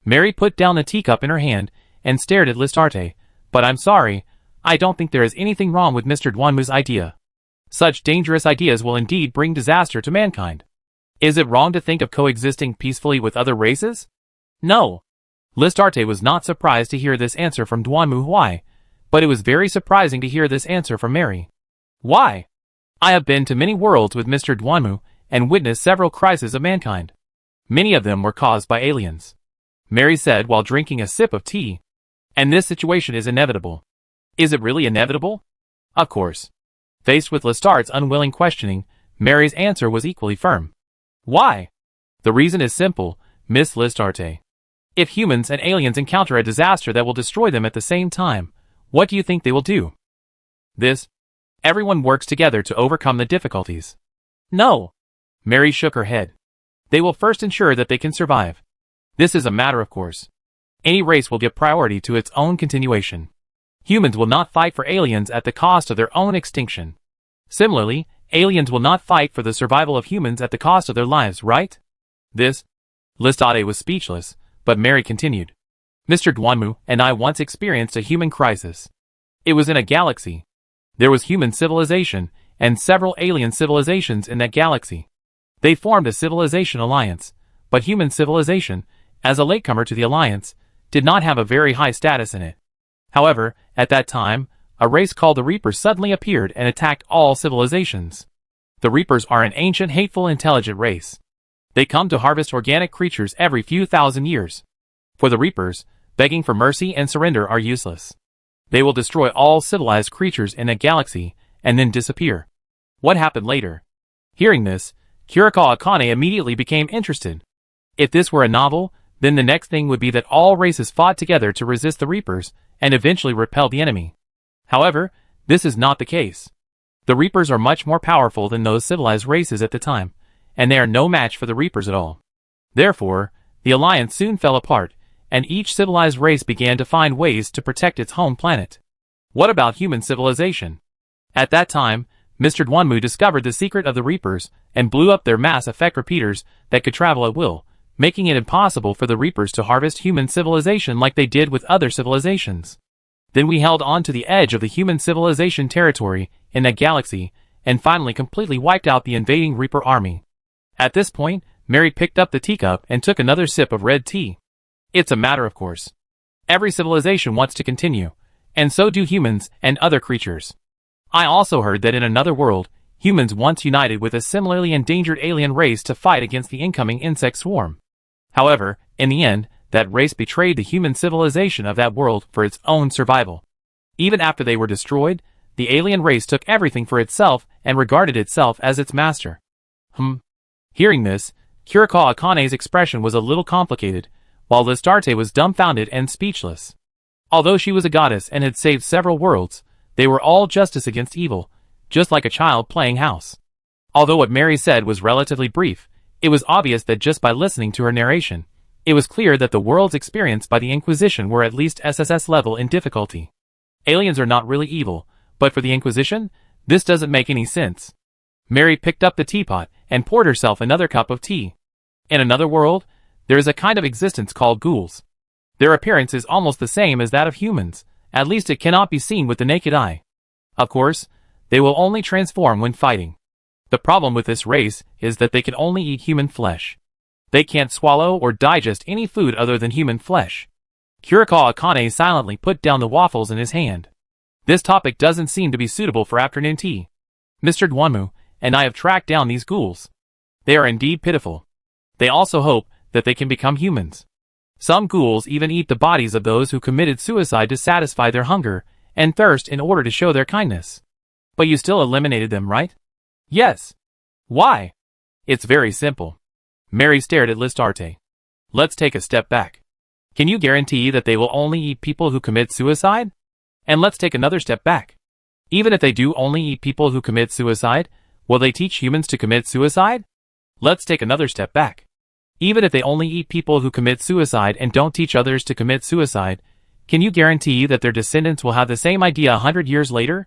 Mary put down the teacup in her hand and stared at Listarte, but I'm sorry, I don't think there is anything wrong with Mr. Duanmu's idea. Such dangerous ideas will indeed bring disaster to mankind. Is it wrong to think of coexisting peacefully with other races? No. Listarte was not surprised to hear this answer from Duanmu Huai, but it was very surprising to hear this answer from Mary. Why? I have been to many worlds with Mr. Duanmu and witnessed several crises of mankind. Many of them were caused by aliens. Mary said while drinking a sip of tea. And this situation is inevitable. Is it really inevitable? Of course. Faced with Lestart's unwilling questioning, Mary's answer was equally firm. Why? The reason is simple, Miss Lestarte. If humans and aliens encounter a disaster that will destroy them at the same time, what do you think they will do? This. Everyone works together to overcome the difficulties. No. Mary shook her head. They will first ensure that they can survive. This is a matter of course. Any race will give priority to its own continuation. Humans will not fight for aliens at the cost of their own extinction. Similarly, aliens will not fight for the survival of humans at the cost of their lives, right? This. Lestate was speechless, but Mary continued. Mr. Duanmu and I once experienced a human crisis. It was in a galaxy. There was human civilization, and several alien civilizations in that galaxy. They formed a civilization alliance, but human civilization, as a latecomer to the alliance, did not have a very high status in it. However, at that time, a race called the Reapers suddenly appeared and attacked all civilizations. The Reapers are an ancient, hateful, intelligent race. They come to harvest organic creatures every few thousand years. For the Reapers, begging for mercy and surrender are useless. They will destroy all civilized creatures in a galaxy and then disappear. What happened later? Hearing this, Kurikawa Akane immediately became interested. If this were a novel, then the next thing would be that all races fought together to resist the Reapers and eventually repel the enemy. However, this is not the case. The Reapers are much more powerful than those civilized races at the time, and they are no match for the Reapers at all. Therefore, the alliance soon fell apart, and each civilized race began to find ways to protect its home planet. What about human civilization? At that time, Mr. Duanmu discovered the secret of the Reapers and blew up their mass effect repeaters that could travel at will, making it impossible for the Reapers to harvest human civilization like they did with other civilizations. Then we held on to the edge of the human civilization territory in that galaxy and finally completely wiped out the invading Reaper army. At this point, Mary picked up the teacup and took another sip of red tea. It's a matter of course. Every civilization wants to continue, and so do humans and other creatures. I also heard that in another world, humans once united with a similarly endangered alien race to fight against the incoming insect swarm. However, in the end, that race betrayed the human civilization of that world for its own survival. Even after they were destroyed, the alien race took everything for itself and regarded itself as its master. Hearing this, Kurikawa Akane's expression was a little complicated, while Lestarte was dumbfounded and speechless. Although she was a goddess and had saved several worlds, they were all justice against evil, just like a child playing house. Although what Mary said was relatively brief, it was obvious that just by listening to her narration, it was clear that the worlds experienced by the Inquisition were at least SSS level in difficulty. Aliens are not really evil, but for the Inquisition, this doesn't make any sense. Mary picked up the teapot and poured herself another cup of tea. In another world, there is a kind of existence called ghouls. Their appearance is almost the same as that of humans, at least it cannot be seen with the naked eye. Of course, they will only transform when fighting. The problem with this race is that they can only eat human flesh. They can't swallow or digest any food other than human flesh. Kurikawa Akane silently put down the waffles in his hand. This topic doesn't seem to be suitable for afternoon tea. Mr. Duanmu and I have tracked down these ghouls. They are indeed pitiful. They also hope that they can become humans. Some ghouls even eat the bodies of those who committed suicide to satisfy their hunger and thirst in order to show their kindness. But you still eliminated them, right? Yes. Why? It's very simple. Mary stared at Lestarte. Let's take a step back. Can you guarantee that they will only eat people who commit suicide? And let's take another step back. Even if they do only eat people who commit suicide, will they teach humans to commit suicide? Let's take another step back. Even if they only eat people who commit suicide and don't teach others to commit suicide, can you guarantee that their descendants will have the same idea 100 years later?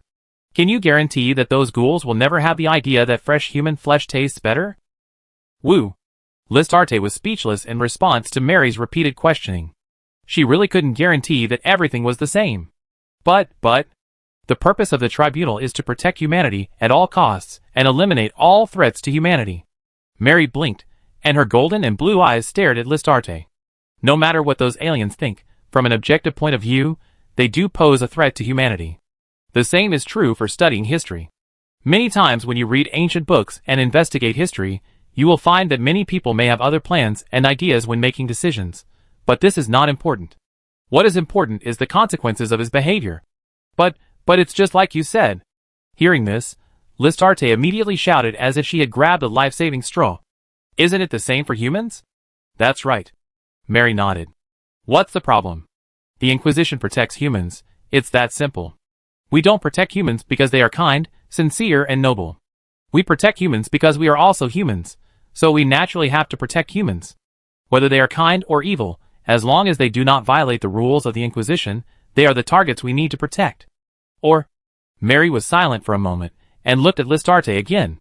Can you guarantee that those ghouls will never have the idea that fresh human flesh tastes better? Woo! Lestarte was speechless in response to Mary's repeated questioning. She really couldn't guarantee that everything was the same. But, the purpose of the tribunal is to protect humanity at all costs and eliminate all threats to humanity. Mary blinked, and her golden and blue eyes stared at Lestarte. No matter what those aliens think, from an objective point of view, they do pose a threat to humanity. The same is true for studying history. Many times when you read ancient books and investigate history, you will find that many people may have other plans and ideas when making decisions, but this is not important. What is important is the consequences of his behavior. But it's just like you said. Hearing this, Listarte immediately shouted as if she had grabbed a life-saving straw. Isn't it the same for humans? That's right. Mary nodded. What's the problem? The Inquisition protects humans. It's that simple. We don't protect humans because they are kind, sincere, and noble. We protect humans because we are also humans, so we naturally have to protect humans. Whether they are kind or evil, as long as they do not violate the rules of the Inquisition, they are the targets we need to protect. Or, Mary was silent for a moment, and looked at Listarte again.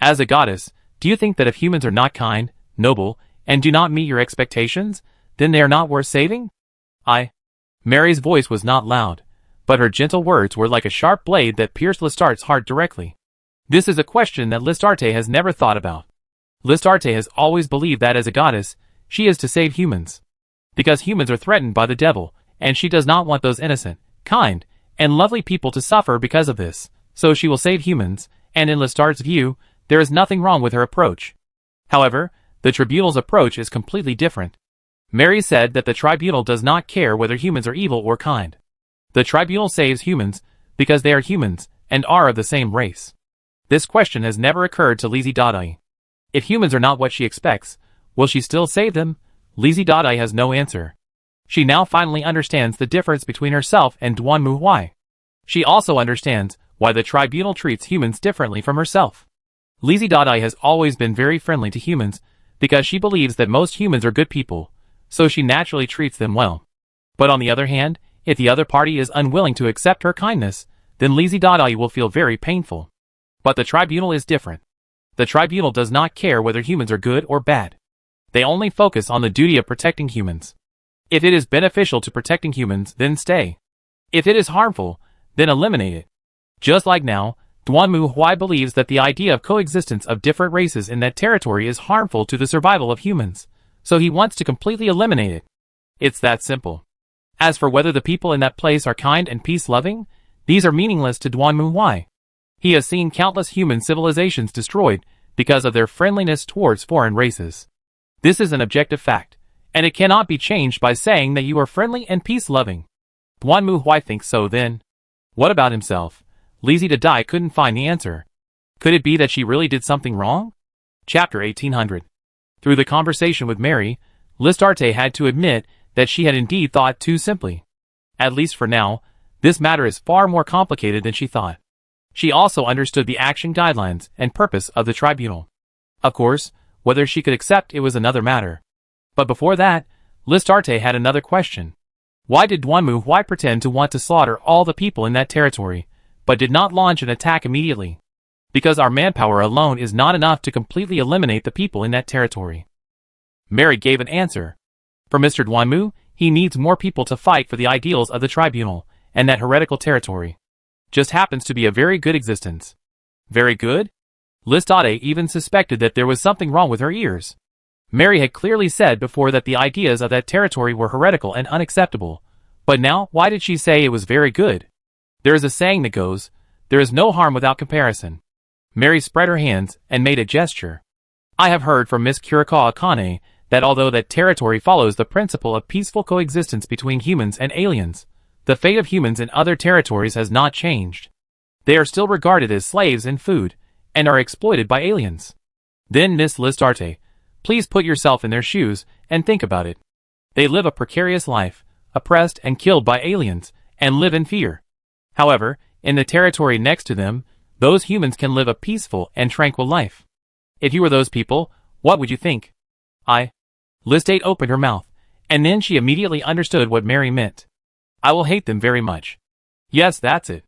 As a goddess, do you think that if humans are not kind, noble, and do not meet your expectations, then they are not worth saving? Mary's voice was not loud, but her gentle words were like a sharp blade that pierced Listarte's heart directly. This is a question that Listarte has never thought about. Listarte has always believed that as a goddess, she is to save humans. Because humans are threatened by the devil, and she does not want those innocent, kind, and lovely people to suffer because of this, so she will save humans, and in Listarte's view, there is nothing wrong with her approach. However, the tribunal's approach is completely different. Mary said that the tribunal does not care whether humans are evil or kind. The tribunal saves humans because they are humans and are of the same race. This question has never occurred to Lizzie Dadae. If humans are not what she expects, will she still save them? Lizzie Dadae has no answer. She now finally understands the difference between herself and Duan Muhui. She also understands why the tribunal treats humans differently from herself. Lizzie Dadae has always been very friendly to humans because she believes that most humans are good people, so she naturally treats them well. But on the other hand, if the other party is unwilling to accept her kindness, then Lizzie Dadae will feel very painful. But the tribunal is different. The tribunal does not care whether humans are good or bad. They only focus on the duty of protecting humans. If it is beneficial to protecting humans, then stay. If it is harmful, then eliminate it. Just like now, Duan Muhui believes that the idea of coexistence of different races in that territory is harmful to the survival of humans, so he wants to completely eliminate it. It's that simple. As for whether the people in that place are kind and peace-loving, these are meaningless to Duan Muhui. He has seen countless human civilizations destroyed because of their friendliness towards foreign races. This is an objective fact, and it cannot be changed by saying that you are friendly and peace-loving. Duan Muhui thinks so then. What about himself? Lizzie Dadae couldn't find the answer. Could it be that she really did something wrong? Chapter 1800. Through the conversation with Mary, Listarte had to admit that she had indeed thought too simply. At least for now, this matter is far more complicated than she thought. She also understood the action guidelines and purpose of the tribunal. Of course, whether she could accept it was another matter. But before that, Listarte had another question. Why did Duan Muhui pretend to want to slaughter all the people in that territory, but did not launch an attack immediately? Because our manpower alone is not enough to completely eliminate the people in that territory. Mary gave an answer. For Mr. Duanmu, he needs more people to fight for the ideals of the tribunal, and that heretical territory just happens to be a very good existence. Very good? Listade even suspected that there was something wrong with her ears. Mary had clearly said before that the ideas of that territory were heretical and unacceptable, but now why did she say it was very good? There is a saying that goes, there is no harm without comparison. Mary spread her hands and made a gesture. I have heard from Miss Kurikawa Akane that although that territory follows the principle of peaceful coexistence between humans and aliens, the fate of humans in other territories has not changed. They are still regarded as slaves and food, and are exploited by aliens. Then Miss Listarte, please put yourself in their shoes and think about it. They live a precarious life, oppressed and killed by aliens, and live in fear. However, in the territory next to them, those humans can live a peaceful and tranquil life. If you were those people, what would you think? Listate opened her mouth, and then she immediately understood what Mary meant. I will hate them very much. Yes, that's it.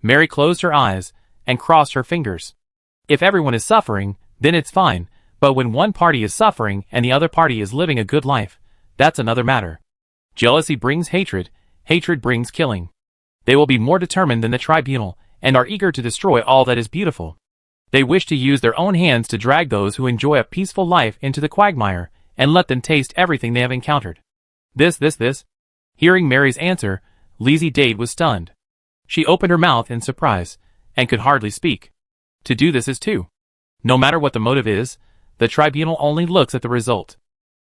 Mary closed her eyes and crossed her fingers. If everyone is suffering, then it's fine, but when one party is suffering and the other party is living a good life, that's another matter. Jealousy brings hatred, hatred brings killing. They will be more determined than the tribunal, and are eager to destroy all that is beautiful. They wish to use their own hands to drag those who enjoy a peaceful life into the quagmire, and let them taste everything they have encountered. This. Hearing Mary's answer, Lizzie Dade was stunned. She opened her mouth in surprise, and could hardly speak. To do this is to. No matter what the motive is, the tribunal only looks at the result.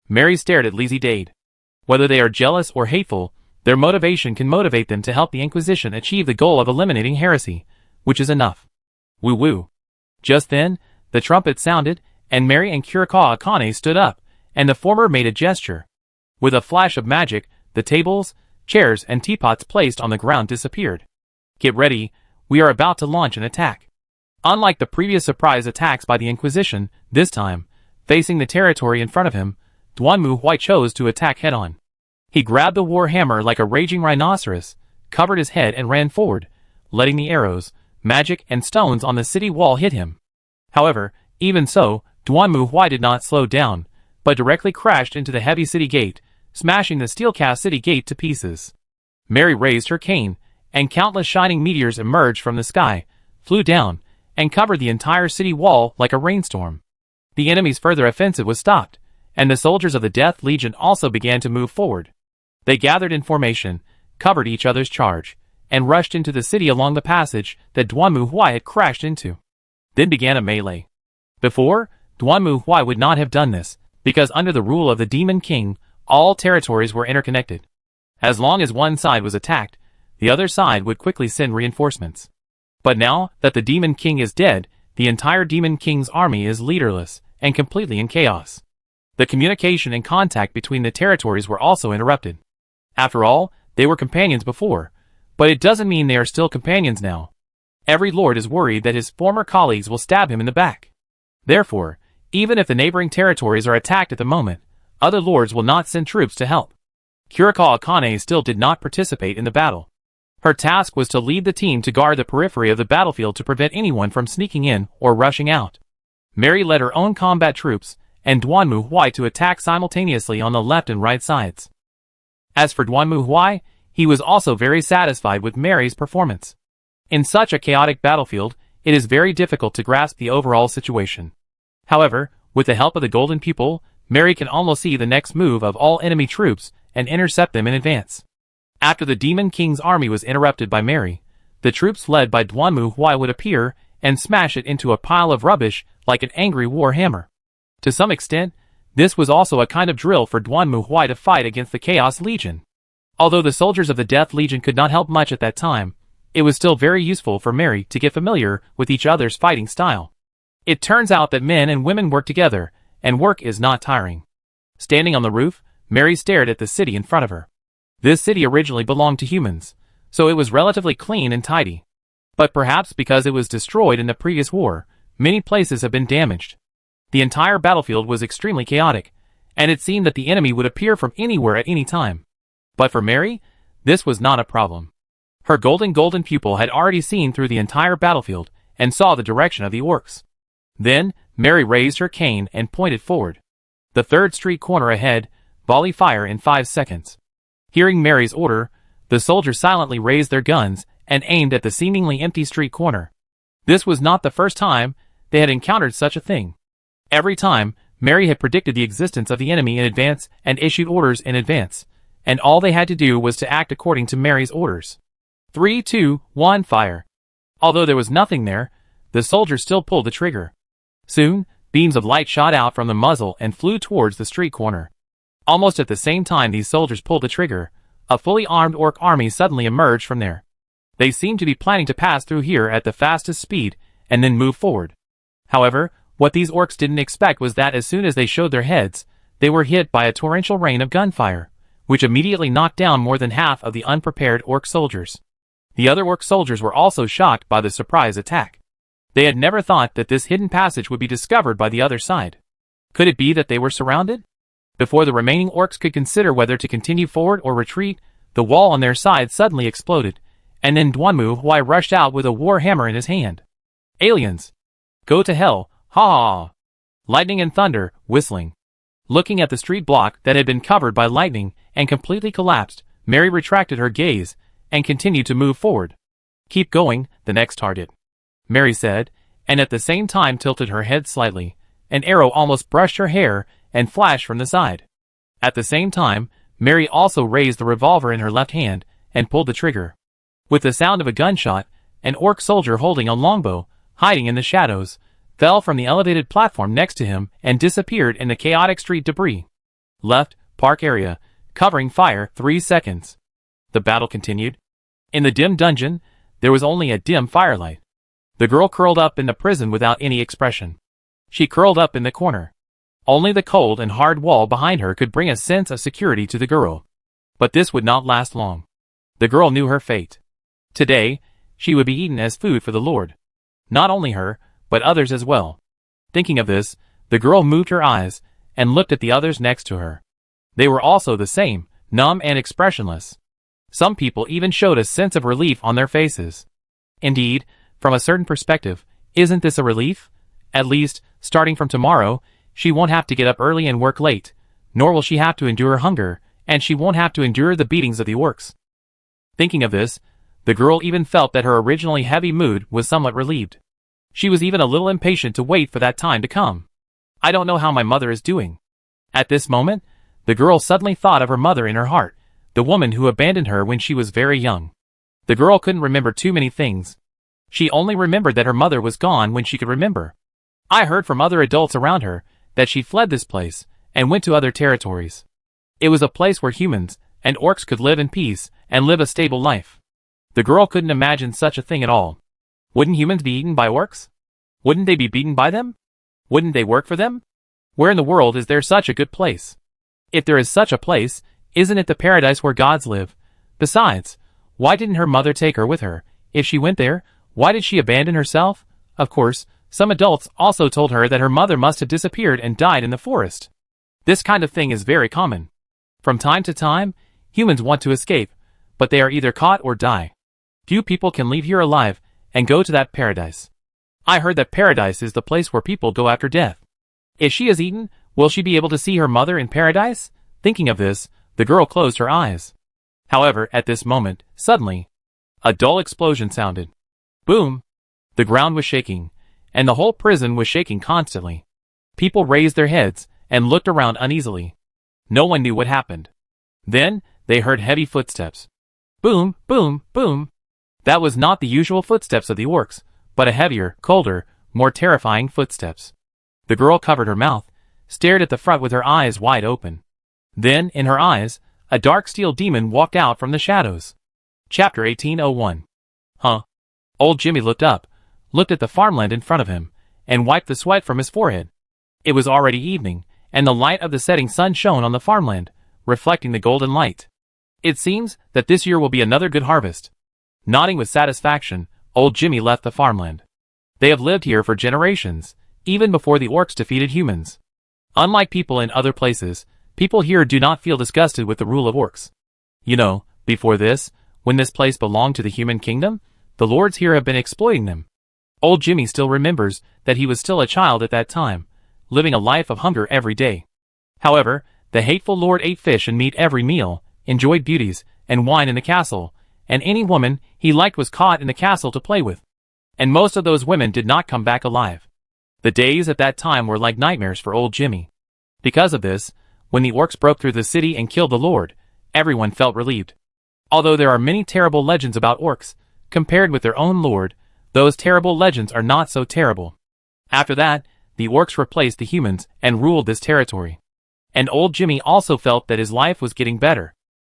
Mary stared at Lizzie Dade. Whether they are jealous or hateful, Their motivation can motivate them to help the Inquisition achieve the goal of eliminating heresy, which is enough. Woo woo. Just then, the trumpet sounded, and Mary and Kurikawa Akane stood up, and the former made a gesture. With a flash of magic, the tables, chairs, and teapots placed on the ground disappeared. Get ready, we are about to launch an attack. Unlike the previous surprise attacks by the Inquisition, this time, facing the territory in front of him, Duanmu Huai chose to attack head-on. He grabbed the war hammer like a raging rhinoceros, covered his head and ran forward, letting the arrows, magic, and stones on the city wall hit him. However, even so, Duanmu Huai did not slow down, but directly crashed into the heavy city gate, smashing the steel-cast city gate to pieces. Mary raised her cane, and countless shining meteors emerged from the sky, flew down, and covered the entire city wall like a rainstorm. The enemy's further offensive was stopped, and the soldiers of the Death Legion also began to move forward. They gathered in formation, covered each other's charge, and rushed into the city along the passage that Duanmu Huai had crashed into. Then began a melee. Before, Duanmu Huai would not have done this, because under the rule of the Demon King, all territories were interconnected. As long as one side was attacked, the other side would quickly send reinforcements. But now that the Demon King is dead, the entire Demon King's army is leaderless and completely in chaos. The communication and contact between the territories were also interrupted. After all, they were companions before, but it doesn't mean they are still companions now. Every lord is worried that his former colleagues will stab him in the back. Therefore, even if the neighboring territories are attacked at the moment, other lords will not send troops to help. Kurikawa Akane still did not participate in the battle. Her task was to lead the team to guard the periphery of the battlefield to prevent anyone from sneaking in or rushing out. Mary led her own combat troops, and Duanmu Huai to attack simultaneously on the left and right sides. As for Duanmu Huai, he was also very satisfied with Mary's performance. In such a chaotic battlefield, it is very difficult to grasp the overall situation. However, with the help of the Golden Pupil, Mary can almost see the next move of all enemy troops and intercept them in advance. After the Demon King's army was interrupted by Mary, the troops led by Duanmu Huai would appear and smash it into a pile of rubbish like an angry war hammer. To some extent, this was also a kind of drill for Duanmu Huai to fight against the Chaos Legion. Although the soldiers of the Death Legion could not help much at that time, it was still very useful for Mary to get familiar with each other's fighting style. It turns out that men and women work together, and work is not tiring. Standing on the roof, Mary stared at the city in front of her. This city originally belonged to humans, so it was relatively clean and tidy. But perhaps because it was destroyed in the previous war, many places have been damaged. The entire battlefield was extremely chaotic, and it seemed that the enemy would appear from anywhere at any time. But for Mary, this was not a problem. Her golden pupil had already seen through the entire battlefield and saw the direction of the orcs. Then, Mary raised her cane and pointed forward. The third street corner ahead, volley fire in 5 seconds. Hearing Mary's order, the soldiers silently raised their guns and aimed at the seemingly empty street corner. This was not the first time they had encountered such a thing. Every time, Mary had predicted the existence of the enemy in advance and issued orders in advance, and all they had to do was to act according to Mary's orders. 3, 2, 1, fire. Although there was nothing there, the soldiers still pulled the trigger. Soon, beams of light shot out from the muzzle and flew towards the street corner. Almost at the same time these soldiers pulled the trigger, a fully armed orc army suddenly emerged from there. They seemed to be planning to pass through here at the fastest speed and then move forward. However, what these orcs didn't expect was that as soon as they showed their heads, they were hit by a torrential rain of gunfire, which immediately knocked down more than half of the unprepared orc soldiers. The other orc soldiers were also shocked by the surprise attack. They had never thought that this hidden passage would be discovered by the other side. Could it be that they were surrounded? Before the remaining orcs could consider whether to continue forward or retreat, the wall on their side suddenly exploded, and then Duanmu Huai rushed out with a war hammer in his hand. Aliens! Go to hell, ha ha ha! Lightning and thunder, whistling. Looking at the street block that had been covered by lightning and completely collapsed, Mary retracted her gaze and continued to move forward. Keep going, the next target, Mary said, and at the same time tilted her head slightly. An arrow almost brushed her hair and flashed from the side. At the same time, Mary also raised the revolver in her left hand and pulled the trigger. With the sound of a gunshot, an orc soldier holding a longbow, hiding in the shadows, fell from the elevated platform next to him and disappeared in the chaotic street debris. Left, park area, covering fire, 3 seconds. The battle continued. In the dim dungeon, there was only a dim firelight. The girl curled up in the prison without any expression. She curled up in the corner. Only the cold and hard wall behind her could bring a sense of security to the girl. But this would not last long. The girl knew her fate. Today, she would be eaten as food for the Lord. Not only her, but others as well. Thinking of this, the girl moved her eyes and looked at the others next to her. They were also the same, numb and expressionless. Some people even showed a sense of relief on their faces. Indeed, from a certain perspective, isn't this a relief? At least, starting from tomorrow, she won't have to get up early and work late, nor will she have to endure hunger, and she won't have to endure the beatings of the orcs. Thinking of this, the girl even felt that her originally heavy mood was somewhat relieved. She was even a little impatient to wait for that time to come. I don't know how my mother is doing. At this moment, the girl suddenly thought of her mother in her heart, the woman who abandoned her when she was very young. The girl couldn't remember too many things. She only remembered that her mother was gone when she could remember. I heard from other adults around her that she fled this place and went to other territories. It was a place where humans and orcs could live in peace and live a stable life. The girl couldn't imagine such a thing at all. Wouldn't humans be eaten by orcs? Wouldn't they be beaten by them? Wouldn't they work for them? Where in the world is there such a good place? If there is such a place, isn't it the paradise where gods live? Besides, why didn't her mother take her with her? If she went there, why did she abandon herself? Of course, some adults also told her that her mother must have disappeared and died in the forest. This kind of thing is very common. From time to time, humans want to escape, but they are either caught or die. Few people can leave here alive and go to that paradise. I heard that paradise is the place where people go after death. If she is eaten, will she be able to see her mother in paradise? Thinking of this, the girl closed her eyes. However, at this moment, suddenly, a dull explosion sounded. Boom! The ground was shaking, and the whole prison was shaking constantly. People raised their heads and looked around uneasily. No one knew what happened. Then, they heard heavy footsteps. Boom, boom, boom. That was not the usual footsteps of the orcs, but a heavier, colder, more terrifying footsteps. The girl covered her mouth, stared at the front with her eyes wide open. Then, in her eyes, a dark steel demon walked out from the shadows. Chapter 1801. Huh? Old Jimmy looked up, looked at the farmland in front of him, and wiped the sweat from his forehead. It was already evening, and the light of the setting sun shone on the farmland, reflecting the golden light. It seems that this year will be another good harvest. Nodding with satisfaction, old Jimmy left the farmland. They have lived here for generations, even before the orcs defeated humans. Unlike people in other places, people here do not feel disgusted with the rule of orcs. You know, before this, when this place belonged to the human kingdom, the lords here have been exploiting them. Old Jimmy still remembers that he was still a child at that time, living a life of hunger every day. However, the hateful lord ate fish and meat every meal, enjoyed beauties and wine in the castle, and any woman he liked was caught in the castle to play with. And most of those women did not come back alive. The days at that time were like nightmares for old Jimmy. Because of this, when the orcs broke through the city and killed the lord, everyone felt relieved. Although there are many terrible legends about orcs, compared with their own lord, those terrible legends are not so terrible. After that, the orcs replaced the humans and ruled this territory. And old Jimmy also felt that his life was getting better.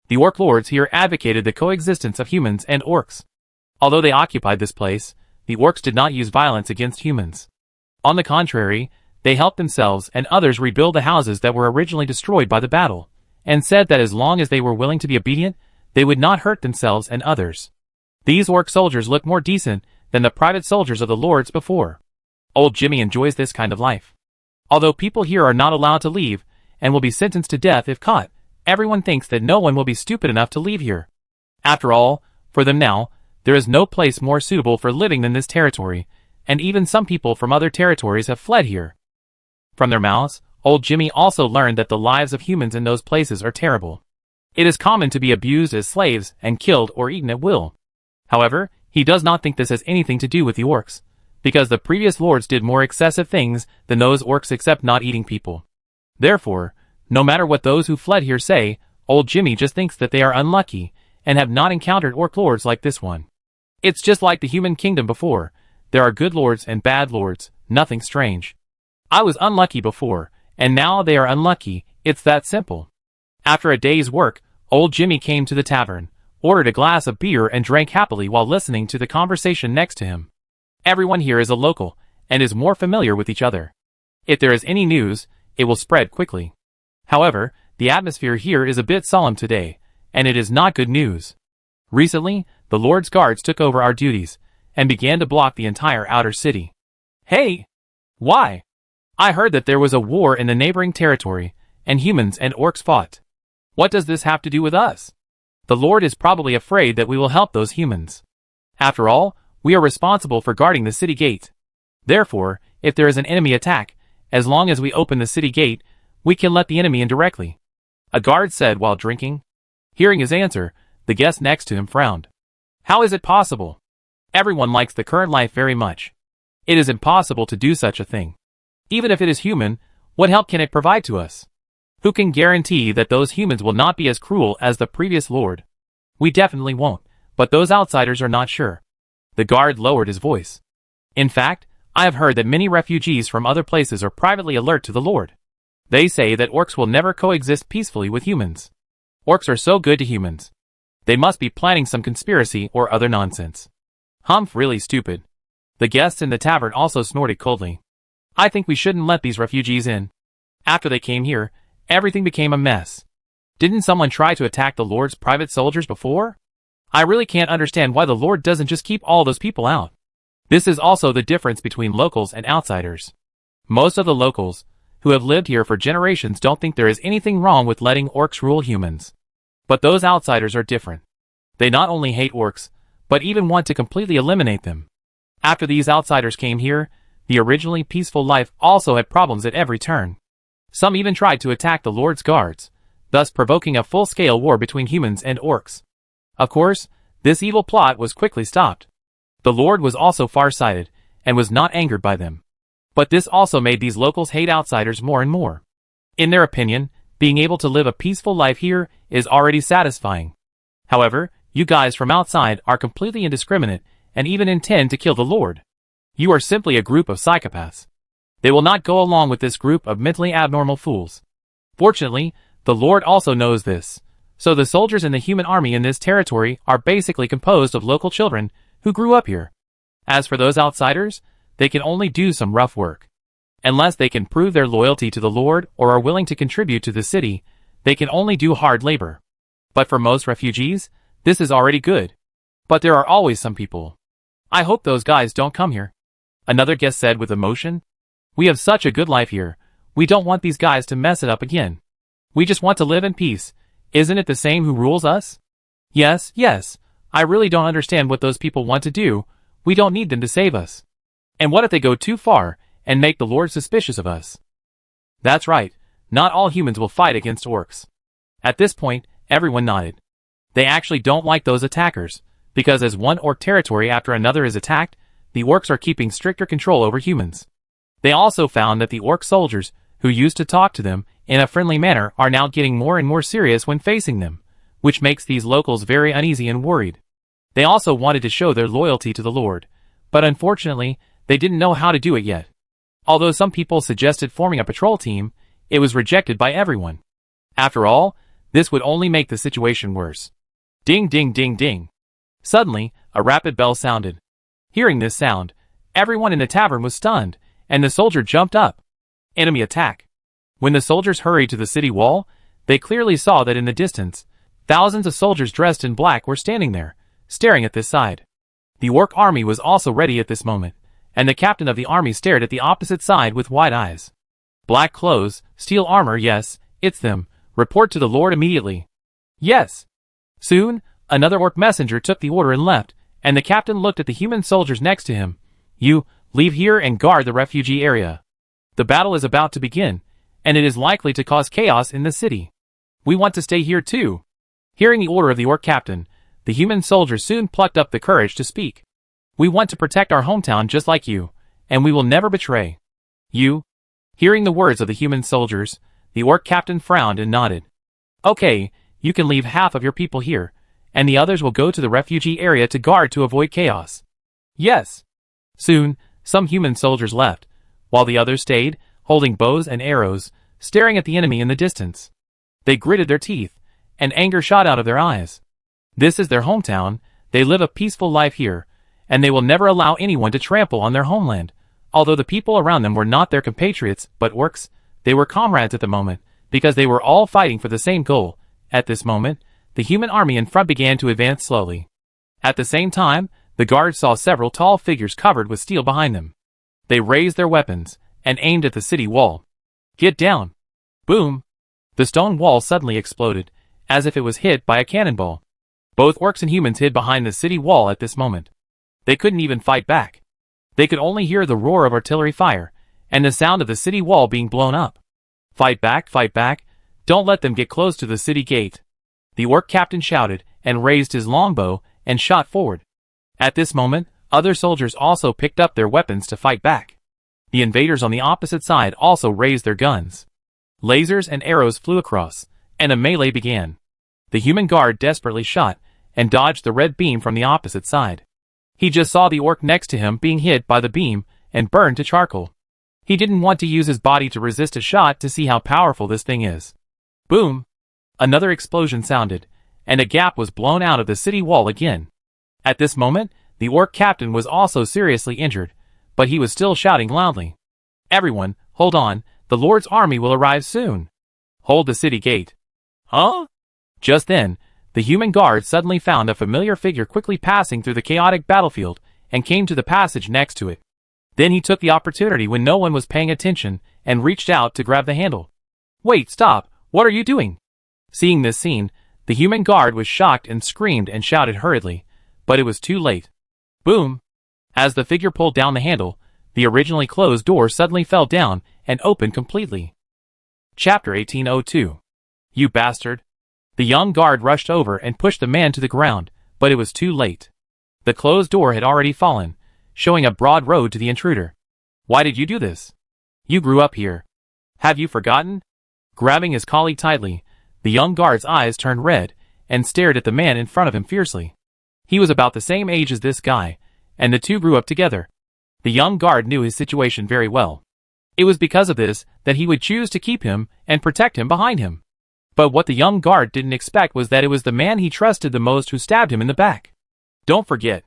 The orc lords here advocated the coexistence of humans and orcs. Although they occupied this place, the orcs did not use violence against humans. On the contrary, they helped themselves and others rebuild the houses that were originally destroyed by the battle, and said that as long as they were willing to be obedient, they would not hurt themselves and others. These orc soldiers looked more decent than the private soldiers of the lords before. Old Jimmy enjoys this kind of life. Although people here are not allowed to leave, and will be sentenced to death if caught, everyone thinks that no one will be stupid enough to leave here. After all, for them now, there is no place more suitable for living than this territory, and even some people from other territories have fled here. From their mouths, old Jimmy also learned that the lives of humans in those places are terrible. It is common to be abused as slaves and killed or eaten at will. However, he does not think this has anything to do with the orcs, because the previous lords did more excessive things than those orcs except not eating people. Therefore, no matter what those who fled here say, old Jimmy just thinks that they are unlucky and have not encountered orc lords like this one. It's just like the human kingdom before. There are good lords and bad lords, nothing strange. I was unlucky before, and now they are unlucky, it's that simple. After a day's work, old Jimmy came to the tavern, ordered a glass of beer and drank happily while listening to the conversation next to him. Everyone here is a local, and is more familiar with each other. If there is any news, it will spread quickly. However, the atmosphere here is a bit solemn today, and it is not good news. Recently, the Lord's guards took over our duties, and began to block the entire outer city. Hey! Why? I heard that there was a war in the neighboring territory, and humans and orcs fought. What does this have to do with us? The Lord is probably afraid that we will help those humans. After all, we are responsible for guarding the city gate. Therefore, if there is an enemy attack, as long as we open the city gate, we can let the enemy in directly. A guard said while drinking. Hearing his answer, the guest next to him frowned. How is it possible? Everyone likes the current life very much. It is impossible to do such a thing. Even if it is human, what help can it provide to us? Who can guarantee that those humans will not be as cruel as the previous lord? We definitely won't, but those outsiders are not sure. The guard lowered his voice. In fact, I have heard that many refugees from other places are privately alert to the Lord. They say that orcs will never coexist peacefully with humans. Orcs are so good to humans. They must be planning some conspiracy or other nonsense. Humph, really stupid. The guests in the tavern also snorted coldly. I think we shouldn't let these refugees in. After they came here, everything became a mess. Didn't someone try to attack the Lord's private soldiers before? I really can't understand why the Lord doesn't just keep all those people out. This is also the difference between locals and outsiders. Most of the locals, who have lived here for generations, don't think there is anything wrong with letting orcs rule humans. But those outsiders are different. They not only hate orcs, but even want to completely eliminate them. After these outsiders came here, the originally peaceful life also had problems at every turn. Some even tried to attack the Lord's guards, thus provoking a full-scale war between humans and orcs. Of course, this evil plot was quickly stopped. The Lord was also far-sighted, and was not angered by them. But this also made these locals hate outsiders more and more. In their opinion, being able to live a peaceful life here is already satisfying. However, you guys from outside are completely indiscriminate, and even intend to kill the Lord. You are simply a group of psychopaths. They will not go along with this group of mentally abnormal fools. Fortunately, the Lord also knows this, so the soldiers in the human army in this territory are basically composed of local children who grew up here. As for those outsiders, they can only do some rough work. Unless they can prove their loyalty to the Lord or are willing to contribute to the city, they can only do hard labor. But for most refugees, this is already good. But there are always some people. I hope those guys don't come here. Another guest said with emotion. We have such a good life here. We don't want these guys to mess it up again. We just want to live in peace. Isn't it the same who rules us? Yes, yes. I really don't understand what those people want to do. We don't need them to save us. And what if they go too far and make the Lord suspicious of us? That's right. Not all humans will fight against orcs. At this point, everyone nodded. They actually don't like those attackers, because as one orc territory after another is attacked, the orcs are keeping stricter control over humans. They also found that the orc soldiers, who used to talk to them in a friendly manner, are now getting more and more serious when facing them, which makes these locals very uneasy and worried. They also wanted to show their loyalty to the Lord, but unfortunately, they didn't know how to do it yet. Although some people suggested forming a patrol team, it was rejected by everyone. After all, this would only make the situation worse. Ding ding ding ding. Suddenly, a rapid bell sounded. Hearing this sound, everyone in the tavern was stunned, and the soldier jumped up. Enemy attack. When the soldiers hurried to the city wall, they clearly saw that in the distance, thousands of soldiers dressed in black were standing there, staring at this side. The orc army was also ready at this moment, and the captain of the army stared at the opposite side with wide eyes. Black clothes, steel armor, yes, it's them. Report to the Lord immediately. Yes. Soon, another orc messenger took the order and left, and the captain looked at the human soldiers next to him. You, leave here and guard the refugee area. The battle is about to begin, and it is likely to cause chaos in the city. We want to stay here too. Hearing the order of the orc captain, the human soldiers soon plucked up the courage to speak. We want to protect our hometown just like you, and we will never betray you. Hearing the words of the human soldiers, the orc captain frowned and nodded. Okay, you can leave half of your people here, and the others will go to the refugee area to guard to avoid chaos. Yes. Soon, some human soldiers left, while the others stayed, holding bows and arrows, staring at the enemy in the distance. They gritted their teeth, and anger shot out of their eyes. This is their hometown, they live a peaceful life here, and they will never allow anyone to trample on their homeland. Although the people around them were not their compatriots, but orcs, they were comrades at the moment, because they were all fighting for the same goal. At this moment, the human army in front began to advance slowly. At the same time, the guards saw several tall figures covered with steel behind them. They raised their weapons, and aimed at the city wall. Get down! Boom! The stone wall suddenly exploded, as if it was hit by a cannonball. Both orcs and humans hid behind the city wall at this moment. They couldn't even fight back. They could only hear the roar of artillery fire, and the sound of the city wall being blown up. Fight back, don't let them get close to the city gate. The orc captain shouted, and raised his longbow, and shot forward. At this moment, other soldiers also picked up their weapons to fight back. The invaders on the opposite side also raised their guns. Lasers and arrows flew across, and a melee began. The human guard desperately shot, and dodged the red beam from the opposite side. He just saw the orc next to him being hit by the beam, and burned to charcoal. He didn't want to use his body to resist a shot to see how powerful this thing is. Boom! Another explosion sounded, and a gap was blown out of the city wall again. At this moment, the orc captain was also seriously injured, but he was still shouting loudly. Everyone, hold on, the Lord's army will arrive soon. Hold the city gate. Huh? Just then, the human guard suddenly found a familiar figure quickly passing through the chaotic battlefield, and came to the passage next to it. Then he took the opportunity when no one was paying attention, and reached out to grab the handle. Wait, stop, what are you doing? Seeing this scene, the human guard was shocked and screamed and shouted hurriedly, but it was too late. Boom! As the figure pulled down the handle, the originally closed door suddenly fell down and opened completely. Chapter 1802. You bastard! The young guard rushed over and pushed the man to the ground, but it was too late. The closed door had already fallen, showing a broad road to the intruder. Why did you do this? You grew up here. Have you forgotten? Grabbing his colleague tightly, the young guard's eyes turned red, and stared at the man in front of him fiercely. He was about the same age as this guy, and the two grew up together. The young guard knew his situation very well. It was because of this that he would choose to keep him and protect him behind him. But what the young guard didn't expect was that it was the man he trusted the most who stabbed him in the back. Don't forget.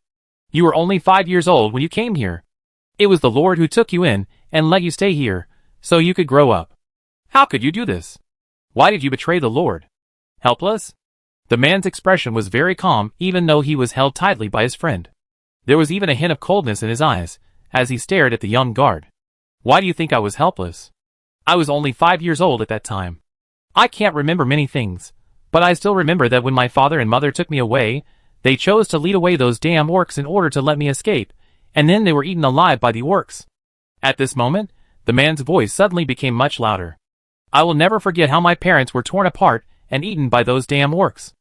You were only 5 years old when you came here. It was the Lord who took you in and let you stay here, so you could grow up. How could you do this? Why did you betray the Lord? Helpless? The man's expression was very calm even though he was held tightly by his friend. There was even a hint of coldness in his eyes, as he stared at the young guard. Why do you think I was helpless? I was only 5 years old at that time. I can't remember many things, but I still remember that when my father and mother took me away, they chose to lead away those damn orcs in order to let me escape, and then they were eaten alive by the orcs. At this moment, the man's voice suddenly became much louder. I will never forget how my parents were torn apart and eaten by those damn orcs.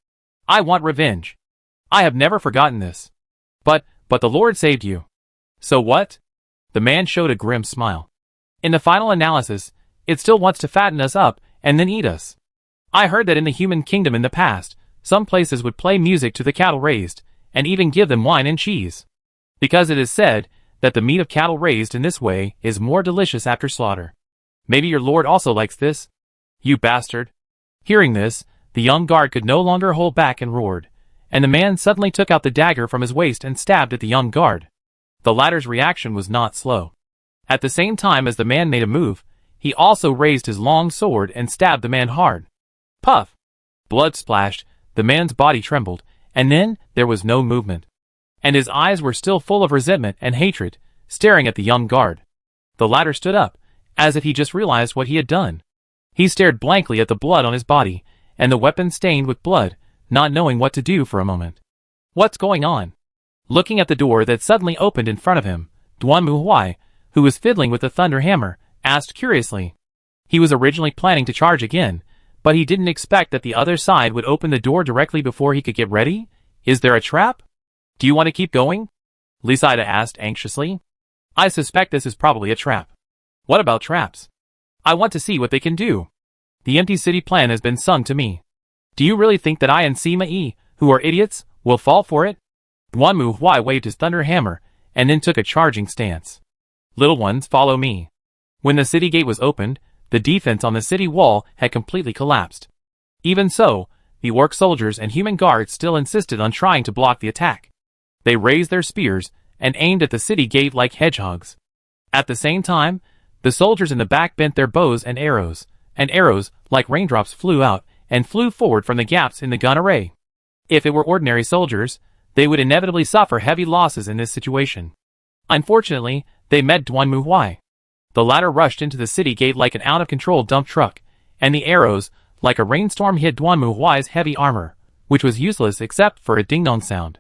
I want revenge. I have never forgotten this. But the Lord saved you. So what? The man showed a grim smile. In the final analysis, it still wants to fatten us up and then eat us. I heard that in the human kingdom in the past, some places would play music to the cattle raised, and even give them wine and cheese. Because it is said that the meat of cattle raised in this way is more delicious after slaughter. Maybe your lord also likes this? You bastard. Hearing this, the young guard could no longer hold back and roared, and the man suddenly took out the dagger from his waist and stabbed at the young guard. The latter's reaction was not slow. At the same time as the man made a move, he also raised his long sword and stabbed the man hard. Puff! Blood splashed, the man's body trembled, and then there was no movement. And his eyes were still full of resentment and hatred, staring at the young guard. The latter stood up, as if he just realized what he had done. He stared blankly at the blood on his body, and the weapon stained with blood, not knowing what to do for a moment. What's going on? Looking at the door that suddenly opened in front of him, Duan Muhuai, who was fiddling with the thunder hammer, asked curiously. He was originally planning to charge again, but he didn't expect that the other side would open the door directly before he could get ready. Is there a trap? Do you want to keep going? Lysaida asked anxiously. I suspect this is probably a trap. What about traps? I want to see what they can do. The empty city plan has been sung to me. Do you really think that I and Sima Yi, who are idiots, will fall for it? Duan Muhuai waved his thunder hammer, and then took a charging stance. Little ones, follow me. When the city gate was opened, the defense on the city wall had completely collapsed. Even so, The orc soldiers and human guards still insisted on trying to block the attack. They raised their spears and aimed at the city gate like hedgehogs. At the same time, the soldiers in the back bent their bows and arrows, like raindrops, flew out and flew forward from the gaps in the gun array. If it were ordinary soldiers, they would inevitably suffer heavy losses in this situation. Unfortunately, they met Duan Mu Huai. The latter rushed into the city gate like an out-of-control dump truck, and the arrows, like a rainstorm, hit Duan Mu Huai's heavy armor, which was useless except for a ding-dong sound.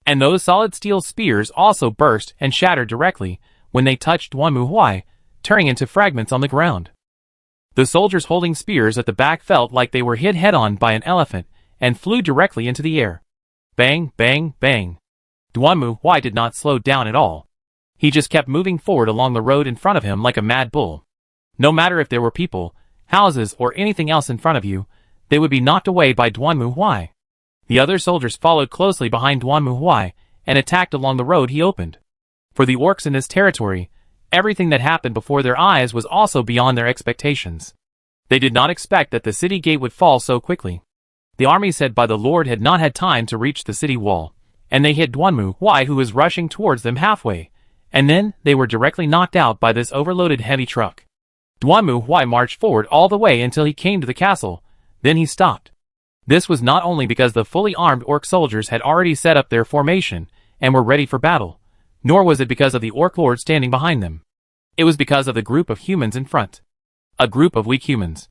And those solid steel spears also burst and shattered directly when they touched Duan Mu Huai, turning into fragments on the ground. The soldiers holding spears at the back felt like they were hit head-on by an elephant and flew directly into the air. Bang, bang, bang. Duan Mu Huai did not slow down at all. He just kept moving forward along the road in front of him like a mad bull. No matter if there were people, houses, or anything else in front of you, they would be knocked away by Duan Mu Huai. The other soldiers followed closely behind Duan Mu Huai and attacked along the road he opened. For the orcs in this territory, everything that happened before their eyes was also beyond their expectations. They did not expect that the city gate would fall so quickly. The army sent by the Lord had not had time to reach the city wall, and they hit Duan Mu Huai, who was rushing towards them halfway, and then they were directly knocked out by this overloaded heavy truck. Duan Mu Huai marched forward all the way until he came to the castle, then he stopped. This was not only because the fully armed orc soldiers had already set up their formation and were ready for battle, nor was it because of the orc lord standing behind them. It was because of the group of humans in front. A group of weak humans.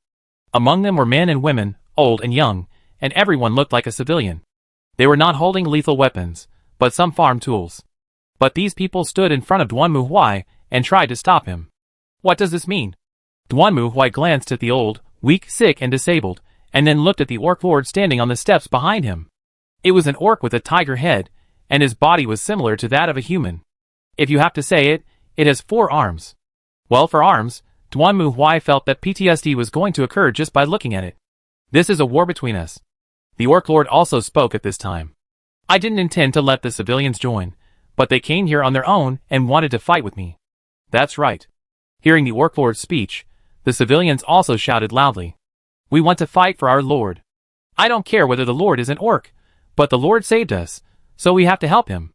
Among them were men and women, old and young, and everyone looked like a civilian. They were not holding lethal weapons, but some farm tools. But these people stood in front of Duan Mu Huai and tried to stop him. What does this mean? Duan Mu Huai glanced at the old, weak, sick, and disabled, and then looked at the orc lord standing on the steps behind him. It was an orc with a tiger head, and his body was similar to that of a human. If you have to say it, it has 4 arms. Well, for arms, Duan Mu Huai felt that PTSD was going to occur just by looking at it. This is a war between us. The orc lord also spoke at this time. I didn't intend to let the civilians join, but they came here on their own and wanted to fight with me. That's right. Hearing the orc lord's speech, the civilians also shouted loudly. We want to fight for our lord. I don't care whether the lord is an orc, but the lord saved us, so we have to help him.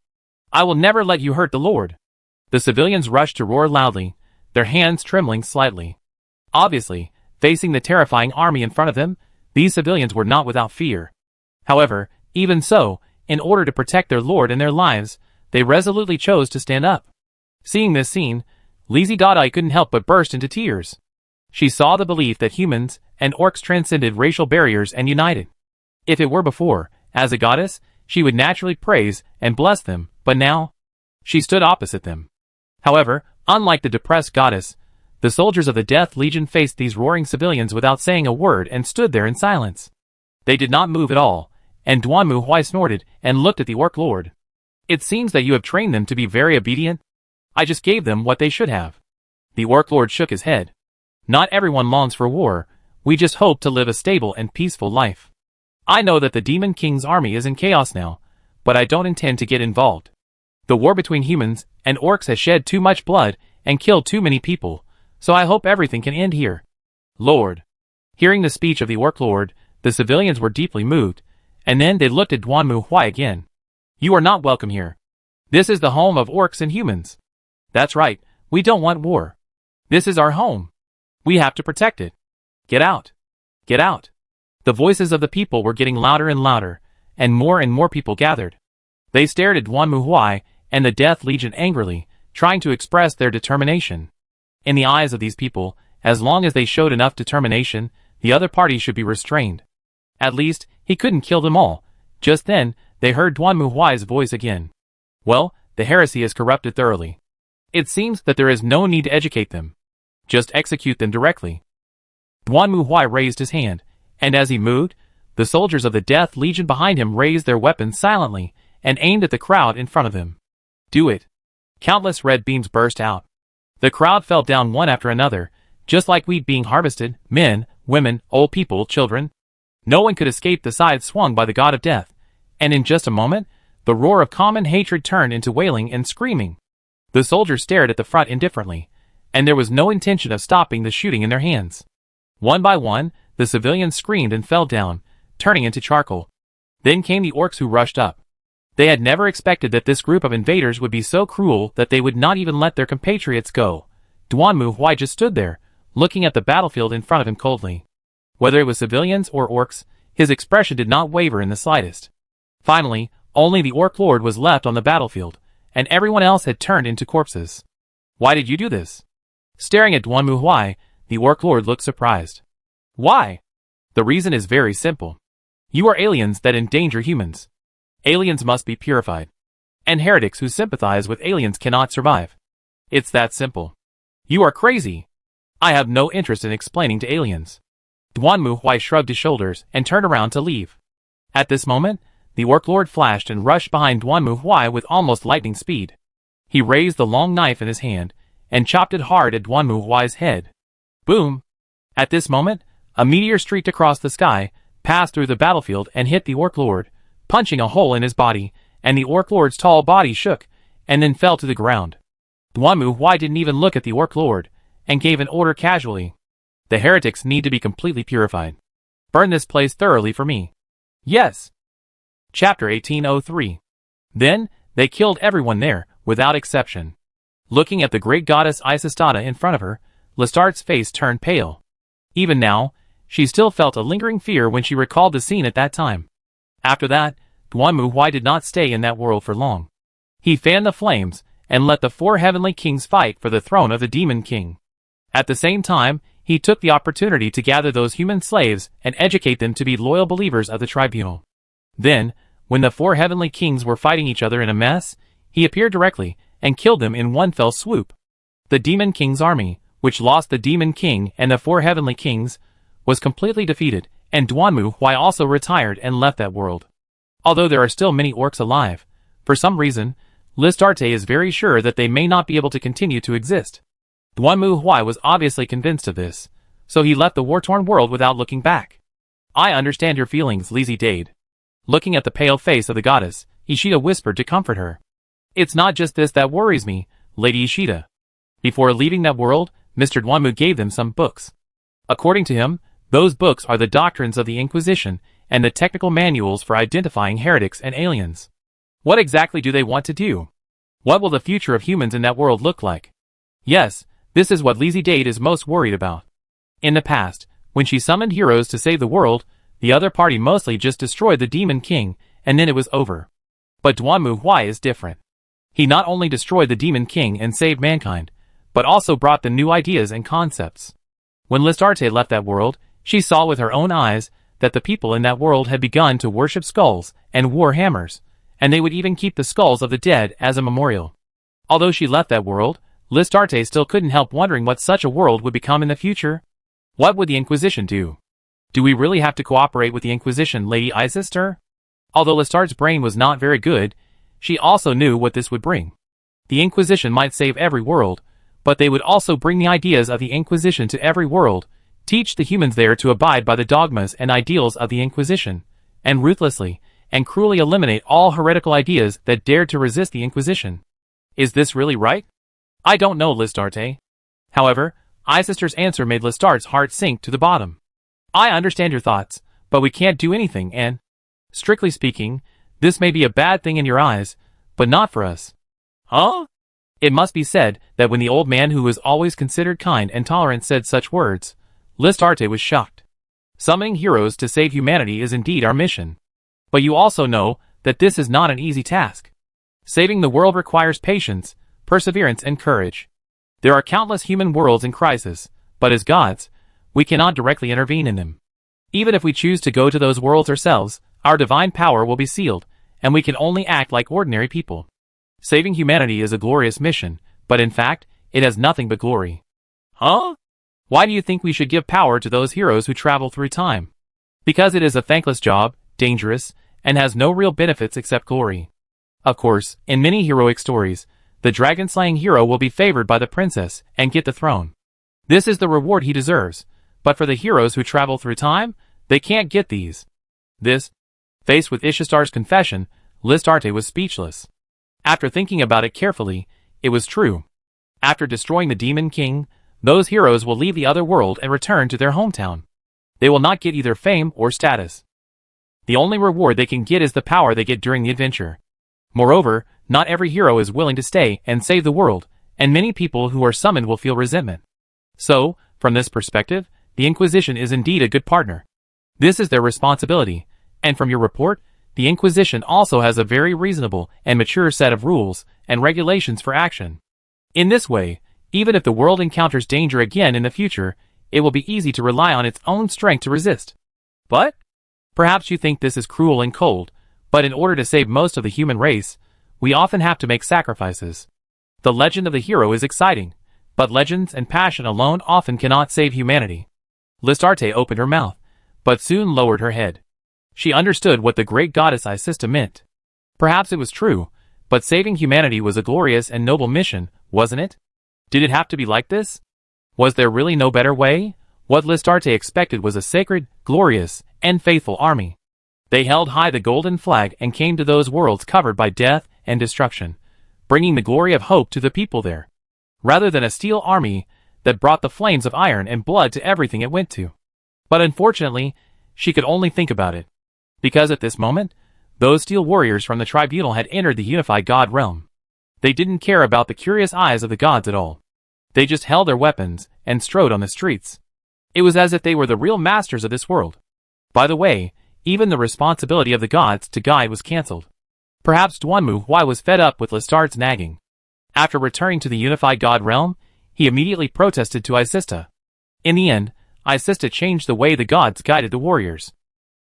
I will never let you hurt the lord. The civilians rushed to roar loudly, their hands trembling slightly. Obviously, facing the terrifying army in front of them, these civilians were not without fear. However, even so, in order to protect their lord and their lives, they resolutely chose to stand up. Seeing this scene, Lizzie Dottai couldn't help but burst into tears. She saw the belief that humans and orcs transcended racial barriers and united. If it were before, as a goddess, she would naturally praise and bless them, but now, she stood opposite them. However, unlike the depressed goddess, the soldiers of the Death Legion faced these roaring civilians without saying a word and stood there in silence. They did not move at all, and Duan Mu Huai snorted and looked at the orc lord. It seems that you have trained them to be very obedient. I just gave them what they should have. The orc lord shook his head. Not everyone longs for war, we just hope to live a stable and peaceful life. I know that the Demon King's army is in chaos now, but I don't intend to get involved. The war between humans and orcs has shed too much blood and killed too many people, so I hope everything can end here. Lord. Hearing the speech of the orc lord, the civilians were deeply moved, and then they looked at Duan Mu Huai again. You are not welcome here. This is the home of orcs and humans. That's right, we don't want war. This is our home. We have to protect it. Get out. Get out. The voices of the people were getting louder and louder, and more people gathered. They stared at Duan Mu Huai and the Death Legion angrily, trying to express their determination. In the eyes of these people, as long as they showed enough determination, the other party should be restrained. At least, he couldn't kill them all. Just then, they heard Duan Mu Huai's voice again. Well, the heresy is corrupted thoroughly. It seems that there is no need to educate them. Just execute them directly. Duan Mu Huai raised his hand, and as he moved, the soldiers of the Death Legion behind him raised their weapons silently and aimed at the crowd in front of him. Do it. Countless red beams burst out. The crowd fell down one after another, just like wheat being harvested, men, women, old people, children. No one could escape the scythe swung by the god of death, and in just a moment, the roar of common hatred turned into wailing and screaming. The soldiers stared at the front indifferently, and there was no intention of stopping the shooting in their hands. One by one, the civilians screamed and fell down, turning into charcoal. Then came the orcs who rushed up. They had never expected that this group of invaders would be so cruel that they would not even let their compatriots go. Duanmu Huai just stood there, looking at the battlefield in front of him coldly. Whether it was civilians or orcs, his expression did not waver in the slightest. Finally, only the orc lord was left on the battlefield, and everyone else had turned into corpses. Why did you do this? Staring at Duanmu Huai, the orc lord looked surprised. Why? The reason is very simple. You are aliens that endanger humans. Aliens must be purified. And heretics who sympathize with aliens cannot survive. It's that simple. You are crazy. I have no interest in explaining to aliens. Duanmu Huai shrugged his shoulders and turned around to leave. At this moment, the orc lord flashed and rushed behind Duanmu Huai with almost lightning speed. He raised the long knife in his hand and chopped it hard at Duanmu Huai's head. Boom! At this moment, a meteor streaked across the sky, passed through the battlefield and hit the orc lord, punching a hole in his body, and the orc lord's tall body shook, and then fell to the ground. Duanmu Huai didn't even look at the orc lord, and gave an order casually. The heretics need to be completely purified. Burn this place thoroughly for me. Yes. Chapter 1803. Then, they killed everyone there, without exception. Looking at the great goddess Isistata in front of her, Lestart's face turned pale. Even now, she still felt a lingering fear when she recalled the scene at that time. After that, Duanmu Huai did not stay in that world for long. He fanned the flames, and let the 4 heavenly kings fight for the throne of the Demon King. At the same time, he took the opportunity to gather those human slaves and educate them to be loyal believers of the tribunal. Then, when the 4 heavenly kings were fighting each other in a mess, he appeared directly and killed them in one fell swoop. The Demon King's army, which lost the Demon King and the 4 heavenly kings, was completely defeated, and Duanmu Huai also retired and left that world. Although there are still many orcs alive, for some reason, Listarte is very sure that they may not be able to continue to exist. Duanmu Huai was obviously convinced of this, so he left the war-torn world without looking back. I understand your feelings, Lizzie Dade. Looking at the pale face of the goddess, Ishida whispered to comfort her. It's not just this that worries me, Lady Ishida. Before leaving that world, Mr. Duanmu gave them some books. According to him, those books are the doctrines of the Inquisition and the technical manuals for identifying heretics and aliens. What exactly do they want to do? What will the future of humans in that world look like? Yes, this is what Lizzie Dade is most worried about. In the past, when she summoned heroes to save the world, the other party mostly just destroyed the Demon King, and then it was over. But Duanmu Huai is different. He not only destroyed the Demon King and saved mankind, but also brought the new ideas and concepts. When Listarte left that world, she saw with her own eyes that the people in that world had begun to worship skulls and war hammers, and they would even keep the skulls of the dead as a memorial. Although she left that world, Listarte still couldn't help wondering what such a world would become in the future. What would the Inquisition do? Do we really have to cooperate with the Inquisition, Lady Isister? Although Lestart's brain was not very good, she also knew what this would bring. The Inquisition might save every world, but they would also bring the ideas of the Inquisition to every world, teach the humans there to abide by the dogmas and ideals of the Inquisition, and ruthlessly and cruelly eliminate all heretical ideas that dared to resist the Inquisition. Is this really right? I don't know, Listarte. However, Isister's answer made Lestart's heart sink to the bottom. I understand your thoughts, but we can't do anything and, strictly speaking, this may be a bad thing in your eyes, but not for us. Huh? It must be said that when the old man who was always considered kind and tolerant said such words, Listarte was shocked. Summoning heroes to save humanity is indeed our mission. But you also know that this is not an easy task. Saving the world requires patience, perseverance and courage. There are countless human worlds in crisis, but as gods, we cannot directly intervene in them. Even if we choose to go to those worlds ourselves, our divine power will be sealed, and we can only act like ordinary people. Saving humanity is a glorious mission, but in fact, it has nothing but glory. Huh? Why do you think we should give power to those heroes who travel through time? Because it is a thankless job, dangerous, and has no real benefits except glory. Of course, in many heroic stories, the dragon-slaying hero will be favored by the princess and get the throne. This is the reward he deserves, but for the heroes who travel through time, they can't get these. This, faced with Ishistar's confession, Listarte was speechless. After thinking about it carefully, it was true. After destroying the Demon King, those heroes will leave the other world and return to their hometown. They will not get either fame or status. The only reward they can get is the power they get during the adventure. Moreover, not every hero is willing to stay and save the world, and many people who are summoned will feel resentment. So, from this perspective, the Inquisition is indeed a good partner. This is their responsibility, and from your report, the Inquisition also has a very reasonable and mature set of rules and regulations for action. In this way, even if the world encounters danger again in the future, it will be easy to rely on its own strength to resist. But? Perhaps you think this is cruel and cold, but in order to save most of the human race, we often have to make sacrifices. The legend of the hero is exciting, but legends and passion alone often cannot save humanity. Listarte opened her mouth, but soon lowered her head. She understood what the great goddess Isista meant. Perhaps it was true, but saving humanity was a glorious and noble mission, wasn't it? Did it have to be like this? Was there really no better way? What Listarte expected was a sacred, glorious, and faithful army. They held high the golden flag and came to those worlds covered by death and destruction, bringing the glory of hope to the people there, rather than a steel army that brought the flames of iron and blood to everything it went to. But unfortunately, she could only think about it, because at this moment, those steel warriors from the tribunal had entered the unified god realm. They didn't care about the curious eyes of the gods at all. They just held their weapons and strode on the streets. It was as if they were the real masters of this world. By the way, even the responsibility of the gods to guide was cancelled. Perhaps Duanmu Huai was fed up with Listart's nagging. After returning to the unified god realm, he immediately protested to Isista. In the end, Isista changed the way the gods guided the warriors.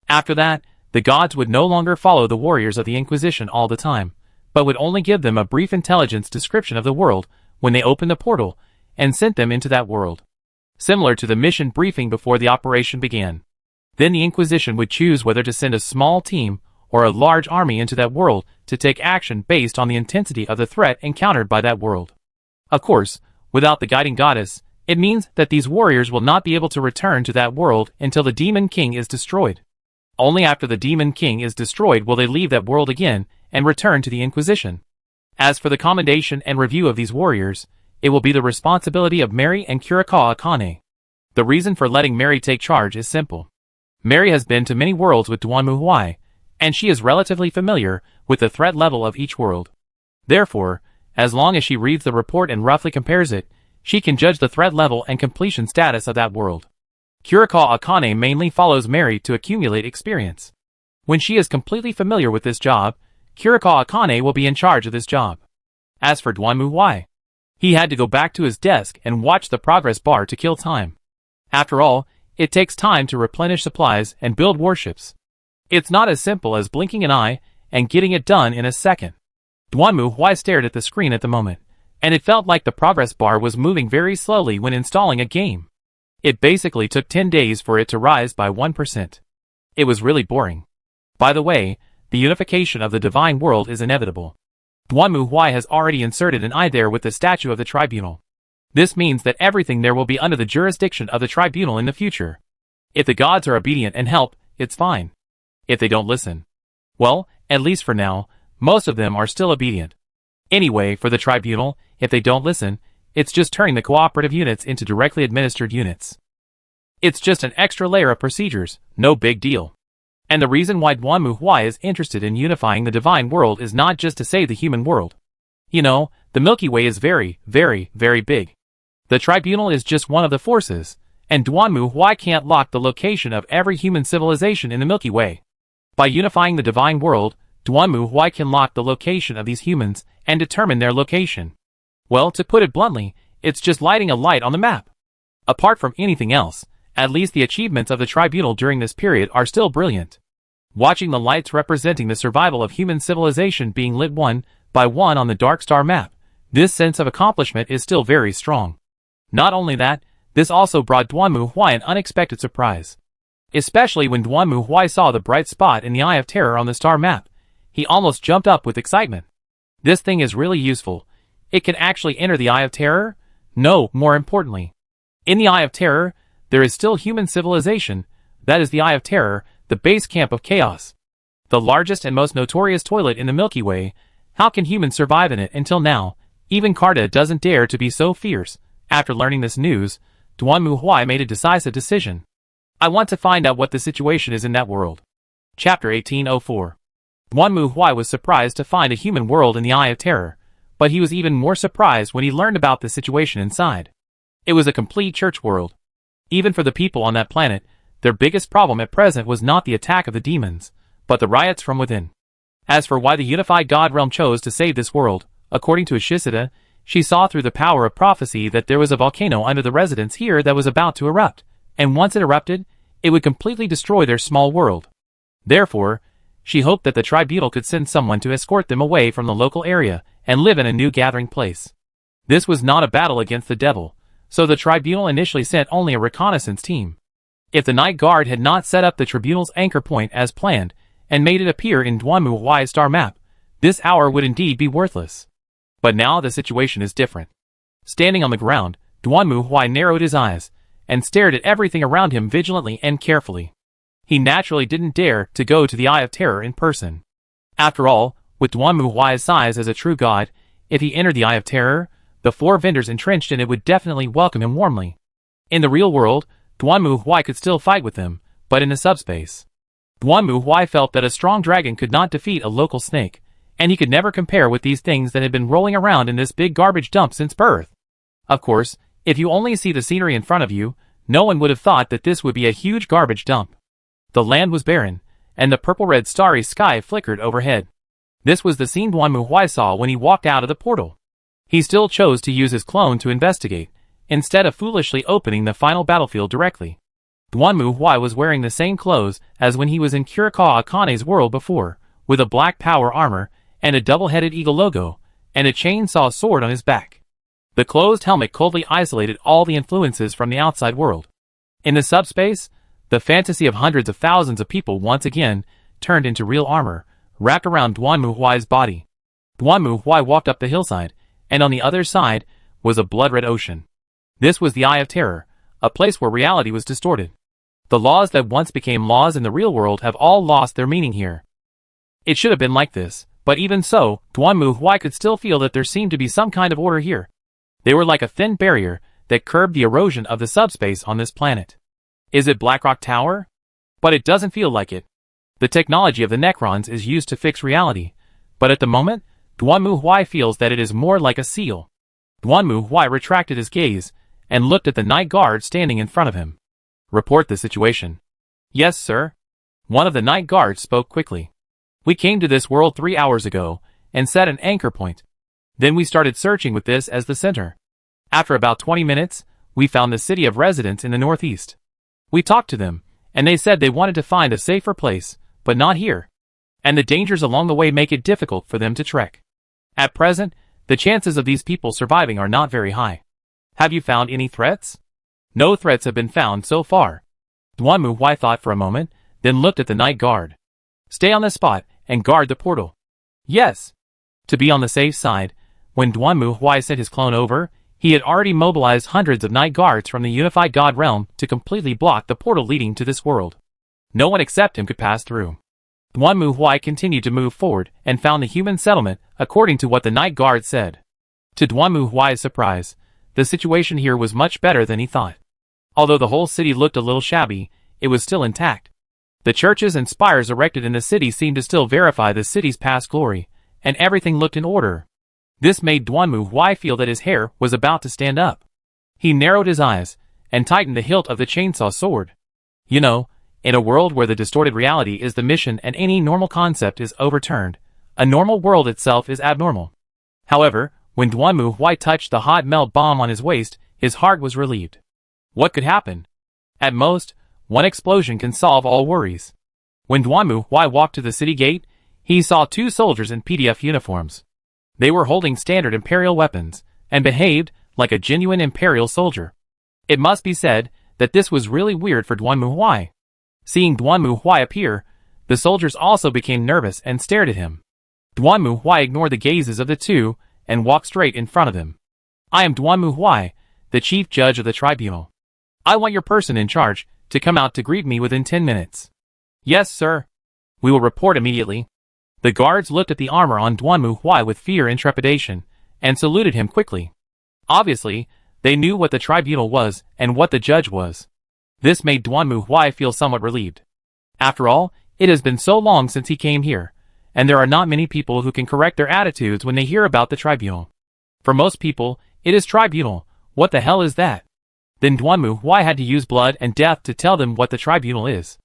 After that, the gods would no longer follow the warriors of the Inquisition all the time, but would only give them a brief intelligence description of the world when they opened the portal and sent them into that world, similar to the mission briefing before the operation began. Then the Inquisition would choose whether to send a small team or a large army into that world to take action based on the intensity of the threat encountered by that world. Of course, without the guiding goddess, it means that these warriors will not be able to return to that world until the Demon King is destroyed. Only after the Demon King is destroyed will they leave that world again and return to the Inquisition. As for the commendation and review of these warriors, it will be the responsibility of Mary and Kurikawa Akane. The reason for letting Mary take charge is simple. Mary has been to many worlds with Duanmu Huai, and she is relatively familiar with the threat level of each world. Therefore, as long as she reads the report and roughly compares it, she can judge the threat level and completion status of that world. Kurikawa Akane mainly follows Mary to accumulate experience. When she is completely familiar with this job, Kurikawa Akane will be in charge of this job. As for Duanmu Huai, he had to go back to his desk and watch the progress bar to kill time. After all, it takes time to replenish supplies and build warships. It's not as simple as blinking an eye and getting it done in a second. Duanmu Huai stared at the screen at the moment, and it felt like the progress bar was moving very slowly when installing a game. It basically took 10 days for it to rise by 1%. It was really boring. By the way, the unification of the divine world is inevitable. Duanmu Huai has already inserted an eye there with the statue of the tribunal. This means that everything there will be under the jurisdiction of the tribunal in the future. If the gods are obedient and help, it's fine. If they don't listen, well, at least for now, most of them are still obedient. Anyway, for the tribunal, if they don't listen, it's just turning the cooperative units into directly administered units. It's just an extra layer of procedures, no big deal. And the reason why Duanmu Huai is interested in unifying the divine world is not just to save the human world. You know, the Milky Way is very, very, very big. The tribunal is just one of the forces, and Duanmu Huai can't lock the location of every human civilization in the Milky Way. By unifying the divine world, Duanmu Huai can lock the location of these humans and determine their location. Well, to put it bluntly, it's just lighting a light on the map. Apart from anything else, at least the achievements of the tribunal during this period are still brilliant. Watching the lights representing the survival of human civilization being lit one by one on the Dark Star map, this sense of accomplishment is still very strong. Not only that, this also brought Duanmu Huai an unexpected surprise. Especially when Duanmu Huai saw the bright spot in the Eye of Terror on the star map, he almost jumped up with excitement. This thing is really useful. It can actually enter the Eye of Terror? No, more importantly. In the Eye of Terror, there is still human civilization. That is the Eye of Terror, the base camp of chaos. The largest and most notorious toilet in the Milky Way. How can humans survive in it until now? Even Carta doesn't dare to be so fierce. After learning this news, Duanmu Huai made a decisive decision. I want to find out what the situation is in that world. Chapter 1804. Duanmu Huai was surprised to find a human world in the Eye of Terror, but he was even more surprised when he learned about the situation inside. It was a complete church world. Even for the people on that planet, their biggest problem at present was not the attack of the demons, but the riots from within. As for why the unified God realm chose to save this world, according to Ishishida, she saw through the power of prophecy that there was a volcano under the residence here that was about to erupt, and once it erupted, it would completely destroy their small world. Therefore, she hoped that the tribunal could send someone to escort them away from the local area and live in a new gathering place. This was not a battle against the devil, so the tribunal initially sent only a reconnaissance team. If the Night Guard had not set up the tribunal's anchor point as planned and made it appear in Duanmu Huai's star map, this hour would indeed be worthless. But now the situation is different. Standing on the ground, Duanmu Huai narrowed his eyes and stared at everything around him vigilantly and carefully. He naturally didn't dare to go to the Eye of Terror in person. After all, with Duanmu Huai's size as a true god, if he entered the Eye of Terror, the 4 vendors entrenched in it would definitely welcome him warmly. In the real world, Duanmu Huai could still fight with them, but in the subspace. Duanmu Huai felt that a strong dragon could not defeat a local snake, and he could never compare with these things that had been rolling around in this big garbage dump since birth. Of course, if you only see the scenery in front of you, no one would have thought that this would be a huge garbage dump. The land was barren, and the purple-red starry sky flickered overhead. This was the scene Duanmu Huai saw when he walked out of the portal. He still chose to use his clone to investigate, instead of foolishly opening the final battlefield directly. Duanmu Huai was wearing the same clothes as when he was in Kurikawa Akane's world before, with a black power armor, and a double-headed eagle logo, and a chainsaw sword on his back. The closed helmet coldly isolated all the influences from the outside world. In the subspace, the fantasy of hundreds of thousands of people once again turned into real armor, wrapped around Duanmu Huai's body. Duanmu Huai walked up the hillside, and on the other side was a blood-red ocean. This was the Eye of Terror, a place where reality was distorted. The laws that once became laws in the real world have all lost their meaning here. It should have been like this, but even so, Duanmu Huai could still feel that there seemed to be some kind of order here. They were like a thin barrier that curbed the erosion of the subspace on this planet. Is it Blackrock Tower? But it doesn't feel like it. The technology of the Necrons is used to fix reality, but at the moment, Duanmu Huai feels that it is more like a seal. Duanmu Huai retracted his gaze and looked at the Night Guard standing in front of him. Report the situation. Yes, sir. One of the Night Guards spoke quickly. We came to this world 3 hours ago and set an anchor point. Then we started searching with this as the center. After about 20 minutes, we found the city of residents in the northeast. We talked to them, and they said they wanted to find a safer place, but not here. And the dangers along the way make it difficult for them to trek. At present, the chances of these people surviving are not very high. Have you found any threats? No threats have been found so far. Duanmu Huai thought for a moment, then looked at the Night Guard. Stay on the spot and guard the portal. Yes. To be on the safe side, when Duanmu Huai sent his clone over, he had already mobilized hundreds of Night Guards from the unified God realm to completely block the portal leading to this world. No one except him could pass through. Duanmu Huai continued to move forward and found the human settlement according to what the Night Guard said. To Duanmu Huai's surprise, the situation here was much better than he thought. Although the whole city looked a little shabby, it was still intact. The churches and spires erected in the city seemed to still verify the city's past glory, and everything looked in order. This made Duanmu Huai feel that his hair was about to stand up. He narrowed his eyes and tightened the hilt of the chainsaw sword. You know, in a world where the distorted reality is the mission and any normal concept is overturned, a normal world itself is abnormal. However, when Duanmu Huai touched the hot melt bomb on his waist, his heart was relieved. What could happen? At most, one explosion can solve all worries. When Duanmu Huai walked to the city gate, he saw 2 soldiers in PDF uniforms. They were holding standard Imperial weapons, and behaved like a genuine Imperial soldier. It must be said that this was really weird for Duanmu Huai. Seeing Duanmu Huai appear, the soldiers also became nervous and stared at him. Duanmu Huai ignored the gazes of the 2, and walked straight in front of them. I am Duanmu Huai, the chief judge of the tribunal. I want your person in charge to come out to greet me within 10 minutes. Yes, sir. We will report immediately. The guards looked at the armor on Duanmu Huai with fear and trepidation, and saluted him quickly. Obviously, they knew what the tribunal was and what the judge was. This made Duanmu Huai feel somewhat relieved. After all, It has been so long since he came here, and there are not many people who can correct their attitudes when they hear about the tribunal. For most people, it is tribunal. What the hell is that? Then Duanmu Huai had to use blood and death to tell them what the tribunal is.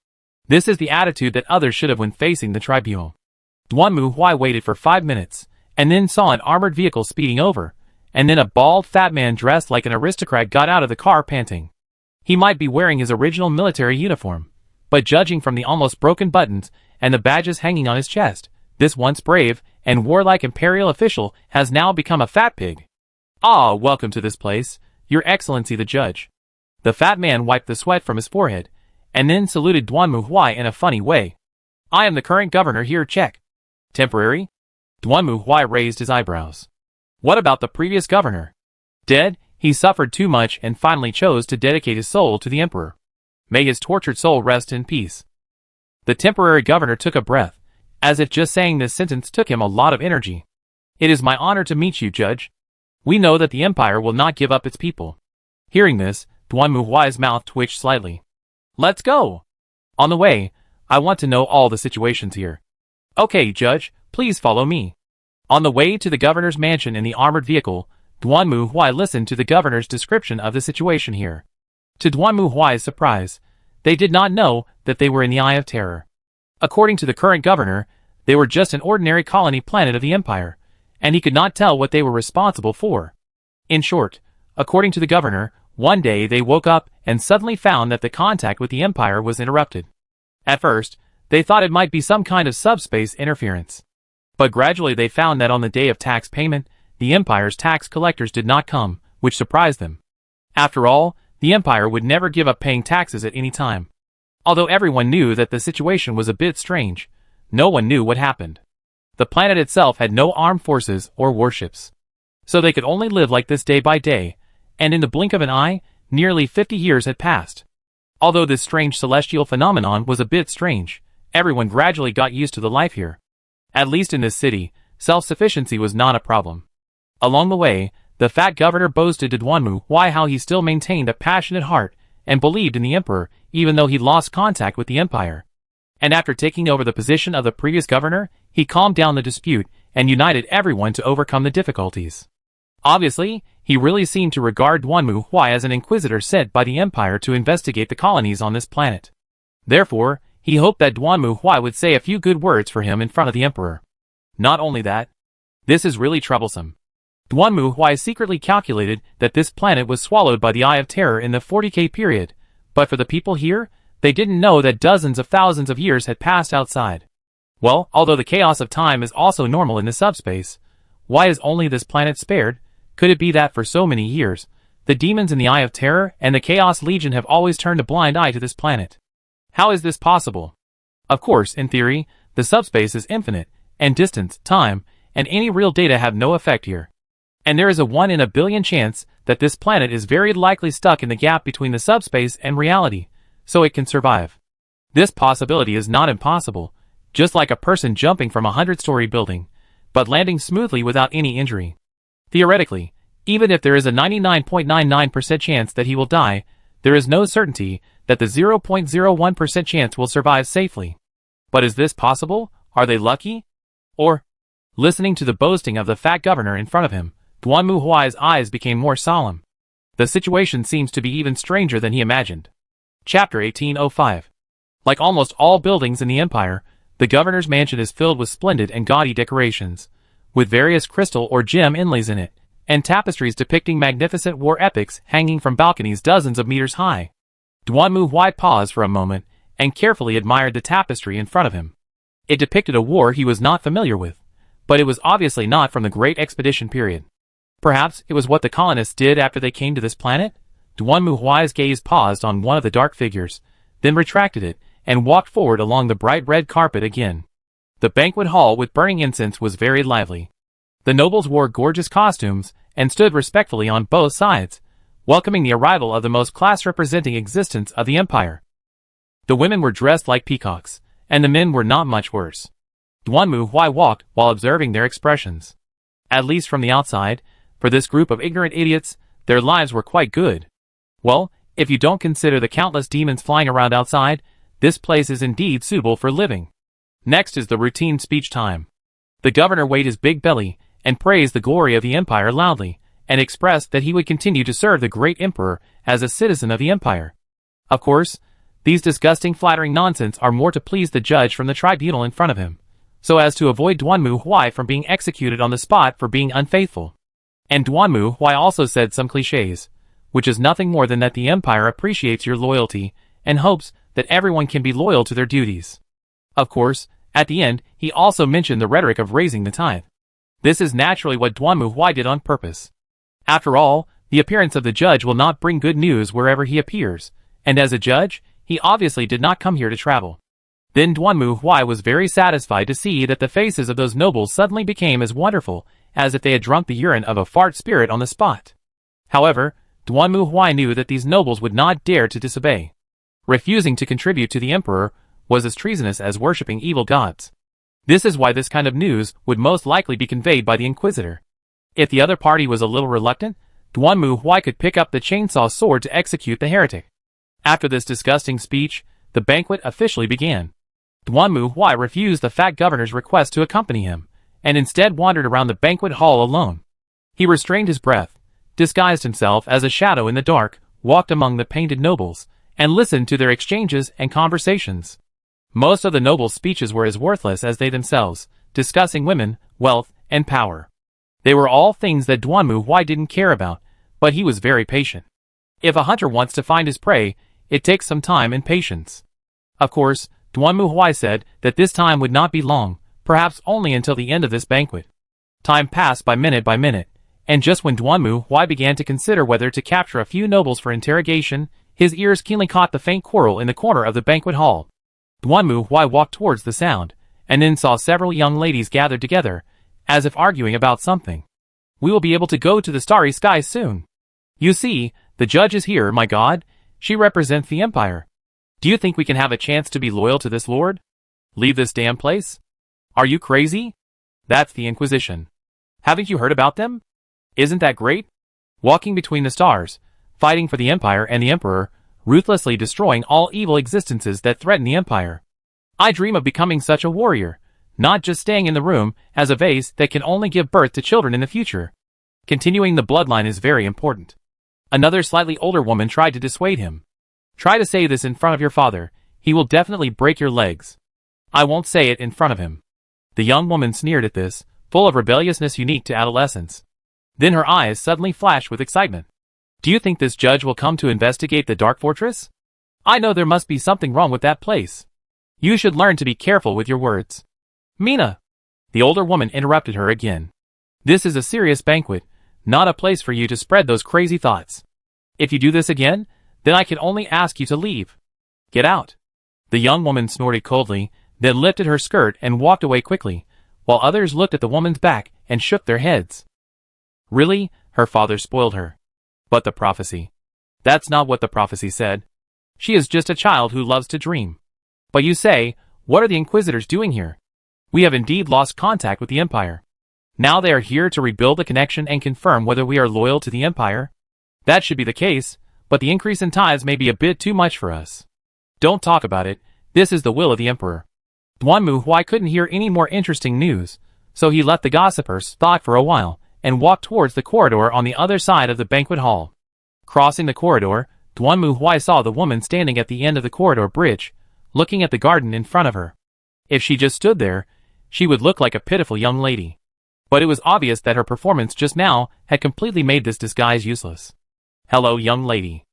This is the attitude that others should have when facing the tribunal. Duanmu Huai waited for 5 minutes, and then saw an armored vehicle speeding over, and then a bald, fat man dressed like an aristocrat got out of the car panting. He might be wearing his original military uniform, but judging from the almost broken buttons and the badges hanging on his chest, this once brave and warlike imperial official has now become a fat pig. Ah, welcome to this place, Your Excellency the Judge. The fat man wiped the sweat from his forehead, and then saluted Duanmu Huai in a funny way. I am the current governor here, check. Temporary? Duanmu Huai raised his eyebrows. What about the previous governor? Dead, he suffered too much and finally chose to dedicate his soul to the emperor. May his tortured soul rest in peace. The temporary governor took a breath, as if just saying this sentence took him a lot of energy. It is my honor to meet you, Judge. We know that the empire will not give up its people. Hearing this, Duanmu Huai's mouth twitched slightly. Let's go. On the way, I want to know all the situations here. Okay, Judge, please follow me. On the way to the governor's mansion in the armored vehicle, Duanmu Huai listened to the governor's description of the situation here. To Duanmu Huai's surprise, they did not know that they were in the Eye of Terror. According to the current governor, they were just an ordinary colony planet of the empire, and he could not tell what they were responsible for. In short, according to the governor, one day they woke up and suddenly found that the contact with the empire was interrupted. At first, they thought it might be some kind of subspace interference. But gradually they found that on the day of tax payment, the empire's tax collectors did not come, which surprised them. After all, the empire would never give up paying taxes at any time. Although everyone knew that the situation was a bit strange, no one knew what happened. The planet itself had no armed forces or warships. So they could only live like this day by day, and in the blink of an eye, nearly 50 years had passed. Although this strange celestial phenomenon was a bit strange, everyone gradually got used to the life here. At least in this city, self-sufficiency was not a problem. Along the way, the fat governor boasted to Duanmu Huai how he still maintained a passionate heart and believed in the emperor even though he lost contact with the empire. And after taking over the position of the previous governor, he calmed down the dispute and united everyone to overcome the difficulties. Obviously, he really seemed to regard Duanmu Huai as an inquisitor sent by the empire to investigate the colonies on this planet. Therefore, he hoped that Duanmu Huai would say a few good words for him in front of the emperor. Not only that, this is really troublesome. Duanmu Huai secretly calculated that this planet was swallowed by the Eye of Terror in the 40K period, but for the people here, they didn't know that dozens of thousands of years had passed outside. Well, although the chaos of time is also normal in the subspace, why is only this planet spared? Could it be that for so many years, the demons in the Eye of Terror and the Chaos Legion have always turned a blind eye to this planet? How is this possible? Of course, in theory, the subspace is infinite, and distance, time, and any real data have no effect here. And there is a 1 in a billion chance that this planet is very likely stuck in the gap between the subspace and reality, so it can survive. This possibility is not impossible, just like a person jumping from a 100-story building, but landing smoothly without any injury. Theoretically, even if there is a 99.99% chance that he will die, there is no certainty that the 0.01% chance will survive safely. But is this possible? Are they lucky? Or, listening to the boasting of the fat governor in front of him, Duanmu Huai's eyes became more solemn. The situation seems to be even stranger than he imagined. Chapter 1805. Like almost all buildings in the empire, the governor's mansion is filled with splendid and gaudy decorations, with various crystal or gem inlays in it, and tapestries depicting magnificent war epics hanging from balconies dozens of meters high. Duanmu Huai paused for a moment and carefully admired the tapestry in front of him. It depicted a war he was not familiar with, but it was obviously not from the Great Expedition period. Perhaps it was what the colonists did after they came to this planet? Duanmu Huai's gaze paused on one of the dark figures, then retracted it, and walked forward along the bright red carpet again. The banquet hall with burning incense was very lively. The nobles wore gorgeous costumes and stood respectfully on both sides, welcoming the arrival of the most class-representing existence of the empire. The women were dressed like peacocks, and the men were not much worse. Duanmu Huai walked while observing their expressions. At least from the outside, for this group of ignorant idiots, their lives were quite good. Well, if you don't consider the countless demons flying around outside, This place is indeed suitable for living. Next is the routine speech time. The governor weighed his big belly and praised the glory of the empire loudly, and expressed that he would continue to serve the great emperor as a citizen of the empire. Of course, these disgusting flattering nonsense are more to please the judge from the tribunal in front of him, so as to avoid Duanmu Huai from being executed on the spot for being unfaithful. And Duanmu Huai also said some cliches, which is nothing more than that the empire appreciates your loyalty and hopes that everyone can be loyal to their duties. Of course, at the end, he also mentioned the rhetoric of raising the tithe. This is naturally what Duanmu Huai did on purpose. After all, the appearance of the judge will not bring good news wherever he appears, and as a judge, he obviously did not come here to travel. Then Duanmu Huai was very satisfied to see that the faces of those nobles suddenly became as wonderful as if they had drunk the urine of a fart spirit on the spot. However, Duanmu Huai knew that these nobles would not dare to disobey. Refusing to contribute to the emperor was as treasonous as worshipping evil gods. This is why this kind of news would most likely be conveyed by the inquisitor. If the other party was a little reluctant, Duanmu Huai could pick up the chainsaw sword to execute the heretic. After this disgusting speech, the banquet officially began. Duanmu Huai refused the fat governor's request to accompany him, and instead wandered around the banquet hall alone. He restrained his breath, disguised himself as a shadow in the dark, walked among the painted nobles, and listened to their exchanges and conversations. Most of the nobles' speeches were as worthless as they themselves, discussing women, wealth, and power. They were all things that Duanmu Huai didn't care about, but he was very patient. If a hunter wants to find his prey, it takes some time and patience. Of course, Duanmu Huai said that this time would not be long, perhaps only until the end of this banquet. Time passed by minute, and just when Duanmu Huai began to consider whether to capture a few nobles for interrogation, his ears keenly caught the faint quarrel in the corner of the banquet hall. Duanmu Huai walked towards the sound, and then saw several young ladies gathered together, as if arguing about something. "We will be able to go to the starry sky soon. You see, the judge is here, my god. She represents the empire. Do you think we can have a chance to be loyal to this lord? Leave this damn place? Are you crazy? That's the Inquisition. Haven't you heard about them? Isn't that great? Walking between the stars, fighting for the empire and the emperor, ruthlessly destroying all evil existences that threaten the empire. I dream of becoming such a warrior, not just staying in the room as a vase that can only give birth to children in the future. Continuing the bloodline is very important." Another slightly older woman tried to dissuade him. "Try to say this in front of your father. He will definitely break your legs." "I won't say it in front of him." The young woman sneered at this, full of rebelliousness unique to adolescence. Then her eyes suddenly flashed with excitement. "Do you think this judge will come to investigate the Dark Fortress? I know there must be something wrong with that place. You should learn to be careful with your words." "Mina!" The older woman interrupted her again. "This is a serious banquet, not a place for you to spread those crazy thoughts. If you do this again, then I can only ask you to leave. Get out." The young woman snorted coldly, then lifted her skirt and walked away quickly, while others looked at the woman's back and shook their heads. Really, her father spoiled her. But the prophecy. That's not what the prophecy said. She is just a child who loves to dream. But you say, what are the Inquisitors doing here? We have indeed lost contact with the Empire. Now they are here to rebuild the connection and confirm whether we are loyal to the Empire. That should be the case, but the increase in tithes may be a bit too much for us. Don't talk about it. This is the will of the Emperor. Duanmu Huai couldn't hear any more interesting news, so he let the gossipers talk for a while, and walked towards the corridor on the other side of the banquet hall. Crossing the corridor, Duanmu Huai saw the woman standing at the end of the corridor bridge, looking at the garden in front of her. If she just stood there, she would look like a pitiful young lady. But it was obvious that her performance just now had completely made this disguise useless. "Hello, young lady."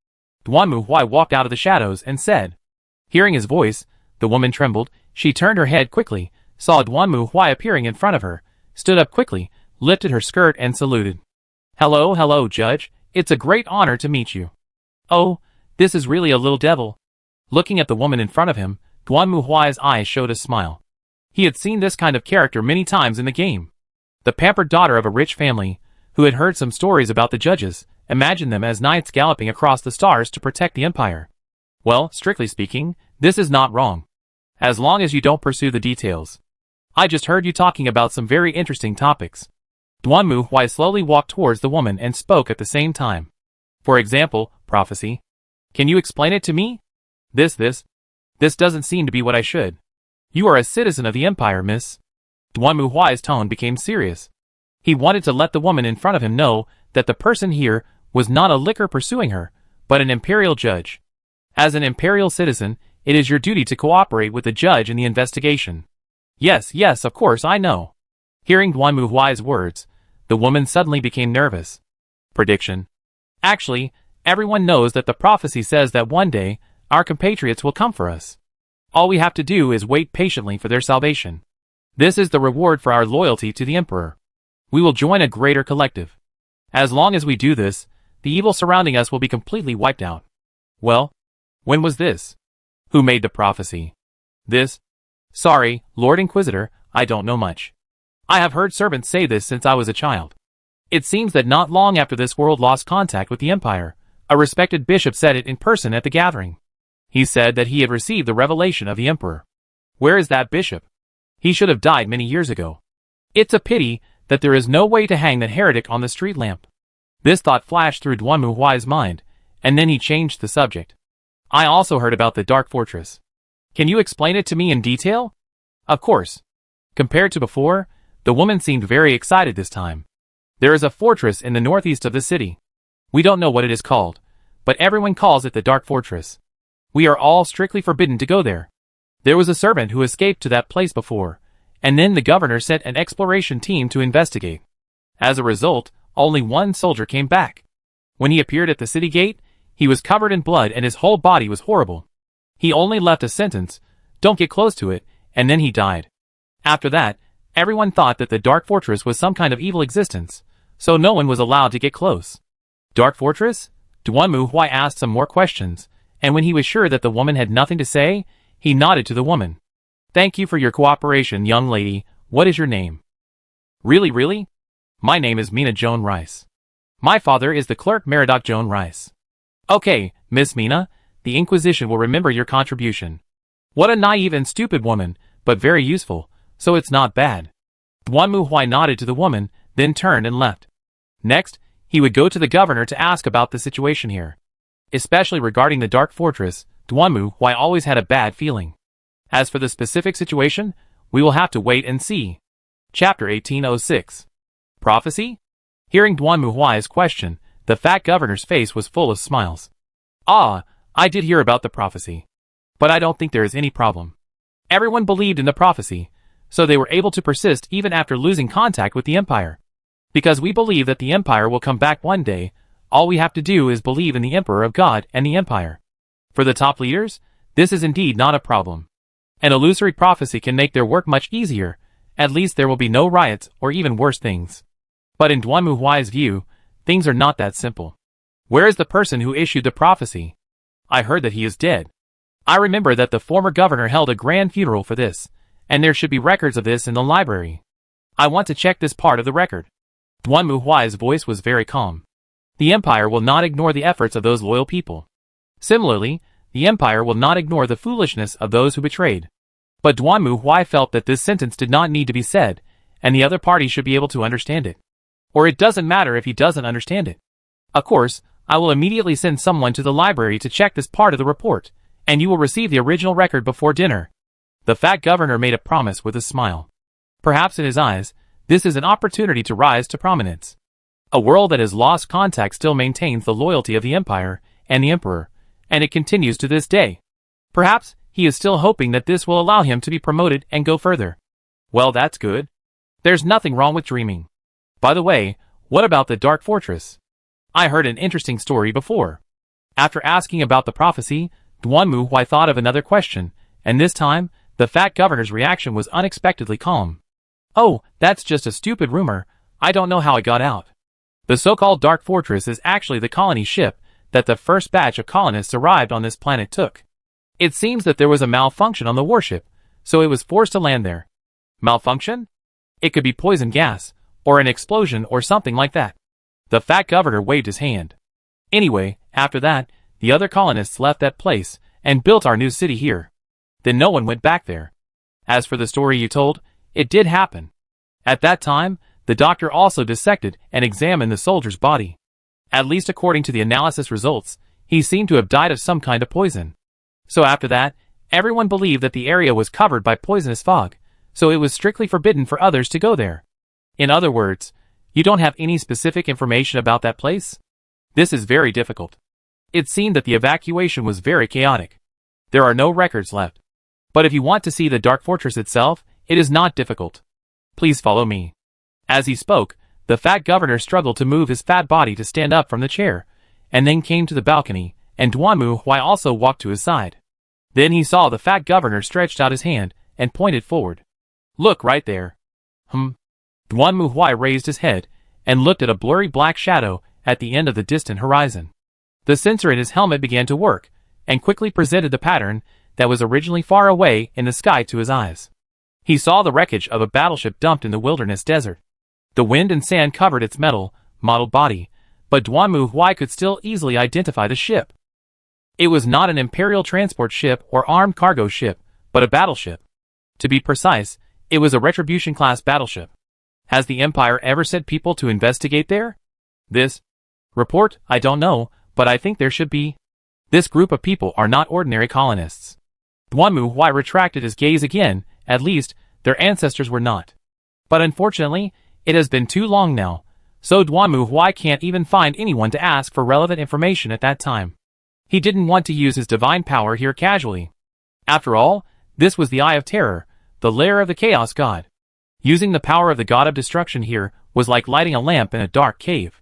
Duanmu Huai walked out of the shadows and said. Hearing his voice, the woman trembled. She turned her head quickly, saw Duanmu Huai appearing in front of her, stood up quickly, lifted her skirt and saluted. Hello, Judge. It's a great honor to meet you." "Oh, this is really a little devil." Looking at the woman in front of him, Duanmu Huai's eyes showed a smile. He had seen this kind of character many times in the game. The pampered daughter of a rich family, who had heard some stories about the judges, imagined them as knights galloping across the stars to protect the empire. Well, strictly speaking, this is not wrong. As long as you don't pursue the details. I just heard you talking about some very interesting topics. Duanmu Huai slowly walked towards the woman and spoke at the same time. For example, prophecy. Can you explain it to me? This. This doesn't seem to be what I should. You are a citizen of the Empire, miss. Duan Muhuai's tone became serious. He wanted to let the woman in front of him know that the person here was not a licker pursuing her, but an imperial judge. As an imperial citizen, it is your duty to cooperate with the judge in the investigation. Yes, yes, of course, I know. Hearing Duan Muhuai's words, the woman suddenly became nervous. Prediction. Actually, everyone knows that the prophecy says that one day, our compatriots will come for us. All we have to do is wait patiently for their salvation. This is the reward for our loyalty to the Emperor. We will join a greater collective. As long as we do this, the evil surrounding us will be completely wiped out. Well, when was this? Who made the prophecy? This? Sorry, Lord Inquisitor, I don't know much. I have heard servants say this since I was a child. It seems that not long after this world lost contact with the Empire, a respected bishop said it in person at the gathering. He said that he had received the revelation of the Emperor. Where is that bishop? He should have died many years ago. It's a pity that there is no way to hang that heretic on the street lamp. This thought flashed through Duan Muhuai's mind, and then he changed the subject. I also heard about the Dark Fortress. Can you explain it to me in detail? Of course. Compared to before, the woman seemed very excited this time. There is a fortress in the northeast of the city. We don't know what it is called, but everyone calls it the Dark Fortress. We are all strictly forbidden to go there. There was a servant who escaped to that place before, and then the governor sent an exploration team to investigate. As a result, only one soldier came back. When he appeared at the city gate, he was covered in blood and his whole body was horrible. He only left a sentence, "Don't get close to it," and then he died. After that, everyone thought that the Dark Fortress was some kind of evil existence, so no one was allowed to get close. Dark Fortress? Duan Muhuai asked some more questions, and when he was sure that the woman had nothing to say, he nodded to the woman. Thank you for your cooperation, young lady. What is your name? Really? My name is Mina Joan Rice. My father is the clerk Meridoc Joan Rice. Okay, Miss Mina, the Inquisition will remember your contribution. What a naive and stupid woman, but very useful, so it's not bad. Duan Muhuai nodded to the woman, then turned and left. Next, he would go to the governor to ask about the situation here. Especially regarding the Dark Fortress, Duan Muhuai always had a bad feeling. As for the specific situation, we will have to wait and see. Chapter 1806. Prophecy? Hearing Duan Muhuai's question, the fat governor's face was full of smiles. Ah, I did hear about the prophecy. But I don't think there is any problem. Everyone believed in the prophecy, so they were able to persist even after losing contact with the Empire. Because we believe that the Empire will come back one day, all we have to do is believe in the Emperor of God and the Empire. For the top leaders, this is indeed not a problem. An illusory prophecy can make their work much easier, at least there will be no riots or even worse things. But in Duan Muhuai's view, things are not that simple. Where is the person who issued the prophecy? I heard that he is dead. I remember that the former governor held a grand funeral for this, and there should be records of this in the library. I want to check this part of the record. Duan Muhuai's voice was very calm. The Empire will not ignore the efforts of those loyal people. Similarly, the Empire will not ignore the foolishness of those who betrayed. But Duan Muhuai felt that this sentence did not need to be said, and the other party should be able to understand it. Or it doesn't matter if he doesn't understand it. Of course, I will immediately send someone to the library to check this part of the report, and you will receive the original record before dinner. The fat governor made a promise with a smile. Perhaps in his eyes, this is an opportunity to rise to prominence. A world that has lost contact still maintains the loyalty of the Empire and the Emperor, and it continues to this day. Perhaps he is still hoping that this will allow him to be promoted and go further. Well, that's good. There's nothing wrong with dreaming. By the way, what about the Dark Fortress? I heard an interesting story before. After asking about the prophecy, Duan Muhuai thought of another question, and this time, the fat governor's reaction was unexpectedly calm. Oh, that's just a stupid rumor. I don't know how it got out. The so-called Dark Fortress is actually the colony ship that the first batch of colonists arrived on this planet took. It seems that there was a malfunction on the warship, so it was forced to land there. Malfunction? It could be poison gas, or an explosion or something like that. The fat governor waved his hand. Anyway, after that, the other colonists left that place and built our new city here. Then no one went back there. As for the story you told, it did happen. At that time, the doctor also dissected and examined the soldier's body. At least according to the analysis results, he seemed to have died of some kind of poison. So after that, Everyone believed that the area was covered by poisonous fog, so it was strictly forbidden for others to go there. In other words, you don't have any specific information about that place? This is very difficult. It seemed that the evacuation was very chaotic. There are no records left. But if you want to see the Dark Fortress itself, it is not difficult. Please follow me. As he spoke, the fat governor struggled to move his fat body to stand up from the chair, and then came to the balcony, and Duanmu Huai also walked to his side. Then he saw the fat governor stretched out his hand, and pointed forward. Look right there. Duanmu Huai raised his head, and looked at a blurry black shadow at the end of the distant horizon. The sensor in his helmet began to work, and quickly presented the pattern that was originally far away in the sky to his eyes. He saw the wreckage of a battleship dumped in the wilderness desert. The wind and sand covered its mottled body, but Duanmu Huai could still easily identify the ship. It was not an imperial transport ship or armed cargo ship, but a battleship. To be precise, it was a Retribution-class battleship. Has the Empire ever sent people to investigate there? This report, I don't know, but I think there should be. This group of people are not ordinary colonists. Duanmu Huai retracted his gaze again, at least, their ancestors were not. But unfortunately, it has been too long now, so Duanmu Huai can't even find anyone to ask for relevant information at that time. He didn't want to use his divine power here casually. After all, this was the Eye of Terror, the lair of the Chaos God. Using the power of the God of Destruction here was like lighting a lamp in a dark cave.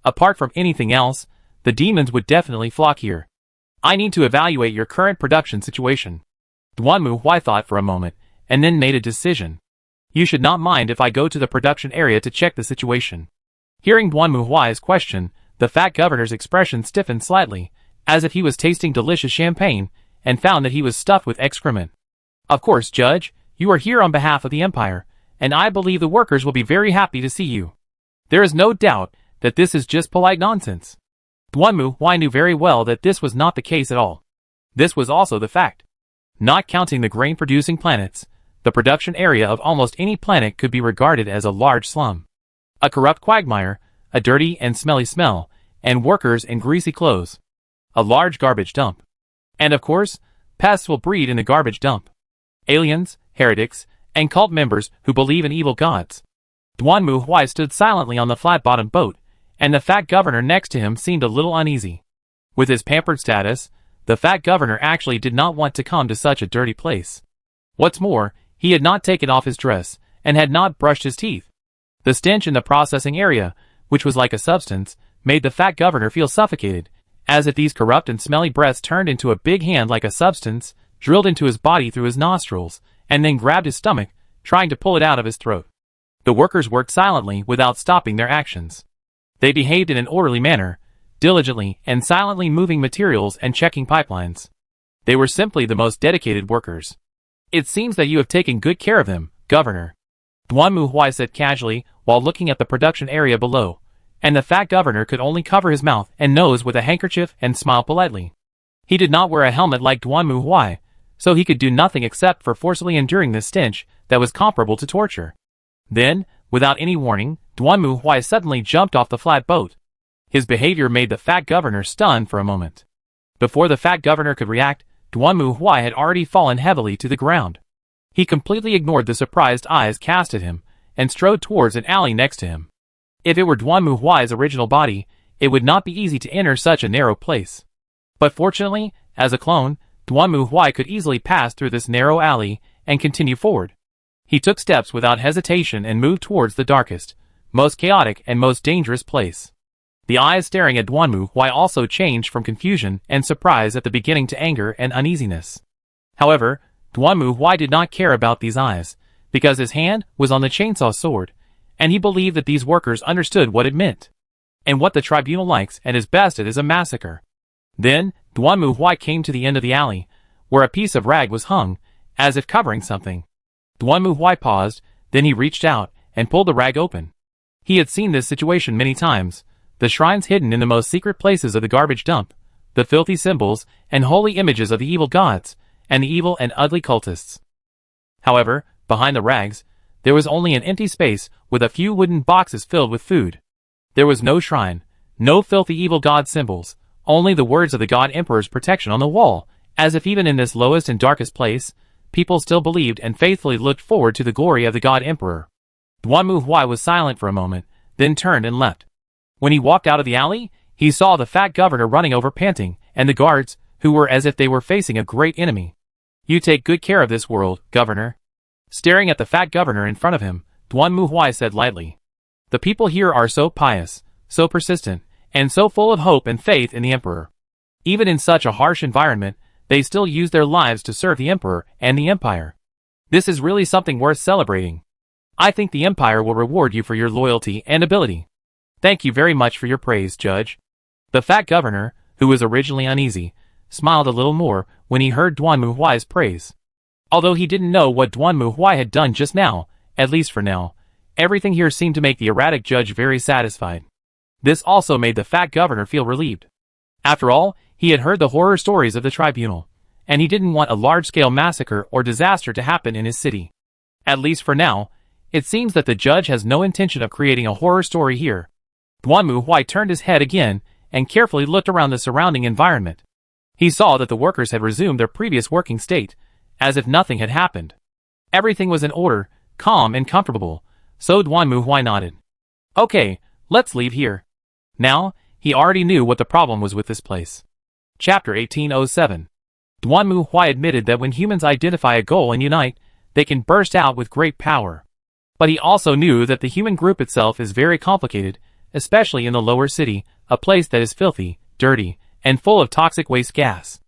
Apart from anything else, the demons would definitely flock here. I need to evaluate your current production situation. Duanmu Huai thought for a moment, and then made a decision. You should not mind if I go to the production area to check the situation. Hearing Duanmu Huai's question, the fat governor's expression stiffened slightly, as if he was tasting delicious champagne, and found that he was stuffed with excrement. Of course, Judge, you are here on behalf of the Empire, and I believe the workers will be very happy to see you. There is no doubt that this is just polite nonsense. Duanmu Huai knew very well that this was not the case at all. This was also the fact. Not counting the grain-producing planets, the production area of almost any planet could be regarded as a large slum. A corrupt quagmire, a dirty and smelly smell, and workers in greasy clothes. A large garbage dump. And of course, pests will breed in the garbage dump. Aliens, heretics, and cult members who believe in evil gods. Duanmu Huai stood silently on the flat-bottomed boat, and the fat governor next to him seemed a little uneasy. With his pampered status, the fat governor actually did not want to come to such a dirty place. What's more, he had not taken off his dress, and had not brushed his teeth. The stench in the processing area, which was like a substance, made the fat governor feel suffocated, as if these corrupt and smelly breaths turned into a big hand like a substance, drilled into his body through his nostrils, and then grabbed his stomach, trying to pull it out of his throat. The workers worked silently without stopping their actions. They behaved in an orderly manner, diligently and silently moving materials and checking pipelines. They were simply the most dedicated workers. It seems that you have taken good care of them, Governor. Duanmu Huai said casually while looking at the production area below, and the fat governor could only cover his mouth and nose with a handkerchief and smile politely. He did not wear a helmet like Duanmu Huai, so he could do nothing except for forcibly enduring this stench that was comparable to torture. Then, without any warning, Duanmu Huai suddenly jumped off the flat boat. His behavior made the fat governor stunned for a moment. Before the fat governor could react, Duanmu Huai had already fallen heavily to the ground. He completely ignored the surprised eyes cast at him, and strode towards an alley next to him. If it were Duanmu Huai's original body, it would not be easy to enter such a narrow place. But fortunately, as a clone, Duanmu Huai could easily pass through this narrow alley and continue forward. He took steps without hesitation and moved towards the darkest, most chaotic and most dangerous place. The eyes staring at Duanmu Huai also changed from confusion and surprise at the beginning to anger and uneasiness. However, Duanmu Huai did not care about these eyes, because his hand was on the chainsaw sword, and he believed that these workers understood what it meant. And what the tribunal likes and is best at is a massacre. Then, Duanmu Huai came to the end of the alley, where a piece of rag was hung, as if covering something. Duanmu Huai paused, then he reached out, and pulled the rag open. He had seen this situation many times, the shrines hidden in the most secret places of the garbage dump, the filthy symbols and holy images of the evil gods, and the evil and ugly cultists. However, behind the rags, there was only an empty space with a few wooden boxes filled with food. There was no shrine, no filthy evil god symbols, only the words of the god emperor's protection on the wall, As if even in this lowest and darkest place, people still believed and faithfully looked forward to the glory of the God Emperor. Duanmu Huai was silent for a moment, then turned and left. When he walked out of the alley, he saw the fat governor running over panting, and the guards, who were as if they were facing a great enemy. "You take good care of this world, governor." Staring at the fat governor in front of him, Duanmu Huai said lightly, "The people here are so pious, so persistent, and so full of hope and faith in the emperor. Even in such a harsh environment, they still use their lives to serve the emperor and the empire. This is really something worth celebrating. I think the empire will reward you for your loyalty and ability. Thank you very much for your praise, Judge." The fat governor, who was originally uneasy, smiled a little more when he heard Duanmu Huai's praise. Although he didn't know what Duanmu Huai had done just now, at least for now, everything here seemed to make the erratic judge very satisfied. This also made the fat governor feel relieved. After all, he had heard the horror stories of the tribunal, and he didn't want a large-scale massacre or disaster to happen in his city. At least for now, it seems that the judge has no intention of creating a horror story here. Duanmu Huai turned his head again and carefully looked around the surrounding environment. He saw that the workers had resumed their previous working state, as if nothing had happened. Everything was in order, calm and comfortable, so Duanmu Huai nodded. "Okay, let's leave here." Now, he already knew what the problem was with this place. Chapter 1807. Duanmu Huai admitted that when humans identify a goal and unite, they can burst out with great power. But he also knew that the human group itself is very complicated, especially in the lower city, a place that is filthy, dirty, and full of toxic waste gas.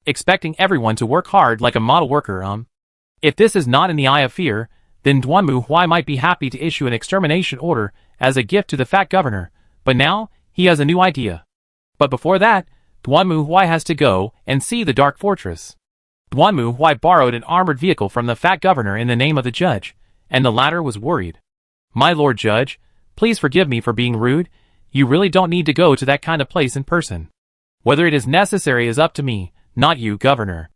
Expecting everyone to work hard like a model worker, If this is not in the eye of fear, then Duanmu Huai might be happy to issue an extermination order as a gift to the fat governor, but now, he has a new idea. But before that, Duanmu Huai has to go and see the Dark Fortress. Duanmu Huai borrowed an armored vehicle from the fat governor in the name of the judge, and the latter was worried. "My lord judge, please forgive me for being rude. You really don't need to go to that kind of place in person. Whether it is necessary is up to me, not you, governor."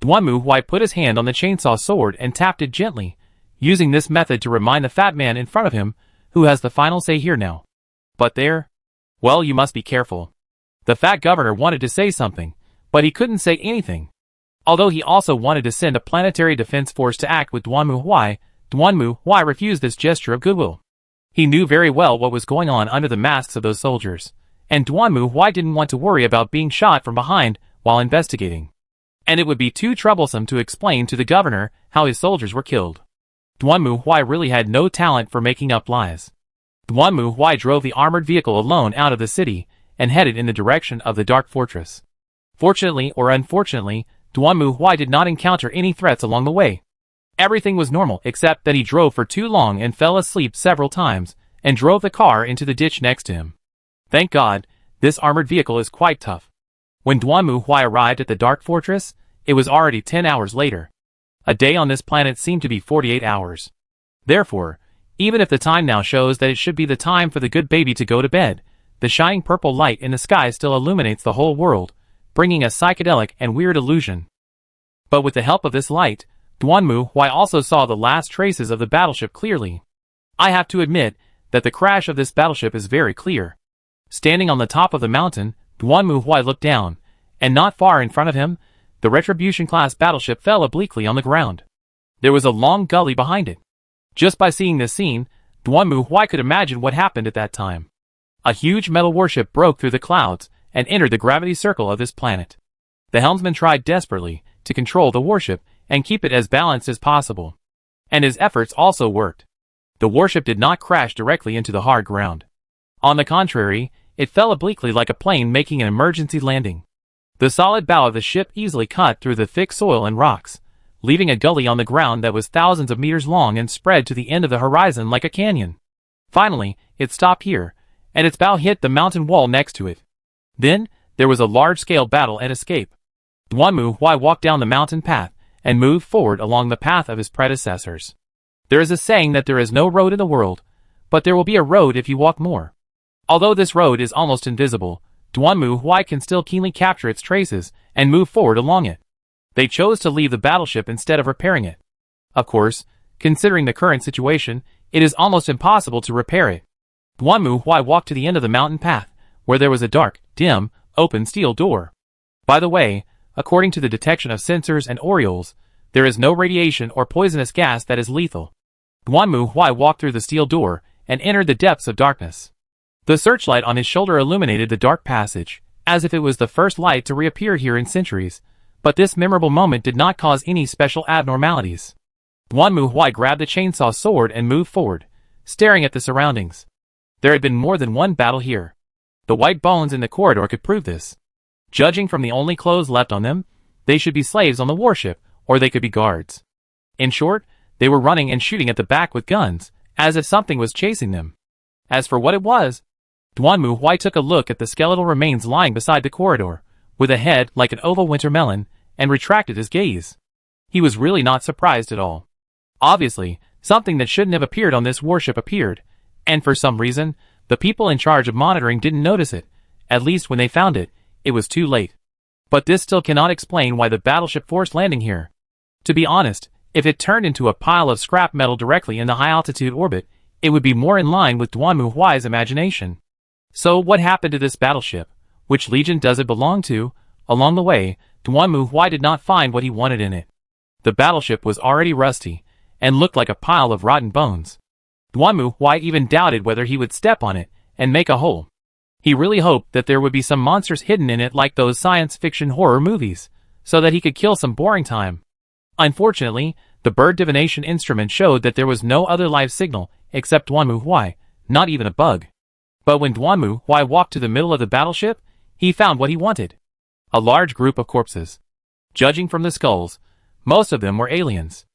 Duanmu Huai put his hand on the chainsaw sword and tapped it gently, using this method to remind the fat man in front of him, who has the final say here now. "But there? Well, you must be careful." The fat governor wanted to say something, but he couldn't say anything. Although he also wanted to send a planetary defense force to act with Duanmu Huai refused this gesture of goodwill. He knew very well what was going on under the masks of those soldiers, and Duanmu Huai didn't want to worry about being shot from behind while investigating. And it would be too troublesome to explain to the governor how his soldiers were killed. Duanmu Huai really had no talent for making up lies. Duanmu Huai drove the armored vehicle alone out of the city and headed in the direction of the Dark Fortress. Fortunately or unfortunately, Duanmu Huai did not encounter any threats along the way. Everything was normal except that he drove for too long and fell asleep several times, and drove the car into the ditch next to him. Thank God, this armored vehicle is quite tough. When Duanmu Huai arrived at the Dark Fortress, it was already 10 hours later. A day on this planet seemed to be 48 hours. Therefore, even if the time now shows that it should be the time for the good baby to go to bed, the shining purple light in the sky still illuminates the whole world, bringing a psychedelic and weird illusion. But with the help of this light, Duanmu Huai also saw the last traces of the battleship clearly. I have to admit that the crash of this battleship is very clear. Standing on the top of the mountain, Duanmu Huai looked down, and not far in front of him, the Retribution-class battleship fell obliquely on the ground. There was a long gully behind it. Just by seeing this scene, Duanmu Huai could imagine what happened at that time. A huge metal warship broke through the clouds and entered the gravity circle of this planet. The helmsman tried desperately to control the warship and keep it as balanced as possible. And his efforts also worked. The warship did not crash directly into the hard ground. On the contrary, it fell obliquely like a plane making an emergency landing. The solid bow of the ship easily cut through the thick soil and rocks, leaving a gully on the ground that was thousands of meters long and spread to the end of the horizon like a canyon. Finally, it stopped here, and its bow hit the mountain wall next to it. Then, there was a large-scale battle and escape. Duanmu Huai walked down the mountain path and moved forward along the path of his predecessors. There is a saying that there is no road in the world, but there will be a road if you walk more. Although this road is almost invisible, Duanmu Huai can still keenly capture its traces and move forward along it. They chose to leave the battleship instead of repairing it. Of course, considering the current situation, it is almost impossible to repair it. Duanmu Huai walked to the end of the mountain path, where there was a dark, dim, open steel door. By the way, according to the detection of sensors and Orioles, there is no radiation or poisonous gas that is lethal. Duanmu Huai walked through the steel door and entered the depths of darkness. The searchlight on his shoulder illuminated the dark passage, as if it was the first light to reappear here in centuries, but this memorable moment did not cause any special abnormalities. Duanmu Huai grabbed the chainsaw sword and moved forward, staring at the surroundings. There had been more than one battle here. The white bones in the corridor could prove this. Judging from the only clothes left on them, they should be slaves on the warship, or they could be guards. In short, they were running and shooting at the back with guns, as if something was chasing them. As for what it was, Duanmu Huai took a look at the skeletal remains lying beside the corridor, with a head like an oval winter melon, and retracted his gaze. He was really not surprised at all. Obviously, something that shouldn't have appeared on this warship appeared, and for some reason, the people in charge of monitoring didn't notice it. At least when they found it, it was too late. But this still cannot explain why the battleship forced landing here. To be honest, if it turned into a pile of scrap metal directly in the high-altitude orbit, it would be more in line with Duanmu Huai's imagination. So what happened to this battleship? Which legion does it belong to? Along the way, Duanmu Huai did not find what he wanted in it. The battleship was already rusty, and looked like a pile of rotten bones. Duanmu Huai even doubted whether he would step on it and make a hole. He really hoped that there would be some monsters hidden in it like those science fiction horror movies, so that he could kill some boring time. Unfortunately, the bird divination instrument showed that there was no other live signal except Duanmu Huai, not even a bug. But when Duanmu Huai walked to the middle of the battleship, he found what he wanted. A large group of corpses. Judging from the skulls, most of them were aliens.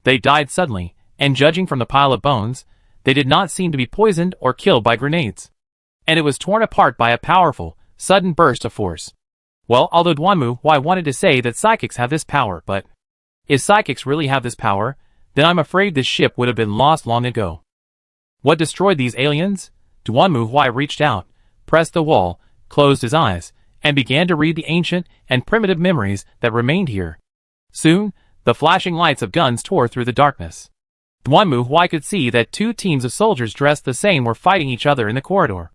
They died suddenly, and judging from the pile of bones, they did not seem to be poisoned or killed by grenades. And it was torn apart by a powerful, sudden burst of force. Well, although Duanmu Huai wanted to say that psychics have this power, but if psychics really have this power, then I'm afraid this ship would have been lost long ago. What destroyed these aliens? Duanmu Huai reached out, pressed the wall, closed his eyes, and began to read the ancient and primitive memories that remained here. Soon, the flashing lights of guns tore through the darkness. Duanmu Huai could see that two teams of soldiers dressed the same were fighting each other in the corridor.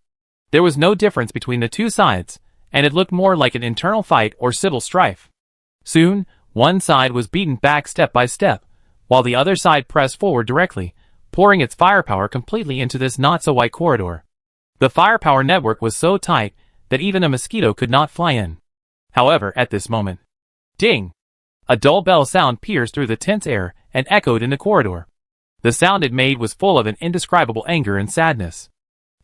There was no difference between the two sides, and it looked more like an internal fight or civil strife. Soon, one side was beaten back step by step, while the other side pressed forward directly, pouring its firepower completely into this not-so-white corridor. The firepower network was so tight that even a mosquito could not fly in. However, at this moment, ding! A dull bell sound pierced through the tense air and echoed in the corridor. The sound it made was full of an indescribable anger and sadness.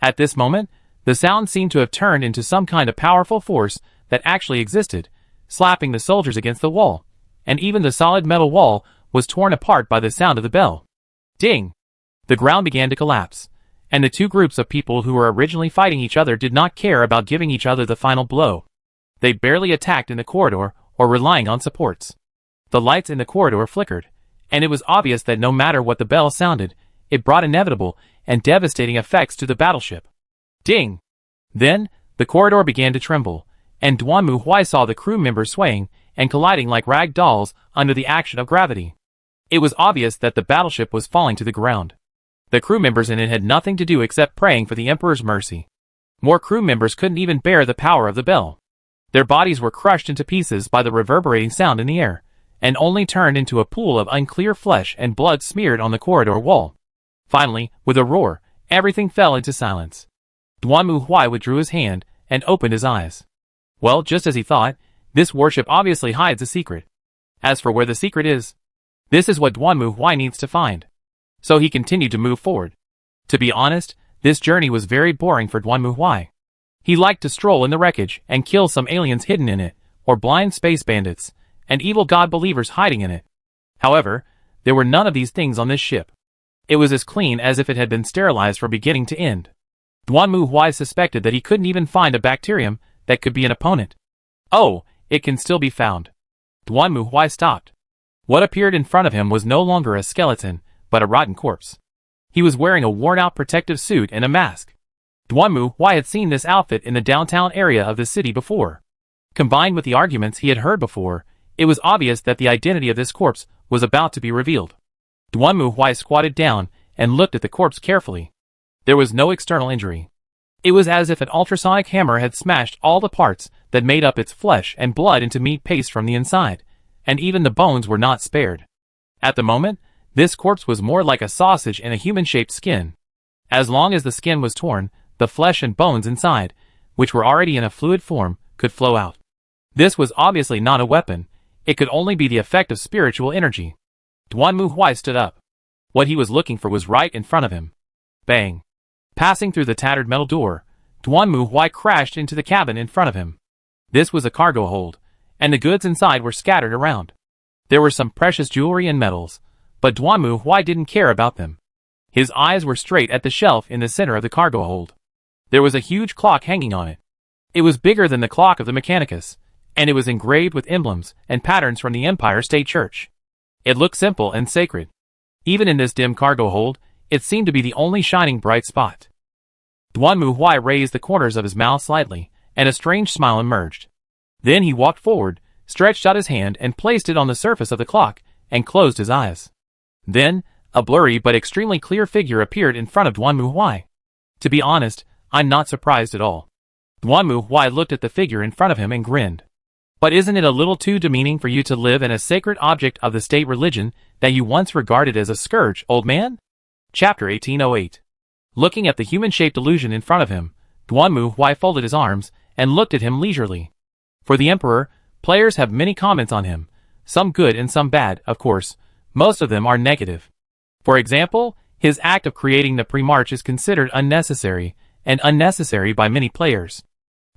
At this moment, the sound seemed to have turned into some kind of powerful force that actually existed, slapping the soldiers against the wall, and even the solid metal wall was torn apart by the sound of the bell. Ding! The ground began to collapse, and the two groups of people who were originally fighting each other did not care about giving each other the final blow. They barely attacked in the corridor or relying on supports. The lights in the corridor flickered, and it was obvious that no matter what the bell sounded, it brought inevitable and devastating effects to the battleship. Ding! Then, the corridor began to tremble, and Duanmu Huai saw the crew members swaying and colliding like rag dolls under the action of gravity. It was obvious that the battleship was falling to the ground. The crew members in it had nothing to do except praying for the Emperor's mercy. More crew members couldn't even bear the power of the bell. Their bodies were crushed into pieces by the reverberating sound in the air, and only turned into a pool of unclear flesh and blood smeared on the corridor wall. Finally, with a roar, everything fell into silence. Duanmu Huai withdrew his hand and opened his eyes. Well, just as he thought, this warship obviously hides a secret. As for where the secret is, this is what Duanmu Huai needs to find. So he continued to move forward. To be honest, this journey was very boring for Duanmu Huai. He liked to stroll in the wreckage and kill some aliens hidden in it, or blind space bandits, and evil god believers hiding in it. However, there were none of these things on this ship. It was as clean as if it had been sterilized from beginning to end. Duanmu Huai suspected that he couldn't even find a bacterium that could be an opponent. Oh, it can still be found. Duanmu Huai stopped. What appeared in front of him was no longer a skeleton, but a rotten corpse. He was wearing a worn-out protective suit and a mask. Duanmu Huai had seen this outfit in the downtown area of the city before. Combined with the arguments he had heard before, it was obvious that the identity of this corpse was about to be revealed. Duanmu Huai squatted down and looked at the corpse carefully. There was no external injury. It was as if an ultrasonic hammer had smashed all the parts that made up its flesh and blood into meat paste from the inside, and even the bones were not spared. At the moment, this corpse was more like a sausage in a human-shaped skin. As long as the skin was torn, the flesh and bones inside, which were already in a fluid form, could flow out. This was obviously not a weapon. It could only be the effect of spiritual energy. Duan Mu Huai stood up. What he was looking for was right in front of him. Bang! Passing through the tattered metal door, Duan Mu Huai crashed into the cabin in front of him. This was a cargo hold, and the goods inside were scattered around. There were some precious jewelry and metals, but Duan Mu Huai didn't care about them. His eyes were straight at the shelf in the center of the cargo hold. There was a huge clock hanging on it. It was bigger than the clock of the Mechanicus, and it was engraved with emblems and patterns from the Empire State Church. It looked simple and sacred. Even in this dim cargo hold, it seemed to be the only shining bright spot. Duan Mu Huai raised the corners of his mouth slightly, and a strange smile emerged. Then he walked forward, stretched out his hand and placed it on the surface of the clock, and closed his eyes. Then, a blurry but extremely clear figure appeared in front of Duan Mu Huai. To be honest, I'm not surprised at all. Duan Mu Huai looked at the figure in front of him and grinned. But isn't it a little too demeaning for you to live in a sacred object of the state religion that you once regarded as a scourge, old man? Chapter 1808. Looking at the human-shaped illusion in front of him, Duan Mu Huai folded his arms and looked at him leisurely. For the Emperor, players have many comments on him, some good and some bad, of course. Most of them are negative. For example, his act of creating the pre-march is considered unnecessary, and unnecessary by many players.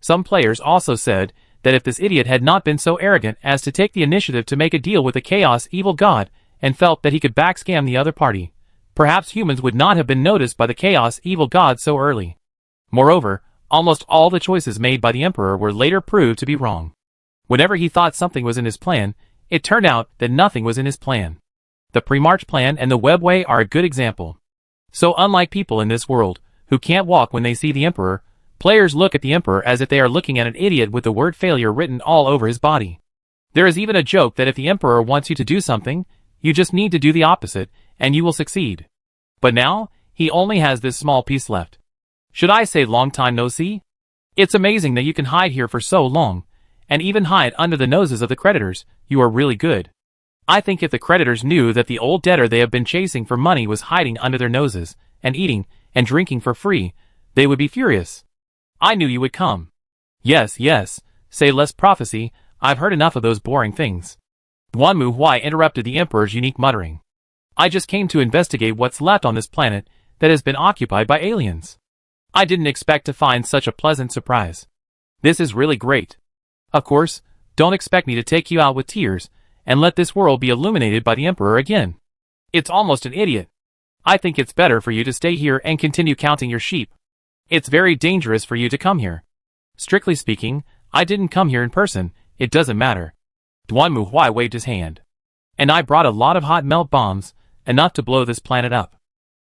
Some players also said that if this idiot had not been so arrogant as to take the initiative to make a deal with the Chaos Evil God, and felt that he could backscam the other party, perhaps humans would not have been noticed by the Chaos Evil God so early. Moreover, almost all the choices made by the Emperor were later proved to be wrong. Whenever he thought something was in his plan, it turned out that nothing was in his plan. The pre-march plan and the webway are a good example. So unlike people in this world, who can't walk when they see the Emperor, players look at the Emperor as if they are looking at an idiot with the word failure written all over his body. There is even a joke that if the Emperor wants you to do something, you just need to do the opposite, and you will succeed. But now, he only has this small piece left. Should I say long time no see? It's amazing that you can hide here for so long, and even hide under the noses of the creditors. You are really good. I think if the creditors knew that the old debtor they have been chasing for money was hiding under their noses, and eating, and drinking for free, they would be furious. I knew you would come. Yes, yes, say less prophecy, I've heard enough of those boring things. Duan Mu Huai interrupted the Emperor's unique muttering. I just came to investigate what's left on this planet that has been occupied by aliens. I didn't expect to find such a pleasant surprise. This is really great. Of course, don't expect me to take you out with tears, and let this world be illuminated by the Emperor again. It's almost an idiot. I think it's better for you to stay here and continue counting your sheep. It's very dangerous for you to come here. Strictly speaking, I didn't come here in person, it doesn't matter. Duan Mu Huai waved his hand. And I brought a lot of hot melt bombs, enough to blow this planet up.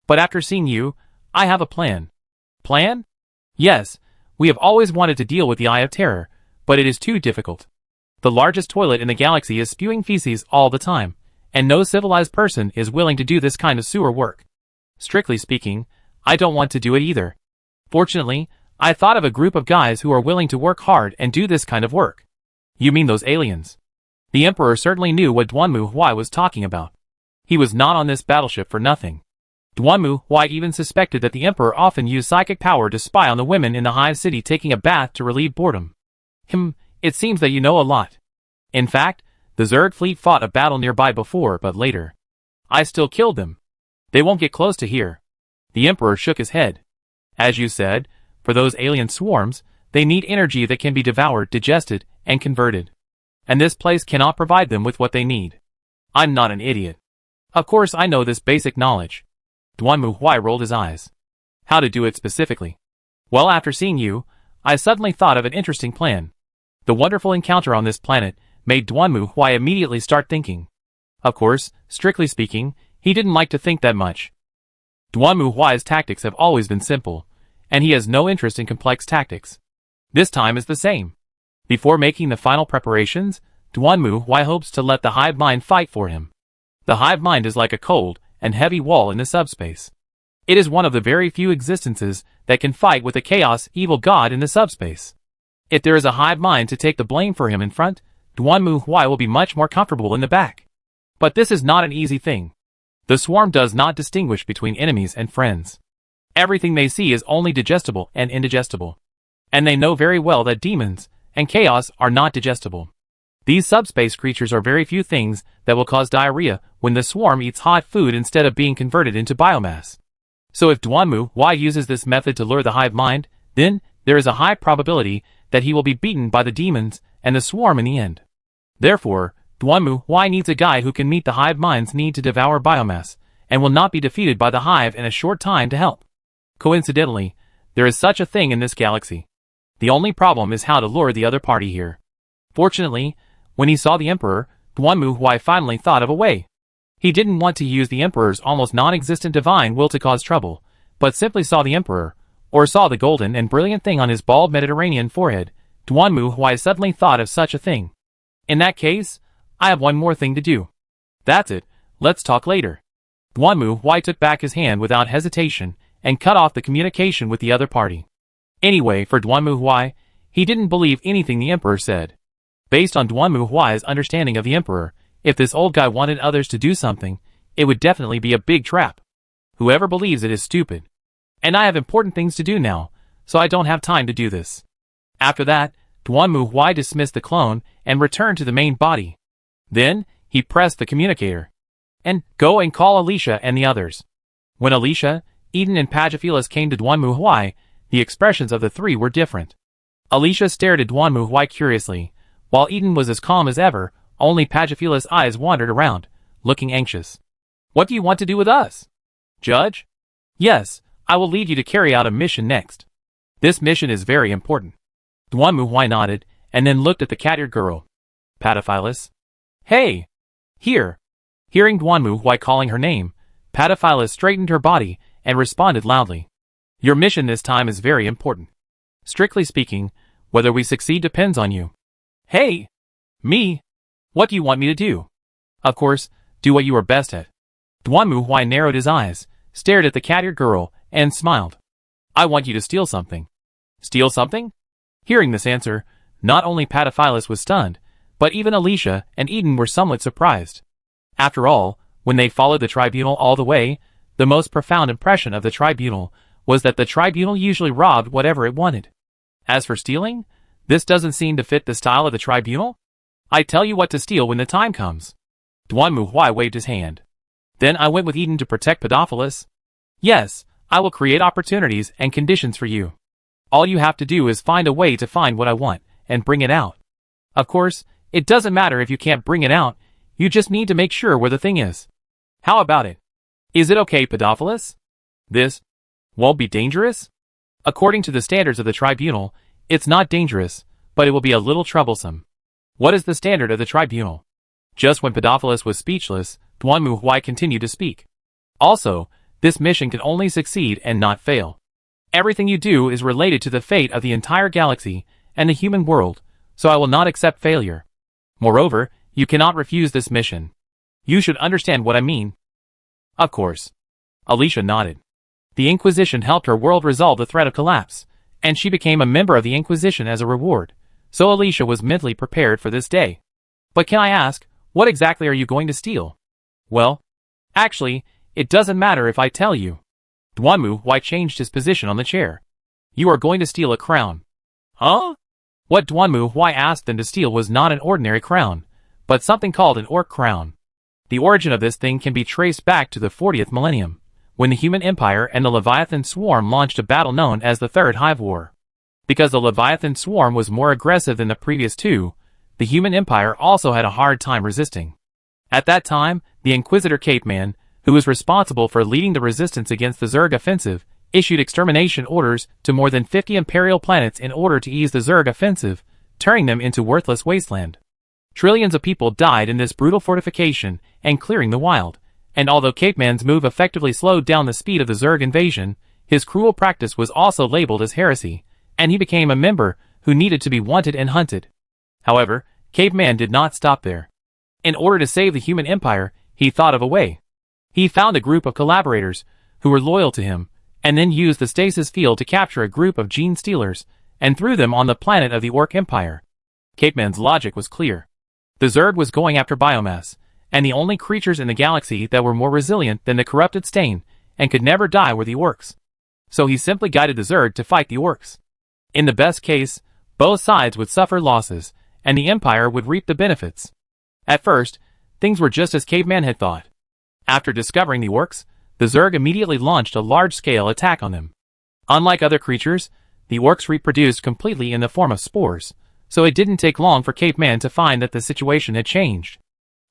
But after seeing you, I have a plan. Plan? Yes, we have always wanted to deal with the Eye of Terror, but it is too difficult. The largest toilet in the galaxy is spewing feces all the time, and no civilized person is willing to do this kind of sewer work. Strictly speaking, I don't want to do it either. Fortunately, I thought of a group of guys who are willing to work hard and do this kind of work. You mean those aliens? The Emperor certainly knew what Duan Mu Huai was talking about. He was not on this battleship for nothing. Duan Mu Huai even suspected that the Emperor often used psychic power to spy on the women in the Hive City taking a bath to relieve boredom. It seems that you know a lot. In fact, the Zerg fleet fought a battle nearby before, but later. I still killed them. They won't get close to here. The Emperor shook his head. As you said, for those alien swarms, they need energy that can be devoured, digested, and converted. And this place cannot provide them with what they need. I'm not an idiot. Of course I know this basic knowledge. Duan Mu Huai rolled his eyes. How to do it specifically? Well, after seeing you, I suddenly thought of an interesting plan. The wonderful encounter on this planet made Duan Mu Huai immediately start thinking. Of course, strictly speaking, he didn't like to think that much. Duan Mu Huai's tactics have always been simple, and he has no interest in complex tactics. This time is the same. Before making the final preparations, Duan Mu Huai hopes to let the hive mind fight for him. The hive mind is like a cold and heavy wall in the subspace. It is one of the very few existences that can fight with the Chaos Evil God in the subspace. If there is a hive mind to take the blame for him in front, Duanmu Huai will be much more comfortable in the back. But this is not an easy thing. The swarm does not distinguish between enemies and friends. Everything they see is only digestible and indigestible. And they know very well that demons and chaos are not digestible. These subspace creatures are very few things that will cause diarrhea when the swarm eats hot food instead of being converted into biomass. So if Duanmu Huai uses this method to lure the hive mind, then there is a high probability that he will be beaten by the demons and the swarm in the end. Therefore, Duanmu Huai needs a guy who can meet the hive mind's need to devour biomass, and will not be defeated by the hive in a short time to help. Coincidentally, there is such a thing in this galaxy. The only problem is how to lure the other party here. Fortunately, when he saw the Emperor, Duanmu Huai finally thought of a way. He didn't want to use the Emperor's almost non-existent divine will to cause trouble, but simply saw the Emperor, or saw the golden and brilliant thing on his bald Mediterranean forehead. Duanmu Huai suddenly thought of such a thing. In that case, I have one more thing to do. That's it, let's talk later. Duanmu Huai took back his hand without hesitation and cut off the communication with the other party. Anyway, for Duanmu Huai, he didn't believe anything the Emperor said. Based on Duanmu Huai's understanding of the Emperor, if this old guy wanted others to do something, it would definitely be a big trap. Whoever believes it is stupid. And I have important things to do now, so I don't have time to do this. After that, Duanmu Huai dismissed the clone and returned to the main body. Then, he pressed the communicator. And go and call Alicia and the others. When Alicia, Eden and Pagophilas came to Duanmu Huai, the expressions of the three were different. Alicia stared at Duanmu Huai curiously, while Eden was as calm as ever. Only Pagophilas' eyes wandered around, looking anxious. What do you want to do with us? Judge? Yes, I will lead you to carry out a mission next. This mission is very important. Duanmu Huai nodded, and then looked at the cat-eared girl. Pagophilas? Hey! Here! Hearing Duanmu Huai calling her name, Pagophilas straightened her body and responded loudly. Your mission this time is very important. Strictly speaking, whether we succeed depends on you. Hey! Me? What do you want me to do? Of course, do what you are best at. Duanmu Huai narrowed his eyes, stared at the cat-eared girl, and smiled. I want you to steal something. Steal something? Hearing this answer, not only Pagophilas was stunned, but even Alicia and Eden were somewhat surprised. After all, when they followed the tribunal all the way, the most profound impression of the tribunal was that the tribunal usually robbed whatever it wanted. As for stealing, this doesn't seem to fit the style of the tribunal. I tell you what to steal when the time comes. Duanmu Huai waved his hand. Then I went with Eden to protect Pagophilas. Yes, I will create opportunities and conditions for you. All you have to do is find a way to find what I want, and bring it out. Of course, it doesn't matter if you can't bring it out, you just need to make sure where the thing is. How about it? Is it okay, Pagophilas? This won't be dangerous? According to the standards of the tribunal, it's not dangerous, but it will be a little troublesome. What is the standard of the tribunal? Just when Pagophilas was speechless, Duanmu Huai continued to speak. Also, this mission can only succeed and not fail. Everything you do is related to the fate of the entire galaxy and the human world, so I will not accept failure. Moreover, you cannot refuse this mission. You should understand what I mean. Of course. Alicia nodded. The Inquisition helped her world resolve the threat of collapse, and she became a member of the Inquisition as a reward, so Alicia was mentally prepared for this day. But can I ask, what exactly are you going to steal? Well, actually, it doesn't matter if I tell you. Duanmu Huai changed his position on the chair. You are going to steal a crown. Huh? What Duanmu Huai asked them to steal was not an ordinary crown, but something called an orc crown. The origin of this thing can be traced back to the 40th millennium, when the human empire and the Leviathan swarm launched a battle known as the Third Hive War. Because the Leviathan swarm was more aggressive than the previous two, the human empire also had a hard time resisting. At that time, the Inquisitor Cape Man, who was responsible for leading the resistance against the Zerg offensive, issued extermination orders to more than 50 imperial planets in order to ease the Zerg offensive, turning them into worthless wasteland. Trillions of people died in this brutal fortification and clearing the wild, and although Cape Man's move effectively slowed down the speed of the Zerg invasion, his cruel practice was also labeled as heresy, and he became a member who needed to be wanted and hunted. However, Cape Man did not stop there. In order to save the human empire, he thought of a way. He found a group of collaborators who were loyal to him, and then used the stasis field to capture a group of gene stealers and threw them on the planet of the Orc Empire. Capeman's logic was clear. The Zerg was going after biomass, and the only creatures in the galaxy that were more resilient than the corrupted stain and could never die were the Orcs. So he simply guided the Zerg to fight the Orcs. In the best case, both sides would suffer losses, and the Empire would reap the benefits. At first, things were just as Caveman had thought. After discovering the Orcs, the Zerg immediately launched a large-scale attack on them. Unlike other creatures, the Orcs reproduced completely in the form of spores, so it didn't take long for Caveman to find that the situation had changed.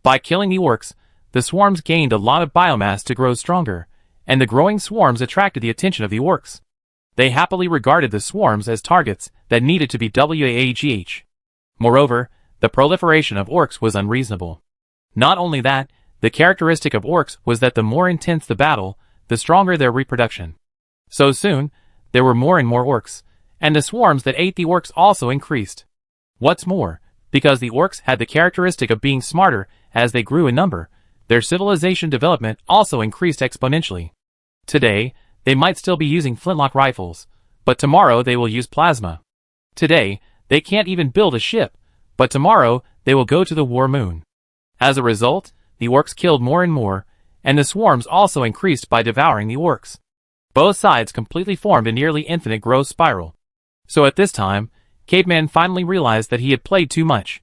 By killing the Orcs, the swarms gained a lot of biomass to grow stronger, and the growing swarms attracted the attention of the Orcs. They happily regarded the swarms as targets that needed to be WAGH. Moreover, the proliferation of Orcs was unreasonable. Not only that, the characteristic of Orcs was that the more intense the battle, the stronger their reproduction. So soon, there were more and more Orcs, and the swarms that ate the Orcs also increased. What's more, because the Orcs had the characteristic of being smarter as they grew in number, their civilization development also increased exponentially. Today, they might still be using flintlock rifles, but tomorrow they will use plasma. Today, they can't even build a ship, but tomorrow they will go to the war moon. As a result, the Orcs killed more and more, and the swarms also increased by devouring the Orcs. Both sides completely formed a nearly infinite growth spiral. So at this time, Caveman finally realized that he had played too much.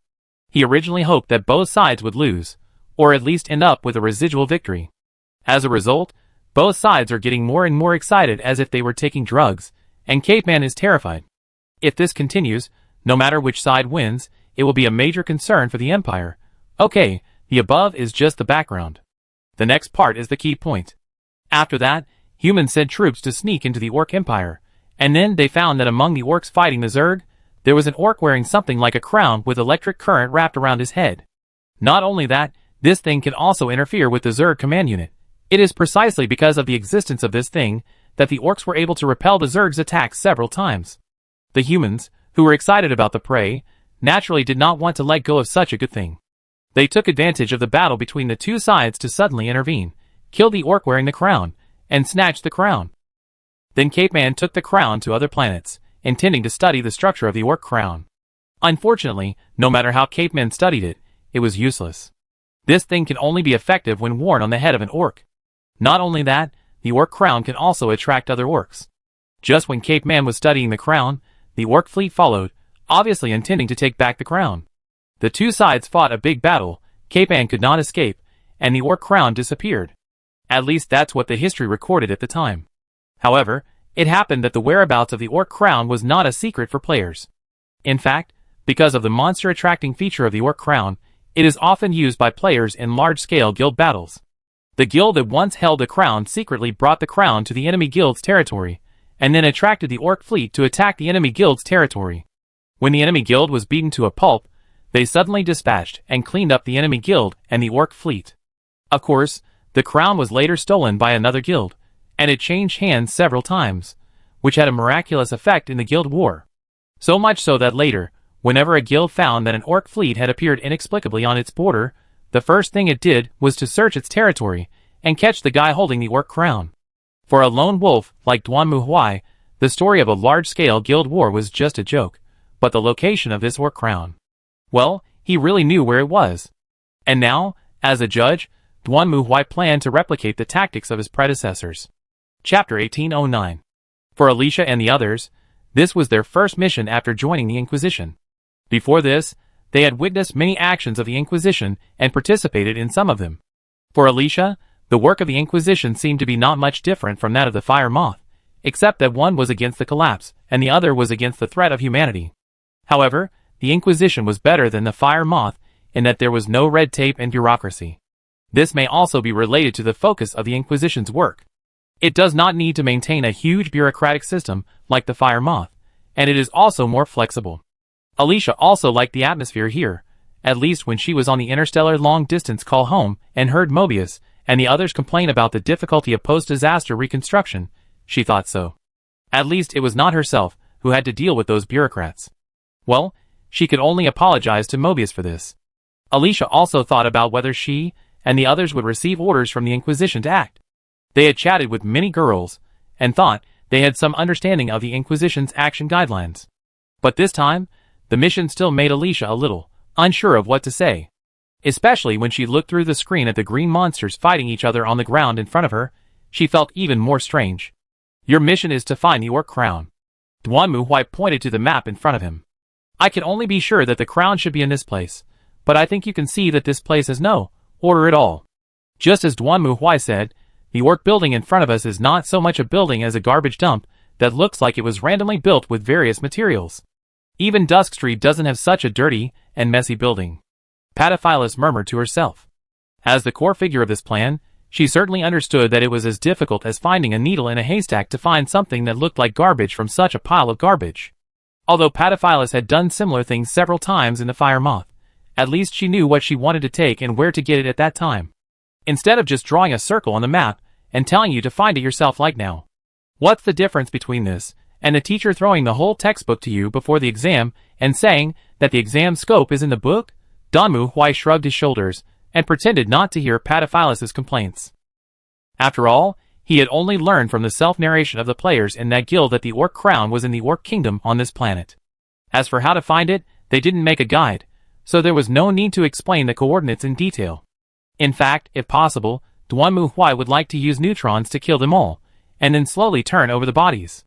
He originally hoped that both sides would lose, or at least end up with a residual victory. As a result, both sides are getting more and more excited as if they were taking drugs, and Caveman is terrified. If this continues, no matter which side wins, it will be a major concern for the Empire. Okay, the above is just the background. The next part is the key point. After that, humans sent troops to sneak into the Orc Empire, and then they found that among the Orcs fighting the Zerg, there was an Orc wearing something like a crown with electric current wrapped around his head. Not only that, this thing can also interfere with the Zerg command unit. It is precisely because of the existence of this thing that the Orcs were able to repel the Zerg's attacks several times. The humans, who were excited about the prey, naturally did not want to let go of such a good thing. They took advantage of the battle between the two sides to suddenly intervene, kill the Orc wearing the crown, and snatch the crown. Then Caveman took the crown to other planets, intending to study the structure of the Orc crown. Unfortunately, no matter how Caveman studied it, it was useless. This thing can only be effective when worn on the head of an Orc. Not only that, the Orc crown can also attract other Orcs. Just when Caveman was studying the crown, the Orc fleet followed, obviously intending to take back the crown. The two sides fought a big battle, Caveman could not escape, and the Orc crown disappeared. At least that's what the history recorded at the time. However, it happened that the whereabouts of the Orc crown was not a secret for players. In fact, because of the monster-attracting feature of the Orc crown, it is often used by players in large-scale guild battles. The guild that once held the crown secretly brought the crown to the enemy guild's territory, and then attracted the Orc fleet to attack the enemy guild's territory. When the enemy guild was beaten to a pulp, they suddenly dispatched and cleaned up the enemy guild and the Orc fleet. Of course, the crown was later stolen by another guild, and it changed hands several times, which had a miraculous effect in the guild war. So much so that later, whenever a guild found that an Orc fleet had appeared inexplicably on its border, the first thing it did was to search its territory and catch the guy holding the Orc crown. For a lone wolf like Duan Muhuai, the story of a large-scale guild war was just a joke, but the location of this Orc crown, well, he really knew where it was. And now, as a judge, Duan Muhuai planned to replicate the tactics of his predecessors. Chapter 1809. For Alicia and the others, this was their first mission after joining the Inquisition. Before this, they had witnessed many actions of the Inquisition and participated in some of them. For Alicia, the work of the Inquisition seemed to be not much different from that of the Fire Moth, except that one was against the collapse and the other was against the threat of humanity. However, the Inquisition was better than the Fire Moth in that there was no red tape and bureaucracy. This may also be related to the focus of the Inquisition's work. It does not need to maintain a huge bureaucratic system like the Fire Moth, and it is also more flexible. Alicia also liked the atmosphere here, at least when she was on the interstellar long-distance call home and heard Mobius and the others complain about the difficulty of post-disaster reconstruction. She thought so. At least it was not herself who had to deal with those bureaucrats. Well, she could only apologize to Mobius for this. Alicia also thought about whether she and the others would receive orders from the Inquisition to act. They had chatted with many girls, and thought they had some understanding of the Inquisition's action guidelines. But this time, the mission still made Alicia a little unsure of what to say. Especially when she looked through the screen at the green monsters fighting each other on the ground in front of her, she felt even more strange. Your mission is to find the Orc Crown. Duanmu pointed to the map in front of him. I can only be sure that the crown should be in this place, but I think you can see that this place has no order at all. Just as Duanmu said, the orc building in front of us is not so much a building as a garbage dump that looks like it was randomly built with various materials. Even Dusk Street doesn't have such a dirty and messy building. Pataphylis murmured to herself. As the core figure of this plan, she certainly understood that it was as difficult as finding a needle in a haystack to find something that looked like garbage from such a pile of garbage. Although Pataphylis had done similar things several times in the Fire Moth, at least she knew what she wanted to take and where to get it at that time. Instead of just drawing a circle on the map and telling you to find it yourself like now. What's the difference between this and the teacher throwing the whole textbook to you before the exam and saying that the exam scope is in the book? Duanmu shrugged his shoulders and pretended not to hear Pataphylis' complaints. After all, he had only learned from the self-narration of the players in that guild that the Orc Crown was in the Orc Kingdom on this planet. As for how to find it, they didn't make a guide, so there was no need to explain the coordinates in detail. In fact, if possible, Duanmu would like to use neutrons to kill them all, and then slowly turn over the bodies.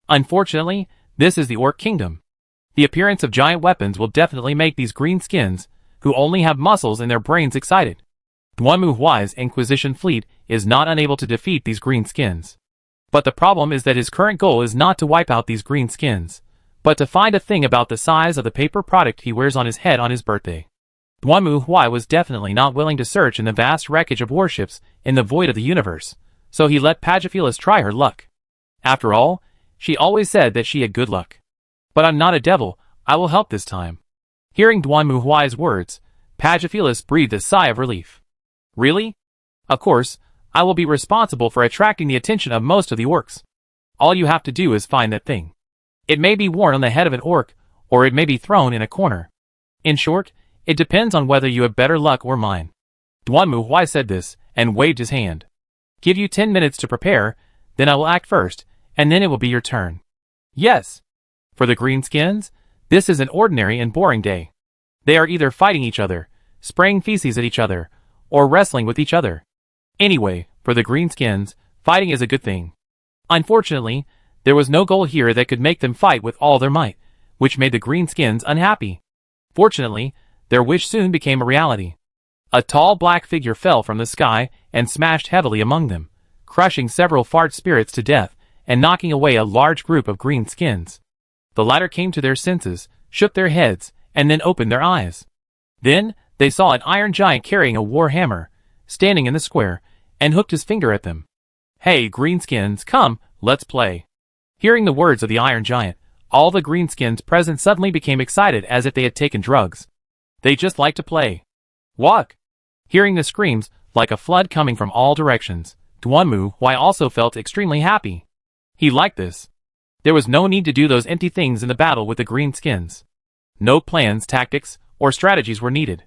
Unfortunately, this is the Orc Kingdom. The appearance of giant weapons will definitely make these green skins, who only have muscles in their brains, excited. Duanmu's Inquisition fleet is not unable to defeat these green skins. But the problem is that his current goal is not to wipe out these green skins, but to find a thing about the size of the paper product he wears on his head on his birthday. Duanmu was definitely not willing to search in the vast wreckage of warships in the void of the universe, so he let Pataphylis try her luck. After all, she always said that she had good luck. But I'm not a devil, I will help this time. Hearing Duanmu's words, Pataphylis breathed a sigh of relief. Really? Of course, I will be responsible for attracting the attention of most of the orcs. All you have to do is find that thing. It may be worn on the head of an orc, or it may be thrown in a corner. In short, it depends on whether you have better luck or mine. Duanmu said this, and waved his hand. Give you 10 minutes to prepare, then I will act first, and then it will be your turn. Yes. For the greenskins, this is an ordinary and boring day. They are either fighting each other, spraying feces at each other, or wrestling with each other. Anyway, for the greenskins, fighting is a good thing. Unfortunately, there was no goal here that could make them fight with all their might, which made the greenskins unhappy. Fortunately, their wish soon became a reality. A tall black figure fell from the sky and smashed heavily among them, crushing several fart spirits to death and knocking away a large group of greenskins. The latter came to their senses, shook their heads, and then opened their eyes. Then, they saw an iron giant carrying a war hammer, standing in the square, and hooked his finger at them. Hey, greenskins, come, let's play. Hearing the words of the iron giant, all the greenskins present suddenly became excited as if they had taken drugs. They just like to play. Walk! Hearing the screams, like a flood coming from all directions, Duanmu also felt extremely happy. He liked this. There was no need to do those empty things in the battle with the greenskins. No plans, tactics, or strategies were needed.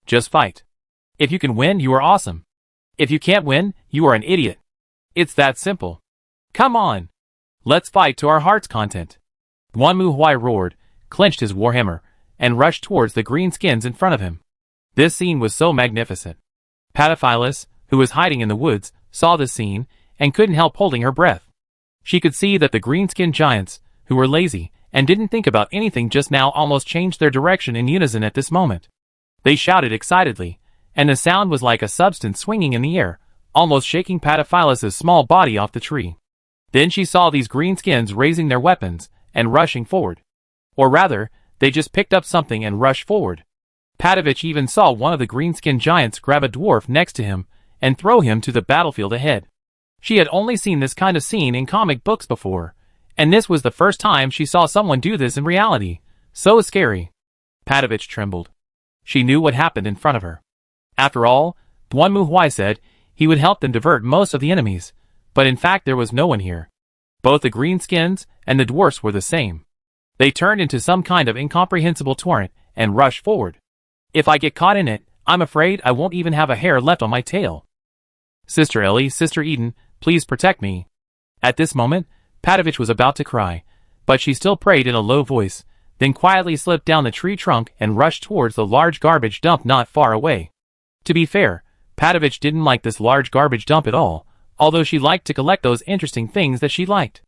Just fight. If you can win, you are awesome. If you can't win, you are an idiot. It's that simple. Come on. Let's fight to our heart's content. Duanmu roared, clenched his warhammer, and rushed towards the greenskins in front of him. This scene was so magnificent. Pataphylis, who was hiding in the woods, saw this scene, and couldn't help holding her breath. She could see that the greenskin giants, who were lazy, and didn't think about anything just now, almost changed their direction in unison at this moment. They shouted excitedly, and the sound was like a substance swinging in the air, almost shaking Pataphylis' small body off the tree. Then she saw these greenskins raising their weapons, and rushing forward. Or rather, they just picked up something and rushed forward. Patavich even saw one of the greenskin giants grab a dwarf next to him, and throw him to the battlefield ahead. She had only seen this kind of scene in comic books before, and this was the first time she saw someone do this in reality. So scary. Patavich trembled. She knew what happened in front of her. After all, Duanmu said he would help them divert most of the enemies, but in fact there was no one here. Both the greenskins and the dwarfs were the same. They turned into some kind of incomprehensible torrent and rushed forward. If I get caught in it, I'm afraid I won't even have a hair left on my tail. Sister Ellie, Sister Eden, please protect me. At this moment, Patavich was about to cry, but she still prayed in a low voice then quietly slipped down the tree trunk and rushed towards the large garbage dump not far away. To be fair, Patovich didn't like this large garbage dump at all, although she liked to collect those interesting things that she liked.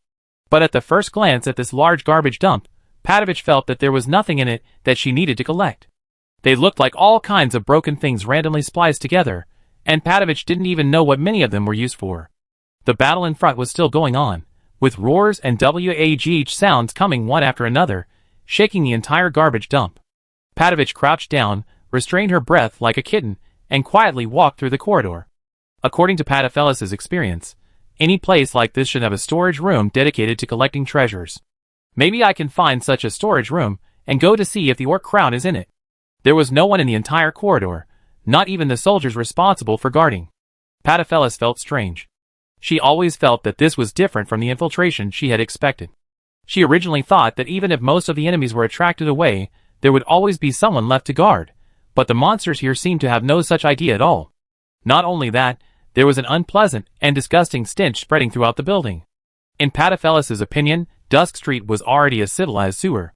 But at the first glance at this large garbage dump, Patovich felt that there was nothing in it that she needed to collect. They looked like all kinds of broken things randomly spliced together, and Patovich didn't even know what many of them were used for. The battle in front was still going on, with roars and wagh sounds coming one after another, shaking the entire garbage dump. Patovich crouched down, restrained her breath like a kitten, and quietly walked through the corridor. According to Patophelis's experience, any place like this should have a storage room dedicated to collecting treasures. Maybe I can find such a storage room and go to see if the orc crown is in it. There was no one in the entire corridor, not even the soldiers responsible for guarding. Patophelis felt strange. She always felt that this was different from the infiltration she had expected. She originally thought that even if most of the enemies were attracted away, there would always be someone left to guard, but the monsters here seemed to have no such idea at all. Not only that, there was an unpleasant and disgusting stench spreading throughout the building. In Patophelis's opinion, Dusk Street was already a civilized sewer.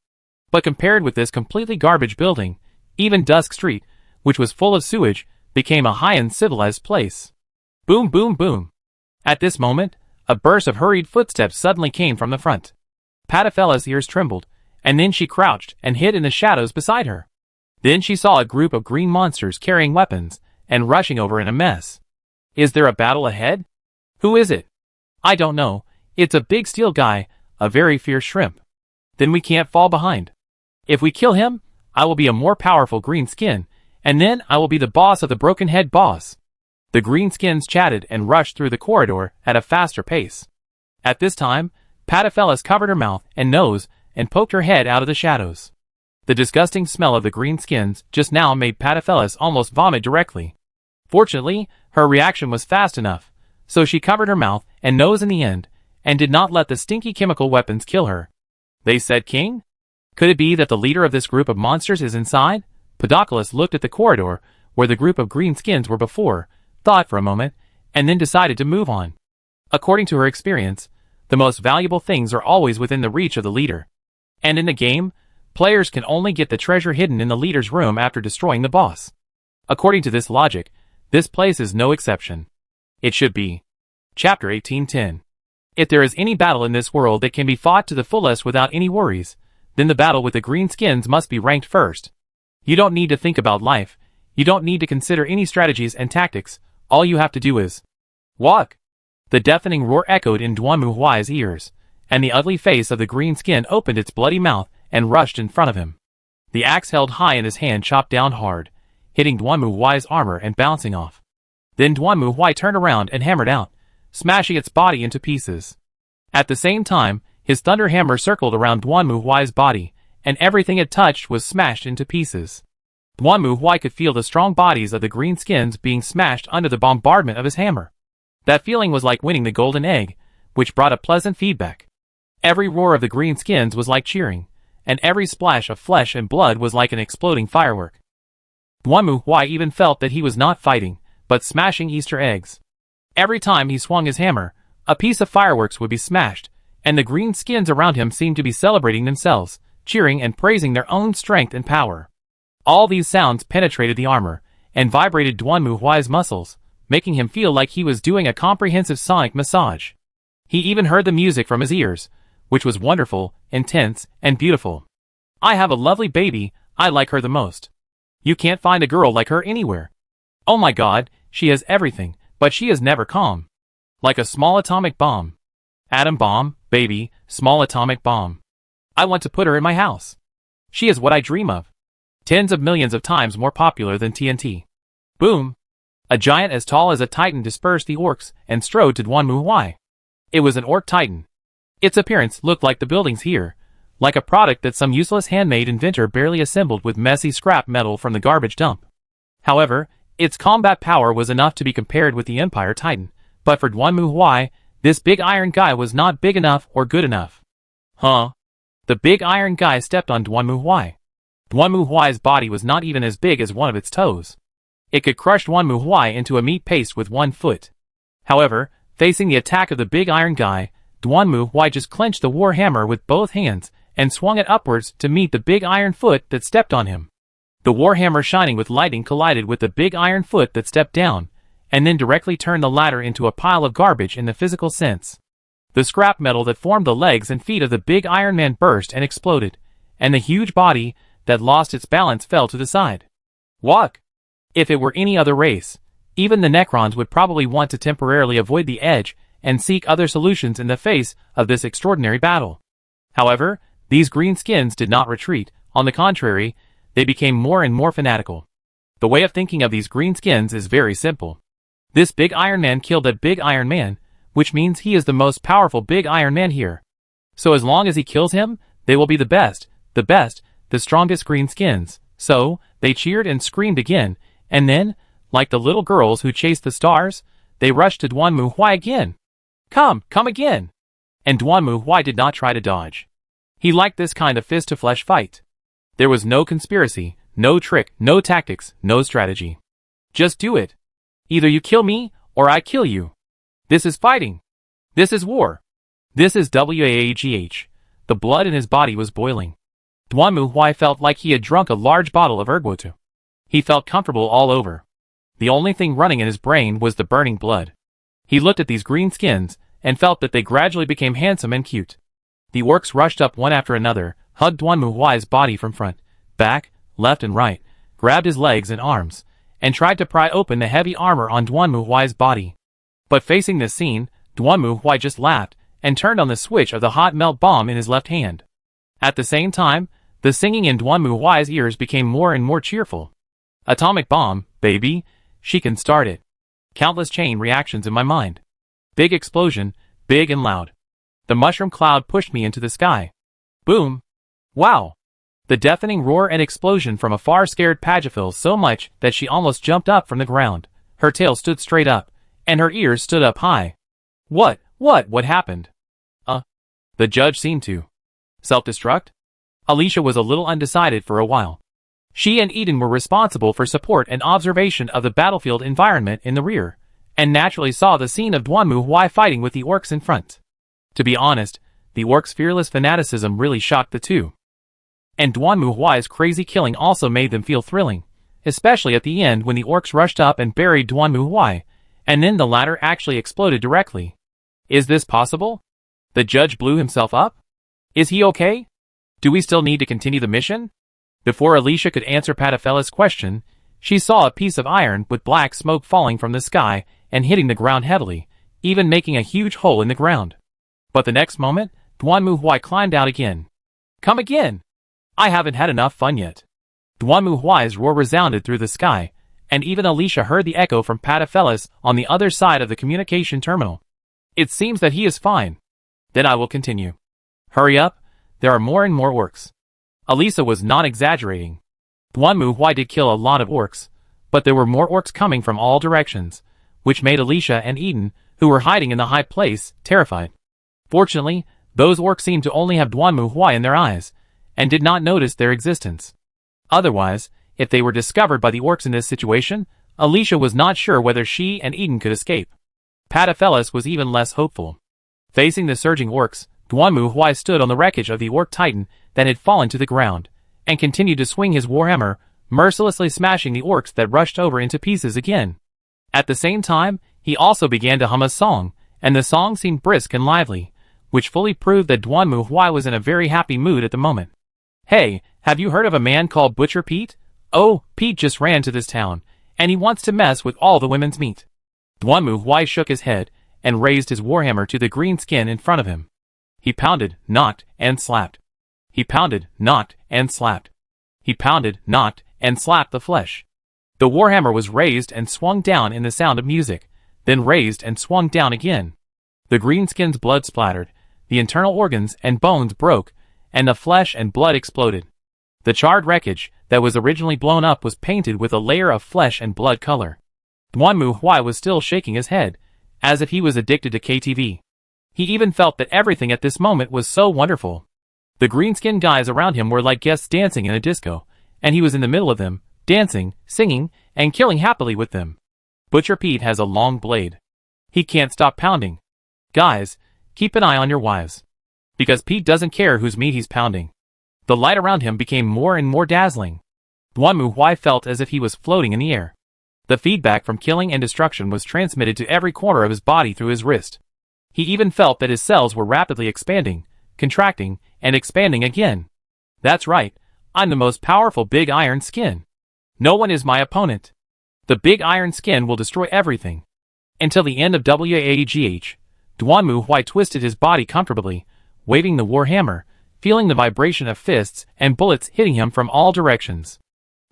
But compared with this completely garbage building, even Dusk Street, which was full of sewage, became a high-end civilized place. Boom, boom, boom. At this moment, a burst of hurried footsteps suddenly came from the front. Patophelis' ears trembled, and then she crouched and hid in the shadows beside her. Then she saw a group of green monsters carrying weapons and rushing over in a mess. Is there a battle ahead? Who is it? I don't know. It's a big steel guy, a very fierce shrimp. Then we can't fall behind. If we kill him, I will be a more powerful green skin, and then I will be the boss of the broken head boss. The greenskins chatted and rushed through the corridor at a faster pace. At this time, Patophelis covered her mouth and nose and poked her head out of the shadows. The disgusting smell of the greenskins just now made Patophelis almost vomit directly. Fortunately, her reaction was fast enough, so she covered her mouth and nose in the end, and did not let the stinky chemical weapons kill her. They said king? Could it be that the leader of this group of monsters is inside? Padoculus looked at the corridor, where the group of greenskins were before, thought for a moment, and then decided to move on. According to her experience, the most valuable things are always within the reach of the leader. And in the game, players can only get the treasure hidden in the leader's room after destroying the boss. According to this logic, this place is no exception. It should be. Chapter 1810. If there is any battle in this world that can be fought to the fullest without any worries, then the battle with the greenskins must be ranked first. You don't need to think about life, you don't need to consider any strategies and tactics, all you have to do is walk. The deafening roar echoed in Duanmu Huai's ears, and the ugly face of the greenskin opened its bloody mouth and rushed in front of him. The axe held high in his hand chopped down hard, hitting Duanmu Huai's armor and bouncing off. Then Duanmu Huai turned around and hammered out, smashing its body into pieces. At the same time, his thunder hammer circled around Duanmu Huai's body, and everything it touched was smashed into pieces. Duanmu Huai could feel the strong bodies of the greenskins being smashed under the bombardment of his hammer. That feeling was like winning the golden egg, which brought a pleasant feedback. Every roar of the greenskins was like cheering, and every splash of flesh and blood was like an exploding firework. Duanmu Huai even felt that he was not fighting, but smashing Easter eggs. Every time he swung his hammer, a piece of fireworks would be smashed, and the greenskins around him seemed to be celebrating themselves, cheering and praising their own strength and power. All these sounds penetrated the armor, and vibrated Duanmu Huai's muscles, making him feel like he was doing a comprehensive sonic massage. He even heard the music from his ears, which was wonderful, intense, and beautiful. I have a lovely baby, I like her the most. You can't find a girl like her anywhere. Oh my god, she has everything, but she is never calm. Like a small atomic bomb. Atom bomb, baby, small atomic bomb. I want to put her in my house. She is what I dream of. Tens of millions of times more popular than TNT. Boom! A giant as tall as a titan dispersed the orcs and strode to Duanmu Huai. It was an orc titan. Its appearance looked like the buildings here, like a product that some useless handmade inventor barely assembled with messy scrap metal from the garbage dump. However, its combat power was enough to be compared with the Empire Titan, but for Duanmu Huai, this big iron guy was not big enough or good enough. Huh? The big iron guy stepped on Duanmu Huai. Duanmu Huai's body was not even as big as one of its toes. It could crush Duanmu Huai into a meat paste with one foot. However, facing the attack of the big iron guy, Duanmu Huai just clenched the war hammer with both hands and swung it upwards to meet the big iron foot that stepped on him. The warhammer shining with lightning collided with the big iron foot that stepped down, and then directly turned the latter into a pile of garbage in the physical sense. The scrap metal that formed the legs and feet of the big Iron Man burst and exploded, and the huge body that lost its balance fell to the side. Walk! If it were any other race, even the Necrons would probably want to temporarily avoid the edge and seek other solutions in the face of this extraordinary battle. However, these greenskins did not retreat. On the contrary, they became more and more fanatical. The way of thinking of these greenskins is very simple. This big Iron Man killed that big Iron Man, which means he is the most powerful big Iron Man here. So as long as he kills him, they will be the best, the strongest greenskins. So, they cheered and screamed again, and then, like the little girls who chased the stars, they rushed to Duan Mu Huai again. Come again! And Duan Mu Huai did not try to dodge. He liked this kind of fist-to-flesh fight. There was no conspiracy, no trick, no tactics, no strategy. Just do it. Either you kill me, or I kill you. This is fighting. This is war. This is WAAGH. The blood in his body was boiling. Duan Mu Huai felt like he had drunk a large bottle of ergotu. He felt comfortable all over. The only thing running in his brain was the burning blood. He looked at these green skins, and felt that they gradually became handsome and cute. The orcs rushed up one after another, hugged Duan Mu Huai's body from front, back, left and right, grabbed his legs and arms, and tried to pry open the heavy armor on Duan Mu Huai's body. But facing this scene, Duan Mu Huai just laughed, and turned on the switch of the hot melt bomb in his left hand. At the same time, the singing in Duan Mu Huai's ears became more and more cheerful. Atomic bomb, baby, she can start it. Countless chain reactions in my mind. Big explosion, big and loud. The mushroom cloud pushed me into the sky. Boom! Wow! The deafening roar and explosion from afar scared Pagafil so much that she almost jumped up from the ground. Her tail stood straight up, and her ears stood up high. What happened? The judge seemed to self-destruct? Alicia was a little undecided for a while. She and Eden were responsible for support and observation of the battlefield environment in the rear, and naturally saw the scene of Duan Mu Huai fighting with the orcs in front. To be honest, the orcs' fearless fanaticism really shocked the two. And Duan Mu Huai's crazy killing also made them feel thrilling, especially at the end when the orcs rushed up and buried Duan Mu Huai, and then the latter actually exploded directly. Is this possible? The judge blew himself up? Is he okay? Do we still need to continue the mission? Before Alicia could answer Patafela's question, she saw a piece of iron with black smoke falling from the sky and hitting the ground heavily, even making a huge hole in the ground. But the next moment, Duan Mu Huai climbed out again. Come again! I haven't had enough fun yet. Duan Mu Huai's roar resounded through the sky, and even Alicia heard the echo from Patafela's on the other side of the communication terminal. It seems that he is fine. Then I will continue. Hurry up, there are more and more orcs. Alicia was not exaggerating. Duan Mu Huai did kill a lot of orcs, but there were more orcs coming from all directions, which made Alicia and Eden, who were hiding in the high place, terrified. Fortunately, those orcs seemed to only have Duan Mu Huai in their eyes, and did not notice their existence. Otherwise, if they were discovered by the orcs in this situation, Alicia was not sure whether she and Eden could escape. Patafelis was even less hopeful. Facing the surging orcs, Duan Mu Huai stood on the wreckage of the orc titan that had fallen to the ground, and continued to swing his warhammer, mercilessly smashing the orcs that rushed over into pieces again. At the same time, he also began to hum a song, and the song seemed brisk and lively, which fully proved that Duan Mu Huai was in a very happy mood at the moment. Hey, have you heard of a man called Butcher Pete? Oh, Pete just ran to this town, and he wants to mess with all the women's meat. Duan Mu Huai shook his head, and raised his warhammer to the green skin in front of him. He pounded, knocked, and slapped. He pounded, knocked, and slapped. He pounded, knocked, and slapped the flesh. The warhammer was raised and swung down in the sound of music, then raised and swung down again. The greenskin's blood splattered, the internal organs and bones broke, and the flesh and blood exploded. The charred wreckage that was originally blown up was painted with a layer of flesh and blood color. Duan Mu Huai was still shaking his head, as if he was addicted to KTV. He even felt that everything at this moment was so wonderful. The greenskin guys around him were like guests dancing in a disco, and he was in the middle of them, dancing, singing, and killing happily with them. Butcher Pete has a long blade. He can't stop pounding. Guys, keep an eye on your wives. Because Pete doesn't care whose meat he's pounding. The light around him became more and more dazzling. Duanmu Huai felt as if he was floating in the air. The feedback from killing and destruction was transmitted to every corner of his body through his wrist. He even felt that his cells were rapidly expanding, contracting, and expanding again. That's right, I'm the most powerful Big Iron Skin. No one is my opponent. The Big Iron Skin will destroy everything. Until the end of WAGH, Duanmu Huai twisted his body comfortably, waving the war hammer, feeling the vibration of fists and bullets hitting him from all directions.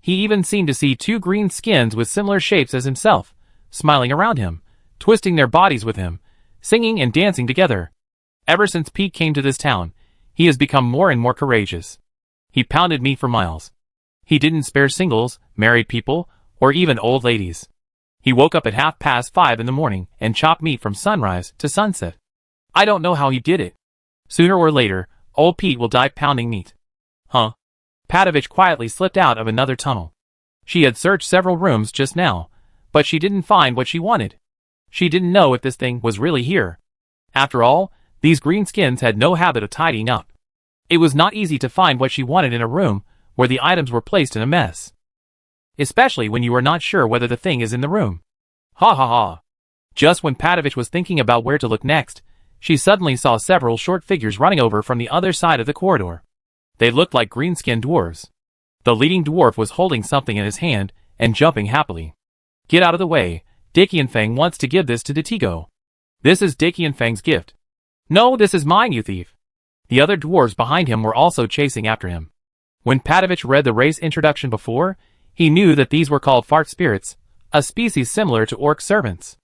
He even seemed to see two green skins with similar shapes as himself, smiling around him, twisting their bodies with him, singing and dancing together. Ever since Pete came to this town, he has become more and more courageous. He pounded meat for miles. He didn't spare singles, married people, or even old ladies. He woke up at 5:30 in the morning and chopped meat from sunrise to sunset. I don't know how he did it. Sooner or later, old Pete will die pounding meat. Huh? Patovich quietly slipped out of another tunnel. She had searched several rooms just now, but she didn't find what she wanted. She didn't know if this thing was really here. After all, these green skins had no habit of tidying up. It was not easy to find what she wanted in a room where the items were placed in a mess. Especially when you are not sure whether the thing is in the room. Ha ha ha. Just when Patovich was thinking about where to look next, she suddenly saw several short figures running over from the other side of the corridor. They looked like green-skinned dwarves. The leading dwarf was holding something in his hand and jumping happily. Get out of the way, Daqianfeng wants to give this to Detigo. This is Daqianfeng's gift. No, this is mine, you thief. The other dwarves behind him were also chasing after him. When Patovich read the race introduction before, he knew that these were called fart spirits, a species similar to orc servants.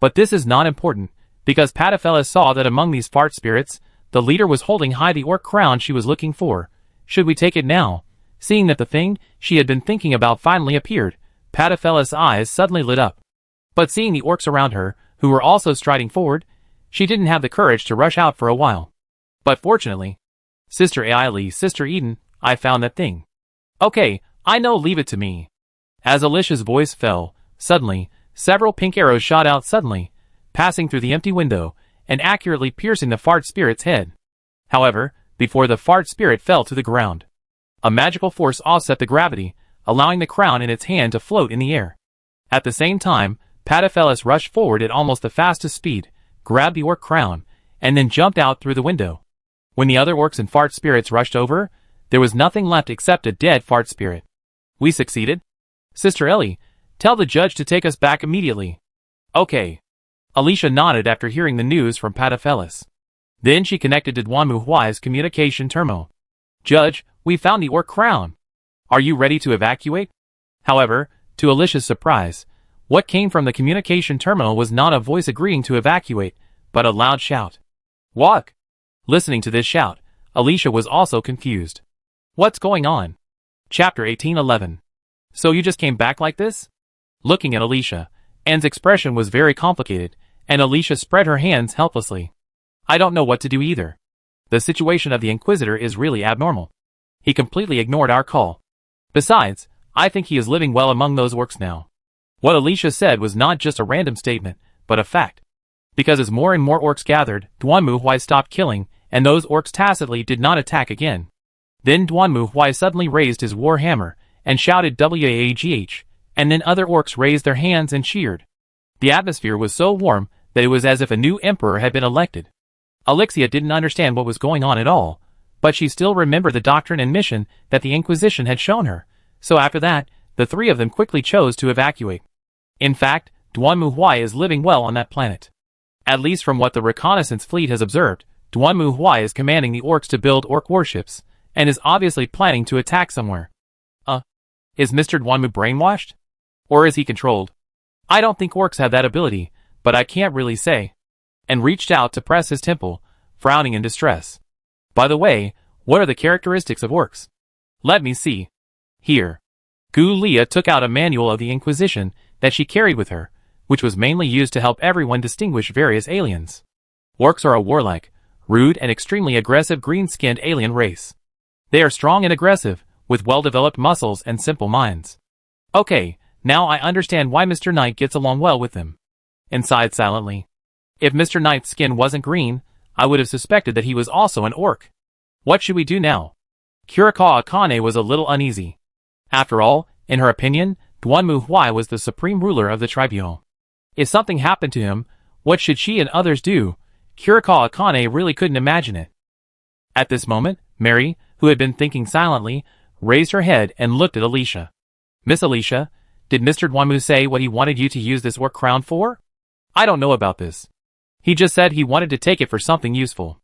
But this is not important, because Patophelis saw that among these fart spirits, the leader was holding high the orc crown she was looking for. Should we take it now? Seeing that the thing she had been thinking about finally appeared, Patophelis' eyes suddenly lit up. But seeing the orcs around her, who were also striding forward, she didn't have the courage to rush out for a while. But fortunately, Sister Ailey, Sister Eden, I found that thing. Okay, I know, leave it to me. As Alicia's voice fell, suddenly, several pink arrows shot out suddenly, passing through the empty window, and accurately piercing the fart spirit's head. However, before the fart spirit fell to the ground, a magical force offset the gravity, allowing the crown in its hand to float in the air. At the same time, Patophelis rushed forward at almost the fastest speed, grabbed the orc crown, and then jumped out through the window. When the other orcs and fart spirits rushed over, there was nothing left except a dead fart spirit. We succeeded? Sister Ellie, tell the judge to take us back immediately. Okay. Alicia nodded after hearing the news from Patophelis. Then she connected to Duanmu Huai's communication terminal. Judge, we found the orc crown. Are you ready to evacuate? However, to Alicia's surprise, what came from the communication terminal was not a voice agreeing to evacuate, but a loud shout. Walk! Listening to this shout, Alicia was also confused. What's going on? Chapter 1811. So you just came back like this? Looking at Alicia, Anne's expression was very complicated, and Alicia spread her hands helplessly. I don't know what to do either. The situation of the Inquisitor is really abnormal. He completely ignored our call. Besides, I think he is living well among those orcs now. What Alicia said was not just a random statement, but a fact. Because as more and more orcs gathered, Duanmu Huai stopped killing, and those orcs tacitly did not attack again. Then Duanmu Huai suddenly raised his war hammer, and shouted WAGH, and then other orcs raised their hands and cheered. The atmosphere was so warm that it was as if a new emperor had been elected. Alexia didn't understand what was going on at all, but she still remembered the doctrine and mission that the Inquisition had shown her, so after that, the three of them quickly chose to evacuate. In fact, Duanmu Huai is living well on that planet. At least from what the reconnaissance fleet has observed, Duanmu Huai is commanding the orcs to build orc warships, and is obviously planning to attack somewhere. Is Mr. Duanmu brainwashed? Or is he controlled? I don't think orcs have that ability, but I can't really say. And reached out to press his temple, frowning in distress. By the way, what are the characteristics of orcs? Let me see. Here. Gu Lia took out a manual of the Inquisition that she carried with her, which was mainly used to help everyone distinguish various aliens. Orcs are a warlike, rude and extremely aggressive green-skinned alien race. They are strong and aggressive, with well-developed muscles and simple minds. Okay, now I understand why Mr. Knight gets along well with them. And sighed silently. If Mr. Knight's skin wasn't green, I would have suspected that he was also an orc. What should we do now? Kurikawa Akane was a little uneasy. After all, in her opinion, Duanmu Huai was the supreme ruler of the tribunal. If something happened to him, what should she and others do? Kurikawa Akane really couldn't imagine it. At this moment, Mary, who had been thinking silently, raised her head and looked at Alicia. Miss Alicia, did Mr. Duanmu say what he wanted you to use this orc crown for? I don't know about this. He just said he wanted to take it for something useful.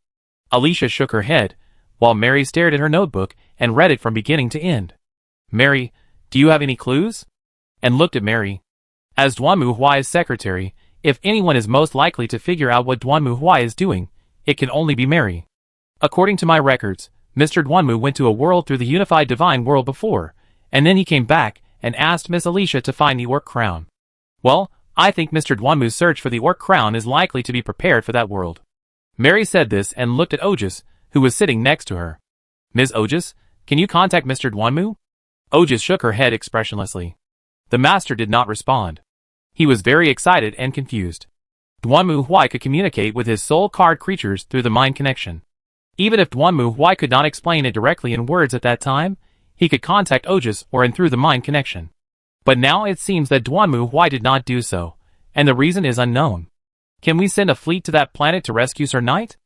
Alicia shook her head, while Mary stared at her notebook and read it from beginning to end. Mary, do you have any clues? And looked at Mary. As Duanmu Huai's secretary, if anyone is most likely to figure out what Duanmu Huai is doing, it can only be Mary. According to my records, Mr. Duanmu went to a world through the unified divine world before, and then he came back and asked Miss Alicia to find the orc crown. Well, I think Mr. Duanmu's search for the orc crown is likely to be prepared for that world. Mary said this and looked at Ogus, who was sitting next to her. Ms. Ogus, can you contact Mr. Duanmu? Ogus shook her head expressionlessly. The master did not respond. He was very excited and confused. Duanmu Huai could communicate with his soul card creatures through the mind connection. Even if Duanmu Huai could not explain it directly in words at that time, he could contact Ogus or through the mind connection. But now it seems that Duanmu Huai did not do so, and the reason is unknown. Can we send a fleet to that planet to rescue Sir Knight?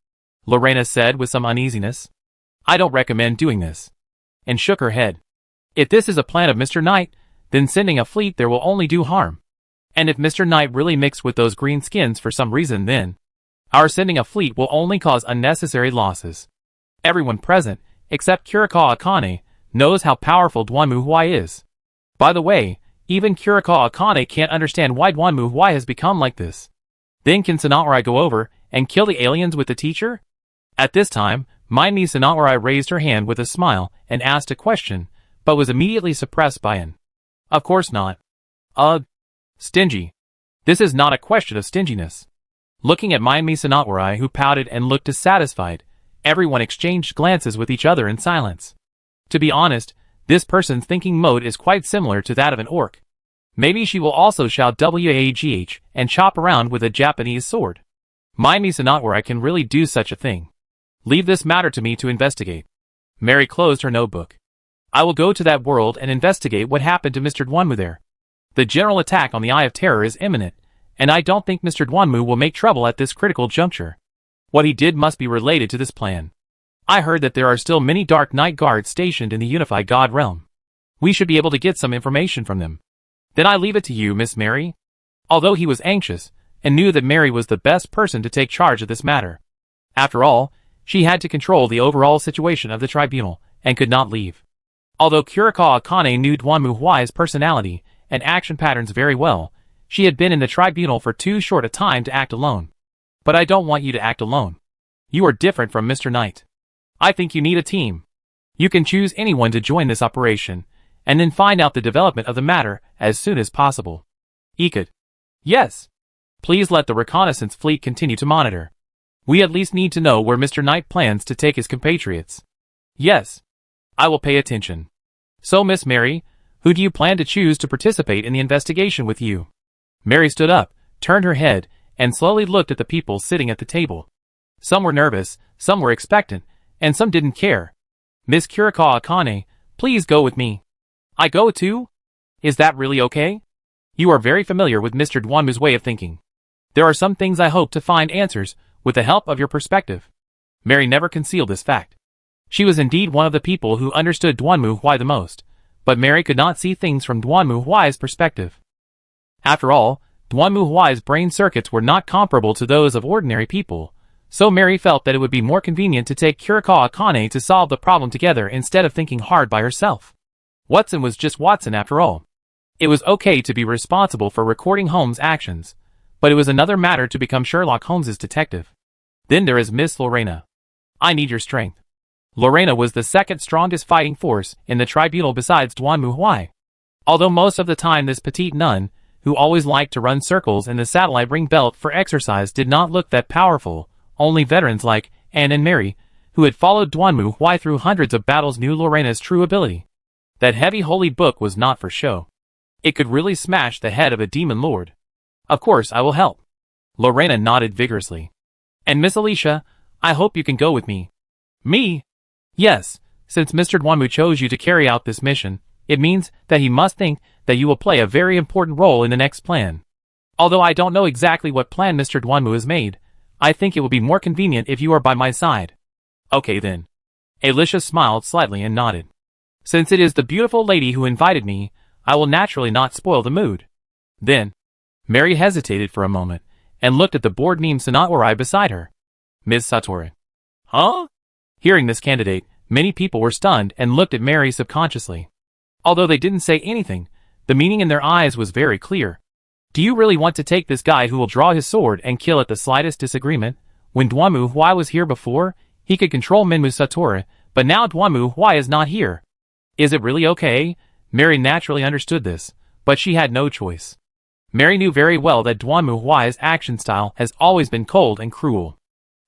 Lorena said with some uneasiness. I don't recommend doing this. And shook her head. If this is a plan of Mr. Knight, then sending a fleet there will only do harm. And if Mr. Knight really mixed with those green skins for some reason, then our sending a fleet will only cause unnecessary losses. Everyone present, except Kurikawa Akane, knows how powerful Duanmu Huai is. By the way, even Kurikawa Akane can't understand why Duanmu Huai has become like this. Then can Sanaorai go over and kill the aliens with the teacher? At this time, Mind-Me Sanaorai raised her hand with a smile and asked a question, but was immediately suppressed by an of course not. Stingy. This is not a question of stinginess. Looking at Mind-Me Sanaorai, who pouted and looked dissatisfied, everyone exchanged glances with each other in silence. To be honest, this person's thinking mode is quite similar to that of an orc. Maybe she will also shout WAGH and chop around with a Japanese sword. Mind-Me Sanaorai can really do such a thing. Leave this matter to me to investigate. Mary closed her notebook. I will go to that world and investigate what happened to Mr. Duanmu there. The general attack on the Eye of Terror is imminent, and I don't think Mr. Duanmu will make trouble at this critical juncture. What he did must be related to this plan. I heard that there are still many Dark Knight guards stationed in the Unified God realm. We should be able to get some information from them. Then I leave it to you, Miss Mary. Although he was anxious, and knew that Mary was the best person to take charge of this matter. After all, she had to control the overall situation of the tribunal, and could not leave. Although Kurikawa Akane knew Duanmu Huai's personality and action patterns very well, she had been in the tribunal for too short a time to act alone. But I don't want you to act alone. You are different from Mr. Knight. I think you need a team. You can choose anyone to join this operation, and then find out the development of the matter as soon as possible. Ekid. Yes. Please let the reconnaissance fleet continue to monitor. We at least need to know where Mr. Knight plans to take his compatriots. Yes. I will pay attention. So, Miss Mary, who do you plan to choose to participate in the investigation with you? Mary stood up, turned her head, and slowly looked at the people sitting at the table. Some were nervous, some were expectant, and some didn't care. Miss Kurikawa Akane, please go with me. I go too? Is that really okay? You are very familiar with Mr. Duanmu's way of thinking. There are some things I hope to find answers with the help of your perspective. Mary never concealed this fact. She was indeed one of the people who understood Duanmu Huai the most, but Mary could not see things from Duanmu Huai's perspective. After all, Duanmu Huai's brain circuits were not comparable to those of ordinary people, so Mary felt that it would be more convenient to take Kurikawa Akane to solve the problem together instead of thinking hard by herself. Watson was just Watson after all. It was okay to be responsible for recording Holmes' actions, but it was another matter to become Sherlock Holmes's detective. Then there is Miss Lorena. I need your strength. Lorena was the second strongest fighting force in the tribunal besides Duanmu Huai. Although most of the time this petite nun, who always liked to run circles in the satellite ring belt for exercise, did not look that powerful, only veterans like Anne and Mary, who had followed Duanmu Huai through hundreds of battles, knew Lorena's true ability. That heavy holy book was not for show. It could really smash the head of a demon lord. Of course I will help. Lorena nodded vigorously. And Miss Alicia, I hope you can go with me. Me? Yes, since Mr. Dwanmu chose you to carry out this mission, it means that he must think that you will play a very important role in the next plan. Although I don't know exactly what plan Mr. Dwanmu has made, I think it will be more convenient if you are by my side. Okay then. Alicia smiled slightly and nodded. Since it is the beautiful lady who invited me, I will naturally not spoil the mood. Then, Mary hesitated for a moment, and looked at the bored meme Sanaorai beside her. Ms. Satori. Huh? Hearing this candidate, many people were stunned and looked at Mary subconsciously. Although they didn't say anything, the meaning in their eyes was very clear. Do you really want to take this guy who will draw his sword and kill at the slightest disagreement? When Dwanmu Huai was here before, he could control Minmu Satori, but now Dwanmu Huai is not here. Is it really okay? Mary naturally understood this, but she had no choice. Mary knew very well that Dwanmu Huai's action style has always been cold and cruel.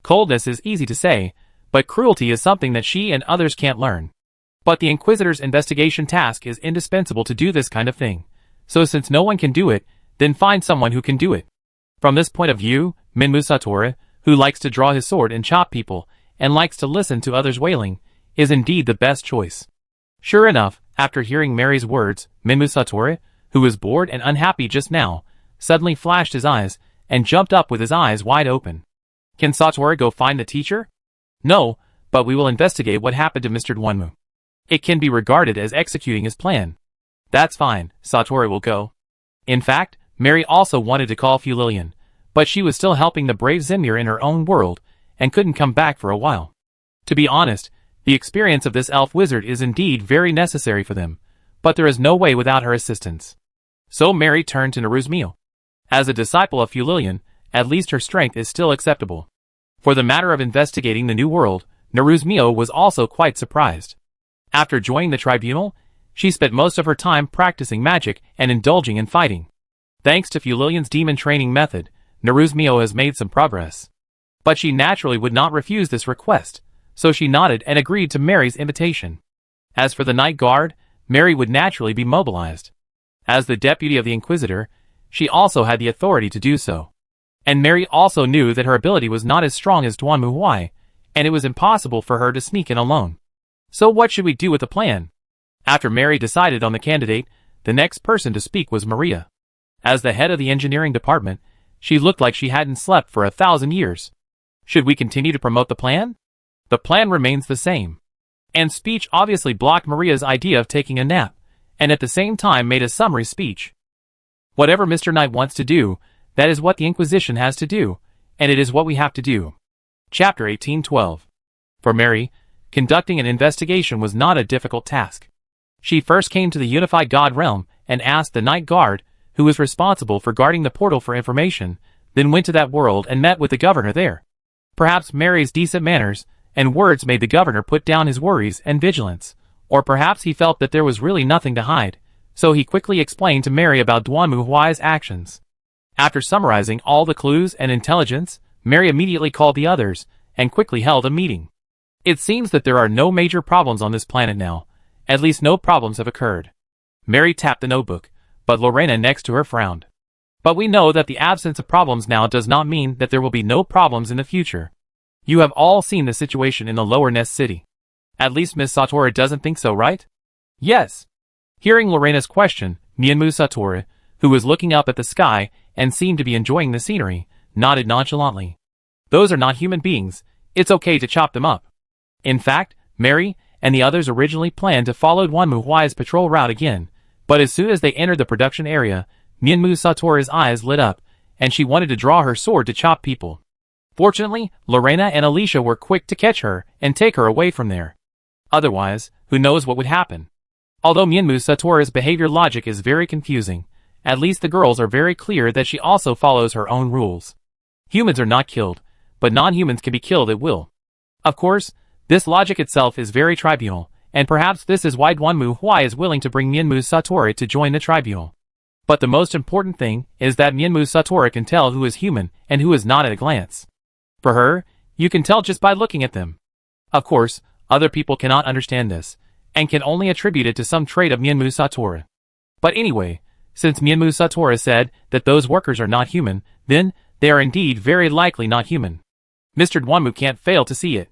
Coldness is easy to say, but cruelty is something that she and others can't learn. But the Inquisitor's investigation task is indispensable to do this kind of thing. So since no one can do it, then find someone who can do it. From this point of view, Minmu Satori, who likes to draw his sword and chop people, and likes to listen to others wailing, is indeed the best choice. Sure enough, after hearing Mary's words, Minmu Satori, who was bored and unhappy just now, suddenly flashed his eyes, and jumped up with his eyes wide open. Can Satori go find the teacher? No, but we will investigate what happened to Mr. Dwanmu. It can be regarded as executing his plan. That's fine, Satori will go. In fact, Mary also wanted to call Fu Lilian, but she was still helping the brave Zimir in her own world, and couldn't come back for a while. To be honest, the experience of this elf wizard is indeed very necessary for them, but there is no way without her assistance. So Mary turned to Naruzmio. As a disciple of Fu Lilian, at least her strength is still acceptable. For the matter of investigating the new world, Naruzmio was also quite surprised. After joining the tribunal, she spent most of her time practicing magic and indulging in fighting. Thanks to Fu Lilian's demon training method, Naruzmio has made some progress. But she naturally would not refuse this request, so she nodded and agreed to Mary's invitation. As for the night guard, Mary would naturally be mobilized. As the deputy of the Inquisitor, she also had the authority to do so. And Mary also knew that her ability was not as strong as Dwanmu Huai, and it was impossible for her to sneak in alone. So what should we do with the plan? After Mary decided on the candidate, the next person to speak was Maria. As the head of the engineering department, she looked like she hadn't slept for 1,000 years. Should we continue to promote the plan? The plan remains the same. And speech obviously blocked Maria's idea of taking a nap, and at the same time made a summary speech. Whatever Mr. Knight wants to do, that is what the Inquisition has to do, and it is what we have to do. Chapter 1812. For Mary, conducting an investigation was not a difficult task. She first came to the Unified God Realm and asked the Night Guard, who was responsible for guarding the portal for information, then went to that world and met with the governor there. Perhaps Mary's decent manners and words made the governor put down his worries and vigilance, or perhaps he felt that there was really nothing to hide, so he quickly explained to Mary about Dwanmu Huai's actions. After summarizing all the clues and intelligence, Mary immediately called the others, and quickly held a meeting. It seems that there are no major problems on this planet now. At least no problems have occurred. Mary tapped the notebook, but Lorena next to her frowned. But we know that the absence of problems now does not mean that there will be no problems in the future. You have all seen the situation in the Lower Nest City. At least Miss Satori doesn't think so, right? Yes. Hearing Lorena's question, Minmu Satori, who was looking up at the sky and seemed to be enjoying the scenery, nodded nonchalantly. Those are not human beings. It's okay to chop them up. In fact, Mary and the others originally planned to follow Dwanmu Huai's patrol route again, but as soon as they entered the production area, Minmu Satori's eyes lit up, and she wanted to draw her sword to chop people. Fortunately, Lorena and Alicia were quick to catch her and take her away from there. Otherwise, who knows what would happen. Although Minmu Satori's behavior logic is very confusing, at least the girls are very clear that she also follows her own rules. Humans are not killed, but non-humans can be killed at will. Of course, this logic itself is very tribunal, and perhaps this is why Dwanmu Huai is willing to bring Minmu Satori to join the tribunal. But the most important thing is that Minmu Satori can tell who is human and who is not at a glance. For her, you can tell just by looking at them. Of course, other people cannot understand this, and can only attribute it to some trait of Minmu Satori. But anyway, since Minmu Satori said that those workers are not human, then they are indeed very likely not human. Mr. Dwanmu can't fail to see it.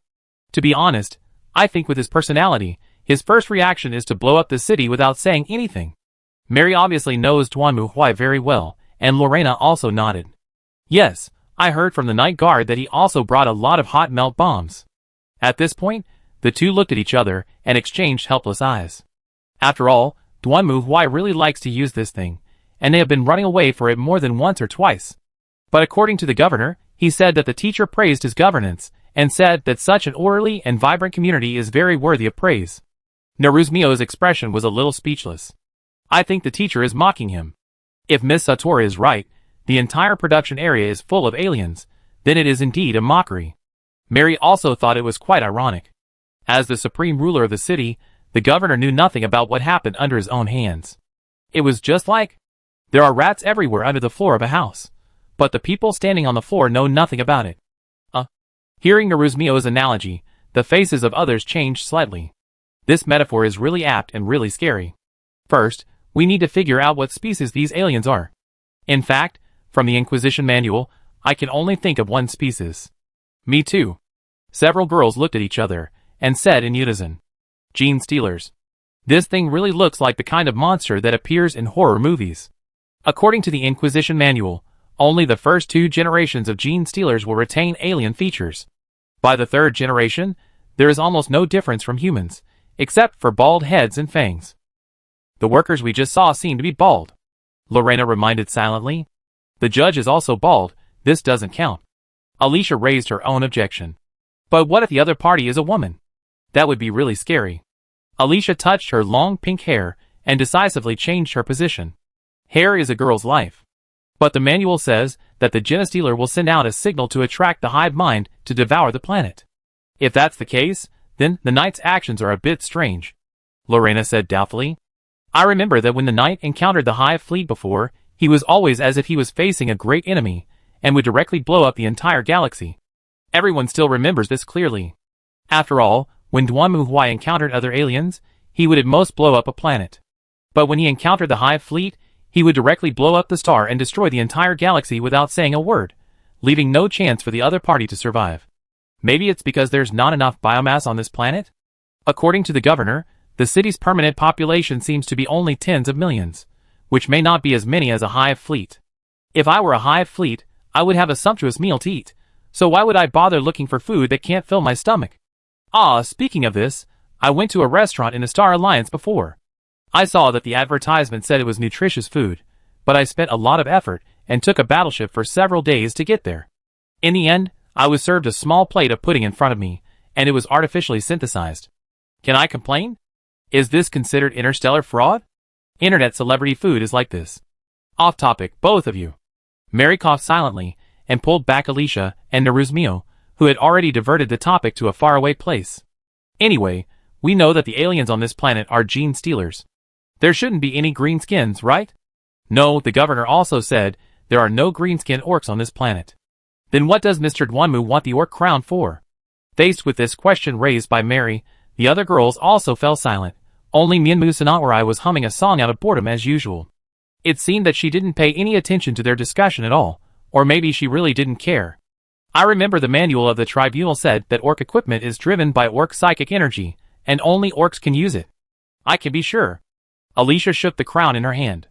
To be honest, I think with his personality, his first reaction is to blow up the city without saying anything. Mary obviously knows Dwanmu Huai very well, and Lorena also nodded. Yes, I heard from the night guard that he also brought a lot of hot melt bombs. At this point, the two looked at each other and exchanged helpless eyes. After all, Dwanmu Huai really likes to use this thing, and they have been running away for it more than once or twice. But according to the governor, he said that the teacher praised his governance, and said that such an orderly and vibrant community is very worthy of praise. Naruzmio's expression was a little speechless. I think the teacher is mocking him. If Miss Satori is right, the entire production area is full of aliens, then it is indeed a mockery. Mary also thought it was quite ironic. As the supreme ruler of the city, the governor knew nothing about what happened under his own hands. It was just like, there are rats everywhere under the floor of a house, but the people standing on the floor know nothing about it. Hearing Naruzmio's analogy, the faces of others changed slightly. This metaphor is really apt and really scary. First, we need to figure out what species these aliens are. In fact, from the Inquisition manual, I can only think of one species. Me too. Several girls looked at each other, and said in unison, Gene stealers. This thing really looks like the kind of monster that appears in horror movies. According to the Inquisition manual, only the first 2 generations of gene stealers will retain alien features. By the 3rd generation, there is almost no difference from humans, except for bald heads and fangs. The workers we just saw seem to be bald. Lorena reminded silently. The judge is also bald, this doesn't count. Alicia raised her own objection. But what if the other party is a woman? That would be really scary. Alicia touched her long pink hair and decisively changed her position. Hair is a girl's life. But the manual says that the genestealer will send out a signal to attract the hive mind to devour the planet. If that's the case, then the knight's actions are a bit strange. Lorena said doubtfully. I remember that when the knight encountered the hive fleet before, he was always as if he was facing a great enemy, and would directly blow up the entire galaxy. Everyone still remembers this clearly. After all, when Dwanmu Huai encountered other aliens, he would at most blow up a planet. But when he encountered the hive fleet, he would directly blow up the star and destroy the entire galaxy without saying a word, leaving no chance for the other party to survive. Maybe it's because there's not enough biomass on this planet? According to the governor, the city's permanent population seems to be only tens of millions, which may not be as many as a hive fleet. If I were a hive fleet, I would have a sumptuous meal to eat, so why would I bother looking for food that can't fill my stomach? Speaking of this, I went to a restaurant in the Star Alliance before. I saw that the advertisement said it was nutritious food, but I spent a lot of effort and took a battleship for several days to get there. In the end, I was served a small plate of pudding in front of me, and it was artificially synthesized. Can I complain? Is this considered interstellar fraud? Internet celebrity food is like this. Off topic, both of you. Mary coughed silently and pulled back Alicia and Naruzmio, who had already diverted the topic to a faraway place. Anyway, we know that the aliens on this planet are gene stealers. There shouldn't be any green skins, right? No, the governor also said there are no green-skinned orcs on this planet. Then what does Mr. Dwanmu want the orc crown for? Faced with this question raised by Mary, the other girls also fell silent. Only Mianmu Sanaorai was humming a song out of boredom as usual. It seemed that she didn't pay any attention to their discussion at all, or maybe she really didn't care. I remember the manual of the tribunal said that orc equipment is driven by orc psychic energy, and only orcs can use it. I can be sure. Alicia shook the crown in her hand.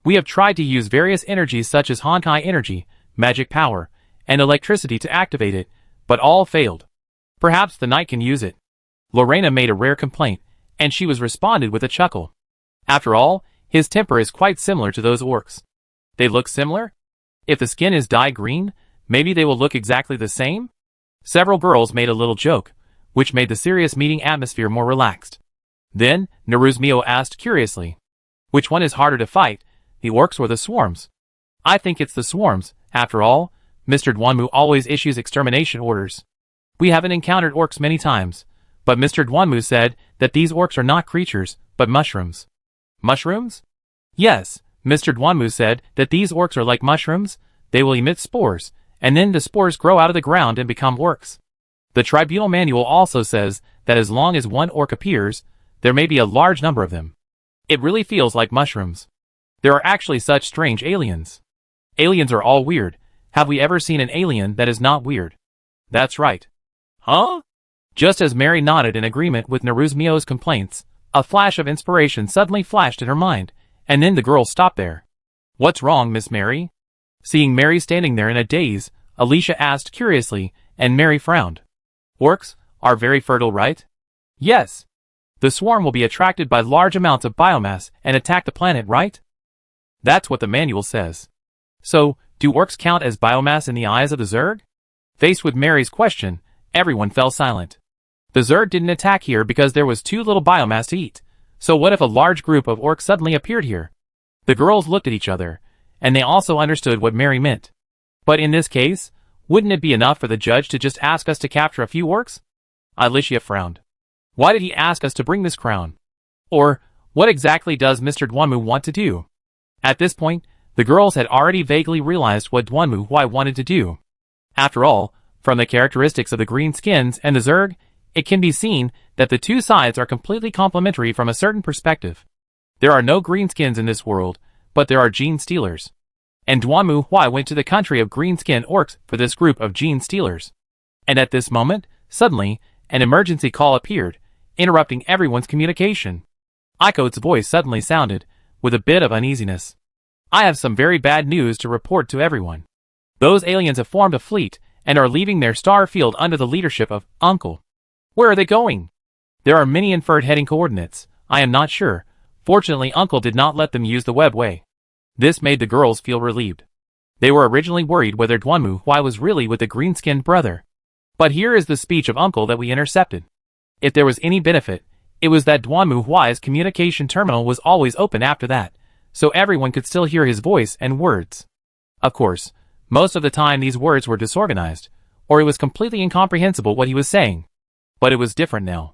We have tried to use various energies such as Honkai energy, magic power, and electricity to activate it, but all failed. Perhaps the knight can use it. Lorena made a rare complaint, and she was responded with a chuckle. After all, his temper is quite similar to those orcs. They look similar? If the skin is dyed green, maybe they will look exactly the same? Several girls made a little joke, which made the serious meeting atmosphere more relaxed. Then, Naruzmio asked curiously, which one is harder to fight, the orcs or the swarms? I think it's the swarms. After all, Mr. Dwanmu always issues extermination orders. We haven't encountered orcs many times, but Mr. Dwanmu said that these orcs are not creatures, but mushrooms. Mushrooms? Yes, Mr. Dwanmu said that these orcs are like mushrooms. They will emit spores, and then the spores grow out of the ground and become orcs. The tribunal manual also says that as long as one orc appears, there may be a large number of them. It really feels like mushrooms. There are actually such strange aliens. Aliens are all weird. Have we ever seen an alien that is not weird? That's right. Huh? Just as Mary nodded in agreement with Naruzmio's complaints, a flash of inspiration suddenly flashed in her mind, and then the girl stopped there. What's wrong, Miss Mary? Seeing Mary standing there in a daze, Alicia asked curiously, and Mary frowned. Orcs are very fertile, right? Yes. The swarm will be attracted by large amounts of biomass and attack the planet, right? That's what the manual says. So, do orcs count as biomass in the eyes of the Zerg? Faced with Mary's question, everyone fell silent. The Zerg didn't attack here because there was too little biomass to eat. So what if a large group of orcs suddenly appeared here? The girls looked at each other, and they also understood what Mary meant. But in this case, wouldn't it be enough for the judge to just ask us to capture a few orcs? Alicia frowned. Why did he ask us to bring this crown? Or, what exactly does Mr. Dwanmu want to do? At this point, the girls had already vaguely realized what Dwanmu wanted to do. After all, from the characteristics of the greenskins and the Zerg, it can be seen that the two sides are completely complementary from a certain perspective. There are no greenskins in this world, but there are gene stealers. And Dwanmu went to the country of greenskin orcs for this group of gene stealers. And at this moment, suddenly, an emergency call appeared, interrupting everyone's communication. Iko's voice suddenly sounded, with a bit of uneasiness. I have some very bad news to report to everyone. Those aliens have formed a fleet, and are leaving their star field under the leadership of Uncle. Where are they going? There are many inferred heading coordinates, I am not sure. Fortunately, Uncle did not let them use the webway. This made the girls feel relieved. They were originally worried whether Dwanmu was really with the green-skinned brother. But here is the speech of Uncle that we intercepted. If there was any benefit, it was that Dwanmu's communication terminal was always open after that, so everyone could still hear his voice and words. Of course, most of the time these words were disorganized, or it was completely incomprehensible what he was saying. But it was different now.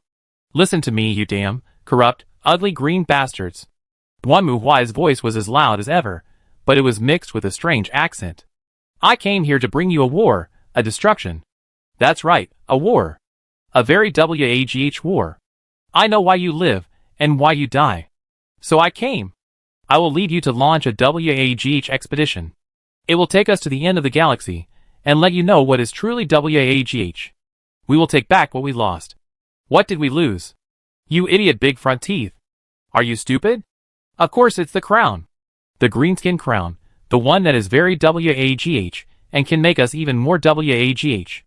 Listen to me, you damn, corrupt, ugly green bastards. Dwanmu's voice was as loud as ever, but it was mixed with a strange accent. I came here to bring you a war, a destruction. That's right, a war. A very WAGH war. I know why you live, and why you die. So I came. I will lead you to launch a WAGH expedition. It will take us to the end of the galaxy, and let you know what is truly WAGH. We will take back what we lost. What did we lose? You idiot big front teeth. Are you stupid? Of course it's the crown. The greenskin crown, the one that is very WAGH, and can make us even more WAGH.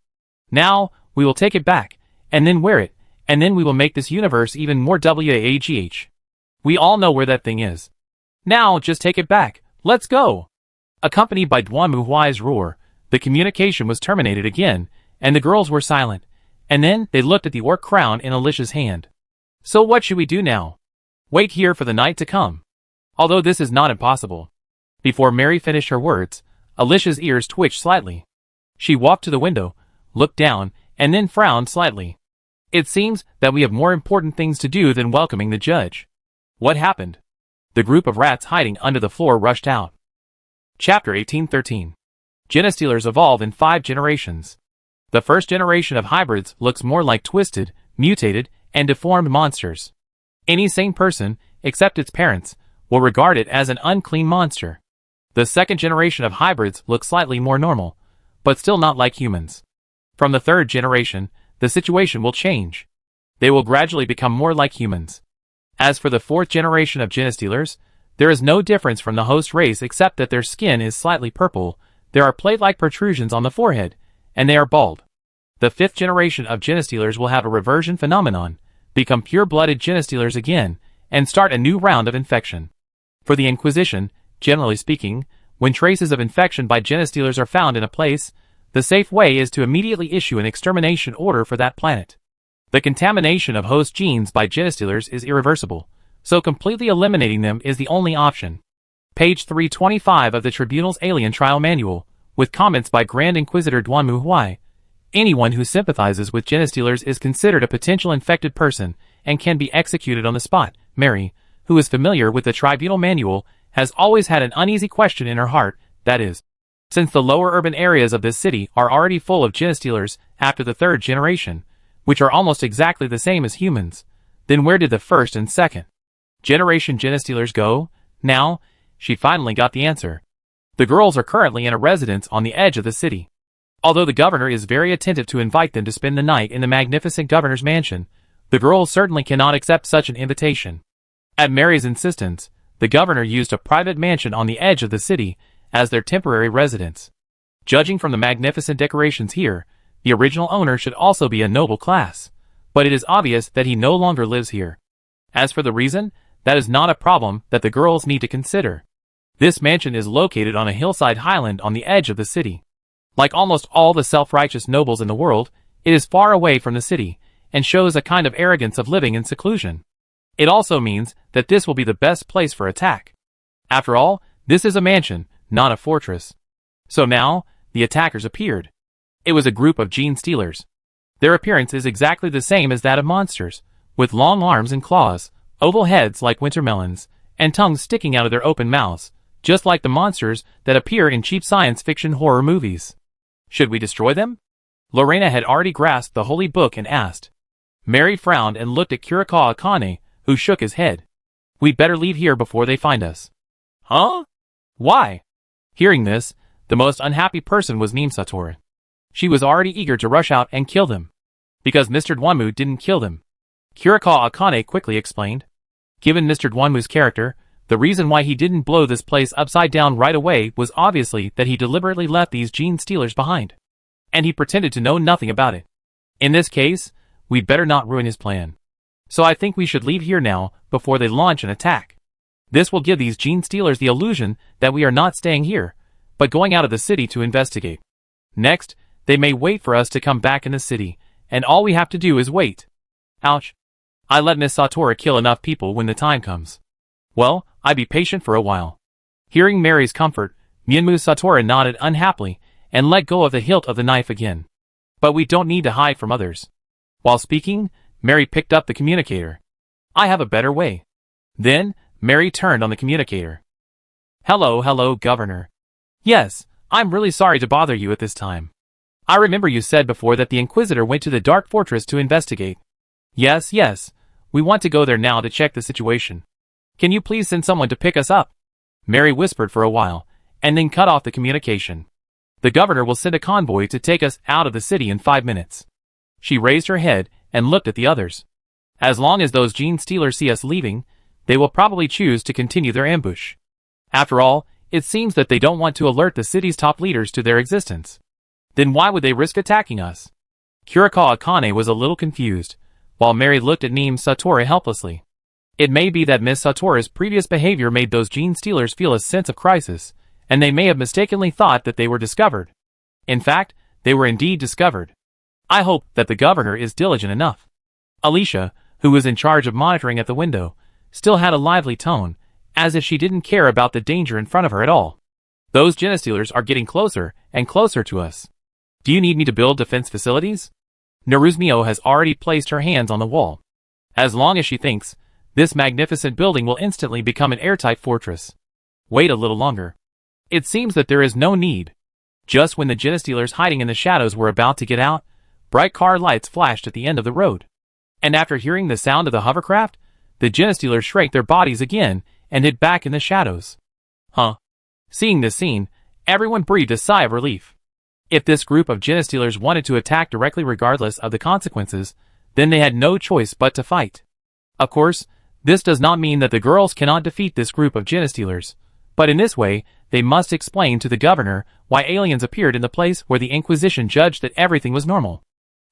Now, we will take it back, and then wear it, and then we will make this universe even more WAGH. We all know where that thing is. Now, just take it back, let's go! Accompanied by Dwanmu's roar, the communication was terminated again, and the girls were silent, and then they looked at the orc crown in Alicia's hand. So what should we do now? Wait here for the night to come. Although this is not impossible. Before Mary finished her words, Alicia's ears twitched slightly. She walked to the window, looked down, and then frowned slightly. It seems that we have more important things to do than welcoming the judge. What happened? The group of rats hiding under the floor rushed out. Chapter 1813. Genestealers evolve in 5 generations. The first generation of hybrids looks more like twisted, mutated, and deformed monsters. Any sane person, except its parents, will regard it as an unclean monster. The second generation of hybrids looks slightly more normal, but still not like humans. From the third generation, the situation will change. They will gradually become more like humans. As for the fourth generation of genestealers, there is no difference from the host race except that their skin is slightly purple, there are plate-like protrusions on the forehead, and they are bald. The fifth generation of genestealers will have a reversion phenomenon, become pure-blooded genestealers again, and start a new round of infection. For the Inquisition, generally speaking, when traces of infection by genestealers are found in a place, the safe way is to immediately issue an extermination order for that planet. The contamination of host genes by genestealers is irreversible, so completely eliminating them is the only option. Page 325 of the Tribunal's Alien Trial Manual, with comments by Grand Inquisitor Dwanmu. Anyone who sympathizes with genestealers is considered a potential infected person and can be executed on the spot. Mary, who is familiar with the Tribunal Manual, has always had an uneasy question in her heart, that is, since the lower urban areas of this city are already full of genestealers after the third generation, which are almost exactly the same as humans, then where did the first and second generation genestealers go? Now, she finally got the answer. The girls are currently in a residence on the edge of the city. Although the governor is very attentive to invite them to spend the night in the magnificent governor's mansion, the girls certainly cannot accept such an invitation. At Mary's insistence, the governor used a private mansion on the edge of the city as their temporary residence. Judging from the magnificent decorations here, the original owner should also be a noble class, but it is obvious that he no longer lives here. As for the reason, that is not a problem that the girls need to consider. This mansion is located on a hillside highland on the edge of the city. Like almost all the self-righteous nobles in the world, it is far away from the city, and shows a kind of arrogance of living in seclusion. It also means that this will be the best place for attack. After all, this is a mansion, not a fortress. So now, the attackers appeared. It was a group of gene stealers. Their appearance is exactly the same as that of monsters, with long arms and claws, oval heads like winter melons, and tongues sticking out of their open mouths, just like the monsters that appear in cheap science fiction horror movies. Should we destroy them? Lorena had already grasped the holy book and asked. Mary frowned and looked at Kurikawa Akane, who shook his head. We'd better leave here before they find us. Huh? Why? Hearing this, the most unhappy person was Satoru. She was already eager to rush out and kill them. Because Mr. Dwanmu didn't kill them. Kurikawa Akane quickly explained. Given Mr. Dwanmu's character, the reason why he didn't blow this place upside down right away was obviously that he deliberately left these gene stealers behind. And he pretended to know nothing about it. In this case, we'd better not ruin his plan. So I think we should leave here now, before they launch an attack. This will give these gene stealers the illusion that we are not staying here, but going out of the city to investigate. Next, they may wait for us to come back in the city, and all we have to do is wait. Ouch. I let Miss Satoru kill enough people when the time comes. Well, I'd be patient for a while. Hearing Mary's comfort, Mienmu Satoru nodded unhappily, and let go of the hilt of the knife again. But we don't need to hide from others. While speaking, Mary picked up the communicator. I have a better way. Then, Mary turned on the communicator. Hello, Governor. Yes, I'm really sorry to bother you at this time. I remember you said before that the Inquisitor went to the Dark Fortress to investigate. Yes, we want to go there now to check the situation. Can you please send someone to pick us up? Mary whispered for a while, and then cut off the communication. The governor will send a convoy to take us out of the city in 5 minutes. She raised her head and looked at the others. As long as those gene stealers see us leaving, they will probably choose to continue their ambush. After all, it seems that they don't want to alert the city's top leaders to their existence. Then why would they risk attacking us? Kurikawa Akane was a little confused, while Mary looked at Satoru helplessly. It may be that Miss Satoru's previous behavior made those gene stealers feel a sense of crisis, and they may have mistakenly thought that they were discovered. In fact, they were indeed discovered. I hope that the governor is diligent enough. Alicia, who was in charge of monitoring at the window, still had a lively tone, as if she didn't care about the danger in front of her at all. Those genestealers are getting closer and closer to us. Do you need me to build defense facilities? Naruzmio has already placed her hands on the wall. As long as she thinks, this magnificent building will instantly become an airtight fortress. Wait a little longer. It seems that there is no need. Just when the genestealers hiding in the shadows were about to get out, bright car lights flashed at the end of the road. And after hearing the sound of the hovercraft, the genestealers shrank their bodies again and hid back in the shadows. Huh? Seeing this scene, everyone breathed a sigh of relief. If this group of genestealers wanted to attack directly regardless of the consequences, then they had no choice but to fight. Of course, this does not mean that the girls cannot defeat this group of genestealers, but in this way, they must explain to the governor why aliens appeared in the place where the Inquisition judged that everything was normal.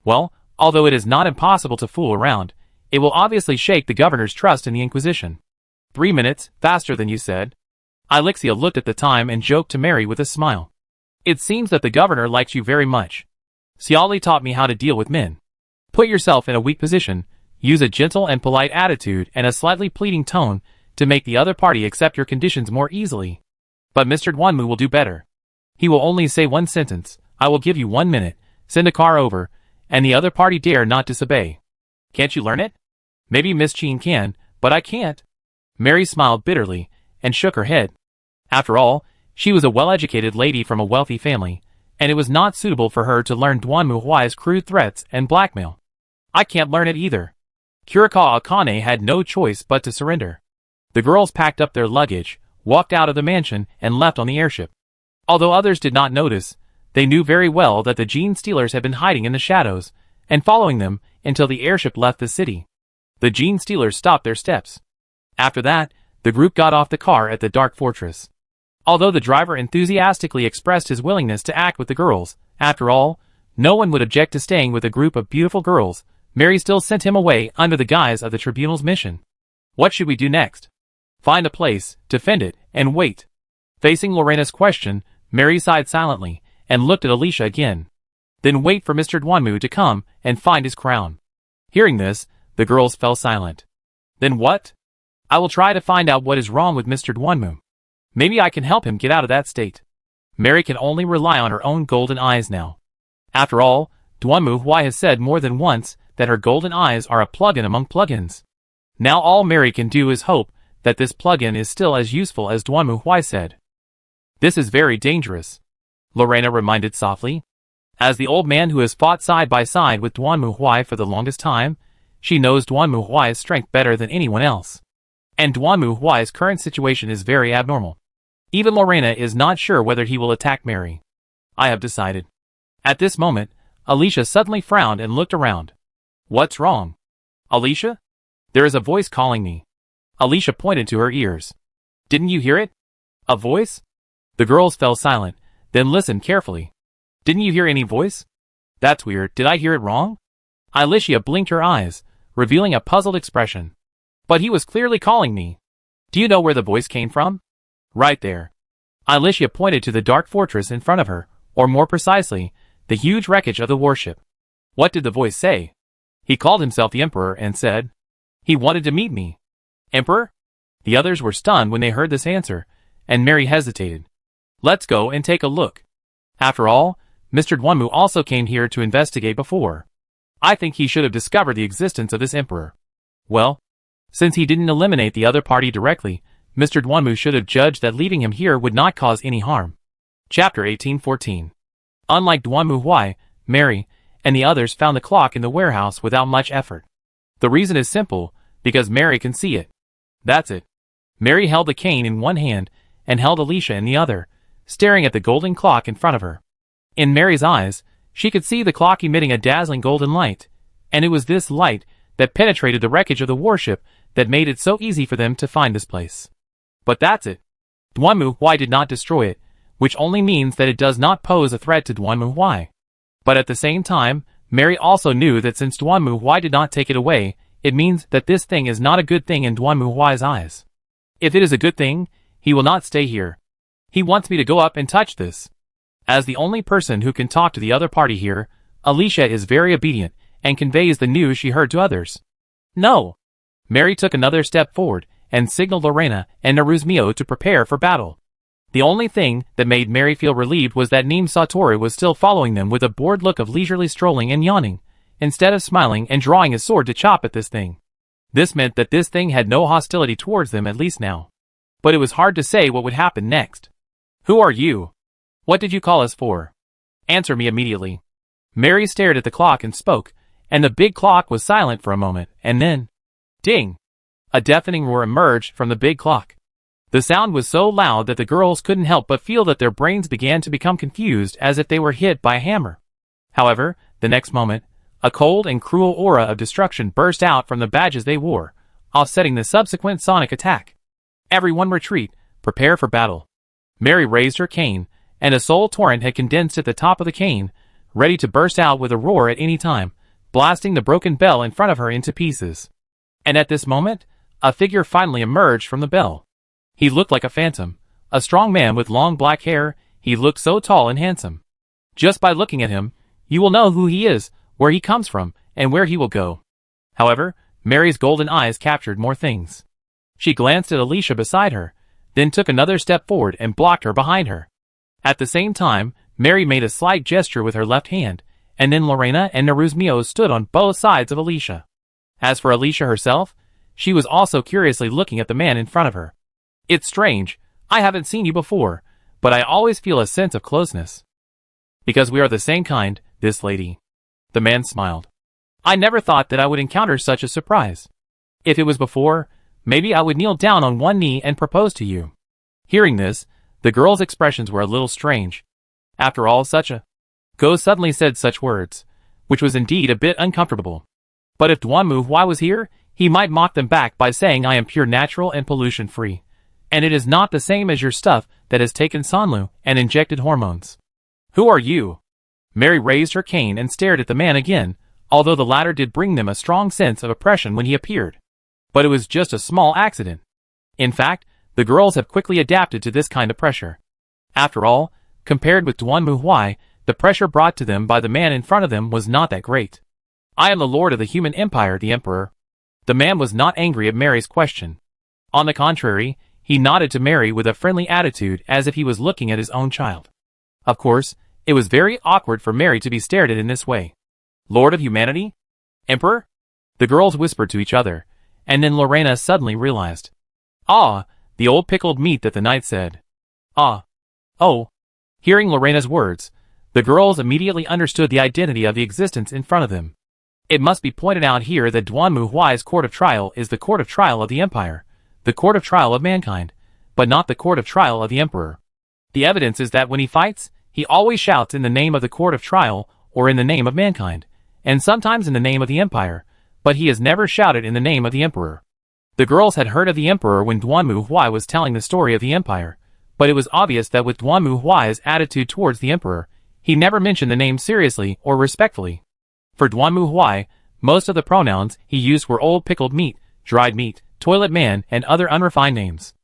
Well, although it is not impossible to fool around, it will obviously shake the governor's trust in the Inquisition. 3 minutes, faster than you said. Alexia looked at the time and joked to Mary with a smile. It seems that the governor likes you very much. Ciali taught me how to deal with men. Put yourself in a weak position, use a gentle and polite attitude and a slightly pleading tone to make the other party accept your conditions more easily. But Mr. Dwanmu will do better. He will only say one sentence, I will give you 1 minute, send a car over, and the other party dare not disobey. Can't you learn it? Maybe Miss Chin can, but I can't. Mary smiled bitterly and shook her head. After all, she was a well-educated lady from a wealthy family, and it was not suitable for her to learn Dwanmu Huai's crude threats and blackmail. I can't learn it either. Kurikawa Akane had no choice but to surrender. The girls packed up their luggage, walked out of the mansion, and left on the airship. Although others did not notice, They knew very well that the gene stealers had been hiding in the shadows, and following them until the airship left the city. The gene stealers stopped their steps. After that, the group got off the car at the dark fortress. Although the driver enthusiastically expressed his willingness to act with the girls, after all, no one would object to staying with a group of beautiful girls, Mary still sent him away under the guise of the tribunal's mission. What should we do next? Find a place, defend it, and wait. Facing Lorena's question, Mary sighed silently, and looked at Alicia again. Then wait for Mr. Duanmu to come and find his crown. Hearing this, the girls fell silent. Then what? I will try to find out what is wrong with Mr. Duanmu. Maybe I can help him get out of that state. Mary can only rely on her own golden eyes now. After all, Duanmu Huai has said more than once that her golden eyes are a plug-in among plug-ins. Now all Mary can do is hope that this plug-in is still as useful as Duanmu Huai said. This is very dangerous, Lorena reminded softly. As the old man who has fought side by side with Duanmu Huai for the longest time, she knows Duanmu Huai's strength better than anyone else. And Duanmu Huai's current situation is very abnormal. Even Lorena is not sure whether he will attack Mary. I have decided. At this moment, Alicia suddenly frowned and looked around. What's wrong? Alicia? There is a voice calling me. Alicia pointed to her ears. Didn't you hear it? A voice? The girls fell silent, then listened carefully. Didn't you hear any voice? That's weird, did I hear it wrong? Alicia blinked her eyes, revealing a puzzled expression. But he was clearly calling me. Do you know where the voice came from? Right there. Alicia pointed to the dark fortress in front of her, or more precisely, the huge wreckage of the warship. What did the voice say? He called himself the Emperor and said, he wanted to meet me. Emperor? The others were stunned when they heard this answer, and Mary hesitated. Let's go and take a look. After all, Mr. Duanmu also came here to investigate before. I think he should have discovered the existence of this Emperor. Well, since he didn't eliminate the other party directly, Mr. Duanmu should have judged that leaving him here would not cause any harm. Chapter 1814. Unlike Duanmu Huai, Mary, and the others found the clock in the warehouse without much effort. The reason is simple, because Mary can see it. That's it. Mary held the cane in one hand and held Alicia in the other, staring at the golden clock in front of her. In Mary's eyes, she could see the clock emitting a dazzling golden light, and it was this light that penetrated the wreckage of the warship that made it so easy for them to find this place. But that's it. Duanmu Huai did not destroy it, which only means that it does not pose a threat to Duanmu Huai. But at the same time, Mary also knew that since Duanmu Huai did not take it away, it means that this thing is not a good thing in Duanmu Huai's eyes. If it is a good thing, he will not stay here. He wants me to go up and touch this. As the only person who can talk to the other party here, Alicia is very obedient and conveys the news she heard to others. No! Mary took another step forward and signaled Lorena and Naruzmio to prepare for battle. The only thing that made Mary feel relieved was that Neem Satori was still following them with a bored look of leisurely strolling and yawning, instead of smiling and drawing his sword to chop at this thing. This meant that this thing had no hostility towards them at least now. But it was hard to say what would happen next. Who are you? What did you call us for? Answer me immediately. Mary stared at the clock and spoke, and the big clock was silent for a moment, and then, ding! A deafening roar emerged from the big clock. The sound was so loud that the girls couldn't help but feel that their brains began to become confused as if they were hit by a hammer. However, the next moment, a cold and cruel aura of destruction burst out from the badges they wore, offsetting the subsequent sonic attack. Everyone retreat, prepare for battle. Mary raised her cane, and a soul torrent had condensed at the top of the cane, ready to burst out with a roar at any time, blasting the broken bell in front of her into pieces. And at this moment, a figure finally emerged from the bell. He looked like a phantom, a strong man with long black hair. He looked so tall and handsome. Just by looking at him, you will know who he is, where he comes from, and where he will go. However, Mary's golden eyes captured more things. She glanced at Alicia beside her, then took another step forward and blocked her behind her. At the same time, Mary made a slight gesture with her left hand, and then Lorena and Naruzmio stood on both sides of Alicia. As for Alicia herself, she was also curiously looking at the man in front of her. It's strange, I haven't seen you before, but I always feel a sense of closeness. Because we are the same kind, this lady. The man smiled. I never thought that I would encounter such a surprise. If it was before, maybe I would kneel down on one knee and propose to you. Hearing this, the girls' expressions were a little strange. After all, such a Go suddenly said such words, which was indeed a bit uncomfortable. But if Duanmu Huai was here, he might mock them back by saying I am pure natural and pollution-free. And it is not the same as your stuff that has taken Sanlu and injected hormones. Who are you? Mary raised her cane and stared at the man again, although the latter did bring them a strong sense of oppression when he appeared. But it was just a small accident. In fact, the girls have quickly adapted to this kind of pressure. After all, compared with Duanmu Huai, the pressure brought to them by the man in front of them was not that great. I am the lord of the human empire, the emperor. The man was not angry at Mary's question. On the contrary, he nodded to Mary with a friendly attitude as if he was looking at his own child. Of course, it was very awkward for Mary to be stared at in this way. Lord of humanity? Emperor? The girls whispered to each other, and then Lorena suddenly realized. Ah, the old pickled meat that the knight said. Ah. Oh. Hearing Lorena's words, the girls immediately understood the identity of the existence in front of them. It must be pointed out here that Duanmu Huai's court of trial is the court of trial of the empire, the court of trial of mankind, but not the court of trial of the emperor. The evidence is that when he fights, he always shouts in the name of the court of trial or in the name of mankind, and sometimes in the name of the empire, but he has never shouted in the name of the emperor. The girls had heard of the emperor when Duanmu Huai was telling the story of the empire, but it was obvious that with Duanmu Huai's attitude towards the emperor, he never mentioned the name seriously or respectfully. For Duanmu Huai, most of the pronouns he used were old pickled meat, dried meat, toilet man, and other unrefined names.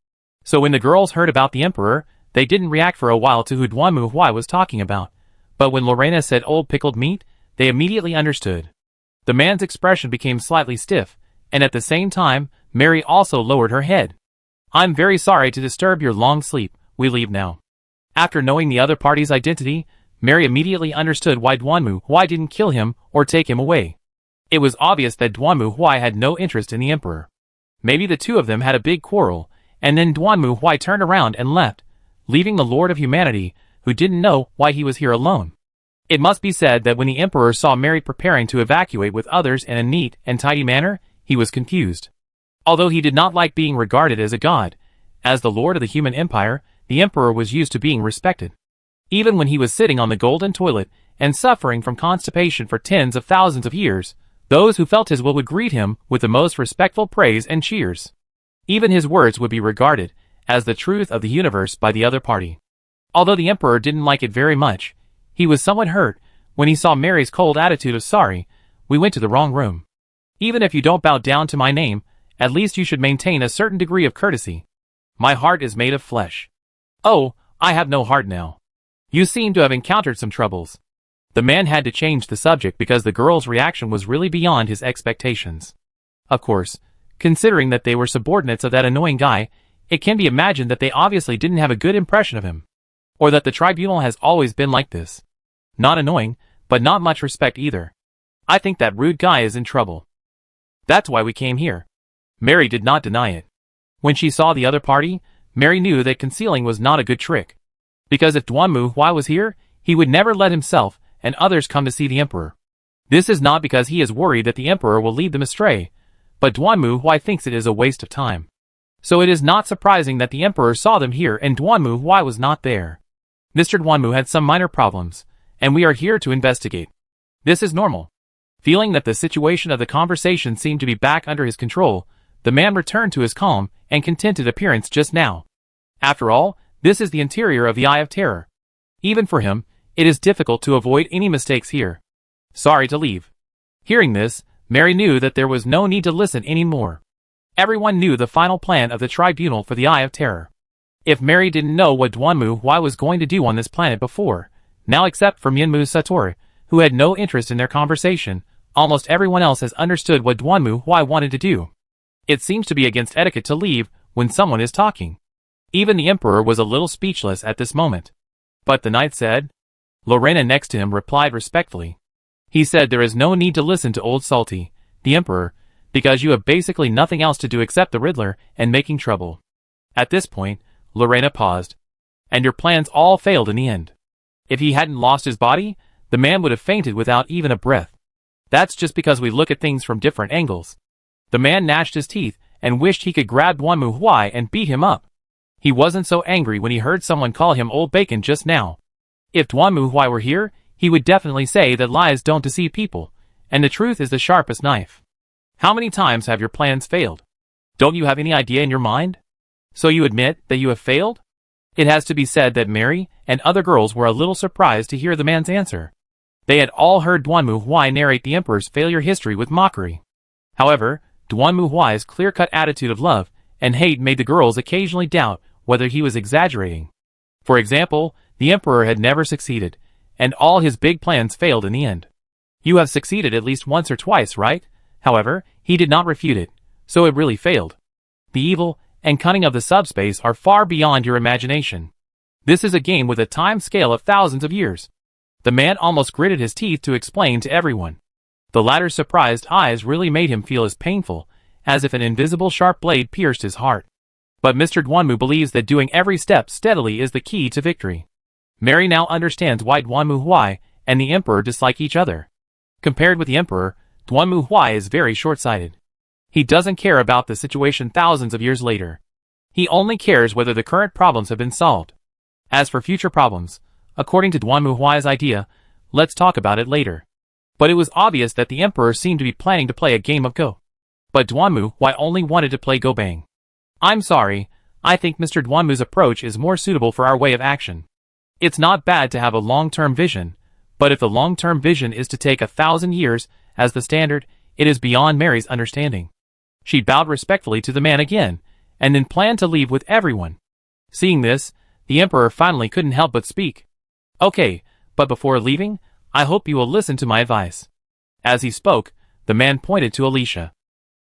So when the girls heard about the emperor, they didn't react for a while to who Duanmu Huai was talking about, but when Lorena said old pickled meat, they immediately understood. The man's expression became slightly stiff, and at the same time, Mary also lowered her head. I'm very sorry to disturb your long sleep, we leave now. After knowing the other party's identity, Mary immediately understood why Duanmu Huai didn't kill him or take him away. It was obvious that Duanmu Huai had no interest in the emperor. Maybe the two of them had a big quarrel, and then Duanmu Huai turned around and left, leaving the Lord of Humanity, who didn't know why he was here alone. It must be said that when the emperor saw Mary preparing to evacuate with others in a neat and tidy manner, he was confused. Although he did not like being regarded as a god, as the lord of the human empire, the emperor was used to being respected. Even when he was sitting on the golden toilet and suffering from constipation for tens of thousands of years, those who felt his will would greet him with the most respectful praise and cheers. Even his words would be regarded as the truth of the universe by the other party. Although the emperor didn't like it very much, he was somewhat hurt when he saw Mary's cold attitude of sorry, we went to the wrong room. Even if you don't bow down to my name, at least you should maintain a certain degree of courtesy. My heart is made of flesh. Oh, I have no heart now. You seem to have encountered some troubles. The man had to change the subject because the girl's reaction was really beyond his expectations. Of course, considering that they were subordinates of that annoying guy, it can be imagined that they obviously didn't have a good impression of him. Or that the tribunal has always been like this. Not annoying, but not much respect either. I think that rude guy is in trouble. That's why we came here. Mary did not deny it. When she saw the other party, Mary knew that concealing was not a good trick. Because if Duanmu Huai was here, he would never let himself and others come to see the emperor. This is not because he is worried that the emperor will lead them astray, but Duanmu Huai thinks it is a waste of time. So it is not surprising that the emperor saw them here and Duanmu Huai was not there. Mr. Duanmu had some minor problems, and we are here to investigate. This is normal. Feeling that the situation of the conversation seemed to be back under his control, the man returned to his calm and contented appearance just now. After all, this is the interior of the Eye of Terror. Even for him, it is difficult to avoid any mistakes here. Sorry to leave. Hearing this, Mary knew that there was no need to listen anymore. Everyone knew the final plan of the tribunal for the Eye of Terror. If Mary didn't know what Duanmu Huai was going to do on this planet before, now except for Mianmu Satori, who had no interest in their conversation, almost everyone else has understood what Duanmu Huai wanted to do. It seems to be against etiquette to leave when someone is talking. Even the emperor was a little speechless at this moment. But the knight said. Lorena next to him replied respectfully. He said there is no need to listen to old Salty, the emperor, because you have basically nothing else to do except the Riddler and making trouble. At this point, Lorena paused. And your plans all failed in the end. If he hadn't lost his body, the man would have fainted without even a breath. That's just because we look at things from different angles. The man gnashed his teeth and wished he could grab Duanmu Huai and beat him up. He wasn't so angry when he heard someone call him old bacon just now. If Duanmu Huai were here, he would definitely say that lies don't deceive people, and the truth is the sharpest knife. How many times have your plans failed? Don't you have any idea in your mind? So you admit that you have failed? It has to be said that Mary and other girls were a little surprised to hear the man's answer. They had all heard Duanmu Huai narrate the emperor's failure history with mockery. However, Duanmu Huai's clear-cut attitude of love and hate made the girls occasionally doubt whether he was exaggerating. For example, the emperor had never succeeded, and all his big plans failed in the end. You have succeeded at least once or twice, right? However, he did not refute it, so it really failed. The evil and cunning of the subspace are far beyond your imagination. This is a game with a time scale of thousands of years. The man almost gritted his teeth to explain to everyone. The latter's surprised eyes really made him feel as painful as if an invisible sharp blade pierced his heart. But Mr. Duanmu believes that doing every step steadily is the key to victory. Mary now understands why Duanmu Huai and the emperor dislike each other. Compared with the emperor, Duanmu Huai is very short-sighted. He doesn't care about the situation thousands of years later. He only cares whether the current problems have been solved. As for future problems, according to Duanmu Huai's idea, let's talk about it later. But it was obvious that the emperor seemed to be planning to play a game of Go. But Duanmu Huai only wanted to play Go Bang. I'm sorry, I think Mr. Duanmu's approach is more suitable for our way of action. It's not bad to have a long-term vision, but if the long-term vision is to take 1,000 years as the standard, it is beyond Mary's understanding. She bowed respectfully to the man again, and then planned to leave with everyone. Seeing this, the emperor finally couldn't help but speak. Okay, but before leaving, I hope you will listen to my advice. As he spoke, the man pointed to Alicia.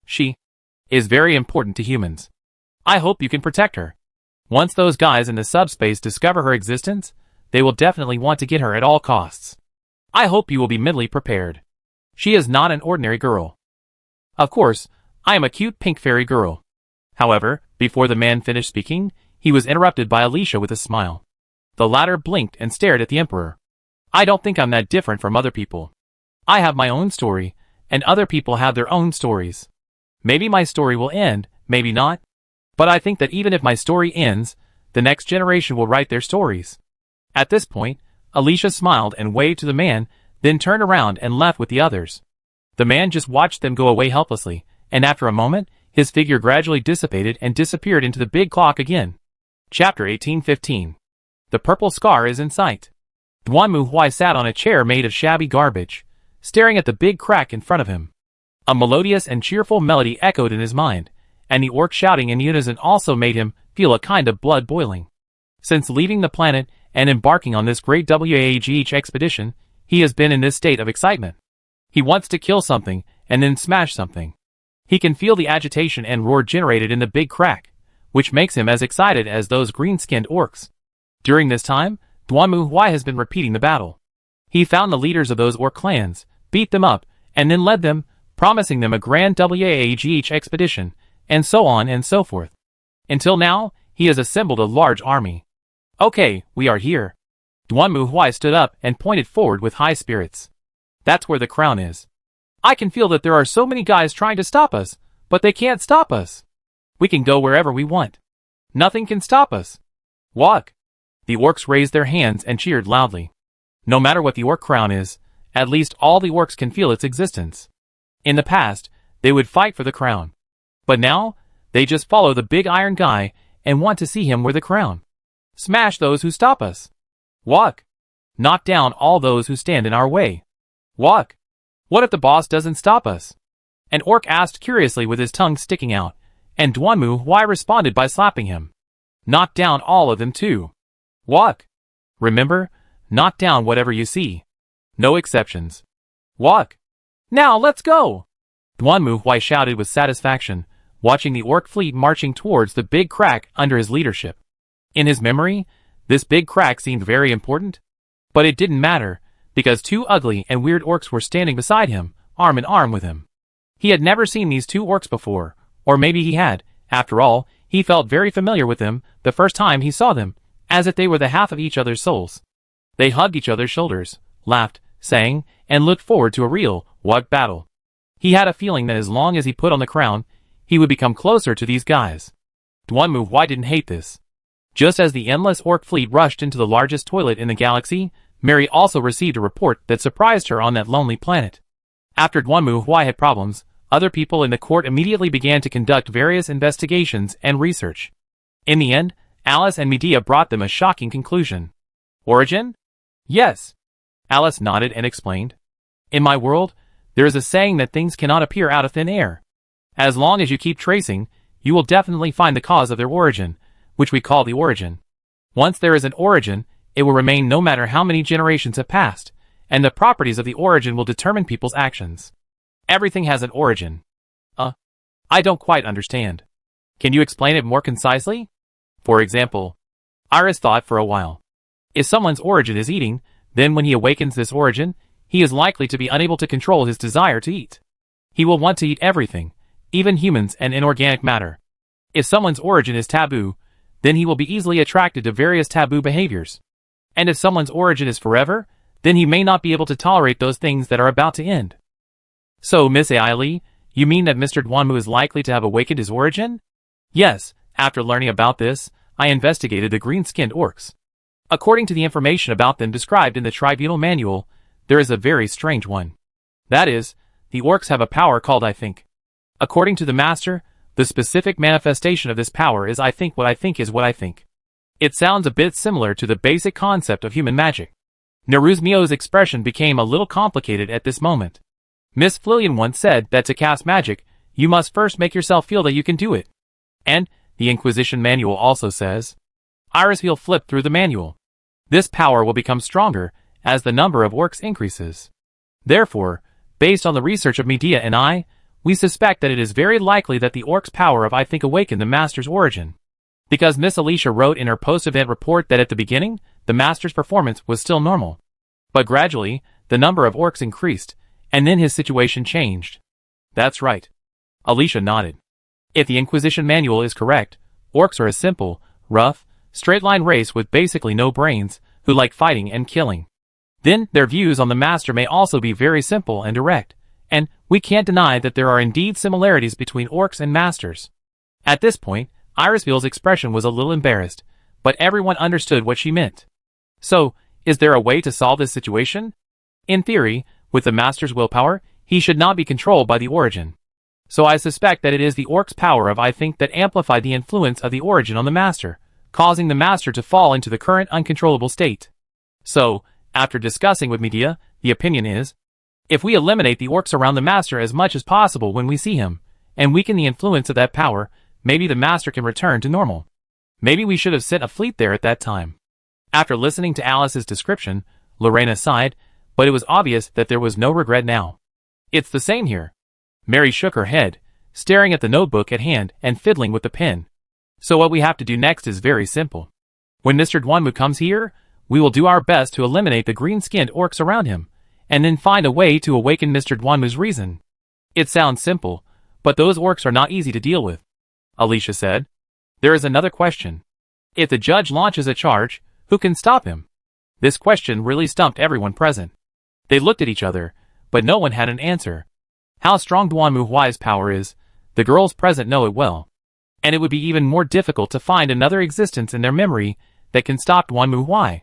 She is very important to humans. I hope you can protect her. Once those guys in the subspace discover her existence, they will definitely want to get her at all costs. I hope you will be mentally prepared. She is not an ordinary girl. Of course, I am a cute pink fairy girl. However, before the man finished speaking, he was interrupted by Alicia with a smile. The latter blinked and stared at the emperor. I don't think I'm that different from other people. I have my own story, and other people have their own stories. Maybe my story will end, maybe not. But I think that even if my story ends, the next generation will write their stories. At this point, Alicia smiled and waved to the man, then turned around and left with the others. The man just watched them go away helplessly, and after a moment, his figure gradually dissipated and disappeared into the big clock again. Chapter 1815. The purple scar is in sight. Duanmu Huai sat on a chair made of shabby garbage, staring at the big crack in front of him. A melodious and cheerful melody echoed in his mind, and the orc shouting in unison also made him feel a kind of blood boiling. Since leaving the planet and embarking on this great WAGH expedition, he has been in this state of excitement. He wants to kill something and then smash something. He can feel the agitation and roar generated in the big crack, which makes him as excited as those green-skinned orcs. During this time, Duanmu Huai has been repeating the battle. He found the leaders of those orc clans, beat them up, and then led them, promising them a grand WAGH expedition, and so on and so forth. Until now, he has assembled a large army. Okay, we are here. Duanmu Huai stood up and pointed forward with high spirits. That's where the crown is. I can feel that there are so many guys trying to stop us, but they can't stop us. We can go wherever we want. Nothing can stop us. Walk. The orcs raised their hands and cheered loudly. No matter what the orc crown is, at least all the orcs can feel its existence. In the past, they would fight for the crown. But now, they just follow the big iron guy and want to see him wear the crown. Smash those who stop us. Walk. Knock down all those who stand in our way. Walk. What if the boss doesn't stop us? An orc asked curiously with his tongue sticking out, and Duanmu Huai responded by slapping him. Knock down all of them too. Walk. Remember, knock down whatever you see. No exceptions. Walk. Now let's go. Duanmu Huai shouted with satisfaction, watching the orc fleet marching towards the big crack under his leadership. In his memory, this big crack seemed very important. But it didn't matter, because two ugly and weird orcs were standing beside him, arm in arm with him. He had never seen these two orcs before, or maybe he had. After all, he felt very familiar with them the first time he saw them, as if they were the half of each other's souls. They hugged each other's shoulders, laughed, sang, and looked forward to a real, wug battle. He had a feeling that as long as he put on the crown, he would become closer to these guys. Duanmu Huai didn't hate this. Just as the endless orc fleet rushed into the largest toilet in the galaxy, Mary also received a report that surprised her on that lonely planet. After Duanmu Huai had problems, other people in the court immediately began to conduct various investigations and research. In the end, Alice and Medea brought them a shocking conclusion. Origin? Yes. Alice nodded and explained. In my world, there is a saying that things cannot appear out of thin air. As long as you keep tracing, you will definitely find the cause of their origin, which we call the origin. Once there is an origin, it will remain no matter how many generations have passed, and the properties of the origin will determine people's actions. Everything has an origin. I don't quite understand. Can you explain it more concisely? For example, Iris thought for a while. If someone's origin is eating, then when he awakens this origin, he is likely to be unable to control his desire to eat. He will want to eat everything, even humans and inorganic matter. If someone's origin is taboo, then he will be easily attracted to various taboo behaviors. And if someone's origin is forever, then he may not be able to tolerate those things that are about to end. So, Miss Ailey, you mean that Mr. Duanmu is likely to have awakened his origin? Yes, after learning about this, I investigated the green-skinned orcs. According to the information about them described in the Tribunal Manual, there is a very strange one. That is, the orcs have a power called I think. According to the Master, the specific manifestation of this power is I think what I think is what I think. It sounds a bit similar to the basic concept of human magic. Neruzmio's expression became a little complicated at this moment. Miss Flillian once said that to cast magic, you must first make yourself feel that you can do it. And, the Inquisition Manual also says. Iris will flip through the manual. This power will become stronger as the number of orcs increases. Therefore, based on the research of Medea and I, we suspect that it is very likely that the orc's power of I think awakened the Master's origin. Because Miss Alicia wrote in her post-event report that at the beginning, the Master's performance was still normal. But gradually, the number of orcs increased, and then his situation changed. That's right. Alicia nodded. If the Inquisition Manual is correct, orcs are a simple, rough, straight-line race with basically no brains, who like fighting and killing. Then, their views on the Master may also be very simple and direct, and we can't deny that there are indeed similarities between orcs and Masters. At this point, Irisville's expression was a little embarrassed, but everyone understood what she meant. So, is there a way to solve this situation? In theory, with the Master's willpower, he should not be controlled by the origin. So I suspect that it is the orc's power of I think that amplified the influence of the origin on the Master, causing the Master to fall into the current uncontrollable state. So, after discussing with Medea, the opinion is, if we eliminate the orcs around the Master as much as possible when we see him, and weaken the influence of that power, maybe the Master can return to normal. Maybe we should have sent a fleet there at that time. After listening to Alice's description, Lorena sighed, but it was obvious that there was no regret now. It's the same here. Mary shook her head, staring at the notebook at hand and fiddling with the pen. So what we have to do next is very simple. When Mr. Duanmu comes here, we will do our best to eliminate the green-skinned orcs around him, and then find a way to awaken Mr. Duanmu's reason. It sounds simple, but those orcs are not easy to deal with, Alicia said. There is another question. If the judge launches a charge, who can stop him? This question really stumped everyone present. They looked at each other, but no one had an answer. How strong Duanmu Huai's power is, the girls present know it well. And it would be even more difficult to find another existence in their memory that can stop Duanmu Huai.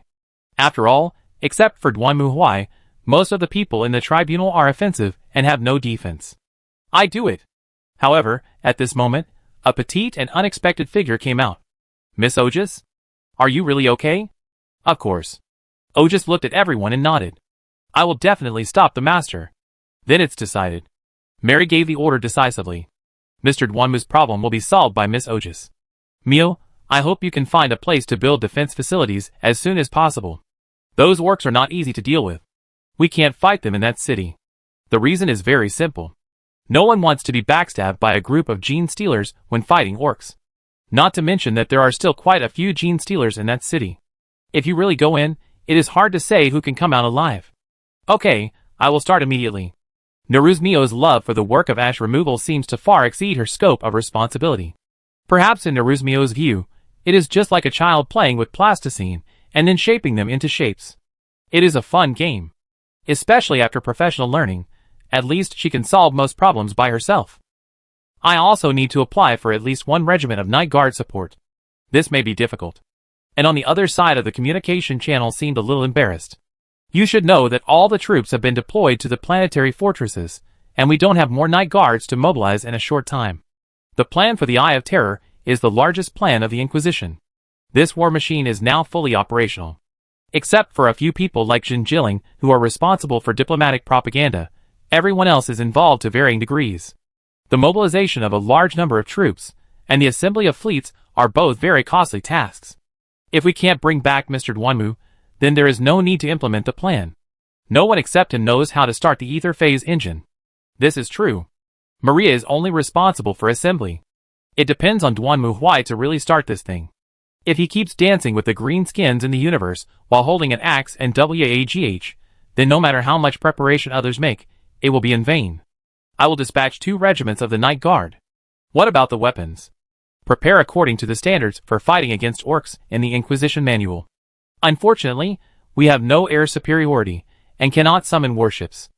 After all, except for Duanmu Huai, most of the people in the tribunal are offensive and have no defense. I do it. However, at this moment, a petite and unexpected figure came out. Miss Otis? Are you really okay? Of course. Otis looked at everyone and nodded. I will definitely stop the Master. Then it's decided. Mary gave the order decisively. Mr. Duanmu's problem will be solved by Miss Otis. Mio, I hope you can find a place to build defense facilities as soon as possible. Those orcs are not easy to deal with. We can't fight them in that city. The reason is very simple. No one wants to be backstabbed by a group of gene stealers when fighting orcs. Not to mention that there are still quite a few gene stealers in that city. If you really go in, it is hard to say who can come out alive. Okay, I will start immediately. Neruzmio's love for the work of ash removal seems to far exceed her scope of responsibility. Perhaps in Neruzmio's view, it is just like a child playing with plasticine and then shaping them into shapes. It is a fun game. Especially after professional learning, at least she can solve most problems by herself. I also need to apply for at least one regiment of night guard support. This may be difficult. and on the other side of the communication channel seemed a little embarrassed. You should know that all the troops have been deployed to the planetary fortresses, and we don't have more night guards to mobilize in a short time. The plan for the Eye of Terror is the largest plan of the Inquisition. This war machine is now fully operational. Except for a few people like Jin Jilling who are responsible for diplomatic propaganda, everyone else is involved to varying degrees. The mobilization of a large number of troops and the assembly of fleets are both very costly tasks. If we can't bring back Mr. Duanmu, then there is no need to implement the plan. No one except him knows how to start the ether phase engine. This is true. Maria is only responsible for assembly. It depends on Duanmu Huai to really start this thing. If he keeps dancing with the green skins in the universe while holding an axe and WAGH, then no matter how much preparation others make, it will be in vain. I will dispatch 2 regiments of the Night Guard. What about the weapons? Prepare according to the standards for fighting against orcs in the Inquisition manual. Unfortunately, we have no air superiority and cannot summon warships.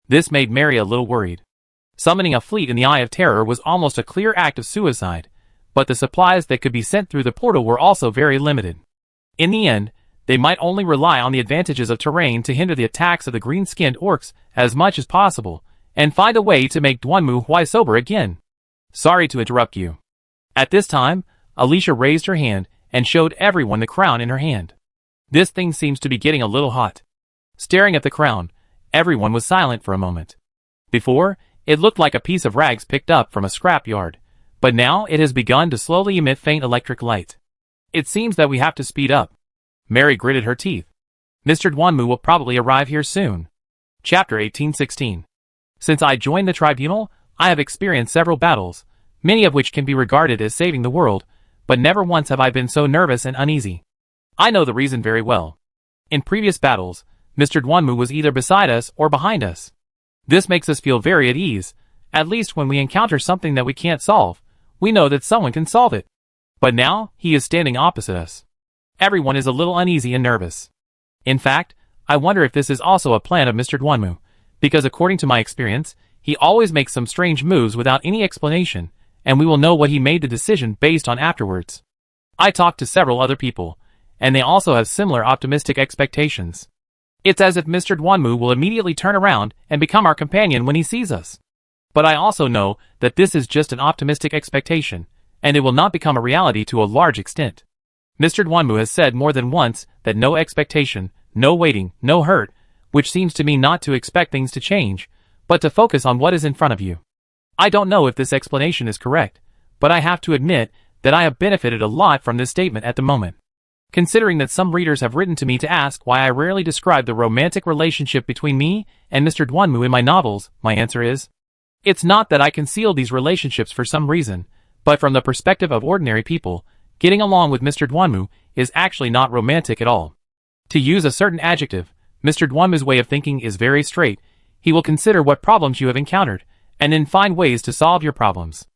This made Mary a little worried. Summoning a fleet in the Eye of Terror was almost a clear act of suicide, but the supplies that could be sent through the portal were also very limited. In the end, they might only rely on the advantages of terrain to hinder the attacks of the green-skinned orcs as much as possible, and find a way to make Duanmu Huai sober again. Sorry to interrupt you. At this time, Alicia raised her hand and showed everyone the crown in her hand. This thing seems to be getting a little hot. Staring at the crown, everyone was silent for a moment. Before, it looked like a piece of rags picked up from a scrapyard, but now it has begun to slowly emit faint electric light. It seems that we have to speed up. Mary gritted her teeth. Mr. Duanmu will probably arrive here soon. Chapter 1816. Since I joined the tribunal, I have experienced several battles, many of which can be regarded as saving the world, but never once have I been so nervous and uneasy. I know the reason very well. In previous battles, Mr. Duanmu was either beside us or behind us. This makes us feel very at ease. At least when we encounter something that we can't solve, we know that someone can solve it. But now, he is standing opposite us. Everyone is a little uneasy and nervous. In fact, I wonder if this is also a plan of Mr. Duanmu, because according to my experience, he always makes some strange moves without any explanation, and we will know what he made the decision based on afterwards. I talked to several other people, and they also have similar optimistic expectations. It's as if Mr. Duanmu will immediately turn around and become our companion when he sees us. But I also know that this is just an optimistic expectation, and it will not become a reality to a large extent. Mr. Duanmu has said more than once that no expectation, no waiting, no hurt, which seems to me not to expect things to change, but to focus on what is in front of you. I don't know if this explanation is correct, but I have to admit that I have benefited a lot from this statement at the moment. Considering that some readers have written to me to ask why I rarely describe the romantic relationship between me and Mr. Duanmu in my novels, my answer is, it's not that I conceal these relationships for some reason, but from the perspective of ordinary people, getting along with Mr. Duanmu is actually not romantic at all. To use a certain adjective, Mr. Duanmu's way of thinking is very straight. He will consider what problems you have encountered, and then find ways to solve your problems.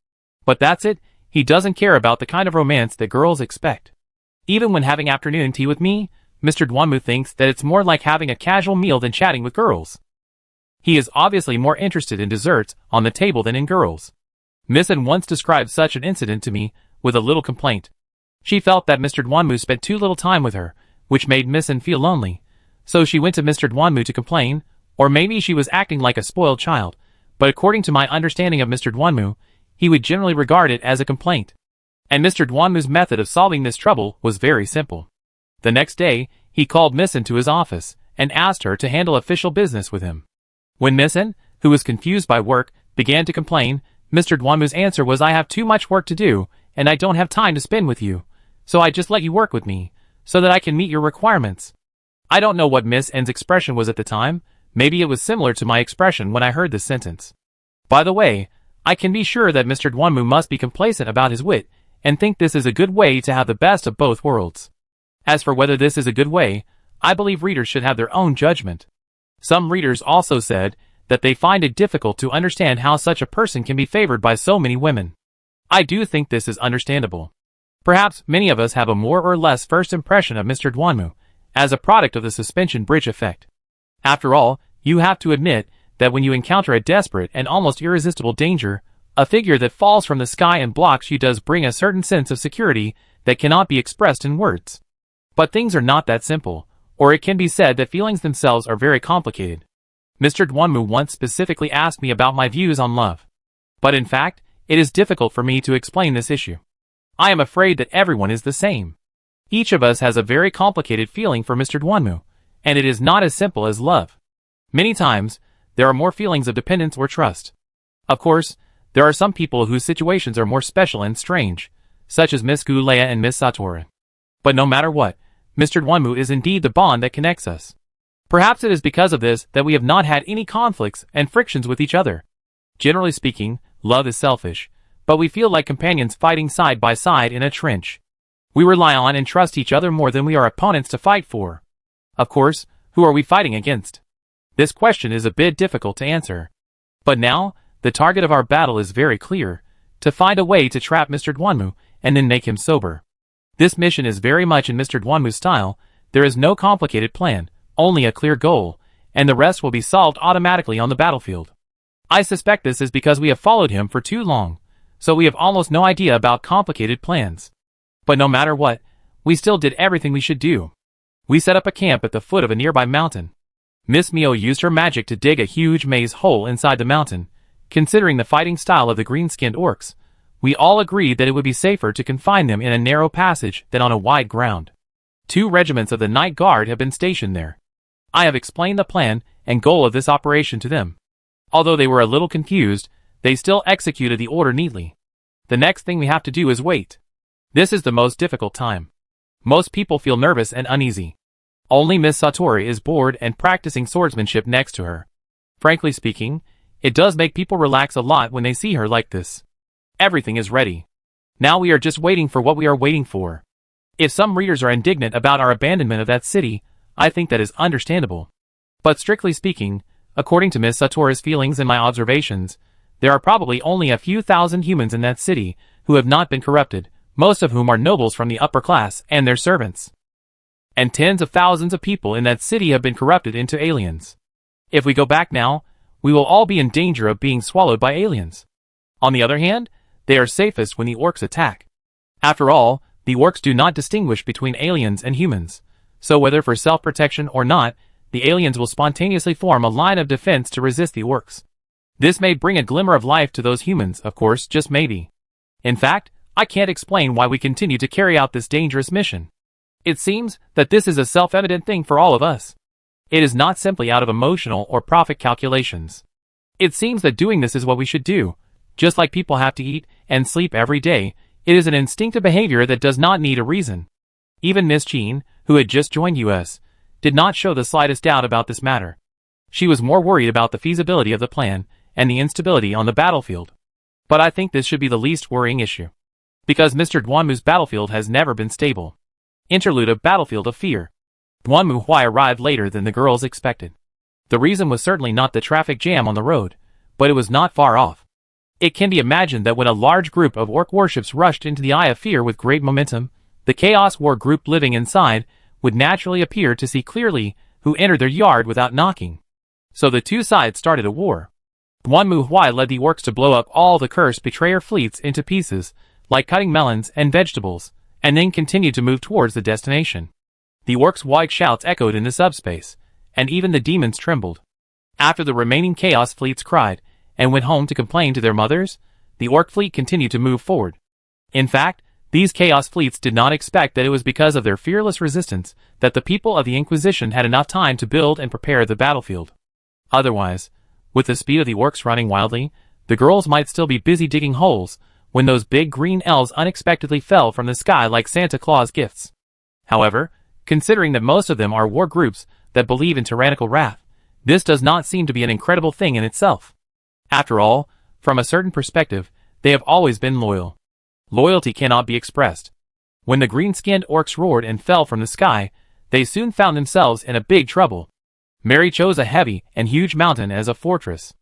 But that's it, he doesn't care about the kind of romance that girls expect. Even when having afternoon tea with me, Mr. Duanmu thinks that it's more like having a casual meal than chatting with girls. He is obviously more interested in desserts on the table than in girls. Miss N once described such an incident to me with a little complaint. She felt that Mr. Duanmu spent too little time with her, which made Miss N feel lonely. So she went to Mr. Duanmu to complain, or maybe she was acting like a spoiled child, but according to my understanding of Mr. Duanmu, he would generally regard it as a complaint. And Mr. Duanmu's method of solving this trouble was very simple. The next day, he called Miss N to his office and asked her to handle official business with him. When Miss N, who was confused by work, began to complain, Mr. Duanmu's answer was, I have too much work to do, and I don't have time to spend with you, so I just let you work with me, so that I can meet your requirements. I don't know what Miss N's expression was at the time, maybe it was similar to my expression when I heard this sentence. By the way, I can be sure that Mr. Duanmu must be complacent about his wit, and think this is a good way to have the best of both worlds. As for whether this is a good way, I believe readers should have their own judgment. Some readers also said that they find it difficult to understand how such a person can be favored by so many women. I do think this is understandable. Perhaps many of us have a more or less first impression of Mr. Duanmu, as a product of the suspension bridge effect. After all, you have to admit that when you encounter a desperate and almost irresistible danger, a figure that falls from the sky and blocks you does bring a certain sense of security that cannot be expressed in words. But things are not that simple, or it can be said that feelings themselves are very complicated. Mr. Dwanmu once specifically asked me about my views on love. But in fact, it is difficult for me to explain this issue. I am afraid that everyone is the same. Each of us has a very complicated feeling for Mr. Dwanmu, and it is not as simple as love. Many times, there are more feelings of dependence or trust. Of course, there are some people whose situations are more special and strange, such as Miss Gulea and Miss Satori. But no matter what, Mr. Dwanmu is indeed the bond that connects us. Perhaps it is because of this that we have not had any conflicts and frictions with each other. Generally speaking, love is selfish, but we feel like companions fighting side by side in a trench. We rely on and trust each other more than we are opponents to fight for. Of course, who are we fighting against? This question is a bit difficult to answer. But now, the target of our battle is very clear: to find a way to trap Mr. Dwanmu and then make him sober. This mission is very much in Mr. Dwanmu's style. There is no complicated plan, only a clear goal, and the rest will be solved automatically on the battlefield. I suspect this is because we have followed him for too long, so we have almost no idea about complicated plans. But no matter what, we still did everything we should do. We set up a camp at the foot of a nearby mountain. Miss Mio used her magic to dig a huge maze hole inside the mountain. Considering the fighting style of the green-skinned orcs, we all agreed that it would be safer to confine them in a narrow passage than on a wide ground. 2 regiments of the Night Guard have been stationed there. I have explained the plan and goal of this operation to them. Although they were a little confused, they still executed the order neatly. The next thing we have to do is wait. This is the most difficult time. Most people feel nervous and uneasy. Only Miss Satori is bored and practicing swordsmanship next to her. Frankly speaking, it does make people relax a lot when they see her like this. Everything is ready. Now we are just waiting for what we are waiting for. If some readers are indignant about our abandonment of that city, I think that is understandable. But strictly speaking, according to Miss Satori's feelings and my observations, there are probably only a few thousand humans in that city who have not been corrupted, most of whom are nobles from the upper class and their servants. And tens of thousands of people in that city have been corrupted into aliens. If we go back now, we will all be in danger of being swallowed by aliens. On the other hand, they are safest when the orcs attack. After all, the orcs do not distinguish between aliens and humans, so whether for self-protection or not, the aliens will spontaneously form a line of defense to resist the orcs. This may bring a glimmer of life to those humans, of course, just maybe. In fact, I can't explain why we continue to carry out this dangerous mission. It seems that this is a self-evident thing for all of us. It is not simply out of emotional or profit calculations. It seems that doing this is what we should do. Just like people have to eat and sleep every day, it is an instinctive behavior that does not need a reason. Even Miss Jean, who had just joined us, did not show the slightest doubt about this matter. She was more worried about the feasibility of the plan and the instability on the battlefield. But I think this should be the least worrying issue. Because Mr. Dwanmu's battlefield has never been stable. Interlude of Battlefield of Fear. Dwanmu Huai arrived later than the girls expected. The reason was certainly not the traffic jam on the road, but it was not far off. It can be imagined that when a large group of orc warships rushed into the Eye of Fear with great momentum, the Chaos War group living inside would naturally appear to see clearly who entered their yard without knocking. So the two sides started a war. Dwanmu Huai led the orcs to blow up all the cursed betrayer fleets into pieces, like cutting melons and vegetables, and then continued to move towards the destination. The orcs' wide shouts echoed in the subspace, and even the demons trembled. After the remaining chaos fleets cried and went home to complain to their mothers, the orc fleet continued to move forward. In fact, these chaos fleets did not expect that it was because of their fearless resistance that the people of the Inquisition had enough time to build and prepare the battlefield. Otherwise, with the speed of the orcs running wildly, the girls might still be busy digging holes when those big green elves unexpectedly fell from the sky like Santa Claus gifts. However, considering that most of them are war groups that believe in tyrannical wrath, this does not seem to be an incredible thing in itself. After all, from a certain perspective, they have always been loyal. Loyalty cannot be expressed. When the green-skinned orcs roared and fell from the sky, they soon found themselves in a big trouble. Mary chose a heavy and huge mountain as a fortress.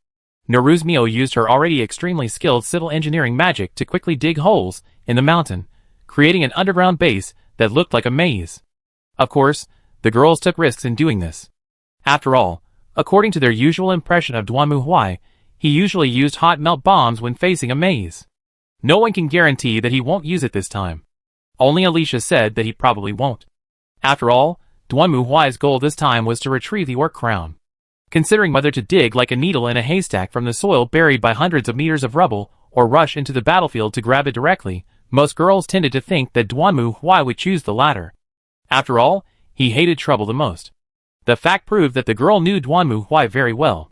Naruzmio used her already extremely skilled civil engineering magic to quickly dig holes in the mountain, creating an underground base that looked like a maze. Of course, the girls took risks in doing this. After all, according to their usual impression of Dwanmu Huai, he usually used hot melt bombs when facing a maze. No one can guarantee that he won't use it this time. Only Alicia said that he probably won't. After all, Duanmu Huai's goal this time was to retrieve the orc crown. Considering whether to dig like a needle in a haystack from the soil buried by hundreds of meters of rubble, or rush into the battlefield to grab it directly, most girls tended to think that Duanmu Huai would choose the latter. After all, he hated trouble the most. The fact proved that the girl knew Duanmu Huai very well.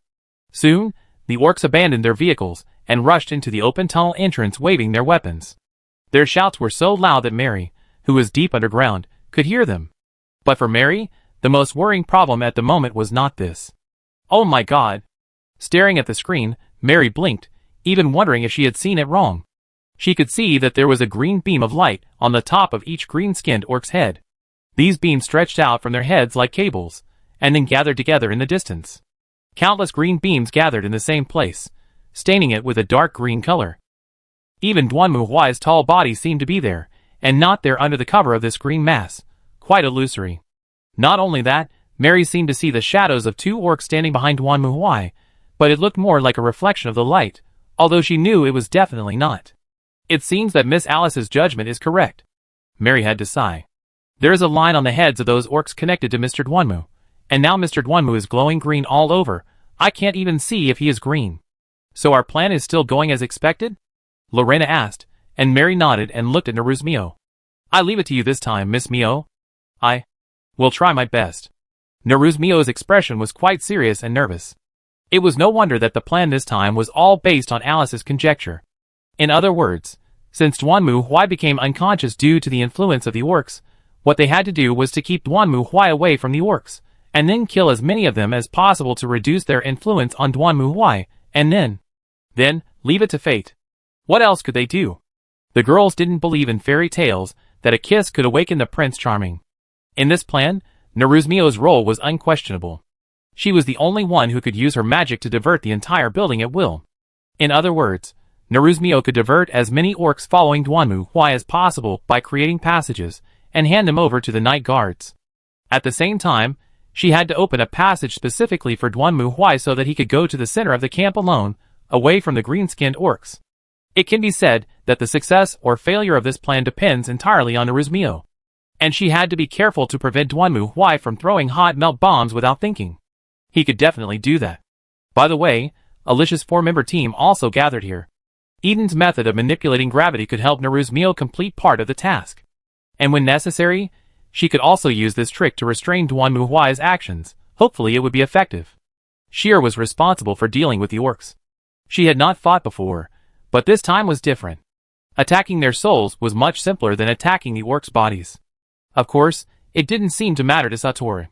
Soon, the orcs abandoned their vehicles and rushed into the open tunnel entrance waving their weapons. Their shouts were so loud that Mary, who was deep underground, could hear them. But for Mary, the most worrying problem at the moment was not this. Oh my God! Staring at the screen, Mary blinked, even wondering if she had seen it wrong. She could see that there was a green beam of light on the top of each green-skinned orc's head. These beams stretched out from their heads like cables, and then gathered together in the distance. Countless green beams gathered in the same place, staining it with a dark green color. Even Duanmu Huai's tall body seemed to be there, and not there under the cover of this green mass, quite illusory. Not only that, Mary seemed to see the shadows of two orcs standing behind Duanmu Huai, but it looked more like a reflection of the light, although she knew it was definitely not. It seems that Miss Alice's judgment is correct. Mary had to sigh. There is a line on the heads of those orcs connected to Mr. Duanmu, and now Mr. Duanmu is glowing green all over. I can't even see if he is green. So our plan is still going as expected? Lorena asked, and Mary nodded and looked at Naruse Mio. I leave it to you this time, Miss Mio. I will try my best. Naruse Mio's expression was quite serious and nervous. It was no wonder that the plan this time was all based on Alice's conjecture. In other words, since Duanmu Huai became unconscious due to the influence of the orcs, what they had to do was to keep Duanmu Huai away from the orcs, and then kill as many of them as possible to reduce their influence on Duanmu Huai, and then, leave it to fate. What else could they do? The girls didn't believe in fairy tales that a kiss could awaken the Prince Charming. In this plan, Naruse Mio's role was unquestionable. She was the only one who could use her magic to divert the entire building at will. In other words, Naruse Mio could divert as many orcs following Duanmu Huai as possible by creating passages, and hand them over to the night guards. At the same time, she had to open a passage specifically for Duanmu Huai so that he could go to the center of the camp alone, away from the green-skinned orcs. It can be said that the success or failure of this plan depends entirely on Naruse Mio. And she had to be careful to prevent Duanmu Huai from throwing hot melt bombs without thinking. He could definitely do that. By the way, Alicia's 4-member team also gathered here. Eden's method of manipulating gravity could help Naruse Mio complete part of the task. And when necessary, she could also use this trick to restrain Duanmu Huai's actions. Hopefully it would be effective. Sheer was responsible for dealing with the orcs. She had not fought before, but this time was different. Attacking their souls was much simpler than attacking the orcs' bodies. Of course, it didn't seem to matter to Satori.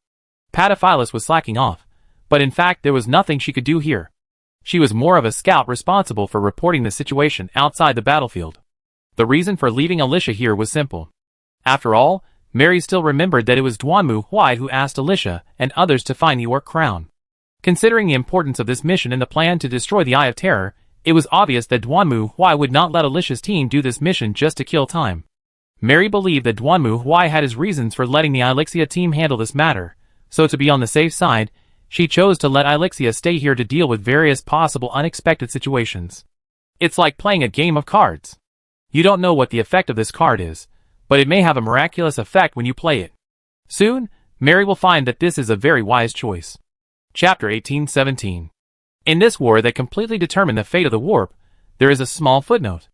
Pataphylos was slacking off, but in fact there was nothing she could do here. She was more of a scout responsible for reporting the situation outside the battlefield. The reason for leaving Alicia here was simple. After all, Mary still remembered that it was Duanmu Huai who asked Alicia and others to find the orc crown. Considering the importance of this mission and the plan to destroy the Eye of Terror, it was obvious that Duanmu Huai would not let Alicia's team do this mission just to kill time. Mary believed that Duanmu Huai had his reasons for letting the Elixia team handle this matter, so to be on the safe side, she chose to let Elixia stay here to deal with various possible unexpected situations. It's like playing a game of cards. You don't know what the effect of this card is, but it may have a miraculous effect when you play it. Soon, Mary will find that this is a very wise choice. Chapter 1817. In this war that completely determined the fate of the warp, there is a small footnote.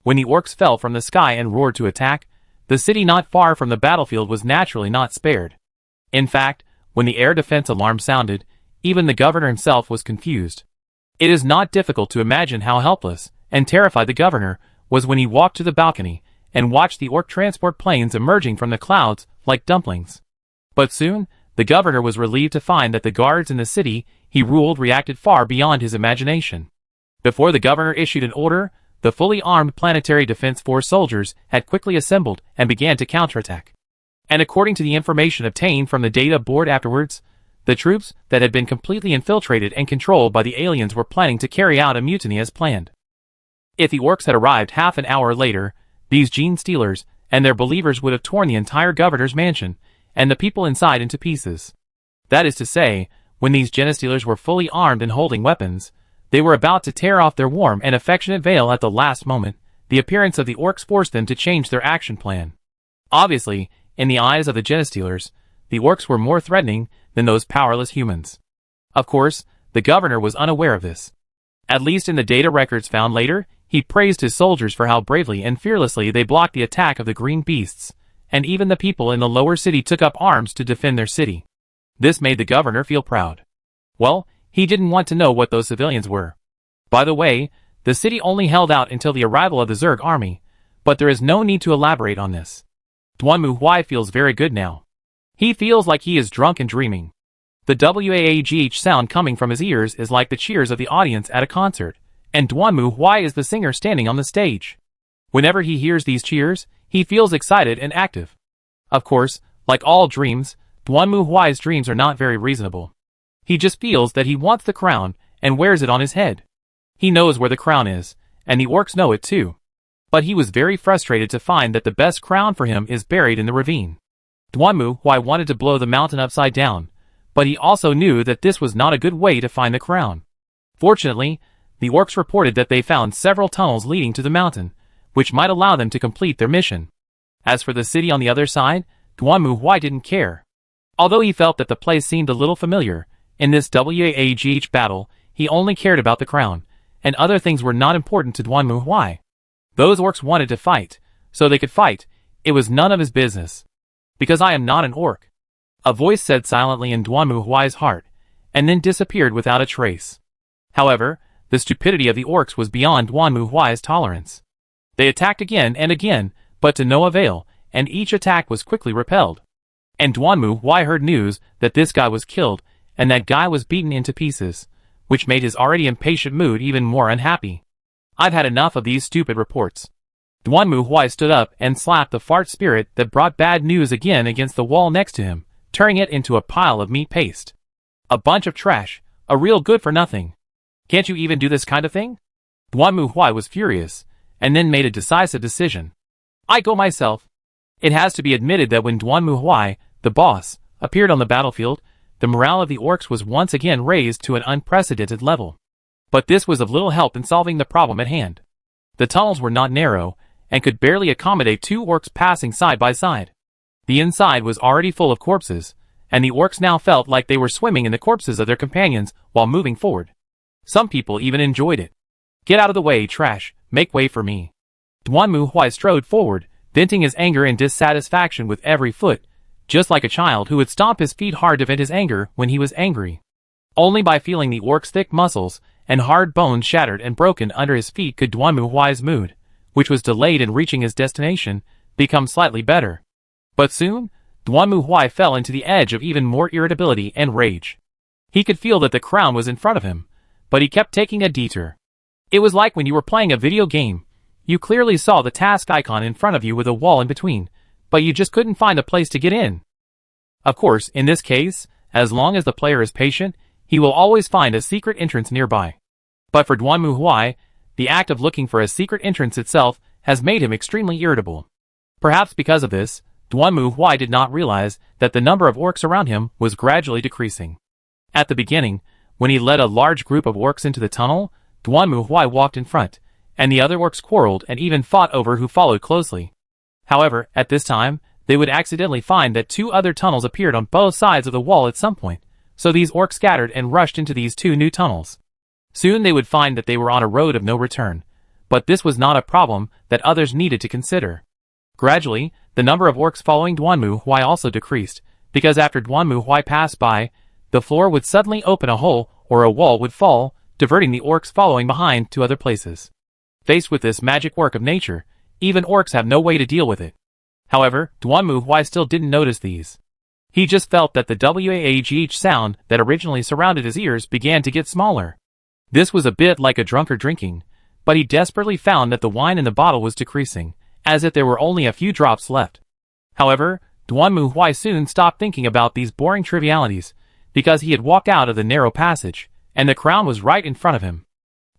When the orcs fell from the sky and roared to attack, the city not far from the battlefield was naturally not spared. In fact, when the air defense alarm sounded, even the governor himself was confused. It is not difficult to imagine how helpless and terrified the governor was when he walked to the balcony and watched the orc transport planes emerging from the clouds like dumplings. But soon, the governor was relieved to find that the guards in the city he ruled reacted far beyond his imagination. Before the governor issued an order, the fully armed Planetary Defense Force soldiers had quickly assembled and began to counterattack. And according to the information obtained from the data board afterwards, the troops that had been completely infiltrated and controlled by the aliens were planning to carry out a mutiny as planned. If the orcs had arrived half an hour later, these gene stealers and their believers would have torn the entire governor's mansion and the people inside into pieces. That is to say, when these genestealers were fully armed and holding weapons, they were about to tear off their warm and affectionate veil at the last moment. The appearance of the orcs forced them to change their action plan. Obviously, in the eyes of the genestealers, the orcs were more threatening than those powerless humans. Of course, the governor was unaware of this. At least in the data records found later, he praised his soldiers for how bravely and fearlessly they blocked the attack of the green beasts, and even the people in the lower city took up arms to defend their city. This made the governor feel proud. Well, he didn't want to know what those civilians were. By the way, the city only held out until the arrival of the Zerg army, but there is no need to elaborate on this. Duanmu Huai feels very good now. He feels like he is drunk and dreaming. The waagh sound coming from his ears is like the cheers of the audience at a concert, and Duanmu Huai is the singer standing on the stage. Whenever he hears these cheers, he feels excited and active. Of course, like all dreams, Duanmu Huai's dreams are not very reasonable. He just feels that he wants the crown and wears it on his head. He knows where the crown is, and the orcs know it too. But he was very frustrated to find that the best crown for him is buried in the ravine. Duanmu Huai wanted to blow the mountain upside down, but he also knew that this was not a good way to find the crown. Fortunately, the orcs reported that they found several tunnels leading to the mountain, which might allow them to complete their mission. As for the city on the other side, Duanmu Huai didn't care. Although he felt that the place seemed a little familiar, in this waagh battle, he only cared about the crown, and other things were not important to Duanmu Huai. Those orcs wanted to fight, so they could fight. It was none of his business. Because I am not an orc. A voice said silently in Duanmu Huai's heart, and then disappeared without a trace. However, the stupidity of the orcs was beyond Duanmu Huai's tolerance. They attacked again and again, but to no avail, and each attack was quickly repelled. And Duanmu Huai heard news that this guy was killed, and that guy was beaten into pieces, which made his already impatient mood even more unhappy. I've had enough of these stupid reports. Duanmu Huai stood up and slapped the fart spirit that brought bad news again against the wall next to him, turning it into a pile of meat paste. A bunch of trash, a real good for nothing. Can't you even do this kind of thing? Duanmu Huai was furious, and then made a decisive decision. I go myself. It has to be admitted that when Duanmu Huai, the boss, appeared on the battlefield, the morale of the orcs was once again raised to an unprecedented level. But this was of little help in solving the problem at hand. The tunnels were not narrow, and could barely accommodate two orcs passing side by side. The inside was already full of corpses, and the orcs now felt like they were swimming in the corpses of their companions while moving forward. Some people even enjoyed it. Get out of the way, trash, make way for me. Duanmu Huai strode forward, venting his anger and dissatisfaction with every foot, just like a child who would stomp his feet hard to vent his anger when he was angry. Only by feeling the orc's thick muscles and hard bones shattered and broken under his feet could Duanmu Huai's mood, which was delayed in reaching his destination, become slightly better. But soon, Duanmu Huai fell into the edge of even more irritability and rage. He could feel that the crown was in front of him, but he kept taking a detour. It was like when you were playing a video game. You clearly saw the task icon in front of you with a wall in between, but you just couldn't find a place to get in. Of course, in this case, as long as the player is patient, he will always find a secret entrance nearby. But for Duanmu Huai, the act of looking for a secret entrance itself has made him extremely irritable. Perhaps because of this, Duanmu Huai did not realize that the number of orcs around him was gradually decreasing. At the beginning, when he led a large group of orcs into the tunnel, Duanmu Huai walked in front, and the other orcs quarreled and even fought over who followed closely. However, at this time, they would accidentally find that two other tunnels appeared on both sides of the wall at some point, so these orcs scattered and rushed into these two new tunnels. Soon they would find that they were on a road of no return, but this was not a problem that others needed to consider. Gradually, the number of orcs following Duanmu Huai also decreased, because after Duanmu Huai passed by, the floor would suddenly open a hole or a wall would fall, diverting the orcs following behind to other places. Faced with this magic work of nature, even orcs have no way to deal with it. However, Duanmu Huai still didn't notice these. He just felt that the waagh sound that originally surrounded his ears began to get smaller. This was a bit like a drunkard drinking, but he desperately found that the wine in the bottle was decreasing, as if there were only a few drops left. However, Duanmu Huai soon stopped thinking about these boring trivialities, because he had walked out of the narrow passage, and the crown was right in front of him.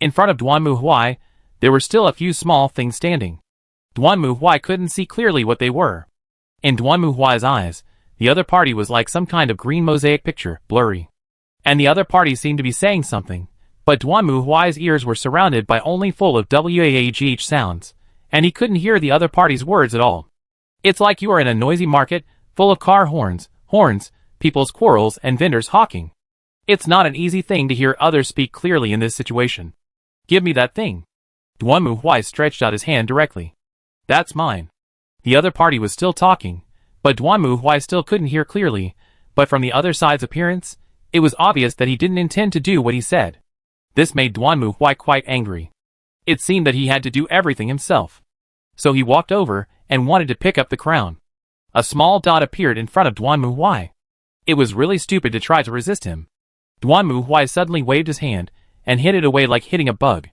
In front of Duanmu Huai, there were still a few small things standing. Duanmu Huai couldn't see clearly what they were. In Duanmu Huai's eyes, the other party was like some kind of green mosaic picture, blurry. And the other party seemed to be saying something, but Duanmu Huai's ears were surrounded by only full of waagh sounds, and he couldn't hear the other party's words at all. It's like you are in a noisy market, full of car horns, people's quarrels and vendors hawking. It's not an easy thing to hear others speak clearly in this situation. Give me that thing. Duanmu Huai stretched out his hand directly. That's mine. The other party was still talking, but Duanmu Huai still couldn't hear clearly, but from the other side's appearance, it was obvious that he didn't intend to do what he said. This made Duanmu Huai quite angry. It seemed that he had to do everything himself. So he walked over and wanted to pick up the crown. A small dot appeared in front of Duanmu Huai. It was really stupid to try to resist him. Duanmu Huai suddenly waved his hand and hit it away like hitting a bug.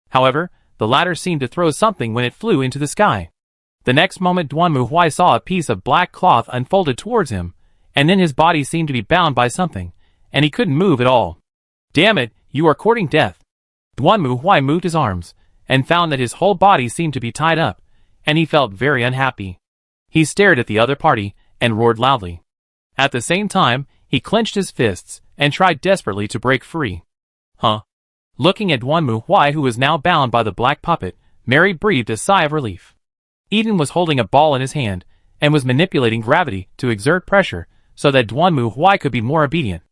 However, the latter seemed to throw something when it flew into the sky. The next moment Duanmu Huai saw a piece of black cloth unfolded towards him, and then his body seemed to be bound by something, and he couldn't move at all. Damn it, you are courting death. Duanmu Huai moved his arms, and found that his whole body seemed to be tied up, and he felt very unhappy. He stared at the other party, and roared loudly. At the same time, he clenched his fists, and tried desperately to break free. Huh? Looking at Duanmu Huai, who was now bound by the black puppet, Mary breathed a sigh of relief. Eden was holding a ball in his hand, and was manipulating gravity to exert pressure, so that Duanmu Huai could be more obedient.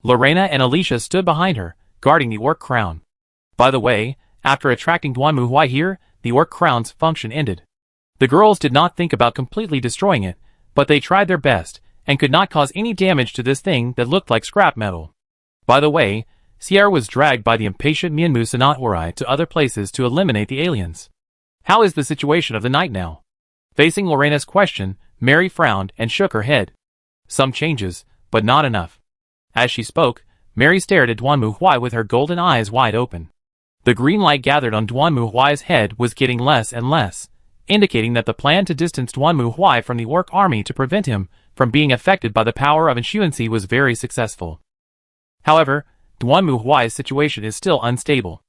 Lorena and Alicia stood behind her, guarding the orc crown. By the way, after attracting Duanmu Huai here, the orc crown's function ended. The girls did not think about completely destroying it, but they tried their best, and could not cause any damage to this thing that looked like scrap metal. By the way, Sierra was dragged by the impatient Mianmu Sanat to other places to eliminate the aliens. How is the situation of the night now? Facing Lorena's question, Mary frowned and shook her head. Some changes, but not enough. As she spoke, Mary stared at Duanmu Huai with her golden eyes wide open. The green light gathered on Duanmu Huai's head was getting less and less, indicating that the plan to distance Duanmu Huai from the orc army to prevent him from being affected by the power of influency was very successful. However, Duanmu Huai's situation is still unstable.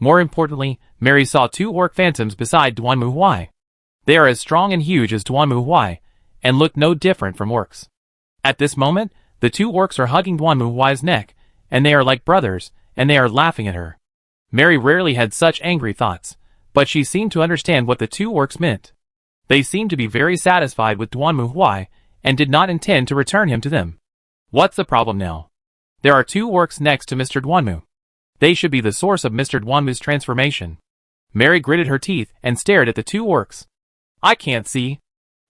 More importantly, Mary saw two orc phantoms beside Duanmu Huai. They are as strong and huge as Duanmu Huai, and look no different from orcs. At this moment, the two orcs are hugging Duanmu Huai's neck, and they are like brothers, and they are laughing at her. Mary rarely had such angry thoughts, but she seemed to understand what the two orcs meant. They seemed to be very satisfied with Duanmu Huai, and did not intend to return him to them. What's the problem now? There are two orcs next to Mr. Duanmu. They should be the source of Mr. Duanmu's transformation. Mary gritted her teeth and stared at the two orcs. I can't see.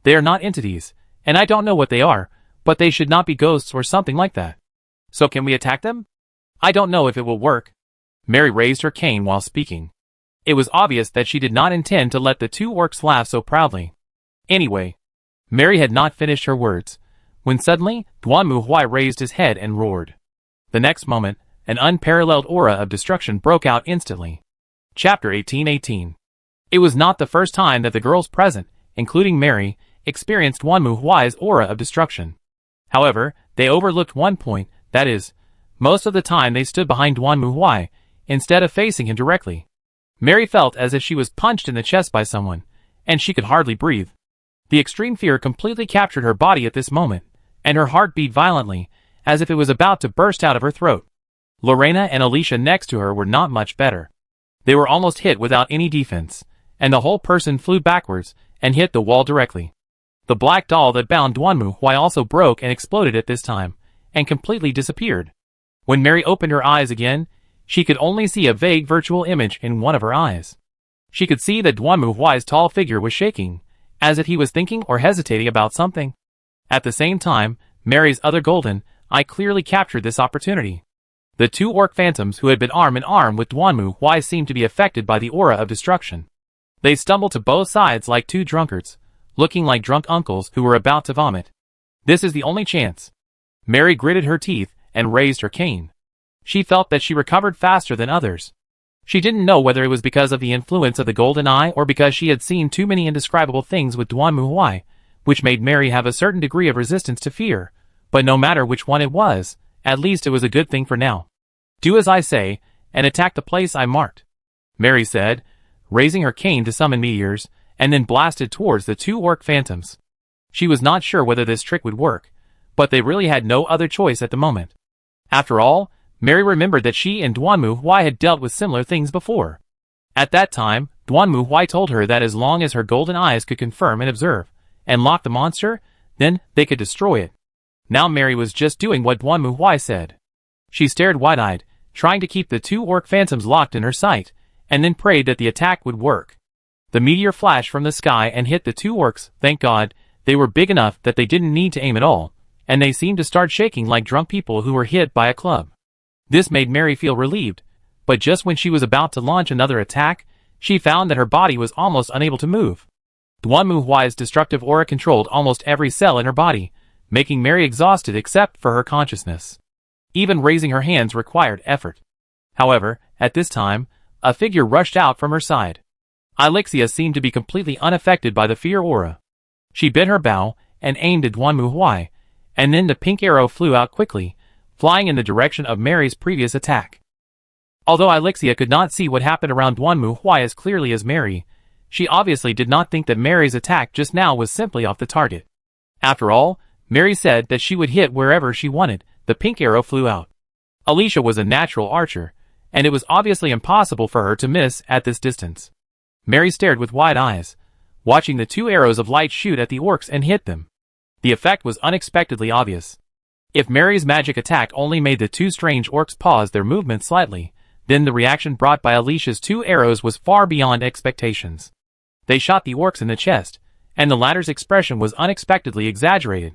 They are not entities, and I don't know what they are, but they should not be ghosts or something like that. So can we attack them? I don't know if it will work. Mary raised her cane while speaking. It was obvious that she did not intend to let the two orcs laugh so proudly. Anyway, Mary had not finished her words, when suddenly, Duanmu Huai raised his head and roared. The next moment, an unparalleled aura of destruction broke out instantly. Chapter 1818. It was not the first time that the girls present, including Mary, experienced Duanmu Huai's aura of destruction. However, they overlooked one point, that is, most of the time they stood behind Duanmu Huai, instead of facing him directly. Mary felt as if she was punched in the chest by someone, and she could hardly breathe. The extreme fear completely captured her body at this moment, and her heart beat violently, as if it was about to burst out of her throat. Lorena and Alicia next to her were not much better. They were almost hit without any defense, and the whole person flew backwards and hit the wall directly. The black doll that bound Duanmu Huai also broke and exploded at this time, and completely disappeared. When Mary opened her eyes again, she could only see a vague virtual image in one of her eyes. She could see that Duanmu Huai's tall figure was shaking, as if he was thinking or hesitating about something. At the same time, Mary's other golden eye clearly captured this opportunity. The two orc phantoms who had been arm in arm with Duanmu Huai seemed to be affected by the aura of destruction. They stumbled to both sides like two drunkards, looking like drunk uncles who were about to vomit. This is the only chance. Mary gritted her teeth and raised her cane. She felt that she recovered faster than others. She didn't know whether it was because of the influence of the golden eye or because she had seen too many indescribable things with Duanmu Huai, which made Mary have a certain degree of resistance to fear, but no matter which one it was, at least it was a good thing for now. Do as I say, and attack the place I marked, Mary said, raising her cane to summon meteors, and then blasted towards the two orc phantoms. She was not sure whether this trick would work, but they really had no other choice at the moment. After all, Mary remembered that she and Duanmu Huai had dealt with similar things before. At that time, Duanmu Huai told her that as long as her golden eyes could confirm and observe, and lock the monster, then they could destroy it. Now Mary was just doing what Duanmu Huai said. She stared wide-eyed, trying to keep the two orc phantoms locked in her sight, and then prayed that the attack would work. The meteor flashed from the sky and hit the two orcs. Thank God, they were big enough that they didn't need to aim at all, and they seemed to start shaking like drunk people who were hit by a club. This made Mary feel relieved, but just when she was about to launch another attack, she found that her body was almost unable to move. Duanmu Huai's destructive aura controlled almost every cell in her body, making Mary exhausted except for her consciousness. Even raising her hands required effort. However, at this time, a figure rushed out from her side. Alexia seemed to be completely unaffected by the fear aura. She bent her bow and aimed at Duanmu Huai, and then the pink arrow flew out quickly, flying in the direction of Mary's previous attack. Although Alexia could not see what happened around Duanmu Huai as clearly as Mary, she obviously did not think that Mary's attack just now was simply off the target. After all, Mary said that she would hit wherever she wanted. The pink arrow flew out. Alicia was a natural archer, and it was obviously impossible for her to miss at this distance. Mary stared with wide eyes, watching the two arrows of light shoot at the orcs and hit them. The effect was unexpectedly obvious. If Mary's magic attack only made the two strange orcs pause their movement slightly, then the reaction brought by Alicia's two arrows was far beyond expectations. They shot the orcs in the chest, and the latter's expression was unexpectedly exaggerated.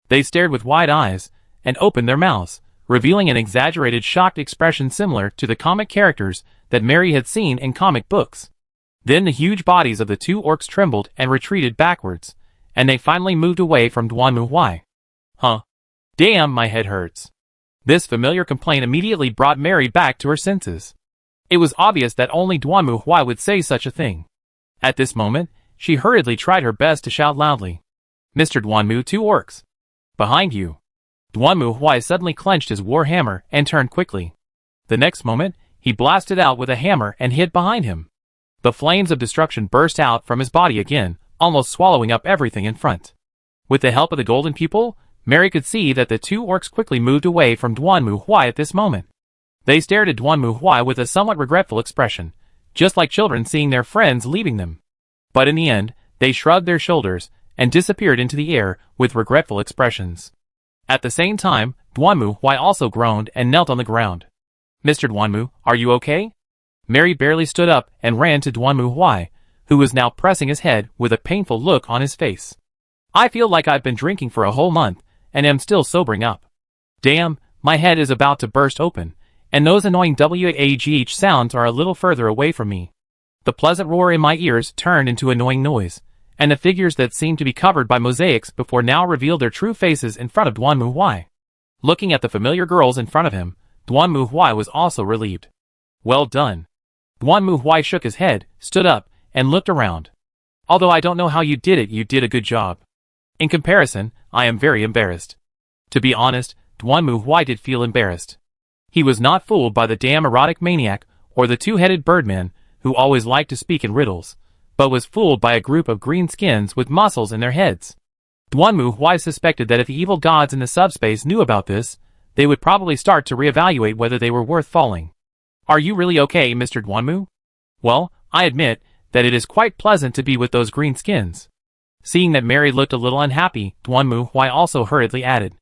They stared with wide eyes, and opened their mouths, revealing an exaggerated shocked expression similar to the comic characters that Mary had seen in comic books. Then the huge bodies of the two orcs trembled and retreated backwards, and they finally moved away from Duanmu Huai. Huh. Damn, my head hurts. This familiar complaint immediately brought Mary back to her senses. It was obvious that only Duanmu Huai would say such a thing. At this moment, she hurriedly tried her best to shout loudly. Mr. Duanmu, two orcs. Behind you. Duanmu Huai suddenly clenched his war hammer and turned quickly. The next moment, he blasted out with a hammer and hid behind him. The flames of destruction burst out from his body again, almost swallowing up everything in front. With the help of the golden pupil, Mary could see that the two orcs quickly moved away from Duanmu Huai at this moment. They stared at Duanmu Huai with a somewhat regretful expression, just like children seeing their friends leaving them. But in the end, they shrugged their shoulders and disappeared into the air with regretful expressions. At the same time, Duanmu Huai also groaned and knelt on the ground. Mr. Duanmu, are you okay? Mary barely stood up and ran to Duanmu Huai, who was now pressing his head with a painful look on his face. I feel like I've been drinking for a whole month, and am still sobering up. Damn, my head is about to burst open, and those annoying WAGH sounds are a little further away from me. The pleasant roar in my ears turned into annoying noise, and the figures that seemed to be covered by mosaics before now revealed their true faces in front of Duanmu Huai. Looking at the familiar girls in front of him, Duanmu Huai was also relieved. Well done. Duanmu Huai shook his head, stood up, and looked around. Although I don't know how you did it, you did a good job. In comparison, I am very embarrassed. To be honest, Duanmu Huai did feel embarrassed. He was not fooled by the damn erotic maniac or the two-headed birdman who always liked to speak in riddles, but was fooled by a group of green skins with muscles in their heads. Duanmu Huai suspected that if the evil gods in the subspace knew about this, they would probably start to reevaluate whether they were worth falling. Are you really okay, Mr. Duanmu? Well, I admit that it is quite pleasant to be with those green skins. Seeing that Mary looked a little unhappy, Duanmu Huai also hurriedly added.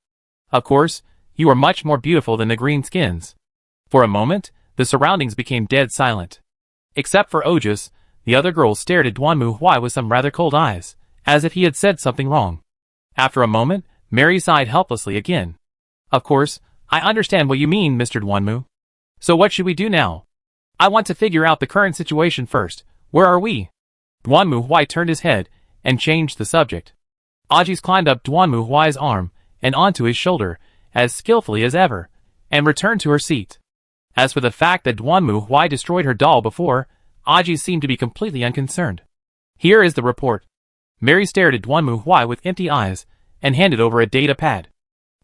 Of course, you are much more beautiful than the green skins. For a moment, the surroundings became dead silent. Except for Ojus, the other girls stared at Duanmu Huai with some rather cold eyes, as if he had said something wrong. After a moment, Mary sighed helplessly again. Of course, I understand what you mean, Mr. Duanmu. So what should we do now? I want to figure out the current situation first. Where are we? Duanmu Huai turned his head and changed the subject. Ajis climbed up Duanmu Huai's arm and onto his shoulder, as skillfully as ever, and returned to her seat. As for the fact that Duanmu Huai destroyed her doll before, Ajis seemed to be completely unconcerned. Here is the report. Mary stared at Duanmu Huai with empty eyes and handed over a data pad.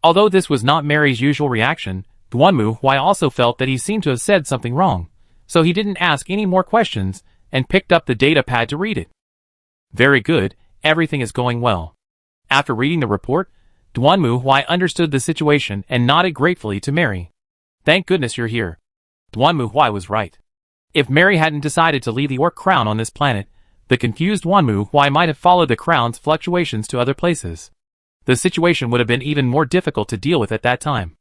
Although this was not Mary's usual reaction, Duanmu Huai also felt that he seemed to have said something wrong, so he didn't ask any more questions and picked up the data pad to read it. Very good, everything is going well. After reading the report, Duanmu Huai understood the situation and nodded gratefully to Mary. Thank goodness you're here. Duanmu Huai was right. If Mary hadn't decided to leave the orc crown on this planet, the confused Wanmu Huai might have followed the crown's fluctuations to other places. The situation would have been even more difficult to deal with at that time.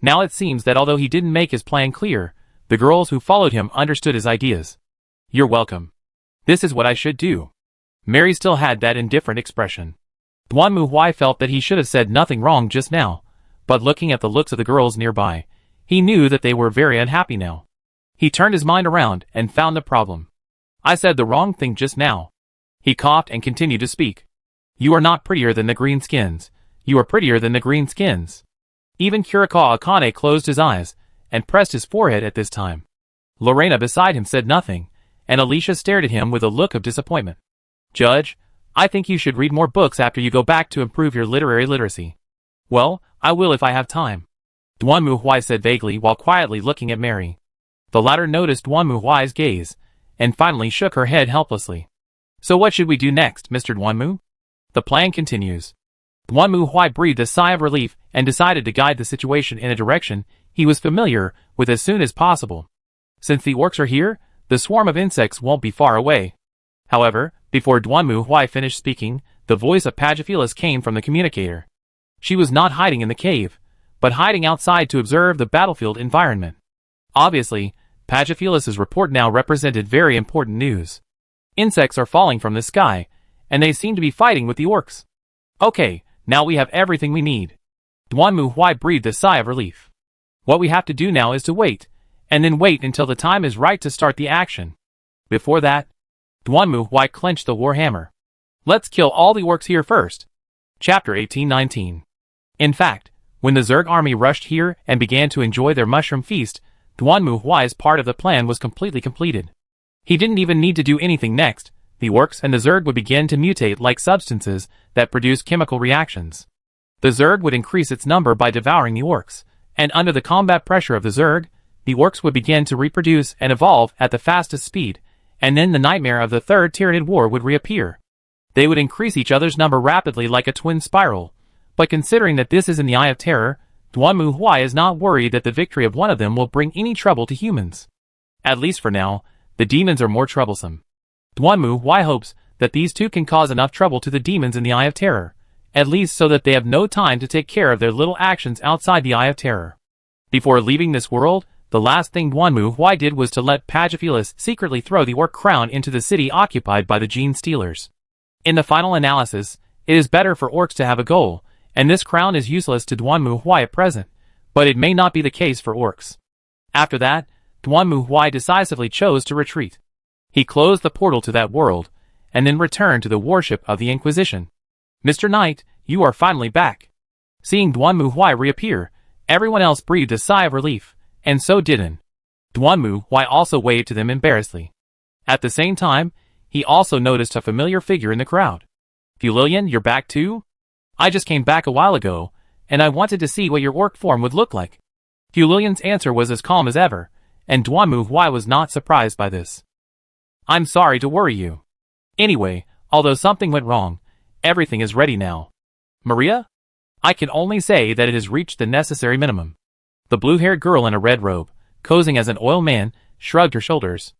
Now it seems that although he didn't make his plan clear, the girls who followed him understood his ideas. You're welcome. This is what I should do. Mary still had that indifferent expression. Wanmu Huai felt that he should have said nothing wrong just now, but looking at the looks of the girls nearby, he knew that they were very unhappy now. He turned his mind around and found the problem. I said the wrong thing just now. He coughed and continued to speak. You are not prettier than the greenskins. You are prettier than the greenskins. Even Kurikawa Akane closed his eyes and pressed his forehead at this time. Lorena beside him said nothing, and Alicia stared at him with a look of disappointment. Judge, I think you should read more books after you go back to improve your literary literacy. Well, I will if I have time. Wanmu Huai said vaguely while quietly looking at Mary. The latter noticed Wanmu Huai's gaze, and finally shook her head helplessly. So what should we do next, Mr. Wanmu? The plan continues. Wanmu Huai breathed a sigh of relief and decided to guide the situation in a direction he was familiar with as soon as possible. Since the orcs are here, the swarm of insects won't be far away. However, before Wanmu Huai finished speaking, the voice of Pagophilis came from the communicator. She was not hiding in the cave, but hiding outside to observe the battlefield environment. Obviously, Pagophilis' report now represented very important news. Insects are falling from the sky, and they seem to be fighting with the orcs. Okay, now we have everything we need. Wanmu Huai breathed a sigh of relief. What we have to do now is to wait, and then wait until the time is right to start the action. Before that, Wanmu Huai clenched the warhammer. Let's kill all the orcs here first. Chapter 1819. In fact, when the Zerg army rushed here and began to enjoy their mushroom feast, Wanmu Huai's part of the plan was completely completed. He didn't even need to do anything next. The orcs and the Zerg would begin to mutate like substances that produce chemical reactions. The Zerg would increase its number by devouring the orcs, and under the combat pressure of the Zerg, the orcs would begin to reproduce and evolve at the fastest speed, and then the nightmare of the Third Tyranid War would reappear. They would increase each other's number rapidly like a twin spiral, but considering that this is in the Eye of Terror, Wanmu Huai is not worried that the victory of one of them will bring any trouble to humans. At least for now, the demons are more troublesome. Wanmu Huai hopes that these two can cause enough trouble to the demons in the Eye of Terror, at least so that they have no time to take care of their little actions outside the Eye of Terror. Before leaving this world, the last thing Wanmu Huai did was to let Pagophilis secretly throw the orc crown into the city occupied by the gene stealers. In the final analysis, it is better for orcs to have a goal, and this crown is useless to Wanmu Huai at present, but it may not be the case for orcs. After that, Wanmu Huai decisively chose to retreat. He closed the portal to that world, and then returned to the worship of the Inquisition. Mr. Knight, you are finally back. Seeing Wanmu Huai reappear, everyone else breathed a sigh of relief, and so did An. Wanmu Huai also waved to them embarrassedly. At the same time, he also noticed a familiar figure in the crowd. Fulilian, you're back too? I just came back a while ago, and I wanted to see what your orc form would look like. Fulilian's answer was as calm as ever, and Wanmu Huai was not surprised by this. I'm sorry to worry you. Anyway, although something went wrong, everything is ready now. Maria? I can only say that it has reached the necessary minimum. The blue-haired girl in a red robe, posing as an oil man, shrugged her shoulders.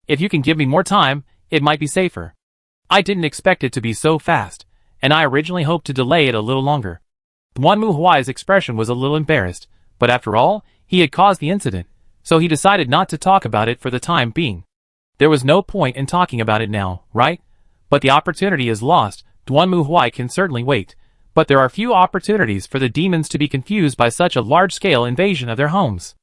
If you can give me more time, it might be safer. I didn't expect it to be so fast, and I originally hoped to delay it a little longer. Wanmu Huai's expression was a little embarrassed, but after all, he had caused the incident, so he decided not to talk about it for the time being. There was no point in talking about it now, right? But the opportunity is lost. Wanmu Huai can certainly wait, but there are few opportunities for the demons to be confused by such a large-scale invasion of their homes.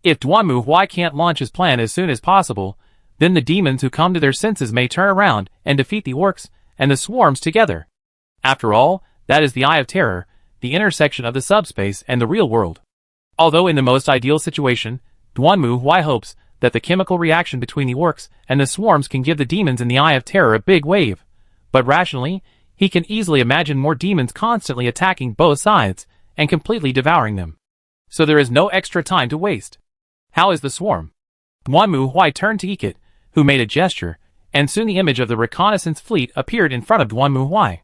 If Wanmu Huai can't launch his plan as soon as possible, then the demons who come to their senses may turn around and defeat the orcs and the swarms together. After all, that is the Eye of Terror, the intersection of the subspace and the real world. Although in the most ideal situation, Wanmu Huai hopes that the chemical reaction between the orcs and the swarms can give the demons in the Eye of Terror a big wave, but rationally, he can easily imagine more demons constantly attacking both sides and completely devouring them. So there is no extra time to waste. How is the swarm? Wanmu Huai turned to Ikit, who made a gesture, and soon the image of the reconnaissance fleet appeared in front of Wanmu Huai.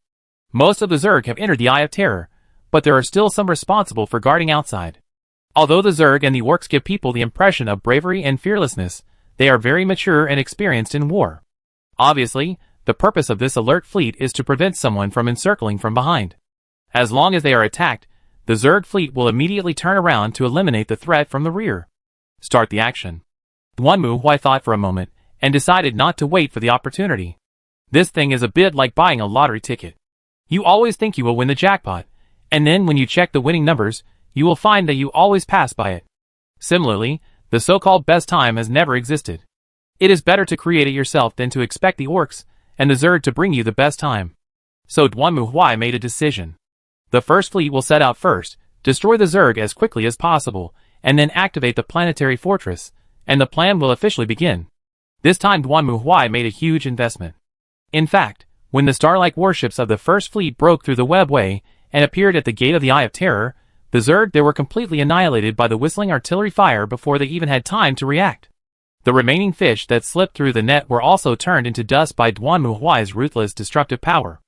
Most of the Zerg have entered the Eye of Terror, but there are still some responsible for guarding outside. Although the Zerg and the orcs give people the impression of bravery and fearlessness, they are very mature and experienced in war. Obviously, The purpose of this alert fleet is to prevent someone from encircling from behind. As long as they are attacked, the Zerg fleet will immediately turn around to eliminate the threat from the rear. Start the action. Duanmu Huai thought for a moment, and decided not to wait for the opportunity. This thing is a bit like buying a lottery ticket. You always think you will win the jackpot, and then when you check the winning numbers, you will find that you always pass by it. Similarly, the so-called best time has never existed. It is better to create it yourself than to expect the orcs and the Zerg to bring you the best time. So Duanmu Huai made a decision. The first fleet will set out first, destroy the Zerg as quickly as possible, and then activate the planetary fortress, and the plan will officially begin. This time Duanmu Huai made a huge investment. In fact, when the star-like warships of the first fleet broke through the webway and appeared at the gate of the Eye of Terror, the Zerg they were completely annihilated by the whistling artillery fire before they even had time to react. The remaining fish that slipped through the net were also turned into dust by Duanmu Huai's ruthless destructive power.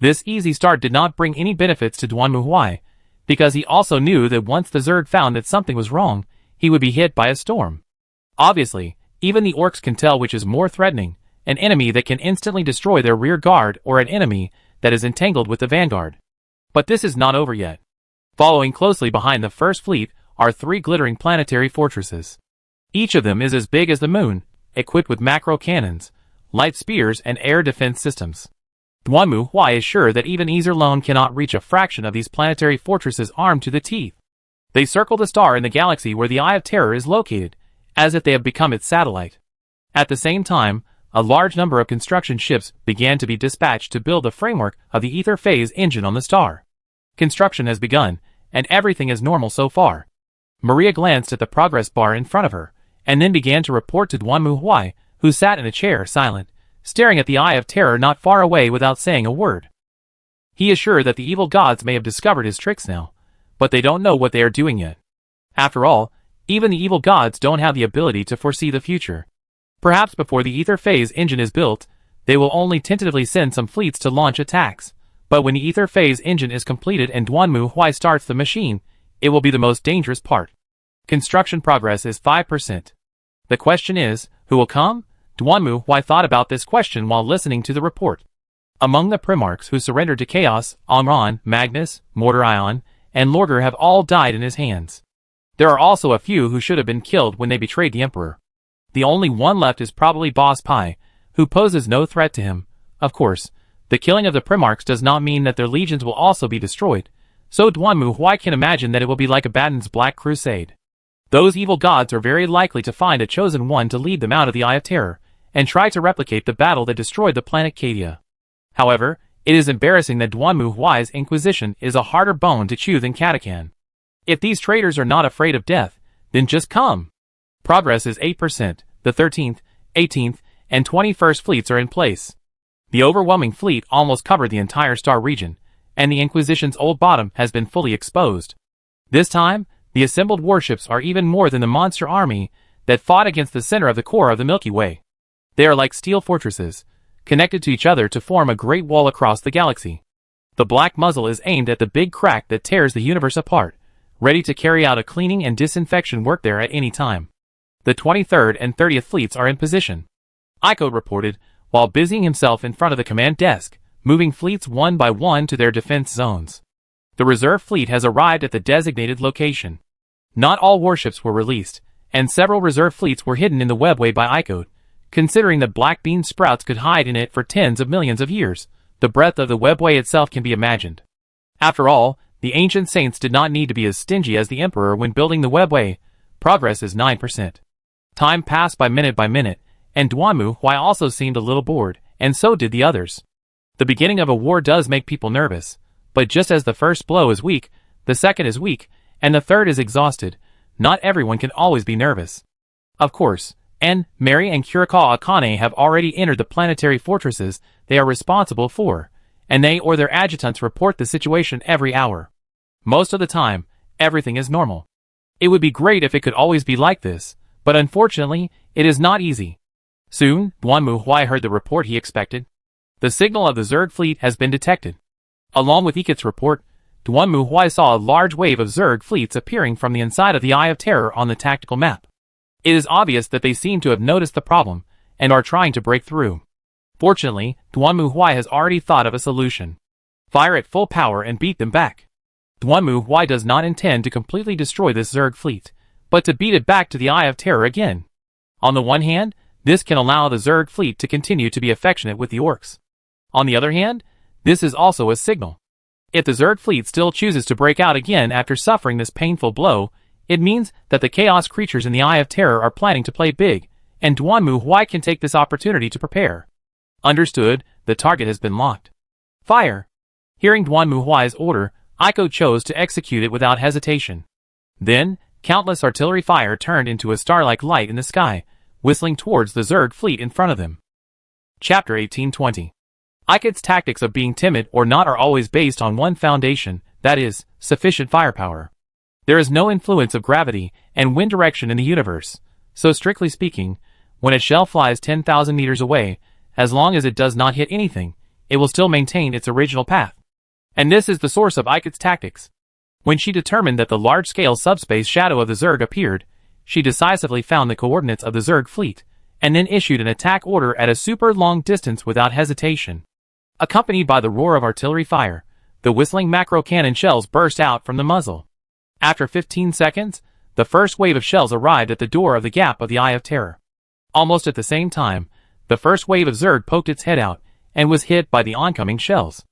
This easy start did not bring any benefits to Duanmu Huai, because he also knew that once the Zerg found that something was wrong, he would be hit by a storm. Obviously, even the orcs can tell which is more threatening, an enemy that can instantly destroy their rear guard or an enemy that is entangled with the vanguard. But this is not over yet. Following closely behind the first fleet are 3 glittering planetary fortresses. Each of them is as big as the moon, equipped with macro cannons, light spears and air defense systems. Duanmu Huai is sure that even Ezer alone cannot reach a fraction of these planetary fortresses armed to the teeth. They circle the star in the galaxy where the Eye of Terror is located, as if they have become its satellite. At the same time, a large number of construction ships began to be dispatched to build the framework of the ether phase engine on the star. Construction has begun, and everything is normal so far. Maria glanced at the progress bar in front of her, and then began to report to Duanmu Huai, who sat in a chair silent, staring at the Eye of Terror not far away without saying a word. He is sure that the evil gods may have discovered his tricks now, but they don't know what they are doing yet. After all, even the evil gods don't have the ability to foresee the future. Perhaps before the ether phase engine is built, they will only tentatively send some fleets to launch attacks, but when the ether phase engine is completed and Duanmu Huai starts the machine, it will be the most dangerous part. Construction progress is 5%. The question is, who will come? Duanmu Huai thought about this question while listening to the report. Among the Primarchs who surrendered to Chaos, Amron, Magnus, Mortarion, and Lorger have all died in his hands. There are also a few who should have been killed when they betrayed the Emperor. The only one left is probably Boss Pai, who poses no threat to him. Of course, the killing of the Primarchs does not mean that their legions will also be destroyed, so Duanmu Huai can imagine that it will be like Abaddon's Black Crusade. Those evil gods are very likely to find a chosen one to lead them out of the Eye of Terror, and try to replicate the battle that destroyed the planet Cadia. However, it is embarrassing that Duanmu Huai's Inquisition is a harder bone to chew than Katakan. If these traitors are not afraid of death, then just come. Progress is 8%, the 13th, 18th, and 21st fleets are in place. The overwhelming fleet almost covered the entire star region, and the Inquisition's old bottom has been fully exposed. This time, the assembled warships are even more than the monster army that fought against the center of the core of the Milky Way. They are like steel fortresses, connected to each other to form a great wall across the galaxy. The black muzzle is aimed at the big crack that tears the universe apart, ready to carry out a cleaning and disinfection work there at any time. The 23rd and 30th fleets are in position. Iko reported, while busying himself in front of the command desk, moving fleets one by one to their defense zones. The reserve fleet has arrived at the designated location. Not all warships were released, and several reserve fleets were hidden in the webway by Iko. Considering that black bean sprouts could hide in it for tens of millions of years, the breadth of the webway itself can be imagined. After all, the ancient saints did not need to be as stingy as the Emperor when building the webway. Progress is 9%. Time passed by minute, and Duanmu Huai also seemed a little bored, and so did the others. The beginning of a war does make people nervous, but just as the first blow is weak, the second is weak, and the third is exhausted, not everyone can always be nervous. Of course, Mary and Kurikawa Akane have already entered the planetary fortresses they are responsible for, and they or their adjutants report the situation every hour. Most of the time, everything is normal. It would be great if it could always be like this, but unfortunately, it is not easy. Soon, Duanmu Huai heard the report he expected. The signal of the Zerg fleet has been detected. Along with Ikit's report, Duanmu Huai saw a large wave of Zerg fleets appearing from the inside of the Eye of Terror on the tactical map. It is obvious that they seem to have noticed the problem, and are trying to break through. Fortunately, Duanmu Huai has already thought of a solution. Fire at full power and beat them back. Duanmu Huai does not intend to completely destroy this Zerg fleet, but to beat it back to the Eye of Terror again. On the one hand, this can allow the Zerg fleet to continue to be affectionate with the orcs. On the other hand, this is also a signal. If the Zerg fleet still chooses to break out again after suffering this painful blow, it means that the chaos creatures in the Eye of Terror are planning to play big, and Duanmu Huai can take this opportunity to prepare. Understood, the target has been locked. Fire! Hearing Duanmu Huai's order, Aiko chose to execute it without hesitation. Then, countless artillery fire turned into a star-like light in the sky, whistling towards the Zerg fleet in front of them. Chapter 1820. Aiko's tactics of being timid or not are always based on one foundation, that is, sufficient firepower. There is no influence of gravity and wind direction in the universe, so strictly speaking, when a shell flies 10,000 meters away, as long as it does not hit anything, it will still maintain its original path. And this is the source of Aiko's tactics. When she determined that the large-scale subspace shadow of the Zerg appeared, she decisively found the coordinates of the Zerg fleet, and then issued an attack order at a super long distance without hesitation. Accompanied by the roar of artillery fire, the whistling macro cannon shells burst out from the muzzle. After 15 seconds, the first wave of shells arrived at the door of the gap of the Eye of Terror. Almost at the same time, the first wave of Zerg poked its head out, and was hit by the oncoming shells.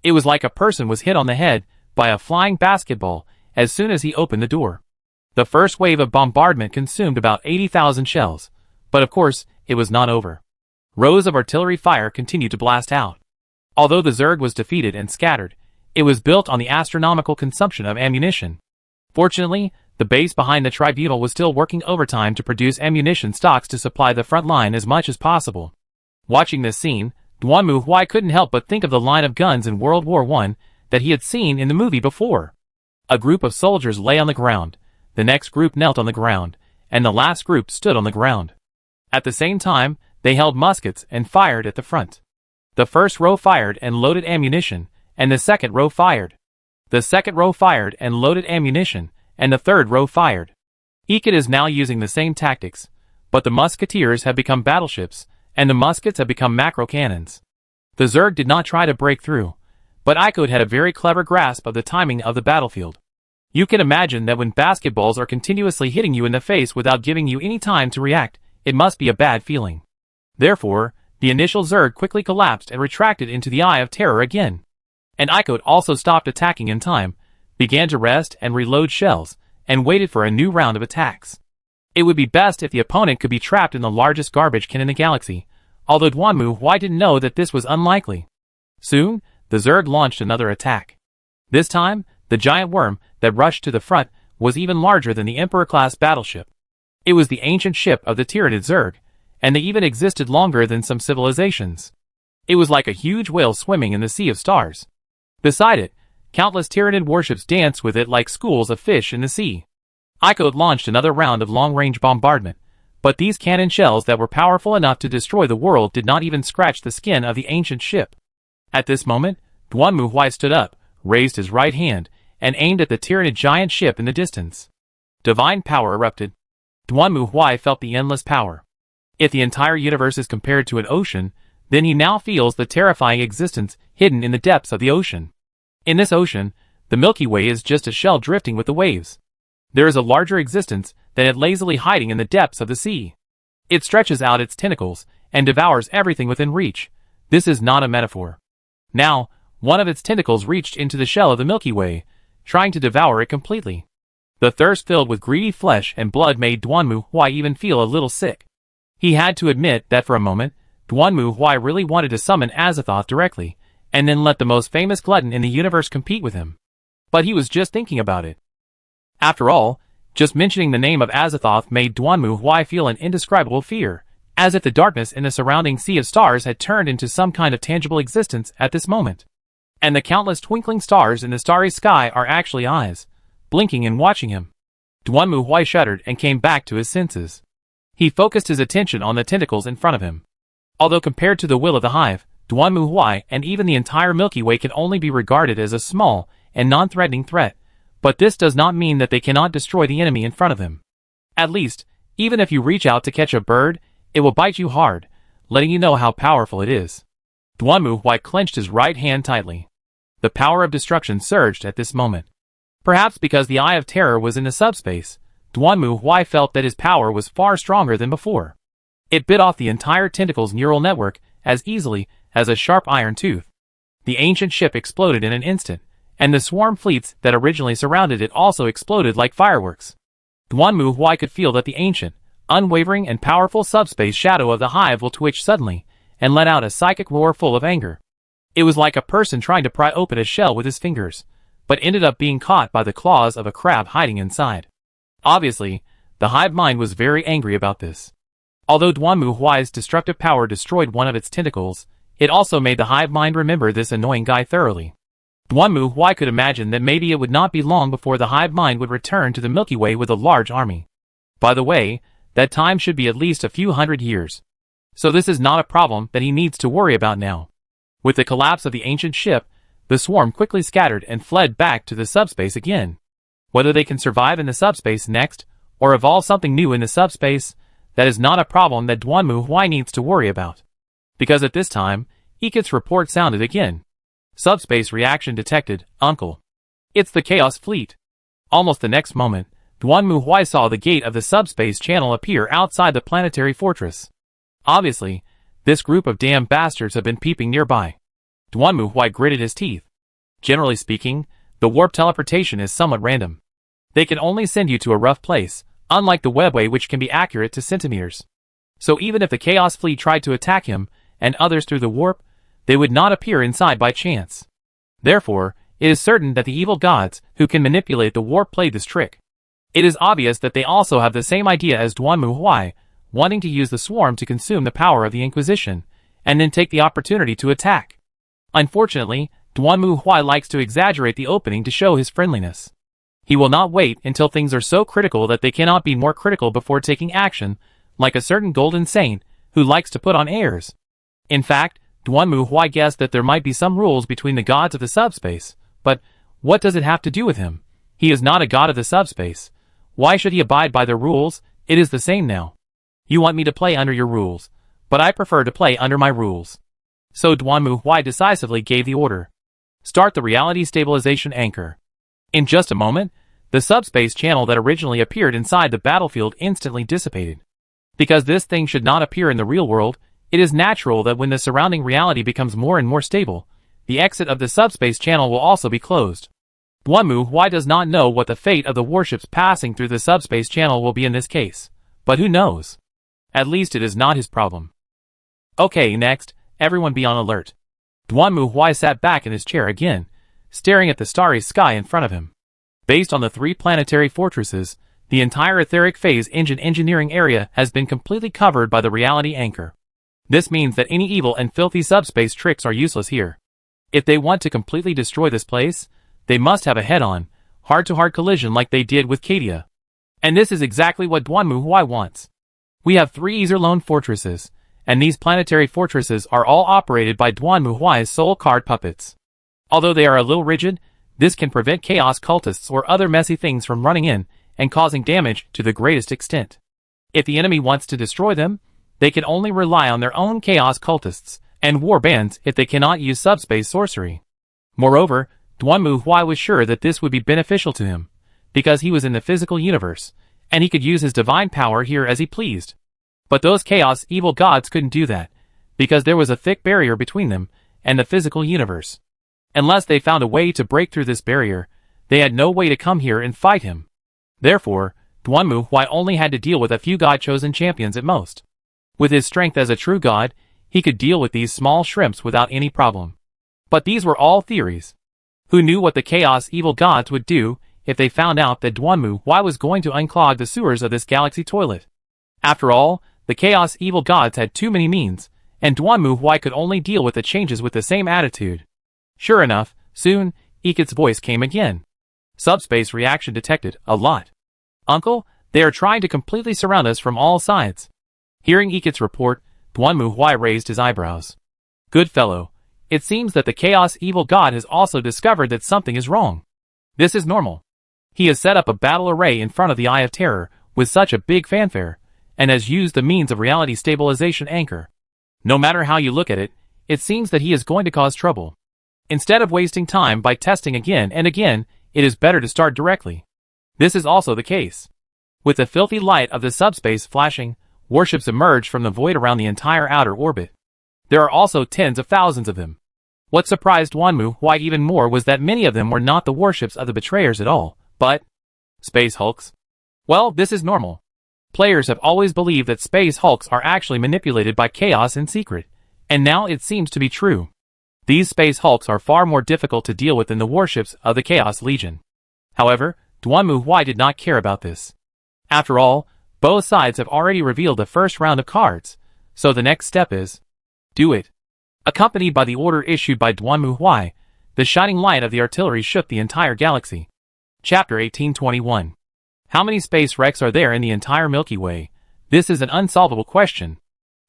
It was like a person was hit on the head by a flying basketball as soon as he opened the door. The first wave of bombardment consumed about 80,000 shells, but of course, it was not over. Rows of artillery fire continued to blast out. Although the Zerg was defeated and scattered, it was built on the astronomical consumption of ammunition. Fortunately, the base behind the tribunal was still working overtime to produce ammunition stocks to supply the front line as much as possible. Watching this scene, Duanmu Huai couldn't help but think of the line of guns in World War I that he had seen in the movie before. A group of soldiers lay on the ground, the next group knelt on the ground, and the last group stood on the ground. At the same time, they held muskets and fired at the front. The first row fired and loaded ammunition, and the second row fired. The second row fired and loaded ammunition, and the third row fired. Ikit is now using the same tactics, but the musketeers have become battleships, and the muskets have become macro cannons. The Zerg did not try to break through, but Aiko had a very clever grasp of the timing of the battlefield. You can imagine that when basketballs are continuously hitting you in the face without giving you any time to react, it must be a bad feeling. Therefore, the initial Zerg quickly collapsed and retracted into the Eye of Terror again. And Aiko also stopped attacking in time, began to rest and reload shells, and waited for a new round of attacks. It would be best if the opponent could be trapped in the largest garbage can in the galaxy, although Duanmu Huai didn't know that this was unlikely. Soon, the Zerg launched another attack. This time, the giant worm that rushed to the front was even larger than the Emperor-class battleship. It was the ancient ship of the Tyranid Zerg, and they even existed longer than some civilizations. It was like a huge whale swimming in the sea of stars. Beside it, countless Tyranid warships danced with it like schools of fish in the sea. Aiko launched another round of long-range bombardment, but these cannon shells that were powerful enough to destroy the world did not even scratch the skin of the ancient ship. At this moment, Duanmu Huai stood up, raised his right hand, and aimed at the Tyranid giant ship in the distance. Divine power erupted. Duanmu Huai felt the endless power. If the entire universe is compared to an ocean, then he now feels the terrifying existence hidden in the depths of the ocean. In this ocean, the Milky Way is just a shell drifting with the waves. There is a larger existence than it lazily hiding in the depths of the sea. It stretches out its tentacles and devours everything within reach. This is not a metaphor. Now, one of its tentacles reached into the shell of the Milky Way, trying to devour it completely. The thirst filled with greedy flesh and blood made Duanmu Huai even feel a little sick. He had to admit that for a moment, Duanmu Huai really wanted to summon Azathoth directly, and then let the most famous glutton in the universe compete with him. But he was just thinking about it. After all, just mentioning the name of Azathoth made Duanmu Huai feel an indescribable fear, as if the darkness in the surrounding sea of stars had turned into some kind of tangible existence at this moment. And the countless twinkling stars in the starry sky are actually eyes, blinking and watching him. Duanmu Huai shuddered and came back to his senses. He focused his attention on the tentacles in front of him. Although compared to the will of the hive, Duanmu Huai and even the entire Milky Way can only be regarded as a small and non-threatening threat, but this does not mean that they cannot destroy the enemy in front of them. At least, even if you reach out to catch a bird, it will bite you hard, letting you know how powerful it is. Duanmu Huai clenched his right hand tightly. The power of destruction surged at this moment. Perhaps because the Eye of Terror was in the subspace, Duanmu Huai felt that his power was far stronger than before. It bit off the entire tentacle's neural network as easily as a sharp iron tooth. The ancient ship exploded in an instant, and the swarm fleets that originally surrounded it also exploded like fireworks. Duanmu Huai could feel that the ancient, unwavering and powerful subspace shadow of the hive will twitch suddenly, and let out a psychic roar full of anger. It was like a person trying to pry open a shell with his fingers, but ended up being caught by the claws of a crab hiding inside. Obviously, the hive mind was very angry about this. Although Duanmu Huai's destructive power destroyed one of its tentacles, it also made the hive mind remember this annoying guy thoroughly. Duanmu Huai could imagine that maybe it would not be long before the hive mind would return to the Milky Way with a large army. By the way, that time should be at least a few hundred years. So this is not a problem that he needs to worry about now. With the collapse of the ancient ship, the swarm quickly scattered and fled back to the subspace again. Whether they can survive in the subspace next, or evolve something new in the subspace, that is not a problem that Duanmu Huai needs to worry about. Because at this time, Ikit's report sounded again. Subspace reaction detected, Uncle. It's the Chaos Fleet. Almost the next moment, Duanmu Huai saw the gate of the subspace channel appear outside the planetary fortress. Obviously, this group of damn bastards have been peeping nearby. Duanmu Huai gritted his teeth. Generally speaking, the warp teleportation is somewhat random. They can only send you to a rough place, unlike the webway which can be accurate to centimeters. So even if the Chaos Fleet tried to attack him, and others through the warp, they would not appear inside by chance. Therefore, it is certain that the evil gods, who can manipulate the warp, played this trick. It is obvious that they also have the same idea as Duanmu Huai, wanting to use the swarm to consume the power of the Inquisition, and then take the opportunity to attack. Unfortunately, Duanmu Huai likes to exaggerate the opening to show his friendliness. He will not wait until things are so critical that they cannot be more critical before taking action, like a certain golden saint, who likes to put on airs. In fact, Duanmu Huai guessed that there might be some rules between the gods of the subspace, but what does it have to do with him? He is not a god of the subspace. Why should he abide by their rules? It is the same now. You want me to play under your rules, but I prefer to play under my rules. So Duanmu Huai decisively gave the order. Start the reality stabilization anchor. In just a moment, the subspace channel that originally appeared inside the battlefield instantly dissipated. Because this thing should not appear in the real world, it is natural that when the surrounding reality becomes more and more stable, the exit of the subspace channel will also be closed. Duanmu Huai does not know what the fate of the warships passing through the subspace channel will be in this case, but who knows? At least it is not his problem. Okay, next, everyone be on alert. Duanmu Huai sat back in his chair again, staring at the starry sky in front of him. Based on the 3 planetary fortresses, the entire etheric phase engine engineering area has been completely covered by the reality anchor. This means that any evil and filthy subspace tricks are useless here. If they want to completely destroy this place, they must have a head-on, heart-to-heart collision like they did with Cadia. And this is exactly what Duanmu Huai wants. We have 3 Ezerlone fortresses, and these planetary fortresses are all operated by Duanmu Huai's soul card puppets. Although they are a little rigid, this can prevent chaos cultists or other messy things from running in and causing damage to the greatest extent. If the enemy wants to destroy them, they can only rely on their own chaos cultists and war bands if they cannot use subspace sorcery. Moreover, Duanmu Huai was sure that this would be beneficial to him, because he was in the physical universe, and he could use his divine power here as he pleased. But those chaos evil gods couldn't do that, because there was a thick barrier between them and the physical universe. Unless they found a way to break through this barrier, they had no way to come here and fight him. Therefore, Duanmu Huai only had to deal with a few god-chosen champions at most. With his strength as a true god, he could deal with these small shrimps without any problem. But these were all theories. Who knew what the chaos evil gods would do if they found out that Duanmu Huai was going to unclog the sewers of this galaxy toilet? After all, the chaos evil gods had too many means, and Duanmu Huai could only deal with the changes with the same attitude. Sure enough, soon, Ikit's voice came again. Subspace reaction detected, a lot. Uncle, they are trying to completely surround us from all sides. Hearing Ikit's report, Duanmu Huai raised his eyebrows. Good fellow, it seems that the chaos evil god has also discovered that something is wrong. This is normal. He has set up a battle array in front of the Eye of Terror with such a big fanfare, and has used the means of reality stabilization anchor. No matter how you look at it, it seems that he is going to cause trouble. Instead of wasting time by testing again and again, it is better to start directly. This is also the case. With the filthy light of the subspace flashing, warships emerge from the void around the entire outer orbit. There are also tens of thousands of them. What surprised Duanmu Huai even more was that many of them were not the warships of the betrayers at all, but space hulks. Well, this is normal. Players have always believed that space hulks are actually manipulated by chaos in secret, and now it seems to be true. These space hulks are far more difficult to deal with than the warships of the Chaos Legion. However, Duanmu Huai did not care about this. After all, both sides have already revealed the first round of cards, so the next step is do it. Accompanied by the order issued by Duanmu Huai, the shining light of the artillery shook the entire galaxy. Chapter 1821. How many space wrecks are there in the entire Milky Way? This is an unsolvable question.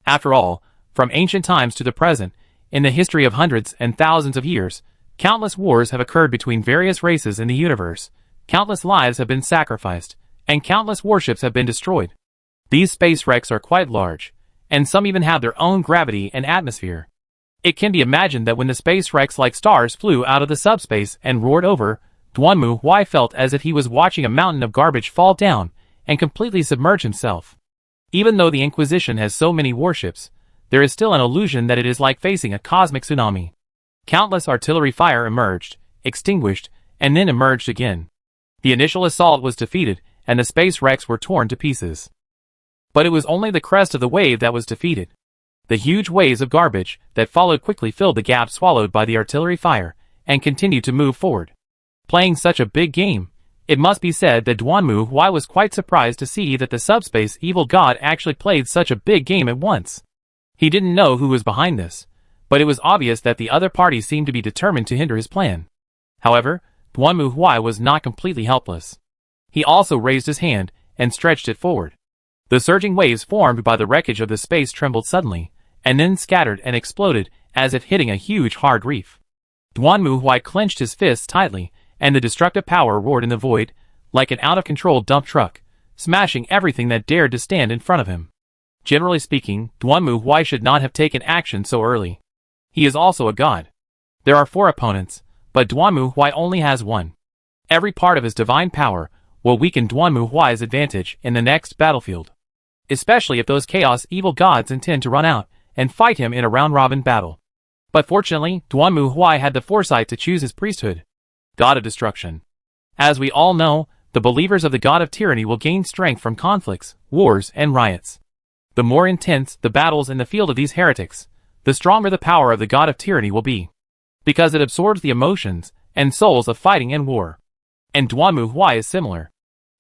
After all, from ancient times to the present, in the history of hundreds and thousands of years, countless wars have occurred between various races in the universe, countless lives have been sacrificed, and countless warships have been destroyed. These space wrecks are quite large, and some even have their own gravity and atmosphere. It can be imagined that when the space wrecks like stars flew out of the subspace and roared over, Duanmu Huai felt as if he was watching a mountain of garbage fall down and completely submerge himself. Even though the Inquisition has so many warships, there is still an illusion that it is like facing a cosmic tsunami. Countless artillery fire emerged, extinguished, and then emerged again. The initial assault was defeated, and the space wrecks were torn to pieces. But it was only the crest of the wave that was defeated. The huge waves of garbage that followed quickly filled the gap swallowed by the artillery fire, and continued to move forward. Playing such a big game, it must be said that Duanmu Huai was quite surprised to see that the subspace evil god actually played such a big game at once. He didn't know who was behind this, but it was obvious that the other party seemed to be determined to hinder his plan. However, Duanmu Huai was not completely helpless. He also raised his hand and stretched it forward. The surging waves formed by the wreckage of the space trembled suddenly, and then scattered and exploded as if hitting a huge hard reef. Duanmu Huai clenched his fists tightly, and the destructive power roared in the void, like an out-of-control dump truck, smashing everything that dared to stand in front of him. Generally speaking, Duanmu Huai should not have taken action so early. He is also a god. There are 4 opponents, but Duanmu Huai only has 1. Every part of his divine power will weaken Duanmu Huai's advantage in the next battlefield. Especially if those chaos evil gods intend to run out and fight him in a round-robin battle. But fortunately, Duanmu Huai had the foresight to choose his priesthood. God of Destruction. As we all know, the believers of the God of Tyranny will gain strength from conflicts, wars, and riots. The more intense the battles in the field of these heretics, the stronger the power of the God of Tyranny will be. Because it absorbs the emotions and souls of fighting and war. And Duanmu Huai is similar.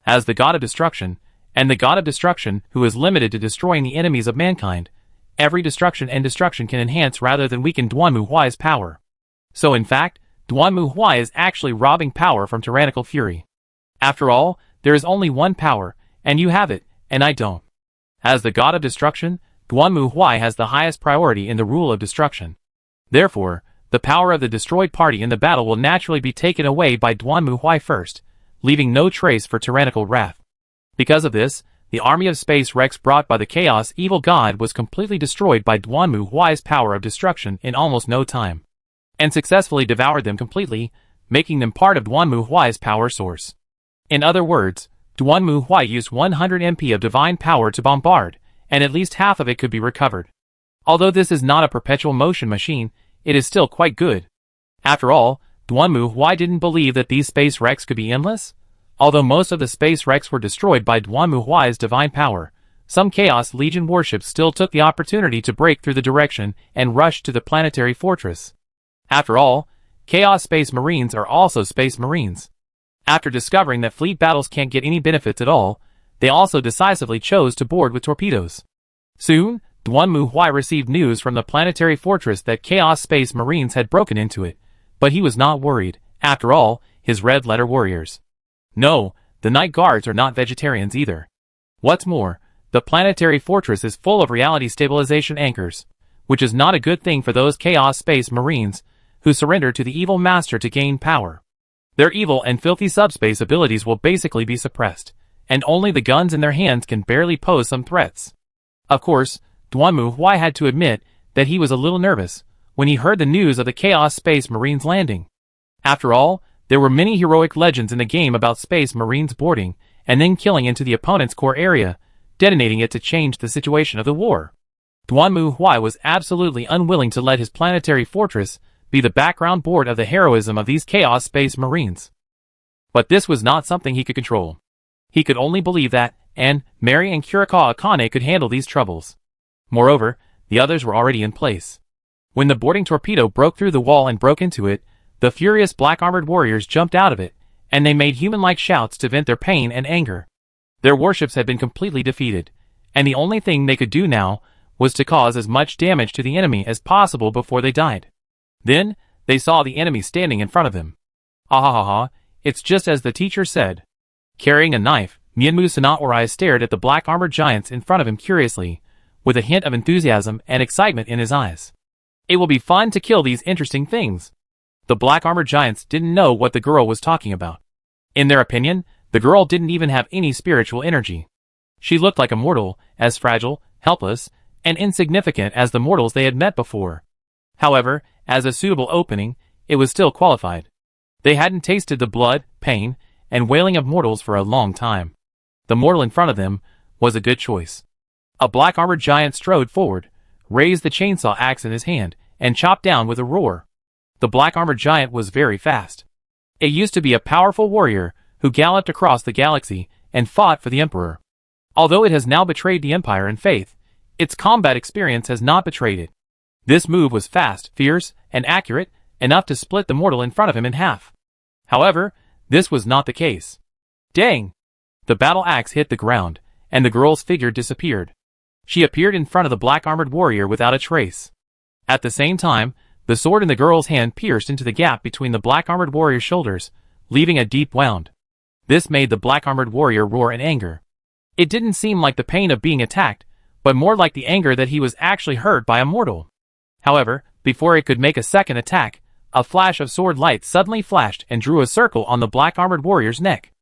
As the God of Destruction, and the God of Destruction who is limited to destroying the enemies of mankind, every destruction and destruction can enhance rather than weaken Duanmu Huai's power. So in fact, Duanmu Huai is actually robbing power from tyrannical fury. After all, there is only one power, and you have it, and I don't. As the God of Destruction, Duanmu Huai has the highest priority in the rule of destruction. Therefore, the power of the destroyed party in the battle will naturally be taken away by Duanmu Huai first, leaving no trace for tyrannical wrath. Because of this, the army of space wrecks brought by the Chaos Evil God was completely destroyed by Duanmu Huai's power of destruction in almost no time, and successfully devoured them completely, making them part of Duanmu Huai's power source. In other words, Duanmu Huai used 100 MP of divine power to bombard, and at least half of it could be recovered. Although this is not a perpetual motion machine, it is still quite good. After all, Duanmu Huai didn't believe that these space wrecks could be endless. Although most of the space wrecks were destroyed by Duanmu Huai's divine power, some Chaos Legion warships still took the opportunity to break through the direction and rush to the planetary fortress. After all, Chaos Space Marines are also Space Marines. After discovering that fleet battles can't get any benefits at all, they also decisively chose to board with torpedoes. Soon, Duanmu Huai received news from the planetary fortress that Chaos Space Marines had broken into it, but he was not worried. After all, his red-letter warriors. No, the Night Guards are not vegetarians either. What's more, the planetary fortress is full of reality stabilization anchors, which is not a good thing for those Chaos Space Marines who surrender to the evil master to gain power. Their evil and filthy subspace abilities will basically be suppressed, and only the guns in their hands can barely pose some threats. Of course, Duanmu Huai had to admit that he was a little nervous when he heard the news of the Chaos Space Marines landing. After all, there were many heroic legends in the game about Space Marines boarding and then killing into the opponent's core area, detonating it to change the situation of the war. Duanmu Huai was absolutely unwilling to let his planetary fortress be the background board of the heroism of these Chaos Space Marines. But this was not something he could control. He could only believe that, and Mary and Kurikawa Akane could handle these troubles. Moreover, the others were already in place. When the boarding torpedo broke through the wall and broke into it, the furious black-armored warriors jumped out of it, and they made human-like shouts to vent their pain and anger. Their warships had been completely defeated, and the only thing they could do now was to cause as much damage to the enemy as possible before they died. Then, they saw the enemy standing in front of them. Ah, it's just as the teacher said. Carrying a knife, Mianmu Sanaorai stared at the black-armored giants in front of him curiously, with a hint of enthusiasm and excitement in his eyes. It will be fun to kill these interesting things. The black-armored giants didn't know what the girl was talking about. In their opinion, the girl didn't even have any spiritual energy. She looked like a mortal, as fragile, helpless, and insignificant as the mortals they had met before. However, as a suitable opening, it was still qualified. They hadn't tasted the blood, pain, and wailing of mortals for a long time. The mortal in front of them was a good choice. A black-armored giant strode forward, raised the chainsaw axe in his hand, and chopped down with a roar. The black-armored giant was very fast. It used to be a powerful warrior who galloped across the galaxy and fought for the Emperor. Although it has now betrayed the Empire and faith, its combat experience has not betrayed it. This move was fast, fierce, and accurate, enough to split the mortal in front of him in half. However, this was not the case. Dang! The battle axe hit the ground, and the girl's figure disappeared. She appeared in front of the black-armored warrior without a trace. At the same time, the sword in the girl's hand pierced into the gap between the black-armored warrior's shoulders, leaving a deep wound. This made the black-armored warrior roar in anger. It didn't seem like the pain of being attacked, but more like the anger that he was actually hurt by a mortal. However, before it could make a second attack, a flash of sword light suddenly flashed and drew a circle on the black-armored warrior's neck.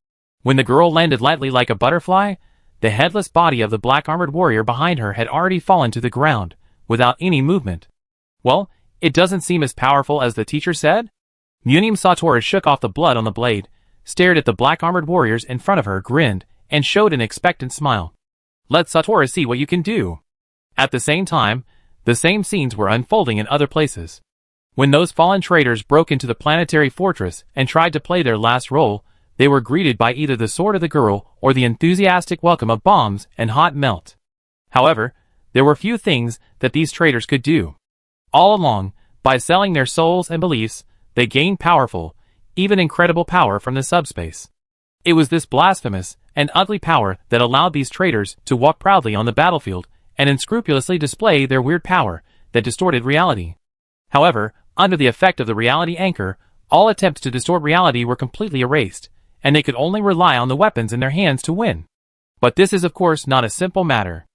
When the girl landed lightly like a butterfly, the headless body of the black-armored warrior behind her had already fallen to the ground, without any movement. Well, it doesn't seem as powerful as the teacher said? Munim Satora shook off the blood on the blade, stared at the black-armored warriors in front of her, grinned, and showed an expectant smile. Let Satora see what you can do. At the same time, the same scenes were unfolding in other places. When those fallen traitors broke into the planetary fortress and tried to play their last role, they were greeted by either the sword of the girl or the enthusiastic welcome of bombs and hot melt. However, there were few things that these traitors could do. All along, by selling their souls and beliefs, they gained powerful, even incredible power from the subspace. It was this blasphemous and ugly power that allowed these traitors to walk proudly on the battlefield and unscrupulously display their weird power that distorted reality. However, under the effect of the reality anchor, all attempts to distort reality were completely erased, and they could only rely on the weapons in their hands to win. But this is of course not a simple matter.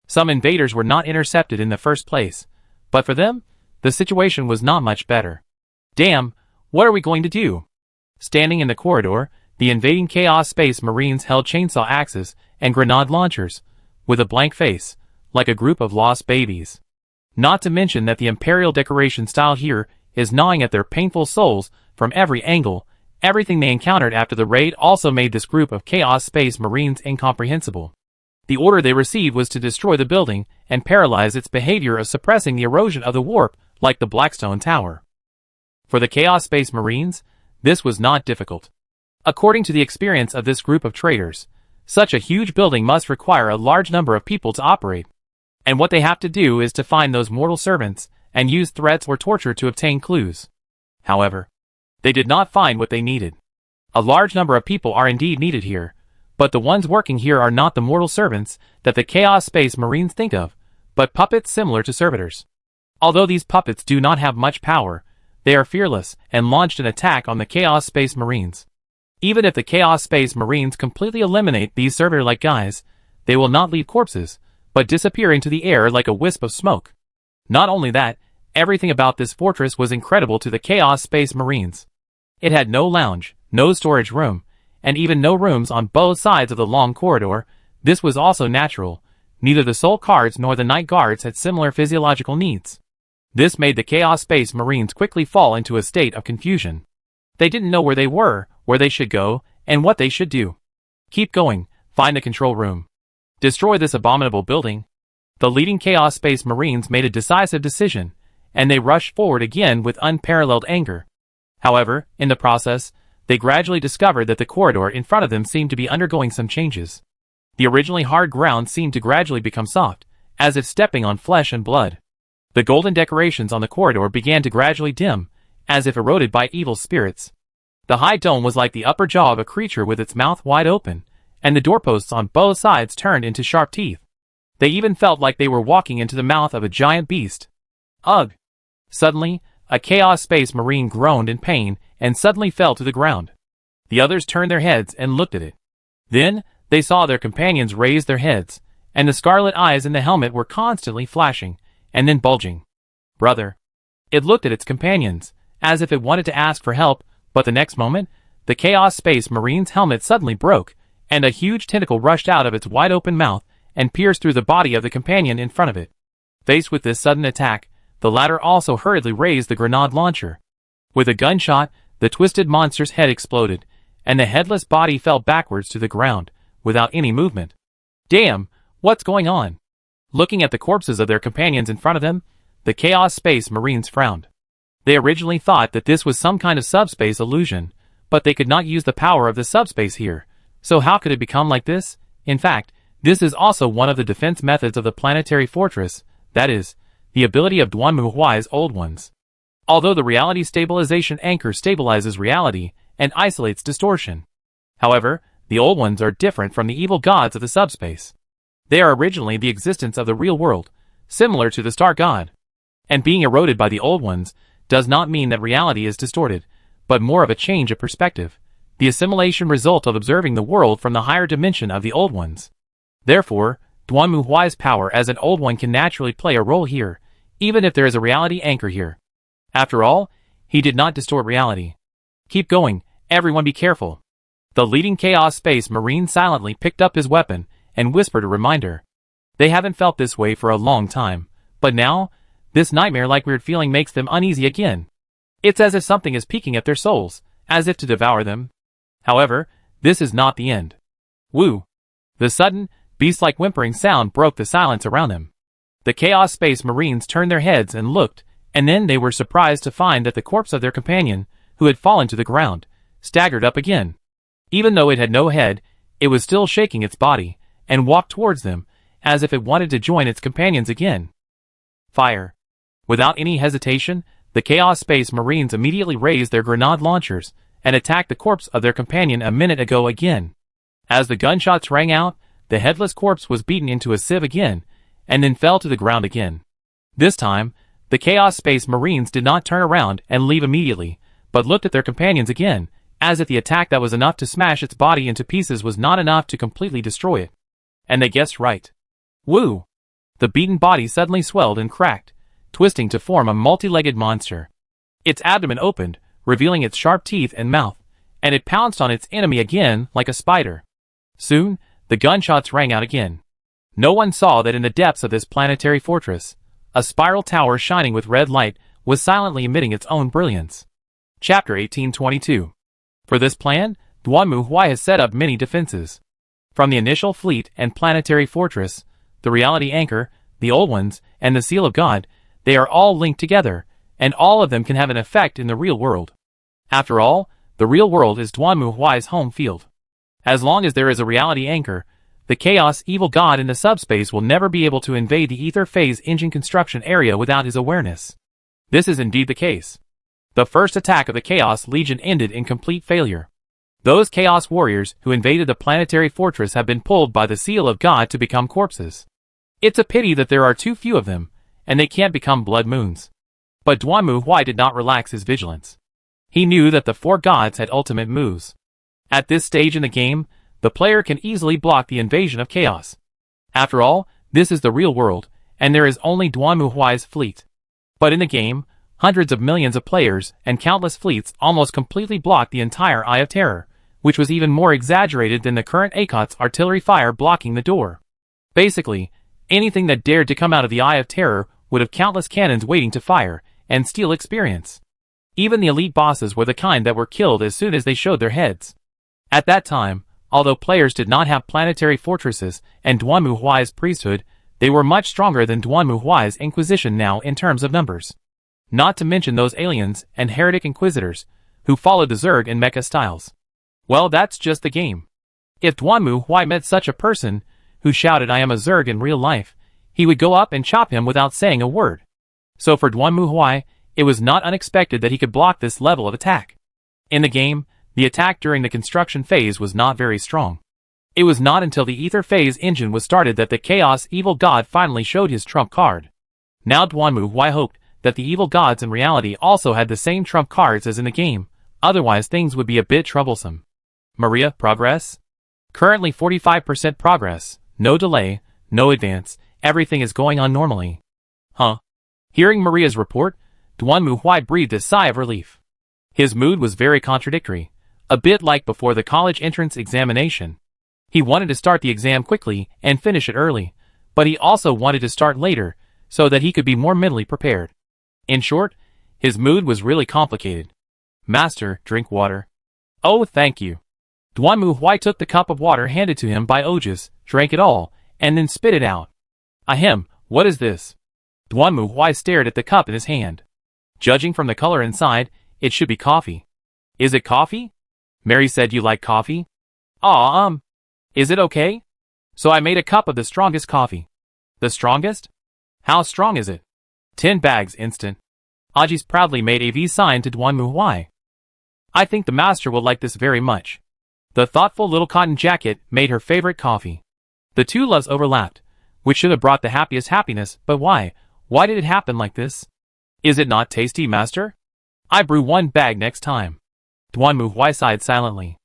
Some invaders were not intercepted in the first place, but for them, the situation was not much better. Damn, what are we going to do? Standing in the corridor, the invading Chaos Space Marines held chainsaw axes and grenade launchers, with a blank face, like a group of lost babies. Not to mention that the Imperial decoration style here is gnawing at their painful souls from every angle. Everything they encountered after the raid also made this group of Chaos Space Marines incomprehensible. The order they received was to destroy the building and paralyze its behavior of suppressing the erosion of the warp like the Blackstone Tower. For the Chaos Space Marines, this was not difficult. According to the experience of this group of traitors, such a huge building must require a large number of people to operate. And what they have to do is to find those mortal servants and use threats or torture to obtain clues. However, they did not find what they needed. A large number of people are indeed needed here, but the ones working here are not the mortal servants that the Chaos Space Marines think of, but puppets similar to servitors. Although these puppets do not have much power, they are fearless and launched an attack on the Chaos Space Marines. Even if the Chaos Space Marines completely eliminate these servitor-like guys, they will not leave corpses, but disappear into the air like a wisp of smoke. Not only that, everything about this fortress was incredible to the Chaos Space Marines. It had no lounge, no storage room, and even no rooms on both sides of the long corridor. This was also natural. Neither the Soul Guards nor the Night Guards had similar physiological needs. This made the Chaos Space Marines quickly fall into a state of confusion. They didn't know where they were, where they should go, and what they should do. Keep going, find the control room. Destroy this abominable building. The leading Chaos Space Marines made a decisive decision, and they rushed forward again with unparalleled anger. However, in the process, they gradually discovered that the corridor in front of them seemed to be undergoing some changes. The originally hard ground seemed to gradually become soft, as if stepping on flesh and blood. The golden decorations on the corridor began to gradually dim, as if eroded by evil spirits. The high dome was like the upper jaw of a creature with its mouth wide open, and the doorposts on both sides turned into sharp teeth. They even felt like they were walking into the mouth of a giant beast. Ugh! Suddenly, a Chaos Space Marine groaned in pain and suddenly fell to the ground. The others turned their heads and looked at it. Then, they saw their companions raise their heads, and the scarlet eyes in the helmet were constantly flashing, and then bulging. Brother! It looked at its companions, as if it wanted to ask for help, but the next moment, the Chaos Space Marine's helmet suddenly broke, and a huge tentacle rushed out of its wide-open mouth and pierced through the body of the companion in front of it. Faced with this sudden attack, the latter also hurriedly raised the grenade launcher. With a gunshot, the twisted monster's head exploded, and the headless body fell backwards to the ground, without any movement. Damn, what's going on? Looking at the corpses of their companions in front of them, the Chaos Space Marines frowned. They originally thought that this was some kind of subspace illusion, but they could not use the power of the subspace here, so how could it become like this? In fact, this is also one of the defense methods of the planetary fortress, that is, the ability of Duanmu Huai's old ones. Although the reality stabilization anchor stabilizes reality and isolates distortion. However, the old ones are different from the evil gods of the subspace. They are originally the existence of the real world, similar to the star god. And being eroded by the old ones does not mean that reality is distorted, but more of a change of perspective, the assimilation result of observing the world from the higher dimension of the old ones. Therefore, Duanmu Huai's power as an old one can naturally play a role here, even if there is a reality anchor here. After all, he did not distort reality. Keep going, everyone be careful. The leading Chaos Space Marine silently picked up his weapon and whispered a reminder. They haven't felt this way for a long time, but now, this nightmare-like weird feeling makes them uneasy again. It's as if something is peeking at their souls, as if to devour them. However, this is not the end. Woo! The sudden, beast-like whimpering sound broke the silence around them. The Chaos Space Marines turned their heads and looked, and then they were surprised to find that the corpse of their companion, who had fallen to the ground, staggered up again. Even though it had no head, it was still shaking its body, and walked towards them, as if it wanted to join its companions again. Fire! Without any hesitation, the Chaos Space Marines immediately raised their grenade launchers, and attacked the corpse of their companion a minute ago again. As the gunshots rang out, the headless corpse was beaten into a sieve again, and then fell to the ground again. This time, the Chaos Space Marines did not turn around and leave immediately, but looked at their companions again, as if the attack that was enough to smash its body into pieces was not enough to completely destroy it. And they guessed right. Woo! The beaten body suddenly swelled and cracked, twisting to form a multi-legged monster. Its abdomen opened, revealing its sharp teeth and mouth, and it pounced on its enemy again like a spider. Soon, the gunshots rang out again. No one saw that in the depths of this planetary fortress, a spiral tower shining with red light was silently emitting its own brilliance. Chapter 1822. For this plan, Duanmu Huai has set up many defenses. From the initial fleet and planetary fortress, the reality anchor, the old ones, and the seal of God, they are all linked together, and all of them can have an effect in the real world. After all, the real world is Duanmu Huai's home field. As long as there is a reality anchor, the chaos evil god in the subspace will never be able to invade the ether phase engine construction area without his awareness. This is indeed the case. The first attack of the Chaos Legion ended in complete failure. Those Chaos Warriors who invaded the planetary fortress have been pulled by the seal of God to become corpses. It's a pity that there are too few of them, and they can't become blood moons. But Duanmu Huai did not relax his vigilance. He knew that the four gods had ultimate moves. At this stage in the game, the player can easily block the invasion of chaos. After all, this is the real world, and there is only Duanmu Huai's fleet. But in the game, hundreds of millions of players and countless fleets almost completely blocked the entire Eye of Terror, which was even more exaggerated than the current ACOT's artillery fire blocking the door. Basically, anything that dared to come out of the Eye of Terror would have countless cannons waiting to fire, and steal experience. Even the elite bosses were the kind that were killed as soon as they showed their heads. At that time, although players did not have planetary fortresses and Duanmu Huai's priesthood, they were much stronger than Duanmu Huai's Inquisition now in terms of numbers. Not to mention those aliens and heretic inquisitors, who followed the Zerg in mecha styles. Well, that's just the game. If Duanmu Huai met such a person, who shouted "I am a Zerg" in real life, he would go up and chop him without saying a word. So for Duanmu Huai, it was not unexpected that he could block this level of attack. In the game, the attack during the construction phase was not very strong. It was not until the Ether phase engine was started that the Chaos Evil God finally showed his trump card. Now Duanmu Huai hoped that the evil gods in reality also had the same trump cards as in the game, otherwise things would be a bit troublesome. Maria, progress? Currently 45% progress, no delay, no advance, everything is going on normally. Huh? Hearing Maria's report, Duanmu Huai breathed a sigh of relief. His mood was very contradictory, a bit like before the college entrance examination. He wanted to start the exam quickly and finish it early, but he also wanted to start later, so that he could be more mentally prepared. In short, his mood was really complicated. Master, drink water. Oh, thank you. Duanmu Huai took the cup of water handed to him by Ojas, drank it all, and then spit it out. Ahem, what is this? Duanmu Huai stared at the cup in his hand. Judging from the color inside, it should be coffee. Is it coffee? Mary said you like coffee? Aw, is it okay? So I made a cup of the strongest coffee. The strongest? How strong is it? 10 bags instant. Ajis proudly made a V sign to Duanmu Huai. I think the master will like this very much. The thoughtful little cotton jacket made her favorite coffee. The two loves overlapped, which should have brought the happiest happiness, but why? Why did it happen like this? Is it not tasty, master? I brew 1 bag next time. Duanmu Huai sighed silently.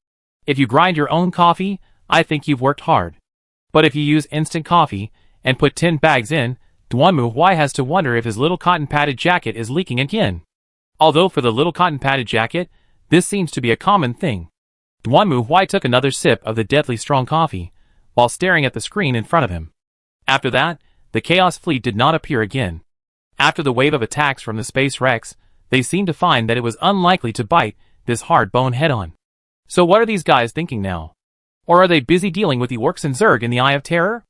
If you grind your own coffee, I think you've worked hard. But if you use instant coffee, and put 10 bags in, Duanmu Huai has to wonder if his little cotton padded jacket is leaking again. Although for the little cotton padded jacket, this seems to be a common thing. Duanmu Huai took another sip of the deadly strong coffee, while staring at the screen in front of him. After that, the Chaos Fleet did not appear again. After the wave of attacks from the Space Rex, they seemed to find that it was unlikely to bite this hard bone head-on. So what are these guys thinking now? Or are they busy dealing with the Orcs and Zerg in the Eye of Terror?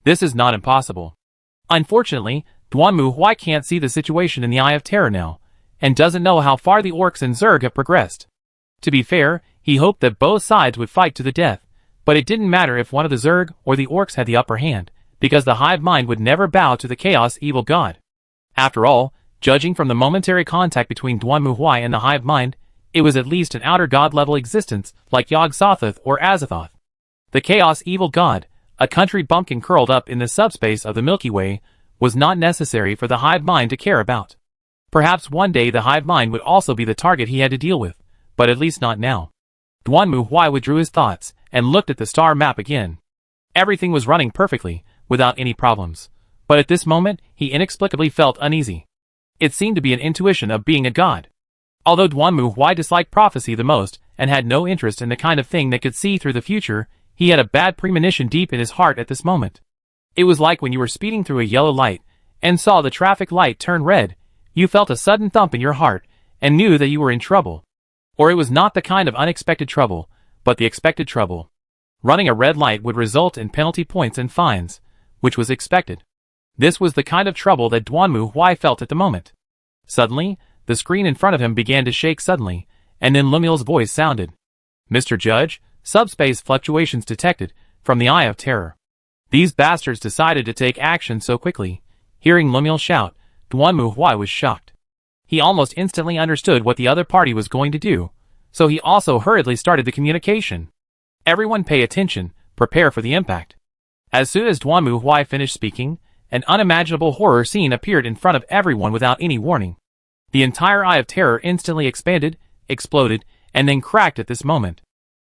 This is not impossible. Unfortunately, Duanmu Huai can't see the situation in the Eye of Terror now, and doesn't know how far the Orcs and Zerg have progressed. To be fair, he hoped that both sides would fight to the death, but it didn't matter if one of the Zerg or the Orcs had the upper hand, because the hive mind would never bow to the Chaos Evil God. After all, judging from the momentary contact between Duanmu Huai and the hive mind, it was at least an outer god-level existence like Yog-Sothoth or Azathoth. The Chaos Evil God, a country bumpkin curled up in the subspace of the Milky Way, was not necessary for the hive mind to care about. Perhaps one day the hive mind would also be the target he had to deal with, but at least not now. Duanmu Huai withdrew his thoughts and looked at the star map again. Everything was running perfectly, without any problems. But at this moment, he inexplicably felt uneasy. It seemed to be an intuition of being a god. Although Duanmu Huai disliked prophecy the most, and had no interest in the kind of thing that could see through the future, he had a bad premonition deep in his heart at this moment. It was like when you were speeding through a yellow light, and saw the traffic light turn red, you felt a sudden thump in your heart, and knew that you were in trouble. Or it was not the kind of unexpected trouble, but the expected trouble. Running a red light would result in penalty points and fines, which was expected. This was the kind of trouble that Duanmu Huai felt at the moment. Suddenly, the screen in front of him began to shake suddenly, and then Lumil's voice sounded. Mr. Judge, subspace fluctuations detected, from the Eye of Terror. These bastards decided to take action so quickly. Hearing Lumil shout, Duanmu Huai was shocked. He almost instantly understood what the other party was going to do, so he also hurriedly started the communication. Everyone pay attention, prepare for the impact. As soon as Duanmu Huai finished speaking, an unimaginable horror scene appeared in front of everyone without any warning. The entire Eye of Terror instantly expanded, exploded, and then cracked at this moment.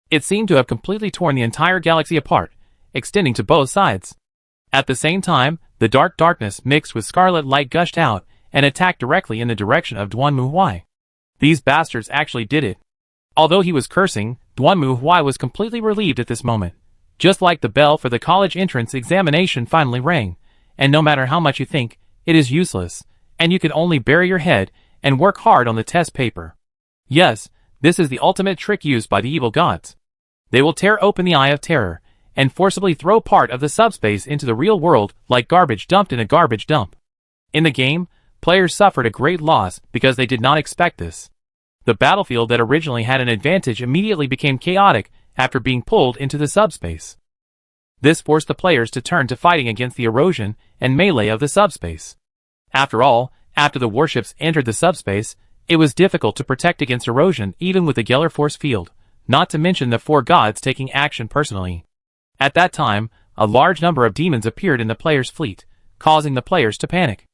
It seemed to have completely torn the entire galaxy apart, extending to both sides. At the same time, the dark darkness mixed with scarlet light gushed out, and attacked directly in the direction of Duanmu Huai. These bastards actually did it. Although he was cursing, Duanmu Huai was completely relieved at this moment. Just like the bell for the college entrance examination finally rang, and no matter how much you think, it is useless, and you can only bury your head and work hard on the test paper. Yes, this is the ultimate trick used by the evil gods. They will tear open the Eye of Terror and forcibly throw part of the subspace into the real world like garbage dumped in a garbage dump. In the game, players suffered a great loss because they did not expect this. The battlefield that originally had an advantage immediately became chaotic after being pulled into the subspace. This forced the players to turn to fighting against the erosion and melee of the subspace. After all, after the warships entered the subspace, it was difficult to protect against erosion even with the Geller force field, not to mention the four gods taking action personally. At that time, a large number of demons appeared in the player's fleet, causing the players to panic.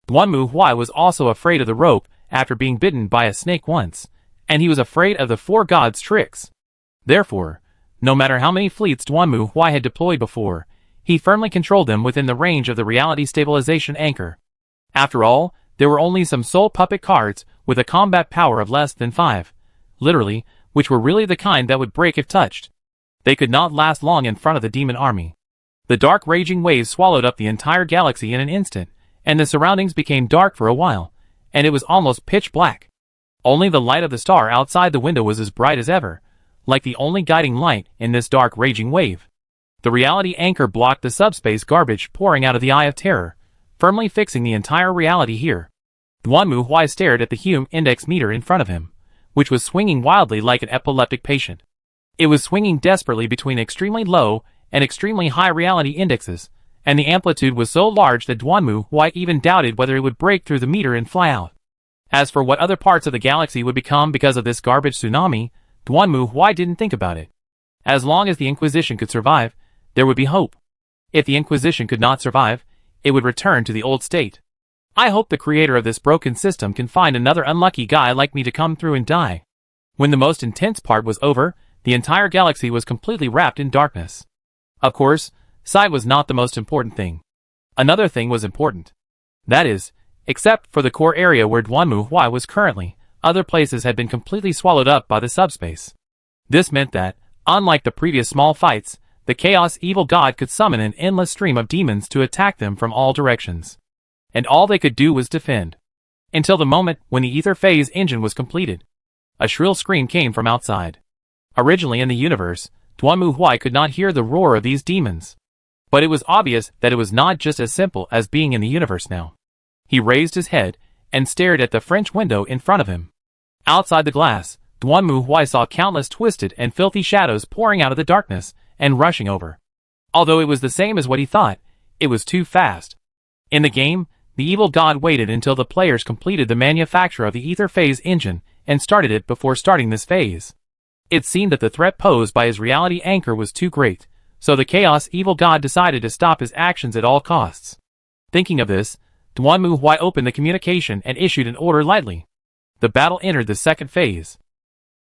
Duanmu Huai was also afraid of the rope after being bitten by a snake once, and he was afraid of the four gods' tricks. Therefore, no matter how many fleets Duanmu Huai had deployed before, he firmly controlled them within the range of the reality stabilization anchor. After all, there were only some soul puppet cards with a combat power of less than 5, literally, which were really the kind that would break if touched. They could not last long in front of the demon army. The dark raging waves swallowed up the entire galaxy in an instant, and the surroundings became dark for a while, and it was almost pitch black. Only the light of the star outside the window was as bright as ever, like the only guiding light in this dark raging wave. The reality anchor blocked the subspace garbage pouring out of the Eye of Terror, firmly fixing the entire reality here. Duanmu Huai stared at the Hume index meter in front of him, which was swinging wildly like an epileptic patient. It was swinging desperately between extremely low and extremely high reality indexes, and the amplitude was so large that Duanmu Huai even doubted whether it would break through the meter and fly out. As for what other parts of the galaxy would become because of this garbage tsunami, Duanmu Huai didn't think about it. As long as the Inquisition could survive, there would be hope. If the Inquisition could not survive, it would return to the old state. I hope the creator of this broken system can find another unlucky guy like me to come through and die. When the most intense part was over, the entire galaxy was completely wrapped in darkness. Of course, sight was not the most important thing. Another thing was important. That is, except for the core area where Duanmu Huai was currently, other places had been completely swallowed up by the subspace. This meant that, unlike the previous small fights, the Chaos Evil God could summon an endless stream of demons to attack them from all directions. And all they could do was defend. Until the moment when the ether phase engine was completed. A shrill scream came from outside. Originally in the universe, Duanmu Huai could not hear the roar of these demons. But it was obvious that it was not just as simple as being in the universe now. He raised his head and stared at the French window in front of him. Outside the glass, Duanmu Huai saw countless twisted and filthy shadows pouring out of the darkness and rushing over. Although it was the same as what he thought, it was too fast. In the game, the evil god waited until the players completed the manufacture of the ether phase engine and started it before starting this phase. It seemed that the threat posed by his reality anchor was too great, so the Chaos Evil God decided to stop his actions at all costs. Thinking of this, Duanmu Huai opened the communication and issued an order lightly. The battle entered the second phase.